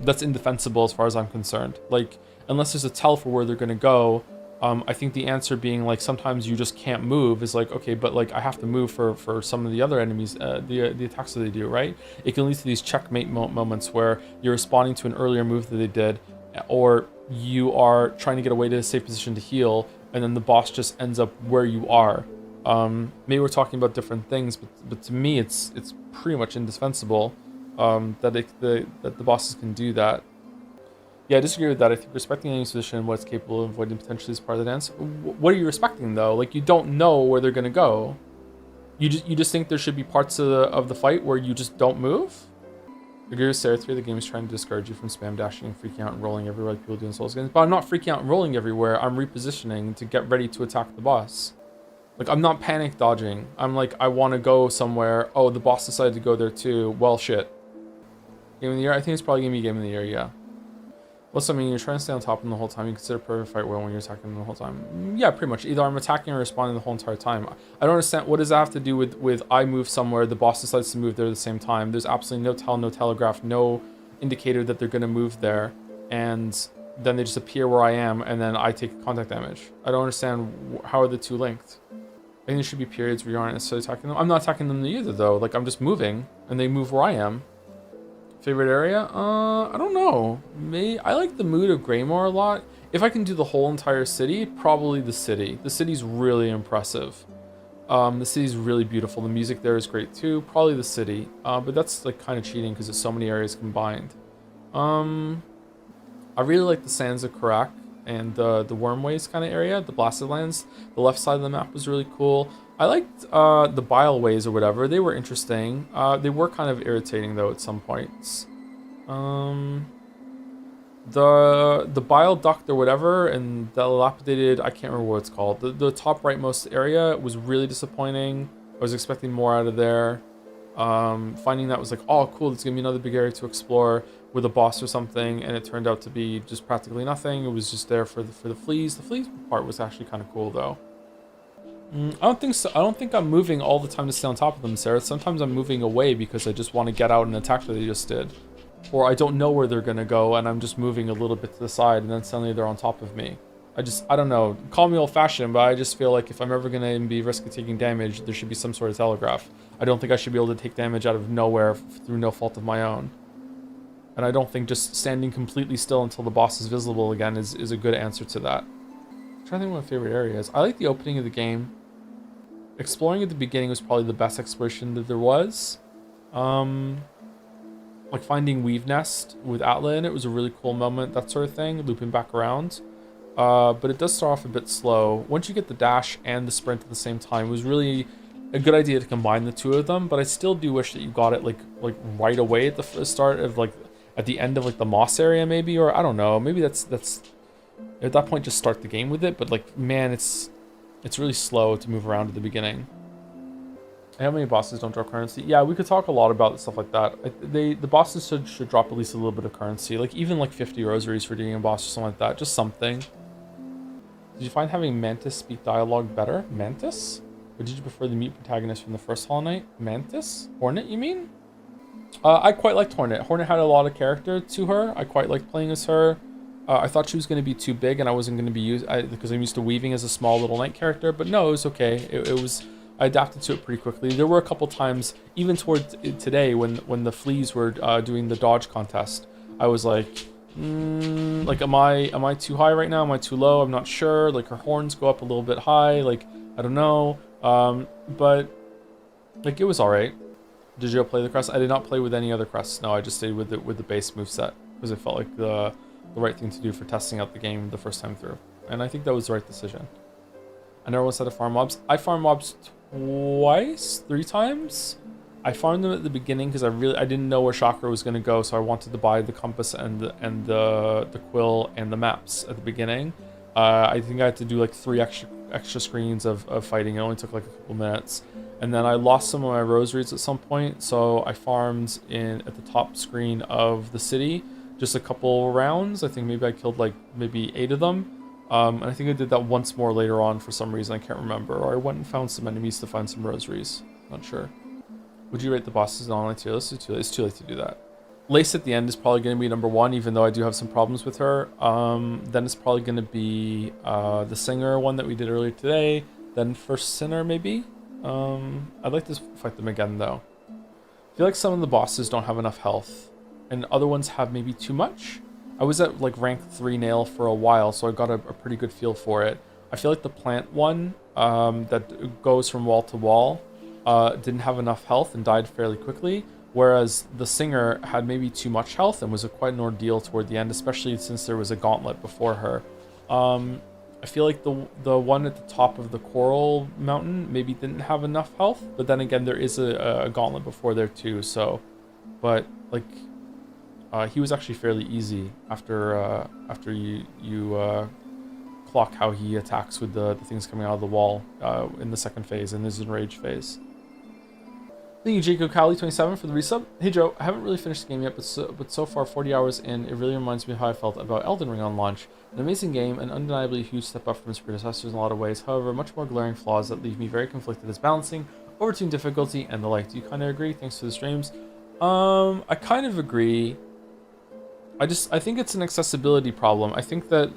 that's indefensible as far as I'm concerned. Like, unless there's a tell for where they're going to go, I think the answer being like sometimes you just can't move is like, okay, but like I have to move for some of the other enemies, the attacks that they do, right? It can lead to these checkmate moments where you're responding to an earlier move that they did, or you are trying to get away to a safe position to heal, and then the boss just ends up where you are. Maybe we're talking about different things, but to me it's pretty much indispensable that the bosses can do that. Yeah, I disagree with that. I think respecting any position and what it's capable of avoiding potentially is part of the dance. What are you respecting though? Like, you don't know where they're gonna go. You just think there should be parts of the fight where you just don't move? I agree with Sarah 3. The game is trying to discourage you from spam dashing and freaking out and rolling everywhere like people do in Souls games. But I'm not freaking out and rolling everywhere. I'm repositioning to get ready to attack the boss. Like, I'm not panic dodging. I'm like, I want to go somewhere. Oh, the boss decided to go there too. Well, shit. Game of the year? I think it's probably gonna be Game of the Year, yeah. What's I mean, you're trying to stay on top of them the whole time. You consider perfect fight well when you're attacking them the whole time. Yeah, pretty much. Either I'm attacking or responding the whole entire time. I don't understand. What does that have to do with I move somewhere, the boss decides to move there at the same time? There's absolutely no tell, no telegraph, no indicator that they're going to move there. And then they just appear where I am, and then I take contact damage. I don't understand how are the two linked. I think there should be periods where you aren't necessarily attacking them. I'm not attacking them either, though. Like, I'm just moving, and they move where I am. Favorite area? I don't know. I like the mood of Greymore a lot. If I can do the whole entire city, probably the city. The city's really impressive. The city's really beautiful. The music there is great too. Probably the city. But that's like kind of cheating because it's so many areas combined. I really like the Sands of Karak and the Wormways kind of area, the Blasted Lands. The left side of the map was really cool. I liked the Bileways or whatever. They were interesting. They were kind of irritating though at some points. The bile duct or whatever, and the dilapidated, I can't remember what it's called. The top rightmost area was really disappointing. I was expecting more out of there. Finding that was like, oh cool, there's gonna be another big area to explore with a boss or something, and it turned out to be just practically nothing. It was just there for the fleas. The fleas part was actually kind of cool though. I don't think so. I don't think I'm moving all the time to stay on top of them, Sarah. Sometimes I'm moving away because I just want to get out and attack that they just did. Or I don't know where they're gonna go and I'm just moving a little bit to the side and then suddenly they're on top of me. I don't know. Call me old-fashioned, but I just feel like if I'm ever gonna be risking taking damage, there should be some sort of telegraph. I don't think I should be able to take damage out of nowhere through no fault of my own. And I don't think just standing completely still until the boss is visible again is a good answer to that. I'm trying to think what my favorite area is. I like the opening of the game. Exploring at the beginning was probably the best exploration that there was. Like finding Weave Nest with Atla in it was a really cool moment, that sort of thing, looping back around. But it does start off a bit slow. Once you get the dash and the sprint at the same time, it was really a good idea to combine the two of them, but I still do wish that you got it like right away at the start of like at the end of like the moss area maybe, or I don't know, maybe that's at that point just start the game with it, but like man, it's really slow to move around at the beginning. How many bosses don't drop currency? Yeah, we could talk a lot about stuff like that. The bosses should drop at least a little bit of currency, like even like 50 rosaries for doing a boss or something like that, just something. Did you find having Mantis speak dialogue better? Mantis? Or did you prefer the mute protagonist from the first Hollow Knight? Mantis? Hornet, you mean? I quite liked Hornet. Hornet had a lot of character to her. I quite liked playing as her. I thought she was going to be too big and I wasn't going to be used because I'm used to weaving as a small little knight character, but no, it was okay. It was... I adapted to it pretty quickly. There were a couple times, even toward today, when the fleas were doing the dodge contest, I was like, like, am I too high right now? Am I too low? I'm not sure. Like, her horns go up a little bit high. Like, I don't know. But like, it was all right. Did you play the crest? I did not play with any other crests. No, I just stayed with the base moveset because it felt like the right thing to do for testing out the game the first time through, and I think that was the right decision. I never was set to farm mobs. I farm mobs twice, 3 times. I farmed them at the beginning because I didn't know where Chakra was going to go, so I wanted to buy the compass and the quill and the maps at the beginning. I think I had to do like 3 extra screens of fighting. It only took like a couple minutes, and then I lost some of my rosaries at some point, so I farmed at the top screen of the city just a couple rounds. I think maybe I killed like maybe 8 of them. And I think I did that once more later on for some reason, I can't remember. Or I went and found some enemies to find some rosaries. Not sure. Would you rate the bosses in online tier list? It's too late to do that. Lace at the end is probably going to be number 1, even though I do have some problems with her. Then it's probably going to be the singer one that we did earlier today. Then First Sinner, maybe? I'd like to fight them again, though. I feel like some of the bosses don't have enough health, and other ones have maybe too much. I was at like rank 3 nail for a while, so I got a pretty good feel for it. I feel like the plant one that goes from wall to wall didn't have enough health and died fairly quickly, whereas the singer had maybe too much health and was quite an ordeal toward the end, especially since there was a gauntlet before her. I feel like the one at the top of the coral mountain maybe didn't have enough health, but then again there is a gauntlet before there too, so... But like... he was actually fairly easy after you clock how he attacks with the things coming out of the wall in the second phase, in his enrage phase. Thank you, Jacob Cali27 for the resub. Hey Joe, I haven't really finished the game yet, but so far 40 hours in, it really reminds me of how I felt about Elden Ring on launch. An amazing game, and undeniably a huge step up from its predecessors in a lot of ways, however, much more glaring flaws that leave me very conflicted as balancing, overtuned difficulty, and the like. Do you kind of agree? Thanks for the streams. I kind of agree. I think it's an accessibility problem. I think that,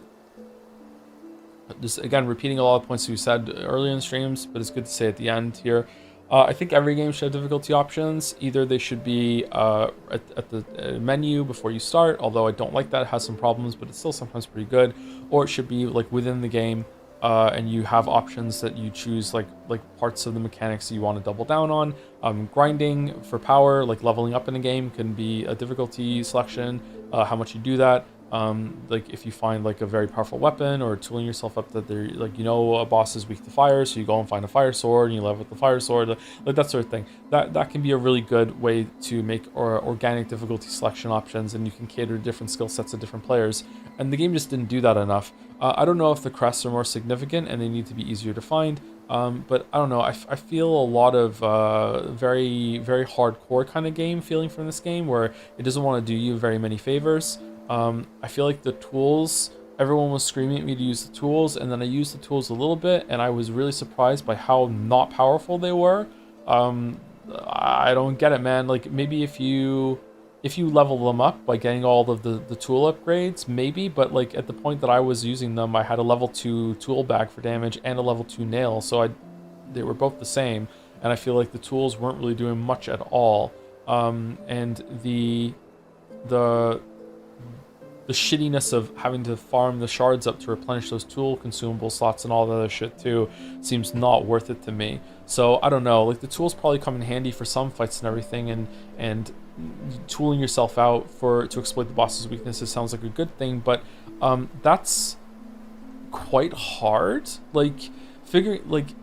just again, repeating a lot of points we said earlier in streams, but it's good to say at the end here. I think every game should have difficulty options. Either they should be at the menu before you start, although I don't like that. It has some problems, but it's still sometimes pretty good. Or it should be like within the game, and you have options that you choose, like parts of the mechanics that you want to double down on. Grinding for power, like leveling up in a game, can be a difficulty selection. How much you do that. Like if you find like a very powerful weapon, or tooling yourself up that they're like, a boss is weak to fire, so you go and find a fire sword and you level with the fire sword, like that sort of thing. That can be a really good way to make organic difficulty selection options, and you can cater to different skill sets of different players. And the game just didn't do that enough. I don't know if the crests are more significant and they need to be easier to find. But I don't know, I feel a lot of very, very hardcore kind of game feeling from this game, where it doesn't want to do you very many favors. I feel like the tools, everyone was screaming at me to use the tools, and then I used the tools a little bit, and I was really surprised by how not powerful they were. I don't get it, man. Like, maybe if you level them up by getting all of the tool upgrades, maybe, but like at the point that I was using them, I had a level 2 tool bag for damage and a level 2 nail, so they were both the same, and I feel like the tools weren't really doing much at all. And the shittiness of having to farm the shards up to replenish those tool consumable slots and all the other shit too seems not worth it to me. So I don't know, like the tools probably come in handy for some fights and everything, and tooling yourself out to exploit the boss's weaknesses sounds like a good thing, but that's quite hard. Like,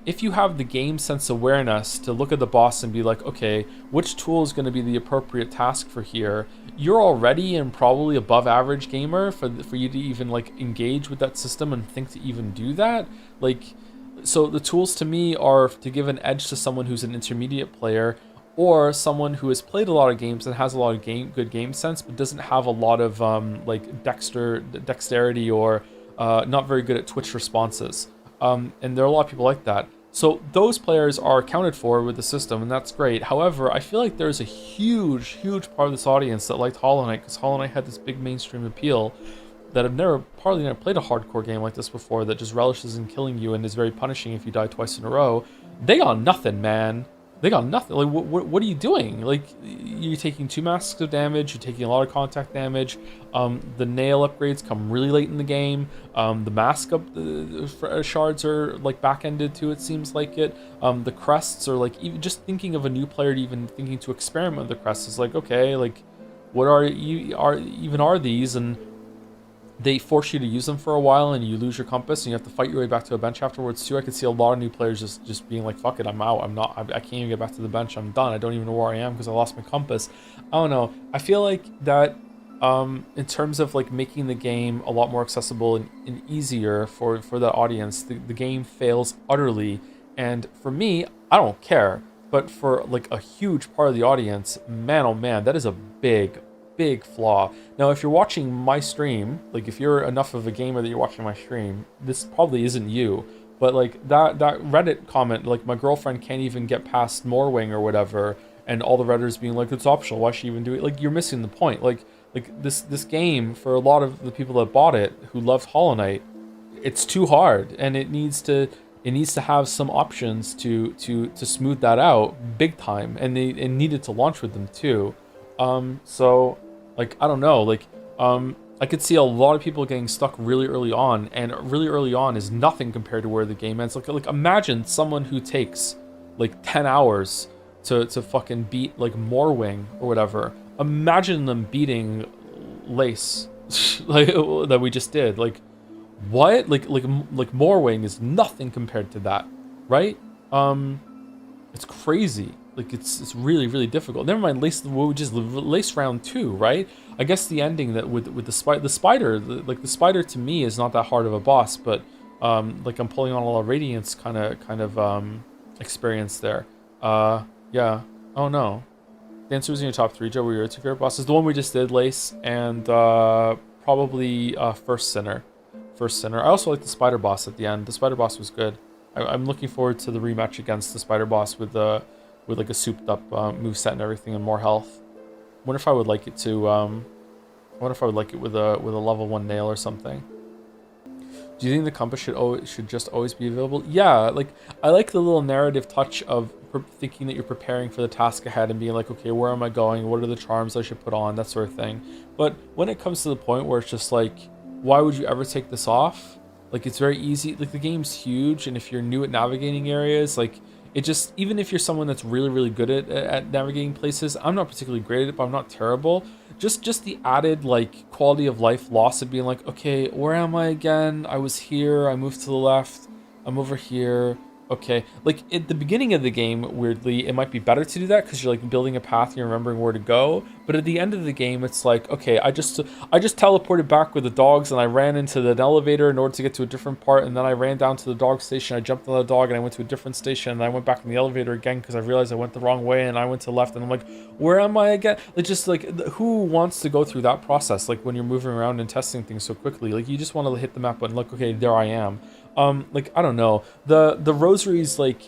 if you have the game sense awareness to look at the boss and be like, okay, which tool is going to be the appropriate task for here, you're already in probably above average gamer for you to even like engage with that system and think to even do that. Like, so the tools to me are to give an edge to someone who's an intermediate player, or someone who has played a lot of games and has a lot of good game sense, but doesn't have a lot of like dexterity, or not very good at twitch responses. And there are a lot of people like that. So those players are accounted for with the system, and that's great. However, I feel like there's a huge part of this audience that liked Hollow Knight, because Hollow Knight had this big mainstream appeal, that have never played a hardcore game like this before, that just relishes in killing you and is very punishing if you die twice in a row. They got nothing, man. They got nothing. Like, what are you doing? Like, you're taking 2 masks of damage. You're taking a lot of contact damage. The nail upgrades come really late in the game. The mask shards are like back-ended too. It seems like it. The crests are like, even just thinking of a new player to even thinking to experiment with the crests is like, okay, like, what are these? And they force you to use them for a while, and you lose your compass, and you have to fight your way back to a bench afterwards too. I could see a lot of new players just being like, fuck it, I'm out. I can't even get back to the bench. I'm done. I don't even know where I am because I lost my compass. I don't know. I feel like that in terms of like making the game a lot more accessible and easier for that audience, the game fails utterly. And for me, I don't care. But for like a huge part of the audience, man, oh man, that is a big flaw. Now, if you're watching my stream, like if you're enough of a gamer that you're watching my stream, this probably isn't you. But like that Reddit comment, like my girlfriend can't even get past Morwing or whatever, and all the Redditors being like, it's optional, why should she even do it? Like, you're missing the point. Like this game, for a lot of the people that bought it who loved Hollow Knight, it's too hard, and it needs to have some options to smooth that out big time, and it needed to launch with them too. So like, I don't know, like, I could see a lot of people getting stuck really early on, and really early on is nothing compared to where the game ends. Like imagine someone who takes like 10 hours to fucking beat like Morwing or whatever. Imagine them beating Lace like that we just did. Like, what? Like Morwing is nothing compared to that, right? It's crazy. Like, it's really difficult. Never mind Lace round 2, right? I guess the ending that with the spider, the spider to me is not that hard of a boss, but like I'm pulling on a lot of radiance kind of experience there. Yeah. Oh no. The answer was in your top 3, Joe. Were your 2 favorite bosses? The one we just did, Lace, and probably First Sinner. I also like the spider boss at the end. The spider boss was good. I'm looking forward to the rematch against the spider boss with like a souped up moveset and everything and more health. Wonder if I would like it to with a level 1 nail or something. Do you think the compass should just always be available? Yeah, like, I like the little narrative touch of thinking that you're preparing for the task ahead and being like, okay, where am I going? What are the charms I should put on? That sort of thing. But when it comes to the point where it's just like, why would you ever take this off? Like, it's very easy. Like, the game's huge, and if you're new at navigating areas, like, it just, even if you're someone that's really, really good at navigating places, I'm not particularly great at it, but I'm not terrible. Just the added like quality of life loss of being like, okay, where am I again? I was here, I moved to the left, I'm over here. Okay, like at the beginning of the game, weirdly, it might be better to do that because you're like building a path and you're remembering where to go. But at the end of the game, it's like, okay, I just teleported back with the dogs and I ran into the elevator in order to get to a different part, and then I ran down to the dog station. I jumped on the dog and I went to a different station, and I went back in the elevator again because I realized I went the wrong way and I went to the left, and I'm like, where am I again? Like, just like, who wants to go through that process? Like when you're moving around and testing things so quickly, like you just want to hit the map button, like, okay, there I am. Like, I don't know, the rosaries, like,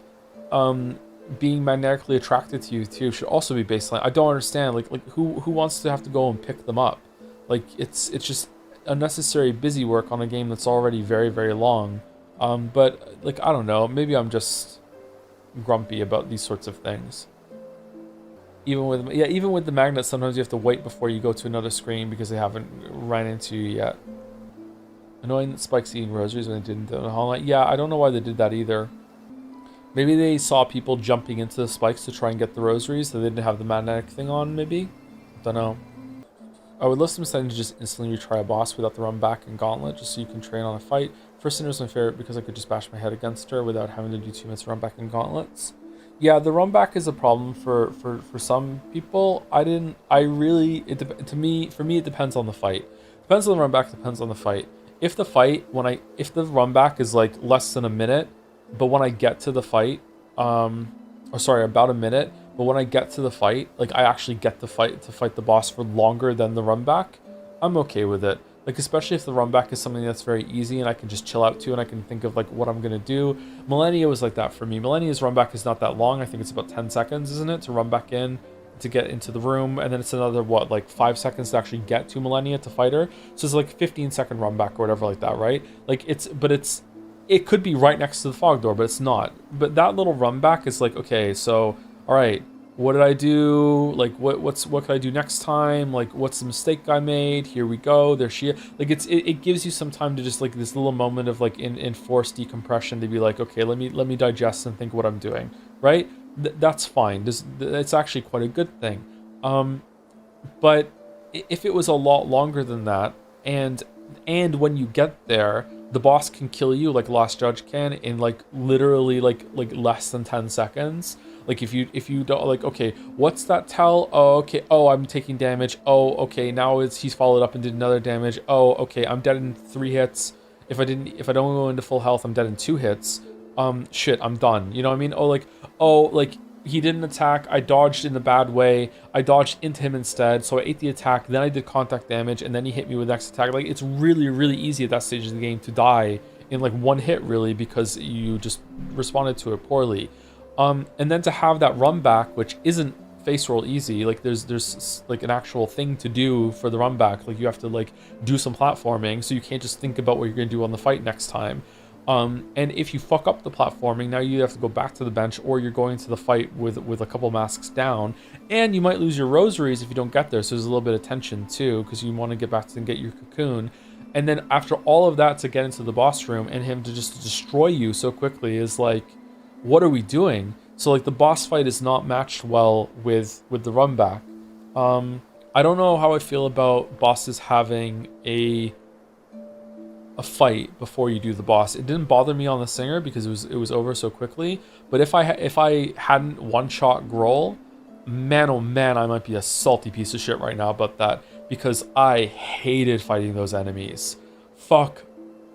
being magnetically attracted to you too should also be baseline. I don't understand, like who wants to have to go and pick them up? Like, it's just unnecessary busy work on a game that's already very, very long. But like, I don't know, maybe I'm just grumpy about these sorts of things. Even with the magnets, sometimes you have to wait before you go to another screen because they haven't ran into you yet. Annoying that Spike's eating rosaries when they didn't do the Hollow Knight. Yeah, I don't know why they did that either. Maybe they saw people jumping into the spikes to try and get the rosaries, so they didn't have the magnetic thing on, maybe? Don't know. I would love some setting to just instantly retry a boss without the run back and gauntlet, just so you can train on a fight. First Sinner was my favorite because I could just bash my head against her without having to do 2 minutes run back and gauntlets. Yeah, the run back is a problem for some people. For me, it depends on the fight. Depends on the run back, depends on the fight. If the run back is like less than a minute, but when I get to the fight, about a minute, but when I get to the fight, like I actually get to fight the boss for longer than the run back, I'm okay with it. Like, especially if the run back is something that's very easy and I can just chill out to and I can think of like what I'm gonna do. Millennia was like that for me. Millennia's run back is not that long. I think it's about 10 seconds, isn't it, to run back in to get into the room, and then it's another like 5 seconds to actually get to Millennia to fight her. So it's like 15-second run back or whatever like that, right? Like it could be right next to the fog door, but it's not. But that little run back is like, okay, so all right, what did I do? Like what can I do next time? Like, what's the mistake I made? Here we go. There she is. Like it gives you some time to just like this little moment of like in forced decompression to be like, okay, let me digest and think what I'm doing, right? That's fine. It's actually quite a good thing. But if it was a lot longer than that, and when you get there, the boss can kill you like Lost Judge can in like literally like less than 10 seconds. Like if you don't, like, okay, what's that tell? Oh, okay. Oh, I'm taking damage. Oh, okay. Now he's followed up and did another damage. Oh, okay. I'm dead in 3 hits. If I don't go into full health, I'm dead in 2 hits. Shit, I'm done. You know what I mean? Oh, like he didn't attack. I dodged in a bad way. I dodged into him instead. So I ate the attack. Then I did contact damage, and then he hit me with next attack. Like, it's really, really easy at that stage of the game to die in like 1 hit, really, because you just responded to it poorly. And then to have that run back, which isn't face roll easy. Like there's like an actual thing to do for the run back. Like you have to like do some platforming, so you can't just think about what you're gonna do on the fight next time. And if you fuck up the platforming, now you have to go back to the bench, or you're going to the fight with a couple masks down, and you might lose your rosaries if you don't get there. So there's a little bit of tension too, because you want to get back to and get your cocoon. And then after all of that, to get into the boss room and him to just destroy you so quickly is like, what are we doing? So like the boss fight is not matched well with the run back. I don't know how I feel about bosses having a fight before you do the boss. It didn't bother me on the singer because it was over so quickly. But if I hadn't one-shot Grohl, man oh man, I might be a salty piece of shit right now about that, because I hated fighting those enemies. Fuck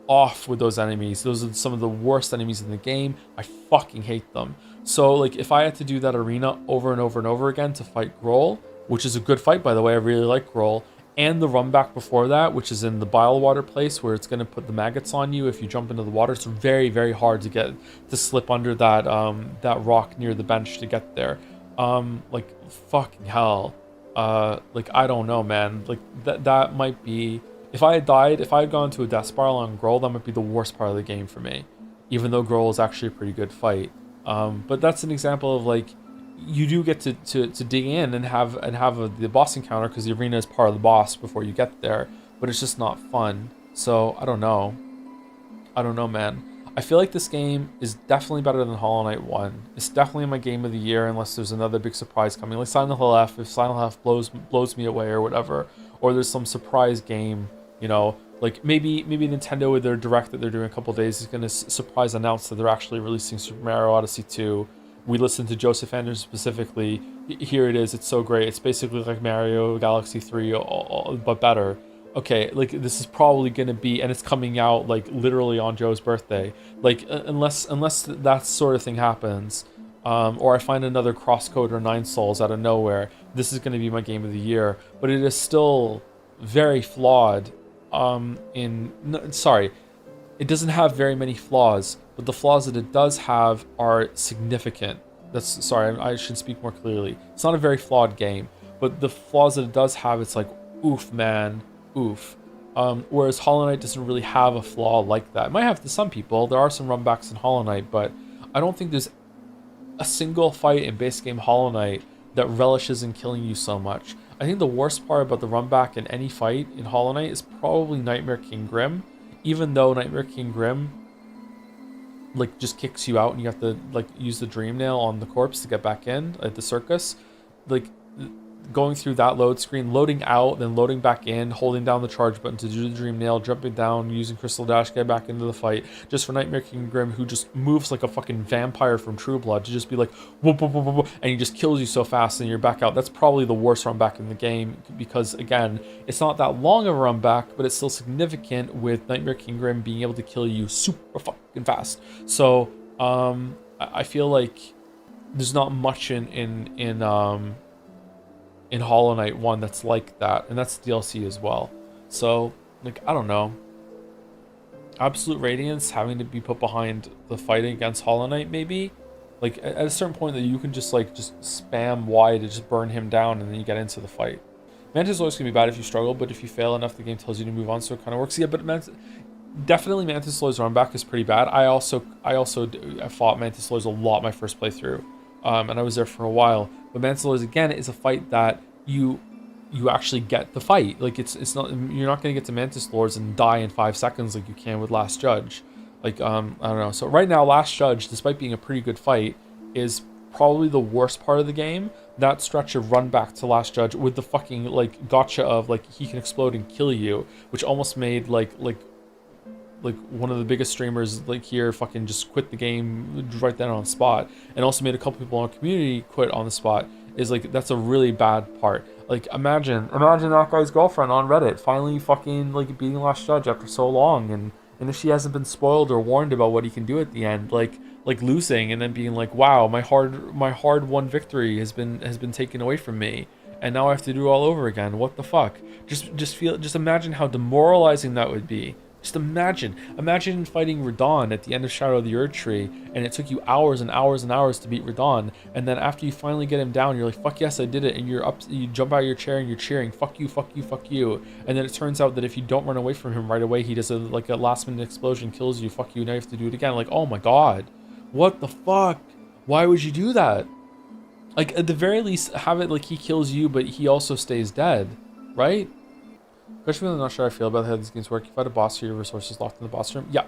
off with those enemies. Those are some of the worst enemies in the game. I fucking hate them. So like if I had to do that arena over and over and over again to fight Grohl, which is a good fight by the way, I really like Grohl, and the run back before that, which is in the bile water place where it's going to put the maggots on you if you jump into the water. It's very, very hard to slip under that that rock near the bench to get there. Like fucking hell. Like I don't know, man. Like that might be, if I had gone to a death spiral on Grohl, that might be the worst part of the game for me, even though Grohl is actually a pretty good fight. But that's an example of like, you do get to dig in and have the boss encounter, because the arena is part of the boss before you get there, but it's just not fun. So I don't know, man. I feel like this game is definitely better than Hollow Knight 1. It's definitely my game of the year unless there's another big surprise coming. Like Silent Hill F, if Silent Hill F blows me away or whatever, or there's some surprise game, you know, like maybe Nintendo with their Direct that they're doing a couple days is going to surprise announce that they're actually releasing Super Mario Odyssey 2. We listened to Joseph Anderson specifically. Here it is. It's so great. It's basically like Mario Galaxy 3, but better. Okay, like this is probably gonna be, and it's coming out like literally on Joe's birthday. Like unless that sort of thing happens, or I find another Crosscode or Nine Souls out of nowhere, this is gonna be my game of the year. But it is still very flawed. It doesn't have very many flaws, but the flaws that it does have are significant. I should speak more clearly. It's not a very flawed game, but the flaws that it does have, it's like, oof, man. Oof. Whereas Hollow Knight doesn't really have a flaw like that. It might have to some people. There are some runbacks in Hollow Knight, but I don't think there's a single fight in base game Hollow Knight that relishes in killing you so much. I think the worst part about the runback in any fight in Hollow Knight is probably Nightmare King Grim, even though Nightmare King Grim like just kicks you out and you have to like use the dream nail on the corpse to get back in at the circus. Like going through that load screen, loading out, then loading back in, holding down the charge button to do the dream nail, jumping down, using Crystal Dash, get back into the fight, just for Nightmare King Grim, who just moves like a fucking vampire from True Blood, to just be like, whoop, whoop, whoop, whoop, and he just kills you so fast and you're back out. That's probably the worst run back in the game, because again, it's not that long of a run back, but it's still significant with Nightmare King Grim being able to kill you super fucking fast. So, I feel like there's not much in Hollow Knight 1 that's like that, and that's DLC as well. So, like, I don't know. Absolute Radiance having to be put behind the fighting against Hollow Knight, maybe? Like, at a certain point that you can just spam Y to just burn him down, and then you get into the fight. Mantis Lord's gonna be bad if you struggle, but if you fail enough, the game tells you to move on, so it kind of works. Yeah, but definitely Mantis Lord's runback is pretty bad. I fought Mantis Lords a lot my first playthrough, and I was there for a while. But Mantis Lords, again, is a fight that you actually get the fight. Like it's not, you're not going to get to Mantis Lords and die in 5 seconds like you can with Last Judge. Like I don't know. So right now, Last Judge, despite being a pretty good fight, is probably the worst part of the game. That stretch of run back to Last Judge with the fucking like gotcha of like he can explode and kill you, which almost made like one of the biggest streamers like here fucking just quit the game right then on the spot, and also made a couple people in our community quit on the spot. Is like, that's a really bad part. Like imagine that guy's girlfriend on Reddit finally fucking like beating Last Judge after so long, and if she hasn't been spoiled or warned about what he can do at the end, like losing and then being like, wow, my hard won victory has been taken away from me, and now I have to do it all over again. What the fuck? Just imagine how demoralizing that would be. Just imagine fighting Radon at the end of Shadow of the Erd Tree, and it took you hours and hours and hours to beat Radon, and then after you finally get him down, you're like, fuck yes, I did it, and you jump out of your chair and you're cheering, fuck you, fuck you, fuck you, and then it turns out that if you don't run away from him right away, he does a last minute explosion, kills you, fuck you, now you have to do it again. Like, oh my god, what the fuck? Why would you do that? Like, at the very least, have it like he kills you, but he also stays dead, right? Question, I'm not sure I feel about how these games work. You fight a boss, or your resources locked in the boss room. Yeah.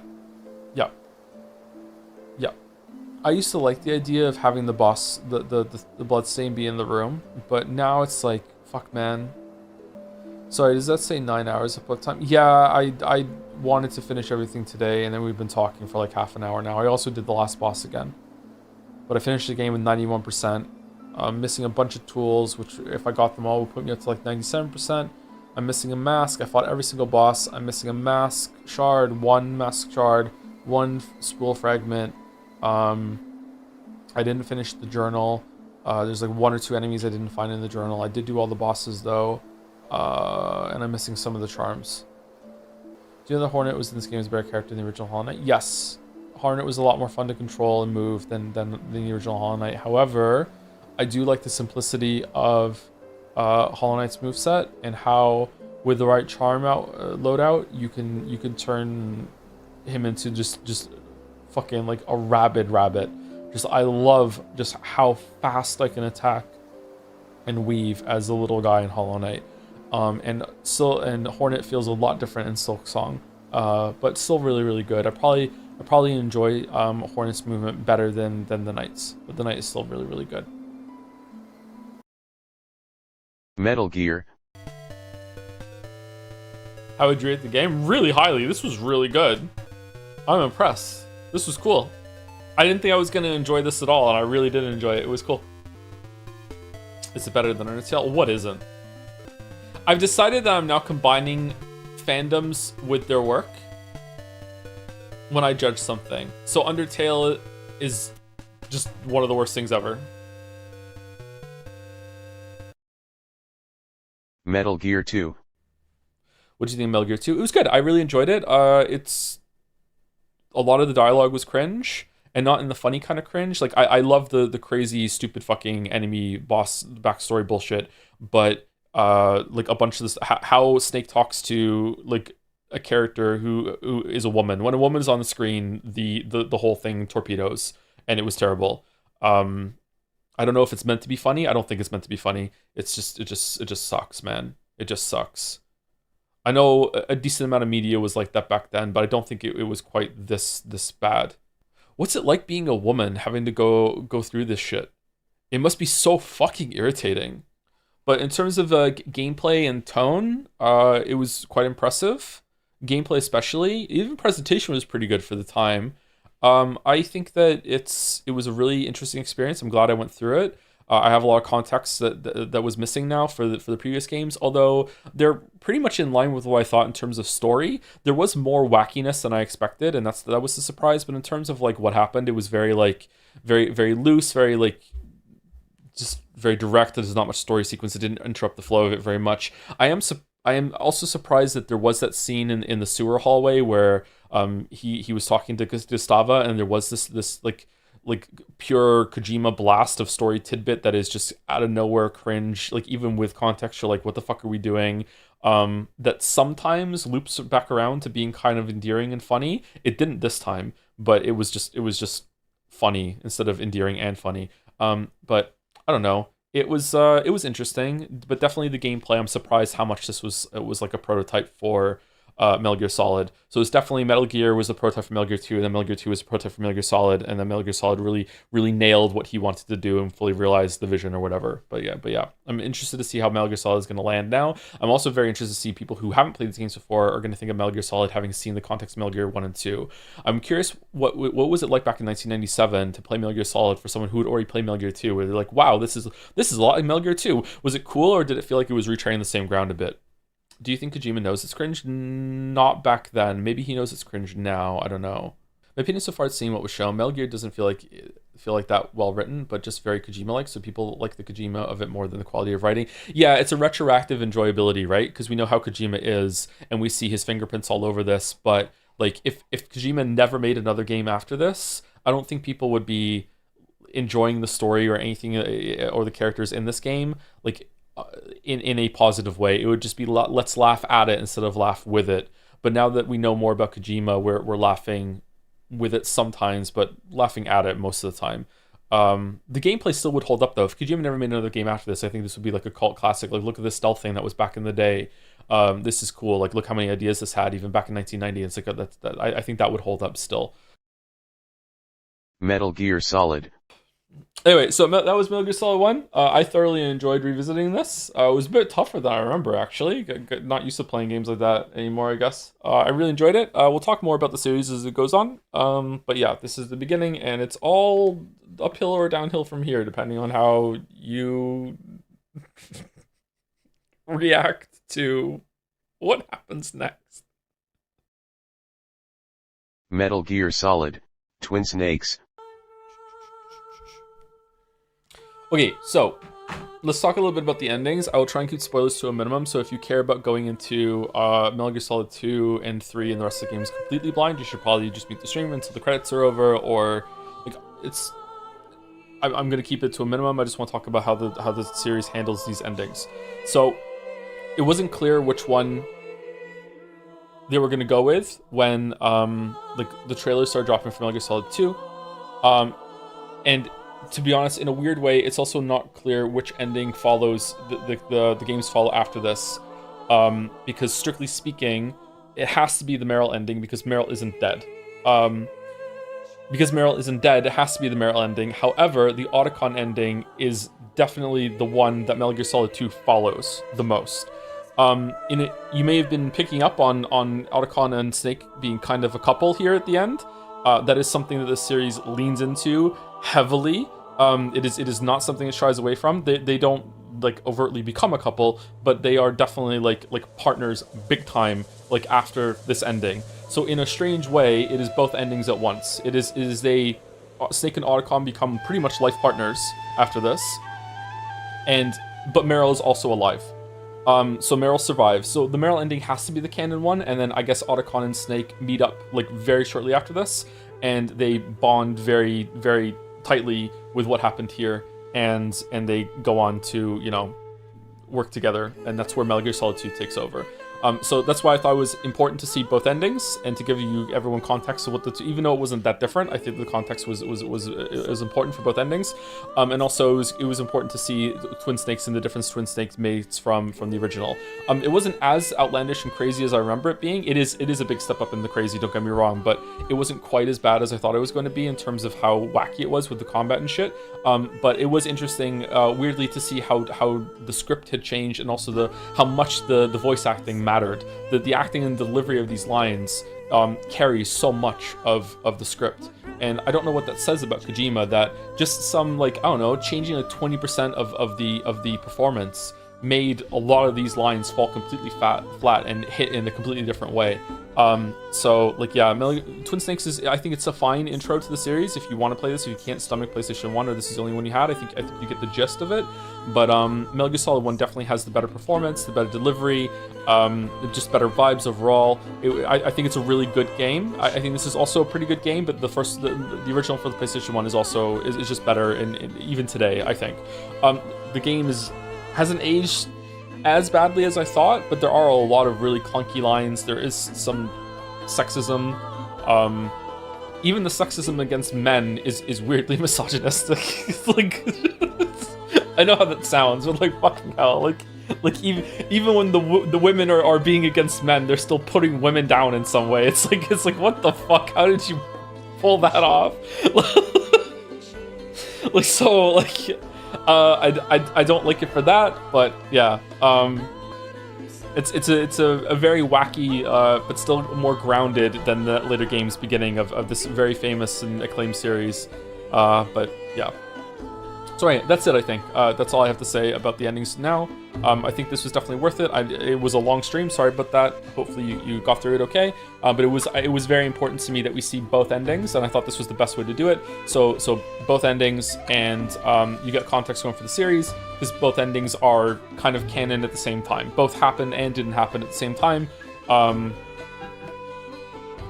I used to like the idea of having the boss, the bloodstain be in the room, but now it's like, fuck, man. Sorry, does that say 9 hours of play time? Yeah, I wanted to finish everything today, and then we've been talking for like half an hour now. I also did the last boss again, but I finished the game with 91%. I'm missing a bunch of tools, which if I got them all would put me up to like 97%. I'm missing a mask. I fought every single boss. I'm missing a mask shard, one mask shard, one spool fragment. I didn't finish the journal. There's like 1 or 2 enemies I didn't find in the journal. I did do all the bosses though, and I'm missing some of the charms. Do you know the Hornet was in this game as a better character than the original Hollow Knight? Yes, Hornet was a lot more fun to control and move than the original Hollow Knight. However, I do like the simplicity of Hollow Knight's moveset, and how with the right charm loadout you can turn him into just fucking like a rabid rabbit. Just I love just how fast I can attack and weave as the little guy in Hollow Knight. And Hornet feels a lot different in SILKSONG, but still really, really good. My I probably enjoy Hornet's movement better than the Knight's, but the Knight is still really, really good. Metal Gear. How would you rate the game? Really highly. This was really good. I'm impressed. This was cool. I didn't think I was going to enjoy this at all, and I really did enjoy it. It was cool. Is it better than Undertale? What isn't? I've decided that I'm now combining fandoms with their work when I judge something. So Undertale is just one of the worst things ever. Metal Gear 2. What do you think of Metal Gear 2? It was good. I really enjoyed it. It's a lot of the dialogue was cringe, and not in the funny kind of cringe. Like I love the crazy, stupid fucking enemy boss backstory bullshit, but like a bunch of this, how Snake talks to like a character who is a woman. When a woman is on the screen, the whole thing torpedoes, and it was terrible. I don't know if it's meant to be funny. I don't think it's meant to be funny. It just sucks, man. It just sucks. I know a decent amount of media was like that back then, but I don't think it was quite this bad. What's it like being a woman having to go through this shit? It must be so fucking irritating. But in terms of gameplay and tone, it was quite impressive. Gameplay especially. Even presentation was pretty good for the time. I think that it was a really interesting experience. I'm glad I went through it. I have a lot of context that was missing now for the previous games, although they're pretty much in line with what I thought in terms of story. There was more wackiness than I expected, and that was a surprise. But in terms of like what happened, it was very very loose, very like just very direct. There's not much story sequence. It didn't interrupt the flow of it very much. I am also surprised that there was that scene in the sewer hallway where he was talking to Gustava, and there was this like pure Kojima blast of story tidbit that is just out of nowhere cringe, like even with context you're like, what the fuck are we doing? That sometimes loops back around to being kind of endearing and funny. It didn't this time, but it was just funny instead of endearing and funny. But I don't know. It was interesting, but definitely the gameplay. I'm surprised how much it was like a prototype for Metal Gear Solid. So it's definitely Metal Gear was a prototype for Metal Gear 2, and then Metal Gear 2 was a prototype for Metal Gear Solid, and then Metal Gear Solid really nailed what he wanted to do and fully realized the vision or whatever. But yeah, I'm interested to see how Metal Gear Solid is going to land now. I'm also very interested to see people who haven't played these games before are going to think of Metal Gear Solid having seen the context of Metal Gear 1 and 2. I'm curious what was it like back in 1997 to play Metal Gear Solid for someone who had already played Metal Gear 2, where they're like, wow, this is a lot like Metal Gear 2. Was it cool, or did it feel like it was retreading the same ground a bit? Do you think Kojima knows it's cringe? Not back then. Maybe he knows it's cringe now. I don't know. My opinion so far is seeing what was shown. Metal Gear doesn't feel like that well written, but just very Kojima-like. So people like the Kojima of it more than the quality of writing. Yeah, it's a retroactive enjoyability, right? Because we know how Kojima is, and we see his fingerprints all over this. But like, if Kojima never made another game after this, I don't think people would be enjoying the story or anything or the characters in this game like in a positive way. It would just be let's laugh at it instead of laugh with it. But now that we know more about Kojima, we're laughing with it sometimes, but laughing at it most of the time. The gameplay still would hold up though. If Kojima never made another game after this, I think this would be like a cult classic. Like, look at this stealth thing that was back in the day. This is cool. Like, look how many ideas this had even back in 1990. It's like I think that would hold up still. Metal Gear Solid. Anyway, so that was Metal Gear Solid 1. I thoroughly enjoyed revisiting this. It was a bit tougher than I remember, actually. Not used to playing games like that anymore, I guess. I really enjoyed it. We'll talk more about the series as it goes on. But yeah, this is the beginning, and it's all uphill or downhill from here, depending on how you react to what happens next. Metal Gear Solid, Twin Snakes. Okay, so let's talk a little bit about the endings. I will try and keep spoilers to a minimum, so if you care about going into Metal Gear Solid 2 and 3 and the rest of the games completely blind, you should probably just mute the stream until the credits are over, or like I'm going to keep it to a minimum. I just want to talk about how the series handles these endings. So it wasn't clear which one they were going to go with when like the trailers started dropping for Metal Gear Solid 2, and to be honest, in a weird way, it's also not clear which ending follows the games follow after this, because strictly speaking, it has to be the Meryl ending because Meryl isn't dead. because Meryl isn't dead, it has to be the Meryl ending. However, the Otacon ending is definitely the one that Metal Gear Solid 2 follows the most. In it, you may have been picking up on Otacon and Snake being kind of a couple here at the end. That is something that this series leans into heavily. It is not something it shies away from. They don't like overtly become a couple, but they are definitely like partners big time, like after this ending. So in a strange way, it is both endings at once. It is they Snake and Otacon become pretty much life partners after this, but Meryl is also alive. So Meryl survives. So the Meryl ending has to be the canon one, and then I guess Otacon and Snake meet up like very shortly after this, and they bond very, very tightly with what happened here, and they go on to, you know, work together, and that's where Metal Gear Solid 2 takes over. So that's why I thought it was important to see both endings and to give everyone context of what the two, even though it wasn't that different, I think the context was important for both endings, and also it was important to see Twin Snakes and the different Twin Snakes mates from the original. It wasn't as outlandish and crazy as I remember it being. It is a big step up in the crazy, don't get me wrong, but it wasn't quite as bad as I thought it was going to be in terms of how wacky it was with the combat and shit. But it was interesting, weirdly, to see how the script had changed, and also how much the voice acting mattered. The acting and delivery of these lines carries so much of the script, and I don't know what that says about Kojima, that just some, like, I don't know, changing like 20% of the performance made a lot of these lines fall completely flat and hit in a completely different way. So like, yeah, Twin Snakes is, I think it's a fine intro to the series if you want to play this. If you can't stomach PlayStation 1 or this is the only one you had, I think you get the gist of it. But Metal Gear Solid 1 definitely has the better performance, the better delivery, just better vibes overall. I think it's a really good game. I think this is also a pretty good game, but the original for the PlayStation 1 is also is just better, and even today, I think. The game hasn't aged as badly as I thought, but there are a lot of really clunky lines. There is some sexism. Even the sexism against men is weirdly misogynistic. Like, I know how that sounds, but like, fucking hell, like even when the women are being against men, they're still putting women down in some way. It's like what the fuck? How did you pull that off? Like, so, like, I don't like it for that, but yeah, it's a very wacky, but still more grounded than the later games beginning of this very famous and acclaimed series. But yeah. So anyway, that's it, I think. That's all I have to say about the endings now. I think this was definitely worth it. It was a long stream, sorry about that. Hopefully you got through it okay. But it was very important to me that we see both endings, and I thought this was the best way to do it. So both endings, and you get context going for the series, because both endings are kind of canon at the same time. Both happened and didn't happen at the same time.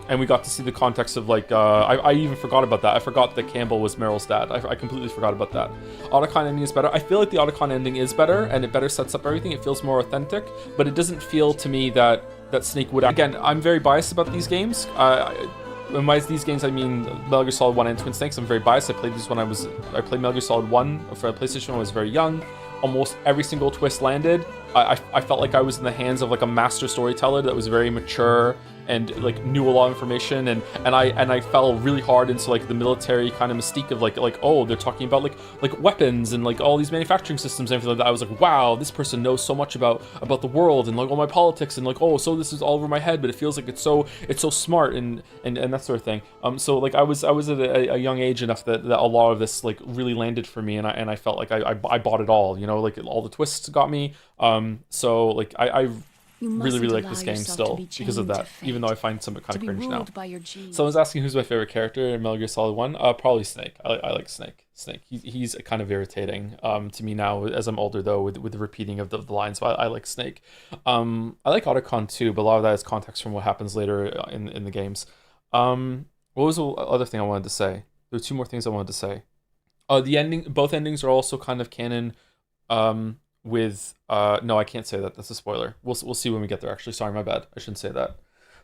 And we got to see the context of, like, I even forgot about that. I forgot that Campbell was Meryl's dad. I completely forgot about that. Otacon ending is better. I feel like the Otacon ending is better, and it better sets up everything. It feels more authentic, but it doesn't feel to me that Snake would... Again, I'm very biased about these games. When by these games, I mean Metal Gear Solid 1 and Twin Snakes. I'm very biased. I played these when I played Metal Gear Solid 1 for PlayStation when I was very young. Almost every single twist landed. I felt like I was in the hands of like a master storyteller that was very mature and like knew a lot of information, and I fell really hard into like the military kind of mystique of like oh, they're talking about like weapons and like all these manufacturing systems and everything like that. I was like, wow, this person knows so much about the world and like all my politics, and like, oh, so this is all over my head, but it feels like it's so smart and that sort of thing. So like I was at a young age enough that a lot of this like really landed for me, and I felt like I bought it all, you know, like all the twists got me. So like I really like this game still because of that, even though I find some kind of cringe now. Someone's asking who's my favorite character in Metal Gear Solid 1. Probably Snake. I like Snake. He's kind of irritating to me now as I'm older, though, with the repeating of the lines. So I like Snake. I like Otacon too, but a lot of that is context from what happens later in the games. What was the other thing I wanted to say? There were two more things I wanted to say. Both endings are also kind of canon. With no, I can't say that. That's a spoiler. We'll see when we get there. Actually, sorry, my bad. I shouldn't say that.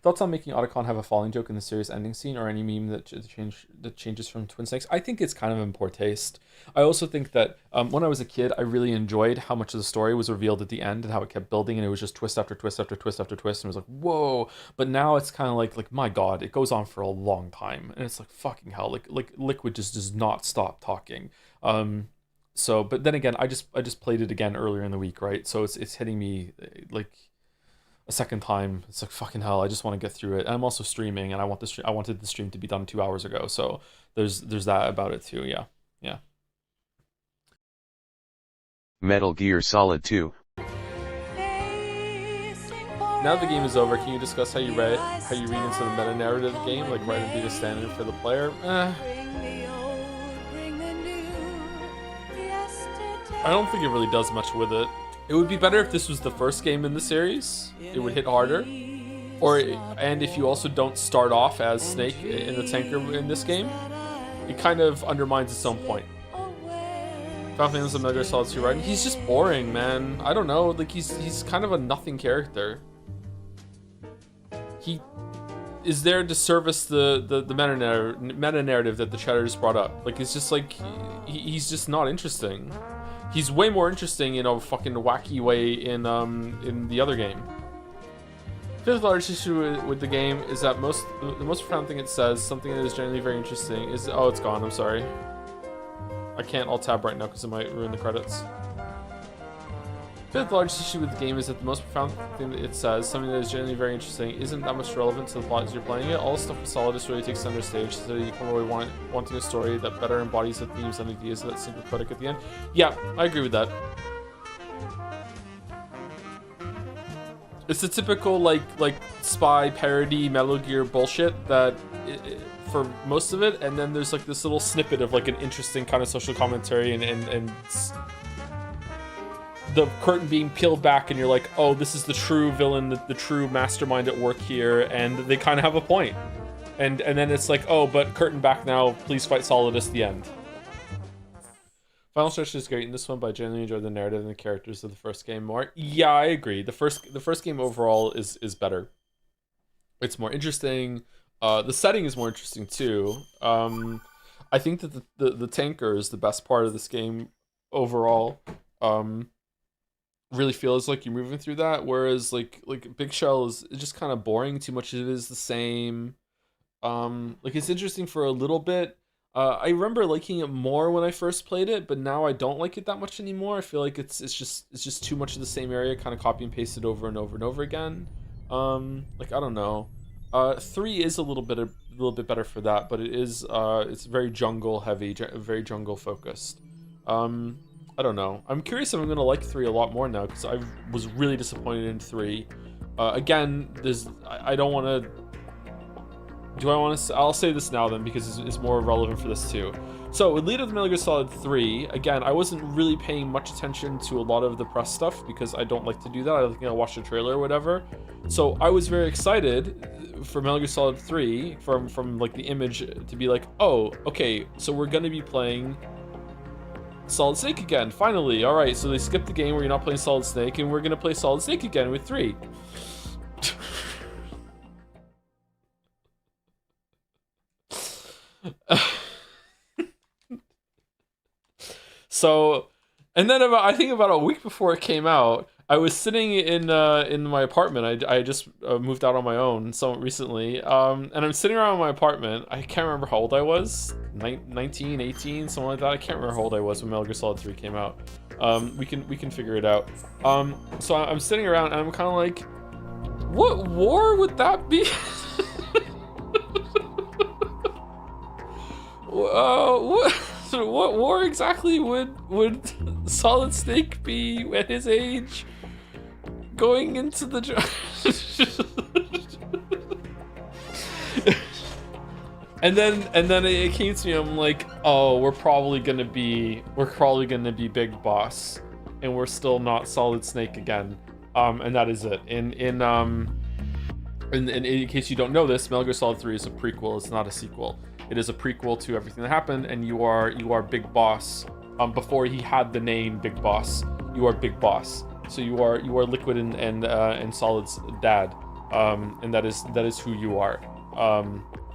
Thoughts on making Otacon have a falling joke in the series ending scene, or any meme that changes from Twin Snakes? I think it's kind of in poor taste. I also think that when I was a kid, I really enjoyed how much of the story was revealed at the end and how it kept building, and it was just twist after twist after twist after twist, and it was like, whoa. But now it's kind of like my God, it goes on for a long time, and it's like, fucking hell, like Liquid just does not stop talking. So, but then again, I just played it again earlier in the week, right? So it's hitting me like a second time. It's like, fucking hell, I just want to get through it. And I'm also streaming, and I wanted the stream to be done 2 hours ago. So there's that about it too. Yeah. Metal Gear Solid 2. Now the game is over, can you discuss how you read into the meta narrative of the game, like write it be the standard for the player? I don't think it really does much with it. It would be better if this was the first game in the series. It would hit harder. And if you also don't start off as Snake in the tanker in this game, it kind of undermines its own point. Final Fantasy Metal Gear Solid 2, right? He's just boring, man. I don't know, like he's kind of a nothing character. He is there to service the meta narrative that the chatter just brought up. Like, it's just like he's just not interesting. He's way more interesting in a fucking wacky way in the other game. Fifth largest issue with the game is that the most profound thing it says, something that is generally very interesting, is it's gone. I'm sorry. I can't alt tab right now because it might ruin the credits. Fifth largest issue with the game is that the most profound thing that it says, something that is generally very interesting, isn't that much relevant to the plot as you're playing it. All the stuff with Solidus really takes center stage, so you come away wanting a story that better embodies the themes and ideas of that single codec at the end. Yeah, I agree with that. It's the typical like spy parody Metal Gear bullshit that for most of it, and then there's like this little snippet of like an interesting kind of social commentary and the curtain being peeled back, and you're like, oh, this is the true villain, the true mastermind at work here, and they kind of have a point. And then it's like, oh, but curtain back now, please fight Solidus, the end. Final Stretch is great in this one, but I generally enjoy the narrative and the characters of the first game more. Yeah, I agree. The first game overall is better. It's more interesting. The setting is more interesting too. I think that the tanker is the best part of this game overall. Really feels like you're moving through that, whereas like Big Shell is just kind of boring. Too much of it is the same. Like, it's interesting for a little bit. I remember liking it more when I first played it, but now I don't like it that much anymore. I feel like it's just too much of the same area, kind of copy and pasted over and over and over again. Like, I don't know. 3 is a little bit better for that, but it's very jungle heavy, very jungle focused. I don't know. I'm curious if I'm gonna like 3 a lot more now, because I was really disappointed in 3. Again, I don't want to. Do I want to? I'll say this now then, because it's more relevant for this too. So with Lead of the Metal Gear Solid 3, again, I wasn't really paying much attention to a lot of the press stuff because I don't like to do that. I think I'll watch the trailer or whatever. So I was very excited for Metal Gear Solid 3 from like the image to be like, oh, okay, so we're gonna be playing Solid Snake again, finally. All right, so they skipped the game where you're not playing Solid Snake, and we're gonna play Solid Snake again with 3. So, and then I think about a week before it came out, I was sitting in my apartment. I just moved out on my own somewhat recently, and I'm sitting around my apartment. I can't remember how old I was, 19, 18, something like that. I can't remember how old I was when Metal Gear Solid 3 came out. We can figure it out. So I'm sitting around and I'm kind of like, what war would that be? What war exactly would Solid Snake be at his age going into the and then it came to me, I'm like, oh, we're probably gonna be Big Boss, and we're still not Solid Snake again. And that is it. In case you don't know this, Metal Gear Solid 3 is a prequel, it's not a sequel. It is a prequel to everything that happened, and you are Big Boss. Before he had the name Big Boss, you are Big Boss. So you are Liquid and Solid's dad. and that is who you are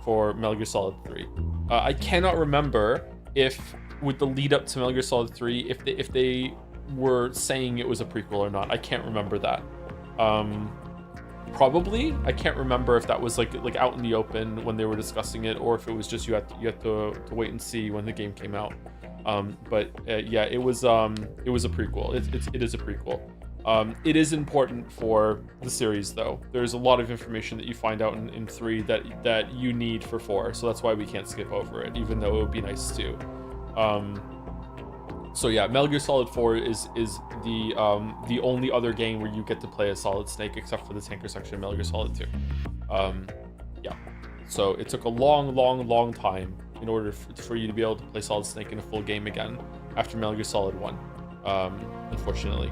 for Metal Gear Solid 3. I cannot remember if with the lead up to Metal Gear Solid 3 if they were saying it was a prequel or not. I can't remember that. Probably. I can't remember if that was like out in the open when they were discussing it, or if it was just you had to wait and see when the game came out. But yeah, it was a prequel. It is a prequel. It is important for the series, though. There's a lot of information that you find out in 3 that you need for 4, so that's why we can't skip over it, even though it would be nice to. So yeah, Metal Gear Solid 4 is the only other game where you get to play as Solid Snake, except for the tanker section of Metal Gear Solid 2. Yeah, so it took a long time in order for you to be able to play Solid Snake in a full game again after Metal Gear Solid 1, unfortunately.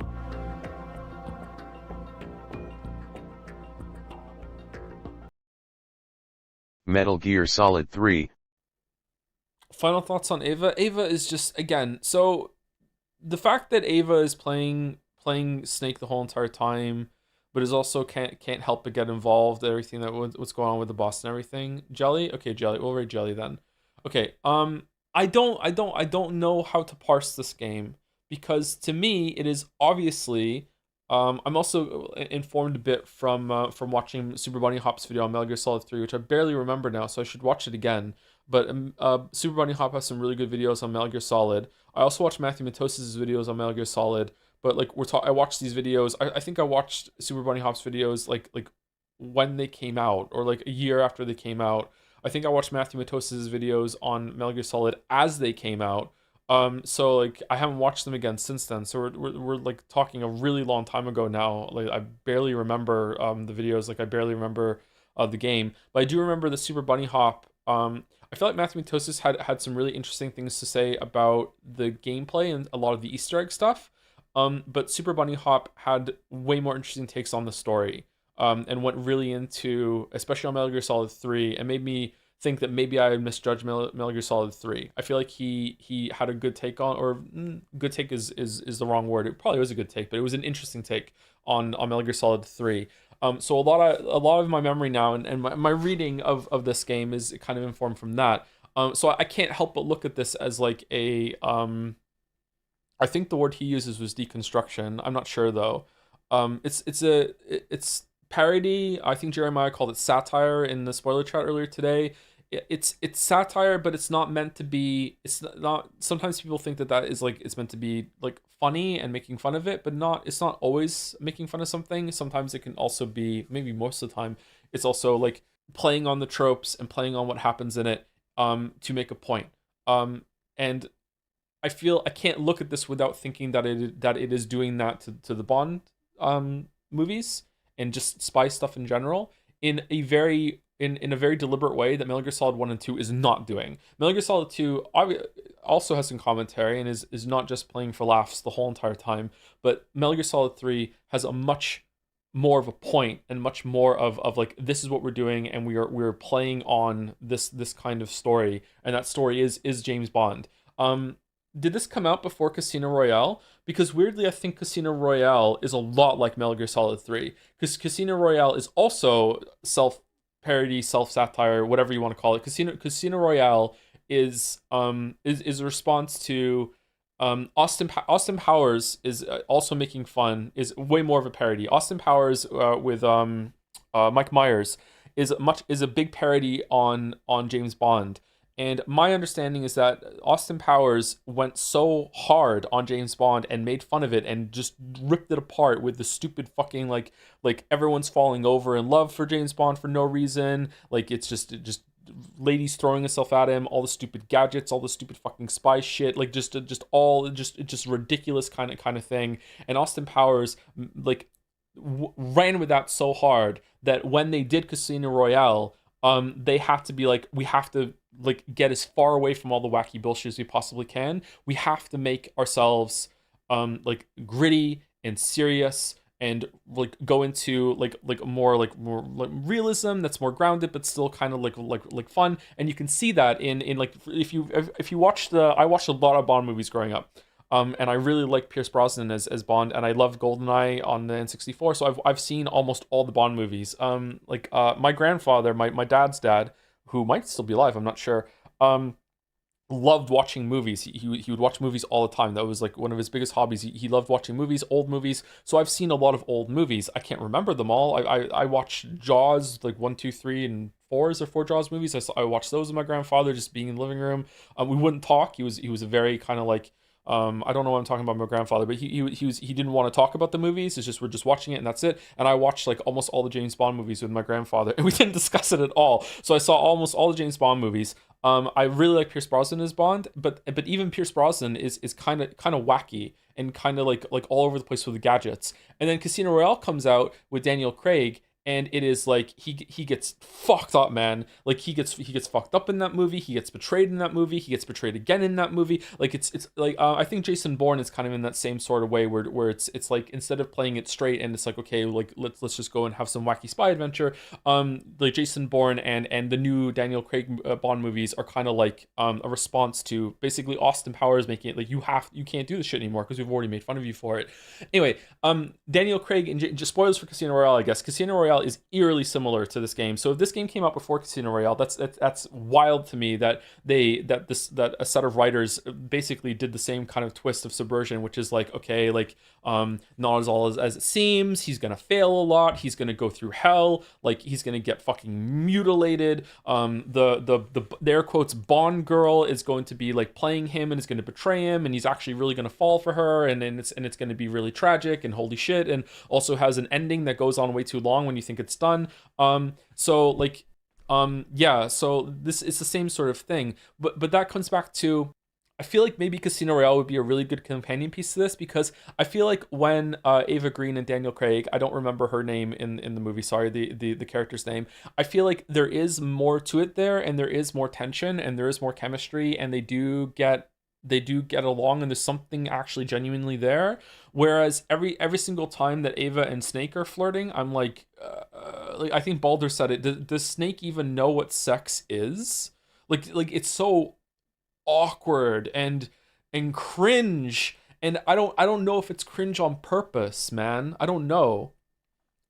Metal Gear Solid 3. Final thoughts on Ava. Ava is just, again, so the fact that Ava is playing Snake the whole entire time, but is also can't help but get involved in everything what's going on with the boss and everything. Jelly? Okay, Jelly. We'll rate Jelly then. Okay, I don't know how to parse this game, because to me it is obviously I'm also informed a bit from watching Super Bunny Hop's video on Metal Gear Solid 3, which I barely remember now, so I should watch it again. But Super Bunny Hop has some really good videos on Metal Gear Solid. I also watched Matthew Matos's videos on Metal Gear Solid. But like I watched these videos. I think I watched Super Bunny Hop's videos like when they came out, or like a year after they came out. I think I watched Matthew Matos's videos on Metal Gear Solid as they came out. So like I haven't watched them again since then. So we're like talking a really long time ago now. Like I barely remember the videos. Like I barely remember the game. But I do remember the Super Bunny Hop. I feel like Matthew Matosis had some really interesting things to say about the gameplay and a lot of the Easter egg stuff. But Super Bunny Hop had way more interesting takes on the story. And went really into, especially on Metal Gear Solid 3, and made me think that maybe I misjudged Metal Gear Solid 3. I feel like he had a good take on, or good take is the wrong word. It probably was a good take, but it was an interesting take on Metal Gear Solid 3. So a lot of my memory now and my reading of this game is kind of informed from that. So I can't help but look at this as like a I think the word he uses was deconstruction. I'm not sure though. It's parody. I think Jeremiah called it satire in the spoiler chat earlier today. It's satire, but it's not meant to be. It's not. Sometimes people think that is like it's meant to be like funny and making fun of it, but not. It's not always making fun of something. Sometimes it can also be, maybe most of the time, it's also like playing on the tropes and playing on what happens in it to make a point. And I feel I can't look at this without thinking that it is doing that to the Bond movies and just spy stuff in general in a very deliberate way that Metal Gear Solid 1 and 2 is not doing. Metal Gear Solid 2 also has some commentary and is not just playing for laughs the whole entire time, but Metal Gear Solid 3 has a much more of a point and much more of like, this is what we're doing, and we're playing on this kind of story, and that story is James Bond. Did this come out before Casino Royale? Because weirdly, I think Casino Royale is a lot like Metal Gear Solid 3, because Casino Royale is also self-parody, self-satire, whatever you want to call it. Casino Royale is a response to Austin Powers is also making fun, is way more of a parody. Austin Powers with Mike Myers is a big parody on James Bond. And my understanding is that Austin Powers went so hard on James Bond and made fun of it and just ripped it apart with the stupid fucking like everyone's falling over in love for James Bond for no reason. Like it's just ladies throwing herself at him, all the stupid gadgets, all the stupid fucking spy shit, like just ridiculous kind of thing. And Austin Powers like ran with that so hard that when they did Casino Royale, they have to be like, we have to like get as far away from all the wacky bullshit as we possibly can. We have to make ourselves like gritty and serious and like go into like more realism that's more grounded but still kind of like fun. And you can see that in like if you watch I watched a lot of Bond movies growing up. And I really like Pierce Brosnan as Bond, and I loved GoldenEye on the N64. So I've seen almost all the Bond movies. My grandfather, my dad's dad, who might still be alive, I'm not sure. Loved watching movies. He would watch movies all the time. That was like one of his biggest hobbies. He loved watching movies, old movies. So I've seen a lot of old movies. I can't remember them all. I watched Jaws, like 1, 2, 3, and 4. Is there 4 Jaws movies? I watched those with my grandfather, just being in the living room. We wouldn't talk. He was a very kind of like, I don't know what I'm talking about my grandfather, but he didn't want to talk about the movies. It's just we're just watching it and that's it. And I watched like almost all the James Bond movies with my grandfather, and we didn't discuss it at all. So I saw almost all the James Bond movies. I really like Pierce Brosnan as Bond, but even Pierce Brosnan is kind of wacky and kind of like all over the place with the gadgets. And then Casino Royale comes out with Daniel Craig, and it is like he gets fucked up, man. Like he gets fucked up in that movie. He gets betrayed in that movie. He gets betrayed again in that movie. Like it's like I think Jason Bourne is kind of in that same sort of way where it's like instead of playing it straight and it's like, okay, like let's just go and have some wacky spy adventure. Like Jason Bourne and the new Daniel Craig Bond movies are kind of like a response to basically Austin Powers making it like you can't do this shit anymore because we've already made fun of you for it. Anyway, Daniel Craig and just spoilers for Casino Royale, I guess. Casino Royale is eerily similar to this game. So if this game came out before Casino Royale, that's wild to me that a set of writers basically did the same kind of twist of subversion, which is like, okay, like not as all as it seems. He's gonna fail a lot. He's gonna go through hell. Like he's gonna get fucking mutilated. The air quotes Bond girl is going to be like playing him and is going to betray him, and he's actually really going to fall for her, and it's going to be really tragic and holy shit, and also has an ending that goes on way too long when you think it's done. So this is the same sort of thing, but that comes back to, I feel like maybe Casino Royale would be a really good companion piece to this, because I feel like when Ava Green and Daniel Craig, I don't remember her name in the movie, sorry, the character's name, I feel like there is more to it there, and there is more tension, and there is more chemistry, and they do get along, and there's something actually genuinely there. Whereas every single time that Ava and Snake are flirting, I'm like I think Baldur said it, does Snake even know what sex is? Like it's so awkward and cringe, and I don't know if it's cringe on purpose, man. I don't know.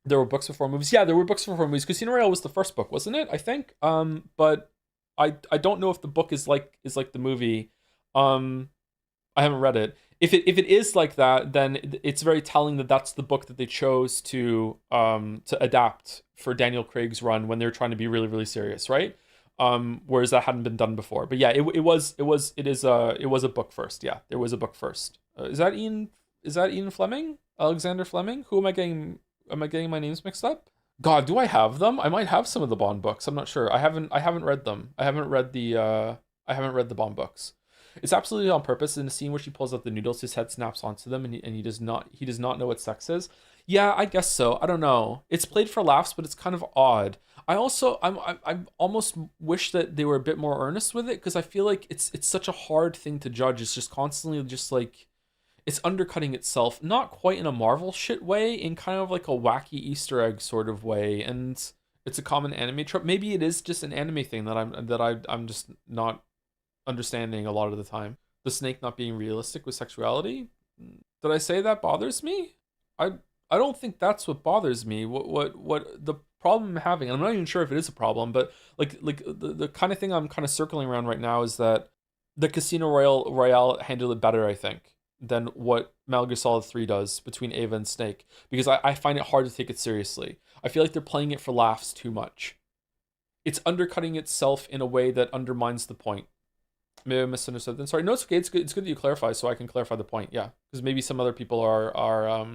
There were books before movies. Yeah, there were books before movies. Casino Royale was the first book, wasn't it? I think. But I don't know if the book is like the movie. I haven't read it. If it is like that, then it's very telling that that's the book that they chose to adapt for Daniel Craig's run when they're trying to be really, really serious, right? Whereas that hadn't been done before. But yeah, it was a book first. Yeah, there was a book first. Is that Ian Fleming? Alexander Fleming? Who am I getting? Am I getting my names mixed up? God, do I have them? I might have some of the Bond books. I'm not sure. I haven't read them. I haven't read the Bond books. It's absolutely on purpose. In the scene where she pulls out the noodles, his head snaps onto them, and he does not know what sex is. Yeah, I guess so. I don't know. It's played for laughs, but it's kind of odd. I almost wish that they were a bit more earnest with it, because I feel like it's such a hard thing to judge. It's just constantly just like it's undercutting itself, not quite in a Marvel shit way, in kind of like a wacky Easter egg sort of way, and it's a common anime trope. Maybe it is just an anime thing that I'm just not understanding a lot of the time. The snake not being realistic with sexuality. Did I say that bothers me? I don't think that's what bothers me. What the problem I'm having, and I'm not even sure if it is a problem, but like the kind of thing I'm kind of circling around right now is that the Casino Royale handled it better, I think, than what Metal Gear Solid 3 does between Ava and Snake, because I find it hard to take it seriously. I feel like they're playing it for laughs too much. It's undercutting itself in a way that undermines the point. Maybe I misunderstood. Then sorry. No, it's okay. It's good that you clarify, so I can clarify the point. Yeah, because maybe some other people are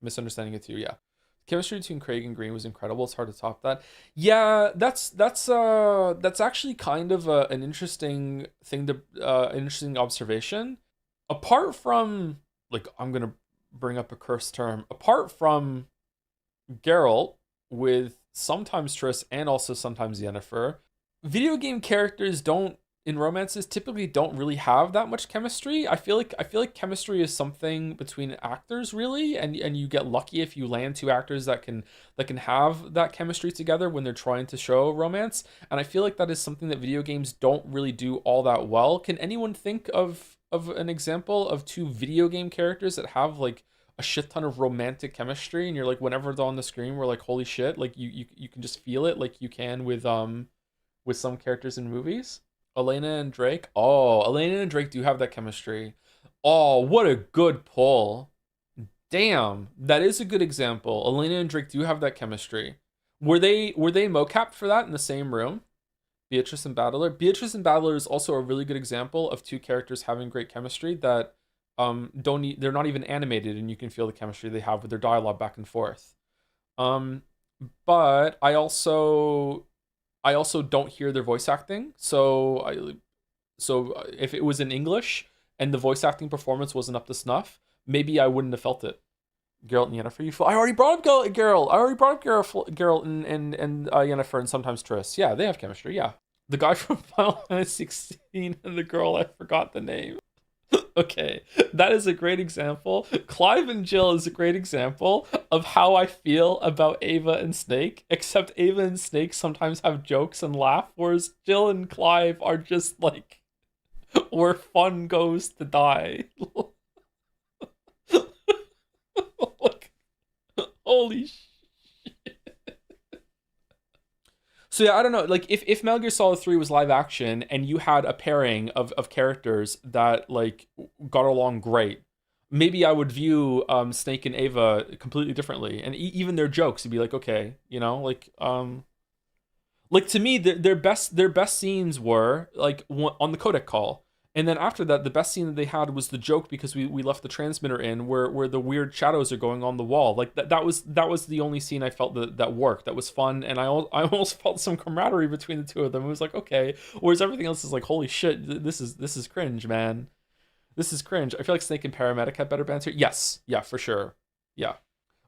misunderstanding it too. Yeah, chemistry between Craig and Green was incredible. It's hard to top that. Yeah, that's actually kind of an interesting thing an interesting observation. Apart from, like, I'm gonna bring up a cursed term. Apart from Geralt with sometimes Triss and also sometimes Yennefer, video game characters in romances typically don't really have that much chemistry. I feel like chemistry is something between actors, really, and you get lucky if you land two actors that can have that chemistry together when they're trying to show romance. And I feel like that is something that video games don't really do all that well. Can anyone think of of an example of two video game characters that have like a shit ton of romantic chemistry, and you're like, whenever they're on the screen, we're like, holy shit, like you can just feel it, like you can with some characters in movies. Elena and Drake. Oh, Elena and Drake do have that chemistry. Oh, what a good pull. Damn, that is a good example. Elena and Drake do have that chemistry. Were they mocapped for that in the same room? Beatrice and Battler. Beatrice and Battler is also a really good example of two characters having great chemistry that they're not even animated, and you can feel the chemistry they have with their dialogue back and forth. But I also don't hear their voice acting. So if it was in English and the voice acting performance wasn't up to snuff, maybe I wouldn't have felt it. Geralt and Yennefer. I already brought up Geralt. I already brought up Geralt and Yennefer, and sometimes Triss. Yeah, they have chemistry. Yeah, the guy from Final Fantasy 16 and the girl, I forgot the name. Okay, that is a great example. Clive and Jill is a great example of how I feel about Ava and Snake, except Ava and Snake sometimes have jokes and laugh, whereas Jill and Clive are just like where fun goes to die. Like, holy shit. So yeah, I don't know, like if Metal Gear Solid 3 was live action and you had a pairing of characters that like got along great, maybe I would view Snake and Ava completely differently, and even their jokes would be like, okay, you know, like to me their best scenes were like on the codec call. And then after that, the best scene that they had was the joke, because we left the transmitter in where the weird shadows are going on the wall. Like that was the only scene I felt that worked, that was fun, and I almost felt some camaraderie between the two of them. It was like, okay, whereas everything else is like, holy shit, this is cringe, man. This is cringe. I feel like Snake and Paramedic had better banter. Yes, yeah, for sure, yeah.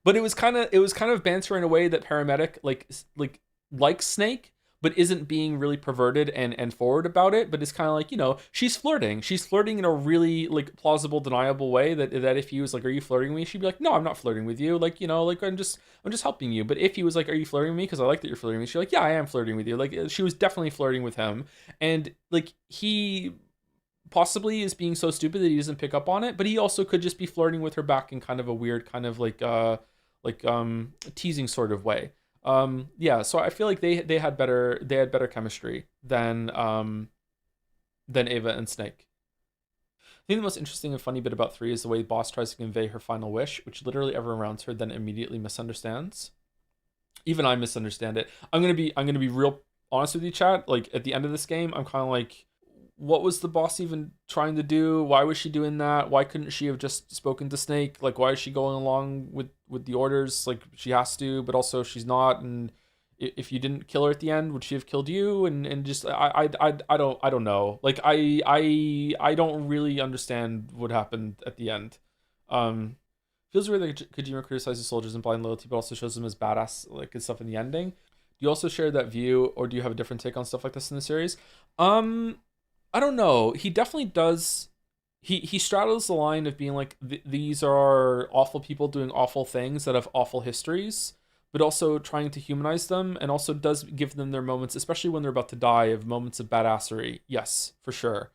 But it was kind of banter in a way that Paramedic like Snake, but isn't being really perverted and forward about it, but it's kind of like, you know, she's flirting in a really like plausible, deniable way that if he was like, are you flirting with me, she'd be like, no, I'm not flirting with you, like, you know, like I'm just helping you. But if he was like, are you flirting with me because I like that you're flirting with me, she's like, yeah, I am flirting with you. Like, she was definitely flirting with him, and like he possibly is being so stupid that he doesn't pick up on it, but he also could just be flirting with her back in kind of a weird kind of like teasing sort of way. Yeah, so I feel like they had better chemistry than Ava and Snake. I think the most interesting and funny bit about 3 is the way Boss tries to convey her final wish, which literally everyone around her then immediately misunderstands. Even I misunderstand it. I'm gonna be real honest with you, chat. Like at the end of this game, I'm kind of like, what was the boss even trying to do? Why was she doing that? Why couldn't she have just spoken to Snake? Like, why is she going along with the orders? Like, she has to, but also she's not. And if you didn't kill her at the end, would she have killed you? And just I don't know. Like, I don't really understand what happened at the end. Feels weird that Kojima criticizes soldiers and blind loyalty, but also shows them as badass, like, and stuff in the ending. Do you also share that view, or do you have a different take on stuff like this in the series? I don't know. He definitely does. He straddles the line of being like, these are awful people doing awful things that have awful histories, but also trying to humanize them, and also does give them their moments, especially when they're about to die, of moments of badassery. Yes, for sure.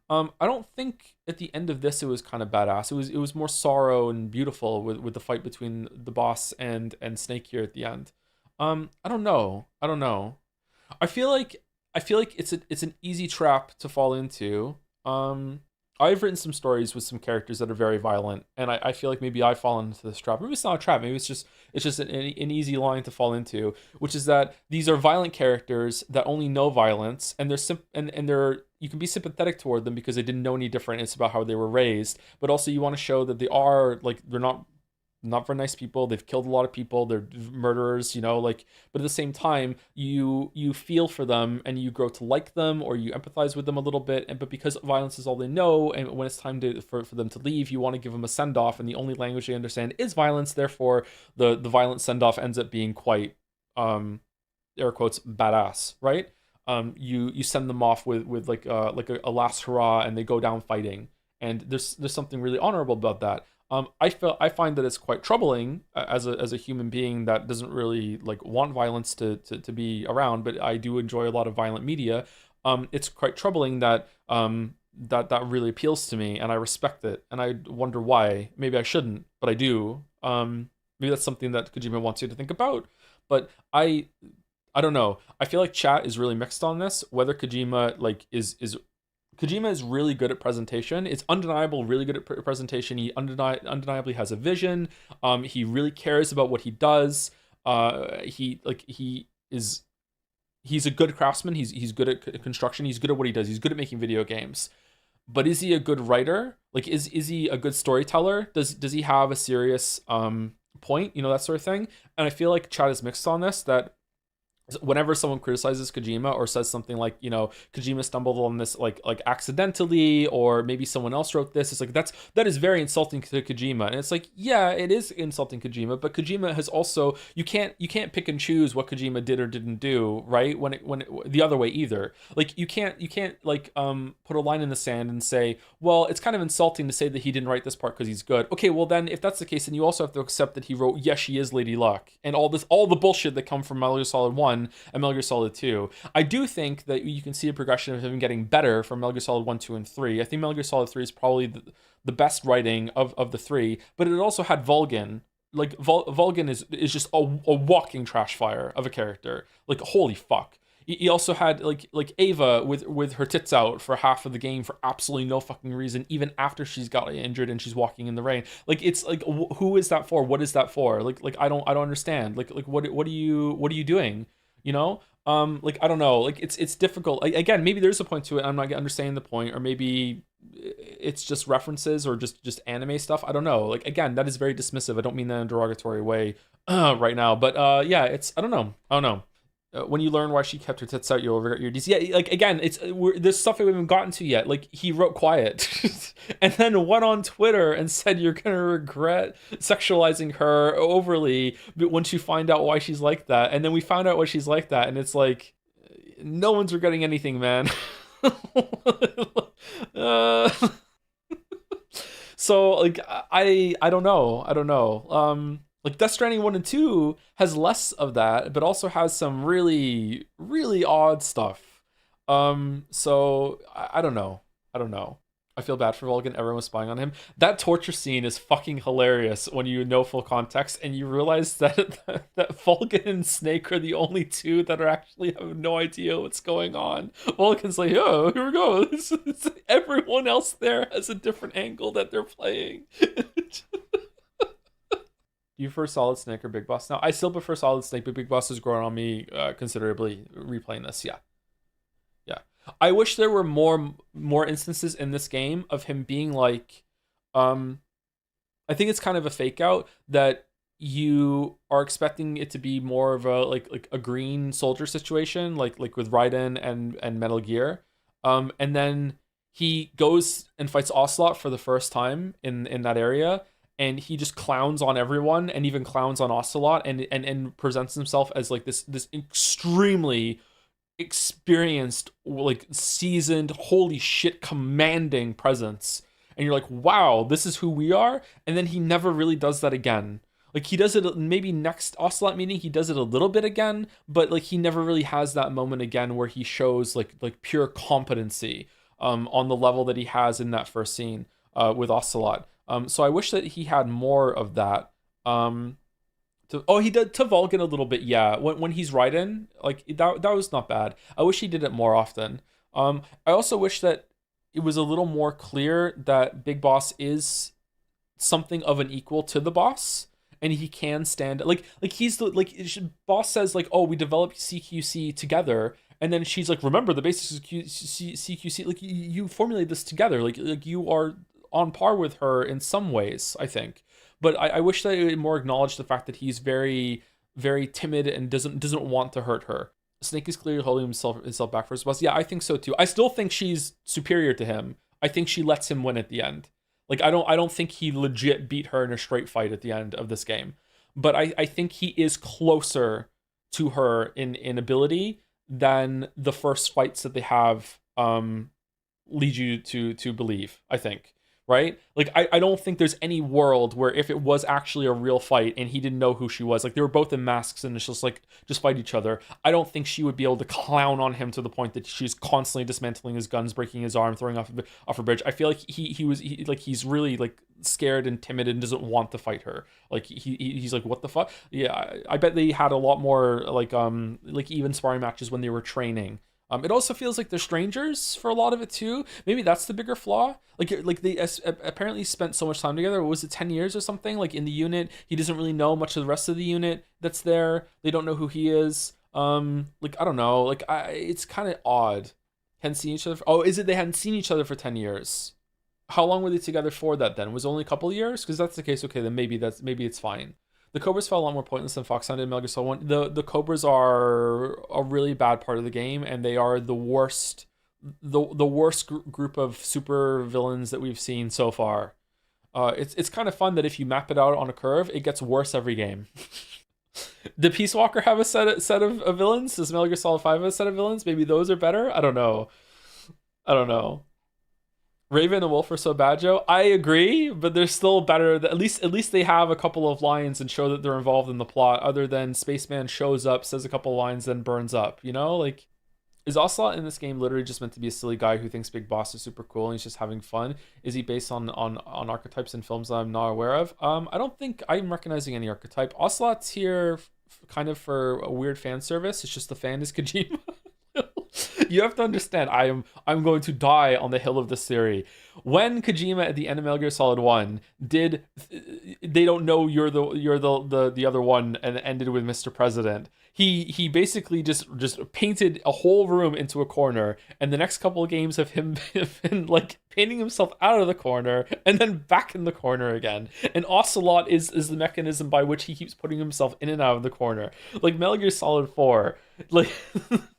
I don't think at the end of this it was kind of badass. It was more sorrow and beautiful with the fight between the boss and Snake here at the end. I don't know. I feel like it's an easy trap to fall into. I've written some stories with some characters that are very violent, and I feel like maybe I've fallen into this trap. Maybe it's not a trap. Maybe it's just an easy line to fall into, which is that these are violent characters that only know violence, and they're you can be sympathetic toward them because they didn't know any different. It's about how they were raised, but also you want to show that they are like, they're not very nice people. They've killed a lot of people. They're murderers, you know, like, but at the same time, you feel for them and you grow to like them, or you empathize with them a little bit. But because violence is all they know, and when it's time for them to leave, you want to give them a send off, and the only language they understand is violence. Therefore, the violent send off ends up being quite, air quotes, badass, right? You send them off with like a last hurrah, and they go down fighting, and there's something really honorable about that. I find that it's quite troubling as a human being that doesn't really like want violence to be around, but I do enjoy a lot of violent media. It's quite troubling that that really appeals to me, and I respect it, and I wonder why. Maybe I shouldn't, but I do. Maybe that's something that Kojima wants you to think about, but I don't know. I feel like chat is really mixed on this, whether Kojima like is Kojima is really good at presentation. It's undeniable, really good at presentation. He undeniably has a vision. He really cares about what he does. He's a good craftsman. He's good at construction. He's good at what he does. He's good at making video games. But is he a good writer? Like, is he a good storyteller? Does he have a serious point? You know, that sort of thing. And I feel like chat is mixed on this, that whenever someone criticizes Kojima or says something like, you know, Kojima stumbled on this like accidentally, or maybe someone else wrote this, it's like that is very insulting to Kojima. And it's like, yeah, it is insulting Kojima, but Kojima has also, you can't pick and choose what Kojima did or didn't do, right? When it the other way either. Like you can't like put a line in the sand and say, well, it's kind of insulting to say that he didn't write this part because he's good. Okay, well then if that's the case, then you also have to accept that he wrote Yes, She Is Lady Luck and all the bullshit that come from Metal Gear Solid 1 and Metal Gear Solid 2. I do think that you can see a progression of him getting better from Metal Gear Solid 1, 2, and 3. I think Metal Gear Solid 3 is probably the best writing of the three, but it also had Vulcan. Like, Vulcan is just a walking trash fire of a character. Like, holy fuck. He also had, like Ava with her tits out for half of the game for absolutely no fucking reason, even after she's got injured and she's walking in the rain. Like, it's like, who is that for? What is that for? Like I don't understand. Like what are you doing? You know, like, I don't know, like it's difficult. Again, maybe there's a point to it, I'm not understanding the point, or maybe it's just references or just anime stuff. I don't know. Like, again, that is very dismissive. I don't mean that in a derogatory way right now, but yeah, it's, I don't know. When you learn why she kept her tits out, you'll regret your deeds. Yeah, like, again, there's stuff that we haven't gotten to yet. Like, he wrote Quiet and then went on Twitter and said you're gonna regret sexualizing her overly once you find out why she's like that. And then we found out why she's like that, and it's like, no one's regretting anything, man. So, like, I don't know. Like, Death Stranding 1 and 2 has less of that, but also has some really, really odd stuff. So I don't know. I feel bad for Vulcan. Everyone was spying on him. That torture scene is fucking hilarious when you know full context and you realize that Vulcan and Snake are the only two that are actually have no idea what's going on. Vulcan's like, oh, here we go. Everyone else there has a different angle that they're playing. Do you prefer Solid Snake or Big Boss? Now, I still prefer Solid Snake, but Big Boss has grown on me considerably replaying this. Yeah. I wish there were more instances in this game of him being like, I think it's kind of a fake out that you are expecting it to be more of a like a green soldier situation, like with Raiden and Metal Gear, and then he goes and fights Ocelot for the first time in that area. And he just clowns on everyone, and even clowns on Ocelot, and presents himself as like this extremely experienced, like seasoned, holy shit, commanding presence. And you're like, wow, this is who we are. And then he never really does that again. Like, he does it maybe next Ocelot meeting, he does it a little bit again, but like he never really has that moment again where he shows like pure competency on the level that he has in that first scene with Ocelot. So I wish that he had more of that. He did to Vulcan a little bit, yeah. When he's Raiden, like that was not bad. I wish he did it more often. I also wish that it was a little more clear that Big Boss is something of an equal to the boss, and he can stand like he's the boss says like, oh, we developed CQC together. And then she's like, remember the basics of CQC, like you formulate this together, like you are on par with her in some ways, I think. But I wish that it more acknowledged the fact that he's very, very timid and doesn't want to hurt her. Snake is clearly holding himself back for his boss. Yeah, I think so too. I still think she's superior to him. I think she lets him win at the end. Like, I don't think he legit beat her in a straight fight at the end of this game. But I think he is closer to her in ability than the first fights that they have lead you to believe, I think. right? Like, I don't think there's any world where if it was actually a real fight and he didn't know who she was, like, they were both in masks and it's just like, just fight each other. I don't think she would be able to clown on him to the point that she's constantly dismantling his guns, breaking his arm, throwing off a bridge. I feel like he's really like scared and timid and doesn't want to fight her. Like he's like, what the fuck? Yeah, I bet they had a lot more like even sparring matches when they were training. It also feels like they're strangers for a lot of it too. Maybe that's the bigger flaw. Like they apparently spent so much time together. Was it 10 years or something? Like in the unit, he doesn't really know much of the rest of the unit that's there. They don't know who he is. Like I don't know. Like it's kind of odd. Hadn't seen each other. Is it they hadn't seen each other for 10 years? How long were they together for that then? Was it only a couple of years? Because that's the case. Okay, then maybe it's fine. The Cobras felt a lot more pointless than Fox Sound and Metal Gear Solid 1. The Cobras are a really bad part of the game, and they are the worst group of super villains that we've seen so far. It's kind of fun that if you map it out on a curve, it gets worse every game. Did Peace Walker have a set of villains? Does Metal Gear Solid 5 have a set of villains? Maybe those are better? I don't know. Raven and Wolf are so bad, Joe. I agree, but they're still better. At least they have a couple of lines and show that they're involved in the plot, other than Spaceman shows up, says a couple of lines, then burns up. You know, like, is Ocelot in this game literally just meant to be a silly guy who thinks Big Boss is super cool and he's just having fun? Is he based on archetypes in films that I'm not aware of? I don't think I'm recognizing any archetype. Ocelot's here kind of for a weird fan service. It's just the fan is Kojima. You have to understand, I'm going to die on the hill of this theory. When Kojima at the end of Metal Gear Solid 1 did they don't know you're the other one and ended with Mr. President, he basically just painted a whole room into a corner, and the next couple of games of him been like painting himself out of the corner and then back in the corner again. And Ocelot is the mechanism by which he keeps putting himself in and out of the corner. Like Metal Gear Solid 4, like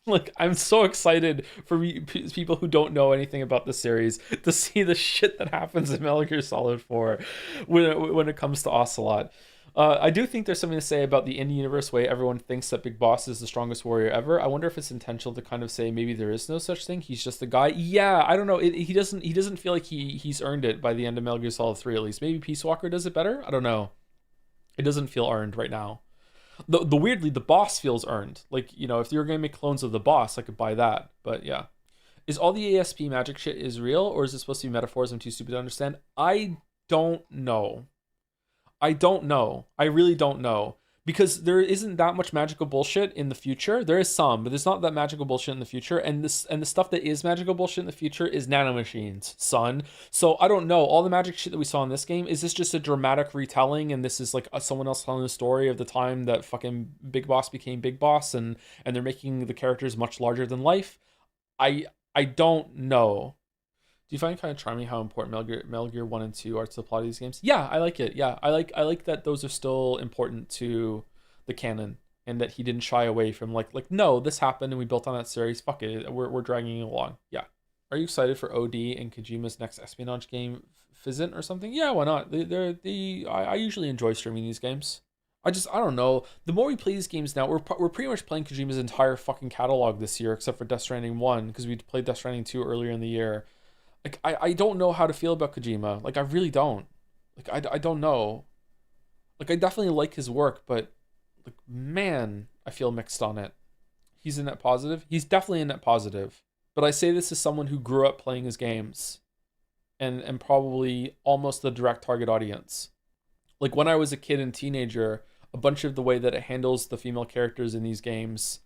like I'm so excited for people who don't know anything about the series to see the shit that happens in Metal Gear Solid 4 when it comes to Ocelot. I do think there's something to say about the in-universe way everyone thinks that Big Boss is the strongest warrior ever. I wonder if it's intentional to kind of say maybe there is no such thing. He's just the guy. Yeah, I don't know. He doesn't feel like he's earned it by the end of Metal Gear Solid 3 at least. Maybe Peace Walker does it better. I don't know. It doesn't feel earned right now. The weirdly, the boss feels earned. Like, you know, if you're gonna make clones of the boss, I could buy that. But yeah. Is all the ASP magic shit is real, or is it supposed to be metaphors I'm too stupid to understand? I don't know. I really don't know. Because there isn't that much magical bullshit in the future. There is some, but there's not that magical bullshit in the future. And the stuff that is magical bullshit in the future is nanomachines, son. So I don't know. All the magic shit that we saw in this game, is this just a dramatic retelling? And this is like someone else telling the story of the time that fucking Big Boss became Big Boss, and they're making the characters much larger than life? I don't know. Do you find it kind of charming how important Metal Gear 1 and 2 are to the plot of these games? Yeah, I like it. Yeah, I like that those are still important to the canon, and that he didn't shy away from like no, this happened and we built on that series. Fuck it, we're dragging it along. Yeah. Are you excited for OD and Kojima's next espionage game, Fizzant or something? Yeah, why not? I usually enjoy streaming these games. I don't know. The more we play these games now, we're pretty much playing Kojima's entire fucking catalog this year, except for Death Stranding 1, because we played Death Stranding 2 earlier in the year. Like, I don't know how to feel about Kojima. Like, I really don't. Like, I don't know. Like, I definitely like his work, but, like, man, I feel mixed on it. He's a net positive? He's definitely a net positive. But I say this as someone who grew up playing his games, and probably almost the direct target audience. Like, when I was a kid and teenager, a bunch of the way that it handles the female characters in these games,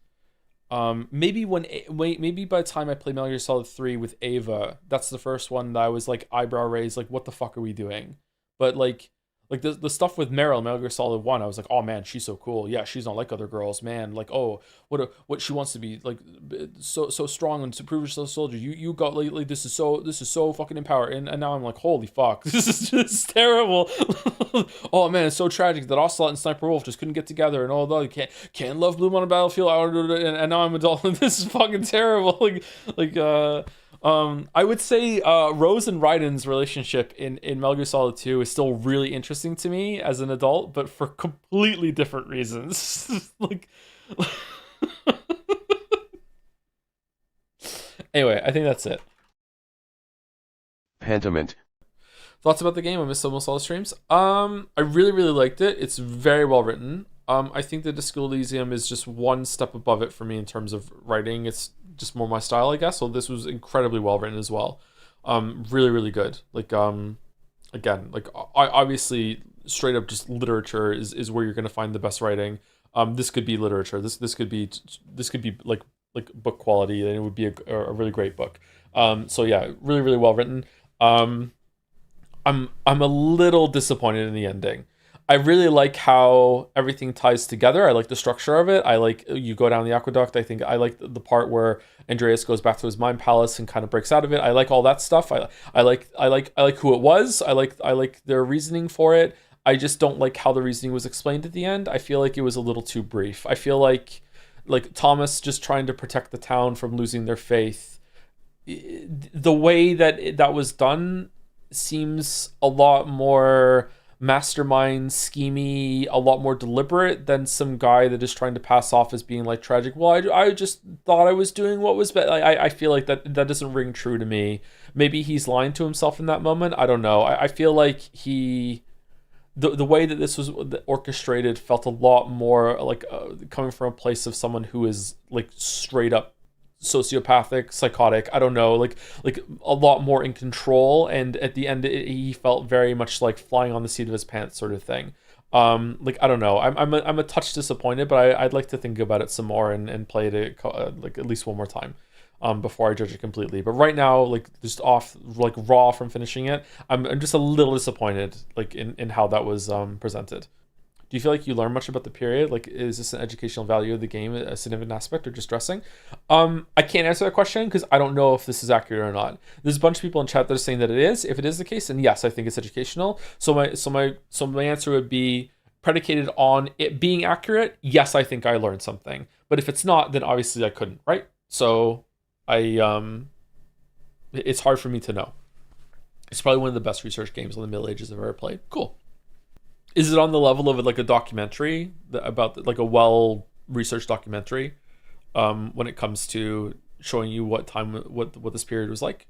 maybe by the time I played Metal Gear Solid 3 with Ava, that's the first one that I was like eyebrow raised, like, what the fuck are we doing? But like the stuff with Meryl, Metal Gear Solid 1, I was like, oh man, she's so cool. Yeah, she's not like other girls, man. Like, oh, what she wants to be, like, so strong and to prove herself a soldier. You got like this is so fucking empowered. And now I'm like, holy fuck, this is just terrible. Oh man, it's so tragic that Ocelot and Sniper Wolf just couldn't get together, and all that. Can't love Bloom on a battlefield, and now I'm adult. This is fucking terrible. I would say Rose and Raiden's relationship in Metal Gear Solid 2 is still really interesting to me as an adult, but for completely different reasons. Anyway, I think that's it. Pentiment. Thoughts about the game? I missed almost all the streams. I really, really liked it. It's very well written. I think the Disco Elysium is just one step above it for me in terms of writing. It's just more my style, I guess. So this was incredibly well written as well. Really, really good. Like, again, like obviously straight up just literature is where you're going to find the best writing. This could be literature. This could be like book quality, and it would be a really great book. So yeah, really, really well written. I'm a little disappointed in the ending. I really like how everything ties together. I like the structure of it. I like you go down the aqueduct. I think I like the part where Andreas goes back to his mind palace and kind of breaks out of it. I like all that stuff. I like who it was. I like their reasoning for it. I just don't like how the reasoning was explained at the end. I feel like it was a little too brief. I feel like Thomas just trying to protect the town from losing their faith. The way that was done seems a lot more mastermind schemey, a lot more deliberate than some guy that is trying to pass off as being like tragic. Well, I just thought I was doing what was best. I feel like that doesn't ring true to me. Maybe he's lying to himself in that moment. I don't know. I feel like the way that this was orchestrated felt a lot more like coming from a place of someone who is like straight up sociopathic, psychotic, I don't know, like a lot more in control, and at the end he felt very much like flying on the seat of his pants sort of thing. Like I don't know, I'm a touch disappointed, but I'd like to think about it some more and play it like at least one more time before I judge it completely. But right now, like just off like raw from finishing it, I'm just a little disappointed like in how that was presented. Do you feel like you learn much about the period? Like, is this an educational value of the game, a significant aspect, or just dressing? I can't answer that question because I don't know if this is accurate or not. There's a bunch of people in chat that are saying that it is. If it is the case, then yes, I think it's educational. So my answer would be predicated on it being accurate. Yes, I think I learned something. But if it's not, then obviously I couldn't, right? So it's hard for me to know. It's probably one of the best research games in the Middle Ages I've ever played. Cool. Is it on the level of like a documentary about like a well-researched documentary when it comes to showing you what this period was like?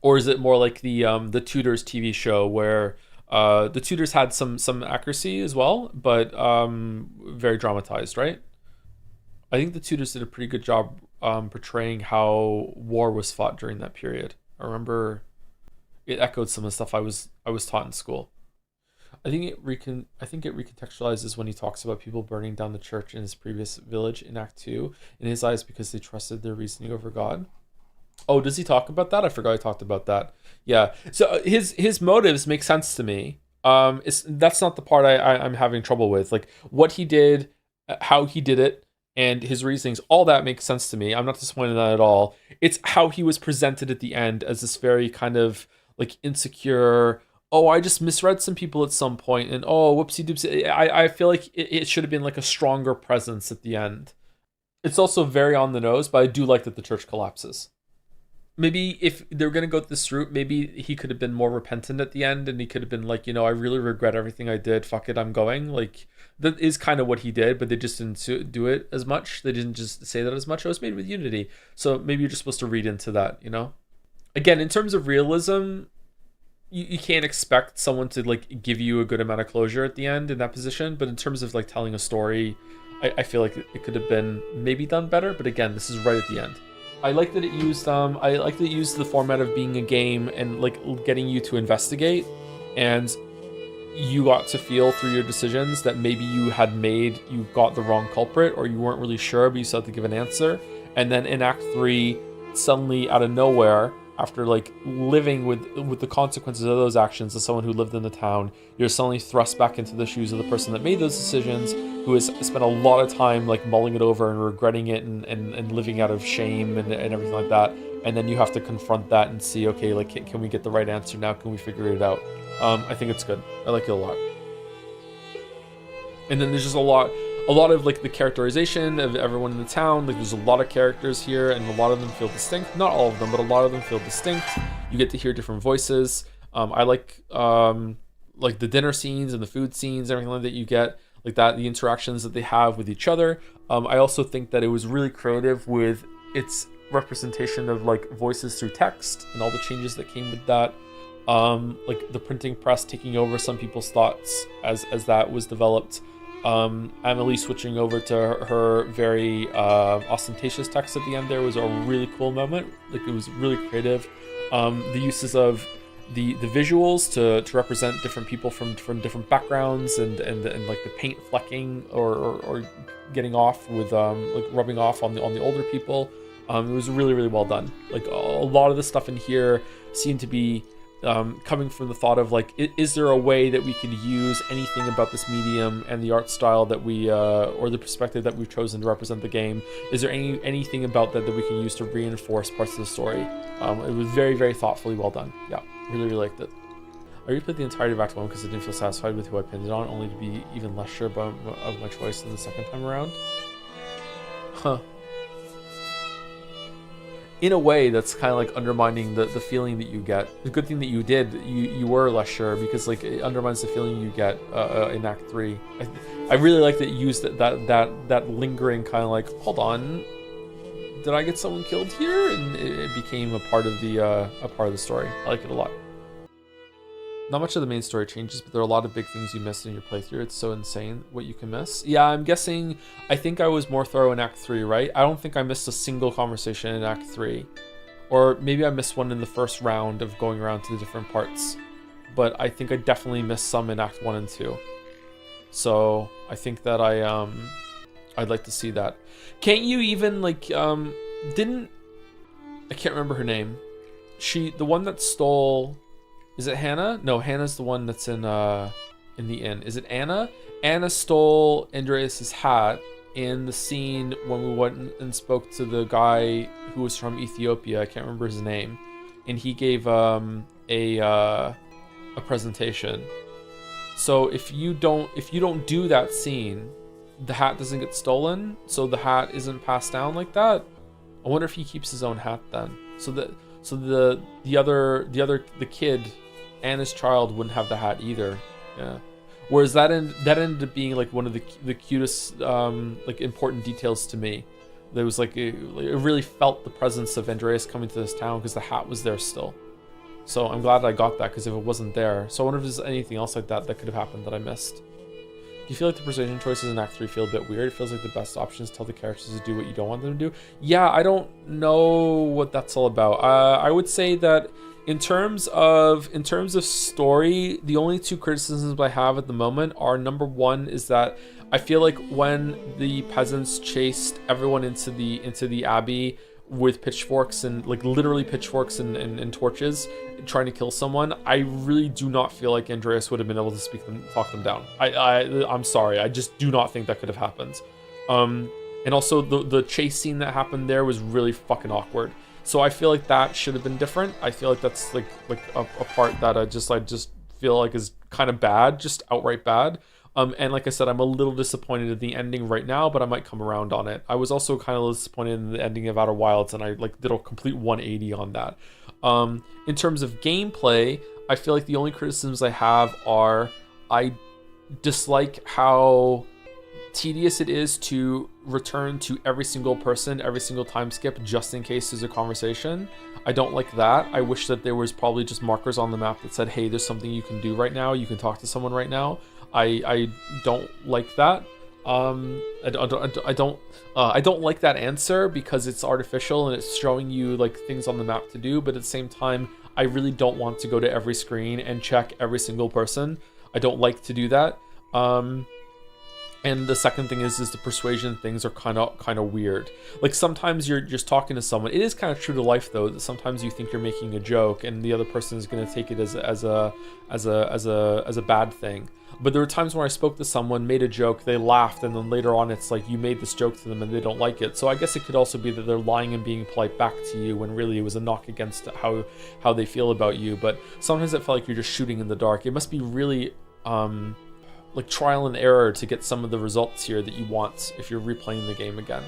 Or is it more like the Tudors TV show where the Tudors had some accuracy as well, but very dramatized, right? I think the Tudors did a pretty good job portraying how war was fought during that period. I remember it echoed some of the stuff I was taught in school. I think it recontextualizes when he talks about people burning down the church in his previous village in Act 2 in his eyes because they trusted their reasoning over God. Oh, does he talk about that? I forgot I talked about that. Yeah. So his motives make sense to me. That's not the part I'm having trouble with. Like what he did, how he did it, and his reasonings, all that makes sense to me. I'm not disappointed in that at all. It's how he was presented at the end as this very kind of like insecure, oh, I just misread some people at some point, and oh, whoopsie doopsie. I feel like it should have been like a stronger presence at the end. It's also very on the nose, but I do like that the church collapses. Maybe if they're going to go this route, maybe he could have been more repentant at the end, and he could have been like, I really regret everything I did. Fuck it, I'm going. Like, that is kind of what he did, but they just didn't do it as much. They didn't just say that as much. It was made with Unity. So maybe you're just supposed to read into that, Again, in terms of realism, you can't expect someone to like give you a good amount of closure at the end in that position, but in terms of like telling a story, I feel like it could have been maybe done better. But again, this is right at the end. I like that it used the format of being a game and like getting you to investigate, and you got to feel through your decisions that maybe you got the wrong culprit, or you weren't really sure, but you still had to give an answer. And then in Act 3, suddenly out of nowhere, after like living with the consequences of those actions as someone who lived in the town, you're suddenly thrust back into the shoes of the person that made those decisions, who has spent a lot of time like mulling it over and regretting it and living out of shame and everything like that. And then you have to confront that and see, okay, like can we get the right answer now? Can we figure it out? I think it's good. I like it a lot. And then there's just a lot of like the characterization of everyone in the town. Like there's a lot of characters here, and a lot of them feel distinct. Not all of them, but a lot of them feel distinct. You get to hear different voices. I like the dinner scenes and the food scenes, everything like that you get, like that, the interactions that they have with each other. I also think that it was really creative with its representation of like voices through text and all the changes that came with that. like the printing press taking over some people's thoughts as that was developed. Emily switching over to her very ostentatious text at the end there was a really cool moment. Like, it was really creative. The uses of the visuals to represent different people from different backgrounds, and like the paint flecking or getting off with like rubbing off on the older people. It was really, really well done. Like, a lot of the stuff in here seemed to be coming from the thought of like, is there a way that we could use anything about this medium and the art style that we or the perspective that we've chosen to represent the game? Is there anything about that we can use to reinforce parts of the story? It was very, very thoughtfully well done. Yeah, really, really liked it. I replayed the entirety of Act 1 because I didn't feel satisfied with who I pinned it on, only to be even less sure of my choice than the second time around. Huh. In a way, that's kind of like undermining the feeling that you get. The good thing that you did, you were less sure, because like it undermines the feeling you get in Act 3. I really like that you used that lingering kind of like, hold on, did I get someone killed here? And it became a part of the story. I like it a lot. Not much of the main story changes, but there are a lot of big things you missed in your playthrough. It's so insane what you can miss. Yeah, I'm guessing, I think I was more thorough in Act 3, right? I don't think I missed a single conversation in Act 3. Or maybe I missed one in the first round of going around to the different parts. But I think I definitely missed some in Act 1 and 2. So I think that I'd like to see that. Can't you even, like, I can't remember her name. The one that stole... Is it Hannah? No, Hannah's the one that's in the inn. Is it Anna? Anna stole Andreas's hat in the scene when we went and spoke to the guy who was from Ethiopia. I can't remember his name, and he gave a presentation. So if you don't do that scene, the hat doesn't get stolen. So the hat isn't passed down like that. I wonder if he keeps his own hat then. So the kid, Anna's child, wouldn't have the hat either. Yeah. Whereas that ended up being like one of the cutest like important details to me. There was like it really felt the presence of Andreas coming to this town because the hat was there still. So I'm glad I got that, because if it wasn't there, so I wonder if there's anything else like that could have happened that I missed. Do you feel like the persuasion choices in Act 3 feel a bit weird? It feels like the best option is tell the characters to do what you don't want them to do. Yeah, I don't know what that's all about. I would say that in terms of story, the only two criticisms I have at the moment are, number one is that I feel like when the peasants chased everyone into the abbey with pitchforks and like literally pitchforks and torches trying to kill someone, I really do not feel like Andreas would have been able to talk them down. I'm sorry, I just do not think that could have happened. And also the chase scene that happened there was really fucking awkward. So I feel like that should have been different. I feel like that's like a part that I just feel like is kind of bad, just outright bad. And like I said, I'm a little disappointed in the ending right now, but I might come around on it. I was also kind of disappointed in the ending of Outer Wilds, and I did a complete 180 on that. In terms of gameplay, I feel like the only criticisms I have are I dislike how tedious it is to return to every single person, every single time skip, just in case there's a conversation. I don't like that. I wish that there was probably just markers on the map that said, hey, there's something you can do right now. You can talk to someone right now. I don't like that. I don't like that answer because it's artificial and it's showing you like things on the map to do, but at the same time, I really don't want to go to every screen and check every single person. I don't like to do that. And the second thing is the persuasion things are kind of weird. Like sometimes you're just talking to someone. It is kind of true to life though, that sometimes you think you're making a joke and the other person is going to take it as a bad thing. But there were times when I spoke to someone, made a joke, they laughed, and then later on it's like you made this joke to them and they don't like it. So I guess it could also be that they're lying and being polite back to you when really it was a knock against how they feel about you. But sometimes it felt like you're just shooting in the dark. It must be really like trial and error to get some of the results here that you want if you're replaying the game again.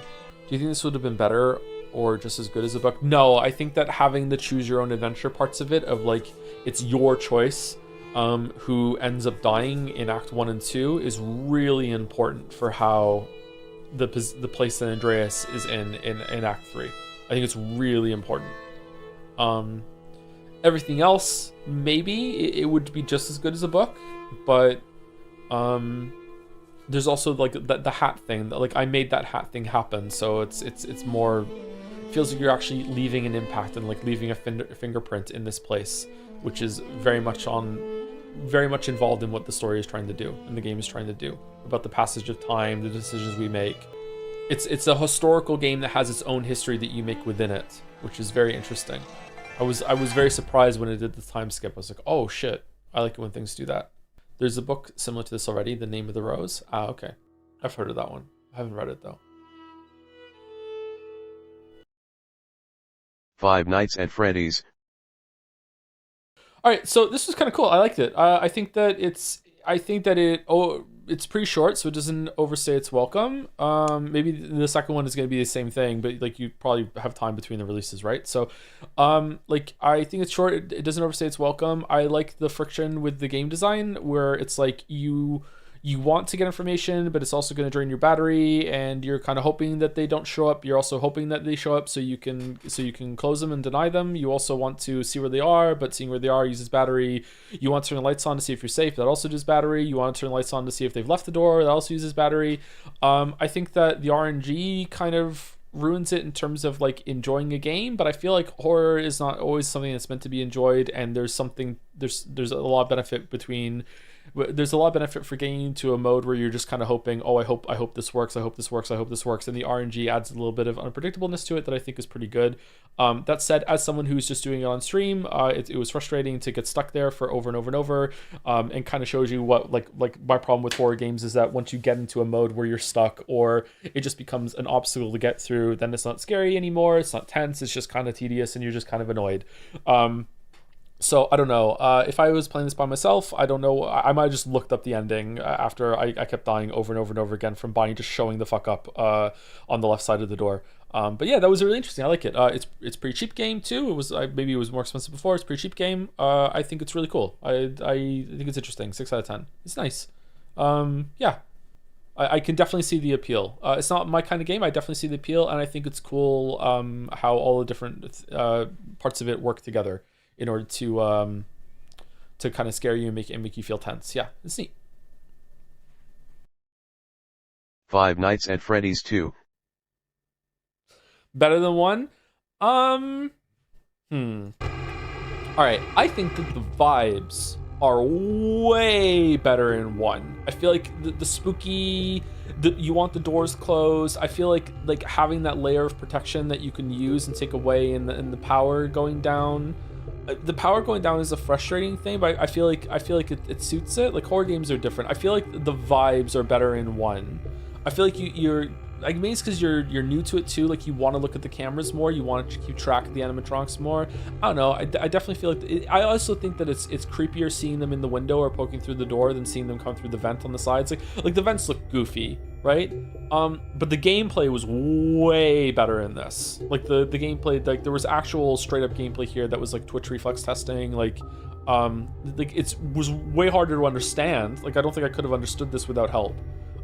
Do you think this would have been better or just as good as a book? No, I think that having the choose your own adventure parts of it, of like it's your choice who ends up dying in Act 1 and 2, is really important for how the place that Andreas is in Act 3. I think it's really important. Everything else, maybe it would be just as good as a book, but there's also like the hat thing. Like I made that hat thing happen, so it's more, it feels like you're actually leaving an impact and like leaving a fingerprint in this place, which is very much involved in what the story is trying to do and the game is trying to do, about the passage of time, the decisions we make. It's a historical game that has its own history that you make within it, which is very interesting. I was very surprised when it did the time skip. I was like, oh shit, I like it when things do that. There's a book similar to this already, The Name of the Rose. Ah, okay. I've heard of that one. I haven't read it though. Five Nights at Freddy's. All right, so this was kind of cool. I liked it. I think that it's pretty short, so it doesn't overstay its welcome. Maybe the second one is going to be the same thing, but like you probably have time between the releases, right? So, like I think it's short. It doesn't overstay its welcome. I like the friction with the game design, where it's like you want to get information, but it's also going to drain your battery, and you're kind of hoping that they don't show up. You're also hoping that they show up so you can close them and deny them. You also want to see where they are, but seeing where they are uses battery. You want to turn the lights on to see if you're safe. That also uses battery. You want to turn the lights on to see if they've left the door. That also uses battery. I think that the RNG kind of ruins it in terms of like enjoying a game, but I feel like horror is not always something that's meant to be enjoyed, and there's a lot of benefit for getting into a mode where you're just kind of hoping, oh, I hope this works, I hope this works, and the RNG adds a little bit of unpredictableness to it that I think is pretty good. That said, as someone who's just doing it on stream, it was frustrating to get stuck there for over and over and over, and kind of shows you what like my problem with horror games is that once you get into a mode where you're stuck or it just becomes an obstacle to get through, then it's not scary anymore, it's not tense, it's just kind of tedious and you're just kind of annoyed. So I don't know. If I was playing this by myself, I don't know. I might have just looked up the ending after I kept dying over and over and over again from Bonnie just showing the fuck up on the left side of the door. But yeah, that was really interesting. I like it. It's pretty cheap game too. Maybe it was more expensive before. It's a pretty cheap game. I think it's really cool. I think it's interesting. 6 out of 10. It's nice. Yeah. I can definitely see the appeal. It's not my kind of game. I definitely see the appeal, and I think it's cool how all the different parts of it work together in order to kind of scare you and make you feel tense. Yeah, it's neat. Five Nights at Freddy's 2. Better than 1? All right, I think that the vibes are way better in 1. I feel like the spooky, you want the doors closed. I feel like having that layer of protection that you can use and take away in the power going down. The power going down is a frustrating thing, but I feel like it suits it. Like horror games are different. I feel like the vibes are better in 1. I feel like you're like, maybe it's because you're new to it too. Like you want to look at the cameras more. You want to keep track of the animatronics more. I don't know. I definitely feel like I also think that it's creepier seeing them in the window or poking through the door than seeing them come through the vent on the sides. Like the vents look goofy, right? But the gameplay was way better in this. Like the gameplay, like there was actual straight up gameplay here that was like Twitch reflex testing. Like it was way harder to understand. Like I don't think I could have understood this without help.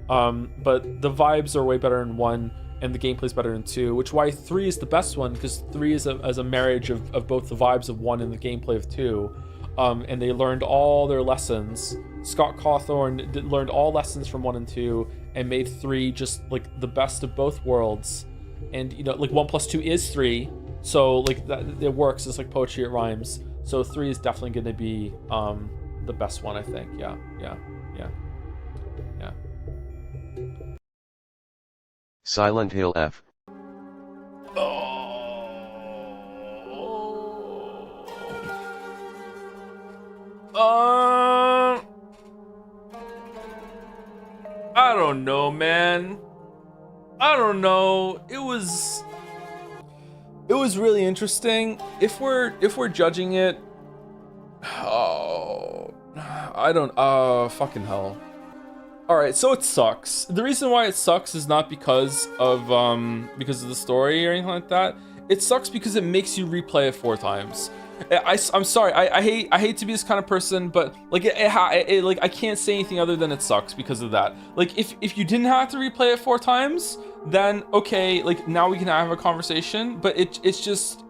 But the vibes are way better in 1, and the gameplay's better in 2, which why 3 is the best one, because 3 is a marriage of both the vibes of 1 and the gameplay of 2. And they learned all their lessons. Scott Cawthorne learned all lessons from 1 and 2 and made 3 just like the best of both worlds. And you know, like 1 plus 2 is 3, so like that it works. It's like poetry, it rhymes. So 3 is definitely going to be the best one, I think. Yeah. Silent Hill F. I don't know, man. I don't know. It was really interesting. If we're judging it, fucking hell. All right, so it sucks. The reason why it sucks is not because of the story or anything like that. It sucks because it makes you replay it 4 times. I'm sorry. I hate to be this kind of person, but like like I can't say anything other than it sucks because of that. Like if you didn't have to replay it 4 times, then okay, like now we can have a conversation. But it's just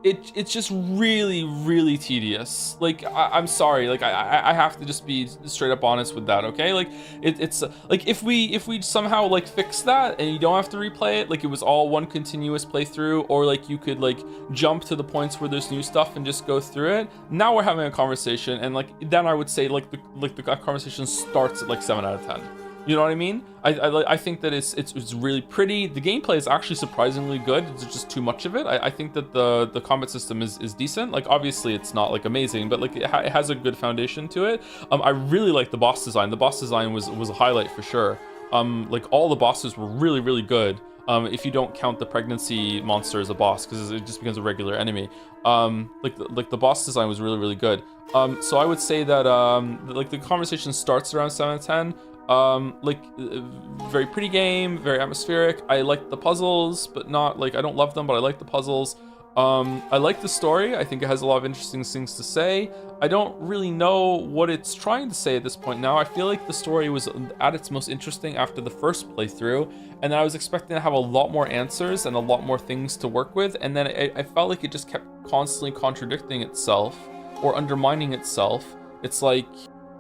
really tedious. Like I'm sorry, like I have to just be straight up honest with that. Okay, like it's like if we somehow like fix that and you don't have to replay it, like it was all one continuous playthrough, or like you could like jump to the points where there's new stuff and just go through it. Now we're having a conversation, and like then I would say like the conversation starts at like 7 out of 10. You know what I mean? I think that it's really pretty. The gameplay is actually surprisingly good. There's just too much of it. I think that the combat system is decent. Like obviously it's not like amazing, but like it has a good foundation to it. I really like the boss design. The boss design was a highlight for sure. Like all the bosses were really good. If you don't count the pregnancy monster as a boss, because it just becomes a regular enemy. Like the boss design was really good. So I would say that like the conversation starts around 7 out of 10. Very pretty game, very atmospheric. I like the puzzles, but not like I don't love them, but I like the puzzles. I like the story. I think it has a lot of interesting things to say. I don't really know what it's trying to say at this point now. I feel like the story was at its most interesting after the first playthrough, and then I was expecting to have a lot more answers and a lot more things to work with, and then I felt like it just kept constantly contradicting itself or undermining itself. It's like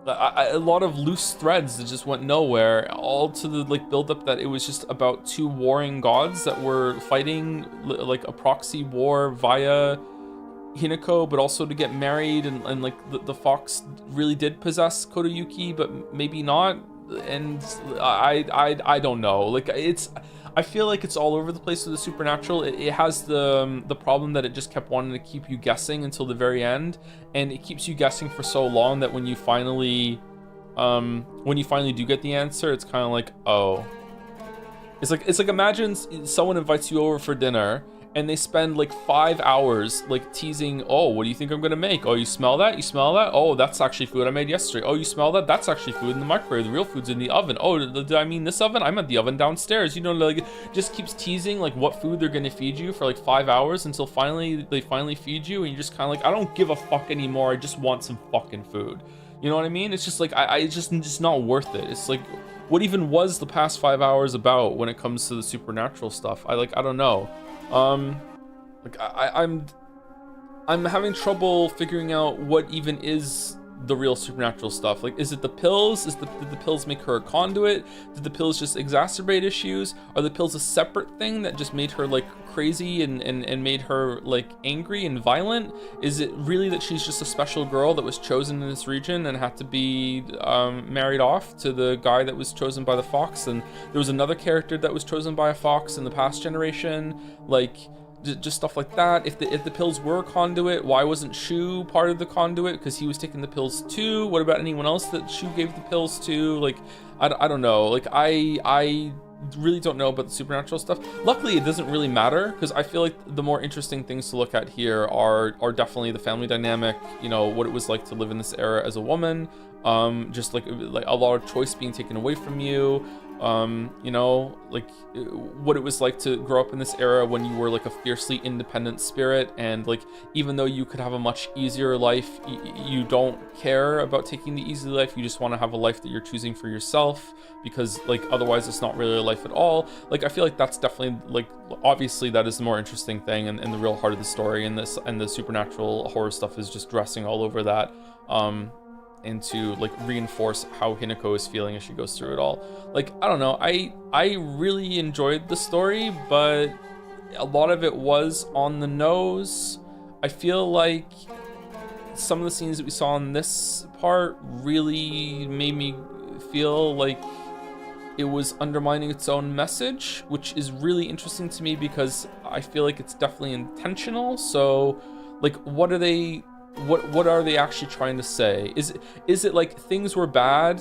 a lot of loose threads that just went nowhere, all to the like build up that it was just about two warring gods that were fighting like a proxy war via Hinako, but also to get married, and like the fox really did possess Kodayuki, but maybe not. And I don't know, like I feel like it's all over the place with the supernatural. It has the problem that it just kept wanting to keep you guessing until the very end, and it keeps you guessing for so long that when you finally do get the answer, it's kind of like, oh, it's like imagine someone invites you over for dinner and they spend like 5 hours like teasing, oh, what do you think I'm gonna make? Oh, you smell that? You smell that? Oh, that's actually food I made yesterday. Oh, you smell that? That's actually food in the microwave. The real food's in the oven. Oh, did I mean this oven? I meant the oven downstairs. You know, like just keeps teasing like what food they're gonna feed you for like 5 hours until they finally feed you, and you're just kind of like, I don't give a fuck anymore. I just want some fucking food. You know what I mean? It's just like it's just not worth it. It's like, what even was the past 5 hours about when it comes to the supernatural stuff? I don't know. Like I'm having trouble figuring out what even is the real supernatural stuff. Like, is it the pills? Did the pills make her a conduit? Did the pills just exacerbate issues? Are the pills a separate thing that just made her like crazy and made her like angry and violent? Is it really that she's just a special girl that was chosen in this region and had to be married off to the guy that was chosen by the fox, and there was another character that was chosen by a fox in the past generation? Like, just stuff like that. If the pills were a conduit, why wasn't Shu part of the conduit? Because he was taking the pills too. What about anyone else that Shu gave the pills to? Like, I don't know. Like, I really don't know about the supernatural stuff. Luckily, it doesn't really matter, because I feel like the more interesting things to look at here are definitely the family dynamic. You know, what it was like to live in this era as a woman. Just like a lot of choice being taken away from you. You know, like what it was like to grow up in this era when you were like a fiercely independent spirit, and like even though you could have a much easier life, you don't care about taking the easy life. You just want to have a life that you're choosing for yourself, because like otherwise it's not really a life at all. Like, I feel like that's definitely, like, obviously that is the more interesting thing and the real heart of the story, and the supernatural horror stuff is just dressing all over that. And to like reinforce how Hinako is feeling as she goes through it all. Like, I don't know, I really enjoyed the story, but a lot of it was on the nose. I feel like some of the scenes that we saw in this part really made me feel like it was undermining its own message, which is really interesting to me because I feel like it's definitely intentional. So like, what are they actually trying to say? Is it like things were bad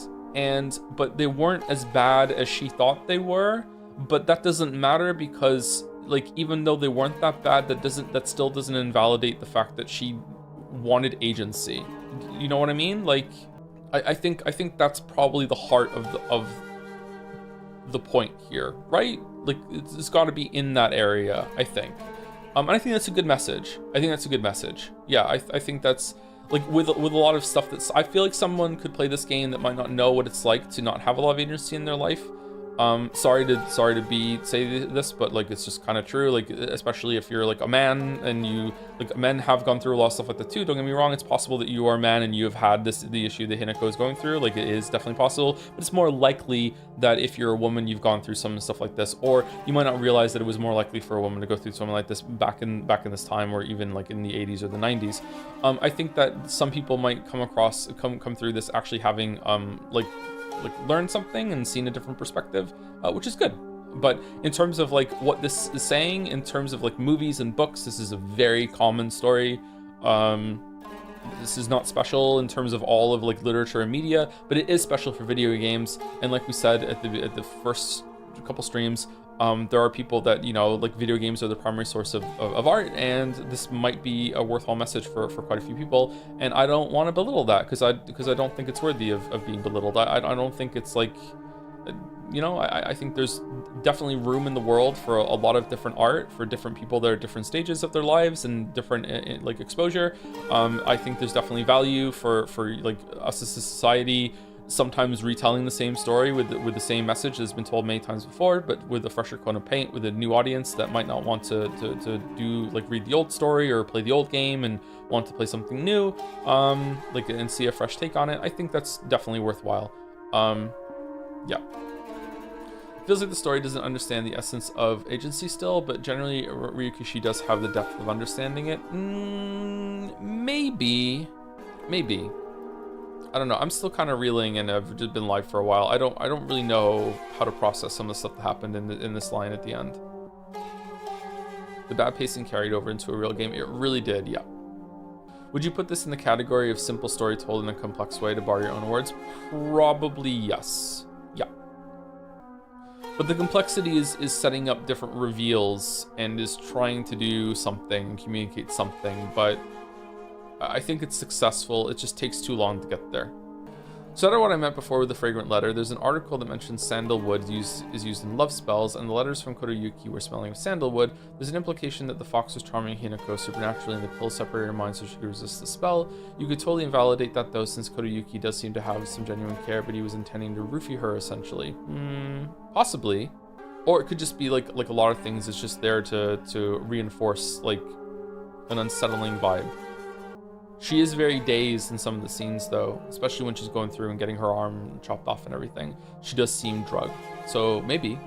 but they weren't as bad as she thought they were? But that doesn't matter, because like, even though they weren't that bad, that still doesn't invalidate the fact that she wanted agency. You know what I mean? Like, I think that's probably the heart of the point here, right? Like, it's got to be in that area, I think. And I think that's a good message. Yeah, I think that's, like, with a lot of stuff I feel like someone could play this game that might not know what it's like to not have a lot of agency in their life. Sorry to say this, but like it's just kind of true. Like especially if you're like a man and you like men have gone through a lot of stuff like that too. Don't get me wrong. It's possible that you are a man and you have had the issue that Hinako is going through. Like it is definitely possible, but it's more likely that if you're a woman, you've gone through some stuff like this, or you might not realize that it was more likely for a woman to go through something like this back in this time, or even like in the 80s or the 90s. I think that some people might come through this actually having like learned something and seen a different perspective, which is good. But in terms of like what this is saying, in terms of like movies and books, this is a very common story. This is not special in terms of all of like literature and media, but it is special for video games. And like we said at the first couple streams, there are people that, you know, like video games are the primary source of art, and this might be a worthwhile message for quite a few people. And I don't want to belittle that because I don't think it's worthy of being belittled. I don't think it's like, you know, I think there's definitely room in the world for a lot of different art for different people that are different stages of their lives and different like exposure. I think there's definitely value for like us as a society sometimes retelling the same story with the same message that's been told many times before, but with a fresher coat of paint, with a new audience that might not want to do like read the old story or play the old game and want to play something new, like and see a fresh take on it. I think that's definitely worthwhile. Yeah. Feels like the story doesn't understand the essence of agency still, but generally Ryukishi does have the depth of understanding it. Maybe. I don't know. I'm still kind of reeling, and I've just been live for a while. I don't really know how to process some of the stuff that happened in this line at the end. The bad pacing carried over into a real game. It really did, yeah. Would you put this in the category of simple story told in a complex way, to borrow your own words? Probably yes. Yeah. But the complexity is setting up different reveals and is trying to do something and communicate something, but I think it's successful. It just takes too long to get there. So I don't know what I meant before with the fragrant letter. There's an article that mentions sandalwood is used in love spells, and the letters from Koroyuki were smelling of sandalwood. There's an implication that the fox was charming Hinako supernaturally and the pill separated her mind so she could resist the spell. You could totally invalidate that though, since Koroyuki does seem to have some genuine care, but he was intending to roofie her essentially. Possibly. Or it could just be like a lot of things. It's just there to reinforce like an unsettling vibe. She is very dazed in some of the scenes though, especially when she's going through and getting her arm chopped off and everything. She does seem drugged, so maybe.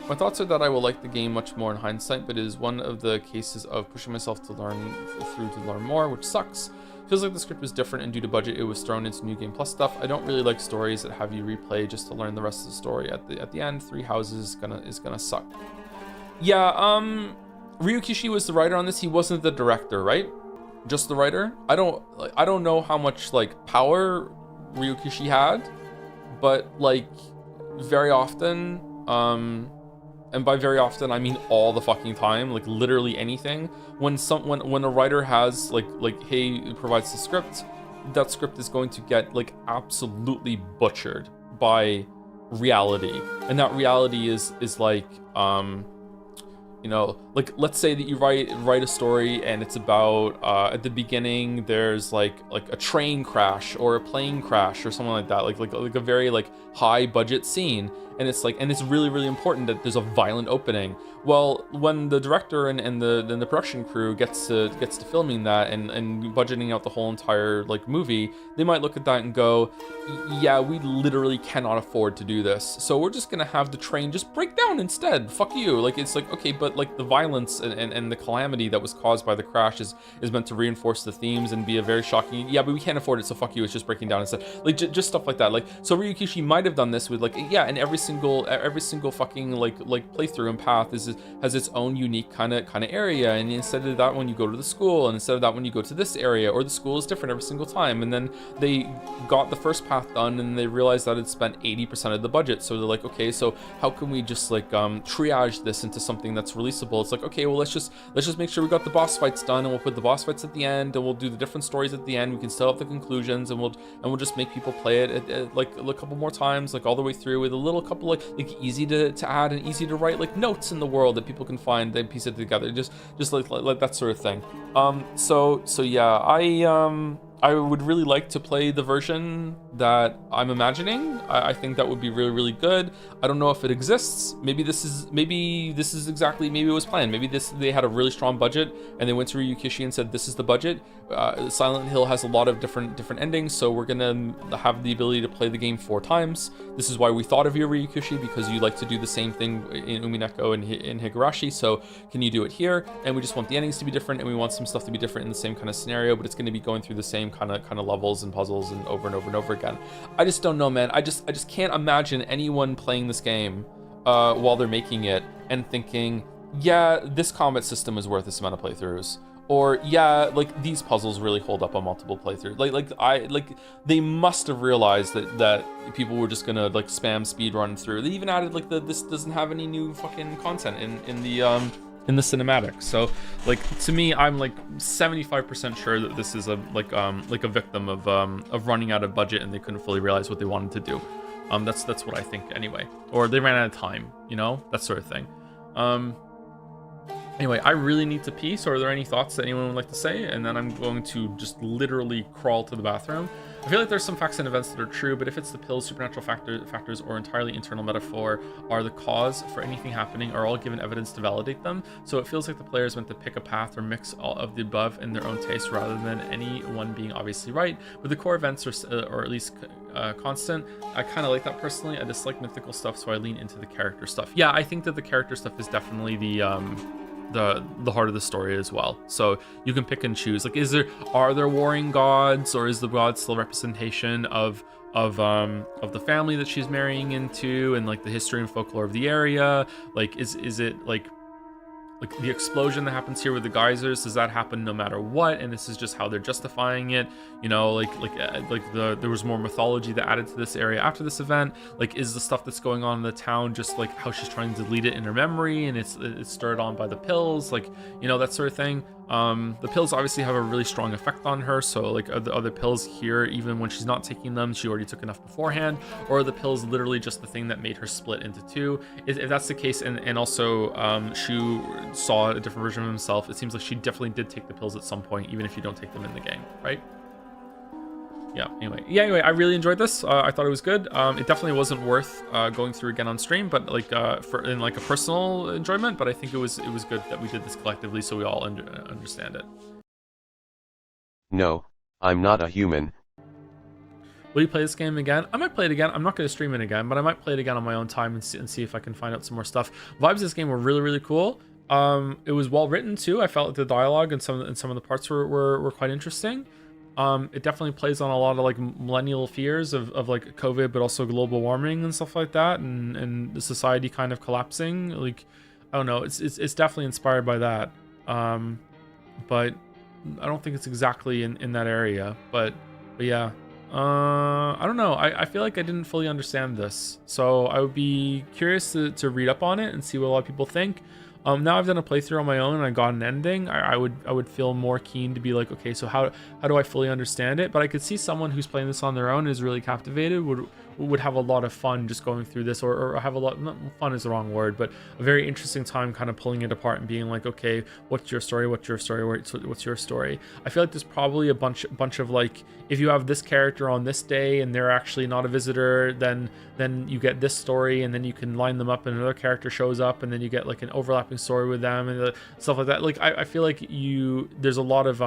My thoughts are that I will like the game much more in hindsight, but it is one of the cases of pushing myself to learn more, which sucks. Feels like the script was different, and due to budget, it was thrown into New Game Plus stuff. I don't really like stories that have you replay just to learn the rest of the story at the end. Three Houses is gonna suck. Yeah, Ryukishi was the writer on this. He wasn't the director, right? Just the writer. I don't know how much like power Ryukishi had, but like very often, and by very often I mean all the fucking time, like literally anything, when a writer has like hey, provides the script, that script is going to get like absolutely butchered by reality, and that reality is like you know, like let's say that you write a story and it's about at the beginning there's like a train crash or a plane crash or something like that, like a very like high budget scene, and it's really really important that there's a violent opening. Well, when the director and the production crew gets to filming that and budgeting out the whole entire like movie, they might look at that and go, yeah, we literally cannot afford to do this, so we're just gonna have the train just break down instead. Fuck you. Like it's like, okay, but like the violence and the calamity that was caused by the crash is meant to reinforce the themes and be a very shocking, yeah, but we can't afford it, so fuck you, it's just breaking down instead. Like just stuff like that. Like so Ryukishi might have done this with like, yeah, and every single fucking like playthrough and path has its own unique kind of area, and instead of that when you go to the school, and instead of that when you go to this area, or the school is different every single time. And then they got the first path done and they realized that it spent 80% of the budget, so they're like, okay, so how can we just like triage this into something that's releasable? It's like, okay, well let's just make sure we got the boss fights done, and we'll put the boss fights at the end, and we'll do the different stories at the end. We can still have the conclusions, and we'll just make people play it at like a couple more times, like all the way through, with a little couple like easy to add and easy to write like notes in the world that people can find, then piece it together, just like that sort of thing. So yeah, I would really like to play the version that I'm imagining. I think that would be really, really good. I don't know if it exists. Maybe this is exactly, maybe it was planned. Maybe they had a really strong budget and they went to Ryukishi and said, this is the budget. Silent Hill has a lot of different endings, so we're gonna have the ability to play the game 4 times. This is why we thought of you, Ryukishi, because you like to do the same thing in Umineko and in Higurashi, so can you do it here? And we just want the endings to be different, and we want some stuff to be different in the same kind of scenario, but it's going to be going through the same kind of levels and puzzles and over and over and over again. I just don't know, man. I just can't imagine anyone playing this game while they're making it and thinking, yeah, this combat system is worth this amount of playthroughs, or yeah, like these puzzles really hold up on multiple playthroughs. They must have realized that people were just gonna like spam speed run through. They even added like this doesn't have any new fucking content in the cinematic. So like, to me, I'm like 75% sure that this is a victim of running out of budget and they couldn't fully realize what they wanted to do. That's what I think anyway, or they ran out of time, you know, that sort of thing. Anyway, I really need to pee, so are there any thoughts that anyone would like to say? And then I'm going to just literally crawl to the bathroom. I feel like there's some facts and events that are true, but if it's the pills, supernatural factors, or entirely internal metaphor are the cause for anything happening, are all given evidence to validate them. So it feels like the players went to pick a path or mix all of the above in their own taste rather than any one being obviously right. But the core events or at least constant. I kind of like that personally. I dislike mythical stuff, so I lean into the character stuff. Yeah, I think that the character stuff is definitely the heart of the story as well. So you can pick and choose. Like, are there warring gods, or is the god still representation of the family that she's marrying into, and like the history and folklore of the area? Like, is it like the explosion that happens here with the geysers, does that happen no matter what, and this is just how they're justifying it, you know? There was more mythology that added to this area after this event. Like, is the stuff that's going on in the town just like how she's trying to delete it in her memory and it's stirred on by the pills, like, you know, that sort of thing. The pills obviously have a really strong effect on her, so like, are the other pills here, even when she's not taking them, she already took enough beforehand, or are the pills literally just the thing that made her split into two? If that's the case, and also Shu saw a different version of himself, it seems like she definitely did take the pills at some point, even if you don't take them in the game, right? Anyway, I really enjoyed this. I thought it was good. It definitely wasn't worth going through again on stream, but like in a personal enjoyment. But I think it was good that we did this collectively, so we all understand it. No, I'm not a human. Will you play this game again? I might play it again. I'm not going to stream it again, but I might play it again on my own time and see if I can find out some more stuff. Vibes of this game were really, really cool. It was well written too. I felt like the dialogue and some of the parts were quite interesting. It definitely plays on a lot of like millennial fears of like COVID, but also global warming and stuff like that, and the society kind of collapsing. Like, I don't know, it's definitely inspired by that. But I don't think it's exactly in that area. But yeah, I don't know. I feel like I didn't fully understand this, so I would be curious to read up on it and see what a lot of people think. Now I've done a playthrough on my own and I got an ending, I would feel more keen to be like, okay, so how do I fully understand it? But I could see someone who's playing this on their own is really captivated, would have a lot of fun just going through this, or have a lot, not fun is the wrong word, but a very interesting time kind of pulling it apart and being like, okay, what's your story, what's your story? I feel like there's probably a bunch of like, if you have this character on this day and they're actually not a visitor, then you get this story, and then you can line them up and another character shows up, and then you get like an overlapping story with them and stuff like that. Like, I feel like there's a lot of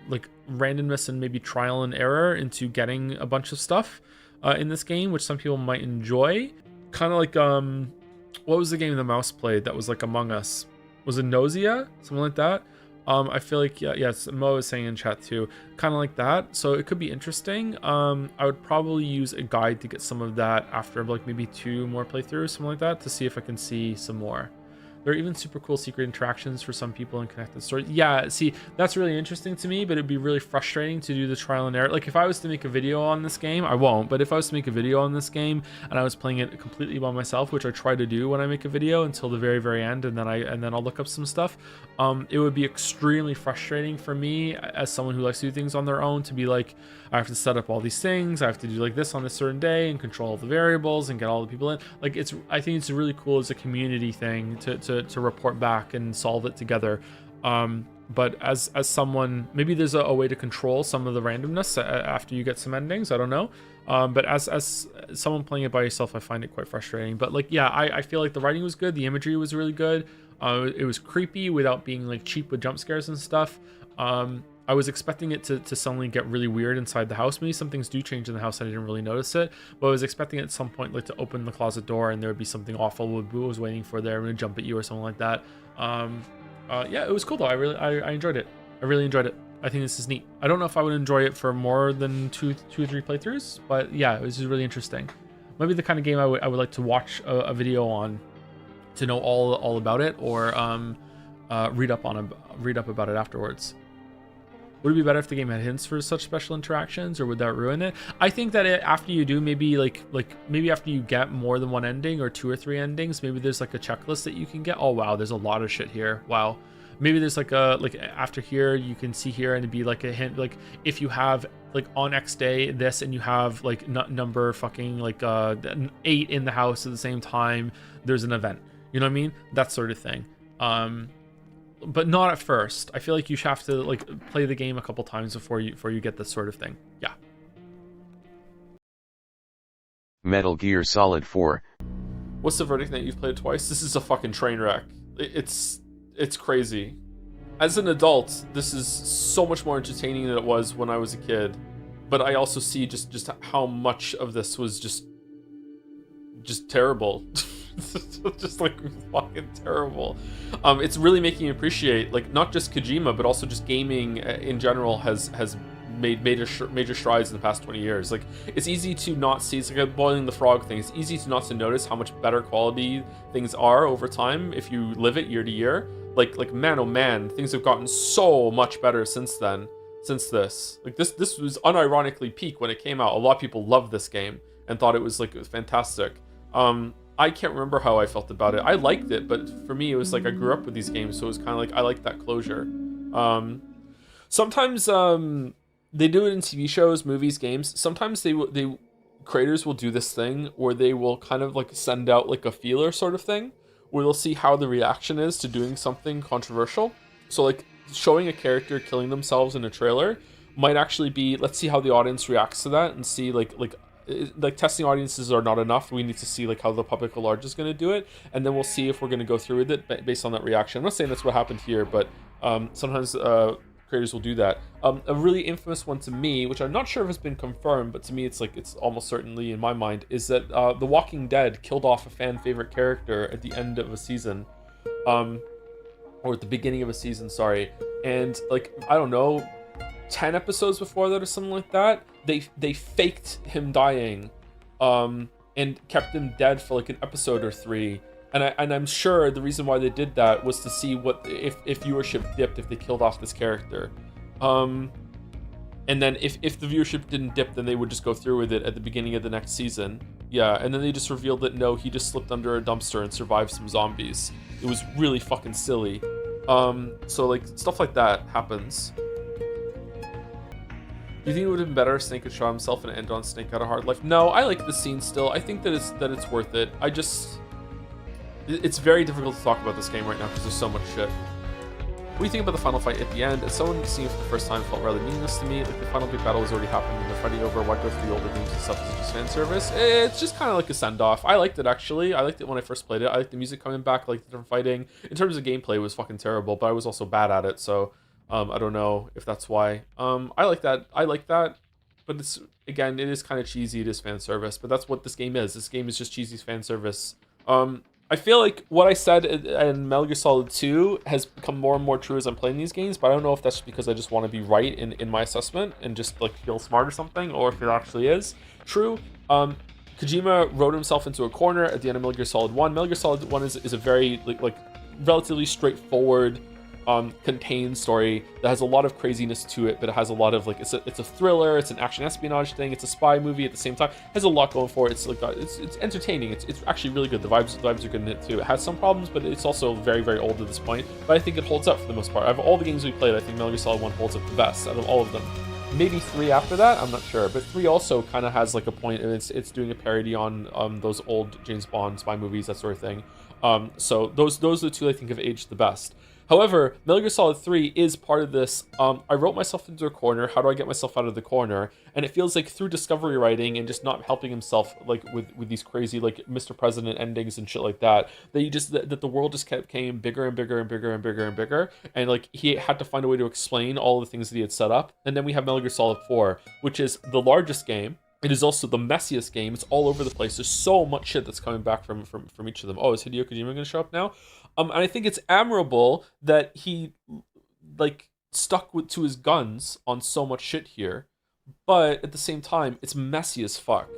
like randomness and maybe trial and error into getting a bunch of stuff in this game, which some people might enjoy. Kind of like what was the game the mouse played that was like Among Us? Was it Nausea? Something like that. I feel like yes, Mo is saying in chat too, kind of like that. So it could be interesting. I would probably use a guide to get some of that after like maybe 2 more playthroughs, something like that, to see if I can see some more. There are even super cool secret interactions for some people in connected stories. Yeah, see, that's really interesting to me, but it'd be really frustrating to do the trial and error. Like, if I was to make a video on this game, I won't, but if I was to make a video on this game and I was playing it completely by myself, which I try to do when I make a video until the very, very end, and then I'll look up some stuff, it would be extremely frustrating for me as someone who likes to do things on their own to be like, I have to set up all these things, I have to do like this on this certain day and control all the variables and get all the people in. Like, I think it's really cool as a community thing to report back and solve it together. but as someone, maybe there's a way to control some of the randomness after you get some endings. I don't know. But as someone playing it by yourself, I find it quite frustrating. But like, yeah, I feel like the writing was good, the imagery was really good. It was creepy without being like cheap with jump scares and stuff. I was expecting it to suddenly get really weird inside the house. Maybe some things do change in the house, I didn't really notice it, but I was expecting at some point like to open the closet door and there would be something awful was waiting for there and jump at you or something like that. Yeah, it was cool though. I enjoyed it. I really enjoyed it. I think this is neat. I don't know if I would enjoy it for more than two or three playthroughs, but yeah, it was just really interesting. Maybe the kind of game I would like to watch a video on to know all about it, or read up about it afterwards. Would it be better if the game had hints for such special interactions, or would that ruin it? I think that after you do, maybe maybe after you get more than one ending or 2 or 3 endings, maybe there's like a checklist that you can get. Oh wow, there's a lot of shit here. Wow. Maybe there's like after here you can see here and it'd be like a hint, like if you have like on X day this and you have like number fucking like 8 in the house at the same time, there's an event. You know what I mean? That sort of thing. But not at first. I feel like you should have to like play the game a couple times before you get this sort of thing. Yeah. Metal Gear Solid 4. What's the verdict that you've played twice? This is a fucking train wreck. It's crazy. As an adult, this is so much more entertaining than it was when I was a kid. But I also see just how much of this was just terrible. Just like fucking terrible. It's really making me appreciate like not just Kojima but also just gaming in general has made major strides in the past 20 years. Like it's easy to not see, it's like a boiling the frog thing. It's easy to not to notice how much better quality things are over time if you live it year to year. Like man, oh man, things have gotten so much better since then. Since this, like this was unironically peak when it came out. A lot of people loved this game and thought it was fantastic. I can't remember how I felt about it. I liked it, but for me, it was like I grew up with these games, so it was kind of like I like that closure. Sometimes they do it in TV shows, movies, games. Sometimes they creators will do this thing where they will kind of like send out like a feeler sort of thing, where they'll see how the reaction is to doing something controversial. So like showing a character killing themselves in a trailer might actually be, let's see how the audience reacts to that and see like testing audiences are not enough. We need to see like how the public at large is going to do it, and then we'll see if we're going to go through with it based on that reaction. I'm not saying that's what happened here, but sometimes creators will do that. A really infamous one to me, which I'm not sure if it's been confirmed, but to me it's almost certainly in my mind, is that The Walking Dead killed off a fan favorite character at the end of a season, or at the beginning of a season, sorry, and like I don't know, 10 episodes before that or something like that, they faked him dying and kept him dead for like an episode or 3, and I'm sure the reason why they did that was to see what if viewership dipped if they killed off this character, and then if the viewership didn't dip, then they would just go through with it at the beginning of the next season. Yeah, and then they just revealed that no, he just slipped under a dumpster and survived some zombies. It was really fucking silly. So like stuff like that happens. Do you think it would have been better if Snake had shot himself and end on Snake Had a Hard Life? No, I like the scene still. I think that it's worth it. It's very difficult to talk about this game right now because there's so much shit. What do you think about the final fight at the end? As someone seeing it for the first time, felt rather meaningless to me. Like the final big battle has already happened and they're fighting over. Why go through the older games and stuff? Is it just fan service? It's just kind of like a send-off. I liked it actually. I liked it when I first played it. I liked the music coming back, I liked the different fighting. In terms of gameplay, it was fucking terrible, but I was also bad at it, so I don't know if that's why. I like that. But it's, again, it is kind of cheesy. It is fan service, but that's what this game is. This game is just cheesy fan service. I feel like what I said in Metal Gear Solid 2 has become more and more true as I'm playing these games, but I don't know if that's because I just want to be right in my assessment and just like feel smart or something, or if it actually is true. Kojima wrote himself into a corner at the end of Metal Gear Solid 1. Metal Gear Solid 1 is a very like relatively straightforward, contained story that has a lot of craziness to it, but it has a lot of like it's a thriller, it's an action espionage thing, it's a spy movie at the same time. It has a lot going for it. It's like it's entertaining. It's actually really good. The vibes are good in it too. It has some problems, but it's also very, very old at this point. But I think it holds up for the most part. Out of all the games we played, I think Metal Gear Solid 1 holds up the best out of all of them. Maybe 3 after that, I'm not sure, but 3 also kind of has like a point, and it's doing a parody on those old James Bond spy movies, that sort of thing. So those are the two I think have aged the best. However, Metal Gear Solid 3 is part of this. I wrote myself into a corner. How do I get myself out of the corner? And it feels like through discovery writing and just not helping himself, like with these crazy like Mr. President endings and shit like that, that the world just kept getting bigger and bigger and bigger and bigger and bigger, and like he had to find a way to explain all the things that he had set up. And then we have Metal Gear Solid 4, which is the largest game. It is also the messiest game. It's all over the place. There's so much shit that's coming back from each of them. Oh, is Hideo Kojima going to show up now? And I think it's admirable that he like stuck to his guns on so much shit here, but at the same time, it's messy as fuck.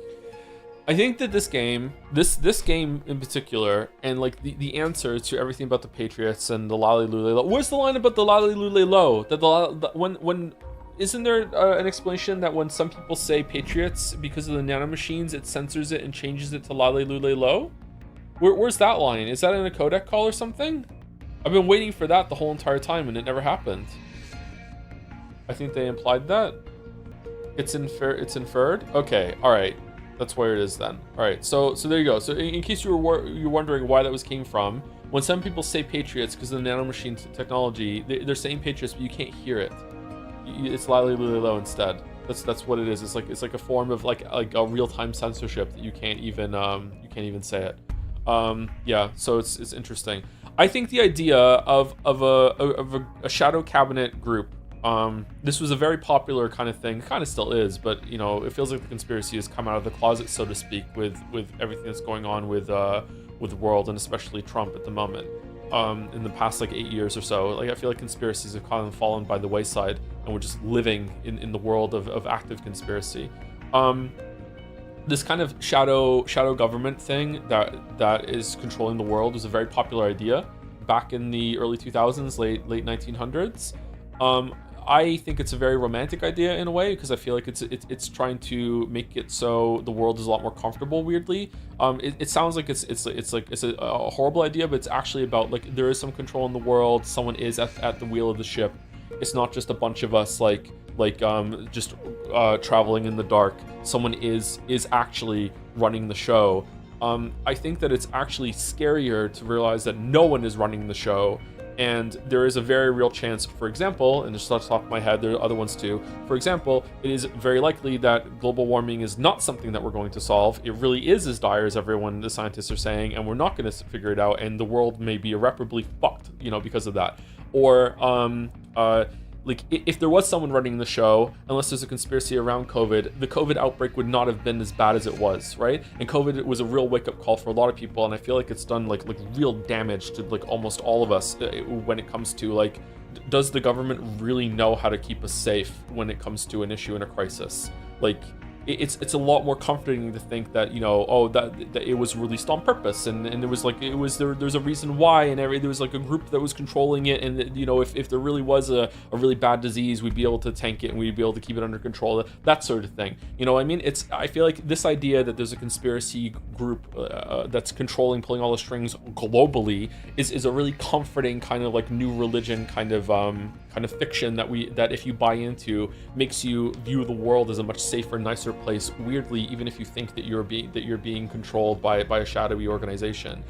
I think that this game in particular, and like the answer to everything about the Patriots and the Lally Lule Low. Where's the line about the Lally Lule Low? That when isn't there an explanation that when some people say Patriots because of the nanomachines, it censors it and changes it to Lale Lule Low? Where's that line? Is that in a codec call or something? I've been waiting for that the whole entire time and it never happened. I think they implied that. It's inferred? Okay, alright. That's where it is then. Alright, so there you go. So in case you're wondering why that came from, when some people say Patriots because of the nanomachine technology, they're saying Patriots, but you can't hear it. It's Lally Lule Low instead. That's what it is. It's like a form of like a real-time censorship that you can't even say it. Yeah, so it's interesting. I think the idea of a shadow cabinet group, this was a very popular kind of thing, kind of still is, but you know, it feels like the conspiracy has come out of the closet, so to speak, with everything that's going on with the world, and especially Trump at the moment. In the past like 8 years or so, like I feel like conspiracies have kind of fallen by the wayside, and we're just living in the world of active conspiracy. This kind of shadow government thing that is controlling the world was a very popular idea back in the early 2000s, late 1900s. I think it's a very romantic idea in a way, because I feel like it's trying to make it so the world is a lot more comfortable. Weirdly, it sounds like it's a horrible idea, but it's actually about like there is some control in the world. Someone is at the wheel of the ship. It's not just a bunch of us just traveling in the dark. Someone is actually running the show. I think that it's actually scarier to realize that no one is running the show. And there is a very real chance, for example, and just off the top of my head, there are other ones too. For example, it is very likely that global warming is not something that we're going to solve. It really is as dire as the scientists are saying, and we're not going to figure it out, and the world may be irreparably fucked, because of that. Or, like, if there was someone running the show, unless there's a conspiracy around COVID, the COVID outbreak would not have been as bad as it was, right? And COVID was a real wake-up call for a lot of people, and I feel like it's done like real damage to like almost all of us when it comes to like, does the government really know how to keep us safe when it comes to an issue in a crisis? Like, it's a lot more comforting to think that that it was released on purpose, and there was there's a reason why, and there was like a group that was controlling it, and if there really was a really bad disease, we'd be able to tank it and we'd be able to keep it under control, that sort of thing. I feel like this idea that there's a conspiracy group that's pulling all the strings globally is a really comforting kind of like new religion kind of fiction that if you buy into, makes you view the world as a much safer, nicer place, weirdly, even if you think that you're being controlled by a shadowy organization.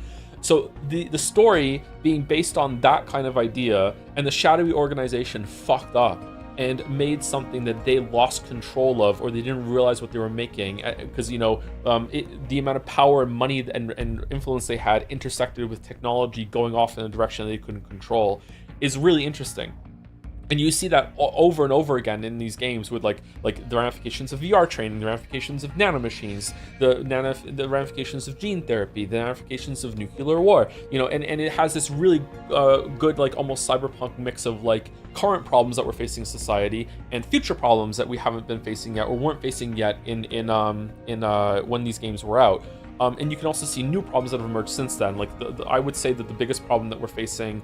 So the story being based on that kind of idea, and the shadowy organization fucked up and made something that they lost control of, or they didn't realize what they were making, because the amount of power and money and influence they had intersected with technology going off in a direction they couldn't control, is really interesting. And you see that over and over again in these games with like the ramifications of VR training, the ramifications of nanomachines, the ramifications of gene therapy, the ramifications of nuclear war, and it has this really good, like almost cyberpunk mix of like current problems that we're facing in society and future problems that we haven't been facing yet or weren't facing yet in when these games were out. And you can also see new problems that have emerged since then. Like I would say that the biggest problem that we're facing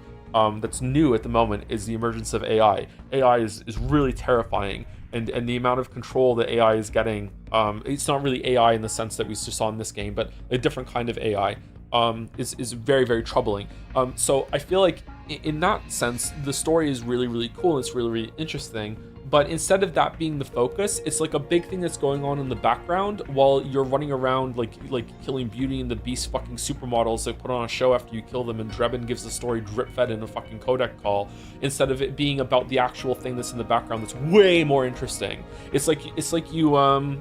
that's new at the moment is the emergence of AI. AI is really terrifying, and the amount of control that AI is getting, it's not really AI in the sense that we just saw in this game, but a different kind of AI, is very, very troubling. So I feel like in that sense, the story is really, really cool, and it's really, really interesting, But instead of that being the focus, it's like a big thing that's going on in the background while you're running around like killing Beauty and the Beast fucking supermodels that put on a show after you kill them, and Drebin gives the story drip fed in a fucking codec call, instead of it being about the actual thing that's in the background that's way more interesting. It's like you're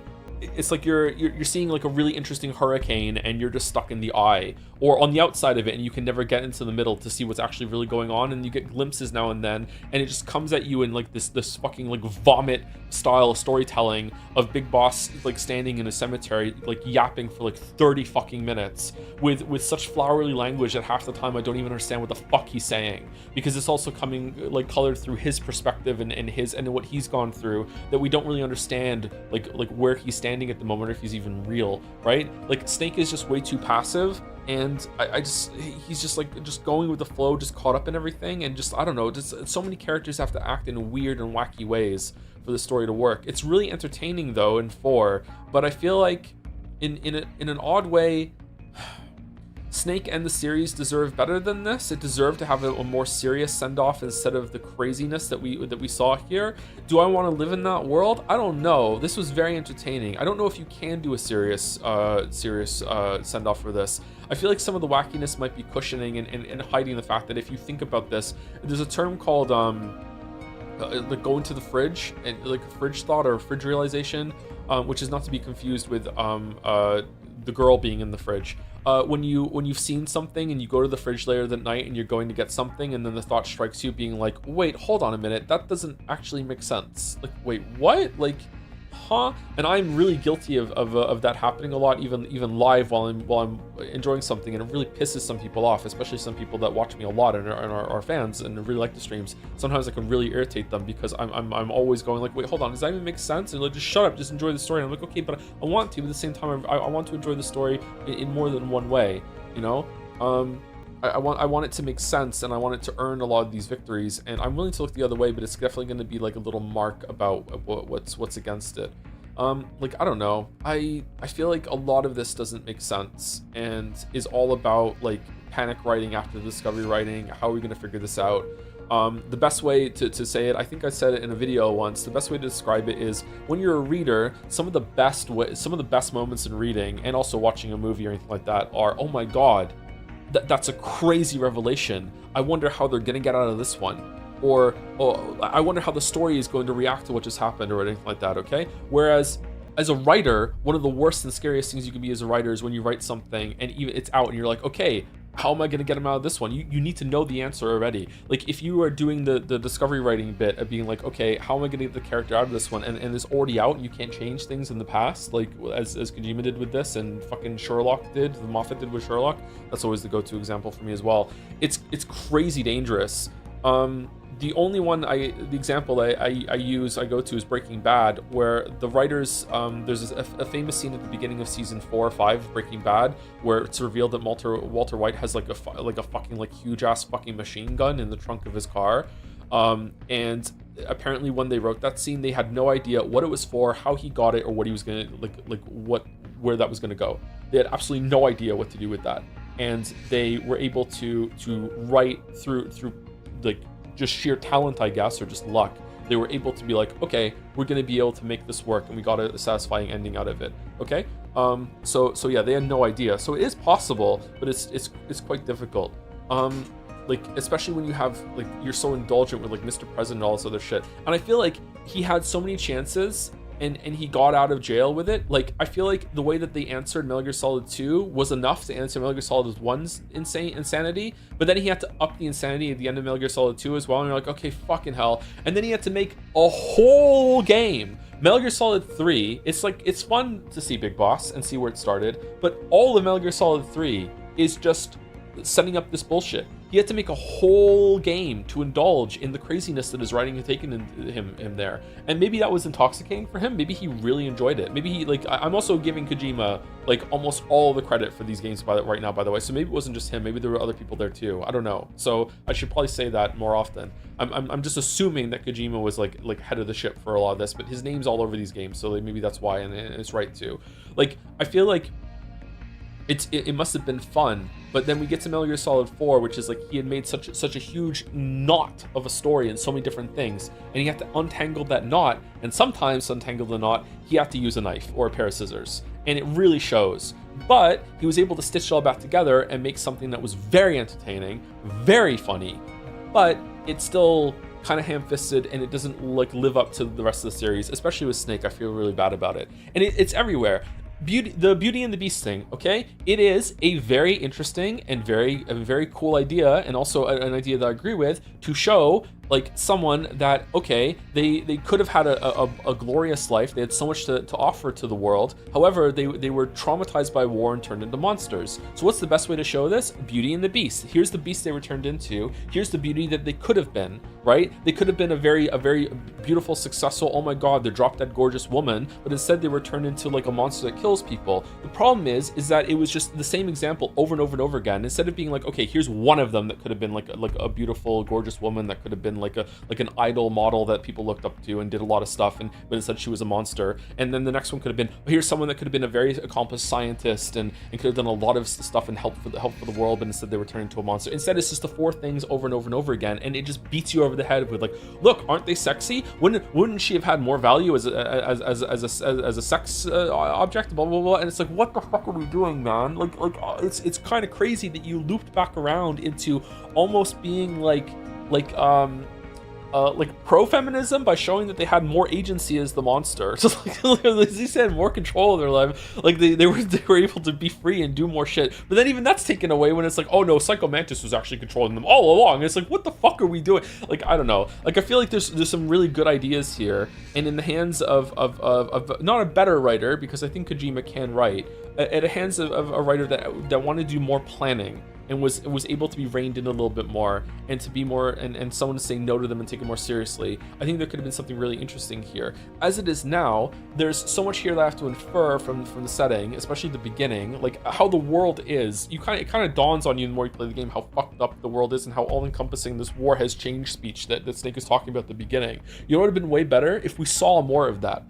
seeing like a really interesting hurricane and you're just stuck in the eye or on the outside of it, and you can never get into the middle to see what's actually really going on, and you get glimpses now and then, and it just comes at you in like this fucking like vomit style storytelling of Big Boss like standing in a cemetery like yapping for like 30 fucking minutes with such flowery language that half the time I don't even understand what the fuck he's saying, because it's also coming like colored through his perspective and what he's gone through, that we don't really understand like where he's standing at the moment, or if he's even real, right? Like Snake is just way too passive, and he's just like just going with the flow, just caught up in everything, and just I don't know, just so many characters have to act in weird and wacky ways for the story to work. It's really entertaining though in 4, but I feel like in an odd way, Snake and the series deserve better than this. It deserved to have a more serious send-off instead of the craziness that we saw here. Do I want to live in that world? I don't know. This was very entertaining. I don't know if you can do a serious send-off for this. I feel like some of the wackiness might be cushioning and hiding the fact that if you think about this, there's a term called like go into the fridge, and like fridge thought or fridge realization, which is not to be confused with the girl being in the fridge. When you've seen something and you go to the fridge later that night and you're going to get something, and then the thought strikes you being like, wait, hold on a minute, that doesn't actually make sense. Like, wait, what? Like, huh? And I'm really guilty of that happening a lot, even live while I'm enjoying something, and it really pisses some people off, especially some people that watch me a lot and are fans and really like the streams. Sometimes I can really irritate them because I'm always going like, wait, hold on, does that even make sense? And like, just shut up, just enjoy the story. And I'm like, okay, but I want to, but at the same time, I want to enjoy the story in more than one way, you know? I want it to make sense, and I want it to earn a lot of these victories, and I'm willing to look the other way, but it's definitely going to be like a little mark about what's against it. Like, I don't know, I feel like a lot of this doesn't make sense and is all about like panic writing after the discovery writing. How are we going to figure this out? The best way to say it, I think I said it in a video once, the best way to describe it is when you're a reader, some of the best moments in reading and also watching a movie or anything like that are, oh my god, that's a crazy revelation. I wonder how they're gonna get out of this one. Or I wonder how the story is going to react to what just happened or anything like that, okay? Whereas as a writer, one of the worst and scariest things you can be as a writer is when you write something and even it's out and you're like, okay, how am I going to get him out of this one? You need to know the answer already. Like if you are doing the discovery writing bit of being like, okay, how am I going to get the character out of this one? And it's already out and you can't change things in the past, like as Kojima did with this and fucking Sherlock did, the Moffat did with Sherlock. That's always the go-to example for me as well. It's crazy dangerous. The only one the example I go to is Breaking Bad, where the writers, there's a famous scene at the beginning of season 4 or 5 of Breaking Bad where it's revealed that Walter White has like a fucking like huge ass fucking machine gun in the trunk of his car, and apparently when they wrote that scene they had no idea what it was for, how he got it, or what he was gonna where that was gonna go. They had absolutely no idea what to do with that, and they were able to write through like just sheer talent, I guess, or just luck. They were able to be like, okay, we're going to be able to make this work, and we got a satisfying ending out of it. Okay, so yeah, they had no idea. So it is possible, but it's quite difficult. Like especially when you have like you're so indulgent with like Mr. President and all this other shit. And I feel like he had so many chances. And he got out of jail with it. Like, I feel like the way that they answered Metal Gear Solid 2 was enough to answer Metal Gear Solid 1's insanity, but then he had to up the insanity at the end of Metal Gear Solid 2 as well, and you're like, okay, fucking hell. And then he had to make a whole game. Metal Gear Solid 3, it's like, it's fun to see Big Boss and see where it started, but all of Metal Gear Solid 3 is just setting up this bullshit. He had to make a whole game to indulge in the craziness that his writing had taken him there. And maybe that was intoxicating for him. Maybe he really enjoyed it. Maybe he, like, I'm also giving Kojima, like, almost all the credit for these games right now, by the way. So maybe it wasn't just him. Maybe there were other people there too. I don't know. So I should probably say that more often. I'm just assuming that Kojima was, like head of the ship for a lot of this, but his name's all over these games. So maybe that's why, and it's right too. Like, I feel like it must have been fun. But then we get to Metal Gear Solid 4, which is like he had made such a huge knot of a story and so many different things, and he had to untangle that knot, and sometimes to untangle the knot he had to use a knife or a pair of scissors, and it really shows. But he was able to stitch it all back together and make something that was very entertaining, very funny, but it's still kind of ham-fisted, and it doesn't like live up to the rest of the series, especially with Snake. I feel really bad about it, and it's everywhere. The Beauty and the Beast thing, okay? It is a very interesting and very cool idea, and also an idea that I agree with, to show like someone that, okay, they could have had a glorious life. They had so much to offer to the world. However, they were traumatized by war and turned into monsters. So what's the best way to show this? Beauty and the Beast. Here's the beast they were turned into. Here's the beauty that they could have been, right? They could have been a very beautiful, successful, oh my god, they're drop dead gorgeous woman, but instead they were turned into like a monster that kills people. The problem is that it was just the same example over and over and over again. Instead of being like, okay, here's one of them that could have been like a beautiful, gorgeous woman that could have been like an idol model that people looked up to and did a lot of stuff, but instead she was a monster. And then the next one could have been, here's someone that could have been a very accomplished scientist and could have done a lot of stuff and help for the world, but instead they were turned into a monster. Instead, it's just the four things over and over and over again, and it just beats you over the head with like, look, aren't they sexy? Wouldn't she have had more value as a sex object? Blah blah blah. And it's like, what the fuck are we doing, man? Like it's kind of crazy that you looped back around into almost being like pro-feminism by showing that they had more agency as the monster. So like they said, more control of their life. Like they were able to be free and do more shit. But then even that's taken away when it's like, oh no, Psycho Mantis was actually controlling them all along. And it's like, what the fuck are we doing? Like, I don't know. Like, I feel like there's some really good ideas here, and in the hands of not a better writer, because I think Kojima can write, at the hands of a writer that wanted to do more planning and was able to be reined in a little bit more, and to be more, and someone to say no to them and take it more seriously. I think there could have been something really interesting here. As it is now, there's so much here that I have to infer from the setting, especially the beginning, like how the world is. It kind of dawns on you the more you play the game how fucked up the world is and how all-encompassing this war has changed speech that Snake is talking about at the beginning. You know what would have been way better? If we saw more of that.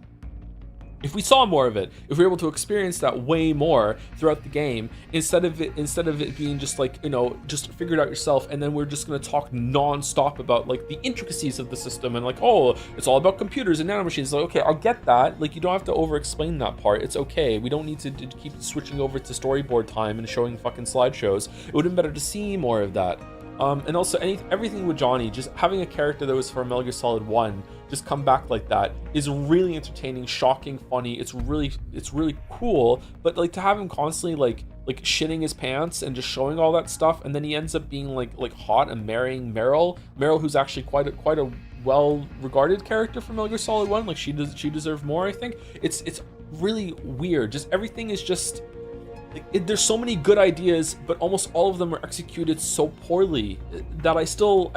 If we saw more of it, if we were able to experience that way more throughout the game, instead of it being just like, you know, just figure it out yourself, and then we're just going to talk non-stop about like the intricacies of the system and like, oh, it's all about computers and nanomachines. Like, okay, I'll get that. Like, you don't have to over-explain that part. It's okay. We don't need to keep switching over to storyboard time and showing fucking slideshows. It would have been better to see more of that. And also everything with Johnny, just having a character that was from Metal Gear Solid 1 just come back like that is really entertaining, shocking, funny. It's really cool. But like to have him constantly like shitting his pants and just showing all that stuff, and then he ends up being like hot and marrying Meryl, who's actually quite a well-regarded character from Metal Gear Solid 1. Like she deserved more, I think. It's really weird. Just everything is just. There's so many good ideas, but almost all of them are executed so poorly that I still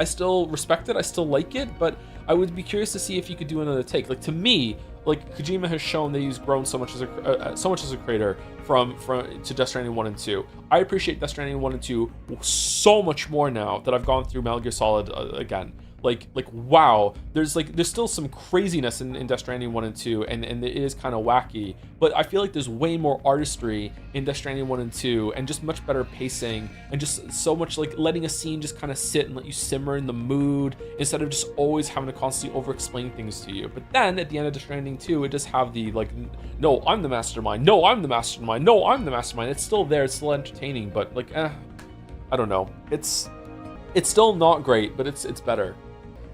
respect it. I still like it, but I would be curious to see if you could do another take. Like, to me, like Kojima has shown that he's grown so much as a creator from to Death Stranding 1 and 2. I appreciate Death Stranding 1 and 2 so much more now that I've gone through Metal Gear Solid again. Like wow, there's still some craziness in Death Stranding 1 and 2, and it is kind of wacky, but I feel like there's way more artistry in Death Stranding 1 and 2, and just much better pacing, and just so much like letting a scene just kind of sit and let you simmer in the mood instead of just always having to constantly over-explain things to you. But then at the end of Death Stranding 2, it just have the like, no, I'm the mastermind, no, I'm the mastermind, no, I'm the mastermind. It's still there, it's still entertaining, but like, I don't know. It's still not great, but it's better.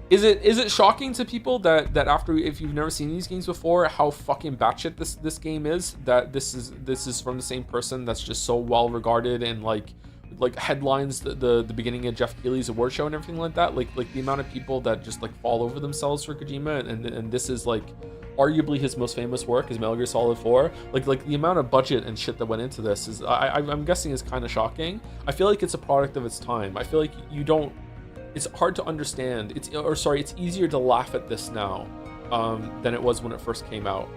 Is it shocking to people that after, if you've never seen these games before, how fucking batshit this game is? That this is from the same person that's just so well regarded and like headlines the beginning of Jeff Keighley's award show and everything like that. Like the amount of people that just like fall over themselves for Kojima, and this is like arguably his most famous work is Metal Gear Solid 4. Like the amount of budget and shit that went into this is I'm guessing is kind of shocking. I feel like it's a product of its time. I feel like it's hard to understand. It's easier to laugh at this now than it was when it first came out.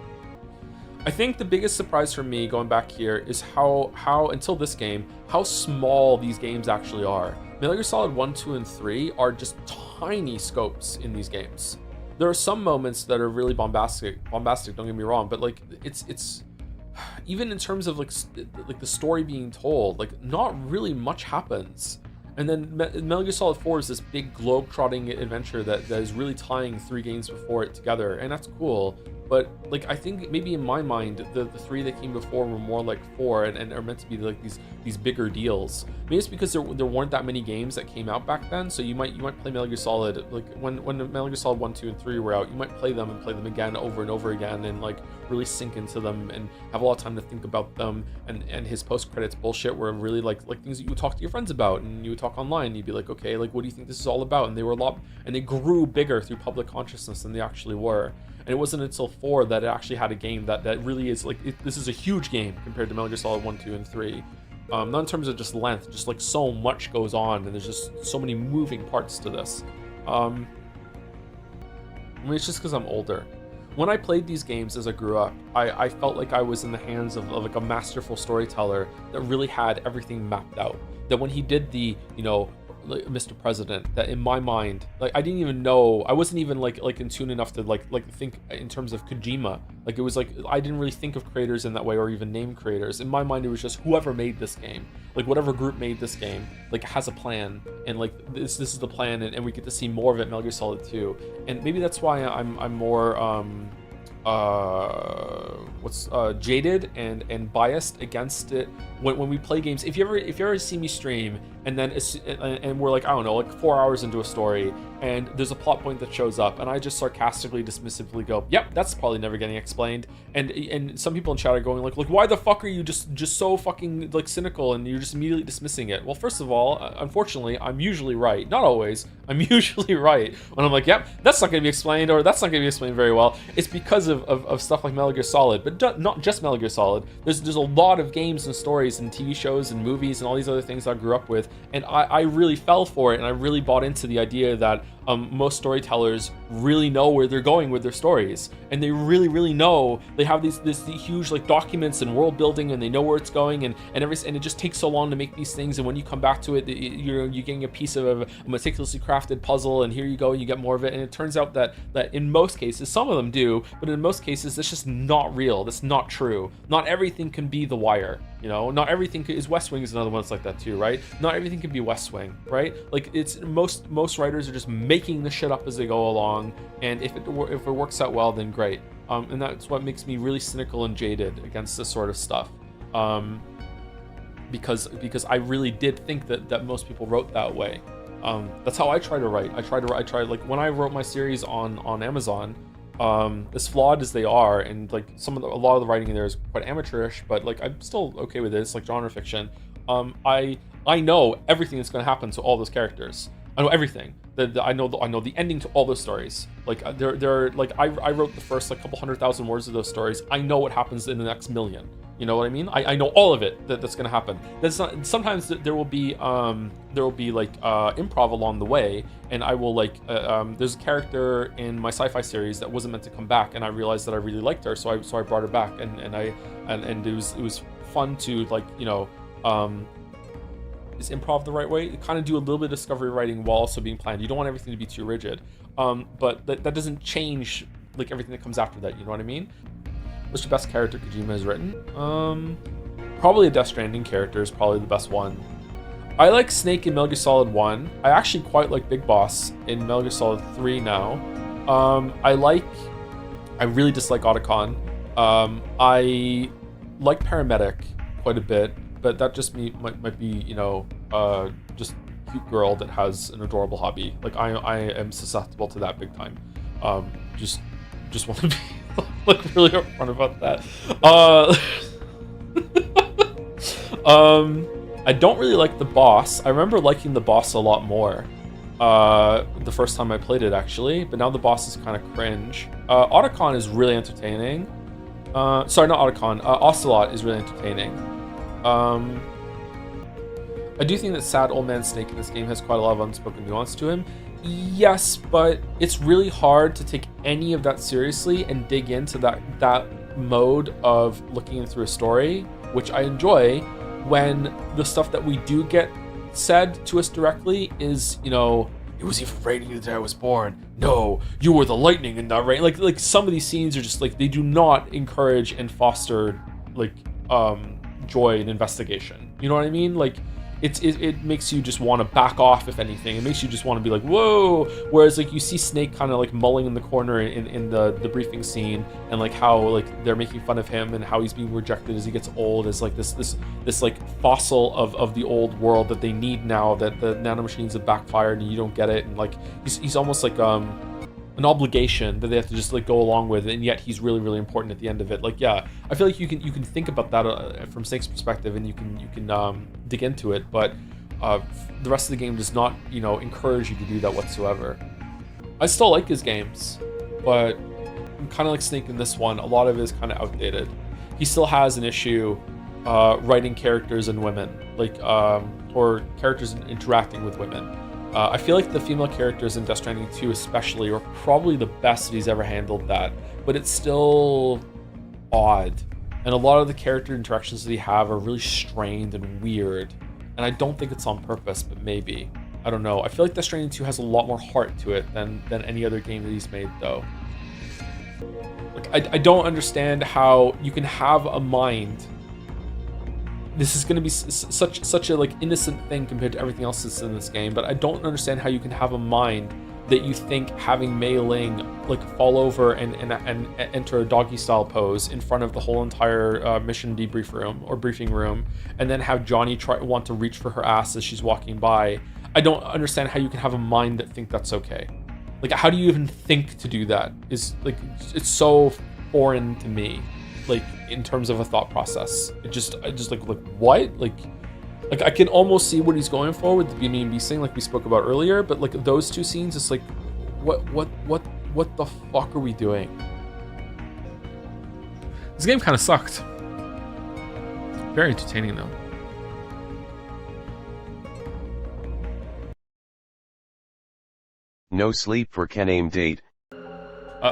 I think the biggest surprise for me going back here is how until this game, how small these games actually are. Metal Gear Solid 1, 2, and 3 are just tiny scopes in these games. There are some moments that are really bombastic, don't get me wrong, but like it's even in terms of like the story being told, like not really much happens. And then Metal Gear Solid 4 is this big globe-trotting adventure that is really tying 3 games before it together, and that's cool. But like I think maybe in my mind the 3 that came before were more like 4 and are meant to be like these bigger deals. Maybe it's because there weren't that many games that came out back then, so you might play Metal Gear Solid like when Metal Gear Solid 1, 2, and 3 were out, you might play them again over and over again and like really sink into them and have a lot of time to think about them. And his post-credits bullshit were really like things that you would talk to your friends about, and you would talk online and you'd be like, okay, like what do you think this is all about? And they were they grew bigger through public consciousness than they actually were. And it wasn't until 4 that it actually had a game that really is like this is a huge game compared to Metal Gear Solid 1, 2, and 3. Not in terms of just length, just like so much goes on and there's just so many moving parts to this. I mean, it's just because I'm older. When I played these games as I grew up, I felt like I was in the hands of like a masterful storyteller that really had everything mapped out. That when he did the, like Mr. President, that in my mind, like I didn't even know, I wasn't even like in tune enough to like think in terms of Kojima. Like it was like I didn't really think of creators in that way or even name creators. In my mind, it was just whoever made this game, like whatever group made this game, like has a plan, and like this is the plan, and we get to see more of it in Metal Gear Solid 2. And maybe that's why I'm more jaded and biased against it when we play games. If you ever see me stream and then we're like, I don't know, like 4 hours into a story and there's a plot point that shows up and I just sarcastically dismissively go, yep, that's probably never getting explained, and some people in chat are going like why the fuck are you just so fucking like cynical and you're just immediately dismissing it? Well, first of all, unfortunately, I'm usually right. Not always. I'm usually right when I'm like, yep, that's not going to be explained, or that's not going to be explained very well. It's because of stuff like Metal Gear Solid, but not just Metal Gear Solid. There's a lot of games and stories and TV shows and movies and all these other things I grew up with, and I really fell for it, and I really bought into the idea that most storytellers really know where they're going with their stories, and they really know. They have these huge like documents and world building, and they know where it's going, and it just takes so long to make these things, and when you come back to it, you're getting a piece of a meticulously crafted puzzle, and here you go, and you get more of it. And it turns out that in most cases, some of them do, but in most cases that's just not real. That's not true. Not everything can be The Wire. Not everything is West Wing is another one that's like that too, right? Not everything can be West Wing, right? Like it's most writers are just making the shit up as they go along, and if it works out well, then great. And that's what makes me really cynical and jaded against this sort of stuff. Because I really did think that most people wrote that way. That's how I try to write. I try like when I wrote my series on Amazon. As flawed as they are, and like a lot of the writing in there is quite amateurish, but like I'm still okay with it. It's like genre fiction. I know everything that's going to happen to all those characters. I know everything. I know the ending to all those stories. Like they're like I wrote the first like couple 100,000 words of those stories. I know what happens in the next million. You know what I mean? I know all of it that's going to happen. That's not. Sometimes there will be like improv along the way, and I will like there's a character in my sci-fi series that wasn't meant to come back, and I realized that I really liked her, so I brought her back, and it was fun to like is improv the right way? Kind of do a little bit of discovery writing while also being planned. You don't want everything to be too rigid, but that doesn't change like everything that comes after that. You know what I mean? What's the best character Kojima has written? Probably a Death Stranding character is probably the best one. I like Snake in Metal Gear Solid 1. I actually quite like Big Boss in Metal Gear Solid 3 now. I really dislike Otacon. I like Paramedic quite a bit, but that just might be, just cute girl that has an adorable hobby. Like I am susceptible to that big time. Just want to be like really upfront about that. I don't really like the boss. I remember liking the boss a lot more the first time I played it, actually, but now the boss is kind of cringe. Otacon is really entertaining. Sorry, not Otacon. Ocelot is really entertaining. I do think that sad old man Snake in this game has quite a lot of unspoken nuance to him. Yes, but it's really hard to take any of that seriously and dig into that mode of looking through a story, which I enjoy, when the stuff that we do get said to us directly is, it was even raining the day I was born. No, you were the lightning in that rain. Like some of these scenes are just like, they do not encourage and foster like joy and investigation. You know what I mean? Like it makes you just want to back off, if anything. It makes you just want to be like, whoa. Whereas like you see Snake kind of like mulling in the corner in the briefing scene, and like how like they're making fun of him and how he's being rejected as he gets old, as like this like fossil of the old world that they need now, that the nanomachines have backfired and you don't get it. And like he's almost like an obligation that they have to just like go along with, and yet he's really, really important at the end of it. Like, yeah, I feel like you can think about that from Snake's perspective, and you can dig into it, but the rest of the game does not, you know, encourage you to do that whatsoever. I still like his games, but I'm kind of like Snake in this one. A lot of it is kind of outdated. He still has an issue writing characters and women, like or characters interacting with women. I feel like the female characters in Death Stranding 2 especially are probably the best that he's ever handled that, but it's still odd. And a lot of the character interactions that he have are really strained and weird. And I don't think it's on purpose, but maybe. I don't know. I feel like Death Stranding 2 has a lot more heart to it than any other game that he's made, though. Like, I don't understand how you can have a mind. This is going to be such a like innocent thing compared to everything else that's in this game, but I don't understand how you can have a mind that you think having Mei Ling like fall over and enter a doggy style pose in front of the whole entire mission debrief room or briefing room, and then have Johnny want to reach for her ass as she's walking by. I don't understand how you can have a mind that think that's okay. Like, how do you even think to do that? Is like, it's so foreign to me. Like, in terms of a thought process, I just like what? Like I can almost see what he's going for with the Beauty and Beast thing, like we spoke about earlier, but like those two scenes, it's like, what the fuck are we doing? This game kind of sucked. Very entertaining though. No sleep for Ken Aim date.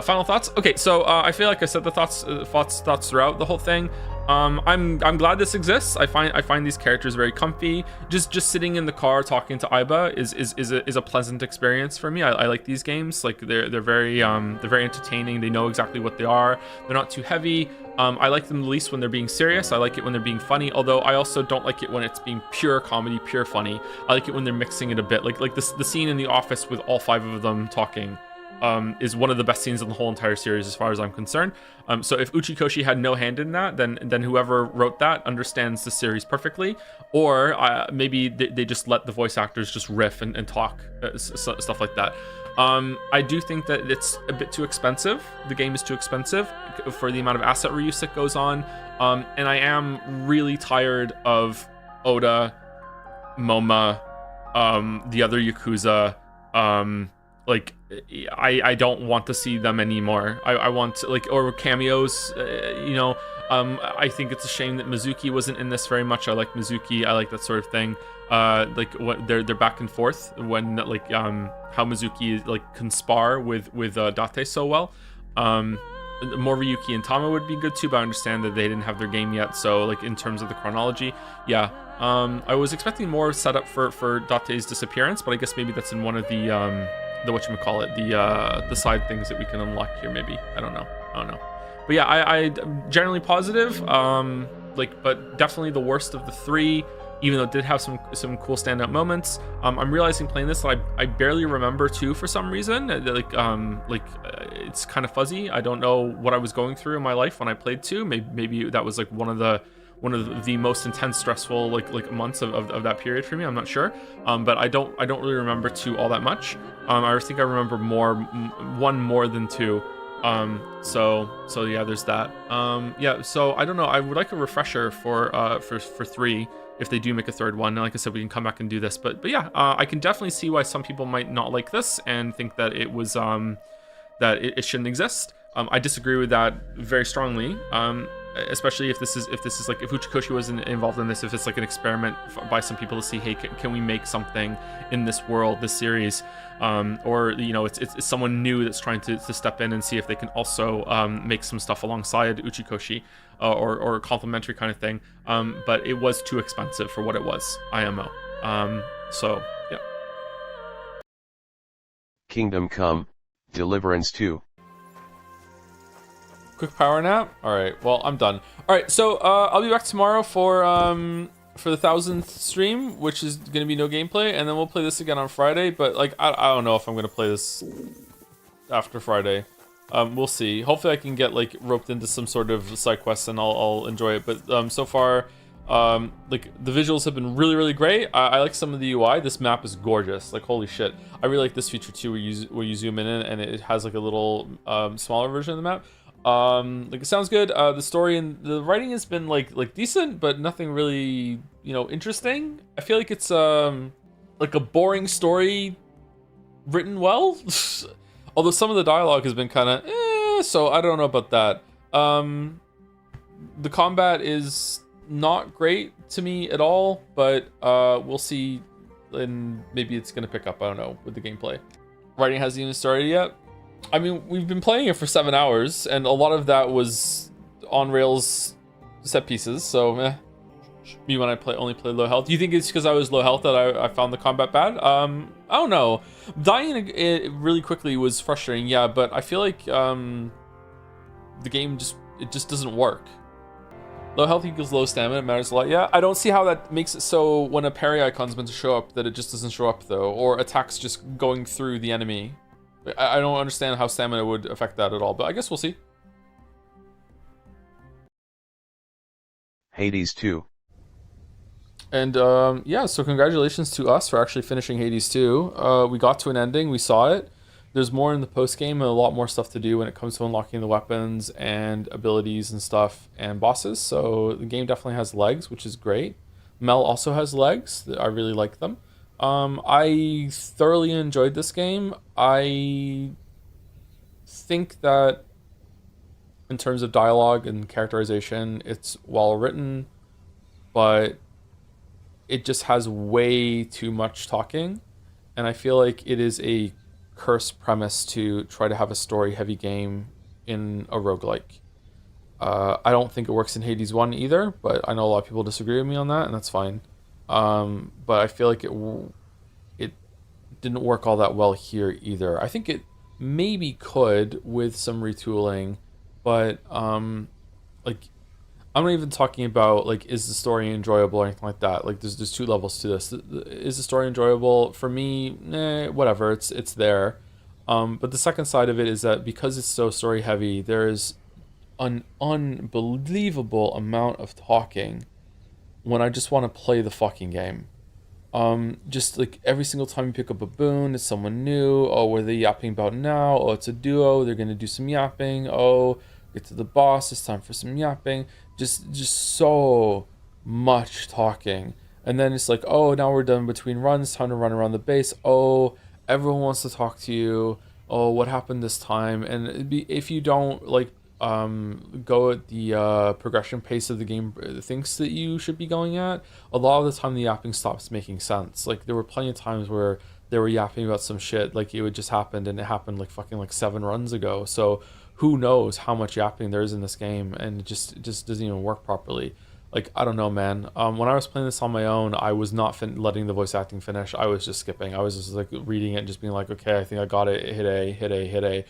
Final thoughts. Okay, so I feel like I said the thoughts throughout the whole thing. I'm glad this exists. I find these characters very comfy. Just sitting in the car talking to Aiba is a pleasant experience for me. I like these games. Like they're very entertaining. They know exactly what they are. They're not too heavy. I like them the least when they're being serious. I like it when they're being funny. Although I also don't like it when it's being pure comedy, pure funny. I like it when they're mixing it a bit. Like the scene in the office with all 5 of them talking. Is one of the best scenes in the whole entire series as far as I'm concerned. So if Uchikoshi had no hand in that, then whoever wrote that understands the series perfectly. Or maybe they just let the voice actors just riff and talk, stuff like that. I do think that it's a bit too expensive. The game is too expensive for the amount of asset reuse that goes on. And I am really tired of Oda, Moma, the other Yakuza, like I don't want to see them anymore. I want like, or cameos, you know. I think it's a shame that Mizuki wasn't in this very much. I like Mizuki. I like that sort of thing. Like what they're back and forth when like how Mizuki like can spar with Date so well. More Ryuki and Tama would be good too, but I understand that they didn't have their game yet. So like in terms of the chronology, yeah. I was expecting more setup for Date's disappearance, but I guess maybe that's in one of the whatchamacallit, the side things that we can unlock here, maybe. I don't know. But yeah, I'm generally positive. Like, but definitely the worst of the 3, even though it did have some cool standout moments. I'm realizing playing this that I barely remember 2 for some reason. Like it's kind of fuzzy. I don't know what I was going through in my life when I played 2. Maybe that was like one of the most intense, stressful like months of that period for me. I'm not sure, but I don't really remember 2 all that much. I think I remember 1 more than 2. So yeah, there's that. Yeah, so I don't know. I would like a refresher for 3 if they do make a 3rd one. And like I said, we can come back and do this. But yeah, I can definitely see why some people might not like this and think that it was that it shouldn't exist. I disagree with that very strongly. Especially if this is like, if Uchikoshi wasn't involved in this, if it's like an experiment by some people to see, hey, can we make something in this world, this series, or you know, it's someone new that's trying to step in and see if they can also make some stuff alongside Uchikoshi, or a complementary kind of thing. But it was too expensive for what it was, IMO. So yeah. Kingdom Come, Deliverance 2. Quick power nap. All right. Well, I'm done. All right. So I'll be back tomorrow for the 1000th stream, which is gonna be no gameplay, and then we'll play this again on Friday. But like, I don't know if I'm gonna play this after Friday. We'll see. Hopefully, I can get like roped into some sort of side quest, and I'll enjoy it. But so far, like the visuals have been really great. I like some of the UI. This map is gorgeous. Like holy shit. I really like this feature too, where you zoom in and it has like a little smaller version of the map. Like it sounds good. The story and the writing has been like decent, but nothing really, you know, interesting. I feel like it's like a boring story written well. Although some of the dialogue has been kind of so I don't know about that. The combat is not great to me at all, but we'll see, and maybe it's gonna pick up. I don't know with the gameplay. Writing hasn't even started yet. I mean, we've been playing it for 7 hours, and a lot of that was on rails set pieces. So, me when I only play low health. Do you think it's because I was low health that I found the combat bad? I don't know. Dying it really quickly was frustrating, yeah, but I feel like the game just doesn't work. Low health equals low stamina. It matters a lot. Yeah, I don't see how that makes it so when a parry icon's meant to show up that it just doesn't show up though, or attacks just going through the enemy. I don't understand how stamina would affect that at all, but I guess we'll see. Hades 2. And yeah, so congratulations to us for actually finishing Hades 2. We got to an ending, we saw it. There's more in the post-game and a lot more stuff to do when it comes to unlocking the weapons and abilities and stuff and bosses. So the game definitely has legs, which is great. Mel also has legs. I really like them. I thoroughly enjoyed this game. I think that in terms of dialogue and characterization, it's well written, but it just has way too much talking. And I feel like it is a cursed premise to try to have a story heavy game in a roguelike. I don't think it works in Hades 1 either, but I know a lot of people disagree with me on that, and that's fine. But I feel like it didn't work all that well here either. I think it maybe could with some retooling, but like I'm not even talking about like is the story enjoyable or anything like that. Like there's two levels to this. Is the story enjoyable? For me, whatever. It's there. But the second side of it is that because it's so story heavy, there is an unbelievable amount of talking when I just want to play the fucking game. Just like every single time you pick up a boon, it's someone new. Oh, what are they yapping about now? Oh, it's a duo. They're gonna do some yapping. Oh, get to the boss. It's time for some yapping. Just so much talking. And then it's like, oh, now we're done between runs. Time to run around the base. Oh, everyone wants to talk to you. Oh, what happened this time? And if you don't like go at the progression pace of the game thinks that you should be going at, a lot of the time the yapping stops making sense. Like there were plenty of times where they were yapping about some shit like it would just happen, and it happened like fucking like 7 runs ago. So who knows how much yapping there is in this game, and it just doesn't even work properly. Like I don't know, man. When I was playing this on my own, I was not letting the voice acting finish. I was just skipping. I was just like reading it and just being like, okay, I think I got it. Hit A.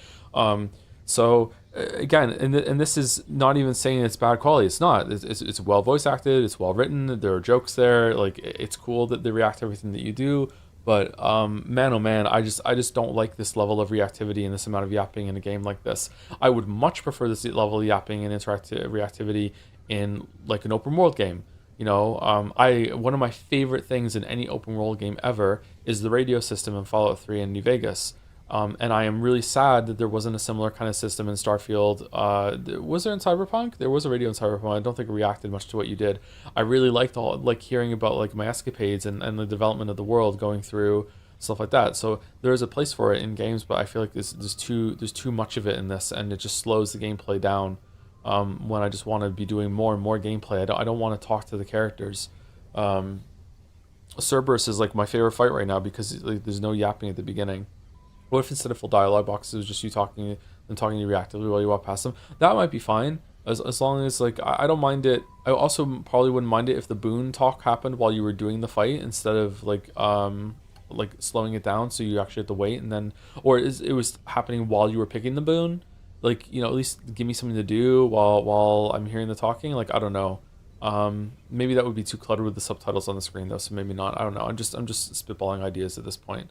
So again, and this is not even saying it's bad quality. It's not. It's well voice acted. It's well written. There are jokes there. Like it's cool that they react to everything that you do. But man, oh man, I just don't like this level of reactivity and this amount of yapping in a game like this. I would much prefer this level of yapping and reactivity in like an open world game. You know, one of my favorite things in any open world game ever is the radio system in Fallout 3 and New Vegas. And I am really sad that there wasn't a similar kind of system in Starfield. Was there in Cyberpunk? There was a radio in Cyberpunk. I don't think it reacted much to what you did. I really liked hearing about like my escapades and the development of the world going through stuff like that. So there is a place for it in games, but I feel like there's too much of it in this, and it just slows the gameplay down. When I just want to be doing more and more gameplay, I don't want to talk to the characters. Cerberus is like my favorite fight right now because like, there's no yapping at the beginning. What if instead of full dialogue boxes, it was just you talking and talking to you reactively while you walk past them? That might be fine, as long as like I don't mind it. I also probably wouldn't mind it if the boon talk happened while you were doing the fight instead of like slowing it down so you actually have to wait, and then it was happening while you were picking the boon. like, you know, at least give me something to do while I'm hearing the talking. Like, I don't know. Maybe that would be too cluttered with the subtitles on the screen though, so maybe not. I don't know. I'm just spitballing ideas at this point.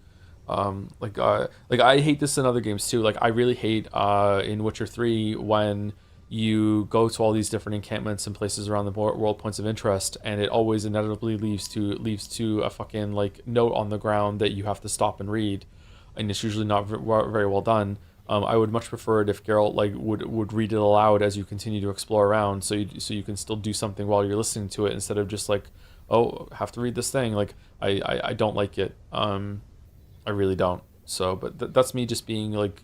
Like I hate this in other games too. Like I really hate in Witcher 3 when you go to all these different encampments and places around the world, points of interest, and it always inevitably leads to a fucking like note on the ground that you have to stop and read, and it's usually not very well done. I would much prefer it if Geralt like would read it aloud as you continue to explore around, so you can still do something while you're listening to it, instead of just like, oh, have to read this thing. Like I don't like it. I really don't. So, but that's me just being like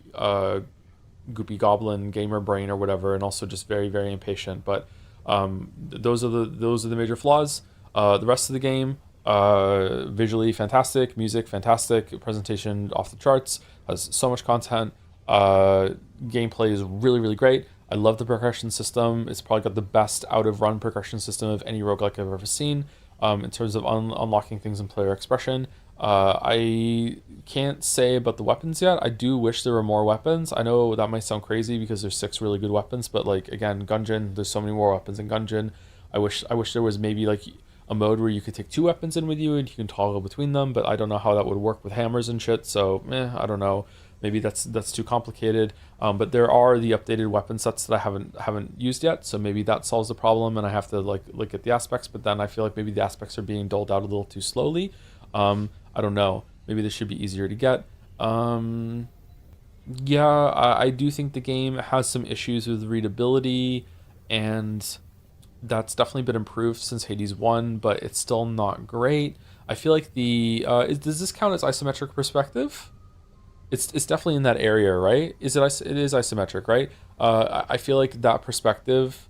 goopy goblin gamer brain or whatever, and also just very, very impatient. But those are the major flaws. The rest of the game, visually fantastic, music fantastic, presentation off the charts, has so much content. Gameplay is really, really great. I love the progression system. It's probably got the best out of run progression system of any roguelike I've ever seen, in terms of unlocking things in player expression. I can't say about the weapons yet. I do wish there were more weapons. I know that might sound crazy because there's 6 really good weapons, but like again, Gungeon, there's so many more weapons in Gungeon. I wish there was maybe like a mode where you could take 2 weapons in with you and you can toggle between them, but I don't know how that would work with hammers and shit. So I don't know. Maybe that's too complicated. But there are the updated weapon sets that I haven't used yet, so maybe that solves the problem, and I have to like look at the aspects. But then I feel like maybe the aspects are being doled out a little too slowly. I don't know. Maybe this should be easier to get. Yeah, I do think the game has some issues with readability, and that's definitely been improved since Hades 1, but it's still not great. I feel like does this count as isometric perspective? It's definitely in that area, right? It is isometric, right? I feel like that perspective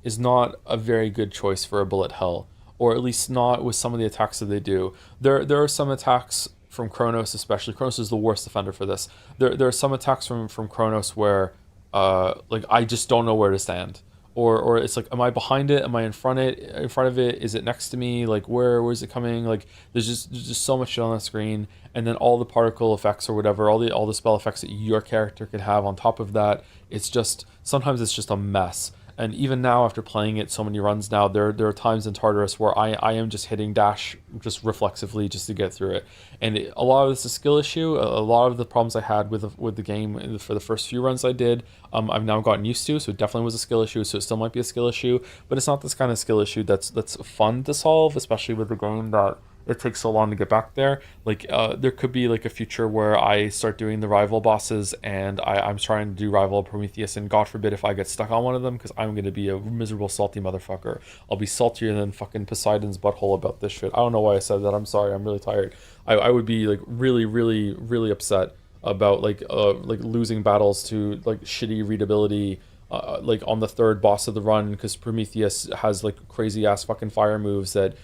is not a very good choice for a bullet hell, or at least not with some of the attacks that they do. There are some attacks from Kronos, especially. Kronos is the worst offender for this. There are some attacks from Kronos where like I just don't know where to stand. Or it's like, am I behind it? Am I in front of it? Is it next to me? Like where is it coming? Like there's just so much shit on the screen, and then all the particle effects or whatever, all the spell effects that your character could have on top of that. It's just sometimes it's just a mess. And even now, after playing it so many runs now, there are times in Tartarus where I am just hitting dash just reflexively just to get through it. And a lot of this is a skill issue. A lot of the problems I had with the game for the first few runs I did, I've now gotten used to. So it definitely was a skill issue. So it still might be a skill issue, but it's not this kind of skill issue that's fun to solve, especially with the game that it takes so long to get back there. Like there could be like a future where I start doing the rival bosses, and I'm trying to do rival Prometheus, and God forbid if I get stuck on one of them, because I'm going to be a miserable salty motherfucker. I'll be saltier than fucking Poseidon's butthole about this shit. I don't know why I said that. I'm sorry. I'm really tired. I would be like really, really, really upset about like losing battles to like shitty readability like on the 3rd boss of the run, because Prometheus has like crazy ass fucking fire moves that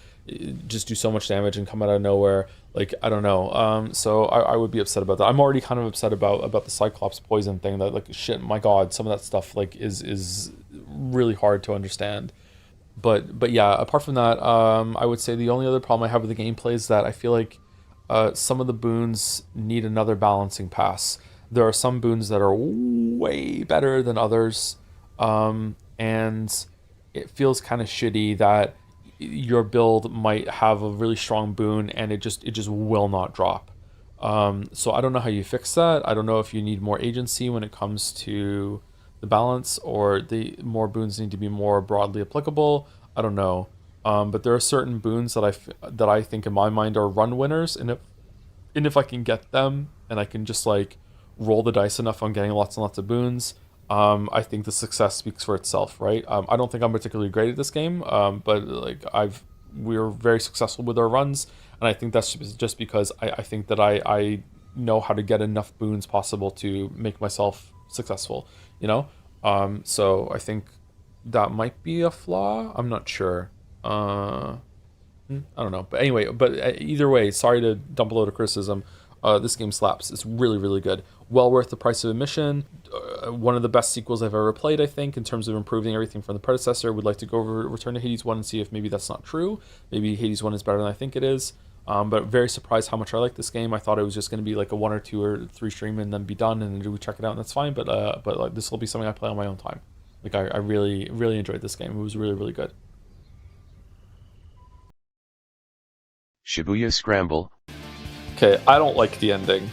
just do so much damage and come out of nowhere. Like I don't know. So I would be upset about that. I'm already kind of upset about the Cyclops poison thing. That like shit, my god, some of that stuff like is really hard to understand. But yeah, apart from that, I would say the only other problem I have with the gameplay is that I feel like some of the boons need another balancing pass. There are some boons that are way better than others, and it feels kind of shitty that your build might have a really strong boon and it just will not drop. So I don't know how you fix that. I don't know if you need more agency when it comes to the balance, or the more boons need to be more broadly applicable. I don't know. But there are certain boons that I think in my mind are run winners, and if I can get them and I can just like roll the dice enough on getting lots and lots of boons, I think the success speaks for itself, right? I don't think I'm particularly great at this game, but like we're very successful with our runs, and I think that's just because I think that I know how to get enough boons possible to make myself successful, you know? So I think that might be a flaw. I'm not sure. I don't know. But anyway, either way, sorry to dump a load of criticism. This game slaps. It's really, really good. Well worth the price of admission. One of the best sequels I've ever played, I think, in terms of improving everything from the predecessor. Would like to go over Return to Hades 1 and see if maybe that's not true. Maybe Hades 1 is better than I think it is. But very surprised how much I like this game. I thought it was just going to be like a 1 or 2 or 3 stream and then be done, and then we check it out, and that's fine. But like, this will be something I play on my own time. Like, I really, really enjoyed this game. It was really, really good. Shibuya Scramble. Okay, I don't like the ending.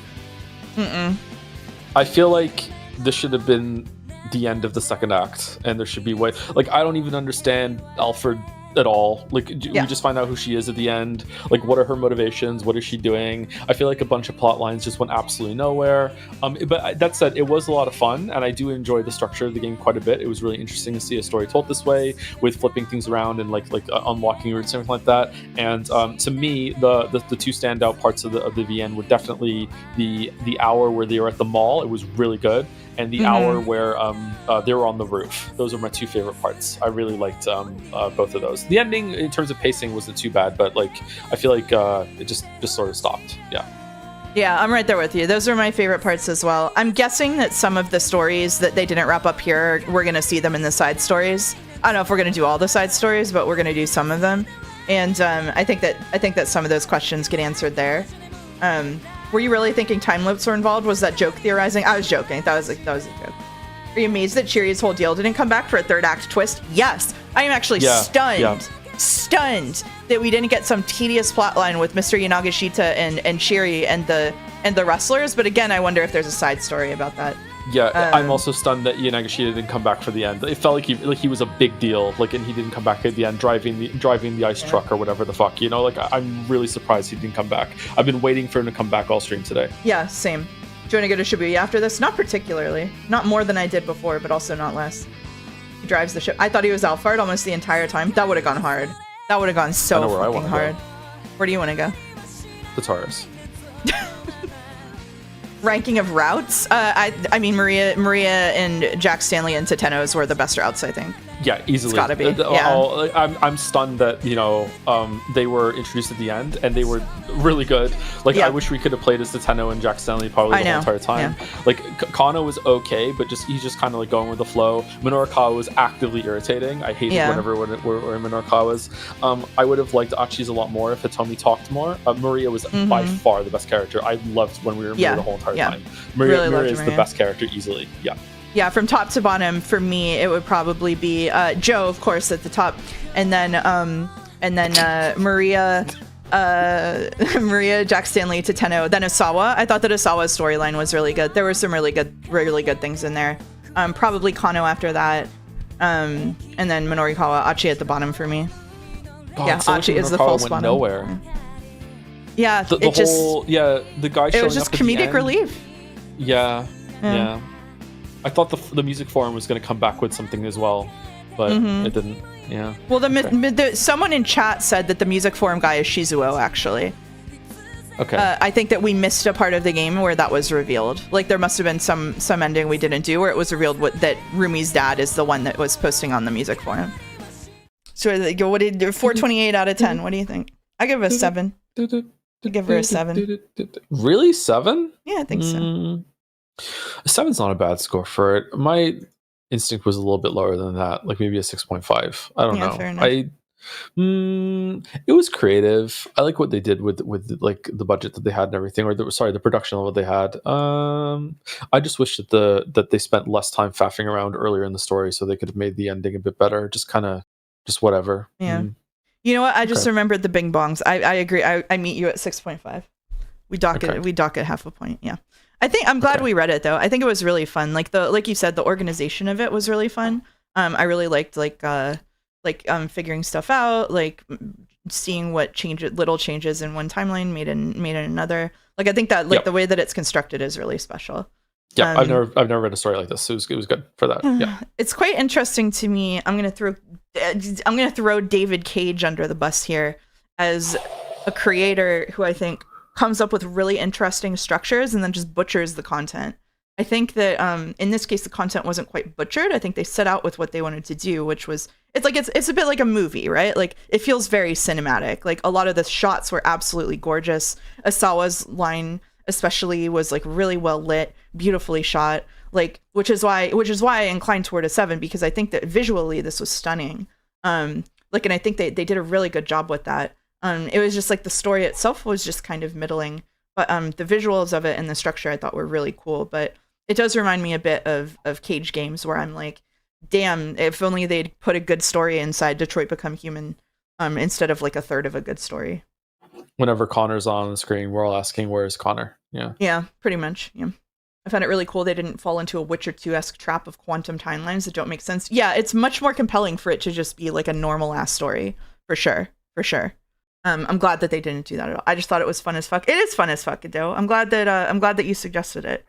I feel like this should have been the end of the second act, and there should be way. Like, I don't even understand Alfred at all. Like, we just find out who she is at the end. Like, what are her motivations? What is she doing? I feel like a bunch of plot lines just went absolutely nowhere. But that said, it was a lot of fun, and I do enjoy the structure of the game quite a bit. It was really interesting to see a story told this way, with flipping things around and like unlocking routes and everything like that. And to me, the two standout parts of the VN were definitely the hour where they were at the mall. It was really good. And the hour where they were on the roof. Those are my two favorite parts. I really liked both of those. The ending, in terms of pacing, wasn't too bad, but like, I feel like it just sort of stopped. Yeah, I'm right there with you. Those are my favorite parts as well. I'm guessing that some of the stories that they didn't wrap up here, we're going to see them in the side stories. I don't know if we're going to do all the side stories, but we're going to do some of them. And I think that some of those questions get answered there. Were you really thinking time loops were involved? Was that joke theorizing? I was joking. That was a joke. Are you amazed that Chiri's whole deal didn't come back for a third act twist? Yes. I am actually stunned that we didn't get some tedious plotline with Mr. Yanagishita and Chiri and the wrestlers. But again, I wonder if there's a side story about that. Yeah, I'm also stunned that Yanagishita didn't come back for the end. It felt like he was a big deal, like, and he didn't come back at the end, driving the ice truck or whatever the fuck, you know. Like, I'm really surprised he didn't come back. I've been waiting for him to come back all stream today. Yeah, same. Do you want to go to Shibuya after this? Not particularly. Not more than I did before, but also not less. He drives the ship. I thought he was Alphard almost the entire time. That would have gone hard. That would have gone so fucking hard. Where do you want to go? The Taurus. Ranking of routes? I mean, Maria and Jack Stanley and Tetenos were the best routes, I think. Yeah, easily. It's gotta be. Yeah. I'm stunned that, you know, they were introduced at the end and they were really good. Like, I wish we could have played as Teteno and Jack Stanley probably the whole entire time. Yeah. Like, Kano was okay, but he's just kind of like going with the flow. Minorikawa was actively irritating. I hated whenever Minorikawa was. I would have liked Achi's a lot more if Hitomi talked more. Maria was by far the best character. I loved when we were Maria the whole entire time. Maria is the best character easily. Yeah, from top to bottom, for me, it would probably be Joe, of course, at the top, and then Maria, Jack Stanley, Teteno, then Asawa. I thought that Asawa's storyline was really good. There were some really good things in there. Probably Kano after that, and then Minorikawa, Achi at the bottom for me. God, Achi is the false bottom. Nowhere. Yeah, the guy. It was just comedic relief. Yeah. I thought the music forum was going to come back with something as well, but it didn't. Yeah. Well, someone in chat said that the music forum guy is Shizuo, actually. Okay. I think that we missed a part of the game where that was revealed. Like, there must have been some ending we didn't do where it was revealed that Rumi's dad is the one that was posting on the music forum. So, what did 428 out of 10? What do you think? I give it a 7. I give her a 7. Really, 7? Yeah, I think so. 7's not a bad score for it. My instinct was a little bit lower than that, like maybe a 6.5. I don't know. Fair enough. It was creative. I like what they did with like the budget that they had and everything, or the production level they had. I just wish that they spent less time faffing around earlier in the story, so they could have made the ending a bit better. Just whatever. Yeah. You know what? I just remembered the Bing Bongs. I agree. I meet you at 6.5. We dock it half a point. Yeah. I'm glad we read it though. I think it was really fun. Like you said, the organization of it was really fun. I really liked figuring stuff out, like seeing what little changes in one timeline made in another. Like, I think that the way that it's constructed is really special. Yeah, I've never read a story like this. So it was good for that. Yeah. It's quite interesting to me. I'm gonna throw David Cage under the bus here as a creator who I think comes up with really interesting structures and then just butchers the content. I think that in this case the content wasn't quite butchered. I think they set out with what they wanted to do, which was it's a bit like a movie, right? Like, it feels very cinematic. Like, a lot of the shots were absolutely gorgeous. Asawa's line especially was like really well lit, beautifully shot. Like, which is why I inclined toward a 7, because I think that visually this was stunning. And I think they did a really good job with that. It was just like the story itself was just kind of middling, but the visuals of it and the structure I thought were really cool. But it does remind me a bit of Cage games, where I'm like, damn, if only they'd put a good story inside Detroit Become Human, instead of like a third of a good story. Whenever Connor's on the screen, we're all asking, where's Connor? Yeah. Yeah, pretty much. Yeah. I found it really cool they didn't fall into a Witcher 2-esque trap of quantum timelines that don't make sense. Yeah, it's much more compelling for it to just be like a normal ass story, for sure. I'm glad that they didn't do that at all. I just thought it was fun as fuck. It is fun as fuck, though. I'm glad that you suggested it.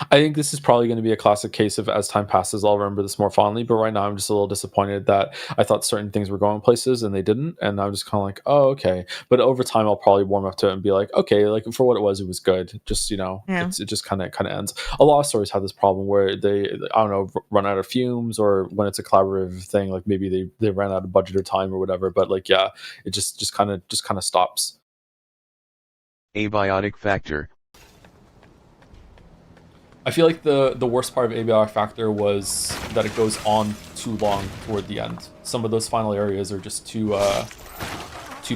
I think this is probably going to be a classic case of, as time passes, I'll remember this more fondly. But right now, I'm just a little disappointed that I thought certain things were going places and they didn't, and I'm just kind of like, oh, okay. But over time, I'll probably warm up to it and be like, okay, like for what it was good. Just it just kind of ends. A lot of stories have this problem where they, I don't know, run out of fumes, or when it's a collaborative thing, like maybe they ran out of budget or time or whatever. But like, yeah, it just kind of stops. Abiotic Factor. I feel like the worst part of Abiotic Factor was that it goes on too long toward the end. Some of those final areas are just too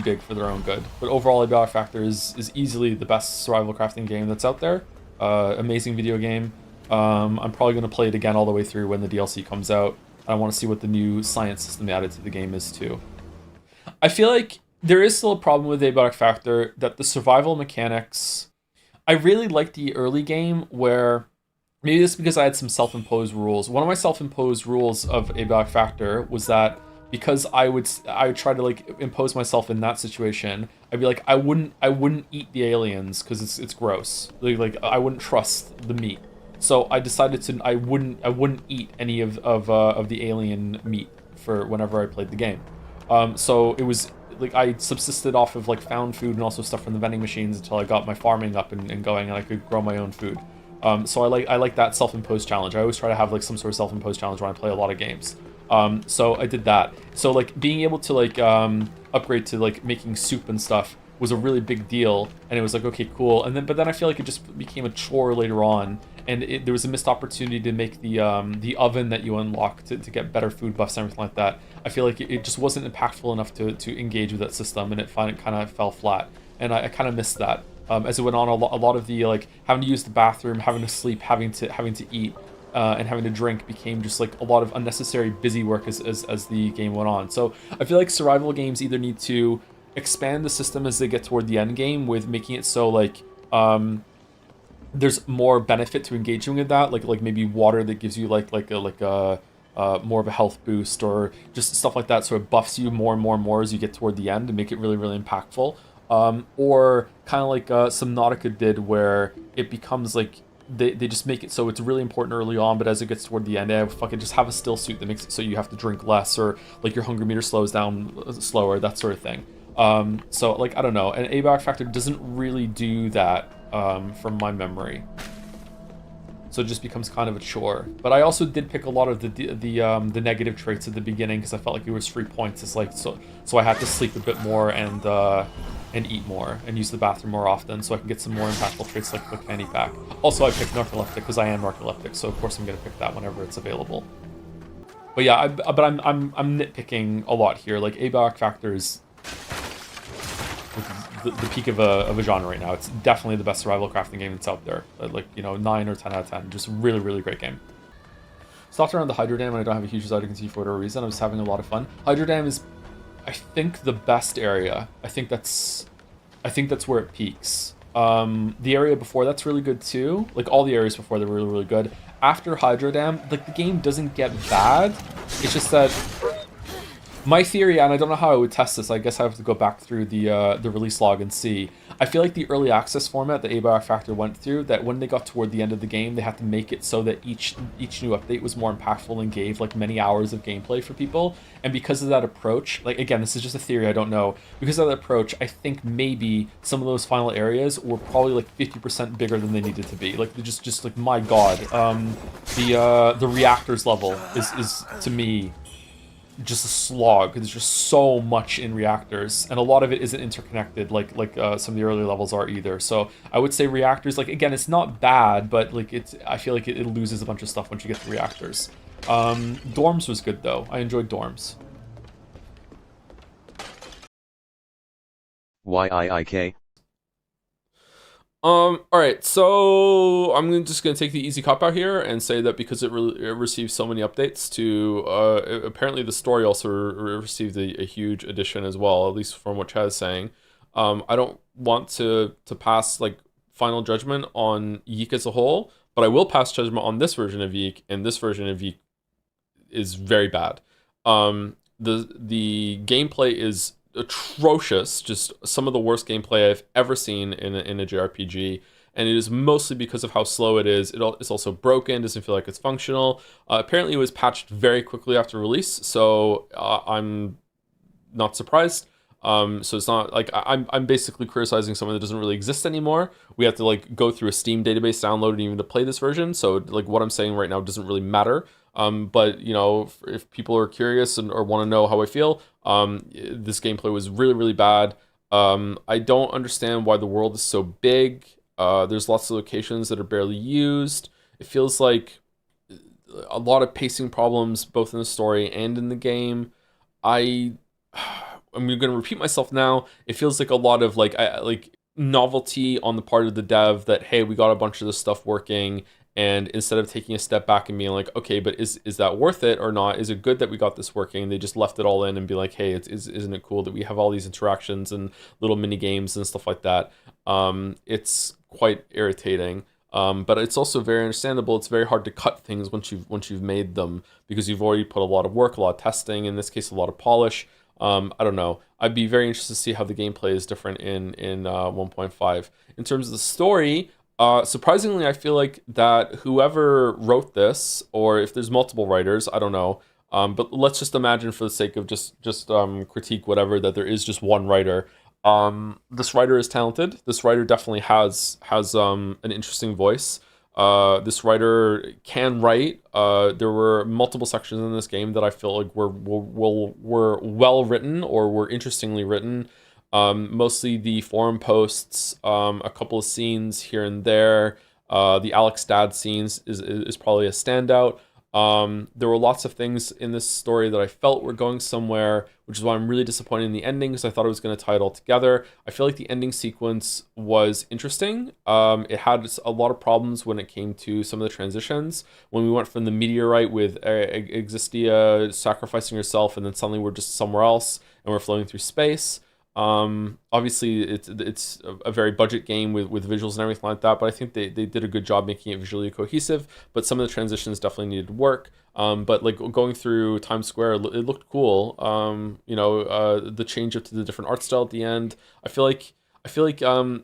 big for their own good. But overall, Abiotic Factor is easily the best survival crafting game that's out there. Amazing video game. I'm probably going to play it again all the way through when the DLC comes out. I want to see what the new science system added to the game is too. I feel like there is still a problem with Abiotic Factor, that the survival mechanics... I really like the early game where... Maybe this is because I had some self-imposed rules. One of my self-imposed rules of Abiotic Factor was that because I would try to like impose myself in that situation, I'd be like, I wouldn't eat the aliens because it's gross. Like I wouldn't trust the meat. So I decided to I wouldn't eat any of the alien meat for whenever I played the game. So it was like I subsisted off of like found food and also stuff from the vending machines until I got my farming up and going, and I could grow my own food. So I like that self-imposed challenge. I always try to have like some sort of self-imposed challenge when I play a lot of games. So I did that. So like being able to like upgrade to like making soup and stuff was a really big deal, and it was like, okay, cool. And then I feel like it just became a chore later on, and there was a missed opportunity to make the oven that you unlock to get better food buffs and everything like that. I feel like it just wasn't impactful enough to engage with that system, and it kind of fell flat, and I kind of missed that. As it went on, a lot of the like having to use the bathroom, having to sleep, having to eat, and having to drink became just like a lot of unnecessary busy work as the game went on. So I feel like survival games either need to expand the system as they get toward the end game, with making it so like there's more benefit to engaging with that, like maybe water that gives you like a more of a health boost, or just stuff like that, so it buffs you more and more as you get toward the end and make it really, really impactful. Or kind of like Subnautica did, where it becomes like they just make it so it's really important early on, but as it gets toward the end, fucking just have a still suit that makes it so you have to drink less, or like your hunger meter slows down slower, that sort of thing. So like, I don't know, and Abiotic Factor doesn't really do that from my memory. So it just becomes kind of a chore. But I also did pick a lot of the negative traits at the beginning, because I felt like it was free points. It's like so I had to sleep a bit more and eat more and use the bathroom more often, so I can get some more impactful traits like Quick Fanny Pack. Also, I picked Narcoleptic because I am narcoleptic, so of course I'm gonna pick that whenever it's available. But yeah, I'm nitpicking a lot here. Like Abiotic Factor is the peak of a genre right now. It's definitely the best survival crafting game that's out there. Like, you know, 9 or 10 out of 10. Just really, really great game. Stopped around the Hydro Dam, and I don't have a huge desire to continue for whatever reason. I was having a lot of fun. Hydro Dam is, I think, the best area. I think that's where it peaks. The area before that's really good too. Like all the areas before, they're really, really good. After Hydro Dam, like the game doesn't get bad. It's just that my theory, and I don't know how I would test this, I guess I have to go back through the release log and see. I feel like the early access format that Abiotic Factor went through, that when they got toward the end of the game, they had to make it so that each new update was more impactful and gave like many hours of gameplay for people. And because of that approach, like again, this is just a theory, I don't know. Because of that approach, I think maybe some of those final areas were probably like 50% bigger than they needed to be. Like they're just like, my god, the reactors level is to me just a slog. There's just so much in reactors, and a lot of it isn't interconnected like some of the early levels are either. So I would say reactors, like again, it's not bad, but like I feel like it loses a bunch of stuff once you get to reactors. Dorms was good though. I enjoyed Dorms. YIIK. All right, so I'm just gonna take the easy cop out here and say that because it received so many updates to apparently the story also received a huge addition as well, at least from what Chad is saying. I don't want to pass like final judgment on Yeek as a whole, but I will pass judgment on this version of Yeek, and this version of Yeek is very bad. The gameplay is atrocious, just some of the worst gameplay I've ever seen in a JRPG, and it is mostly because of how slow it is. It's also broken, doesn't feel like it's functional. Apparently it was patched very quickly after release, so I'm not surprised. So it's not like I'm basically criticizing something that doesn't really exist anymore. We have to like go through a Steam database download even to play this version, so like what I'm saying right now doesn't really matter. But you know, if people are curious or want to know how I feel, this gameplay was really, really bad. I don't understand why the world is so big. There's lots of locations that are barely used. It feels like a lot of pacing problems, both in the story and in the game. I'm going to repeat myself now. It feels like a lot of like novelty on the part of the dev that, hey, we got a bunch of this stuff working. And instead of taking a step back and being like, okay, but is that worth it or not? Is it good that we got this working? They just left it all in and be like, hey, isn't it cool that we have all these interactions and little mini games and stuff like that? It's quite irritating. But it's also very understandable. It's very hard to cut things once you've made them, because you've already put a lot of work, a lot of testing, in this case, a lot of polish. I don't know. I'd be very interested to see how the gameplay is different in 1.5. In terms of the story, surprisingly, I feel like that whoever wrote this, or if there's multiple writers, I don't know. But let's just imagine, for the sake of just critique whatever, that there is just one writer. This writer is talented. This writer definitely has an interesting voice. This writer can write. There were multiple sections in this game that I feel like were well written or were interestingly written. Mostly the forum posts, a couple of scenes here and there. The Alex dad scenes is probably a standout. There were lots of things in this story that I felt were going somewhere, which is why I'm really disappointed in the ending, because I thought it was going to tie it all together. I feel like the ending sequence was interesting. It had a lot of problems when it came to some of the transitions. When we went from the meteorite with Existia sacrificing herself, and then suddenly we're just somewhere else and we're floating through space. Obviously it's a very budget game with visuals and everything like that, but I think they did a good job making it visually cohesive. But some of the transitions definitely needed work. But like going through Times Square, it looked cool. The change up to the different art style at the end. I feel like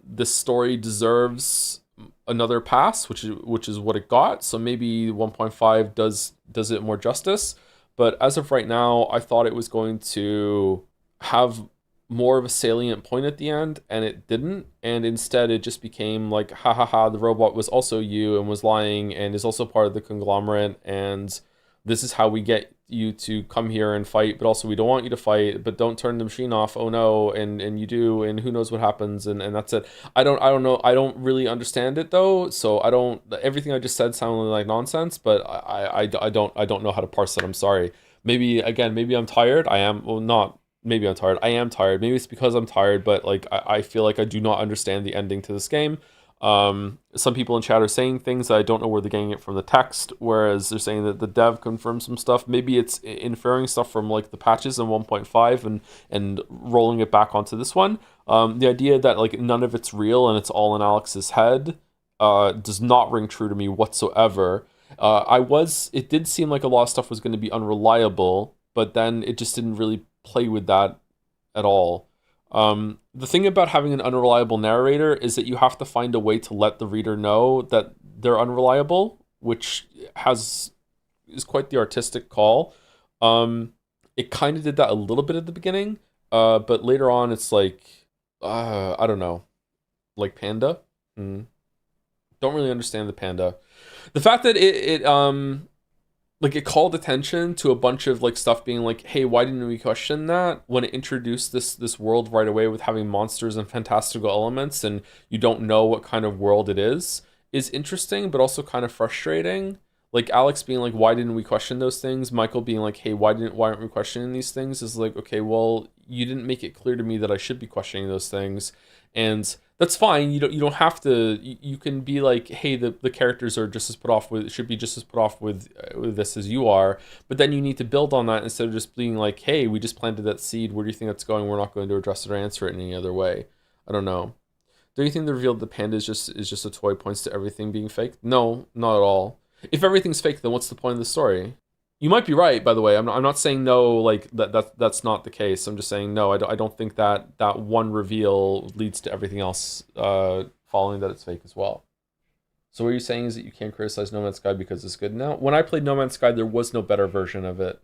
this story deserves another pass, which is what it got. So maybe 1.5 does it more justice. But as of right now, I thought it was going to have more of a salient point at the end, and it didn't. And instead it just became like, ha ha ha, the robot was also you and was lying and is also part of the conglomerate, and this is how we get you to come here and fight, but also we don't want you to fight, but don't turn the machine off, oh no, and you do, and who knows what happens, and that's it. I don't know, I don't really understand it though, so everything I just said sounded like nonsense, but I don't know how to parse it. I'm sorry. Maybe I'm tired. Maybe I'm tired. I am tired. Maybe it's because I'm tired, but like I feel like I do not understand the ending to this game. Some people in chat are saying things that I don't know where they're getting it from the text, whereas they're saying that the dev confirmed some stuff. Maybe it's inferring stuff from like the patches in 1.5 and rolling it back onto this one. The idea that like none of it's real and it's all in Alex's head does not ring true to me whatsoever. It did seem like a lot of stuff was going to be unreliable, but then it just didn't really play with that at all. The thing about having an unreliable narrator is that you have to find a way to let the reader know that they're unreliable, which is quite the artistic call. It kind of did that a little bit at the beginning, but later on it's like, I don't know, like Panda. Don't really understand the Panda. The fact that it called attention to a bunch of like stuff being like, hey, why didn't we question that, when it introduced this world right away with having monsters and fantastical elements, and you don't know what kind of world it is interesting, but also kind of frustrating. Like Alex being like, why didn't we question those things? Michael being like, hey, why aren't we questioning these things? Is like, okay, well, you didn't make it clear to me that I should be questioning those things, and that's fine. You don't have to. You can be like, hey, the characters are just as put off with, should be just as put off with this as you are, but then you need to build on that instead of just being like, hey, we just planted that seed. Where do you think that's going? We're not going to address it or answer it in any other way. I don't know. Do you think the reveal of the panda is just a toy points to everything being fake? No, not at all. If everything's fake, then what's the point of the story? You might be right, by the way. I'm not saying no, like that's not the case. I'm just saying no. I don't think that one reveal leads to everything else following that it's fake as well. So what you're saying is that you can't criticize No Man's Sky because it's good now. When I played No Man's Sky, there was no better version of it.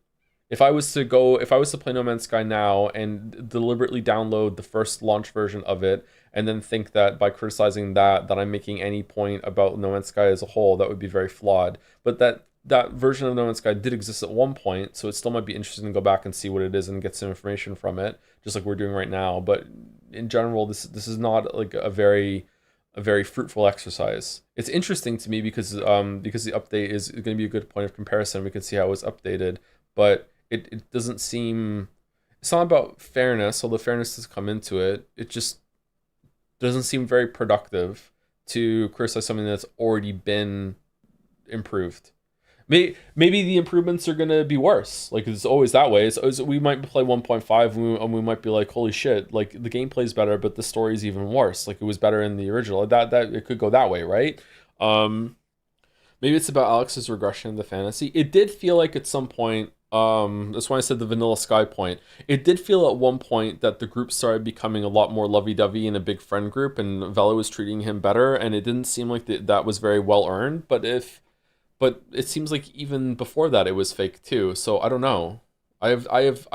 If I was to play No Man's Sky now and deliberately download the first launch version of it, and then think that by criticizing that I'm making any point about No Man's Sky as a whole, that would be very flawed. But that version of No Man's Sky did exist at one point, so it still might be interesting to go back and see what it is and get some information from it, just like we're doing right now. But in general, this is not like a very fruitful exercise. It's interesting to me because the update is going to be a good point of comparison. We can see how it was updated, but it doesn't seem, it's not about fairness, although fairness has come into it. It just doesn't seem very productive to criticize something that's already been improved. Maybe the improvements are going to be worse. Like, it's always that way. We might play 1.5 and we might be like, holy shit, like the gameplay's better, but the story's even worse. Like, it was better in the original. That it could go that way, right? Maybe it's about Alex's regression into fantasy. It did feel like at some point, that's why I said the Vanilla Sky point. It did feel at one point that the group started becoming a lot more lovey-dovey in a big friend group, and Vela was treating him better, and it didn't seem like that was very well earned. But it seems like even before that it was fake too. So I don't know. I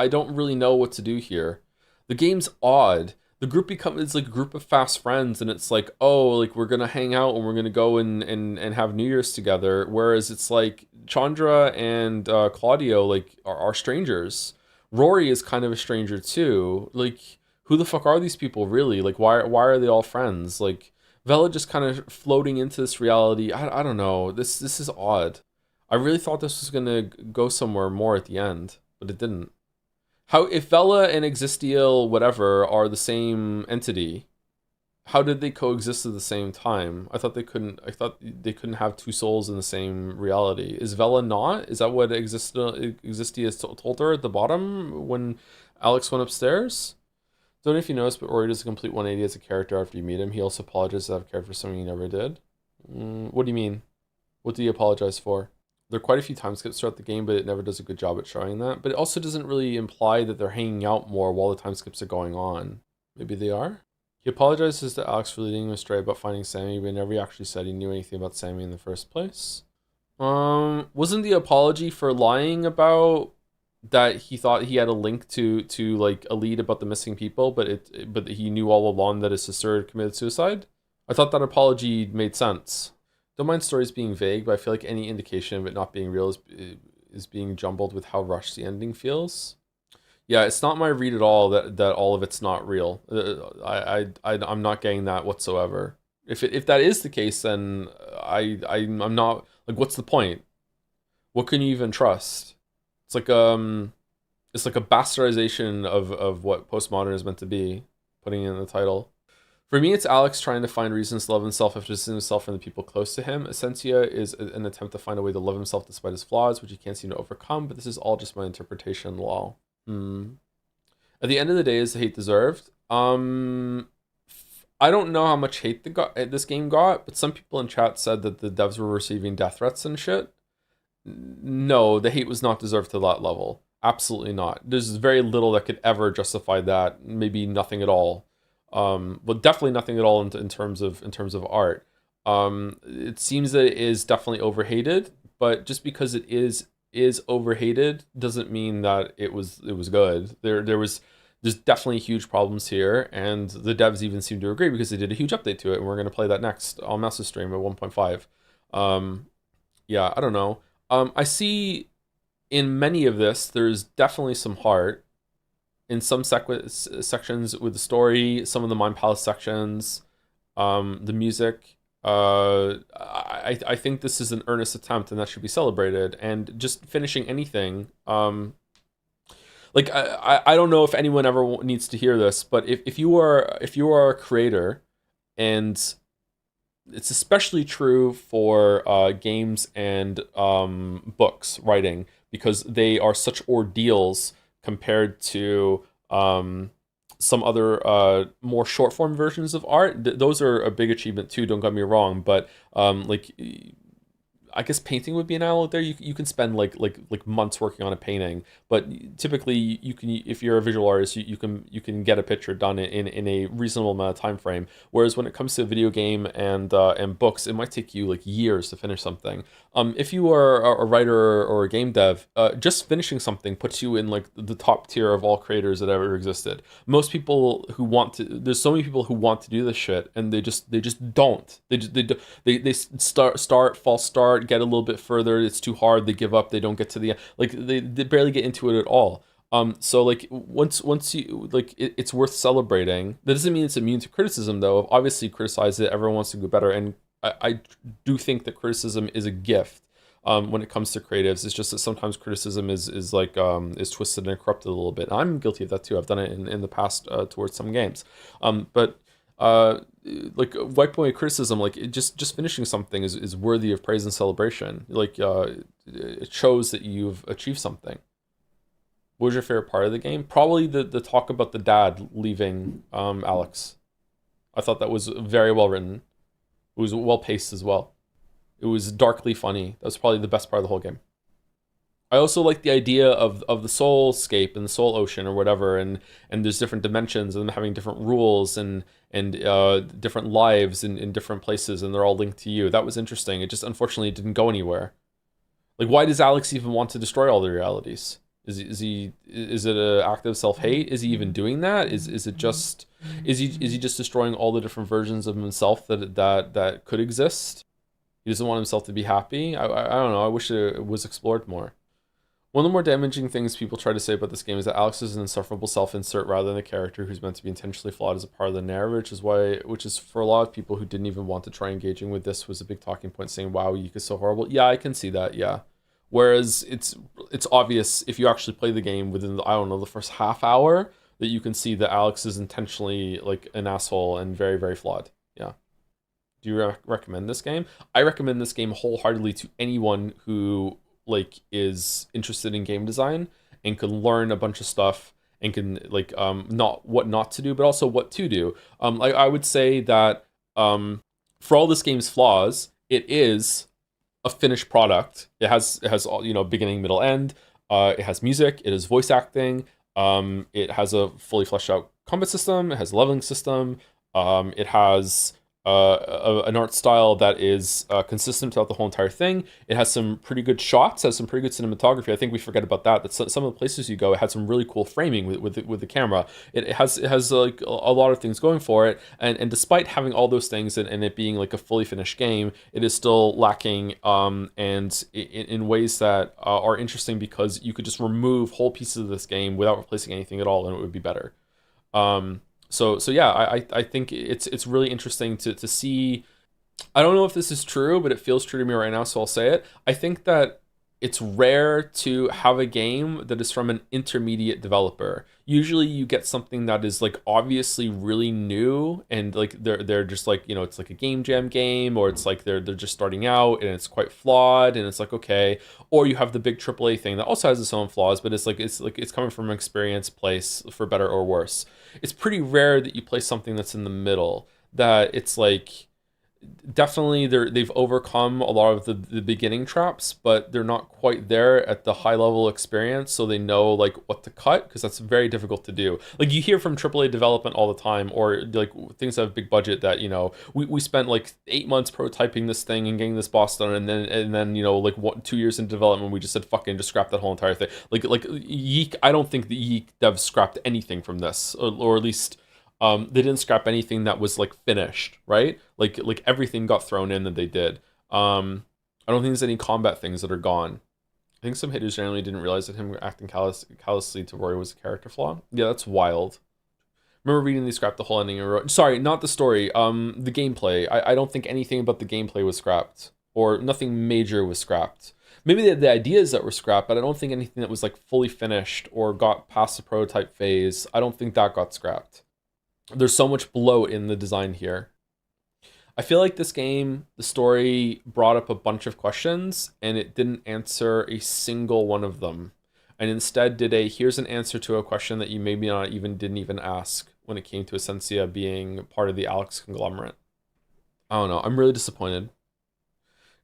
don't really know what to do here. The game's odd. The group it's like a group of fast friends, and it's like, oh, like we're gonna hang out and we're gonna go and have New Year's together. Whereas it's like Chandra and Claudio like are strangers. Rory is kind of a stranger too. Like, who the fuck are these people really? Like, why are they all friends? Like, Vela just kind of floating into this reality. I don't know. This is odd. I really thought this was gonna go somewhere more at the end, but it didn't. How, if Vela and Existiel whatever are the same entity, how did they coexist at the same time? I thought they couldn't have two souls in the same reality. Is Vela not? Is that what Existia told her at the bottom when Alex went upstairs? Don't know if you noticed, but Ori does a complete 180 as a character after you meet him. He also apologizes to have cared for something he never did. What do you mean? What did he apologize for? There are quite a few time skips throughout the game, but it never does a good job at showing that. But it also doesn't really imply that they're hanging out more while the time skips are going on. Maybe they are? He apologizes to Alex for leading him astray about finding Sammy, but never actually said he knew anything about Sammy in the first place. Wasn't the apology for lying about that he thought he had a link to like a lead about the missing people, but he knew all along that his sister had committed suicide? I thought that apology made sense. Don't mind stories being vague, but I feel like any indication of it not being real is being jumbled with how rushed the ending feels. Yeah, it's not my read at all that all of it's not real. I'm not getting that whatsoever. If that is the case, then I'm not, like, what's the point? What can you even trust? It's like a bastardization of what postmodern is meant to be, putting it in the title. For me, it's Alex trying to find reasons to love himself after distancing himself from the people close to him. Essentia is an attempt to find a way to love himself despite his flaws, which he can't seem to overcome, but this is all just my interpretation, lol. At the end of the day, is the hate deserved? I don't know how much hate this game got, but some people in chat said that the devs were receiving death threats and shit. No, the hate was not deserved to that level. Absolutely not. There's very little that could ever justify that. Maybe nothing at all. But definitely nothing at all in terms of art. It seems that it is definitely overhated, but just because it is overhated doesn't mean that it was good. There's definitely huge problems here, and the devs even seem to agree because they did a huge update to it, and we're going to play that next on Mesa stream at 1.5. Yeah, I don't know. I see in many of this there's definitely some heart in some sections with the story, some of the Mind Palace sections, the music. I think this is an earnest attempt, and that should be celebrated. And just finishing anything, like like I don't know if anyone ever needs to hear this, but if you are a creator, and it's especially true for games and books writing, because they are such ordeals compared to some other more short form versions of art. Those are a big achievement too, don't get me wrong, but like I guess painting would be an outlet there. You can spend like months working on a painting, but typically you can, if you're a visual artist, you can get a picture done in a reasonable amount of time frame. Whereas when it comes to a video game and books, it might take you like years to finish something. If you are a writer or a game dev, just finishing something puts you in like the top tier of all creators that ever existed. Most people who want to, there's so many people who want to do this shit, and they just don't. They start, false start, get a little bit further, it's too hard, they give up, they don't get to the end, like they barely get into it at all. So like once you like it's worth celebrating. That doesn't mean it's immune to criticism though. Obviously criticize it, everyone wants to go better, and I do think that criticism is a gift when it comes to creatives. It's just that sometimes criticism is like is twisted and corrupted a little bit. I'm guilty of that too. I've done it in the past towards some games, but like wiping away criticism, like just finishing something is worthy of praise and celebration. Like it shows that you've achieved something. What was your favorite part of the game? Probably the talk about the dad leaving Alex. I thought that was very well written. It was well paced as well. It was darkly funny. That was probably the best part of the whole game. I also like the idea of the soulscape and the soul ocean or whatever, and there's different dimensions and having different rules and different lives in different places, and they're all linked to you. That was interesting. It just unfortunately didn't go anywhere. Like, why does Alex even want to destroy all the realities? Is it an act of self-hate? Is he even doing that? Is he just destroying all the different versions of himself that could exist? He doesn't want himself to be happy. I don't know. I wish it was explored more. One of the more damaging things people try to say about this game is that Alex is an insufferable self-insert rather than a character who's meant to be intentionally flawed as a part of the narrative, which is for a lot of people who didn't even want to try engaging with this was a big talking point, saying, wow, Yika's so horrible. Yeah, I can see that, yeah. Whereas it's obvious if you actually play the game within the first half hour, that you can see that Alex is intentionally like an asshole and very, very flawed. Yeah. Do you recommend this game? I recommend this game wholeheartedly to anyone who like is interested in game design and can learn a bunch of stuff and can like not what not to do, but also what to do. Like I would say that for all this game's flaws, it is a finished product. It has all, you know, beginning, middle, end. It has music. It has voice acting. It has a fully fleshed out combat system. It has a leveling system. It has an art style that is consistent throughout the whole entire thing. It has some pretty good shots, has some pretty good cinematography. I think we forget about that. That some of the places you go, it had some really cool framing with the camera. It has like a lot of things going for it. And despite having all those things and it being like a fully finished game, it is still lacking and in ways that are interesting, because you could just remove whole pieces of this game without replacing anything at all, and it would be better. So yeah, I think it's really interesting to see. I don't know if this is true, but it feels true to me right now, so I'll say it. I think that it's rare to have a game that is from an intermediate developer. Usually you get something that is like obviously really new, and like they're just like, you know, it's like a game jam game, or it's like they're just starting out and it's quite flawed, and it's like, okay. Or you have the big AAA thing that also has its own flaws, but it's coming from an experienced place, for better or worse. It's pretty rare that you play something that's in the middle, that it's like definitely they've overcome a lot of the beginning traps, but they're not quite there at the high level experience, so they know like what to cut, because that's very difficult to do. Like you hear from AAA development all the time, or like things that have big budget, that, you know, we spent like 8 months prototyping this thing and getting this boss done, and then you know, like 2 years into development we just said fucking just scrap that whole entire thing. Like Yeek, I don't think the Yeek devs scrapped anything from this, or at least they didn't scrap anything that was like finished, right? Like everything got thrown in that they did. I don't think there's any combat things that are gone. I think some hitters generally didn't realize that him acting callously to Rory was a character flaw. Yeah, that's wild. Remember reading they scrapped the whole ending and wrote, sorry, not the story, the gameplay. I don't think anything about the gameplay was scrapped, or nothing major was scrapped. maybe the ideas that were scrapped, but I don't think anything that was like fully finished or got past the prototype phase, I don't think that got scrapped. There's so much bloat in the design here. I feel like this game, the story brought up a bunch of questions and it didn't answer a single one of them. And instead did here's an answer to a question that you maybe not even didn't even ask when it came to Essentia being part of the Alex conglomerate. I don't know. I'm really disappointed.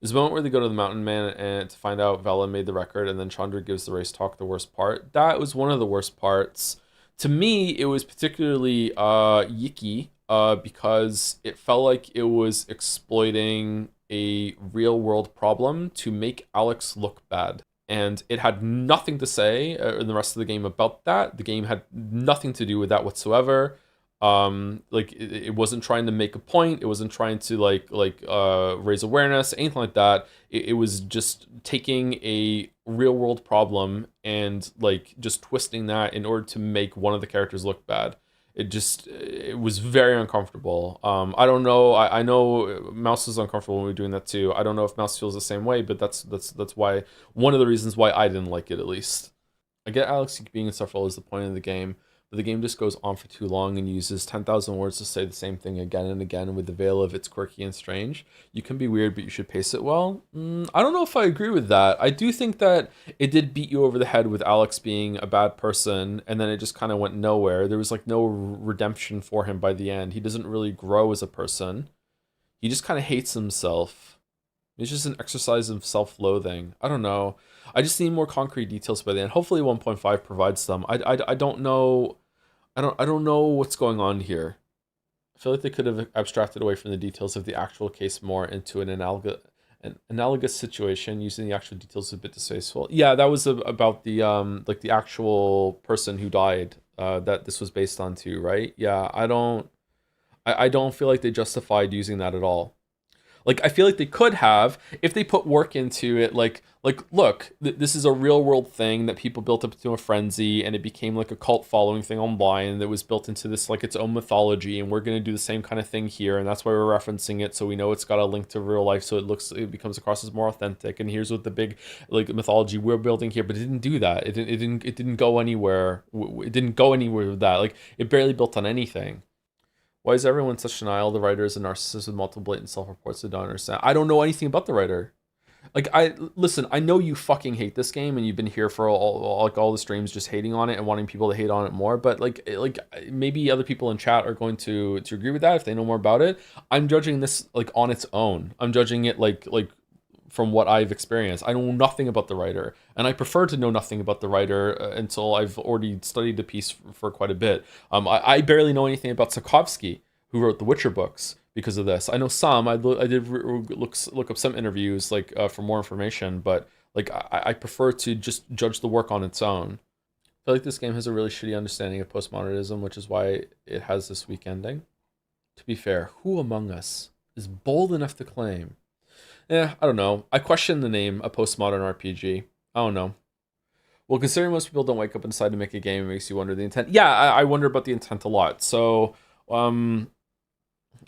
There's a moment where they go to the Mountain Man and to find out Vela made the record, and then Chandra gives the race talk the worst part. That was one of the worst parts. To me, it was particularly yicky because it felt like it was exploiting a real world problem to make Alex look bad. And it had nothing to say in the rest of the game about that. The game had nothing to do with that whatsoever. Like it wasn't trying to make a point. It wasn't trying to raise awareness, anything like that. It was just taking a real world problem and like just twisting that in order to make one of the characters look bad. It was very uncomfortable. I don't know. I know Mouse is uncomfortable when we're doing that too. I don't know if Mouse feels the same way, but that's why, one of the reasons why I didn't like it, at least. I get Alex being insufferable is the point of the game, but the game just goes on for too long and uses 10,000 words to say the same thing again and again with the veil of it's quirky and strange. You can be weird, but you should pace it well. I don't know if I agree with that. I do think that it did beat you over the head with Alex being a bad person, and then it just kind of went nowhere. There was like no redemption for him by the end. He doesn't really grow as a person. He just kind of hates himself. It's just an exercise of self-loathing. I don't know. I just need more concrete details by the end. Hopefully 1.5 provides them. I don't know. I don't know what's going on here. I feel like they could have abstracted away from the details of the actual case more into an analogous situation. Using the actual details is a bit distasteful. Yeah, that was about the like the actual person who died that this was based on too, right? Yeah, I don't feel like they justified using that at all. Like, I feel like they could have, if they put work into it, like look, this is a real world thing that people built up to a frenzy, and it became like a cult following thing online that was built into this, like, its own mythology, and we're going to do the same kind of thing here, and that's why we're referencing it, so we know it's got a link to real life, so it becomes across as more authentic, and here's what the big, like, mythology we're building here, but it didn't do that. It didn't go anywhere. It didn't go anywhere with that. Like, it barely built on anything. Why is everyone such denial? The writer is a narcissist with multiple blatant self-reports. I don't understand. I don't know anything about the writer. Like, listen, I know you fucking hate this game, and you've been here for all the streams just hating on it and wanting people to hate on it more. But like maybe other people in chat are going to agree with that if they know more about it. I'm judging this like on its own. I'm judging it like from what I've experienced. I know nothing about the writer, and I prefer to know nothing about the writer until I've already studied the piece for quite a bit. I barely know anything about Tarkovsky, who wrote the Witcher books, because of this. I know some. I did look up some interviews like for more information, but like I prefer to just judge the work on its own. I feel like this game has a really shitty understanding of postmodernism, which is why it has this weak ending. To be fair, who among us is bold enough to claim? I don't know. I question the name a postmodern RPG. I don't know. Well, considering most people don't wake up and decide to make a game, it makes you wonder the intent. Yeah, I wonder about the intent a lot. So,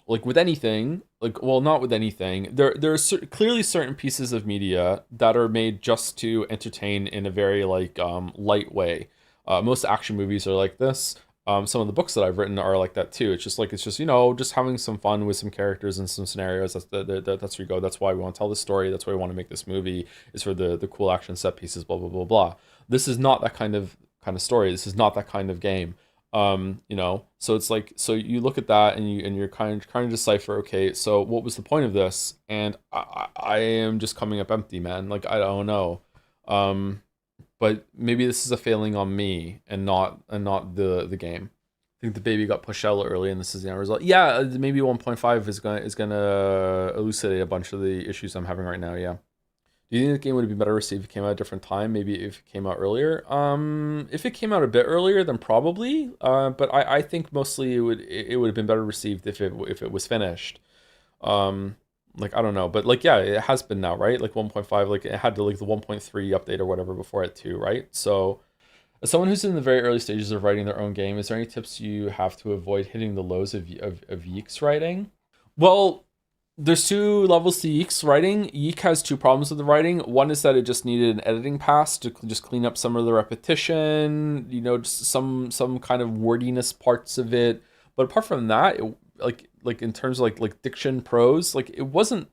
like with anything, like, well, not with anything, there are clearly certain pieces of media that are made just to entertain in a very like light way. Most action movies are like this. Some of the books that I've written are like that too. It's just just having some fun with some characters and some scenarios. That's where you go. That's why we want to tell this story. That's why we want to make this movie, is for the cool action set pieces, blah blah blah blah. This is not that kind of story. This is not that kind of game. So it's like, so you look at that and you're kind of trying to decipher, okay, so what was the point of this? And I am just coming up empty, man. Like, I don't know. But maybe this is a failing on me and not the game. I think the baby got pushed out early, and this is the end result. Yeah, maybe 1.5 is gonna elucidate a bunch of the issues I'm having right now. Yeah. Do you think the game would be better received if it came out at a different time? Maybe if it came out earlier. If it came out a bit earlier, then probably. But I think mostly it would have been better received if it was finished. Like, I don't know, but like, yeah, it has been now, right? Like 1.5, like it had to like the 1.3 update or whatever before it too, right? So as someone who's in the very early stages of writing their own game, is there any tips you have to avoid hitting the lows of Yeek's writing? Well, There's two levels to Yeek's writing. Yeek has two problems with the writing. One is that it just needed an editing pass to just clean up some of the repetition, just some kind of wordiness parts of it. But apart from that, like in terms of like diction, prose, like it wasn't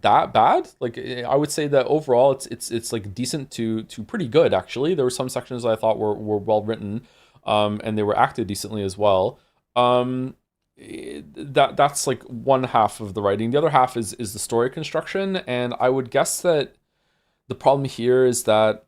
that bad. Like I would say that overall it's like decent to pretty good actually. There were some sections I thought were well written, and they were acted decently as well. That's like one half of the writing. The other half is the story construction, and I would guess that the problem here is that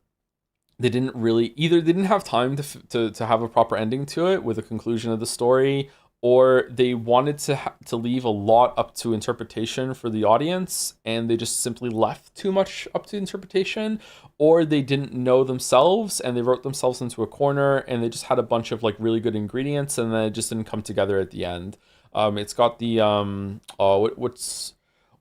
they didn't have time to have a proper ending to it with a conclusion of the story, or they wanted to leave a lot up to interpretation for the audience, and they just simply left too much up to interpretation, or they didn't know themselves and they wrote themselves into a corner, and they just had a bunch of like really good ingredients, and then it just didn't come together at the end. It's got the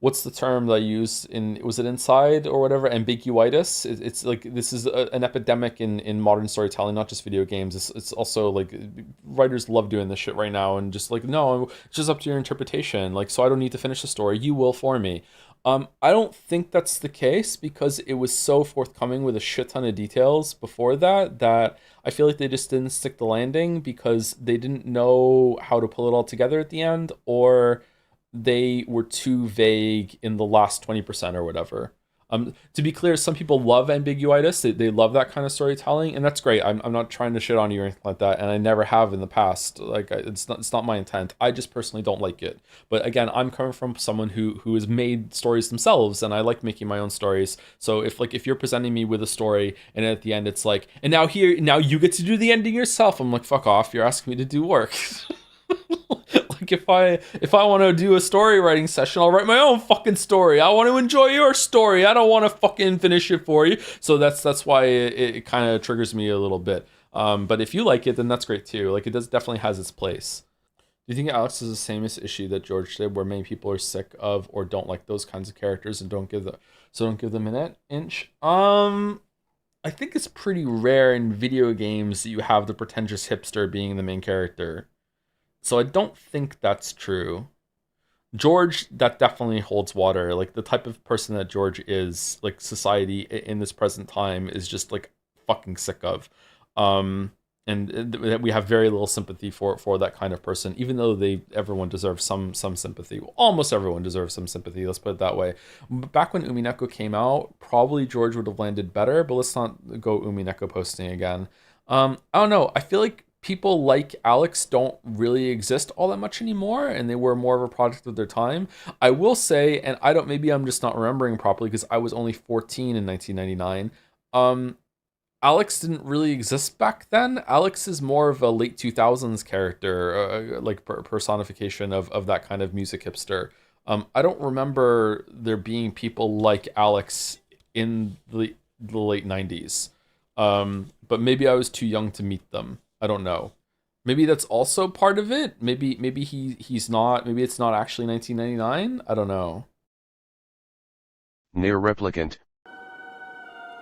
what's the term that I used was it inside or whatever, ambiguitis. It's like this is an epidemic in modern storytelling, not just video games. It's also like writers love doing this shit right now, and just like, no, it's just up to your interpretation, like, so I don't need to finish the story, you will for me. I don't think that's the case, because it was so forthcoming with a shit ton of details before that I feel like they just didn't stick the landing because they didn't know how to pull it all together at the end, or they were too vague in the last 20% or whatever. To be clear, some people love ambiguitis. They love that kind of storytelling, and that's great. I'm not trying to shit on you or anything like that, and I never have in the past. Like, it's not my intent. I just personally don't like it. But again, I'm coming from someone who has made stories themselves, and I like making my own stories. So if you're presenting me with a story, and at the end it's like, and now you get to do the ending yourself, I'm like, fuck off. You're asking me to do work. Like if I want to do a story writing session, I'll write my own fucking story. I want to enjoy your story. I don't want to fucking finish it for you. So that's why it kind of triggers me a little bit. But if you like it, then that's great too. Like, it definitely has its place. Do you think Alex is the same issue that George did, where many people are sick of or don't like those kinds of characters and don't give them an inch? I think it's pretty rare in video games that you have the pretentious hipster being the main character. So I don't think that's true. George, that definitely holds water. Like, the type of person that George is, like, society in this present time is just like fucking sick of. And we have very little sympathy for that kind of person, even though everyone deserves some sympathy. Almost everyone deserves some sympathy, let's put it that way. Back when Umineko came out, probably George would have landed better, but let's not go Umineko posting again. I don't know. I feel like people like Alex don't really exist all that much anymore, and they were more of a product of their time. I will say, and maybe I'm just not remembering properly because I was only 14 in 1999. Alex didn't really exist back then. Alex is more of a late 2000s character, like personification of that kind of music hipster. I don't remember there being people like Alex in the late 90s. But maybe I was too young to meet them. I don't know. Maybe that's also part of it. Maybe he's not. Maybe it's not actually 1999. I don't know. Nier Replicant.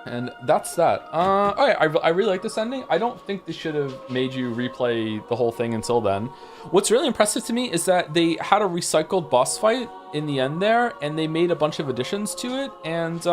And that's that. Alright, I really like this ending. I don't think they should have made you replay the whole thing until then. What's really impressive to me is that they had a recycled boss fight in the end there, and they made a bunch of additions to it, and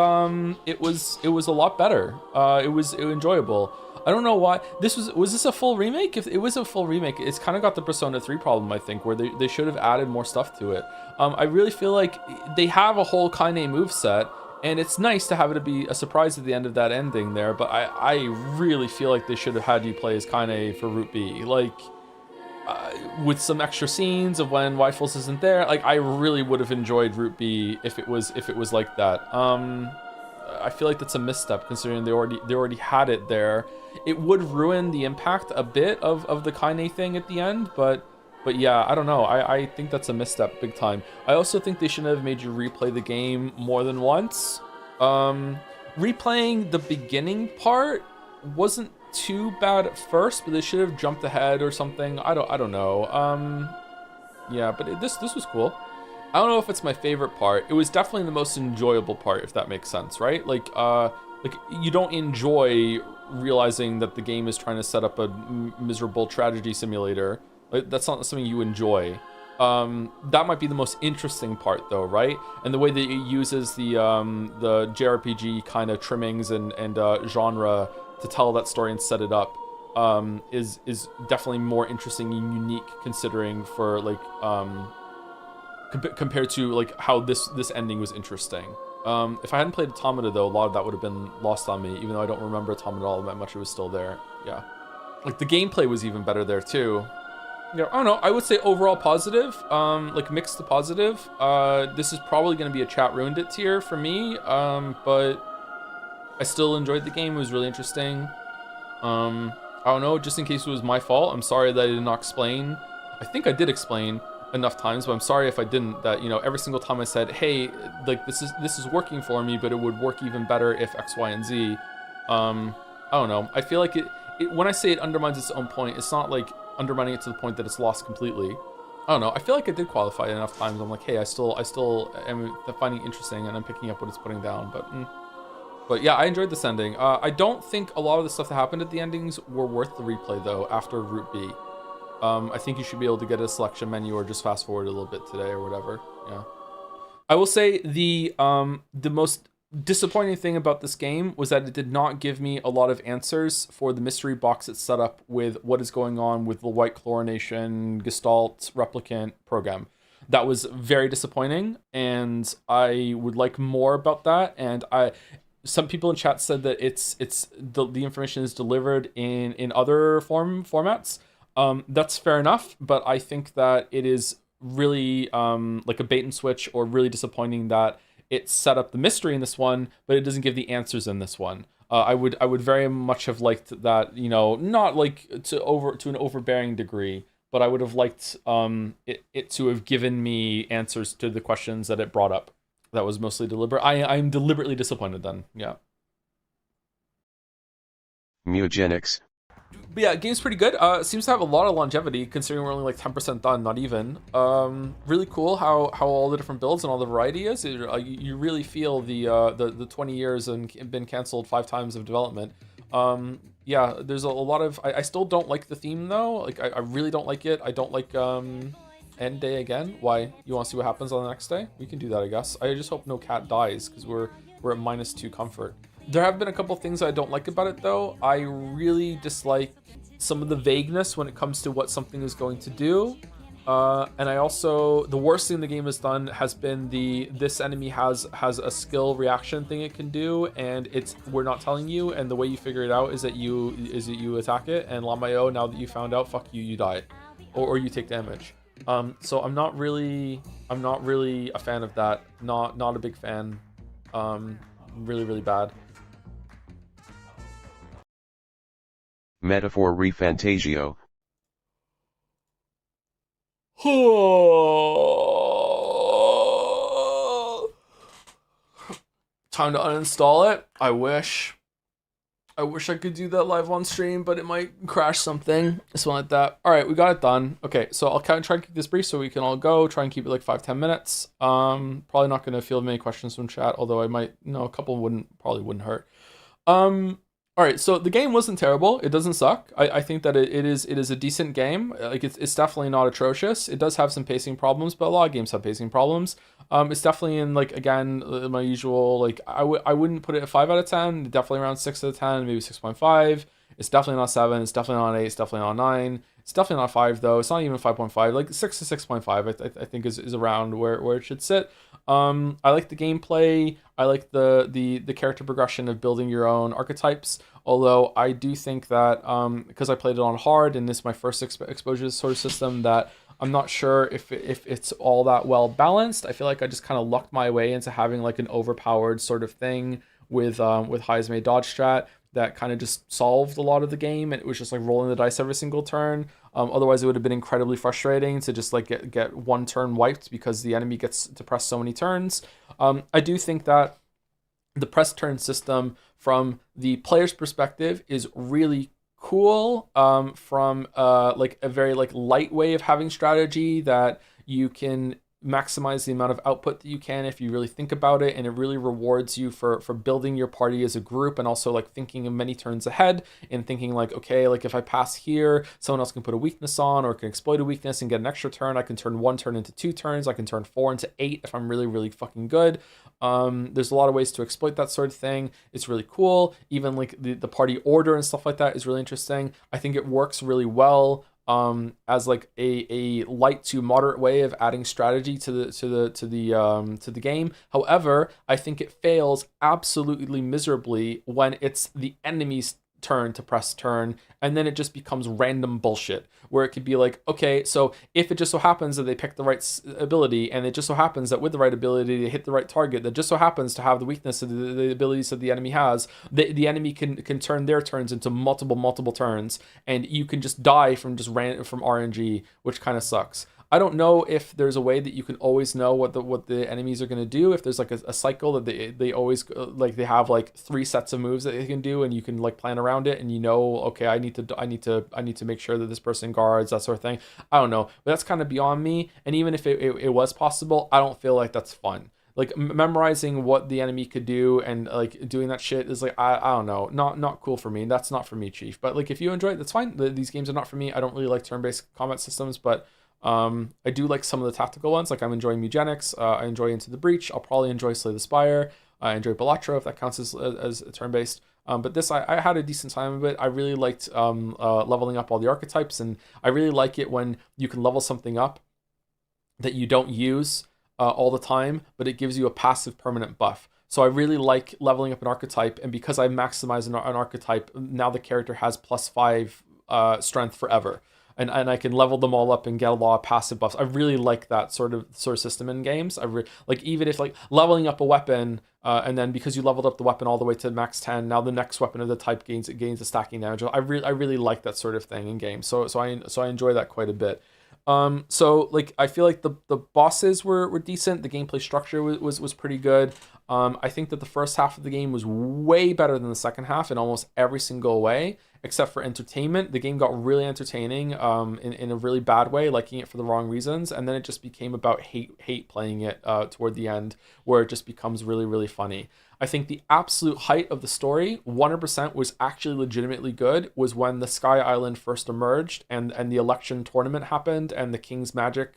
it was a lot better. It was enjoyable. I don't know why. Was this a full remake? If it was a full remake, it's kind of got the Persona 3 problem, I think, where they should have added more stuff to it. I really feel like they have a whole Kaine moveset, and it's nice to have it be a surprise at the end of that ending there, but I really feel like they should have had you play as Kaine for Root B. Like, with some extra scenes of when Wyfels isn't there. Like, I really would have enjoyed Root B if it was like that. I feel like that's a misstep considering they already had it there. It would ruin the impact a bit of the Kaine thing at the end, but yeah, I don't know. I think that's a misstep big time. I also think they shouldn't have made you replay the game more than once. Replaying the beginning part wasn't too bad at first, but they should have jumped ahead or something. I don't know. Yeah, but this was cool. I don't know if it's my favorite part. It was definitely the most enjoyable part, if that makes sense, right? Like you don't enjoy realizing that the game is trying to set up a miserable tragedy simulator. Like, that's not something you enjoy. That might be the most interesting part, though, right? And the way that it uses the JRPG kind of trimmings and genre to tell that story and set it up is definitely more interesting and unique, considering for like compared to like how this ending was interesting. If I hadn't played Automata, though, a lot of that would have been lost on me, even though I don't remember Automata all that much. It was still there. Yeah, like the gameplay was even better there too. Yeah, I don't know. I would say overall positive, like mixed to positive. This is probably going to be a chat ruined it tier for me, but I still enjoyed the game. It was really interesting. I don't know, just in case it was my fault, I'm sorry that I did not explain. I think I did explain enough times, but I'm sorry if I didn't, that, you know, every single time I said, hey, like this is working for me, but it would work even better if X, Y, and Z. I don't know. I feel like it when I say it undermines its own point, it's not like undermining it to the point that it's lost completely. I don't know. I feel like I did qualify it enough times. I'm like, hey, I still am finding it interesting, and I'm picking up what it's putting down. But yeah, I enjoyed this ending. I don't think a lot of the stuff that happened at the endings were worth the replay though. After Route B, I think you should be able to get a selection menu or just fast forward a little bit today or whatever. Yeah. I will say the most disappointing thing about this game was that it did not give me a lot of answers for the mystery box it's set up with what is going on with the White Chlorination Gestalt Replicant program. That was very disappointing, and I would like more about that. And some people in chat said that the information is delivered in other formats. That's fair enough, but I think that it is really like a bait and switch, or really disappointing that it set up the mystery in this one, but it doesn't give the answers in this one. I would very much have liked that, you know, not like to an overbearing degree, but I would have liked it to have given me answers to the questions that it brought up. That was mostly deliberate. I'm deliberately disappointed then. Yeah. Mugenics. But yeah, game's pretty good. Seems to have a lot of longevity, considering we're only like 10% done, not even. Really cool how all the different builds and all the variety is. You really feel the 20 years and been canceled 5 times of development. Yeah, there's a lot of... I still don't like the theme though. Like I really don't like it. I don't like end day again. Why? You want to see what happens on the next day? We can do that, I guess. I just hope no cat dies, because we're at -2 comfort. There have been a couple things I don't like about it though. I really dislike some of the vagueness when it comes to what something is going to do. And I also, the worst thing the game has done has been this enemy has a skill reaction thing it can do, and we're not telling you, and the way you figure it out is that you attack it, and Lamayo, now that you found out, fuck you, you die, or you take damage. So I'm not really a fan of that. Not a big fan. Really bad. Metaphor Refantasio. Time to uninstall it. I wish I could do that live on stream, but it might crash something. Something like that. All right, we got it done. Okay, so I'll try and keep this brief so we can all go. Try and keep it like 5-10 minutes. Probably not going to field many questions from chat, although I might. No, a couple probably wouldn't hurt. All right, so the game wasn't terrible. It doesn't suck. I think that it is a decent game. Like it's definitely not atrocious. It does have some pacing problems, but a lot of games have pacing problems. It's definitely in, like, again, my usual, like, I wouldn't put it at 5 out of 10. Definitely around 6 out of 10, maybe 6.5. It's definitely not 7. It's definitely not 8. It's definitely not 9. It's definitely not 5 though. It's not even 5.5. Like 6 to 6.5, I think is around where it should sit. I like the gameplay. I like the character progression of building your own archetypes. Although I do think that because I played it on hard and this is my first exposure sort of system, that I'm not sure if it's all that well balanced. I feel like I just kind of lucked my way into having like an overpowered sort of thing with Heismay dodge strat that kind of just solved a lot of the game, and it was just like rolling the dice every single turn. Otherwise, it would have been incredibly frustrating to just like get one turn wiped because the enemy gets to press so many turns. I do think that the press turn system from the player's perspective is really cool. From like a very like light way of having strategy that you can maximize the amount of output that you can if you really think about it, and it really rewards you for building your party as a group, and also like thinking of many turns ahead and thinking like, okay, like if I pass here, someone else can put a weakness on or can exploit a weakness and get an extra turn. I can turn 1 turn into 2 turns. I can turn 4 into 8 if I'm really, really fucking good. There's a lot of ways to exploit that sort of thing. It's really cool. Even like the party order and stuff like that is really interesting. I think it works really well as like a light to moderate way of adding strategy to the game. However, I think it fails absolutely miserably when it's the enemy's turn to press turn, and then it just becomes random bullshit where it could be like, okay, so if it just so happens that they pick the right ability, and it just so happens that with the right ability they hit the right target that just so happens to have the weakness of the abilities that the enemy has, the enemy can turn their turns into multiple turns, and you can just die from from RNG, which kind of sucks. I don't know if there's a way that you can always know what the enemies are going to do. If there's like a cycle that they always like, they have like 3 sets of moves that they can do, and you can like plan around it, and you know, okay, I need to make sure that this person guards, that sort of thing. I don't know, but that's kind of beyond me. And even if it was possible, I don't feel like that's fun. Like memorizing what the enemy could do and like doing that shit is like, I don't know, not cool for me. That's not for me, Chief. But like if you enjoy it, that's fine. These games are not for me. I don't really like turn-based combat systems, but I do like some of the tactical ones. Like I'm enjoying Mugenics. I enjoy Into the Breach. I'll probably enjoy Slay the Spire. I enjoy Balatro if that counts as turn-based. But this, I had a decent time of it. I really liked leveling up all the archetypes, and I really like it when you can level something up that you don't use all the time, but it gives you a passive permanent buff. So I really like leveling up an archetype, and because I maximize an archetype, now the character has +5 strength forever. And I can level them all up and get a lot of passive buffs. I really like that sort of system in games. Like even if like leveling up a weapon, and then because you leveled up the weapon all the way to max 10, now the next weapon of the type gains a stacking damage. I really like that sort of thing in games. So I enjoy that quite a bit. So like I feel like the bosses were decent. The gameplay structure was pretty good. I think that the first half of the game was way better than the second half in almost every single way, except for entertainment. The game got really entertaining in a really bad way, liking it for the wrong reasons, and then it just became about hate playing it toward the end, where it just becomes really, really funny. I think the absolute height of the story, 100% was actually legitimately good, was when the Sky Island first emerged and the election tournament happened and the King's Magic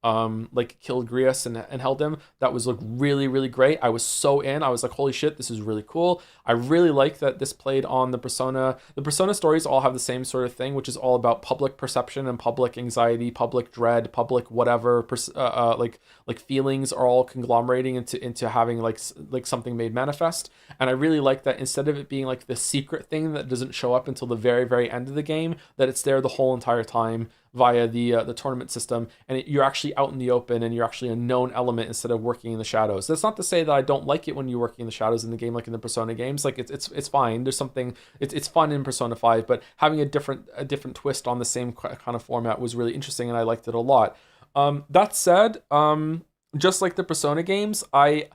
like killed Grius and held him. That was like really, really great. I was so in. I was like, holy shit, this is really cool. I really like that this played on the Persona stories all have the same sort of thing, which is all about public perception and public anxiety, public dread, public whatever, like feelings are all conglomerating into having like something made manifest. And I really like that instead of it being like the secret thing that doesn't show up until the very, very end of the game, that it's there the whole entire time via the tournament system, and you're actually out in the open, and you're actually a known element instead of working in the shadows. That's not to say that I don't like it when you're working in the shadows in the game, like in the Persona games. Like it's fine. There's something, it's fun in Persona 5, but having a different twist on the same kind of format was really interesting, and I liked it a lot. That said, just like the Persona games, I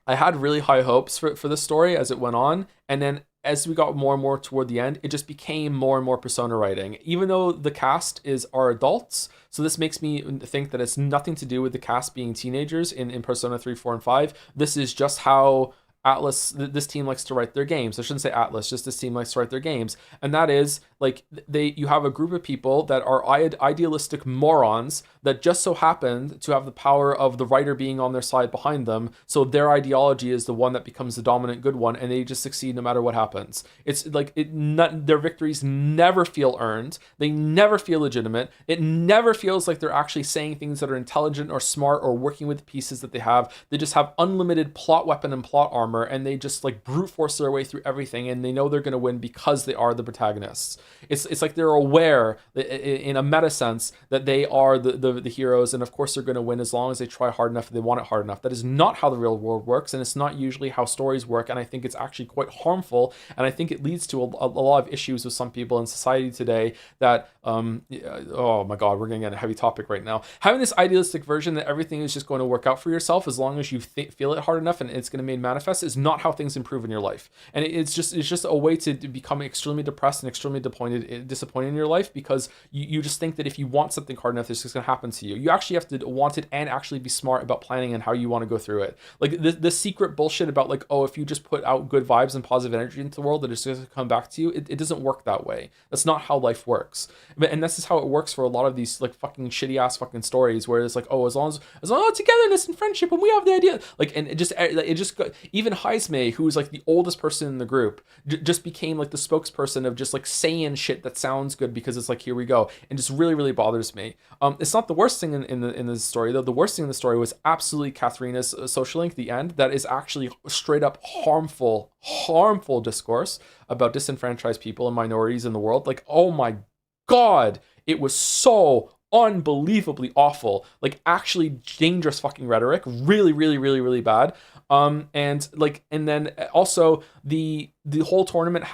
had really high hopes for the story as it went on, and then as we got more and more toward the end, it just became more and more Persona writing, even though the cast are adults. So this makes me think that it's nothing to do with the cast being teenagers in Persona 3, 4, and 5. This is just how this team likes to write their games. I shouldn't say Atlas, just this team likes to write their games. And that is like you have a group of people that are idealistic morons that just so happened to have the power of the writer being on their side behind them. So their ideology is the one that becomes the dominant good one, and they just succeed no matter what happens. It's like their victories never feel earned. They never feel legitimate. It never feels like they're actually saying things that are intelligent or smart or working with the pieces that they have. They just have unlimited plot weapon and plot armor, and they just like brute force their way through everything, and they know they're going to win because they are the protagonists. It's like they're aware in a meta sense that they are the heroes, and of course they're going to win as long as they try hard enough and they want it hard enough. That is not how the real world works, and it's not usually how stories work, and I think it's actually quite harmful, and I think it leads to a lot of issues with some people in society today that oh my god, we're going to get a heavy topic right now. Having this idealistic version that everything is just going to work out for yourself as long as you feel it hard enough and it's going to be manifest is not how things improve in your life. And it's just a way to become extremely depressed and extremely disappointed in your life, because you just think that if you want something hard enough, it's just going to happen happen to you. You actually have to want it and actually be smart about planning and how you want to go through it. Like the secret bullshit about like, oh, if you just put out good vibes and positive energy into the world, that it's going to come back to you. It doesn't work that way. That's not how life works. And this is how it works for a lot of these like fucking shitty ass fucking stories where it's like, oh, as long as togetherness and friendship and we have the idea, like, and it just even Heismei, who's like the oldest person in the group, just became like the spokesperson of just like saying shit that sounds good because it's like, here we go, and just really really bothers me. It's not the worst thing in the story though. The worst thing in the story was absolutely Katharina's social link at the end that is actually straight up harmful discourse about disenfranchised people and minorities in the world. Like, oh my god, it was so unbelievably awful, like actually dangerous fucking rhetoric, really really really really bad. And then also the whole tournament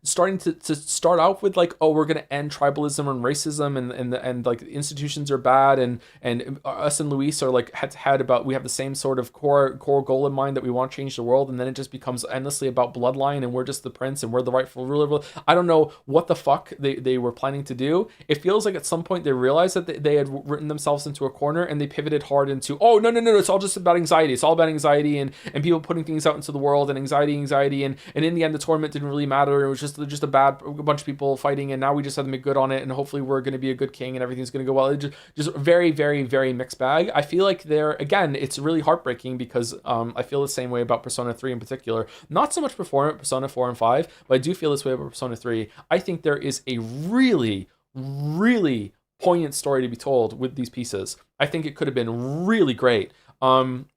starting to start out with like, oh, we're gonna end tribalism and racism and like institutions are bad and us and Luis are like head to head about, we have the same sort of core goal in mind that we want to change the world, and then it just becomes endlessly about bloodline and we're just the prince and we're the rightful ruler. I don't know what the fuck they were planning to do. It feels like at some point they realized that they had written themselves into a corner and they pivoted hard into, oh no, it's all just about anxiety. It's all about anxiety and people putting things out into the world and anxiety and in the end the tournament didn't really matter. It was just a bunch of people fighting, and now we just have to make good on it, and hopefully we're going to be a good king and everything's going to go well. It just very very very mixed bag. I feel like it's really heartbreaking because I feel the same way about Persona 3 in particular. Not so much Persona 4 and 5, but I do feel this way about Persona 3. I think there is a really really poignant story to be told with these pieces. I think it could have been really great.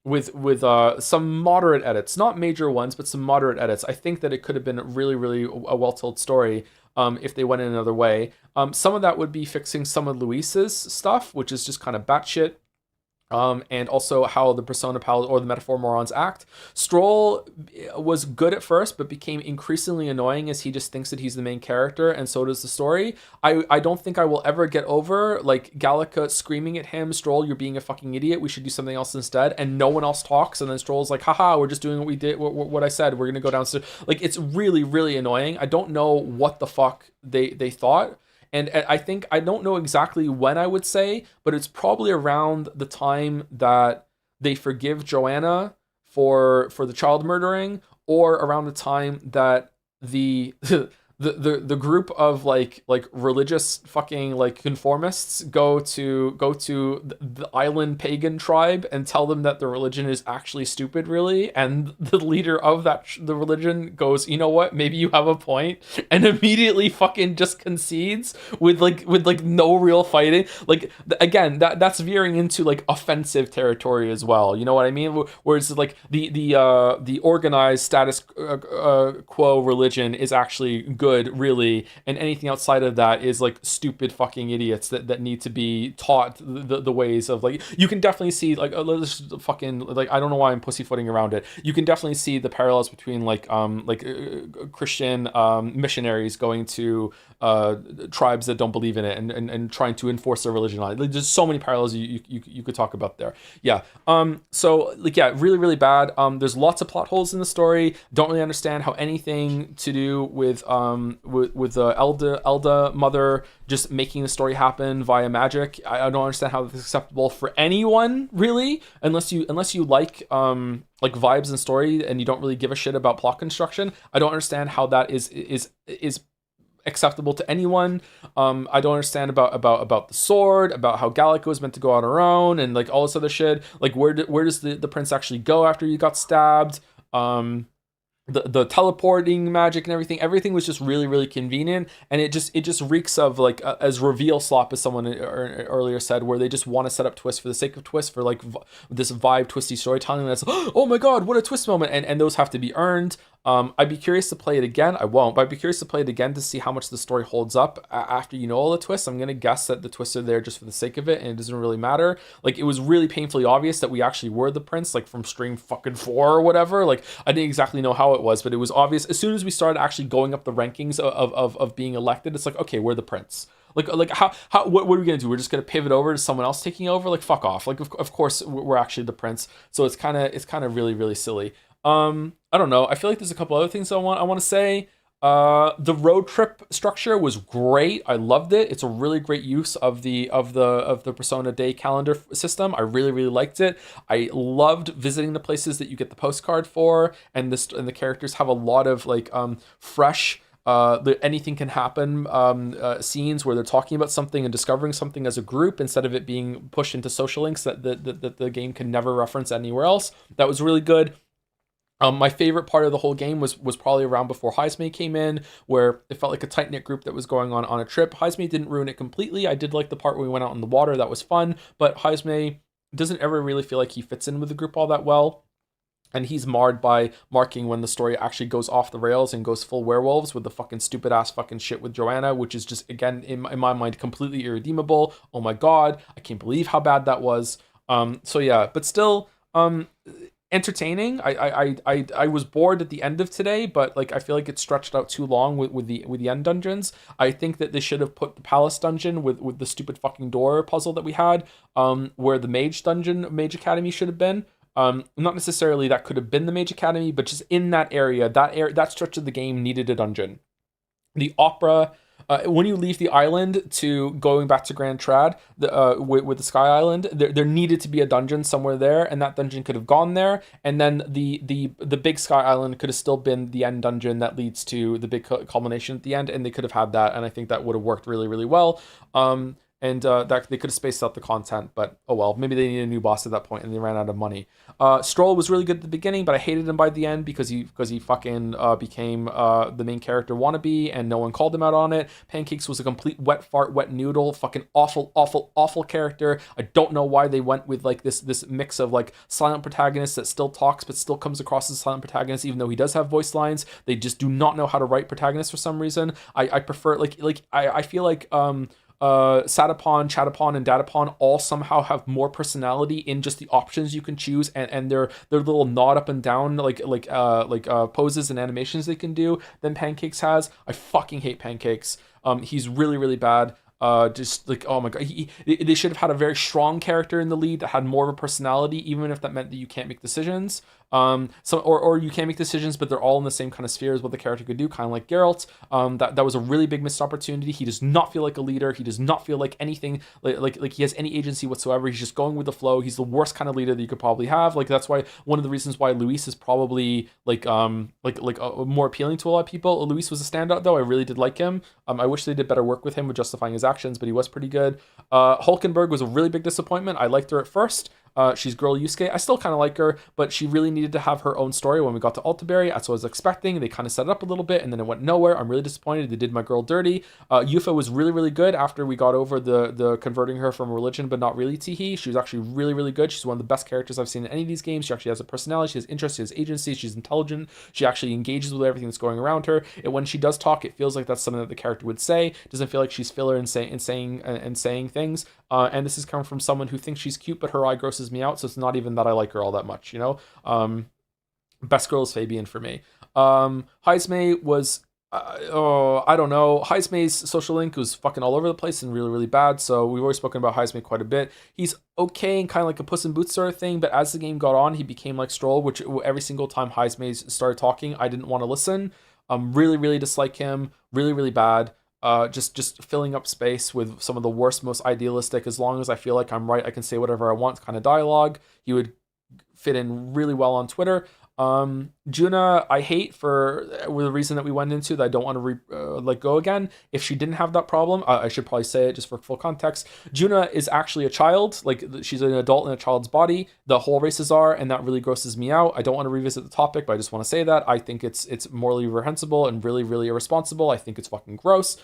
With some moderate edits, not major ones, but some moderate edits. I think that it could have been really, really a well-told story if they went in another way. Some of that would be fixing some of Luis's stuff, which is just kind of batshit. And also how the Persona Pals or the Metaphor Morons act. Stroll was good at first, but became increasingly annoying as he just thinks that he's the main character, and so does the story. I don't think I will ever get over like Gallica screaming at him, Stroll, you're being a fucking idiot, we should do something else instead, and no one else talks, and then Stroll's like, haha, we're just doing what we did, what I said, we're gonna go downstairs. Like, it's really, really annoying. I don't know what the fuck they thought. And I don't know exactly when I would say, but it's probably around the time that they forgive Joanna for the child murdering, or around the time that the group of like religious fucking like conformists go to the island pagan tribe and tell them that the religion is actually stupid, really, and the leader of the religion goes, you know what, maybe you have a point, and immediately fucking just concedes with no real fighting. Like, again, that's veering into like offensive territory as well, you know what I mean? Whereas like the organized status quo religion is actually good, really, and anything outside of that is like stupid fucking idiots that need to be taught the ways of, like, you can definitely see like fucking, like, I don't know why I'm pussyfooting around it. You can definitely see the parallels between Christian missionaries going to tribes that don't believe in it and trying to enforce their religion on it. Like, there's so many parallels you could talk about there. Yeah. So like, yeah, really really bad. There's lots of plot holes in the story. Don't really understand how anything to do with the Elda mother just making the story happen via magic. I don't understand how that's acceptable for anyone, really, unless you like vibes and story and you don't really give a shit about plot construction. I don't understand how that is acceptable to anyone. I don't understand about the sword, about how Gallica was meant to go on her own, and like all this other shit. Like, where does the prince actually go after you got stabbed? The teleporting magic and everything was just really really convenient, and it just reeks of like as reveal slop, as someone earlier said, where they just want to set up twists for the sake of twists, for like this vibe twisty storytelling that's, oh my god, what a twist moment, and those have to be earned. I'd be curious to play it again. I won't, but I'd be curious to play it again to see how much the story holds up after you know all the twists. I'm gonna guess that the twists are there just for the sake of it, and it doesn't really matter. Like, it was really painfully obvious that we actually were the prince, like from stream fucking 4 or whatever. Like, I didn't exactly know how it was, but it was obvious as soon as we started actually going up the rankings of being elected. It's like, okay, we're the prince. Like how what are we gonna do? We're just gonna pivot over to someone else taking over? Like, fuck off. Like, of course we're actually the prince. So it's kind of really really silly. I don't know. I feel like there's a couple other things I want to say. The road trip structure was great. I loved it. It's a really great use of the Persona Day calendar system. I really really liked it. I loved visiting the places that you get the postcard for, and the characters have a lot of like fresh anything can happen scenes where they're talking about something and discovering something as a group instead of it being pushed into social links that the game can never reference anywhere else. That was really good. My favorite part of the whole game was probably around before Hypnospace came in, where it felt like a tight-knit group that was going on a trip. Hypnospace didn't ruin it completely. I did like the part where we went out in the water. That was fun, but Hypnospace doesn't ever really feel like he fits in with the group all that well. And he's marred by marking when the story actually goes off the rails and goes full werewolves with the fucking stupid ass fucking shit with Joanna, which is just, again, in my mind, completely irredeemable. Oh my god, I can't believe how bad that was. So yeah, but still, entertaining. I was bored at the end of today, but like I feel like it stretched out too long with the end dungeons. I think that they should have put the palace dungeon with the stupid fucking door puzzle that we had, where the mage academy should have been. Not necessarily that could have been the Mage Academy, but just in that area, that stretch of the game needed a dungeon. The opera, when you leave the island to going back to Grand Trad, with the Sky Island, there needed to be a dungeon somewhere there, and that dungeon could have gone there, and then the big Sky Island could have still been the end dungeon that leads to the big culmination at the end, and they could have had that, and I think that would have worked really, really well. And that they could have spaced out the content, but oh well, maybe they needed a new boss at that point and they ran out of money. Stroll was really good at the beginning, but I hated him by the end because he fucking became the main character wannabe and no one called him out on it. Pancakes was a complete wet fart, wet noodle, fucking awful character. I don't know why they went with like this mix of like silent protagonist that still talks but still comes across as a silent protagonist even though he does have voice lines. They just do not know how to write protagonists for some reason. I prefer I feel like Satapon, Chatapon, and Datapon all somehow have more personality in just the options you can choose and their little nod up and down like poses and animations they can do than Pancakes has. I fucking hate Pancakes. He's really, really bad. Just like, oh my god, they should have had a very strong character in the lead that had more of a personality, even if that meant that you can't make decisions. Or you can make decisions, but they're all in the same kind of sphere as what the character could do, kind of like Geralt. That was a really big missed opportunity. He does not feel like a leader. He does not feel like anything like he has any agency whatsoever. He's just going with the flow. He's the worst kind of leader that you could probably have. Like that's why one of the reasons why Luis is probably more appealing to a lot of people. Luis was a standout though. I really did like him. I wish they did better work with him with justifying his actions, but he was pretty good. Hulkenberg was a really big disappointment. I liked her at first. She's girl Yusuke. I still kind of like her, but she really needed to have her own story when we got to Altaberry. That's what I was expecting. They kind of set it up a little bit, and then it went nowhere. I'm really disappointed. They did my girl dirty. Yufa was really, really good after we got over the converting her from religion, but not really teehee. She was actually really, really good. She's one of the best characters I've seen in any of these games. She actually has a personality. She has interest. She has agency. She's intelligent. She actually engages with everything that's going around her. And when she does talk, it feels like that's something that the character would say. It doesn't feel like she's filler and saying things. And this is coming from someone who thinks she's cute, but her eye grosses me out. So it's not even that I like her all that much, you know. Best girl is Fabian for me. Heismay was I don't know. Heismay's social link was fucking all over the place and really, really bad. So we've always spoken about Heismay quite a bit. He's okay and kind of like a Puss in Boots sort of thing, but as the game got on, he became like Stroll, which every single time Heismay started talking, I didn't want to listen. Really, really dislike him. Really, really bad. Just filling up space with some of the worst, most idealistic, as long as I feel like I'm right, I can say whatever I want kind of dialogue. He would fit in really well on Twitter. Juna, I hate for the reason that we went into that I don't want to let go again. If she didn't have that problem, I should probably say it just for full context. Juna is actually a child, like she's an adult in a child's body. The whole races are, and that really grosses me out. I don't want to revisit the topic, but I just want to say that I think it's morally reprehensible and really, really irresponsible. I think it's fucking gross.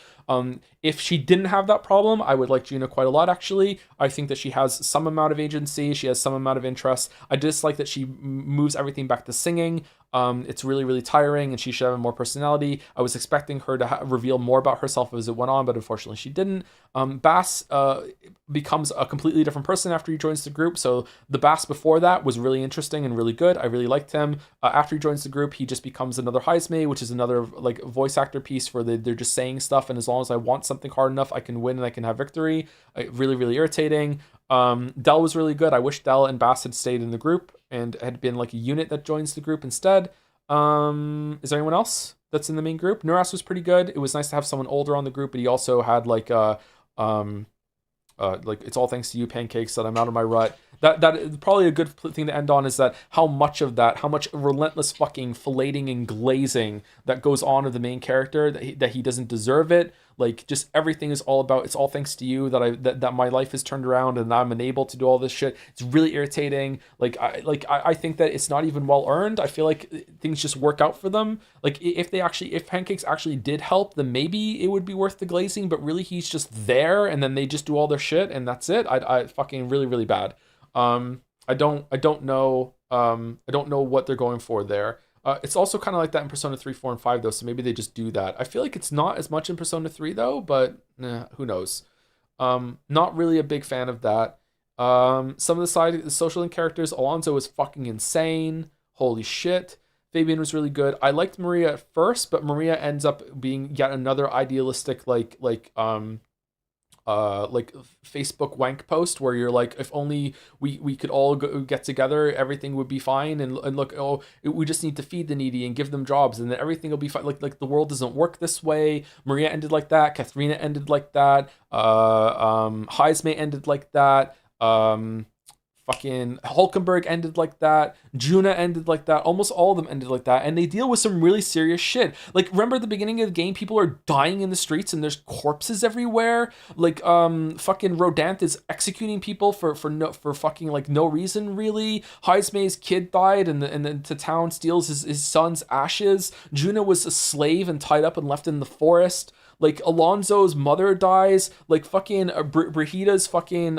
If she didn't have that problem, I would like Juna quite a lot, actually. I think that she has some amount of agency. She has some amount of interest. I dislike that she moves everything back to singing. It's really, really tiring, and she should have more personality. I was expecting her to reveal more about herself as it went on, but unfortunately she didn't. Bass becomes a completely different person after he joins the group. So the Bass before that was really interesting and really good. I really liked him. After he joins the group, he just becomes another Heismay, which is another like voice actor piece where they're just saying stuff, and as long as I want something hard enough, I can win and I can have victory. Really, really irritating. Dell was really good. I wish Dell and Bass had stayed in the group and had been like a unit that joins the group instead. Is there anyone else that's in the main group. Nuras was pretty good. It was nice to have someone older on the group, but he also had like it's all thanks to you, Pancakes, that I'm out of my rut. That is probably a good thing to end on, is that how much relentless fucking filleting and glazing that goes on of the main character, that he doesn't deserve it. Like, just everything is all about, it's all thanks to you that my life is turned around and I'm unable to do all this shit. It's really irritating. I think that it's not even well earned. I feel like things just work out for them. Like, if Pancakes actually did help, then maybe it would be worth the glazing, but really he's just there and then they just do all their shit and that's it. I fucking really, really bad. I don't know what they're going for there. It's also kind of like that in Persona 3, 4, and 5, though, so maybe they just do that. I feel like it's not as much in Persona 3, though, but who knows. Not really a big fan of that. Some of the social link characters, Alonso was fucking insane. Holy shit. Fabian was really good. I liked Maria at first, but Maria ends up being yet another idealistic, like Facebook wank post where you're like, if only we could all get together, everything would be fine, and look, we just need to feed the needy and give them jobs and then everything will be fine. Like the world doesn't work this way. Maria ended like that. Katharina ended like that. Heisme ended like that. Fucking Hulkenberg ended like that. Juna ended like that. Almost all of them ended like that. And they deal with some really serious shit. Like, remember at the beginning of the game, people are dying in the streets and there's corpses everywhere. Like, fucking Rodanth is executing people for fucking like no reason, really. Heisme's kid died and then the town steals his son's ashes. Juna was a slave and tied up and left in the forest. Like, Alonso's mother dies. Like, fucking Brigida's fucking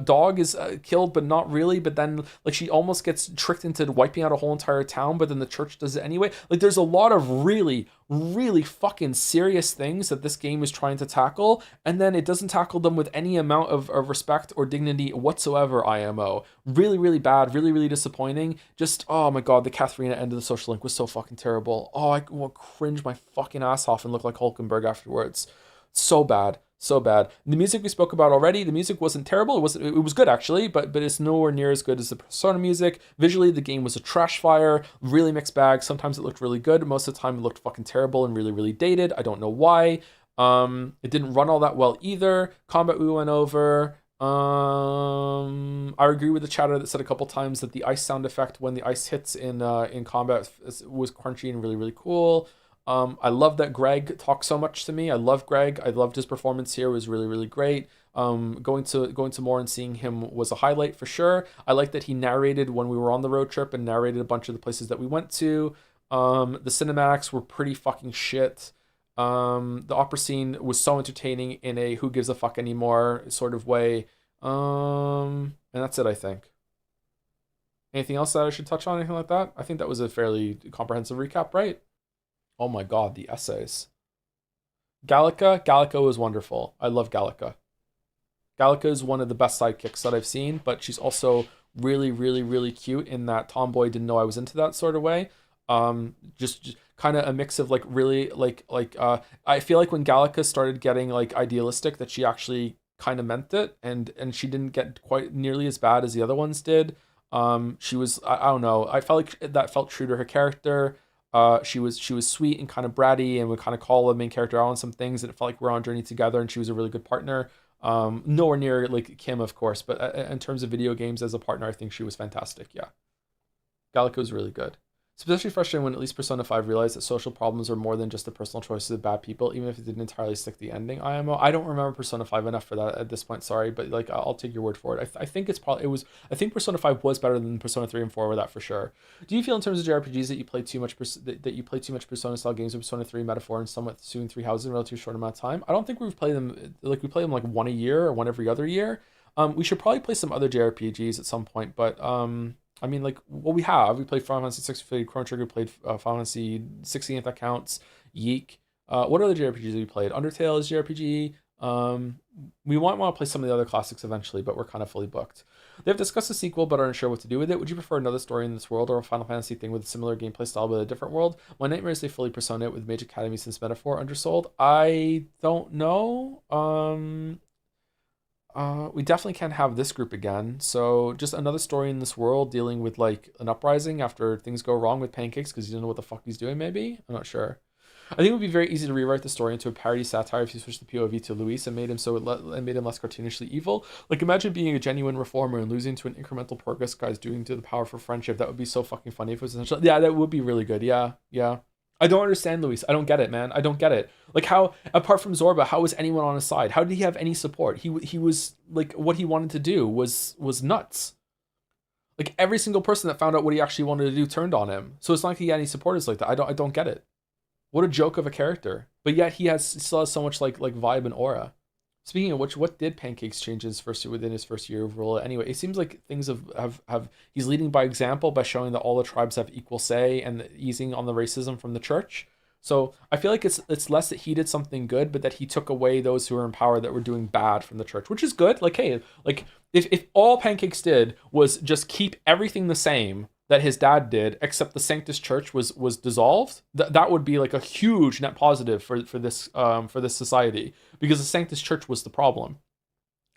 dog is killed, but not really. But then, like, she almost gets tricked into wiping out a whole entire town, but then the church does it anyway. Like, there's a lot of really, really fucking serious things that this game is trying to tackle, and then it doesn't tackle them with any amount of respect or dignity whatsoever. IMO. Really, really bad. Really, really disappointing. Just, oh my god, the Katharina end of the social link was so fucking terrible. Oh, I will cringe my fucking ass off and look like Hulkenberg afterwards. So bad. So bad. The music we spoke about already, the music wasn't terrible. It was good actually, but it's nowhere near as good as the Persona music. Visually, the game was a trash fire, really mixed bag. Sometimes it looked really good. Most of the time it looked fucking terrible and really, really dated. I don't know why. It didn't run all that well either. Combat we went over. I agree with the chatter that said a couple times that the ice sound effect when the ice hits in combat was crunchy and really, really cool. I love that Greg talks so much to me. I love Greg. I loved his performance here. It was really, really great. Going to more and seeing him was a highlight for sure. I like that he narrated when we were on the road trip and narrated a bunch of the places that we went to. The cinematics were pretty fucking shit. The opera scene was so entertaining in a who gives a fuck anymore sort of way. And that's it, I think. Anything else that I should touch on? Anything like that? I think that was a fairly comprehensive recap, right? Oh my god, the essays. Gallica was wonderful. I love Gallica. Gallica is one of the best sidekicks that I've seen, but she's also really, really, really cute in that tomboy didn't know I was into that sort of way. Just kind of a mix of like really I feel like when Gallica started getting like idealistic that she actually kind of meant it, and she didn't get quite nearly as bad as the other ones did. She was I don't know. I felt like that felt true to her character. She was sweet and kind of bratty and would kind of call the main character out on some things, and it felt like we're on a journey together, and she was a really good partner. Nowhere near like Kim, of course, but in terms of video games as a partner, I think she was fantastic. Yeah. Gallica was really good. It's especially frustrating when at least Persona 5 realized that social problems are more than just the personal choices of bad people, even if it didn't entirely stick the ending. IMO. I don't remember Persona 5 enough for that at this point, sorry, but like I'll take your word for it. I think I think Persona 5 was better than Persona 3 and 4 with that for sure. Do you feel in terms of JRPGs that you play too much Persona style games with Persona 3 metaphor and somewhat suing three houses in a relatively short amount of time? I don't think we play them like one a year or one every other year. We should probably play some other JRPGs at some point, but I mean, like, well, we played Final Fantasy 6, we played Chrono Trigger, played Final Fantasy 16 if that counts, Yeek. What other JRPGs have we played? Undertale is JRPG. We might want to play some of the other classics eventually, but we're kind of fully booked. They have discussed a sequel, but aren't sure what to do with it. Would you prefer another story in this world or a Final Fantasy thing with a similar gameplay style but a different world? My nightmare is they fully Persona it with Mage Academy since Metaphor undersold. I don't know. We definitely can't have this group again. So just another story in this world dealing with like an uprising after things go wrong with Pancakes because he doesn't know what the fuck he's doing. Maybe, I'm not sure. I think it would be very easy to rewrite the story into a parody satire if you switched the POV to Luis and made him less cartoonishly evil. Like imagine being a genuine reformer and losing to an incremental progress guy's doing to the power for friendship. That would be so fucking funny if it was essentially. Yeah, that would be really good. Yeah. I don't understand Luis. I don't get it, man. I don't get it. Like how, apart from Zorba, how was anyone on his side? How did he have any support? He was like, what he wanted to do was nuts. Like every single person that found out what he actually wanted to do turned on him. So it's not like he had any supporters like that. I don't get it. What a joke of a character. But yet he still has so much like vibe and aura. Speaking of which, what did Pancakes change within his first year of rule? Anyway, it seems like things have he's leading by example by showing that all the tribes have equal say and easing on the racism from the church. So I feel like it's less that he did something good, but that he took away those who were in power that were doing bad from the church, which is good. Like, hey, like if all Pancakes did was just keep everything the same that his dad did, except the Sanctus Church was dissolved, that would be like a huge net positive for this society, because the Sanctus Church was the problem,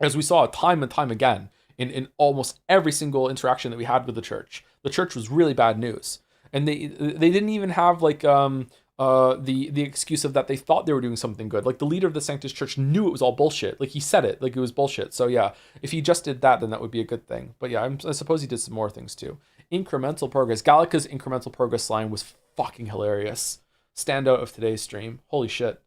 as we saw time and time again in almost every single interaction that we had with the church. The church was really bad news, and they didn't even have like the excuse of that they thought they were doing something good. Like the leader of the Sanctus Church knew it was all bullshit. Like he said it, like it was bullshit. So yeah, if he just did that, then that would be a good thing. But yeah, I suppose he did some more things too. Incremental progress. Gallica's incremental progress line was fucking hilarious. Standout of today's stream. Holy shit.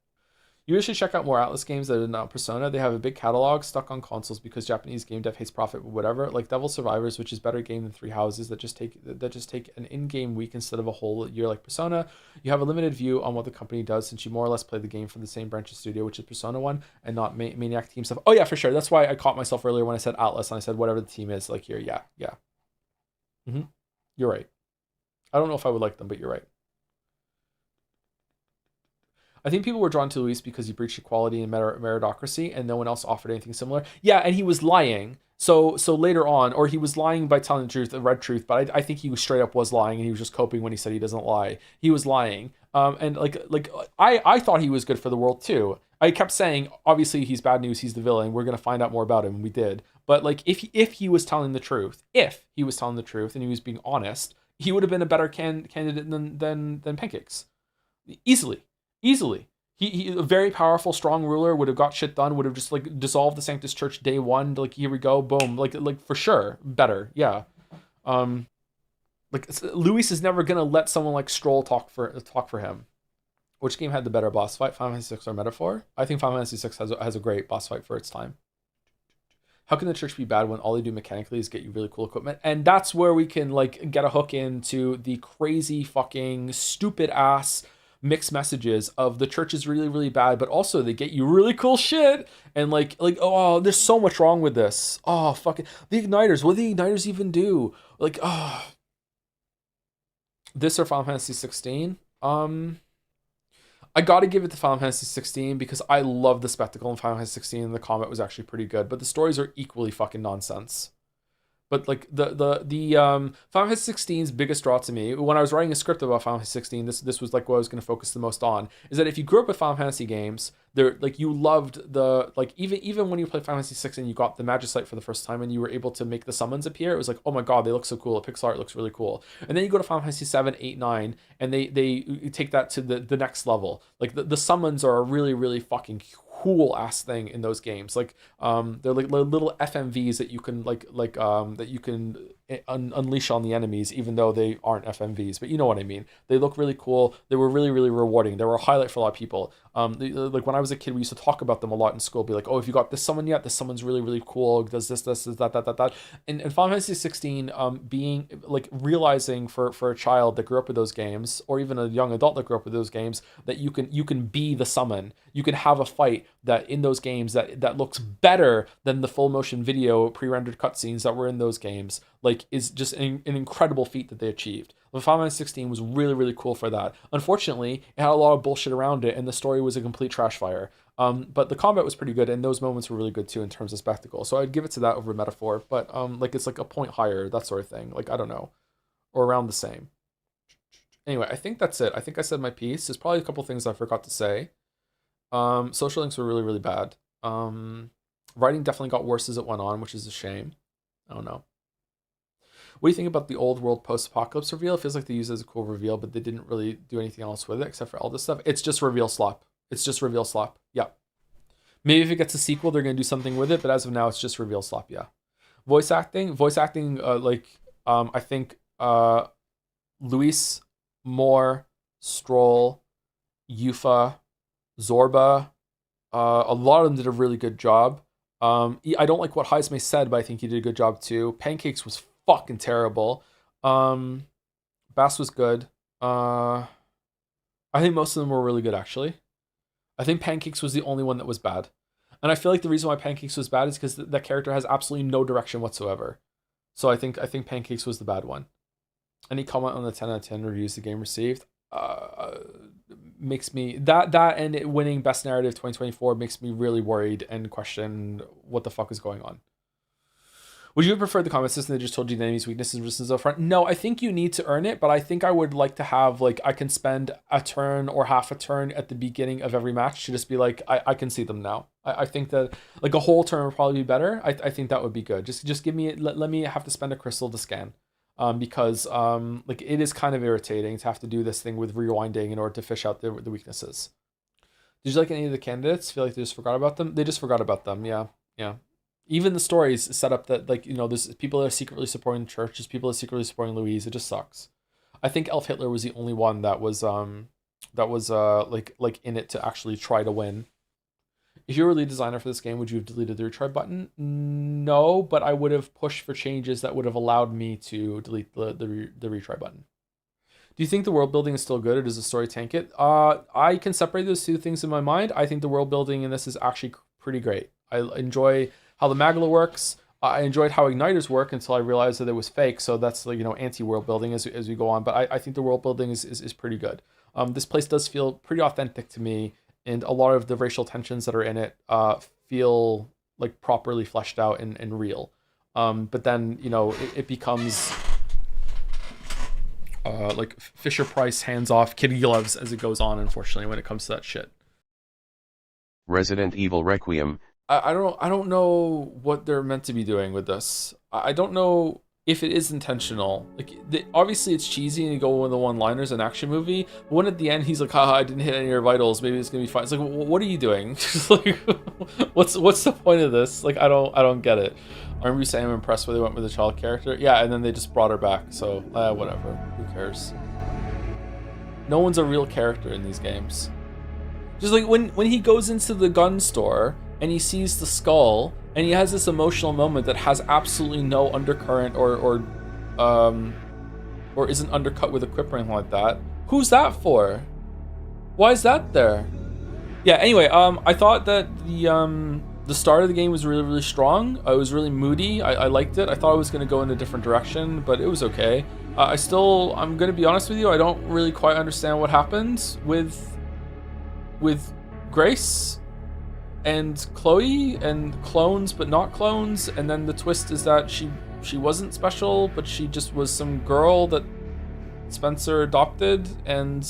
You should check out more Atlas games that are not Persona. They have a big catalog stuck on consoles because Japanese game dev hates profit, but whatever. Like Devil Survivors, which is better game than Three Houses, that just take an in-game week instead of a whole year like Persona. You have a limited view on what the company does since you more or less play the game from the same branch of studio, which is Persona 1, and not Maniac Team stuff. Oh yeah, for sure. That's why I caught myself earlier when I said Atlas and I said whatever the team is like here. Yeah. Mm-hmm. You're right. I don't know if I would like them, but you're right. I think people were drawn to Luis because he breached equality and meritocracy, and no one else offered anything similar. Yeah, and he was lying. So later on, or he was lying by telling the truth, the red truth. But I think he was straight up was lying, and he was just coping when he said he doesn't lie. He was lying. And I thought he was good for the world too. I kept saying, obviously he's bad news. He's the villain. We're gonna find out more about him. And we did. But like, if he was telling the truth, and he was being honest, he would have been a better candidate than Pancakes. Easily. He a very powerful, strong ruler, would have got shit done, would have just like dissolved the Sanctus Church day one. Like, here we go, boom. Like for sure, better. Yeah. Like Luis is never gonna let someone like Stroll talk for him. Which game had the better boss fight, Final Fantasy VI or Metaphor? I think Final Fantasy VI has a great boss fight for its time. How can the church be bad when all they do mechanically is get you really cool equipment? And that's where we can like get a hook into the crazy fucking stupid ass mixed messages of the church is really, really bad, but also they get you really cool shit. And like, oh, there's so much wrong with this. Oh, fucking the Igniters. What do the Igniters even do? Like, oh, this or Final Fantasy 16? I gotta give it to Final Fantasy 16 because I love the spectacle in Final Fantasy 16 and the combat was actually pretty good, but the stories are equally fucking nonsense. But like the Final Fantasy 16's biggest draw to me, when I was writing a script about Final Fantasy 16, this was like what I was going to focus the most on, is that if you grew up with Final Fantasy games, they're like you loved the like even when you played Final Fantasy 6 and you got the Magicite for the first time and you were able to make the summons appear, it was like, oh my god, they look so cool. The pixel art looks really cool. And then you go to Final Fantasy 7, 8, 9, and they take that to the next level. Like the summons are a really, really fucking cool ass thing in those games. Like they're like little FMVs that you can that you can unleash on the enemies, even though they aren't FMVs, but you know what I mean. They look really cool. They were really, really rewarding. They were a highlight for a lot of people. Like when I was a kid, we used to talk about them a lot in school, be like, oh, if you got this summon yet, this summon's really, really cool, does this that. And Final Fantasy 16 being like realizing for a child that grew up with those games, or even a young adult that grew up with those games, that you can be the summon. You can have a fight that in those games that looks better than the full motion video pre-rendered cutscenes that were in those games, like, is just an incredible feat that they achieved. But Final Fantasy 16 was really, really cool for that. Unfortunately, it had a lot of bullshit around it, and the story was a complete trash fire. But the combat was pretty good, and those moments were really good too in terms of spectacle. So I'd give it to that over Metaphor, but like it's like a point higher, that sort of thing. Like, I don't know, or around the same. Anyway, I think that's it. I think I said my piece. There's probably a couple things I forgot to say. Social links were really, really bad. Writing definitely got worse as it went on, which is a shame. I don't know. What do you think about the old world post-apocalypse reveal? It feels like they used it as a cool reveal, but they didn't really do anything else with it except for all this stuff. It's just reveal slop. It's just reveal slop. Yeah. Maybe if it gets a sequel, they're going to do something with it, but as of now, it's just reveal slop. Yeah. Voice acting, I think Luis, Moore, Stroll, Yufa, Zorba, a lot of them did a really good job. I don't like what Heisme said, but I think he did a good job too. Pancakes was fucking terrible. Bass was good. I think most of them were really good, actually. I think Pancakes was the only one that was bad. And I feel like the reason why Pancakes was bad is because that character has absolutely no direction whatsoever. So I think Pancakes was the bad one. Any comment on the 10 out of 10 reviews the game received? Makes me that and it winning Best Narrative 2024 makes me really worried and question what the fuck is going on. Would you have preferred the combat system that just told you the enemy's weaknesses and resistance up front? No, I think you need to earn it, but I think I would like to have, like, I can spend a turn or half a turn at the beginning of every match to just be like, I can see them now. I think that, like, a whole turn would probably be better. I think that would be good. Just give me, let me have to spend a crystal to scan. Because like, it is kind of irritating to have to do this thing with rewinding in order to fish out the weaknesses. Did you like any of the candidates? Feel like they just forgot about them? They just forgot about them, yeah. Even the stories set up that, like, you know, there's people that are secretly supporting the church, there's people that are secretly supporting Louise. It just sucks. I think Elf Hitler was the only one that was like in it to actually try to win. If you were lead designer for this game, would you have deleted the retry button? No, but I would have pushed for changes that would have allowed me to delete the retry button. Do you think the world building is still good, or does the story tank it? I can separate those two things in my mind. I think the world building in this is actually pretty great. I enjoy how the Magla works. I enjoyed how Igniters work until I realized that it was fake. So that's, like, you know, anti-world building as we go on. But I think the world building is pretty good. This place does feel pretty authentic to me, and a lot of the racial tensions that are in it feel like properly fleshed out and real. But then, you know, it becomes like Fisher Price hands-off kitty gloves as it goes on, unfortunately, when it comes to that shit. Resident Evil Requiem. I don't know what they're meant to be doing with this. I don't know if it is intentional. Like, obviously it's cheesy and you go with the one-liners, an action movie, but when at the end he's like, haha, I didn't hit any of your vitals, maybe it's gonna be fine. It's like, what are you doing? Like, what's the point of this? Like, I don't get it. I remember you saying I'm impressed where they went with the child character. Yeah, and then they just brought her back, so whatever, who cares? No one's a real character in these games. Just like when he goes into the gun store and he sees the skull and he has this emotional moment that has absolutely no undercurrent or isn't undercut with a quip or anything like that. Who's that for? Why is that there? Yeah, anyway, I thought that the start of the game was really, really strong. It was really moody. I liked it. I thought it was going to go in a different direction, but it was okay. I'm going to be honest with you, I don't really quite understand what happened with Grace and Chloe and clones but not clones, and then the twist is that she wasn't special, but she just was some girl that Spencer adopted, and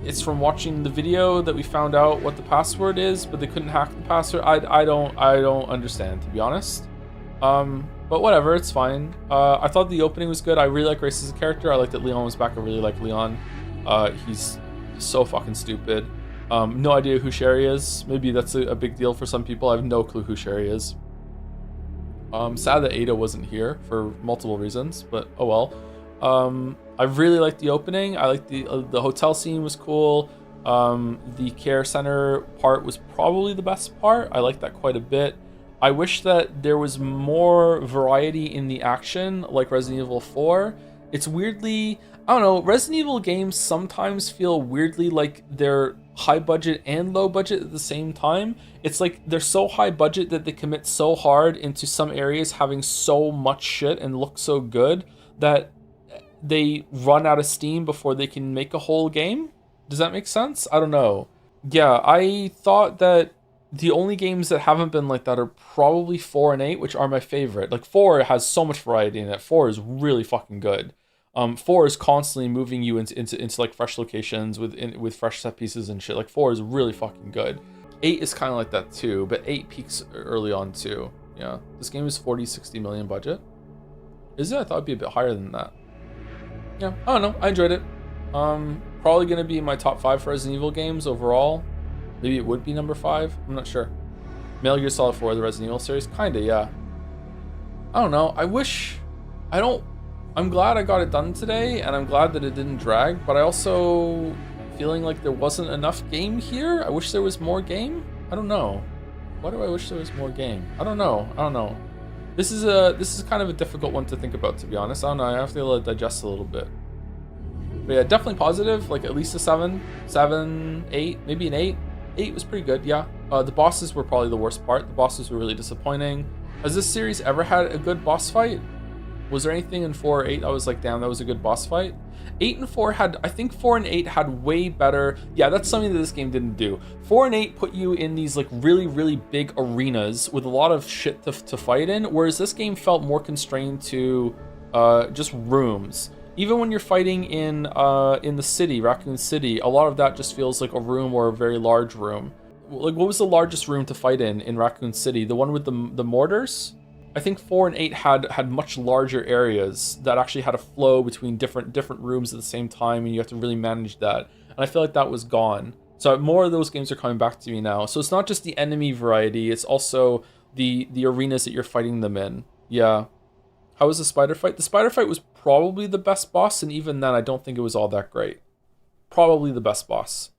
it's from watching the video that we found out what the password is, but they couldn't hack the password. I don't understand, to be honest. But whatever, it's fine. I thought the opening was good. I really like Grace as a character. I like that Leon was back. I really like Leon. He's so fucking stupid. No idea who Sherry is. Maybe that's a big deal for some people. I have no clue who Sherry is. Sad that Ada wasn't here for multiple reasons, but oh well. I really liked the opening. I liked the hotel scene was cool. The care center part was probably the best part. I liked that quite a bit. I wish that there was more variety in the action, like Resident Evil 4. It's weirdly, I don't know, Resident Evil games sometimes feel weirdly like they're high budget and low budget at the same time. It's like they're so high budget that they commit so hard into some areas having so much shit and look so good that they run out of steam before they can make a whole game. Does that make sense? I don't know. Yeah, I thought that the only games that haven't been like that are probably 4 and 8, which are my favorite. Like 4 has so much variety in it. 4 is really fucking good. 4 is constantly moving you into like fresh locations with fresh set pieces and shit. Like 4 is really fucking good. 8 is kind of like that too, but 8 peaks early on too. Yeah, this game is 40-60 million budget. Is it? I thought it'd be a bit higher than that. Yeah, I don't know. I enjoyed it. Probably gonna be in my top 5 for Resident Evil games overall. Maybe it would be number 5. I'm not sure. Metal Gear Solid 4, the Resident Evil series, kinda, yeah. I don't know. I'm glad I got it done today, and I'm glad that it didn't drag. But I also feeling like there wasn't enough game here. I wish there was more game. I don't know. Why do I wish there was more game? I don't know. This is kind of a difficult one to think about, to be honest. I don't know. I have to let it digest a little bit. But yeah, definitely positive. Like at least a 7, 8, maybe an 8. 8 was pretty good. Yeah. The bosses were probably the worst part. The bosses were really disappointing. Has this series ever had a good boss fight? Was there anything in 4 or 8 I was like, damn, that was a good boss fight? 8 and 4 had, I think 4 and 8 had way better. Yeah, that's something that this game didn't do. 4 and 8 put you in these like really, really big arenas with a lot of shit to fight in, whereas this game felt more constrained to just rooms. Even when you're fighting in the city, Raccoon City, a lot of that just feels like a room or a very large room. Like, what was the largest room to fight in Raccoon City? The one with the mortars? I think 4 and 8 had much larger areas that actually had a flow between different rooms at the same time, and you have to really manage that. And I feel like that was gone. So more of those games are coming back to me now. So it's not just the enemy variety, it's also the arenas that you're fighting them in. Yeah. How was the spider fight? The spider fight was probably the best boss, and even then I don't think it was all that great. Probably the best boss.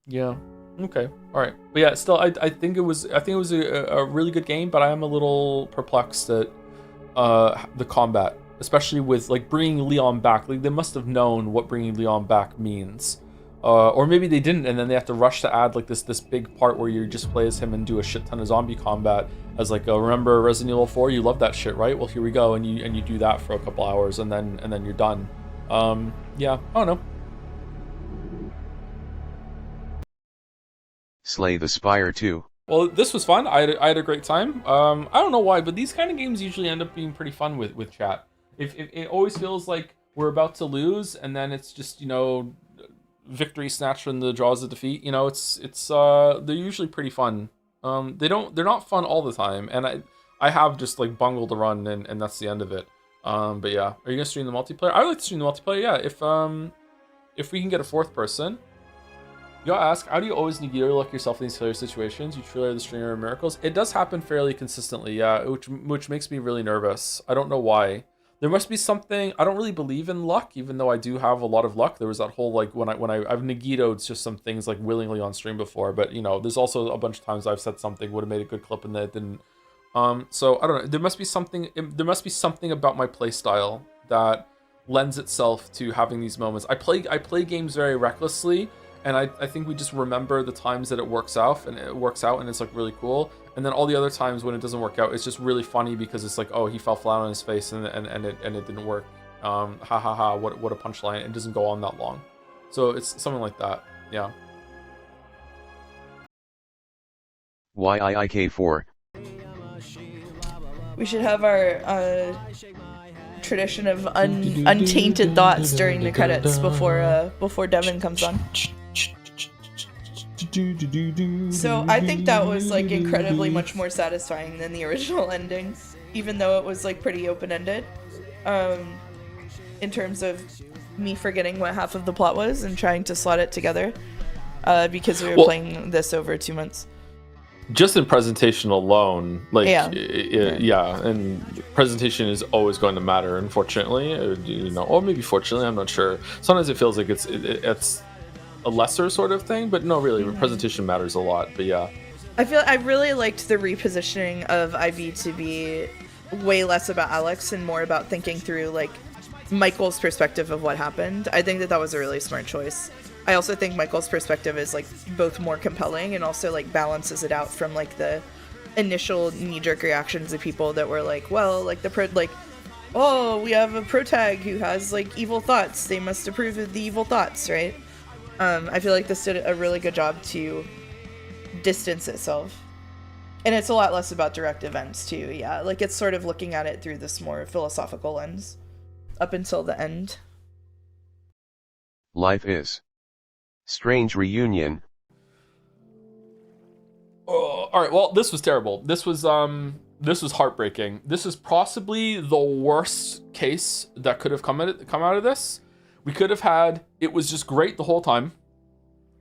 Yeah. Okay. All right. But yeah, still, I think it was a really good game, but I am a little perplexed at the combat, especially with like bringing Leon back. Like they must have known what bringing Leon back means, or maybe they didn't, and then they have to rush to add like this big part where you just play as him and do a shit ton of zombie combat as like remember Resident Evil 4? You love that shit, right? Well, here we go, and you do that for a couple hours, and then you're done. Yeah, I don't know. Slay the Spire 2. Well, this was fun. I had a great time. I don't know why, but these kind of games usually end up being pretty fun with chat. If it always feels like we're about to lose, and then it's just, you know, victory snatched from the jaws of defeat. You know, it's they're usually pretty fun. They're not fun all the time, and I have just like bungled a run, and that's the end of it. But yeah, are you gonna stream the multiplayer? I would like to stream the multiplayer. Yeah, if we can get a 4th person. You gotta ask, how do you always need to look yourself in these failure situations? You truly are the stringer of miracles. It does happen fairly consistently, yeah, which makes me really nervous. I don't know why. There must be something. I don't really believe in luck, even though I do have a lot of luck. There was that whole like when I've negatoed just some things like willingly on stream before, but you know, there's also a bunch of times I've said something would have made a good clip and then it didn't. So I don't know. There must be something about my play style that lends itself to having these moments. I play games very recklessly. And I think we just remember the times that it works out and it's like really cool. And then all the other times when it doesn't work out, it's just really funny because it's like, oh, he fell flat on his face and it didn't work. Ha ha ha, what a punchline. It doesn't go on that long. So it's something like that. Yeah. YIIK4. We should have our tradition of untainted thoughts during the credits before Devin comes on. So I think that was like incredibly much more satisfying than the original ending, even though it was like pretty open-ended, in terms of me forgetting what half of the plot was and trying to slot it together, because we were playing this over 2 months. Just in presentation alone, like yeah, and presentation is always going to matter, unfortunately, you know, or maybe fortunately, I'm not sure. Sometimes it feels like it's a lesser sort of thing, but no, really, presentation matters a lot. But yeah, I really liked the repositioning of Ivy to be way less about Alex and more about thinking through like Michael's perspective of what happened. I think that was a really smart choice. I also think Michael's perspective is like both more compelling and also like balances it out from like the initial knee-jerk reactions of people that were like, well, like oh, we have a protag who has like evil thoughts, they must approve of the evil thoughts, right? I feel like this did a really good job to distance itself. And it's a lot less about direct events too, yeah. Like it's sort of looking at it through this more philosophical lens up until the end. Life is Strange Reunion. All right, well, this was terrible. This was heartbreaking. This is possibly the worst case that could have come out of this. We could have had, it was just great the whole time,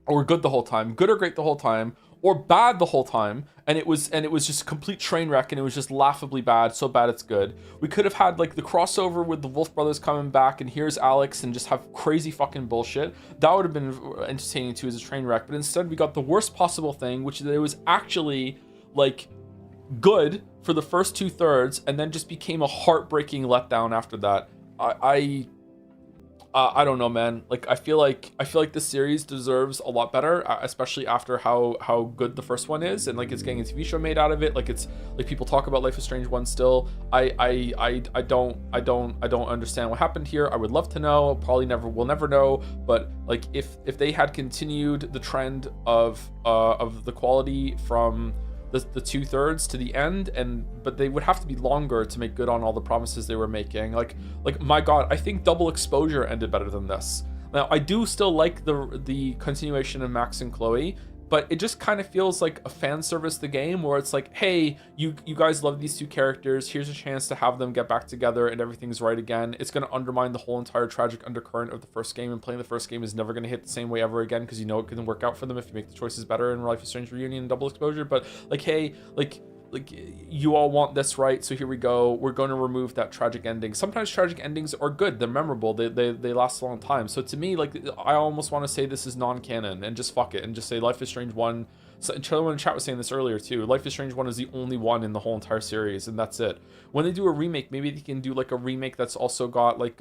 or good the whole time, good or great the whole time, or bad the whole time, and it was just a complete train wreck, and it was just laughably bad, so bad it's good. We could have had like the crossover with the Wolf Brothers coming back, and here's Alex, and just have crazy fucking bullshit. That would have been entertaining too as a train wreck, but instead we got the worst possible thing, which is that it was actually like good for the first 2/3, and then just became a heartbreaking letdown after that. I don't know, man. Like, I feel like this series deserves a lot better, especially after how good the first one is, and like it's getting a TV show made out of it. Like, it's like people talk about Life is Strange 1 still. I don't understand what happened here. I would love to know. Probably we'll never know. But like, if they had continued the trend of the quality from the 2/3 to the end, but they would have to be longer to make good on all the promises they were making. Like my god, I think Double Exposure ended better than this. Now, I do still like the continuation of Max and Chloe, but it just kind of feels like a fan service the game, where it's like, hey, you guys love these two characters, here's a chance to have them get back together and everything's right again. It's going to undermine the whole entire tragic undercurrent of the first game, and playing the first game is never going to hit the same way ever again, because you know it can work out for them if you make the choices better in Life is Strange Reunion and Double Exposure. But like, hey, like you all want this, right? So here we go. We're going to remove that tragic ending. Sometimes tragic endings are good. They're memorable. They last a long time. So to me, like, I almost want to say this is non-canon and just fuck it and just say Life is Strange 1. So someone in chat was saying this earlier too. Life is Strange 1 is the only one in the whole entire series, and that's it. When they do a remake, maybe they can do like a remake that's also got like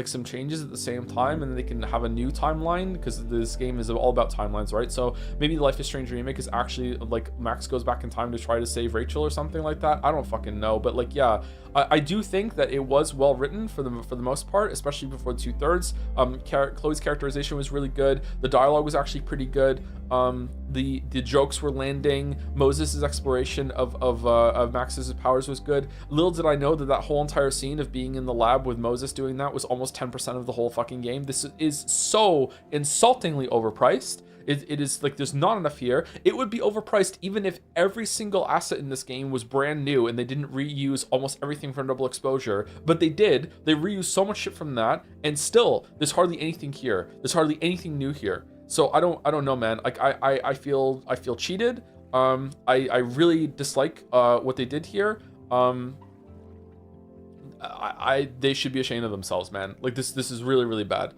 some changes at the same time, and they can have a new timeline, because this game is all about timelines, right? So maybe the Life is Strange remake is actually like Max goes back in time to try to save Rachel or something like that. I don't fucking know, but like, yeah, I do think that it was well written for the most part, especially before the 2/3. Chloe's characterization was really good. The dialogue was actually pretty good. The jokes were landing. Moses' exploration of Max's powers was good. Little did I know that whole entire scene of being in the lab with Moses doing that was almost 10% of the whole fucking game. This is so insultingly overpriced. It is like, there's not enough here. It would be overpriced even if every single asset in this game was brand new and they didn't reuse almost everything from Double Exposure, but they did. They reused so much shit from that, and still there's hardly anything here. There's hardly anything new here. So I don't know, man. Like, I feel cheated. I really dislike what they did here. They should be ashamed of themselves, man. Like, this is really, really bad.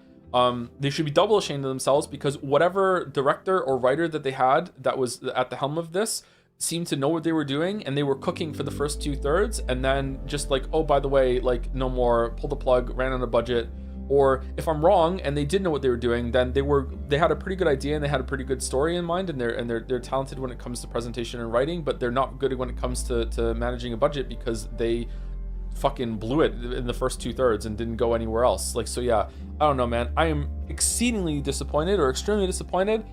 They should be double ashamed of themselves, because whatever director or writer that they had that was at the helm of this seemed to know what they were doing, and they were cooking for the first 2/3, and then just like, oh, by the way, like, no more, pull the plug, ran on a budget. Or if I'm wrong and they did know what they were doing, then they had a pretty good idea and they had a pretty good story in mind, and they're talented when it comes to presentation and writing, but they're not good when it comes to managing a budget, because they fucking blew it in the first 2/3 and didn't go anywhere else. Like, so yeah, I don't know, man. I am exceedingly disappointed, or extremely disappointed.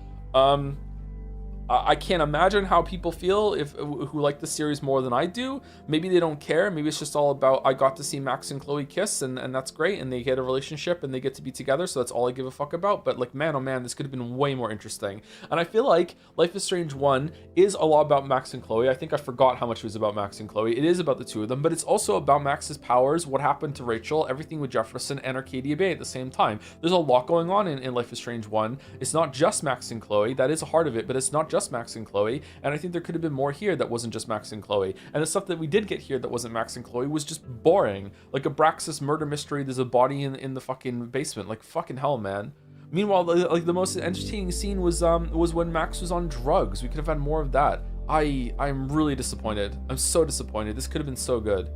I can't imagine how people feel who like the series more than I do. Maybe they don't care. Maybe it's just all about, I got to see Max and Chloe kiss, and that's great, and they get a relationship and they get to be together, so that's all I give a fuck about. But like, man, oh man, this could have been way more interesting. And I feel like Life is Strange 1 is a lot about Max and Chloe. I think I forgot how much it was about Max and Chloe. It is about the two of them, but it's also about Max's powers, what happened to Rachel, everything with Jefferson and Arcadia Bay at the same time. There's a lot going on in Life is Strange 1. It's not just Max and Chloe. That is a heart of it, but it's not just Max and Chloe, and I think there could have been more here that wasn't just Max and Chloe. And the stuff that we did get here that wasn't Max and Chloe was just boring. Like Abraxas murder mystery, there's a body in the fucking basement. Like, fucking hell, man. Meanwhile, like, the most entertaining scene was when Max was on drugs. We could have had more of that. I'm really disappointed. I'm so disappointed. This could have been so good.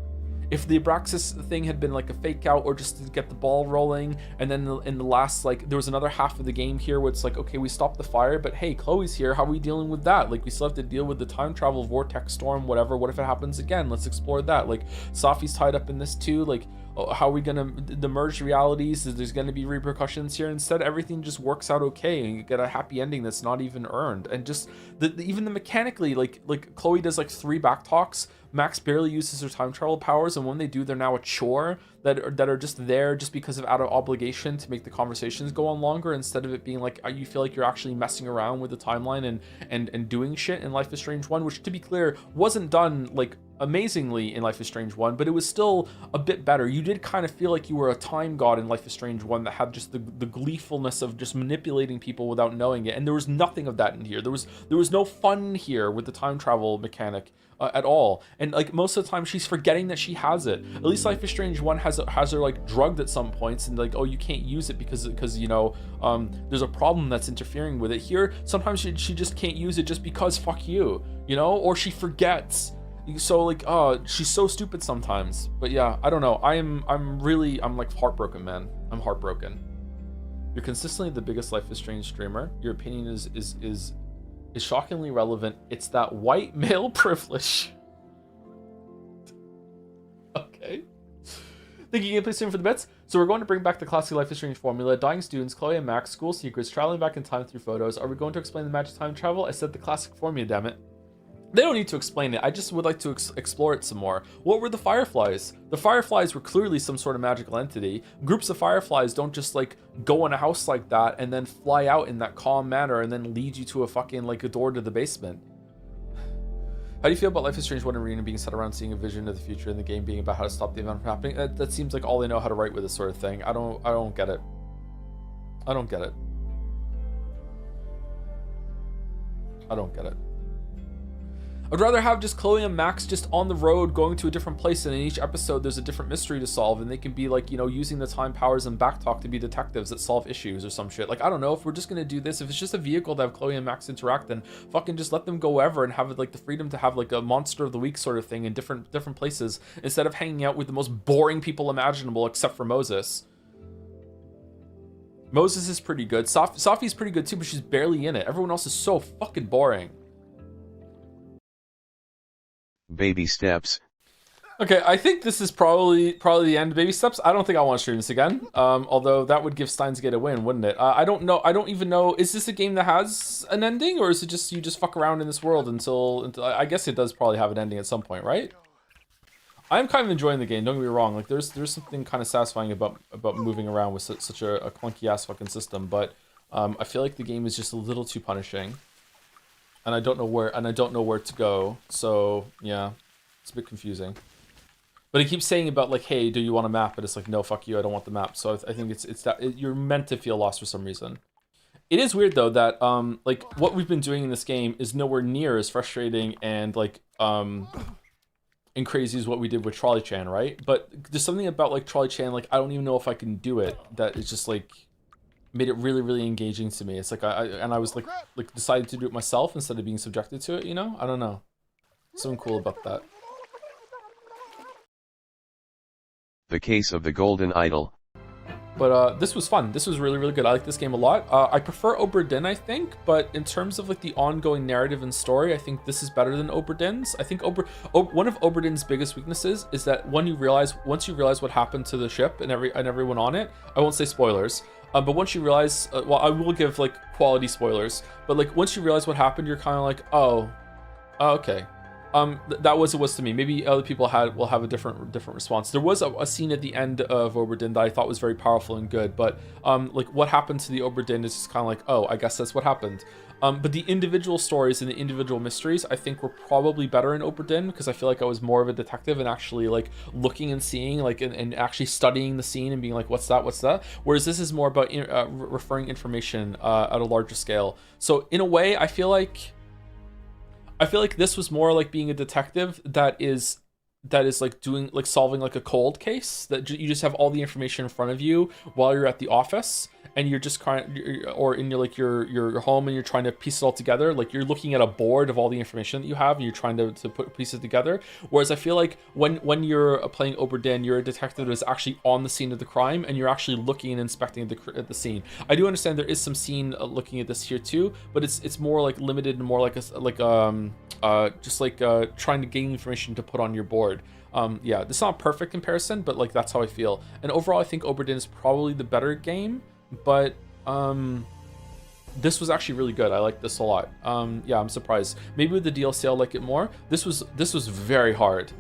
If the Abraxas thing had been like a fake out, or just to get the ball rolling, and then in the last, like, there was another half of the game here where it's like, okay, we stopped the fire, but hey, Chloe's here, how are we dealing with that? Like, we still have to deal with the time travel vortex storm, whatever. What if it happens again? Let's explore that. Like, Safi's tied up in this too. Like, how are we gonna, the merged realities, there's gonna be repercussions here. Instead, everything just works out okay, and you get a happy ending that's not even earned. And just even the mechanically, like Chloe does like 3 back talks. Max barely uses her time travel powers, and when they do, they're now a chore. that are just there just because of out of obligation to make the conversations go on longer, instead of it being like you feel like you're actually messing around with the timeline and doing shit in Life is Strange 1, which, to be clear, wasn't done like amazingly in Life is Strange 1, but it was still a bit better. You did kind of feel like you were a time god in Life is Strange 1 that had just the gleefulness of just manipulating people without knowing it, and there was nothing of that in here. There was no fun here with the time travel mechanic at all, and like most of the time she's forgetting that she has it. At least Life is Strange 1 has her like drugged at some points, and like, oh, you can't use it because you know, there's a problem that's interfering with it. Here sometimes she just can't use it just because fuck you know, or she forgets. So like, she's so stupid sometimes. But yeah, I don't know. I'm like heartbroken, man. I'm heartbroken. You're consistently the biggest Life is Strange streamer. Your opinion is shockingly relevant. It's that white male privilege. Okay. Thank you, gameplay stream, for the bits. So we're going to bring back the classic Life is Strange formula: dying students, Chloe and Max, school secrets, traveling back in time through photos. Are we going to explain the magic time travel? I said the classic formula, damn it. They don't need to explain it. I just would like to explore it some more. What were the Fireflies? The Fireflies were clearly some sort of magical entity. Groups of Fireflies don't just like go in a house like that and then fly out in that calm manner and then lead you to a fucking like a door to the basement. How do you feel about Life is Strange 1 Arena being set around seeing a vision of the future and the game being about how to stop the event from happening? That seems like all they know how to write with this sort of thing. I don't get it. I don't get it. I don't get it. I'd rather have just Chloe and Max just on the road going to a different place, and in each episode there's a different mystery to solve, and they can be like, you know, using the time powers and backtalk to be detectives that solve issues or some shit. Like, I don't know, if we're just gonna do this, if it's just a vehicle to have Chloe and Max interact, then fucking just let them go wherever and have like the freedom to have like a monster of the week sort of thing in different places, instead of hanging out with the most boring people imaginable except for Moses. Moses is pretty good. Sophie's pretty good too, but she's barely in it. Everyone else is so fucking boring. Baby steps. Okay, I think this is probably the end of Baby Steps. I don't think I want to stream this again. Although that would give Steins Gate a win, wouldn't it? I don't know. I don't even know. Is this a game that has an ending, or is it just you just fuck around in this world until I guess it does probably have an ending at some point, right? I'm kind of enjoying the game. Don't get me wrong. Like there's something kind of satisfying about moving around with such a clunky ass fucking system. But I feel like the game is just a little too punishing. And I don't know where to go. So yeah, it's a bit confusing. But it keeps saying about like, hey, do you want a map? And it's like, no, fuck you, I don't want the map. So I think it's that you're meant to feel lost for some reason. It is weird though that like what we've been doing in this game is nowhere near as frustrating and like and crazy as what we did with Trolley Chan, right? But there's something about like Trolley Chan, like I don't even know if I can do it. That is just like made it really, really engaging to me. It's like I was like decided to do it myself instead of being subjected to it, you know? I don't know. Something cool about that. The Case of the Golden Idol. But this was fun. This was really, really good. I like this game a lot. I prefer Obra Dinn, I think, but in terms of like the ongoing narrative and story, I think this is better than Obra Dinn's. I think one of Obra Dinn's biggest weaknesses is that once you realize what happened to the ship and everyone on it, I won't say spoilers. But once you realize, well, I will give like quality spoilers, but like once you realize what happened, you're kind of like, oh, okay. That was to me. Maybe other people will have a different response. There was a scene at the end of Obra Dinn that I thought was very powerful and good, but like what happened to the Obra Dinn is just kind of like, oh, I guess that's what happened. But the individual stories and the individual mysteries, I think, were probably better in Obra Dinn because I feel like I was more of a detective and actually like looking and seeing, like, and actually studying the scene and being like, what's that? Whereas this is more about referring information at a larger scale. So in a way, I feel like this was more like being a detective that is like doing like solving like a cold case, that you just have all the information in front of you while you're at the office, and you're just or in your home, and you're trying to piece it all together. Like you're looking at a board of all the information that you have and you're trying to put pieces together. Whereas I feel like when you're playing Obra Dinn, you're a detective that is actually on the scene of the crime and you're actually looking and inspecting at the scene. I do understand there is some scene looking at this here too, but it's more like limited and more like trying to gain information to put on your board. Yeah, it's not a perfect comparison, but like that's how I feel. And overall, I think Obra Dinn is probably the better game, but this was actually really good. I like this a lot. Yeah, I'm surprised. Maybe with the DLC I'll like it more. This was very hard.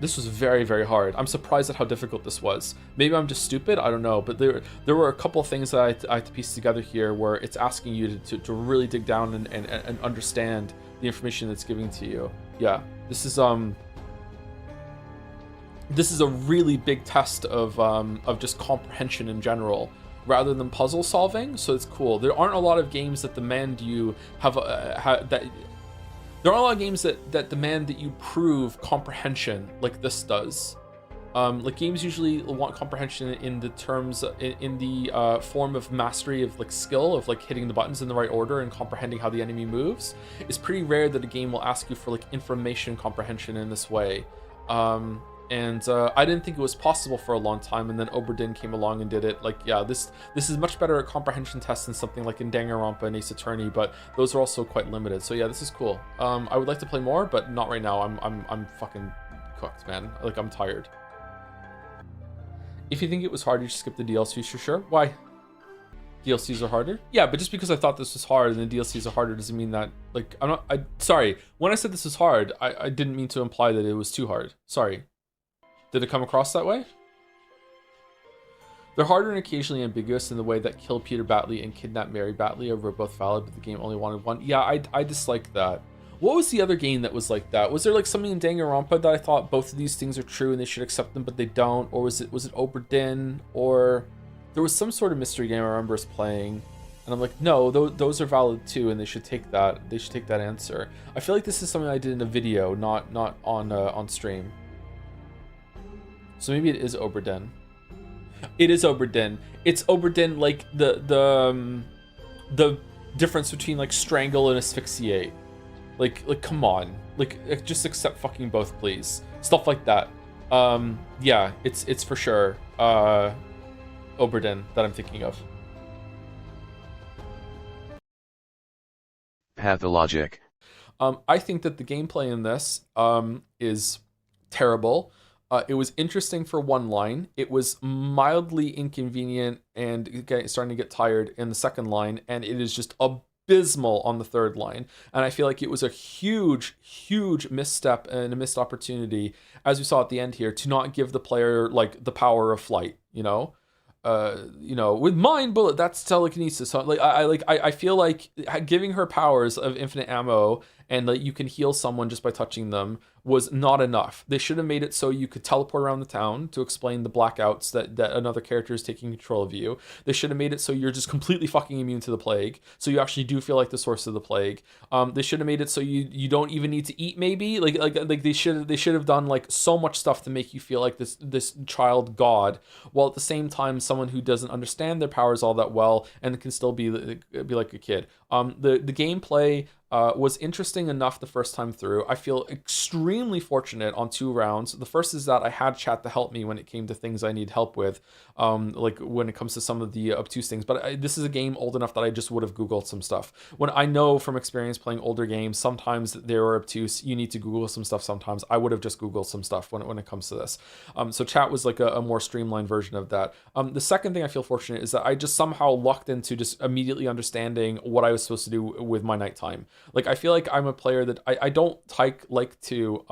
This was very, very hard. I'm surprised at how difficult this was. Maybe I'm just stupid, I don't know, but there were a couple of things that I had to piece together here where it's asking you to really dig down and understand the information that's giving to you. Yeah, this is a really big test of just comprehension in general, rather than puzzle solving. So it's cool. There aren't a lot of games that demand you there are a lot of games that demand that you prove comprehension like this does. Like games usually want comprehension in the terms in the form of mastery of like skill of like hitting the buttons in the right order and comprehending how the enemy moves. It's pretty rare that a game will ask you for like information comprehension in this way. And I didn't think it was possible for a long time, and then Oberdin came along and did it. Like, yeah, this is much better at comprehension tests than something like in Danganronpa and Ace Attorney, but those are also quite limited. So yeah, this is cool. I would like to play more, but not right now. I'm fucking cooked, man. Like, I'm tired. If you think it was hard, you should skip the DLCs for sure. Why? DLCs are harder? Yeah, but just because I thought this was hard and the DLCs are harder doesn't mean that, like, sorry. When I said this was hard, I didn't mean to imply that it was too hard. Sorry. Did it come across that way? They're harder and occasionally ambiguous in the way that Kill Peter Batley and Kidnap Mary Batley were both valid, but the game only wanted one. Yeah, I disliked that. What was the other game that was like that? Was there like something in Danganronpa that I thought both of these things are true and they should accept them, but they don't? Or was it Oberdin? Or there was some sort of mystery game I remember us playing, and I'm like, no, those are valid too, and they should take that. They should take that answer. I feel like this is something I did in a video, not on stream. So maybe it is Oberdin. It is Oberdin. It's Oberdin, like the difference between like strangle and asphyxiate. Like come on. Like just accept fucking both, please. Stuff like that. Yeah, it's for sure Oberdin that I'm thinking of. Pathologic. I think that the gameplay in this is terrible. It was interesting for one line. It was mildly inconvenient and starting to get tired in the second line, and it is just abysmal on the third line. And I feel like it was a huge misstep and a missed opportunity, as we saw at the end here, to not give the player like the power of flight. With Mind Bullet, that's telekinesis. So, I feel like giving her powers of infinite ammo and that you can heal someone just by touching them was not enough. They should have made it so you could teleport around the town to explain the blackouts that another character is taking control of you. They should have made it so you're just completely fucking immune to the plague, so you actually do feel like the source of the plague. They should have made it so you don't even need to eat, maybe. Like they should have done like so much stuff to make you feel like this child god, while at the same time someone who doesn't understand their powers all that well and can still be like a kid. The gameplay was interesting enough the first time through. I feel extremely fortunate on 2 rounds. The first is that I had chat to help me when it came to things I need help with, like when it comes to some of the obtuse things. But this is a game old enough that I just would have Googled some stuff. When I know from experience playing older games, sometimes they are obtuse. You need to Google some stuff sometimes. I would have just Googled some stuff when it comes to this. So chat was like a more streamlined version of that. The second thing I feel fortunate is that I just somehow lucked into just immediately understanding what I was supposed to do with my nighttime. Like, I feel like I'm a player that I don't like to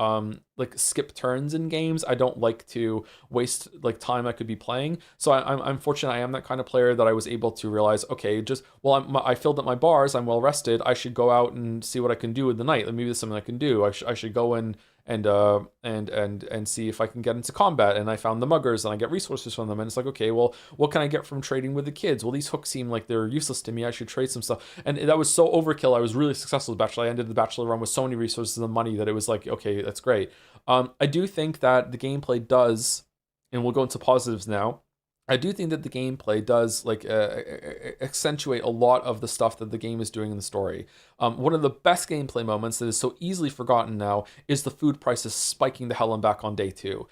like skip turns in games. I don't like to waste like time I could be playing. So I'm fortunate I am that kind of player that I was able to realize, okay, I filled up my bars, I'm well rested, I should go out and see what I can do in the night. Maybe there's something I can do. I should go in and see if I can get into combat. And I found the muggers and I get resources from them, and it's like, okay, well, what can I get from trading with the kids? Well, these hooks seem like they're useless to me. I should trade some stuff. And that was so overkill. I was really successful with Bachelor. I ended the Bachelor run with so many resources and money that it was like, okay, that's great. I do think that the gameplay does, and we'll go into positives now, I do think that the gameplay does like accentuate a lot of the stuff that the game is doing in the story. One of the best gameplay moments that is so easily forgotten now is the food prices spiking the hell and back on day 2.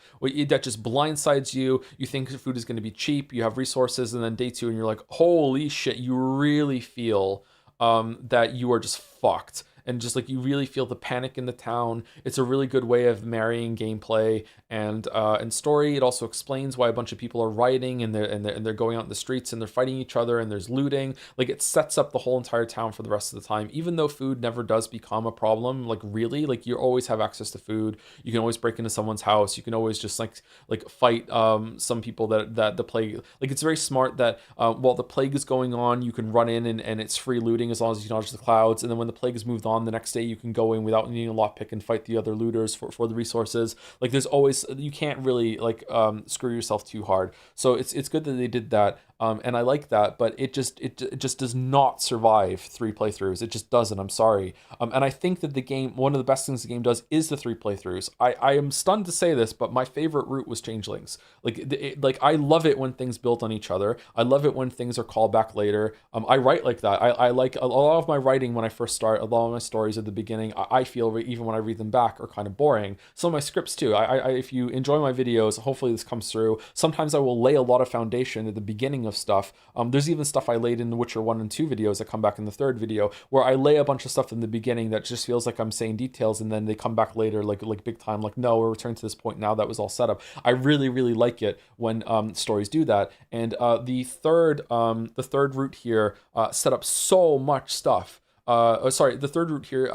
That just blindsides you. You think food is going to be cheap, you have resources, and then day 2 and you're like, holy shit, you really feel that you are just fucked. and just like you really feel the panic in the town. It's a really good way of marrying gameplay and story. It also explains why a bunch of people are rioting and they're going out in the streets and they're fighting each other and there's looting. Like, it sets up the whole entire town for the rest of the time, even though food never does become a problem. Like, really, like, you always have access to food. You can always break into someone's house. You can always just like fight some people that the plague, like, it's very smart that while the plague is going on, you can run in and it's free looting as long as you dodge the clouds. And then when the plague has moved on, the next day you can go in without needing a lockpick and fight the other looters for the resources. Like, there's always, you can't really like screw yourself too hard. So it's good that they did that. And I like that, but it just does not survive 3 playthroughs. It just doesn't. I'm sorry. And I think that the game, one of the best things the game does is the 3 playthroughs. I am stunned to say this, but my favorite route was Changelings. Like I love it when things build on each other. I love it when things are called back later. I write like that. I like a lot of my writing when I first start. A lot of my stories at the beginning, I feel even when I read them back, are kind of boring. Some of my scripts too. If you enjoy my videos, hopefully this comes through. Sometimes I will lay a lot of foundation at the beginning of stuff. There's even stuff I laid in the Witcher 1 and 2 videos that come back in the 3rd video, where I lay a bunch of stuff in the beginning that just feels like I'm saying details, and then they come back later like big time, like, no, we're returning to this point now, that was all set up. I really, really like it when stories do that. And the third route here set up so much stuff. The third route here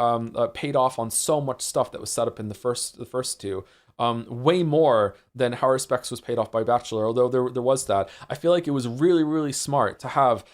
paid off on so much stuff that was set up in the first two. Way more than How Respects was paid off by Bachelor, although there was that. I feel like it was really, really smart to have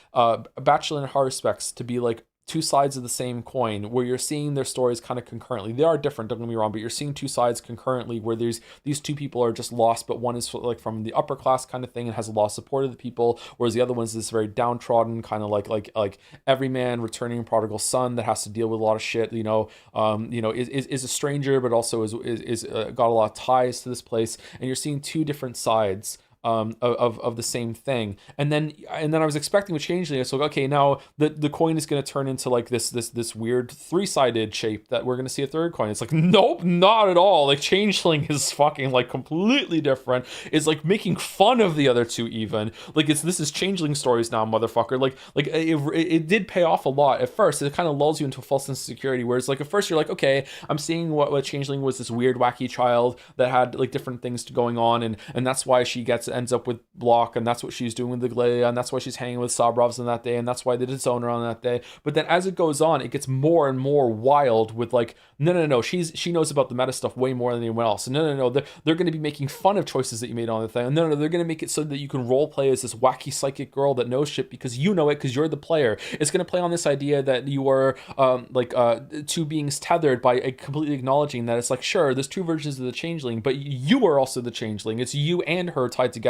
Bachelor and How Respects to be like 2 sides of the same coin, where you're seeing their stories kind of concurrently. They are different, don't get me wrong, but you're seeing 2 sides concurrently, where these 2 people are just lost, but one is like from the upper class kind of thing and has a lot of support of the people, whereas the other one's this very downtrodden kind of like everyman returning prodigal son that has to deal with a lot of shit, is a stranger, but also is got a lot of ties to this place. And you're seeing 2 different sides of the same thing. And then I was expecting with Changeling, so okay, now the coin is going to turn into like this weird 3-sided shape that we're going to see a 3rd coin. It's like, nope, not at all. Like, Changeling is fucking like completely different. It's like making fun of the other 2 even. Like, this is Changeling stories now, motherfucker. Like it did pay off a lot at first. It kind of lulls you into a false sense of security, whereas like at first you're like, okay, I'm seeing what Changeling was, this weird wacky child that had like different things going on, and that's why she ends up with Block, and that's what she's doing with the Glailia, and that's why she's hanging with Sabrovs on that day, and that's why they disown her on that day. But then as it goes on, it gets more and more wild with like, no, she knows about the meta stuff way more than anyone else. No, they're going to be making fun of choices that you made on the thing. No, they're going to make it so that you can role play as this wacky psychic girl that knows shit because you know it, because you're the player. It's going to play on this idea that you are 2 beings tethered by completely acknowledging that it's like, sure, there's 2 versions of the Changeling, but you are also the Changeling. It's you and her tied together.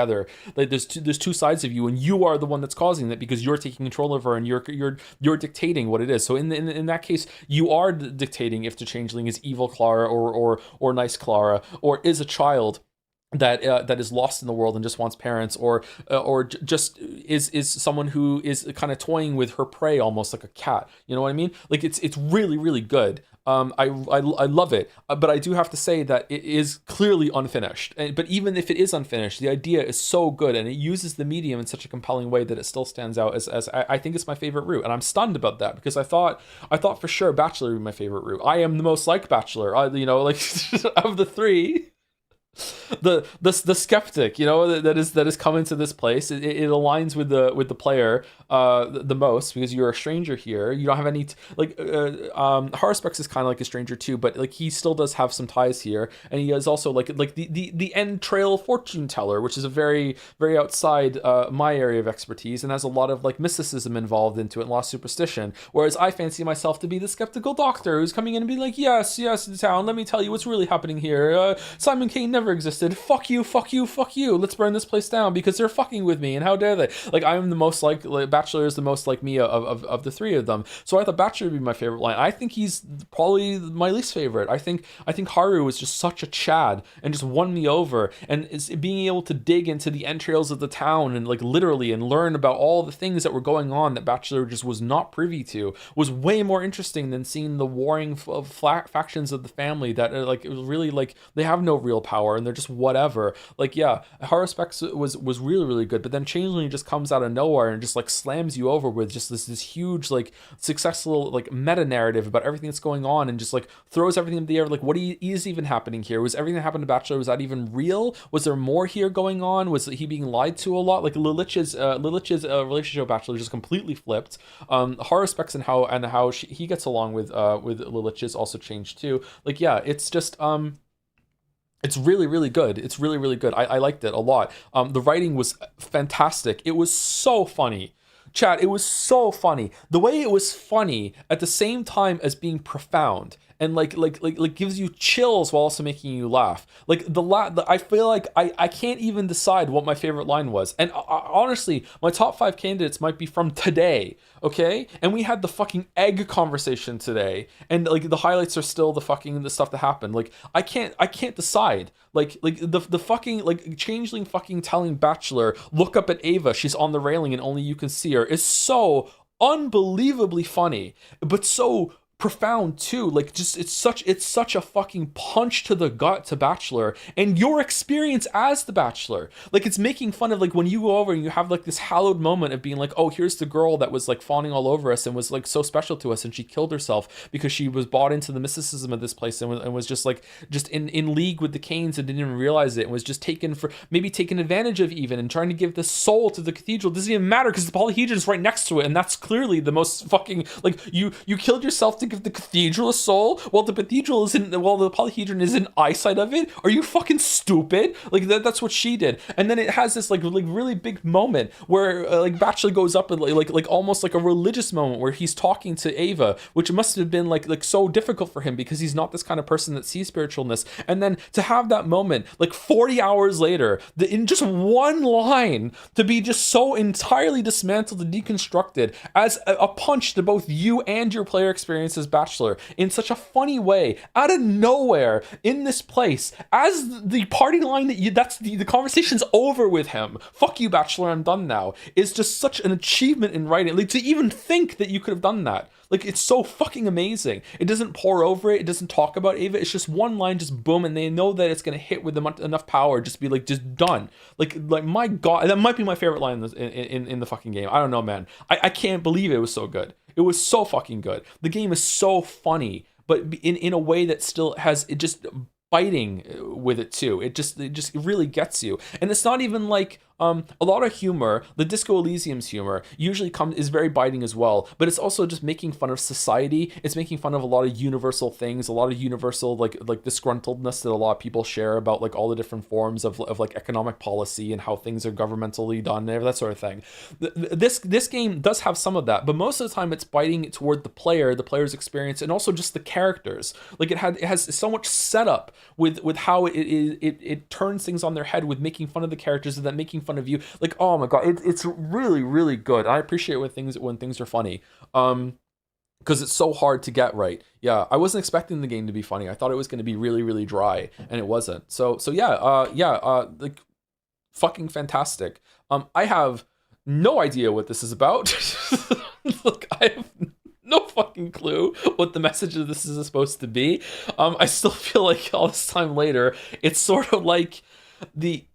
Like, there's 2 sides of you, and you are the one that's causing that because you're taking control of her and you're dictating what it is. So in that case, you are dictating if the Changeling is evil Clara or nice Clara, or is a child that is lost in the world and just wants parents, or just is someone who is kind of toying with her prey, almost like a cat. You know what I mean? Like, it's really, really good. I love it, but I do have to say that it is clearly unfinished. But even if it is unfinished, the idea is so good, and it uses the medium in such a compelling way that it still stands out as I think it's my favorite route, and I'm stunned about that because I thought for sure Bachelor would be my favorite route. I am the most like Bachelor, of the 3. The skeptic, that is coming to this place. It aligns with the player the most, because you're a stranger here. You don't have any Harspex is kind of like a stranger too, but like he still does have some ties here, and he is also like the end trail fortune teller, which is a very, very outside my area of expertise, and has a lot of like mysticism involved into it and lost superstition. Whereas I fancy myself to be the skeptical doctor who's coming in and be like, yes, the town. Let me tell you what's really happening here. Simon Kane never existed. Fuck you. Let's burn this place down because they're fucking with me, and how dare they? Like, I am the most like Bachelor is the most like me of the 3 of them. So I thought Bachelor would be my favorite line. I think he's probably my least favorite. I think Haru was just such a Chad and just won me over, and is being able to dig into the entrails of the town and like literally and learn about all the things that were going on that Bachelor just was not privy to was way more interesting than seeing the warring factions of the family that are like, it was really like they have no real power. anymore, and they're just whatever. Like, yeah, Horror Specs was really, really good, but then Changeling just comes out of nowhere and just like slams you over with just this huge, like, successful, like, meta narrative about everything that's going on, and just like throws everything in the air. Like, what is even happening here? Was everything that happened to Bachelor, was that even real? Was there more here going on? Was he being lied to a lot? Like, Lilich's relationship with Bachelor just completely flipped. Horror Specs and how he gets along with Lilich's also changed too. Like, yeah, it's just it's really, really good. It's really, really good. I liked it a lot. The writing was fantastic. It was so funny. Chat, it was so funny. The way it was funny at the same time as being profound, and like gives you chills while also making you laugh. Like I feel like I can't even decide what my favorite line was. And honestly, my top 5 candidates might be from today, okay? And we had the fucking egg conversation today, and like the highlights are still the stuff that happened. Like I can't decide. Like the fucking, like, Changeling fucking telling Bachelor, look up at Ava, she's on the railing and only you can see her, is so unbelievably funny, but so profound too. Like, just it's such a fucking punch to the gut to Bachelor and your experience as the Bachelor. Like, it's making fun of, like, when you go over and you have like this hallowed moment of being like, oh, here's the girl that was like fawning all over us and was like so special to us, and she killed herself because she was bought into the mysticism of this place, and was just in league with the Canes and didn't even realize it, and was just taken advantage of even, and trying to give the soul to the cathedral. It doesn't even matter because the polyhedron is right next to it, and that's clearly the most fucking, like, you killed yourself to give the cathedral a soul while the polyhedron is in eyesight of it. Are you fucking stupid? Like, that's what she did. And then it has this like really big moment where like Bachelor goes up and like almost like a religious moment where he's talking to Ava, which must have been like so difficult for him because he's not this kind of person that sees spiritualness. And then to have that moment like 40 hours later, in just one line, to be just so entirely dismantled and deconstructed as a punch to both you and your player experience as Bachelor in such a funny way, out of nowhere, in this place, as the party line that's the conversation's over with him. Fuck you, Bachelor, I'm done now. Is just such an achievement in writing. Like, to even think that you could have done that. Like, it's so fucking amazing. It doesn't pour over it. It doesn't talk about Ava. It's just one line, just boom, and they know that it's gonna hit with enough power, just be like, just done. Like my God, that might be my favorite line in the fucking game. I don't know, man. I can't believe it was so good. It was so fucking good. The game is so funny, but in a way that still has it just biting with it too. It just really gets you. And it's not even like a lot of humor, the Disco Elysium's humor usually is very biting as well, but it's also just making fun of society. It's making fun of a lot of universal things, a lot of universal like disgruntledness that a lot of people share about like all the different forms of like economic policy and how things are governmentally done and that sort of thing. This game does have some of that, but most of the time it's biting toward the player's experience, and also just the characters. Like, it has so much setup with how it turns things on their head with making fun of the characters and then making fun of you. Like, oh my God, it's really, really good. I appreciate when things are funny, because it's so hard to get right. Yeah, I wasn't expecting the game to be funny. I thought it was going to be really, really dry, and it wasn't. So yeah, like, fucking fantastic. I have no idea what this is about. Look, I have no fucking clue what the message of this is supposed to be. I still feel like all this time later, it's sort of like the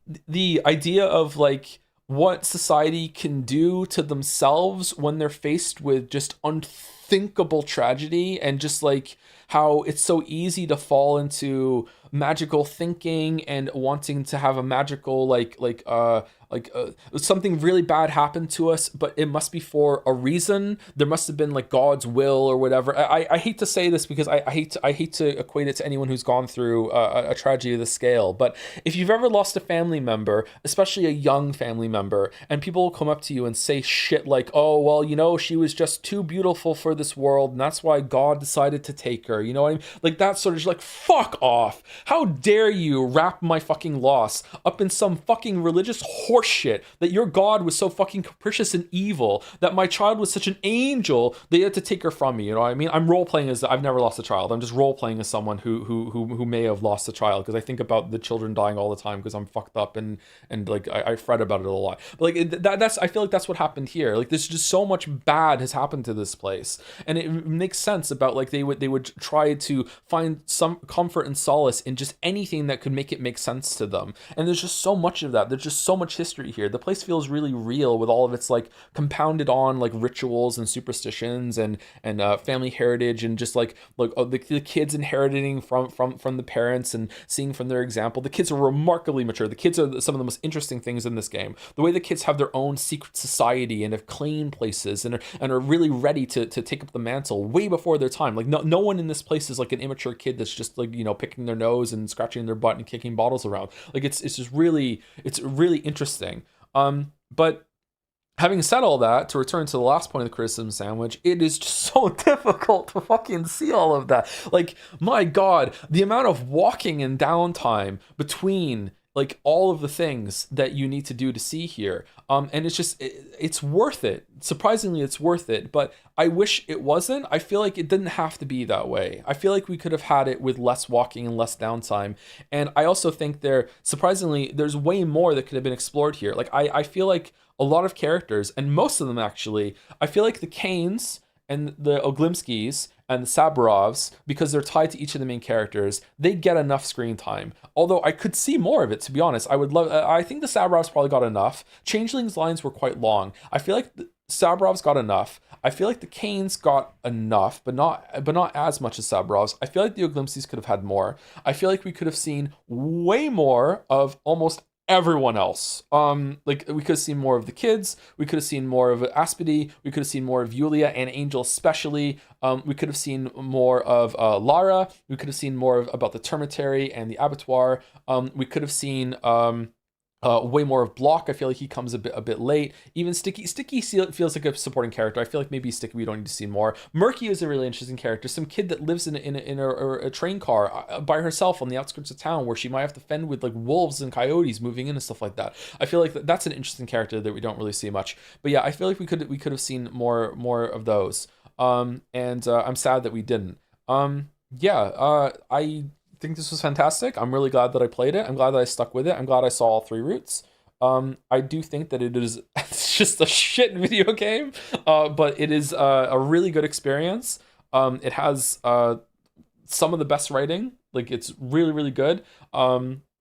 idea of like what society can do to themselves when they're faced with just unthinkable tragedy, and just like how it's so easy to fall into magical thinking and wanting to have a magical something really bad happened to us, but it must be for a reason. There must have been like God's will or whatever. I hate to say this because I hate to equate it to anyone who's gone through a tragedy of the scale, but if you've ever lost a family member, especially a young family member, and people will come up to you and say shit like, oh, well, you know, she was just too beautiful for this world and that's why God decided to take her, you know what I mean? Like, that sort of like, fuck off. How dare you wrap my fucking loss up in some fucking religious horseshit. That your god was so fucking capricious and evil. That my child was such an angel. They had to take her from me. You know what I mean? I'm role playing as I've never lost a child. I'm just role playing as someone who may have lost a child, because I think about the children dying all the time because I'm fucked up and like I fret about it a lot. But like that's I feel like that's what happened here. Like there's just so much bad has happened to this place, and it makes sense about like they would try to find some comfort and solace in just anything that could make it make sense to them. And there's just so much of that. There's just so much history here. The place feels really real with all of its like compounded on like rituals and superstitions and family heritage, and just like the kids inheriting from the parents and seeing from their example. The kids are remarkably mature. The kids are some of the most interesting things in this game. The way the kids have their own secret society and have claimed places and are really ready to take up the mantle way before their time. Like no one in this place is like an immature kid that's just like, you know, picking their nose and scratching their butt and kicking bottles around. Like it's just really interesting. But having said all that, to return to the last point of the criticism sandwich, it is just so difficult to fucking see all of that. Like, my God, the amount of walking and downtime between like all of the things that you need to do to see here. And it's just, it's worth it. Surprisingly, it's worth it. But I wish it wasn't. I feel like it didn't have to be that way. I feel like we could have had it with less walking and less downtime. And I also think surprisingly, there's way more that could have been explored here. Like, I feel like a lot of characters, and most of them actually, I feel like the Kanes and the Oglimskis and the Saburovs, because they're tied to each of the main characters, they get enough screen time. Although I could see more of it, to be honest. I think the Saburovs probably got enough. Changeling's lines were quite long. I feel like the Saburovs got enough. I feel like the Kanes got enough, but not as much as Saburovs. I feel like the Oglimskis could have had more. I feel like we could have seen way more of almost everyone else. Like we could have seen more of the kids, we could have seen more of Aspidi, we could have seen more of Yulia and Angel especially. We could have seen more of Lara, we could have seen more about the Termitary and the Abattoir. We could have seen way more of Block. I feel like he comes a bit late. Even Sticky feels like a supporting character. I feel like maybe Sticky we don't need to see more. Murky is a really interesting character. Some kid that lives in a train car by herself on the outskirts of town, where she might have to fend with like wolves and coyotes moving in and stuff like that. I feel like that's an interesting character that we don't really see much. But yeah, I feel like we could have seen more of those. And I'm sad that we didn't. I think this was fantastic. I'm really glad that I played it. I'm glad that I stuck with it. I'm glad I saw all 3 routes. I do think that it's just a shit video game, but it is a really good experience. It has some of the best writing. Like, it's really, really good.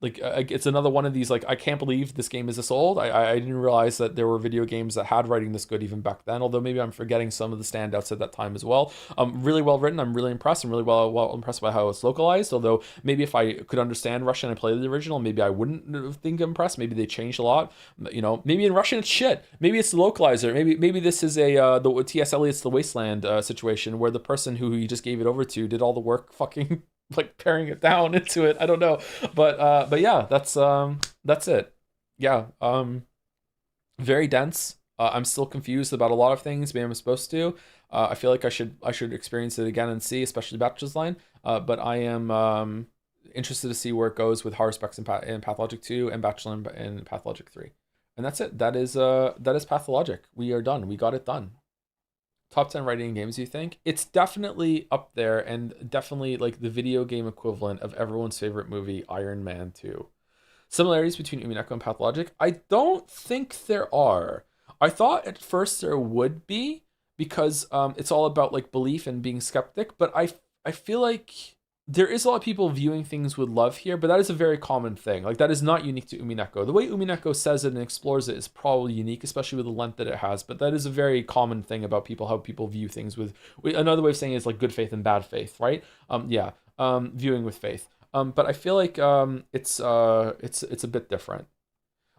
It's another one of these, like, I can't believe this game is this old. I didn't realize that there were video games that had writing this good even back then, although maybe I'm forgetting some of the standouts at that time as well. Really well written. I'm really impressed. I'm really well impressed by how it's localized, although maybe if I could understand Russian and play the original, maybe I wouldn't think impressed. Maybe they changed a lot. You know, maybe in Russian it's shit. Maybe it's the localizer. Maybe this is the T.S. Eliot's The Wasteland situation, where the person who he just gave it over to did all the work fucking like paring it down into it. I don't know, but yeah, that's it. Yeah, very dense. I'm still confused about a lot of things. Maybe I'm supposed to. I feel like I should experience it again and see, especially Bachelor's Line. But I am interested to see where it goes with Horror Specs in Pathologic 2 and Bachelor in Pathologic 3. And that's it. That is Pathologic. We are done. We got it done. Top 10 writing games, you think? It's definitely up there, and definitely like the video game equivalent of everyone's favorite movie, Iron Man 2. Similarities between Umineko and Pathologic? I don't think there are. I thought at first there would be, because it's all about like belief and being skeptic, but I feel like there is a lot of people viewing things with love here, but that is a very common thing. Like, that is not unique to Umineko. The way Umineko says it and explores it is probably unique, especially with the length that it has, but that is a very common thing about people, how people view things with another way of saying it is like good faith and bad faith, right? Viewing with faith. But I feel like it's a bit different.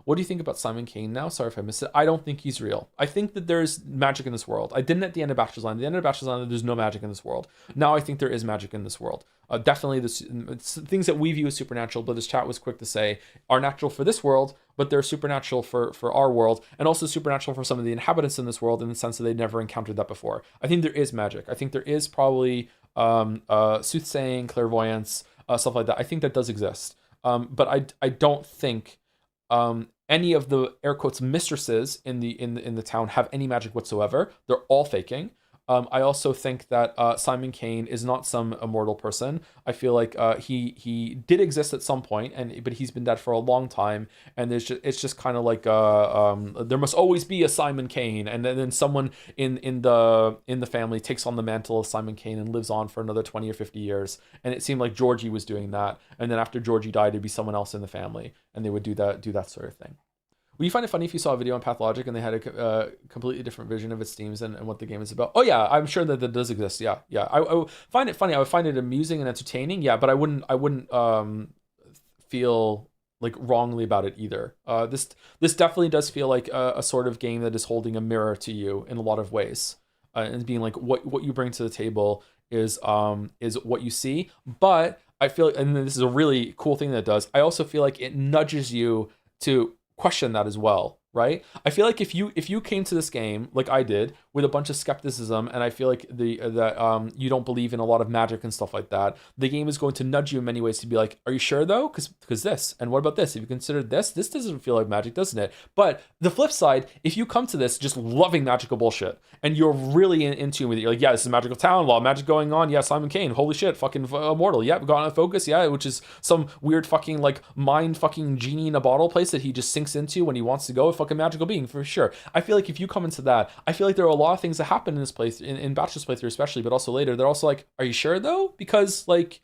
What do you think about Simon Kane now? Sorry if I missed it. I don't think he's real. I think that there's magic in this world. I didn't at the end of Bachelor's Line. At the end of Bachelor's Line, there's no magic in this world. Now I think there is magic in this world. Definitely it's things that we view as supernatural, but this chat was quick to say are natural for this world, but they're supernatural for our world, and also supernatural for some of the inhabitants in this world in the sense that they never encountered that before. I think there is magic. I think there is probably soothsaying, clairvoyance, stuff like that. I think that does exist. But I don't think any of the air quotes mistresses in the town have any magic whatsoever. They're all faking. I also think that Simon Kane is not some immortal person. I feel like he did exist at some point, but he's been dead for a long time. And it's just kind of like there must always be a Simon Kane, and then someone in the family takes on the mantle of Simon Kane and lives on for another 20 or 50 years. And it seemed like Georgie was doing that. And then after Georgie died, it'd be someone else in the family, and they would do that sort of thing. Would you find it funny if you saw a video on Pathologic and they had a completely different vision of its themes and what the game is about? Oh yeah, I'm sure that does exist. Yeah. I would find it funny. I would find it amusing and entertaining. Yeah, but I wouldn't feel like wrongly about it either. This definitely does feel like a sort of game that is holding a mirror to you in a lot of ways, and being like what you bring to the table is what you see. But I feel, and this is a really cool thing that it does, I also feel like it nudges you to question that as well, right? I feel like if you came to this game like I did with a bunch of skepticism, and I feel like that you don't believe in a lot of magic and stuff like that, the game is going to nudge you in many ways to be like, are you sure though? Because this, and what about this? If you consider this doesn't feel like magic, doesn't it? But the flip side, if you come to this just loving magical bullshit and you're really in tune with it, you're like, yeah, this is a magical town, law, magic going on, yeah, Simon Kane, holy shit, fucking immortal, yeah, got on focus, yeah, which is some weird fucking like mind fucking genie in a bottle place that he just sinks into when he wants to go, a fucking magical being for sure. I feel like if you come into that, I feel like there are a lot of things that happen in this place, in Bachelor's playthrough especially, but also later, they're also like, are you sure though? Because like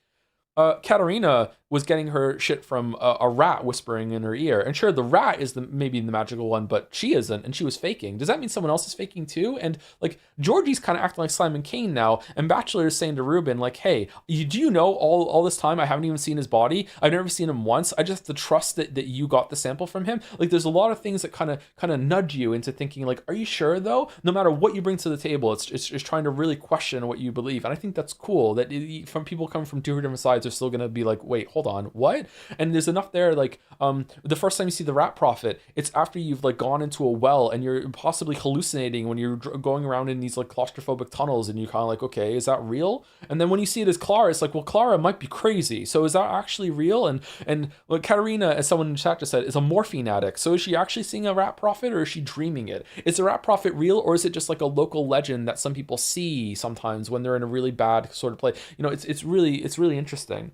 Katarina was getting her shit from a rat whispering in her ear, and sure, the rat is maybe the magical one, but she isn't, and she was faking. Does that mean someone else is faking too? And like Georgie's kind of acting like Simon Kane now, and Bachelor is saying to Ruben like, hey, do you know all this time I haven't even seen his body, I've never seen him once, I just have to trust that you got the sample from him. Like there's a lot of things that kind of nudge you into thinking like, are you sure though? No matter what you bring to the table, it's trying to really question what you believe. And I think that's cool that from people coming from two different sides are still going to be like, wait, hold on, what? And there's enough there, like the first time you see the rat prophet, it's after you've like gone into a well and you're possibly hallucinating when you're going around in these like claustrophobic tunnels, and you're kind of like, okay, is that real? And then when you see it as Clara, it's like, well, Clara might be crazy, so is that actually real? And like Katarina, as someone in chat just said, is a morphine addict, so is she actually seeing a rat prophet, or is she dreaming it? Is the rat prophet real, or is it just like a local legend that some people see sometimes when they're in a really bad sort of play? You know, it's really interesting.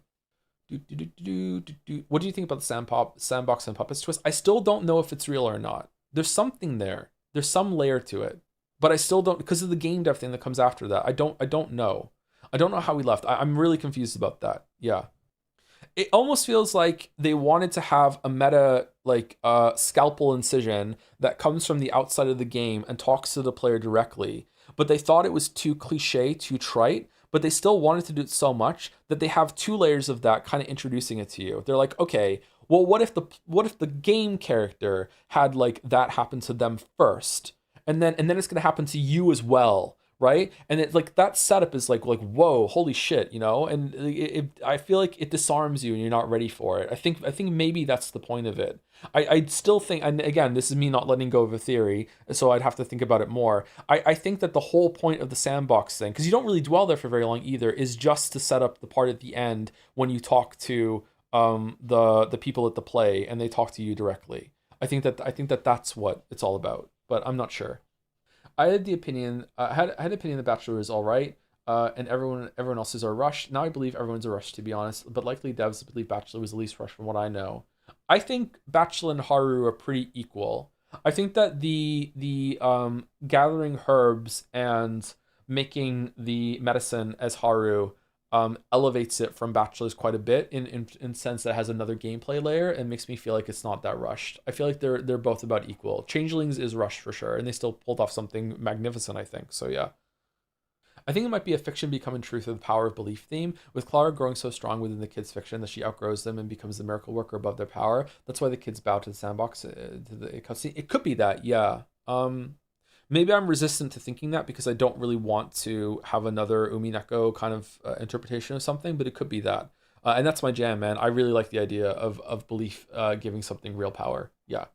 What do you think about the sandbox and puppets twist? I still don't know if it's real or not. There's something there. There's some layer to it, but I still don't, because of the game dev thing that comes after that. I don't know. I don't know how we left. I'm really confused about that. Yeah. It almost feels like they wanted to have a meta like scalpel incision that comes from the outside of the game and talks to the player directly, but they thought it was too cliche, too trite. But they still wanted to do it so much that they have two layers of that kind of introducing it to you. They're like, okay, well, what if the game character had like that happen to them first, and then it's gonna happen to you as well, right? And it's like that setup is like whoa, holy shit, you know? And I feel like it disarms you and you're not ready for it. I think maybe that's the point of it. I still think, and again, this is me not letting go of a theory, so I'd have to think about it more. I think that the whole point of the sandbox thing, because you don't really dwell there for very long either, is just to set up the part at the end when you talk to the people at the play and they talk to you directly. I think that that's what it's all about, but I'm not sure. I had the opinion The Bachelor is all right, and everyone else's are rushed. Now I believe everyone's a rush, to be honest, but likely devs believe Bachelor was the least rushed from what I know. I think Bachelor and Haru are pretty equal. I think that the gathering herbs and making the medicine as Haru elevates it from Bachelor's quite a bit in sense that it has another gameplay layer and makes me feel like it's not that rushed. I feel like they're both about equal. Changelings is rushed for sure, and they still pulled off something magnificent, I think. So yeah. I think it might be a fiction becoming truth of the power of belief theme, with Clara growing so strong within the kids' fiction that she outgrows them and becomes the miracle worker above their power. That's why the kids bow to the sandbox, to the cutscene. It could be that, yeah. Maybe I'm resistant to thinking that because I don't really want to have another Umineko kind of interpretation of something, but it could be that. And that's my jam, man. I really like the idea of belief giving something real power. Yeah.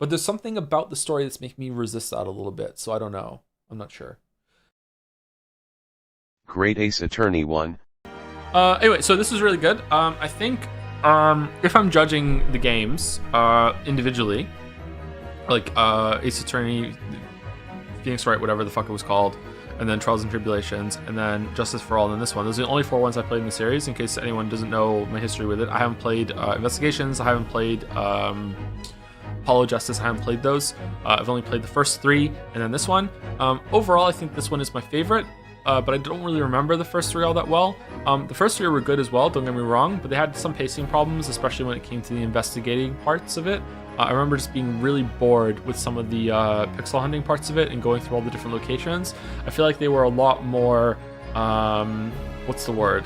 But there's something about the story that's making me resist that a little bit, so I don't know. I'm not sure. Great Ace Attorney 1. Anyway, so this is really good. I think if I'm judging the games individually, like Ace Attorney, Phoenix Wright, whatever the fuck it was called, and then Trials and Tribulations, and then Justice for All, and then this one. Those are the only 4 ones I played in the series, in case anyone doesn't know my history with it. I haven't played Investigations, I haven't played Apollo Justice, I haven't played those. I've only played the first 3, and then this one. Overall, I think this one is my favorite, but I don't really remember the first 3 all that well. The first 3 were good as well, don't get me wrong, but they had some pacing problems, especially when it came to the investigating parts of it. I remember just being really bored with some of the pixel hunting parts of it and going through all the different locations. I feel like they were a lot more, what's the word?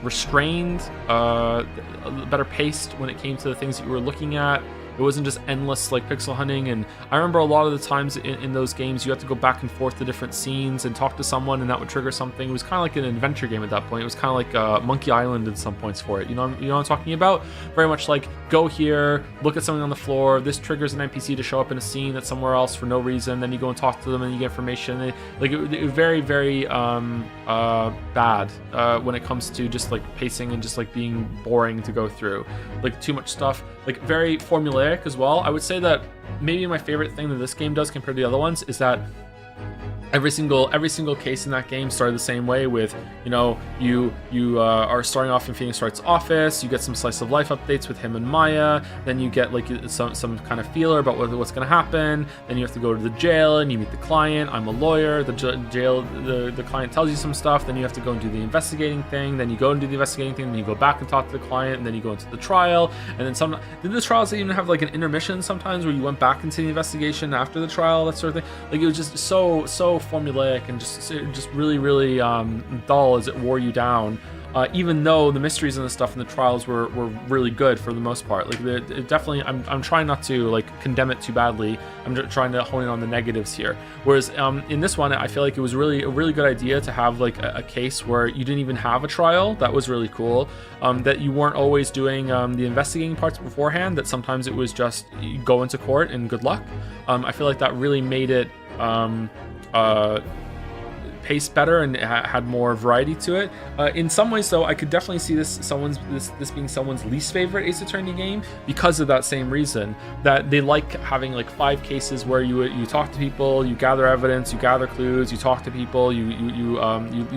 Restrained, better paced when it came to the things that you were looking at. It wasn't just endless like pixel hunting, and I remember a lot of the times in those games you had to go back and forth to different scenes and talk to someone, and that would trigger something. It was kind of like an adventure game at that point. It was kind of like Monkey Island at some points for it. You know what I'm talking about? Very much like, go here, look at something on the floor, this triggers an NPC to show up in a scene that's somewhere else for no reason, then you go and talk to them and you get information. It was very, very bad when it comes to just like pacing and just like being boring to go through. Like too much stuff, like very formulaic as well. I would say that maybe my favorite thing that this game does compared to the other ones is that every single case in that game started the same way, with, you know, you are starting off in Phoenix Wright's office, you get some slice of life updates with him and Maya, then you get like some kind of feeler about what's going to happen, then you have to go to the jail and you meet the client. I'm a lawyer, the jail, the client tells you some stuff, then you have to go and do the investigating thing, then you go and do the investigating thing, then you go back and talk to the client, and then you go into the trial, and then did the trials even have like an intermission sometimes where you went back into the investigation after the trial, that sort of thing? Like, it was just so formulaic and just really, really dull as it wore you down, even though the mysteries and the stuff in the trials were really good for the most part. Like, it definitely, I'm trying not to like condemn it too badly. I'm just trying to hone in on the negatives here. Whereas in this one, I feel like it was really a really good idea to have like a case where you didn't even have a trial. That was really cool. That you weren't always doing the investigating parts beforehand, that sometimes it was just you go into court and good luck. I feel like that really made it paced better and had more variety to it. In some ways, though, I could definitely see this being someone's least favorite Ace Attorney game, because of that same reason, that they like having like 5 cases where you talk to people, you gather evidence, you gather clues, you talk to people, you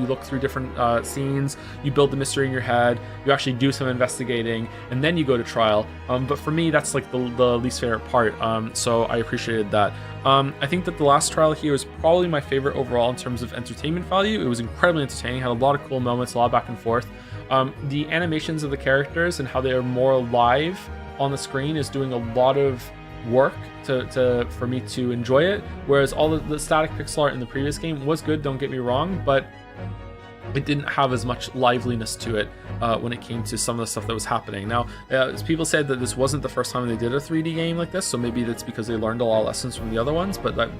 look through different scenes, you build the mystery in your head, you actually do some investigating, and then you go to trial. But for me, that's like the least favorite part. So I appreciated that. I think that the last trial here was probably my favorite overall in terms of entertainment value. It was incredibly entertaining, had a lot of cool moments, a lot of back and forth. The animations of the characters and how they are more alive on the screen is doing a lot of work for me to enjoy it, whereas all the static pixel art in the previous game was good, don't get me wrong, but it didn't have as much liveliness to it when it came to some of the stuff that was happening. Now, people said that this wasn't the first time they did a 3D game like this, so maybe that's because they learned a lot of lessons from the other ones, but that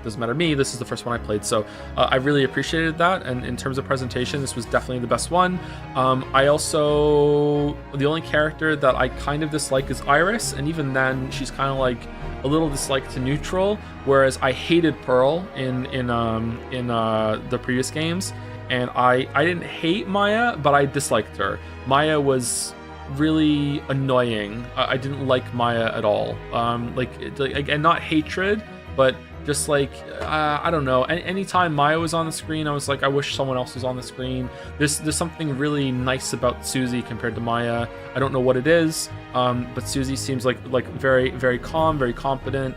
doesn't matter to me. This is the first one I played, so I really appreciated that, and in terms of presentation, this was definitely the best one. I also, the only character that I kind of dislike is Iris, and even then, she's kind of like a little disliked to neutral, whereas I hated Pearl in the previous games. And I didn't hate Maya, but I disliked her. Maya was really annoying. I didn't like Maya at all. And not hatred, but just like, I don't know. Anytime Maya was on the screen, I was like, I wish someone else was on the screen. There's something really nice about Susie compared to Maya. I don't know what it is, but Susie seems like very, very calm, very competent.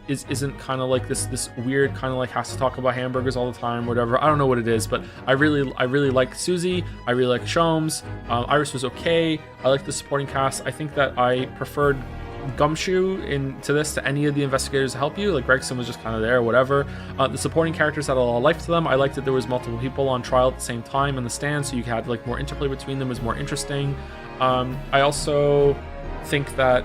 Isn't kind of like this weird kind of like has to talk about hamburgers all the time, whatever. I don't know what it is, but I really like Susie. I really like Sholmes. Iris was okay. I like the supporting cast. I think that I preferred Gumshoe to any of the investigators to help you. Like Gregson was just kind of there, whatever. The supporting characters had a lot of life to them. I liked that there was multiple people on trial at the same time in the stand, so you had like more interplay between them, was more interesting. I also think that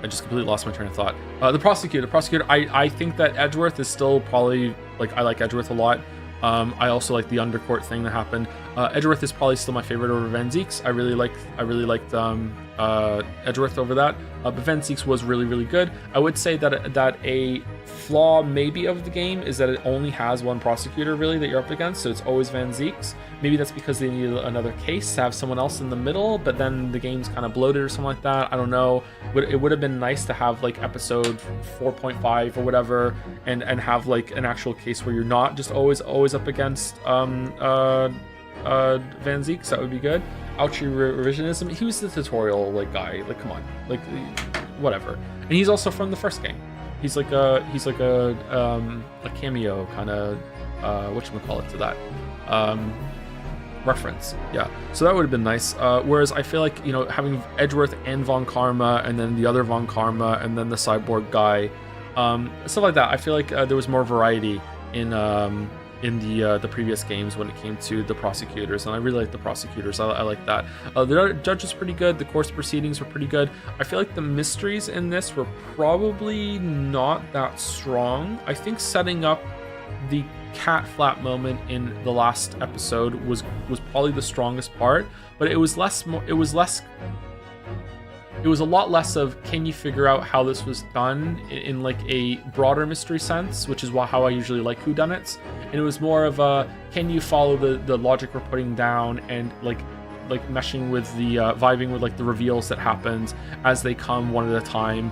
I just completely lost my train of thought. The prosecutor, I think that Edgeworth is still probably, like, I like Edgeworth a lot. I also like the undercourt thing that happened. Edgeworth is probably still my favorite over Van Zieks. I really liked Edgeworth over that, but Van Zieks was really, really good. I would say that a flaw maybe of the game is that it only has one prosecutor really that you're up against, so it's always Van Zieks. Maybe that's because they needed another case to have someone else in the middle, but then the game's kind of bloated or something like that. I don't know. It would have been nice to have like episode 4.5 or whatever, and have like an actual case where you're not just always up against Van Zieks. That would be good. Ouchie revisionism. He was the tutorial like guy. Like, come on, like whatever. And he's also from the first game. He's like a cameo kind of whatchamacallit to that reference. Yeah, so that would have been nice. Whereas I feel like, you know, having Edgeworth and Von Karma, and then the other Von Karma, and then the cyborg guy, stuff like that. I feel like there was more variety in the previous games when it came to the prosecutors, and I really like the prosecutors. I like that. The judge was pretty good. The course proceedings were pretty good. I feel like the mysteries in this were probably not that strong. I think setting up the cat flap moment in the last episode was probably the strongest part, but it was a lot less of, can you figure out how this was done in like a broader mystery sense, which is how I usually like whodunits. And it was more of a, can you follow the logic we're putting down, and like meshing with the vibing with like the reveals that happens as they come one at a time.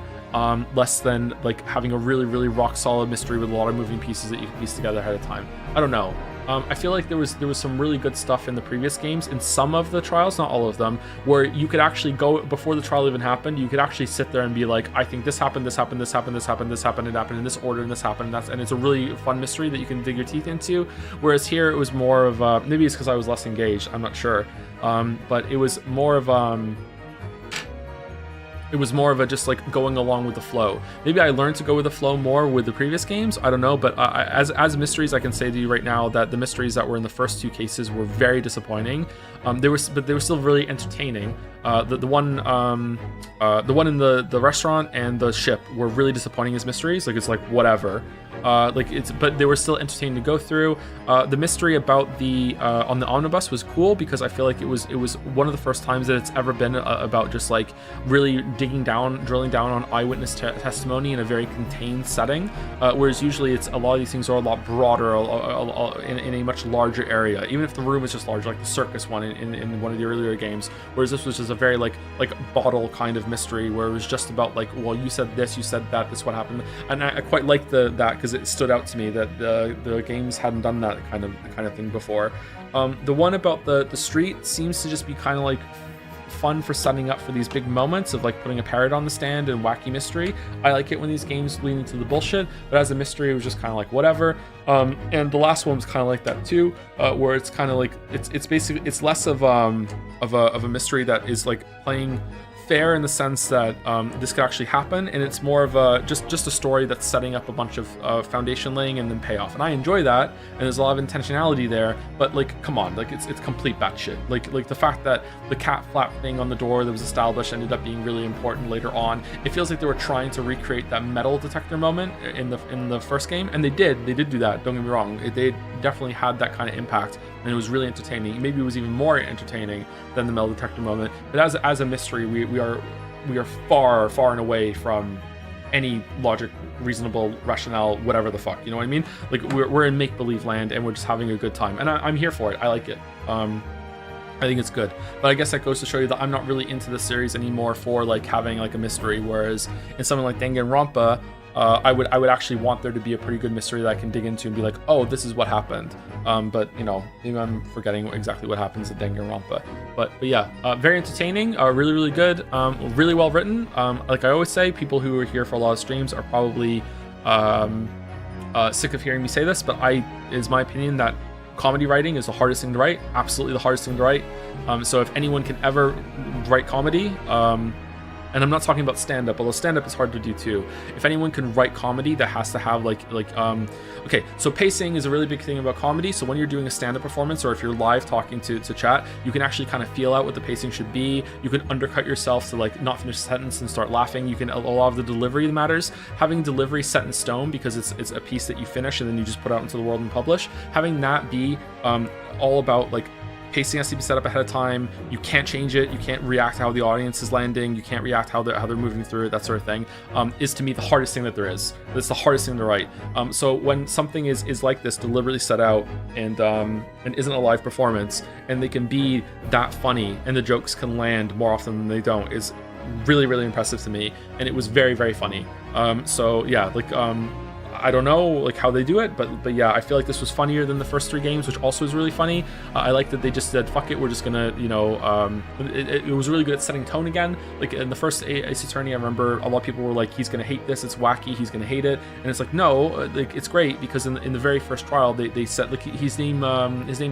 Less than like having a really, really rock solid mystery with a lot of moving pieces that you can piece together ahead of time. I don't know. I feel like there was some really good stuff in the previous games, in some of the trials, not all of them, where you could actually go, before the trial even happened, you could actually sit there and be like, I think this happened, this happened, this happened, this happened, this happened, it happened in this order, and this happened, and it's a really fun mystery that you can dig your teeth into. Whereas here it was more of maybe it's because I was less engaged, I'm not sure, but it was more of just like going along with the flow. Maybe I learned to go with the flow more with the previous games, I don't know, but as mysteries, I can say to you right now that the mysteries that were in the first two cases were very disappointing. They were still really entertaining. The one in the restaurant and the ship were really disappointing as mysteries. Like, it's like whatever. But they were still entertaining to go through. The mystery about the on the omnibus was cool, because I feel like it was one of the first times that it's ever been about just like really drilling down on eyewitness testimony in a very contained setting. Whereas usually a lot of these things are a lot broader, in a much larger area. Even if the room is just large, like the circus one in one of the earlier games. Whereas this was just a very like bottle kind of mystery, where it was just about like, well, you said this, you said that, this is what happened. And I quite liked that, because it stood out to me that the games hadn't done that kind of thing before. The one about the street seems to just be kind of like fun for setting up for these big moments of like putting a parrot on the stand and wacky mystery. I like it when these games lean into the bullshit, but as a mystery it was just kind of like whatever. And the last one was kind of like that too, where it's kind of like it's basically, it's less of a mystery that is like playing fair in the sense that this could actually happen, and it's more of a just a story that's setting up a bunch of foundation laying and then payoff, and I enjoy that, and there's a lot of intentionality there. But like, come on, like it's complete batshit. Like the fact that the cat flap thing on the door that was established ended up being really important later on. It feels like they were trying to recreate that metal detector moment in the first game, and they did do that. Don't get me wrong, they definitely had that kind of impact, and it was really entertaining. Maybe it was even more entertaining than the metal detector moment. But as a mystery, we are far and away from any logic, reasonable rationale, whatever the fuck, you know what I mean? Like, we're in make-believe land, and we're just having a good time, and I'm here for it. I like it. I think it's good. But I guess that goes to show you that I'm not really into the series anymore for like having like a mystery, whereas in something like Danganronpa, I would actually want there to be a pretty good mystery that I can dig into and be like, oh, this is what happened. But you know, maybe I'm forgetting exactly what happens at Danganronpa. But yeah, very entertaining, really, really good, really well written. Like I always say, people who are here for a lot of streams are probably sick of hearing me say this, but it's my opinion that comedy writing is the hardest thing to write, absolutely the hardest thing to write. So if anyone can ever write comedy, and I'm not talking about stand-up, although stand-up is hard to do too. If anyone can write comedy that has to have okay, so pacing is a really big thing about comedy. So when you're doing a stand-up performance, or if you're live talking to chat, you can actually kind of feel out what the pacing should be. You can undercut yourself to like not finish a sentence and start laughing. You can, a lot of the delivery matters. Having delivery set in stone, because it's a piece that you finish and then you just put out into the world and publish. Having that be all about like pacing has to be set up ahead of time. You can't change it. You can't react how the audience is landing. You can't react how they're moving through it, that sort of thing, is to me the hardest thing that there is. It's the hardest thing to write. So when something is like this, deliberately set out and isn't a live performance, and they can be that funny and the jokes can land more often than they don't, is really, really impressive to me. And it was very, very funny. So yeah, like I don't know like how they do it, but yeah, I feel like this was funnier than the first 3 games, which also is really funny. I like that they just said, fuck it, we're just gonna, you know, it was really good at setting tone again. Like in the first Ace Attorney, I remember a lot of people were like, he's gonna hate this, it's wacky, he's gonna hate it, and it's like, no, like it's great, because in the very first trial, they set, like, his name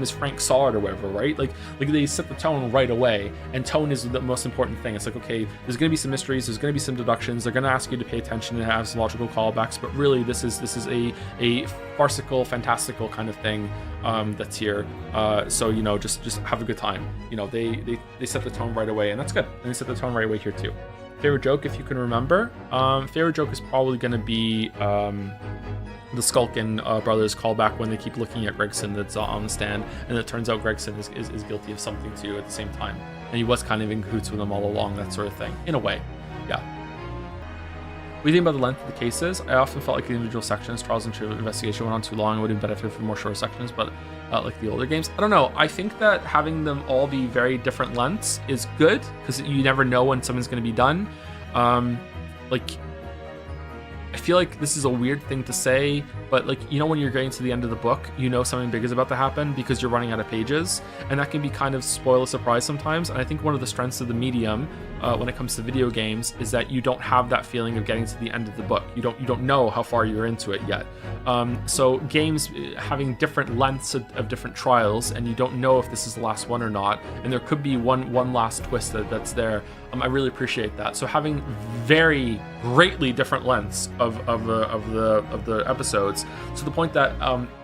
is Frank Sard or whatever, right? Like they set the tone right away, and tone is the most important thing. It's like, okay, there's gonna be some mysteries, there's gonna be some deductions, they're gonna ask you to pay attention and have some logical callbacks, but really this is a farcical, fantastical kind of thing that's here. So, you know, just have a good time. You know, they set the tone right away, and that's good. And they set the tone right away here too. Favorite joke, if you can remember. Favorite joke is probably going to be the Skulkin brothers callback when they keep looking at Gregson that's on the stand, and it turns out Gregson is guilty of something too at the same time. And he was kind of in cahoots with them all along, that sort of thing. In a way, yeah. What do you think about the length of the cases? I often felt like the individual sections, trials and investigation, went on too long. It would have benefited from more shorter sections, but like the older games. I don't know. I think that having them all be very different lengths is good, because you never know when something's going to be done. Like, I feel like this is a weird thing to say, but like, you know, when you're getting to the end of the book, you know something big is about to happen because you're running out of pages, and that can be kind of spoil a surprise sometimes. And I think one of the strengths of the medium when it comes to video games is that you don't have that feeling of getting to the end of the book. You don't know how far you're into it yet. So games having different lengths of different trials, and you don't know if this is the last one or not, and there could be one last twist that's there. I really appreciate that. So having very greatly different lengths of the episodes, to the point that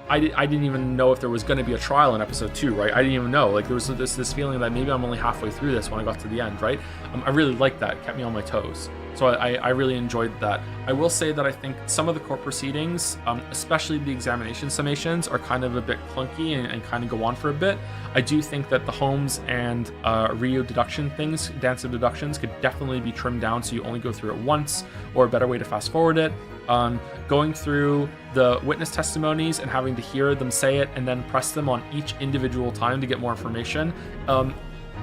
I didn't even know if there was going to be a trial in episode 2, right? I didn't even know. Like, there was this feeling that maybe I'm only halfway through this when I got to the end, right? I really liked that. It kept me on my toes. So I really enjoyed that. I will say that I think some of the court proceedings, especially the examination summations, are kind of a bit clunky and kind of go on for a bit. I do think that the Holmes and Rio deduction things, dance of deductions, could definitely be trimmed down so you only go through it once, or a better way to fast forward it. Going through the witness testimonies and having to hear them say it and then press them on each individual time to get more information.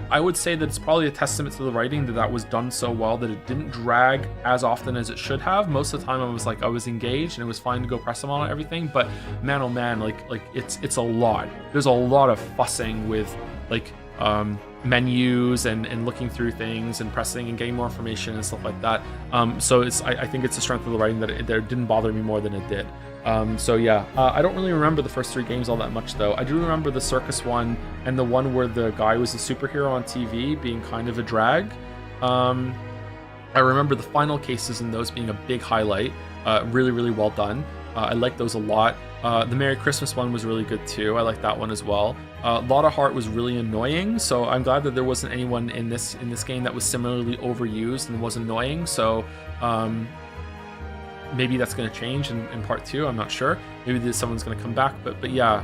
I would say that it's probably a testament to the writing that was done so well that it didn't drag as often as it should have. Most of the time I was engaged and it was fine to go press them on everything, but man, oh man, like it's a lot. There's a lot of fussing with like menus and looking through things and pressing and getting more information and stuff like that. So I think it's the strength of the writing that it didn't bother me more than it did. So yeah, I don't really remember the first 3 games all that much though. I do remember the circus one and the one where the guy was a superhero on TV being kind of a drag. I remember the final cases in those being a big highlight. Really, really well done. I like those a lot. The Merry Christmas one was really good too. I like that one as well. Lot of Heart was really annoying, so I'm glad that there wasn't anyone in this game that was similarly overused and was annoying. So maybe that's going to change in part 2. I'm not sure. Maybe someone's going to come back, but yeah.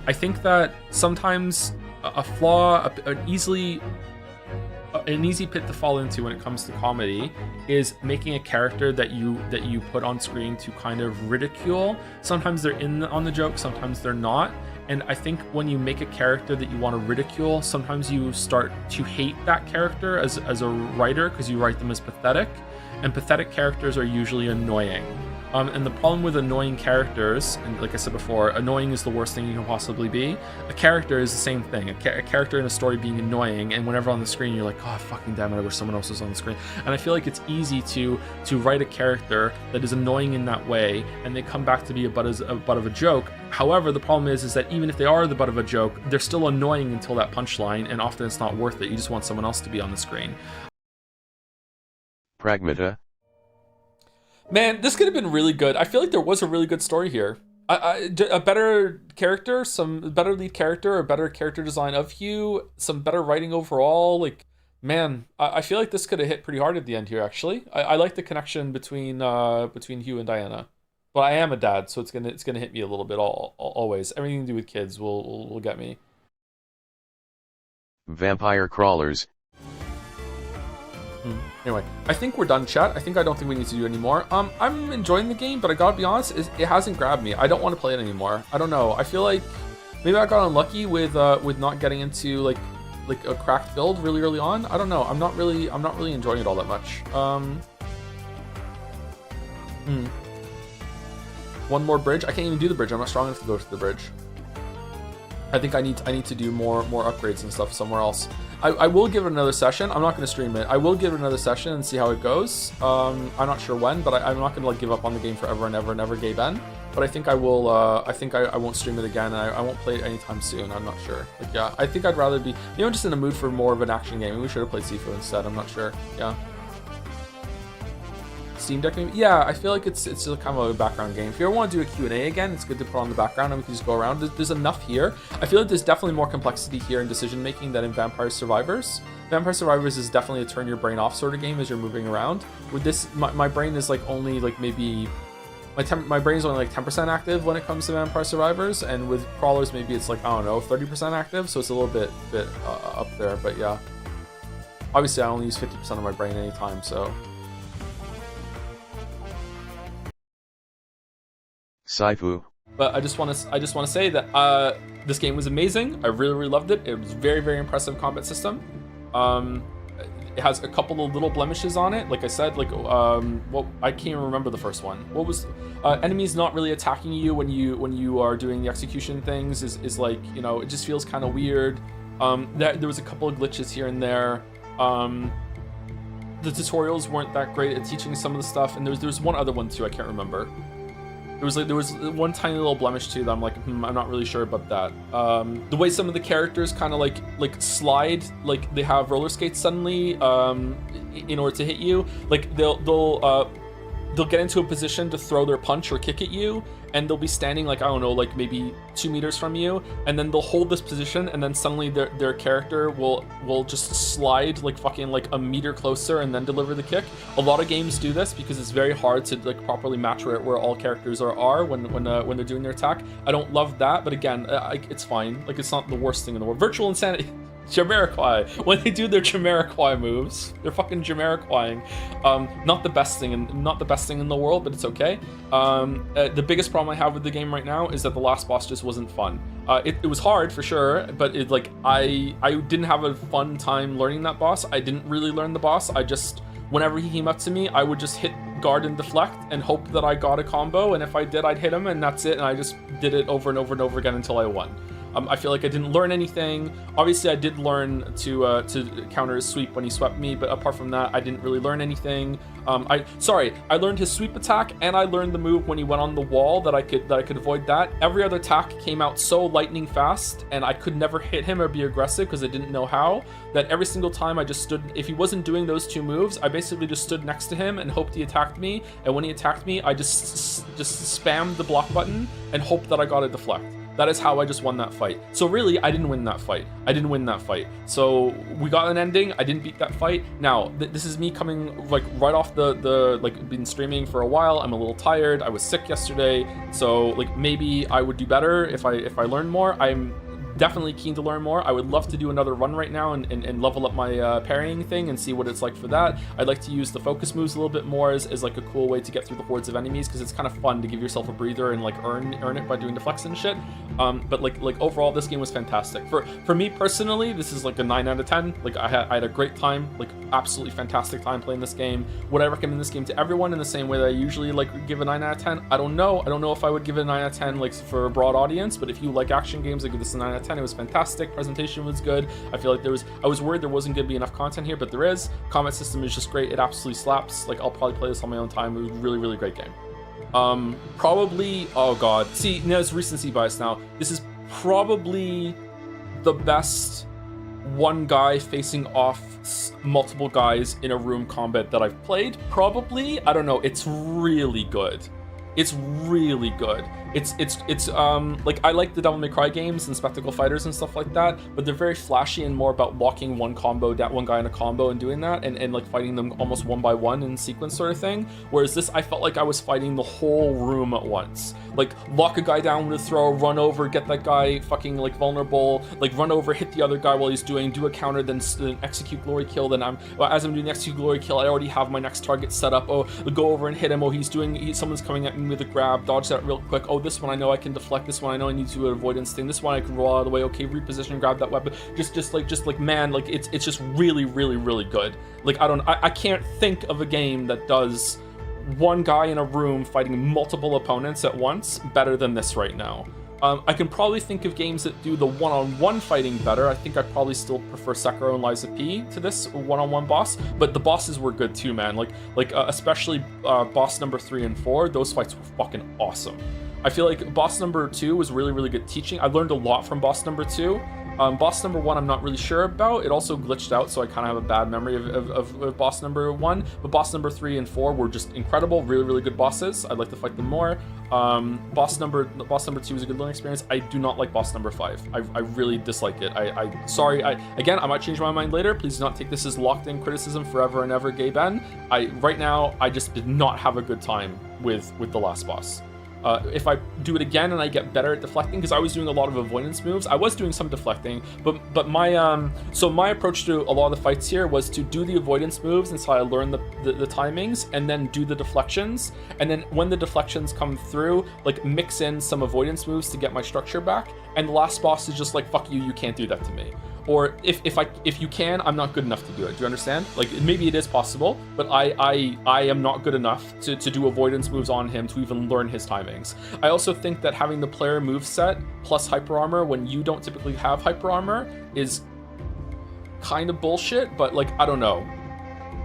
I think that sometimes a flaw, an easy pit to fall into when it comes to comedy is making a character that you put on screen to kind of ridicule. Sometimes they're on the joke, sometimes they're not. And I think when you make a character that you want to ridicule, sometimes you start to hate that character as a writer because you write them as pathetic, and pathetic characters are usually annoying. And the problem with annoying characters, and like I said before, annoying is the worst thing you can possibly be. A character is the same thing. A character in a story being annoying, and whenever on the screen you're like, oh fucking damn it, I wish someone else was on the screen. And I feel like it's easy to write a character that is annoying in that way, and they come back to be a butt of a joke. However, the problem is that even if they are the butt of a joke, they're still annoying until that punchline, and often it's not worth it. You just want someone else to be on the screen. Pragmata. Man, this could have been really good. I feel like there was a really good story here. A better character, some better lead character, a better character design of Hugh, some better writing overall. Like, man, I feel like this could have hit pretty hard at the end here. Actually, I like the connection between Hugh and Diana. But I am a dad, so it's gonna hit me a little bit always. Everything to do with kids will get me. Vampire crawlers. Anyway, I think we're done, chat. I don't think we need to do any more. I'm enjoying the game, but I gotta be honest, it hasn't grabbed me. I don't want to play it anymore. I don't know. I feel like maybe I got unlucky with not getting into like a cracked build really early on. I don't know. I'm not really enjoying it all that much. One more bridge. I can't even do the bridge. I'm not strong enough to go to the bridge. I think I need to do more upgrades and stuff somewhere else. I will give it another session. I'm not going to stream it. I will give it another session and see how it goes. I'm not sure when, but I'm not going to like give up on the game forever and ever and ever, Gay Ben. But I think I will. I think I won't stream it again, and I won't play it anytime soon. I'm not sure. Like, yeah, I think I'd rather be, I'm just in the mood for more of an action game. We should have played Sifu instead. I'm not sure. Yeah. Steam Deck maybe? Yeah, I feel like it's just kind of a background game. If you ever want to do a Q&A again, it's good to put on the background and we can just go around. There's enough here. I feel like there's definitely more complexity here in decision making than in Vampire Survivors. Vampire Survivors is definitely a turn your brain off sort of game as you're moving around. With this, my brain is like only like maybe my brain is only like 10% active when it comes to Vampire Survivors, and with Crawlers maybe it's like, I don't know, 30% active, so it's a little bit up there. But yeah, obviously I only use 50% of my brain anytime, so. Saifu. But I just want to say that this game was amazing. I really loved it. It was very impressive combat system. It has a couple of little blemishes on it. Like I said, like I can't even remember the first one. What was enemies not really attacking you when you are doing the execution things is like, you know, it just feels kind of weird. There was a couple of glitches here and there. The tutorials weren't that great at teaching some of the stuff, and there was one other one too. I can't remember. There was one tiny little blemish too that I'm like, I'm not really sure about that. The way some of the characters kind of like slide, like they have roller skates suddenly in order to hit you. Like they'll get into a position to throw their punch or kick at you, and they'll be standing like, I don't know, like maybe 2 meters from you, and then they'll hold this position, and then suddenly their character will just slide like fucking like a meter closer and then deliver the kick. A lot of games do this because it's very hard to like properly match where all characters are when they're doing their attack. I don't love that, but again, it's fine. Like, it's not the worst thing in the world. Virtual Insanity. Jamiroquai, when they do their Jamiroquai moves, they're fucking Jamiroquaiing. Not the best thing in the world, but it's okay. The biggest problem I have with the game right now is that the last boss just wasn't fun. It was hard for sure, but it like I didn't have a fun time learning that boss. I didn't really learn the boss. I just, whenever he came up to me, I would just hit guard and deflect and hope that I got a combo, and if I did, I'd hit him, and that's it. And I just did it over and over and over again until I won. I feel like I didn't learn anything. Obviously, I did learn to counter his sweep when he swept me, but apart from that, I didn't really learn anything. I learned his sweep attack, and I learned the move when he went on the wall that I could avoid that. Every other attack came out so lightning fast, and I could never hit him or be aggressive because I didn't know how. That every single time I just stood. If he wasn't doing those two moves, I basically just stood next to him and hoped he attacked me. And when he attacked me, I just spammed the block button and hoped that I got a deflect. That is how I just won that fight. So really, I didn't win that fight. So we got an ending. I didn't beat that fight. Now, this is me coming like right off the like, been streaming for a while. I'm a little tired. I was sick yesterday. So like maybe I would do better if I learned more. I'm definitely keen to learn more. I would love to do another run right now and level up my parrying thing and see what it's like for that. I'd like to use the focus moves a little bit more as like a cool way to get through the hordes of enemies, because it's kind of fun to give yourself a breather and like earn it by doing deflects and shit. But like overall, this game was fantastic. For me personally, this is like a 9 out of 10. Like I had a great time, like absolutely fantastic time playing this game. Would I recommend this game to everyone in the same way that I usually like give a 9 out of 10? I don't know if I would give it a 9 out of 10 like for a broad audience, but if you like action games, I give this a 9 out of 10. It was fantastic. Presentation was good. I feel like I was worried there wasn't going to be enough content here, but there is. Combat system is just great. It absolutely slaps. Like, I'll probably play this on my own time. It was a really great game. Probably, oh god. See, there's recency bias now. This is probably the best one guy facing off multiple guys in a room combat that I've played. Probably. I don't know. It's really good. It's really good. It's like, I like the Devil May Cry games and Spectacle Fighters and stuff like that, but they're very flashy and more about locking one guy in a combo and doing that, and like fighting them almost one by one in sequence sort of thing. Whereas this, I felt like I was fighting the whole room at once. Like, lock a guy down with a throw, run over, get that guy fucking like vulnerable, like run over, hit the other guy while he's do a counter, then execute glory kill. Then as I'm doing the execute glory kill, I already have my next target set up. Oh, go over and hit him. Oh, someone's coming at me with a grab, dodge that real quick. Oh, this one I know I can deflect. This one I know I need to do an avoidance thing. This one I can roll out of the way. Okay, reposition, grab that weapon. Just like man, like it's just really good. Like, I can't think of a game that does one guy in a room fighting multiple opponents at once better than this right now. I can probably think of games that do the one-on-one fighting better. I think I'd probably still prefer Sekiro and Lies of P to this one-on-one boss, but the bosses were good too, man. Especially boss number 3 and 4, those fights were fucking awesome. I feel like boss number 2 was really good teaching. I learned a lot from boss number 2. Boss number 1 I'm not really sure about. It also glitched out, so I kind of have a bad memory of boss number 1. But boss number 3 and 4 were just incredible, really good bosses. I'd like to fight them more. Boss number 2 was a good learning experience. I do not like boss number 5. I really dislike it. Sorry. Again, I might change my mind later. Please do not take this as locked-in criticism forever and ever, Gay Ben. Right now, I just did not have a good time with the last boss. If I do it again and I get better at deflecting, because I was doing a lot of avoidance moves, I was doing some deflecting, but my so my approach to a lot of the fights here was to do the avoidance moves until I learned the timings, and then do the deflections, and then when the deflections come through, like mix in some avoidance moves to get my structure back, and the last boss is just like, fuck you can't do that to me. Or if you can, I'm not good enough to do it. Do you understand? Like, maybe it is possible, but I am not good enough to do avoidance moves on him to even learn his timings. I also think that having the player moveset plus hyper armor when you don't typically have hyper armor is kind of bullshit, but like, I don't know.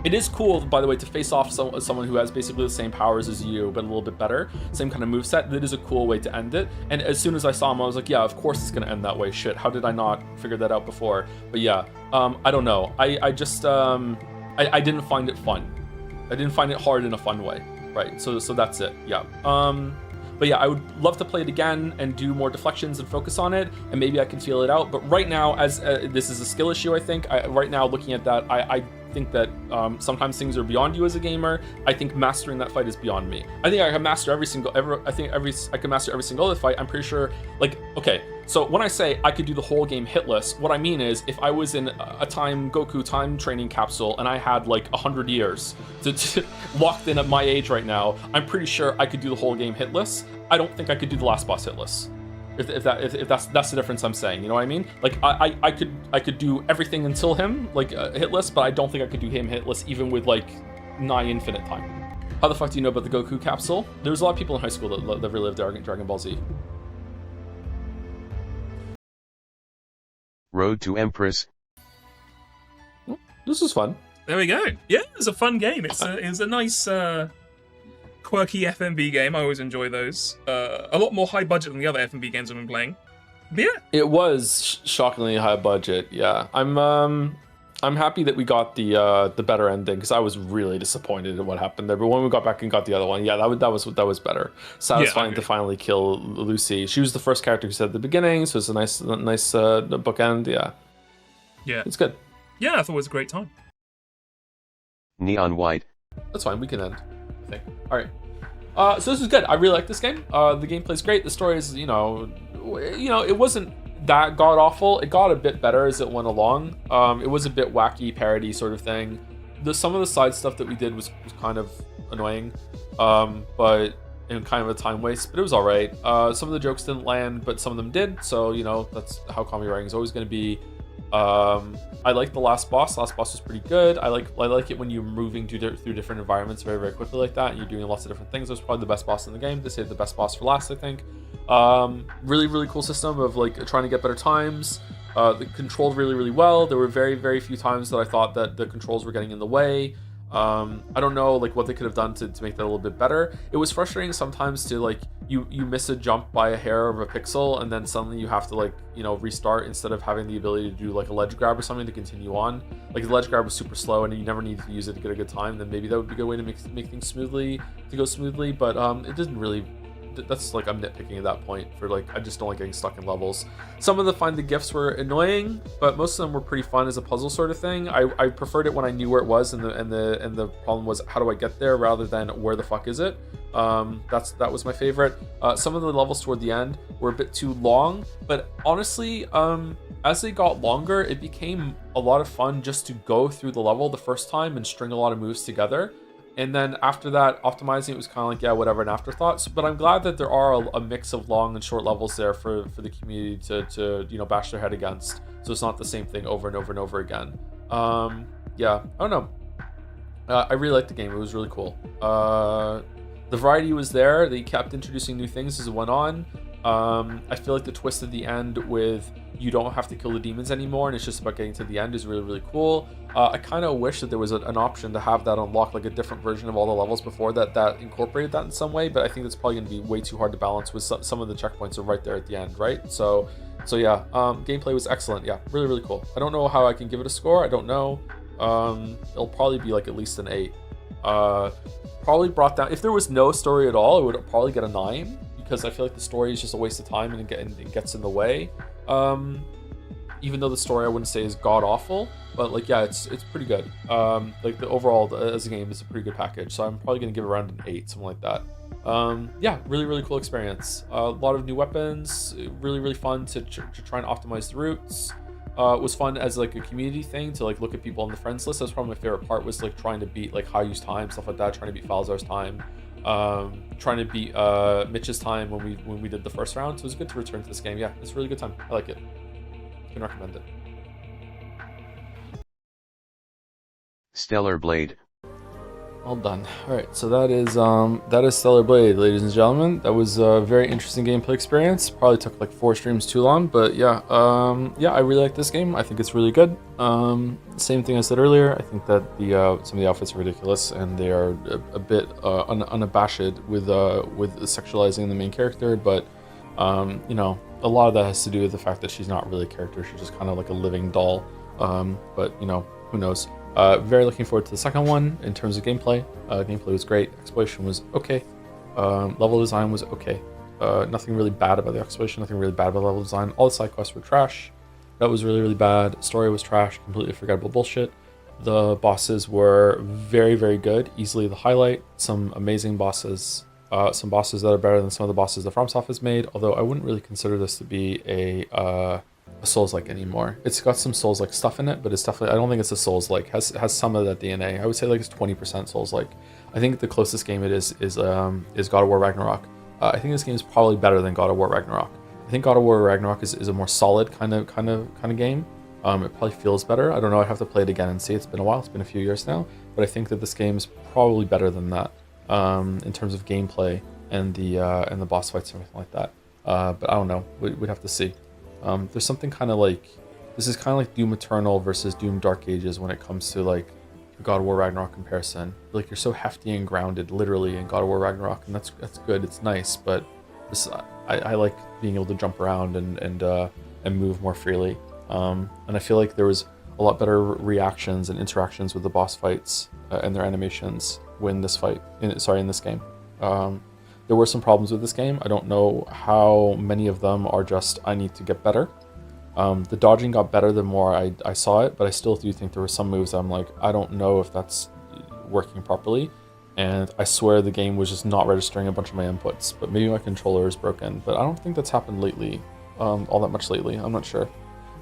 It is cool, by the way, to face off someone who has basically the same powers as you, but a little bit better, same kind of moveset. That is a cool way to end it. And as soon as I saw him, I was like, yeah, of course it's going to end that way. Shit, how did I not figure that out before? But yeah, I don't know. I just, I didn't find it fun. I didn't find it hard in a fun way, right? So that's it, yeah. But yeah, I would love to play it again and do more deflections and focus on it, and maybe I can feel it out. But right now, as this is a skill issue, I think, right now looking at that, I think that sometimes things are beyond you as a gamer. I think mastering that fight is beyond me. I think I can master I can master every single other fight. I'm pretty sure, like, okay, so when I say I could do the whole game hitless, what I mean is if I was in a Goku time training capsule and I had like 100 years to locked in at my age right now, I'm pretty sure I could do the whole game hitless. I don't think I could do the last boss hitless. If that's the difference I'm saying, you know what I mean? Like, I could do everything until him, like, hitless, but I don't think I could do him hitless even with like nigh infinite time. How the fuck do you know about the Goku capsule? There was a lot of people in high school that really lived Dragon Ball Z. Road to Empress. This was fun. There we go. Yeah, it was a fun game. It was a nice, quirky FMV game. I always enjoy those. A lot more high budget than the other FMV games I've been playing. But yeah, it was shockingly high budget. Yeah, I'm happy that we got the better ending, because I was really disappointed in what happened there. But when we got back and got the other one, yeah, that was better. Satisfying to finally kill Lucy. She was the first character who said at the beginning, so it's a nice bookend. Yeah, it's good. Yeah, I thought it was a great time. Neon White. That's fine. We can end, I think. All right. So this is good. I really like this game. The gameplay's great. The story is, you know, it wasn't that god awful. It got a bit better as it went along. It was a bit wacky parody sort of thing. Some of the side stuff that we did was kind of annoying, but and kind of a time waste. But it was all right. Some of the jokes didn't land, but some of them did. So, you know, that's how comedy writing is always going to be. I like the last boss. Last boss was pretty good. I like it when you're moving through different environments very quickly like that, and you're doing lots of different things. It was probably the best boss in the game. They saved the best boss for last, I think. Really cool system of like trying to get better times. It controlled really well. There were very few times that I thought that the controls were getting in the way. I don't know like what they could have done to make that a little bit better. It was frustrating sometimes to like you miss a jump by a hair of a pixel and then suddenly you have to like, you know, restart instead of having the ability to do like a ledge grab or something to continue on. Like the ledge grab was super slow and you never needed to use it to get a good time, then maybe that would be a good way to make things go smoothly, but it didn't really. That's like I'm nitpicking at that point for like I just don't like getting stuck in levels. Some of the find the gifts were annoying, but most of them were pretty fun as a puzzle sort of thing. I preferred it when I knew where it was, and the problem was how do I get there rather than where the fuck is it. That was my favorite. Some of the levels toward the end were a bit too long, but honestly, as they got longer, it became a lot of fun just to go through the level the first time and string a lot of moves together. And then after that, optimizing it was kind of like, yeah, whatever, an afterthought. But I'm glad that there are a mix of long and short levels there for the community to you know, bash their head against. So it's not the same thing over and over and over again. Yeah, I don't know. I really liked the game. It was really cool. The variety was there. They kept introducing new things as it went on. I feel like the twist at the end with you don't have to kill the demons anymore and it's just about getting to the end is really, really cool. I kind of wish that there was an option to have that unlock like a different version of all the levels before that incorporated that in some way, but I think that's probably going to be way too hard to balance with some of the checkpoints are right there at the end, right? So yeah, gameplay was excellent. Yeah, really, really cool. I don't know how I can give it a score. I don't know. It'll probably be like at least an 8. Probably brought down, if there was no story at all, it would probably get a 9. Because I feel like the story is just a waste of time and it gets in the way. Even though the story I wouldn't say is god awful, but like yeah, it's pretty good. Like the overall as a game is a pretty good package. So I'm probably gonna give it around an 8, something like that. Yeah, really, really cool experience. A lot of new weapons, really, really fun to try and optimize the routes. It was fun as like a community thing to like look at people on the friends list. That's probably my favorite part, was like trying to beat like high use time, stuff like that, trying to beat Falzar's time. Trying to beat Mitch's time when we did the first round. So it was good to return to this game. Yeah, it's a really good time. I like it. I can recommend it. Stellar Blade. All done. All right, so that is Stellar Blade, ladies and gentlemen. That was a very interesting gameplay experience. Probably took like 4 streams too long, but yeah, I really like this game. I think it's really good. Same thing I said earlier. I think that some of the outfits are ridiculous, and they are a bit unabashed with sexualizing the main character. But you know, a lot of that has to do with the fact that she's not really a character. She's just kind of like a living doll. But you know, who knows? Very looking forward to the second one in terms of gameplay. Gameplay was great. Exploration was okay. Level design was okay. Nothing really bad about the exploration. Nothing really bad about the level design. All the side quests were trash. That was really, really bad. Story was trash. Completely forgettable bullshit. The bosses were very, very good. Easily the highlight. Some amazing bosses. Some bosses that are better than some of the bosses the FromSoft has made. Although I wouldn't really consider this to be a Souls-like anymore. It's got some Souls-like stuff in it, but it's definitely, I don't think it's a Souls-like. Has some of that DNA. I would say like it's 20% Souls-like. I think the closest game it is God of War Ragnarok. I think this game is probably better than God of War Ragnarok. I think God of War Ragnarok is a more solid kind of game. It probably feels better. I don't know. I'd have to play it again and see. It's been a while. It's been a few years now, but I think that this game is probably better than that in terms of gameplay and the boss fights and everything like that. But I don't know. We'd have to see. There's something kind of like, this is kind of like Doom Eternal versus Doom Dark Ages when it comes to like God of War Ragnarok comparison. Like you're so hefty and grounded literally in God of War Ragnarok, and that's good. It's nice, but this, I like being able to jump around and move more freely. And I feel like there was a lot better reactions and interactions with the boss fights and their animations in this game. There were some problems with this game. I don't know how many of them are just, I need to get better. The dodging got better the more I saw it, but I still do think there were some moves I'm like, I don't know if that's working properly. And I swear the game was just not registering a bunch of my inputs, but maybe my controller is broken. But I don't think that's happened lately, all that much lately. I'm not sure.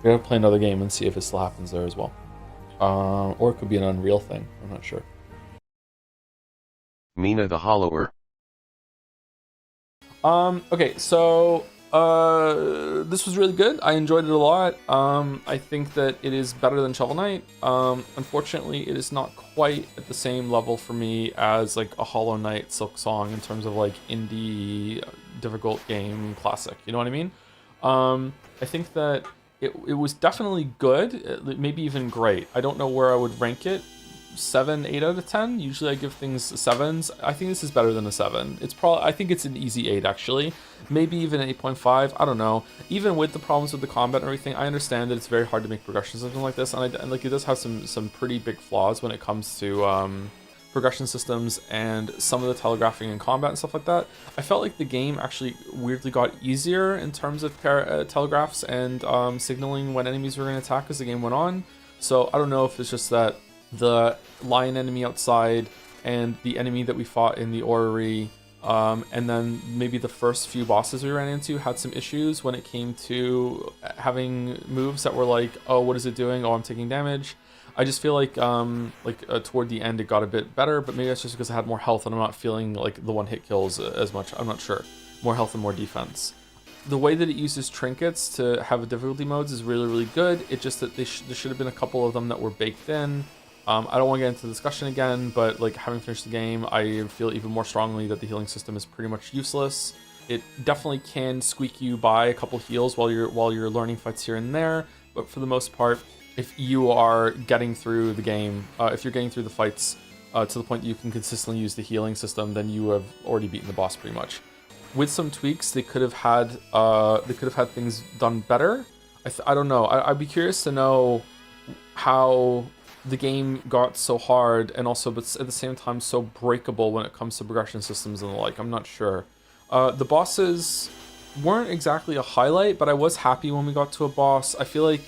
We're gonna play another game and see if it still happens there as well. Or it could be an Unreal thing, I'm not sure. Mina the Hollower. Okay, so this was really good. I enjoyed it a lot. I think that it is better than Shovel Knight. Unfortunately, it is not quite at the same level for me as like a Hollow Knight SILKSONG in terms of like indie difficult game classic. You know what I mean? I think that it was definitely good, maybe even great. I don't know where I would rank it 7, 8 out of 10. Usually I give things 7s. I think this is better than a 7. I think it's an easy 8 actually. Maybe even an 8.5. I don't know. Even with the problems with the combat and everything, I understand that it's very hard to make progression systems like this, and like it does have some pretty big flaws when it comes to progression systems and some of the telegraphing in combat and stuff like that. I felt like the game actually weirdly got easier in terms of telegraphs and signaling when enemies were going to attack as the game went on. So I don't know if it's just that the lion enemy outside and the enemy that we fought in the orrery, and then maybe the first few bosses we ran into had some issues when it came to having moves that were like, oh, what is it doing? Oh, I'm taking damage. I just feel like toward the end it got a bit better, but maybe that's just because I had more health and I'm not feeling like the one-hit kills as much. I'm not sure. More health and more defense. The way that it uses trinkets to have difficulty modes is really, really good. It's just that there should have been a couple of them that were baked in. I don't want to get into the discussion again, but like having finished the game, I feel even more strongly that the healing system is pretty much useless. It definitely can squeak you by a couple heals while you're learning fights here and there, but for the most part, if you are getting through the game, if you're getting through the fights to the point that you can consistently use the healing system, then you have already beaten the boss pretty much. With some tweaks, they could have had things done better. I don't know. I'd be curious to know how the game got so hard and also, but at the same time, so breakable when it comes to progression systems and the like. I'm not sure. The bosses weren't exactly a highlight, but I was happy when we got to a boss. I feel like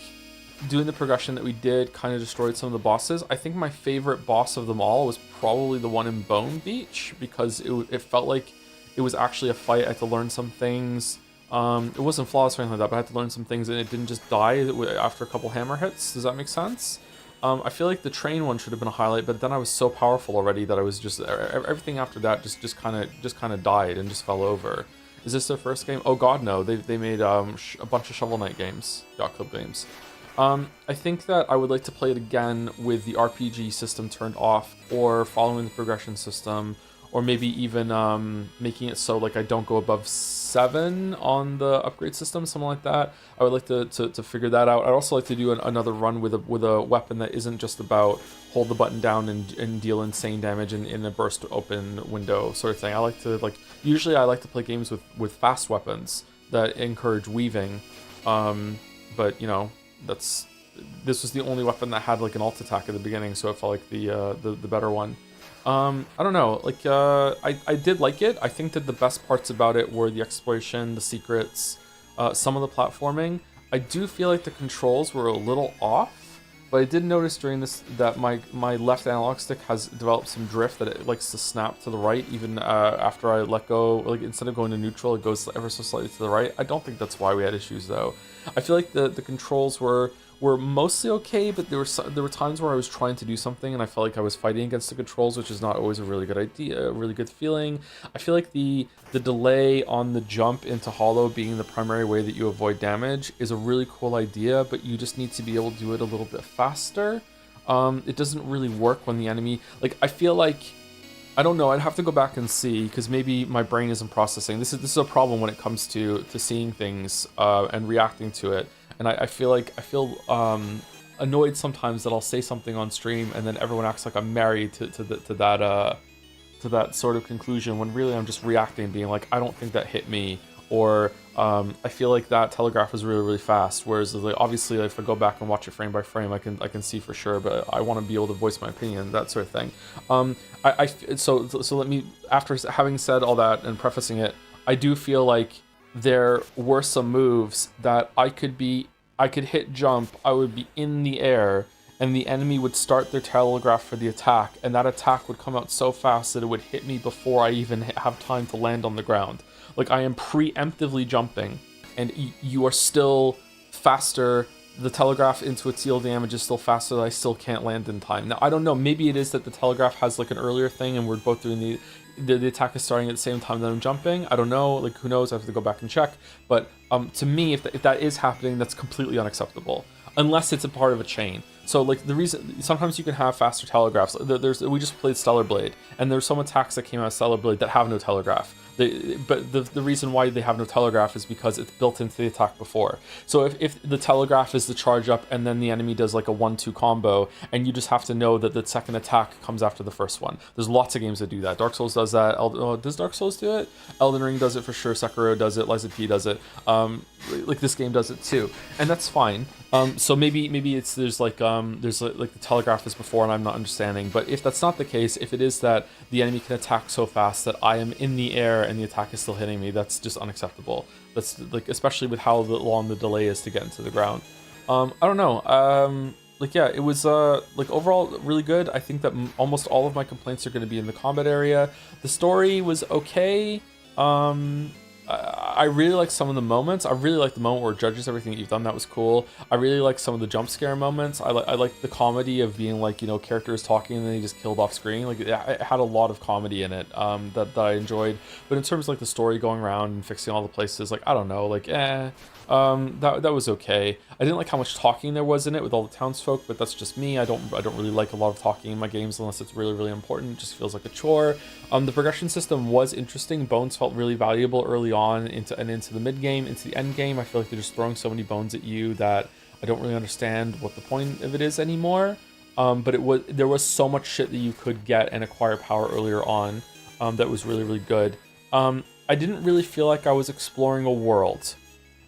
doing the progression that we did kind of destroyed some of the bosses. I think my favorite boss of them all was probably the one in Bone Beach, because it felt like it was actually a fight. I had to learn some things. It wasn't flawless or anything like that, but I had to learn some things and it didn't just die after a couple hammer hits. Does that make sense? I feel like the train one should have been a highlight, but then I was so powerful already that I was just, everything after that just kind of died and just fell over. Is this their first game? Oh god, no. They made a bunch of Shovel Knight games, Yacht Club games. I think that I would like to play it again with the RPG system turned off, or following the progression system, or maybe even making it so like I don't go above 7 on the upgrade system, something like that. I would like to figure that out. I'd also like to do another run with a weapon that isn't just about hold the button down and deal insane damage in a burst open window sort of thing. Usually I like to play games with fast weapons that encourage weaving, but you know, this was the only weapon that had like an alt attack at the beginning, so it felt like the better one. I don't know, like I did like it. I think that the best parts about it were the exploration, the secrets, some of the platforming. I do feel like the controls were a little off, but I did notice during this that my left analog stick has developed some drift, that it likes to snap to the right even after I let go. Like instead of going to neutral, it goes ever so slightly to the right. I don't think that's why we had issues though. I feel like the controls were mostly okay, but there were times where I was trying to do something and I felt like I was fighting against the controls, which is not always a really good idea, a really good feeling. I feel like the delay on the jump into Hollow being the primary way that you avoid damage is a really cool idea, but you just need to be able to do it a little bit faster. It doesn't really work when the enemy, like, I feel like, I don't know, I'd have to go back and see, because maybe my brain isn't processing. This is a problem when it comes to seeing things and reacting to it. And I feel annoyed sometimes that I'll say something on stream and then everyone acts like I'm married to that sort of conclusion, when really I'm just reacting, being like, I don't think that hit me, or I feel like that telegraph was really, really fast. Whereas like, obviously if I go back and watch it frame by frame, I can see for sure, but I want to be able to voice my opinion, that sort of thing. So let me, after having said all that and prefacing it, I do feel like there were some moves that I could hit jump, I would be in the air, and the enemy would start their telegraph for the attack, and that attack would come out so fast that it would hit me before I even have time to land on the ground. Like, I am preemptively jumping, and you are still faster. The telegraph into its deal damage is still faster, that I still can't land in time. Now, I don't know, maybe it is that the telegraph has like an earlier thing and we're both doing the attack is starting at the same time that I'm jumping. I don't know, like, who knows, I have to go back and check. But to me, if that is happening, that's completely unacceptable, unless it's a part of a chain. So like, the reason, sometimes you can have faster telegraphs. We just played Stellar Blade, and there's some attacks that came out of Stellar Blade that have no telegraph. But the reason why they have no telegraph is because it's built into the attack before. So if the telegraph is the charge up and then the enemy does like a 1-2 combo, and you just have to know that the second attack comes after the first one. There's lots of games that do that. Dark Souls does that. Does Dark Souls do it? Elden Ring does it for sure. Sekiro does it. Liza P does it. Like this game does it too, and that's fine. So maybe there's like the telegraph is before and I'm not understanding. But if that's not the case, if it is that the enemy can attack so fast that I am in the air and the attack is still hitting me, that's just unacceptable. That's like, especially with how long the delay is to get into the ground. I don't know. Like, yeah, it was like overall really good. I think that almost all of my complaints are going to be in the combat area. The story was okay. I really like some of the moments. I really like the moment where it judges everything that you've done. That was cool. I really like some of the jump scare moments. I like the comedy of being like, you know, characters talking and then he just killed off screen. Like, it had a lot of comedy in it that I enjoyed. But in terms of like the story going around and fixing all the places, like, I don't know, like, that was okay. I didn't like how much talking there was in it with all the townsfolk, but that's just me. I don't really like a lot of talking in my games unless it's really, really important. It just feels like a chore. The progression system was interesting. Bones felt really valuable early on into the mid game, into the end game. I feel like they're just throwing so many bones at you that I don't really understand what the point of it is anymore. But there was so much shit that you could get and acquire power earlier on that was really, really good. I didn't really feel like I was exploring a world.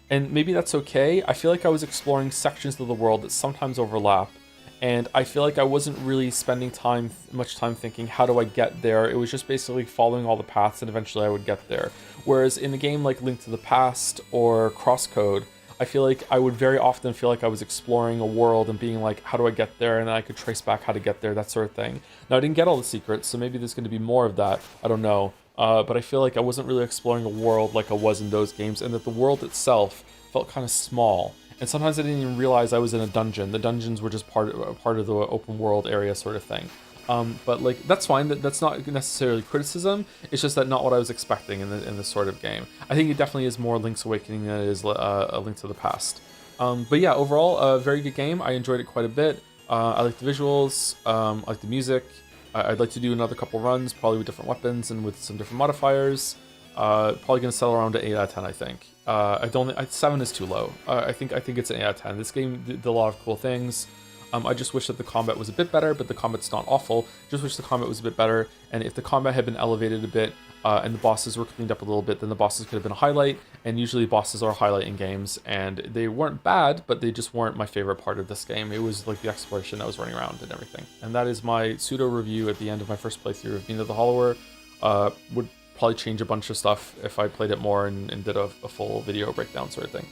And maybe that's okay. I feel like I was exploring sections of the world that sometimes overlap. And I feel like I wasn't really spending much time thinking, how do I get there? It was just basically following all the paths and eventually I would get there. Whereas in a game like Link to the Past or Crosscode, I feel like I would very often feel like I was exploring a world and being like, how do I get there? And then I could trace back how to get there, that sort of thing. Now, I didn't get all the secrets, so maybe there's going to be more of that. I don't know. But I feel like I wasn't really exploring a world like I was in those games, and that the world itself felt kind of small. And sometimes I didn't even realize I was in a dungeon. The dungeons were just part of the open world area sort of thing. But like, that's fine. That's not necessarily criticism. It's just that not what I was expecting in this sort of game. I think it definitely is more Link's Awakening than it is a Link to the Past. But yeah, overall, a very good game. I enjoyed it quite a bit. I like the visuals. I like the music. I'd like to do another couple runs, probably with different weapons and with some different modifiers. Probably going to settle around an 8 out of 10, I think. 7 is too low. I think it's an 8 out of 10. This game did a lot of cool things. I just wish that the combat was a bit better, but the combat's not awful. Just wish the combat was a bit better, and if the combat had been elevated a bit, and the bosses were cleaned up a little bit, then the bosses could have been a highlight, and usually bosses are a highlight in games, and they weren't bad, but they just weren't my favorite part of this game. It was like the exploration that was running around and everything. And that is my pseudo review at the end of my first playthrough of Mina The Hollower. Would probably change a bunch of stuff if I played it more and did a full video breakdown sort of thing.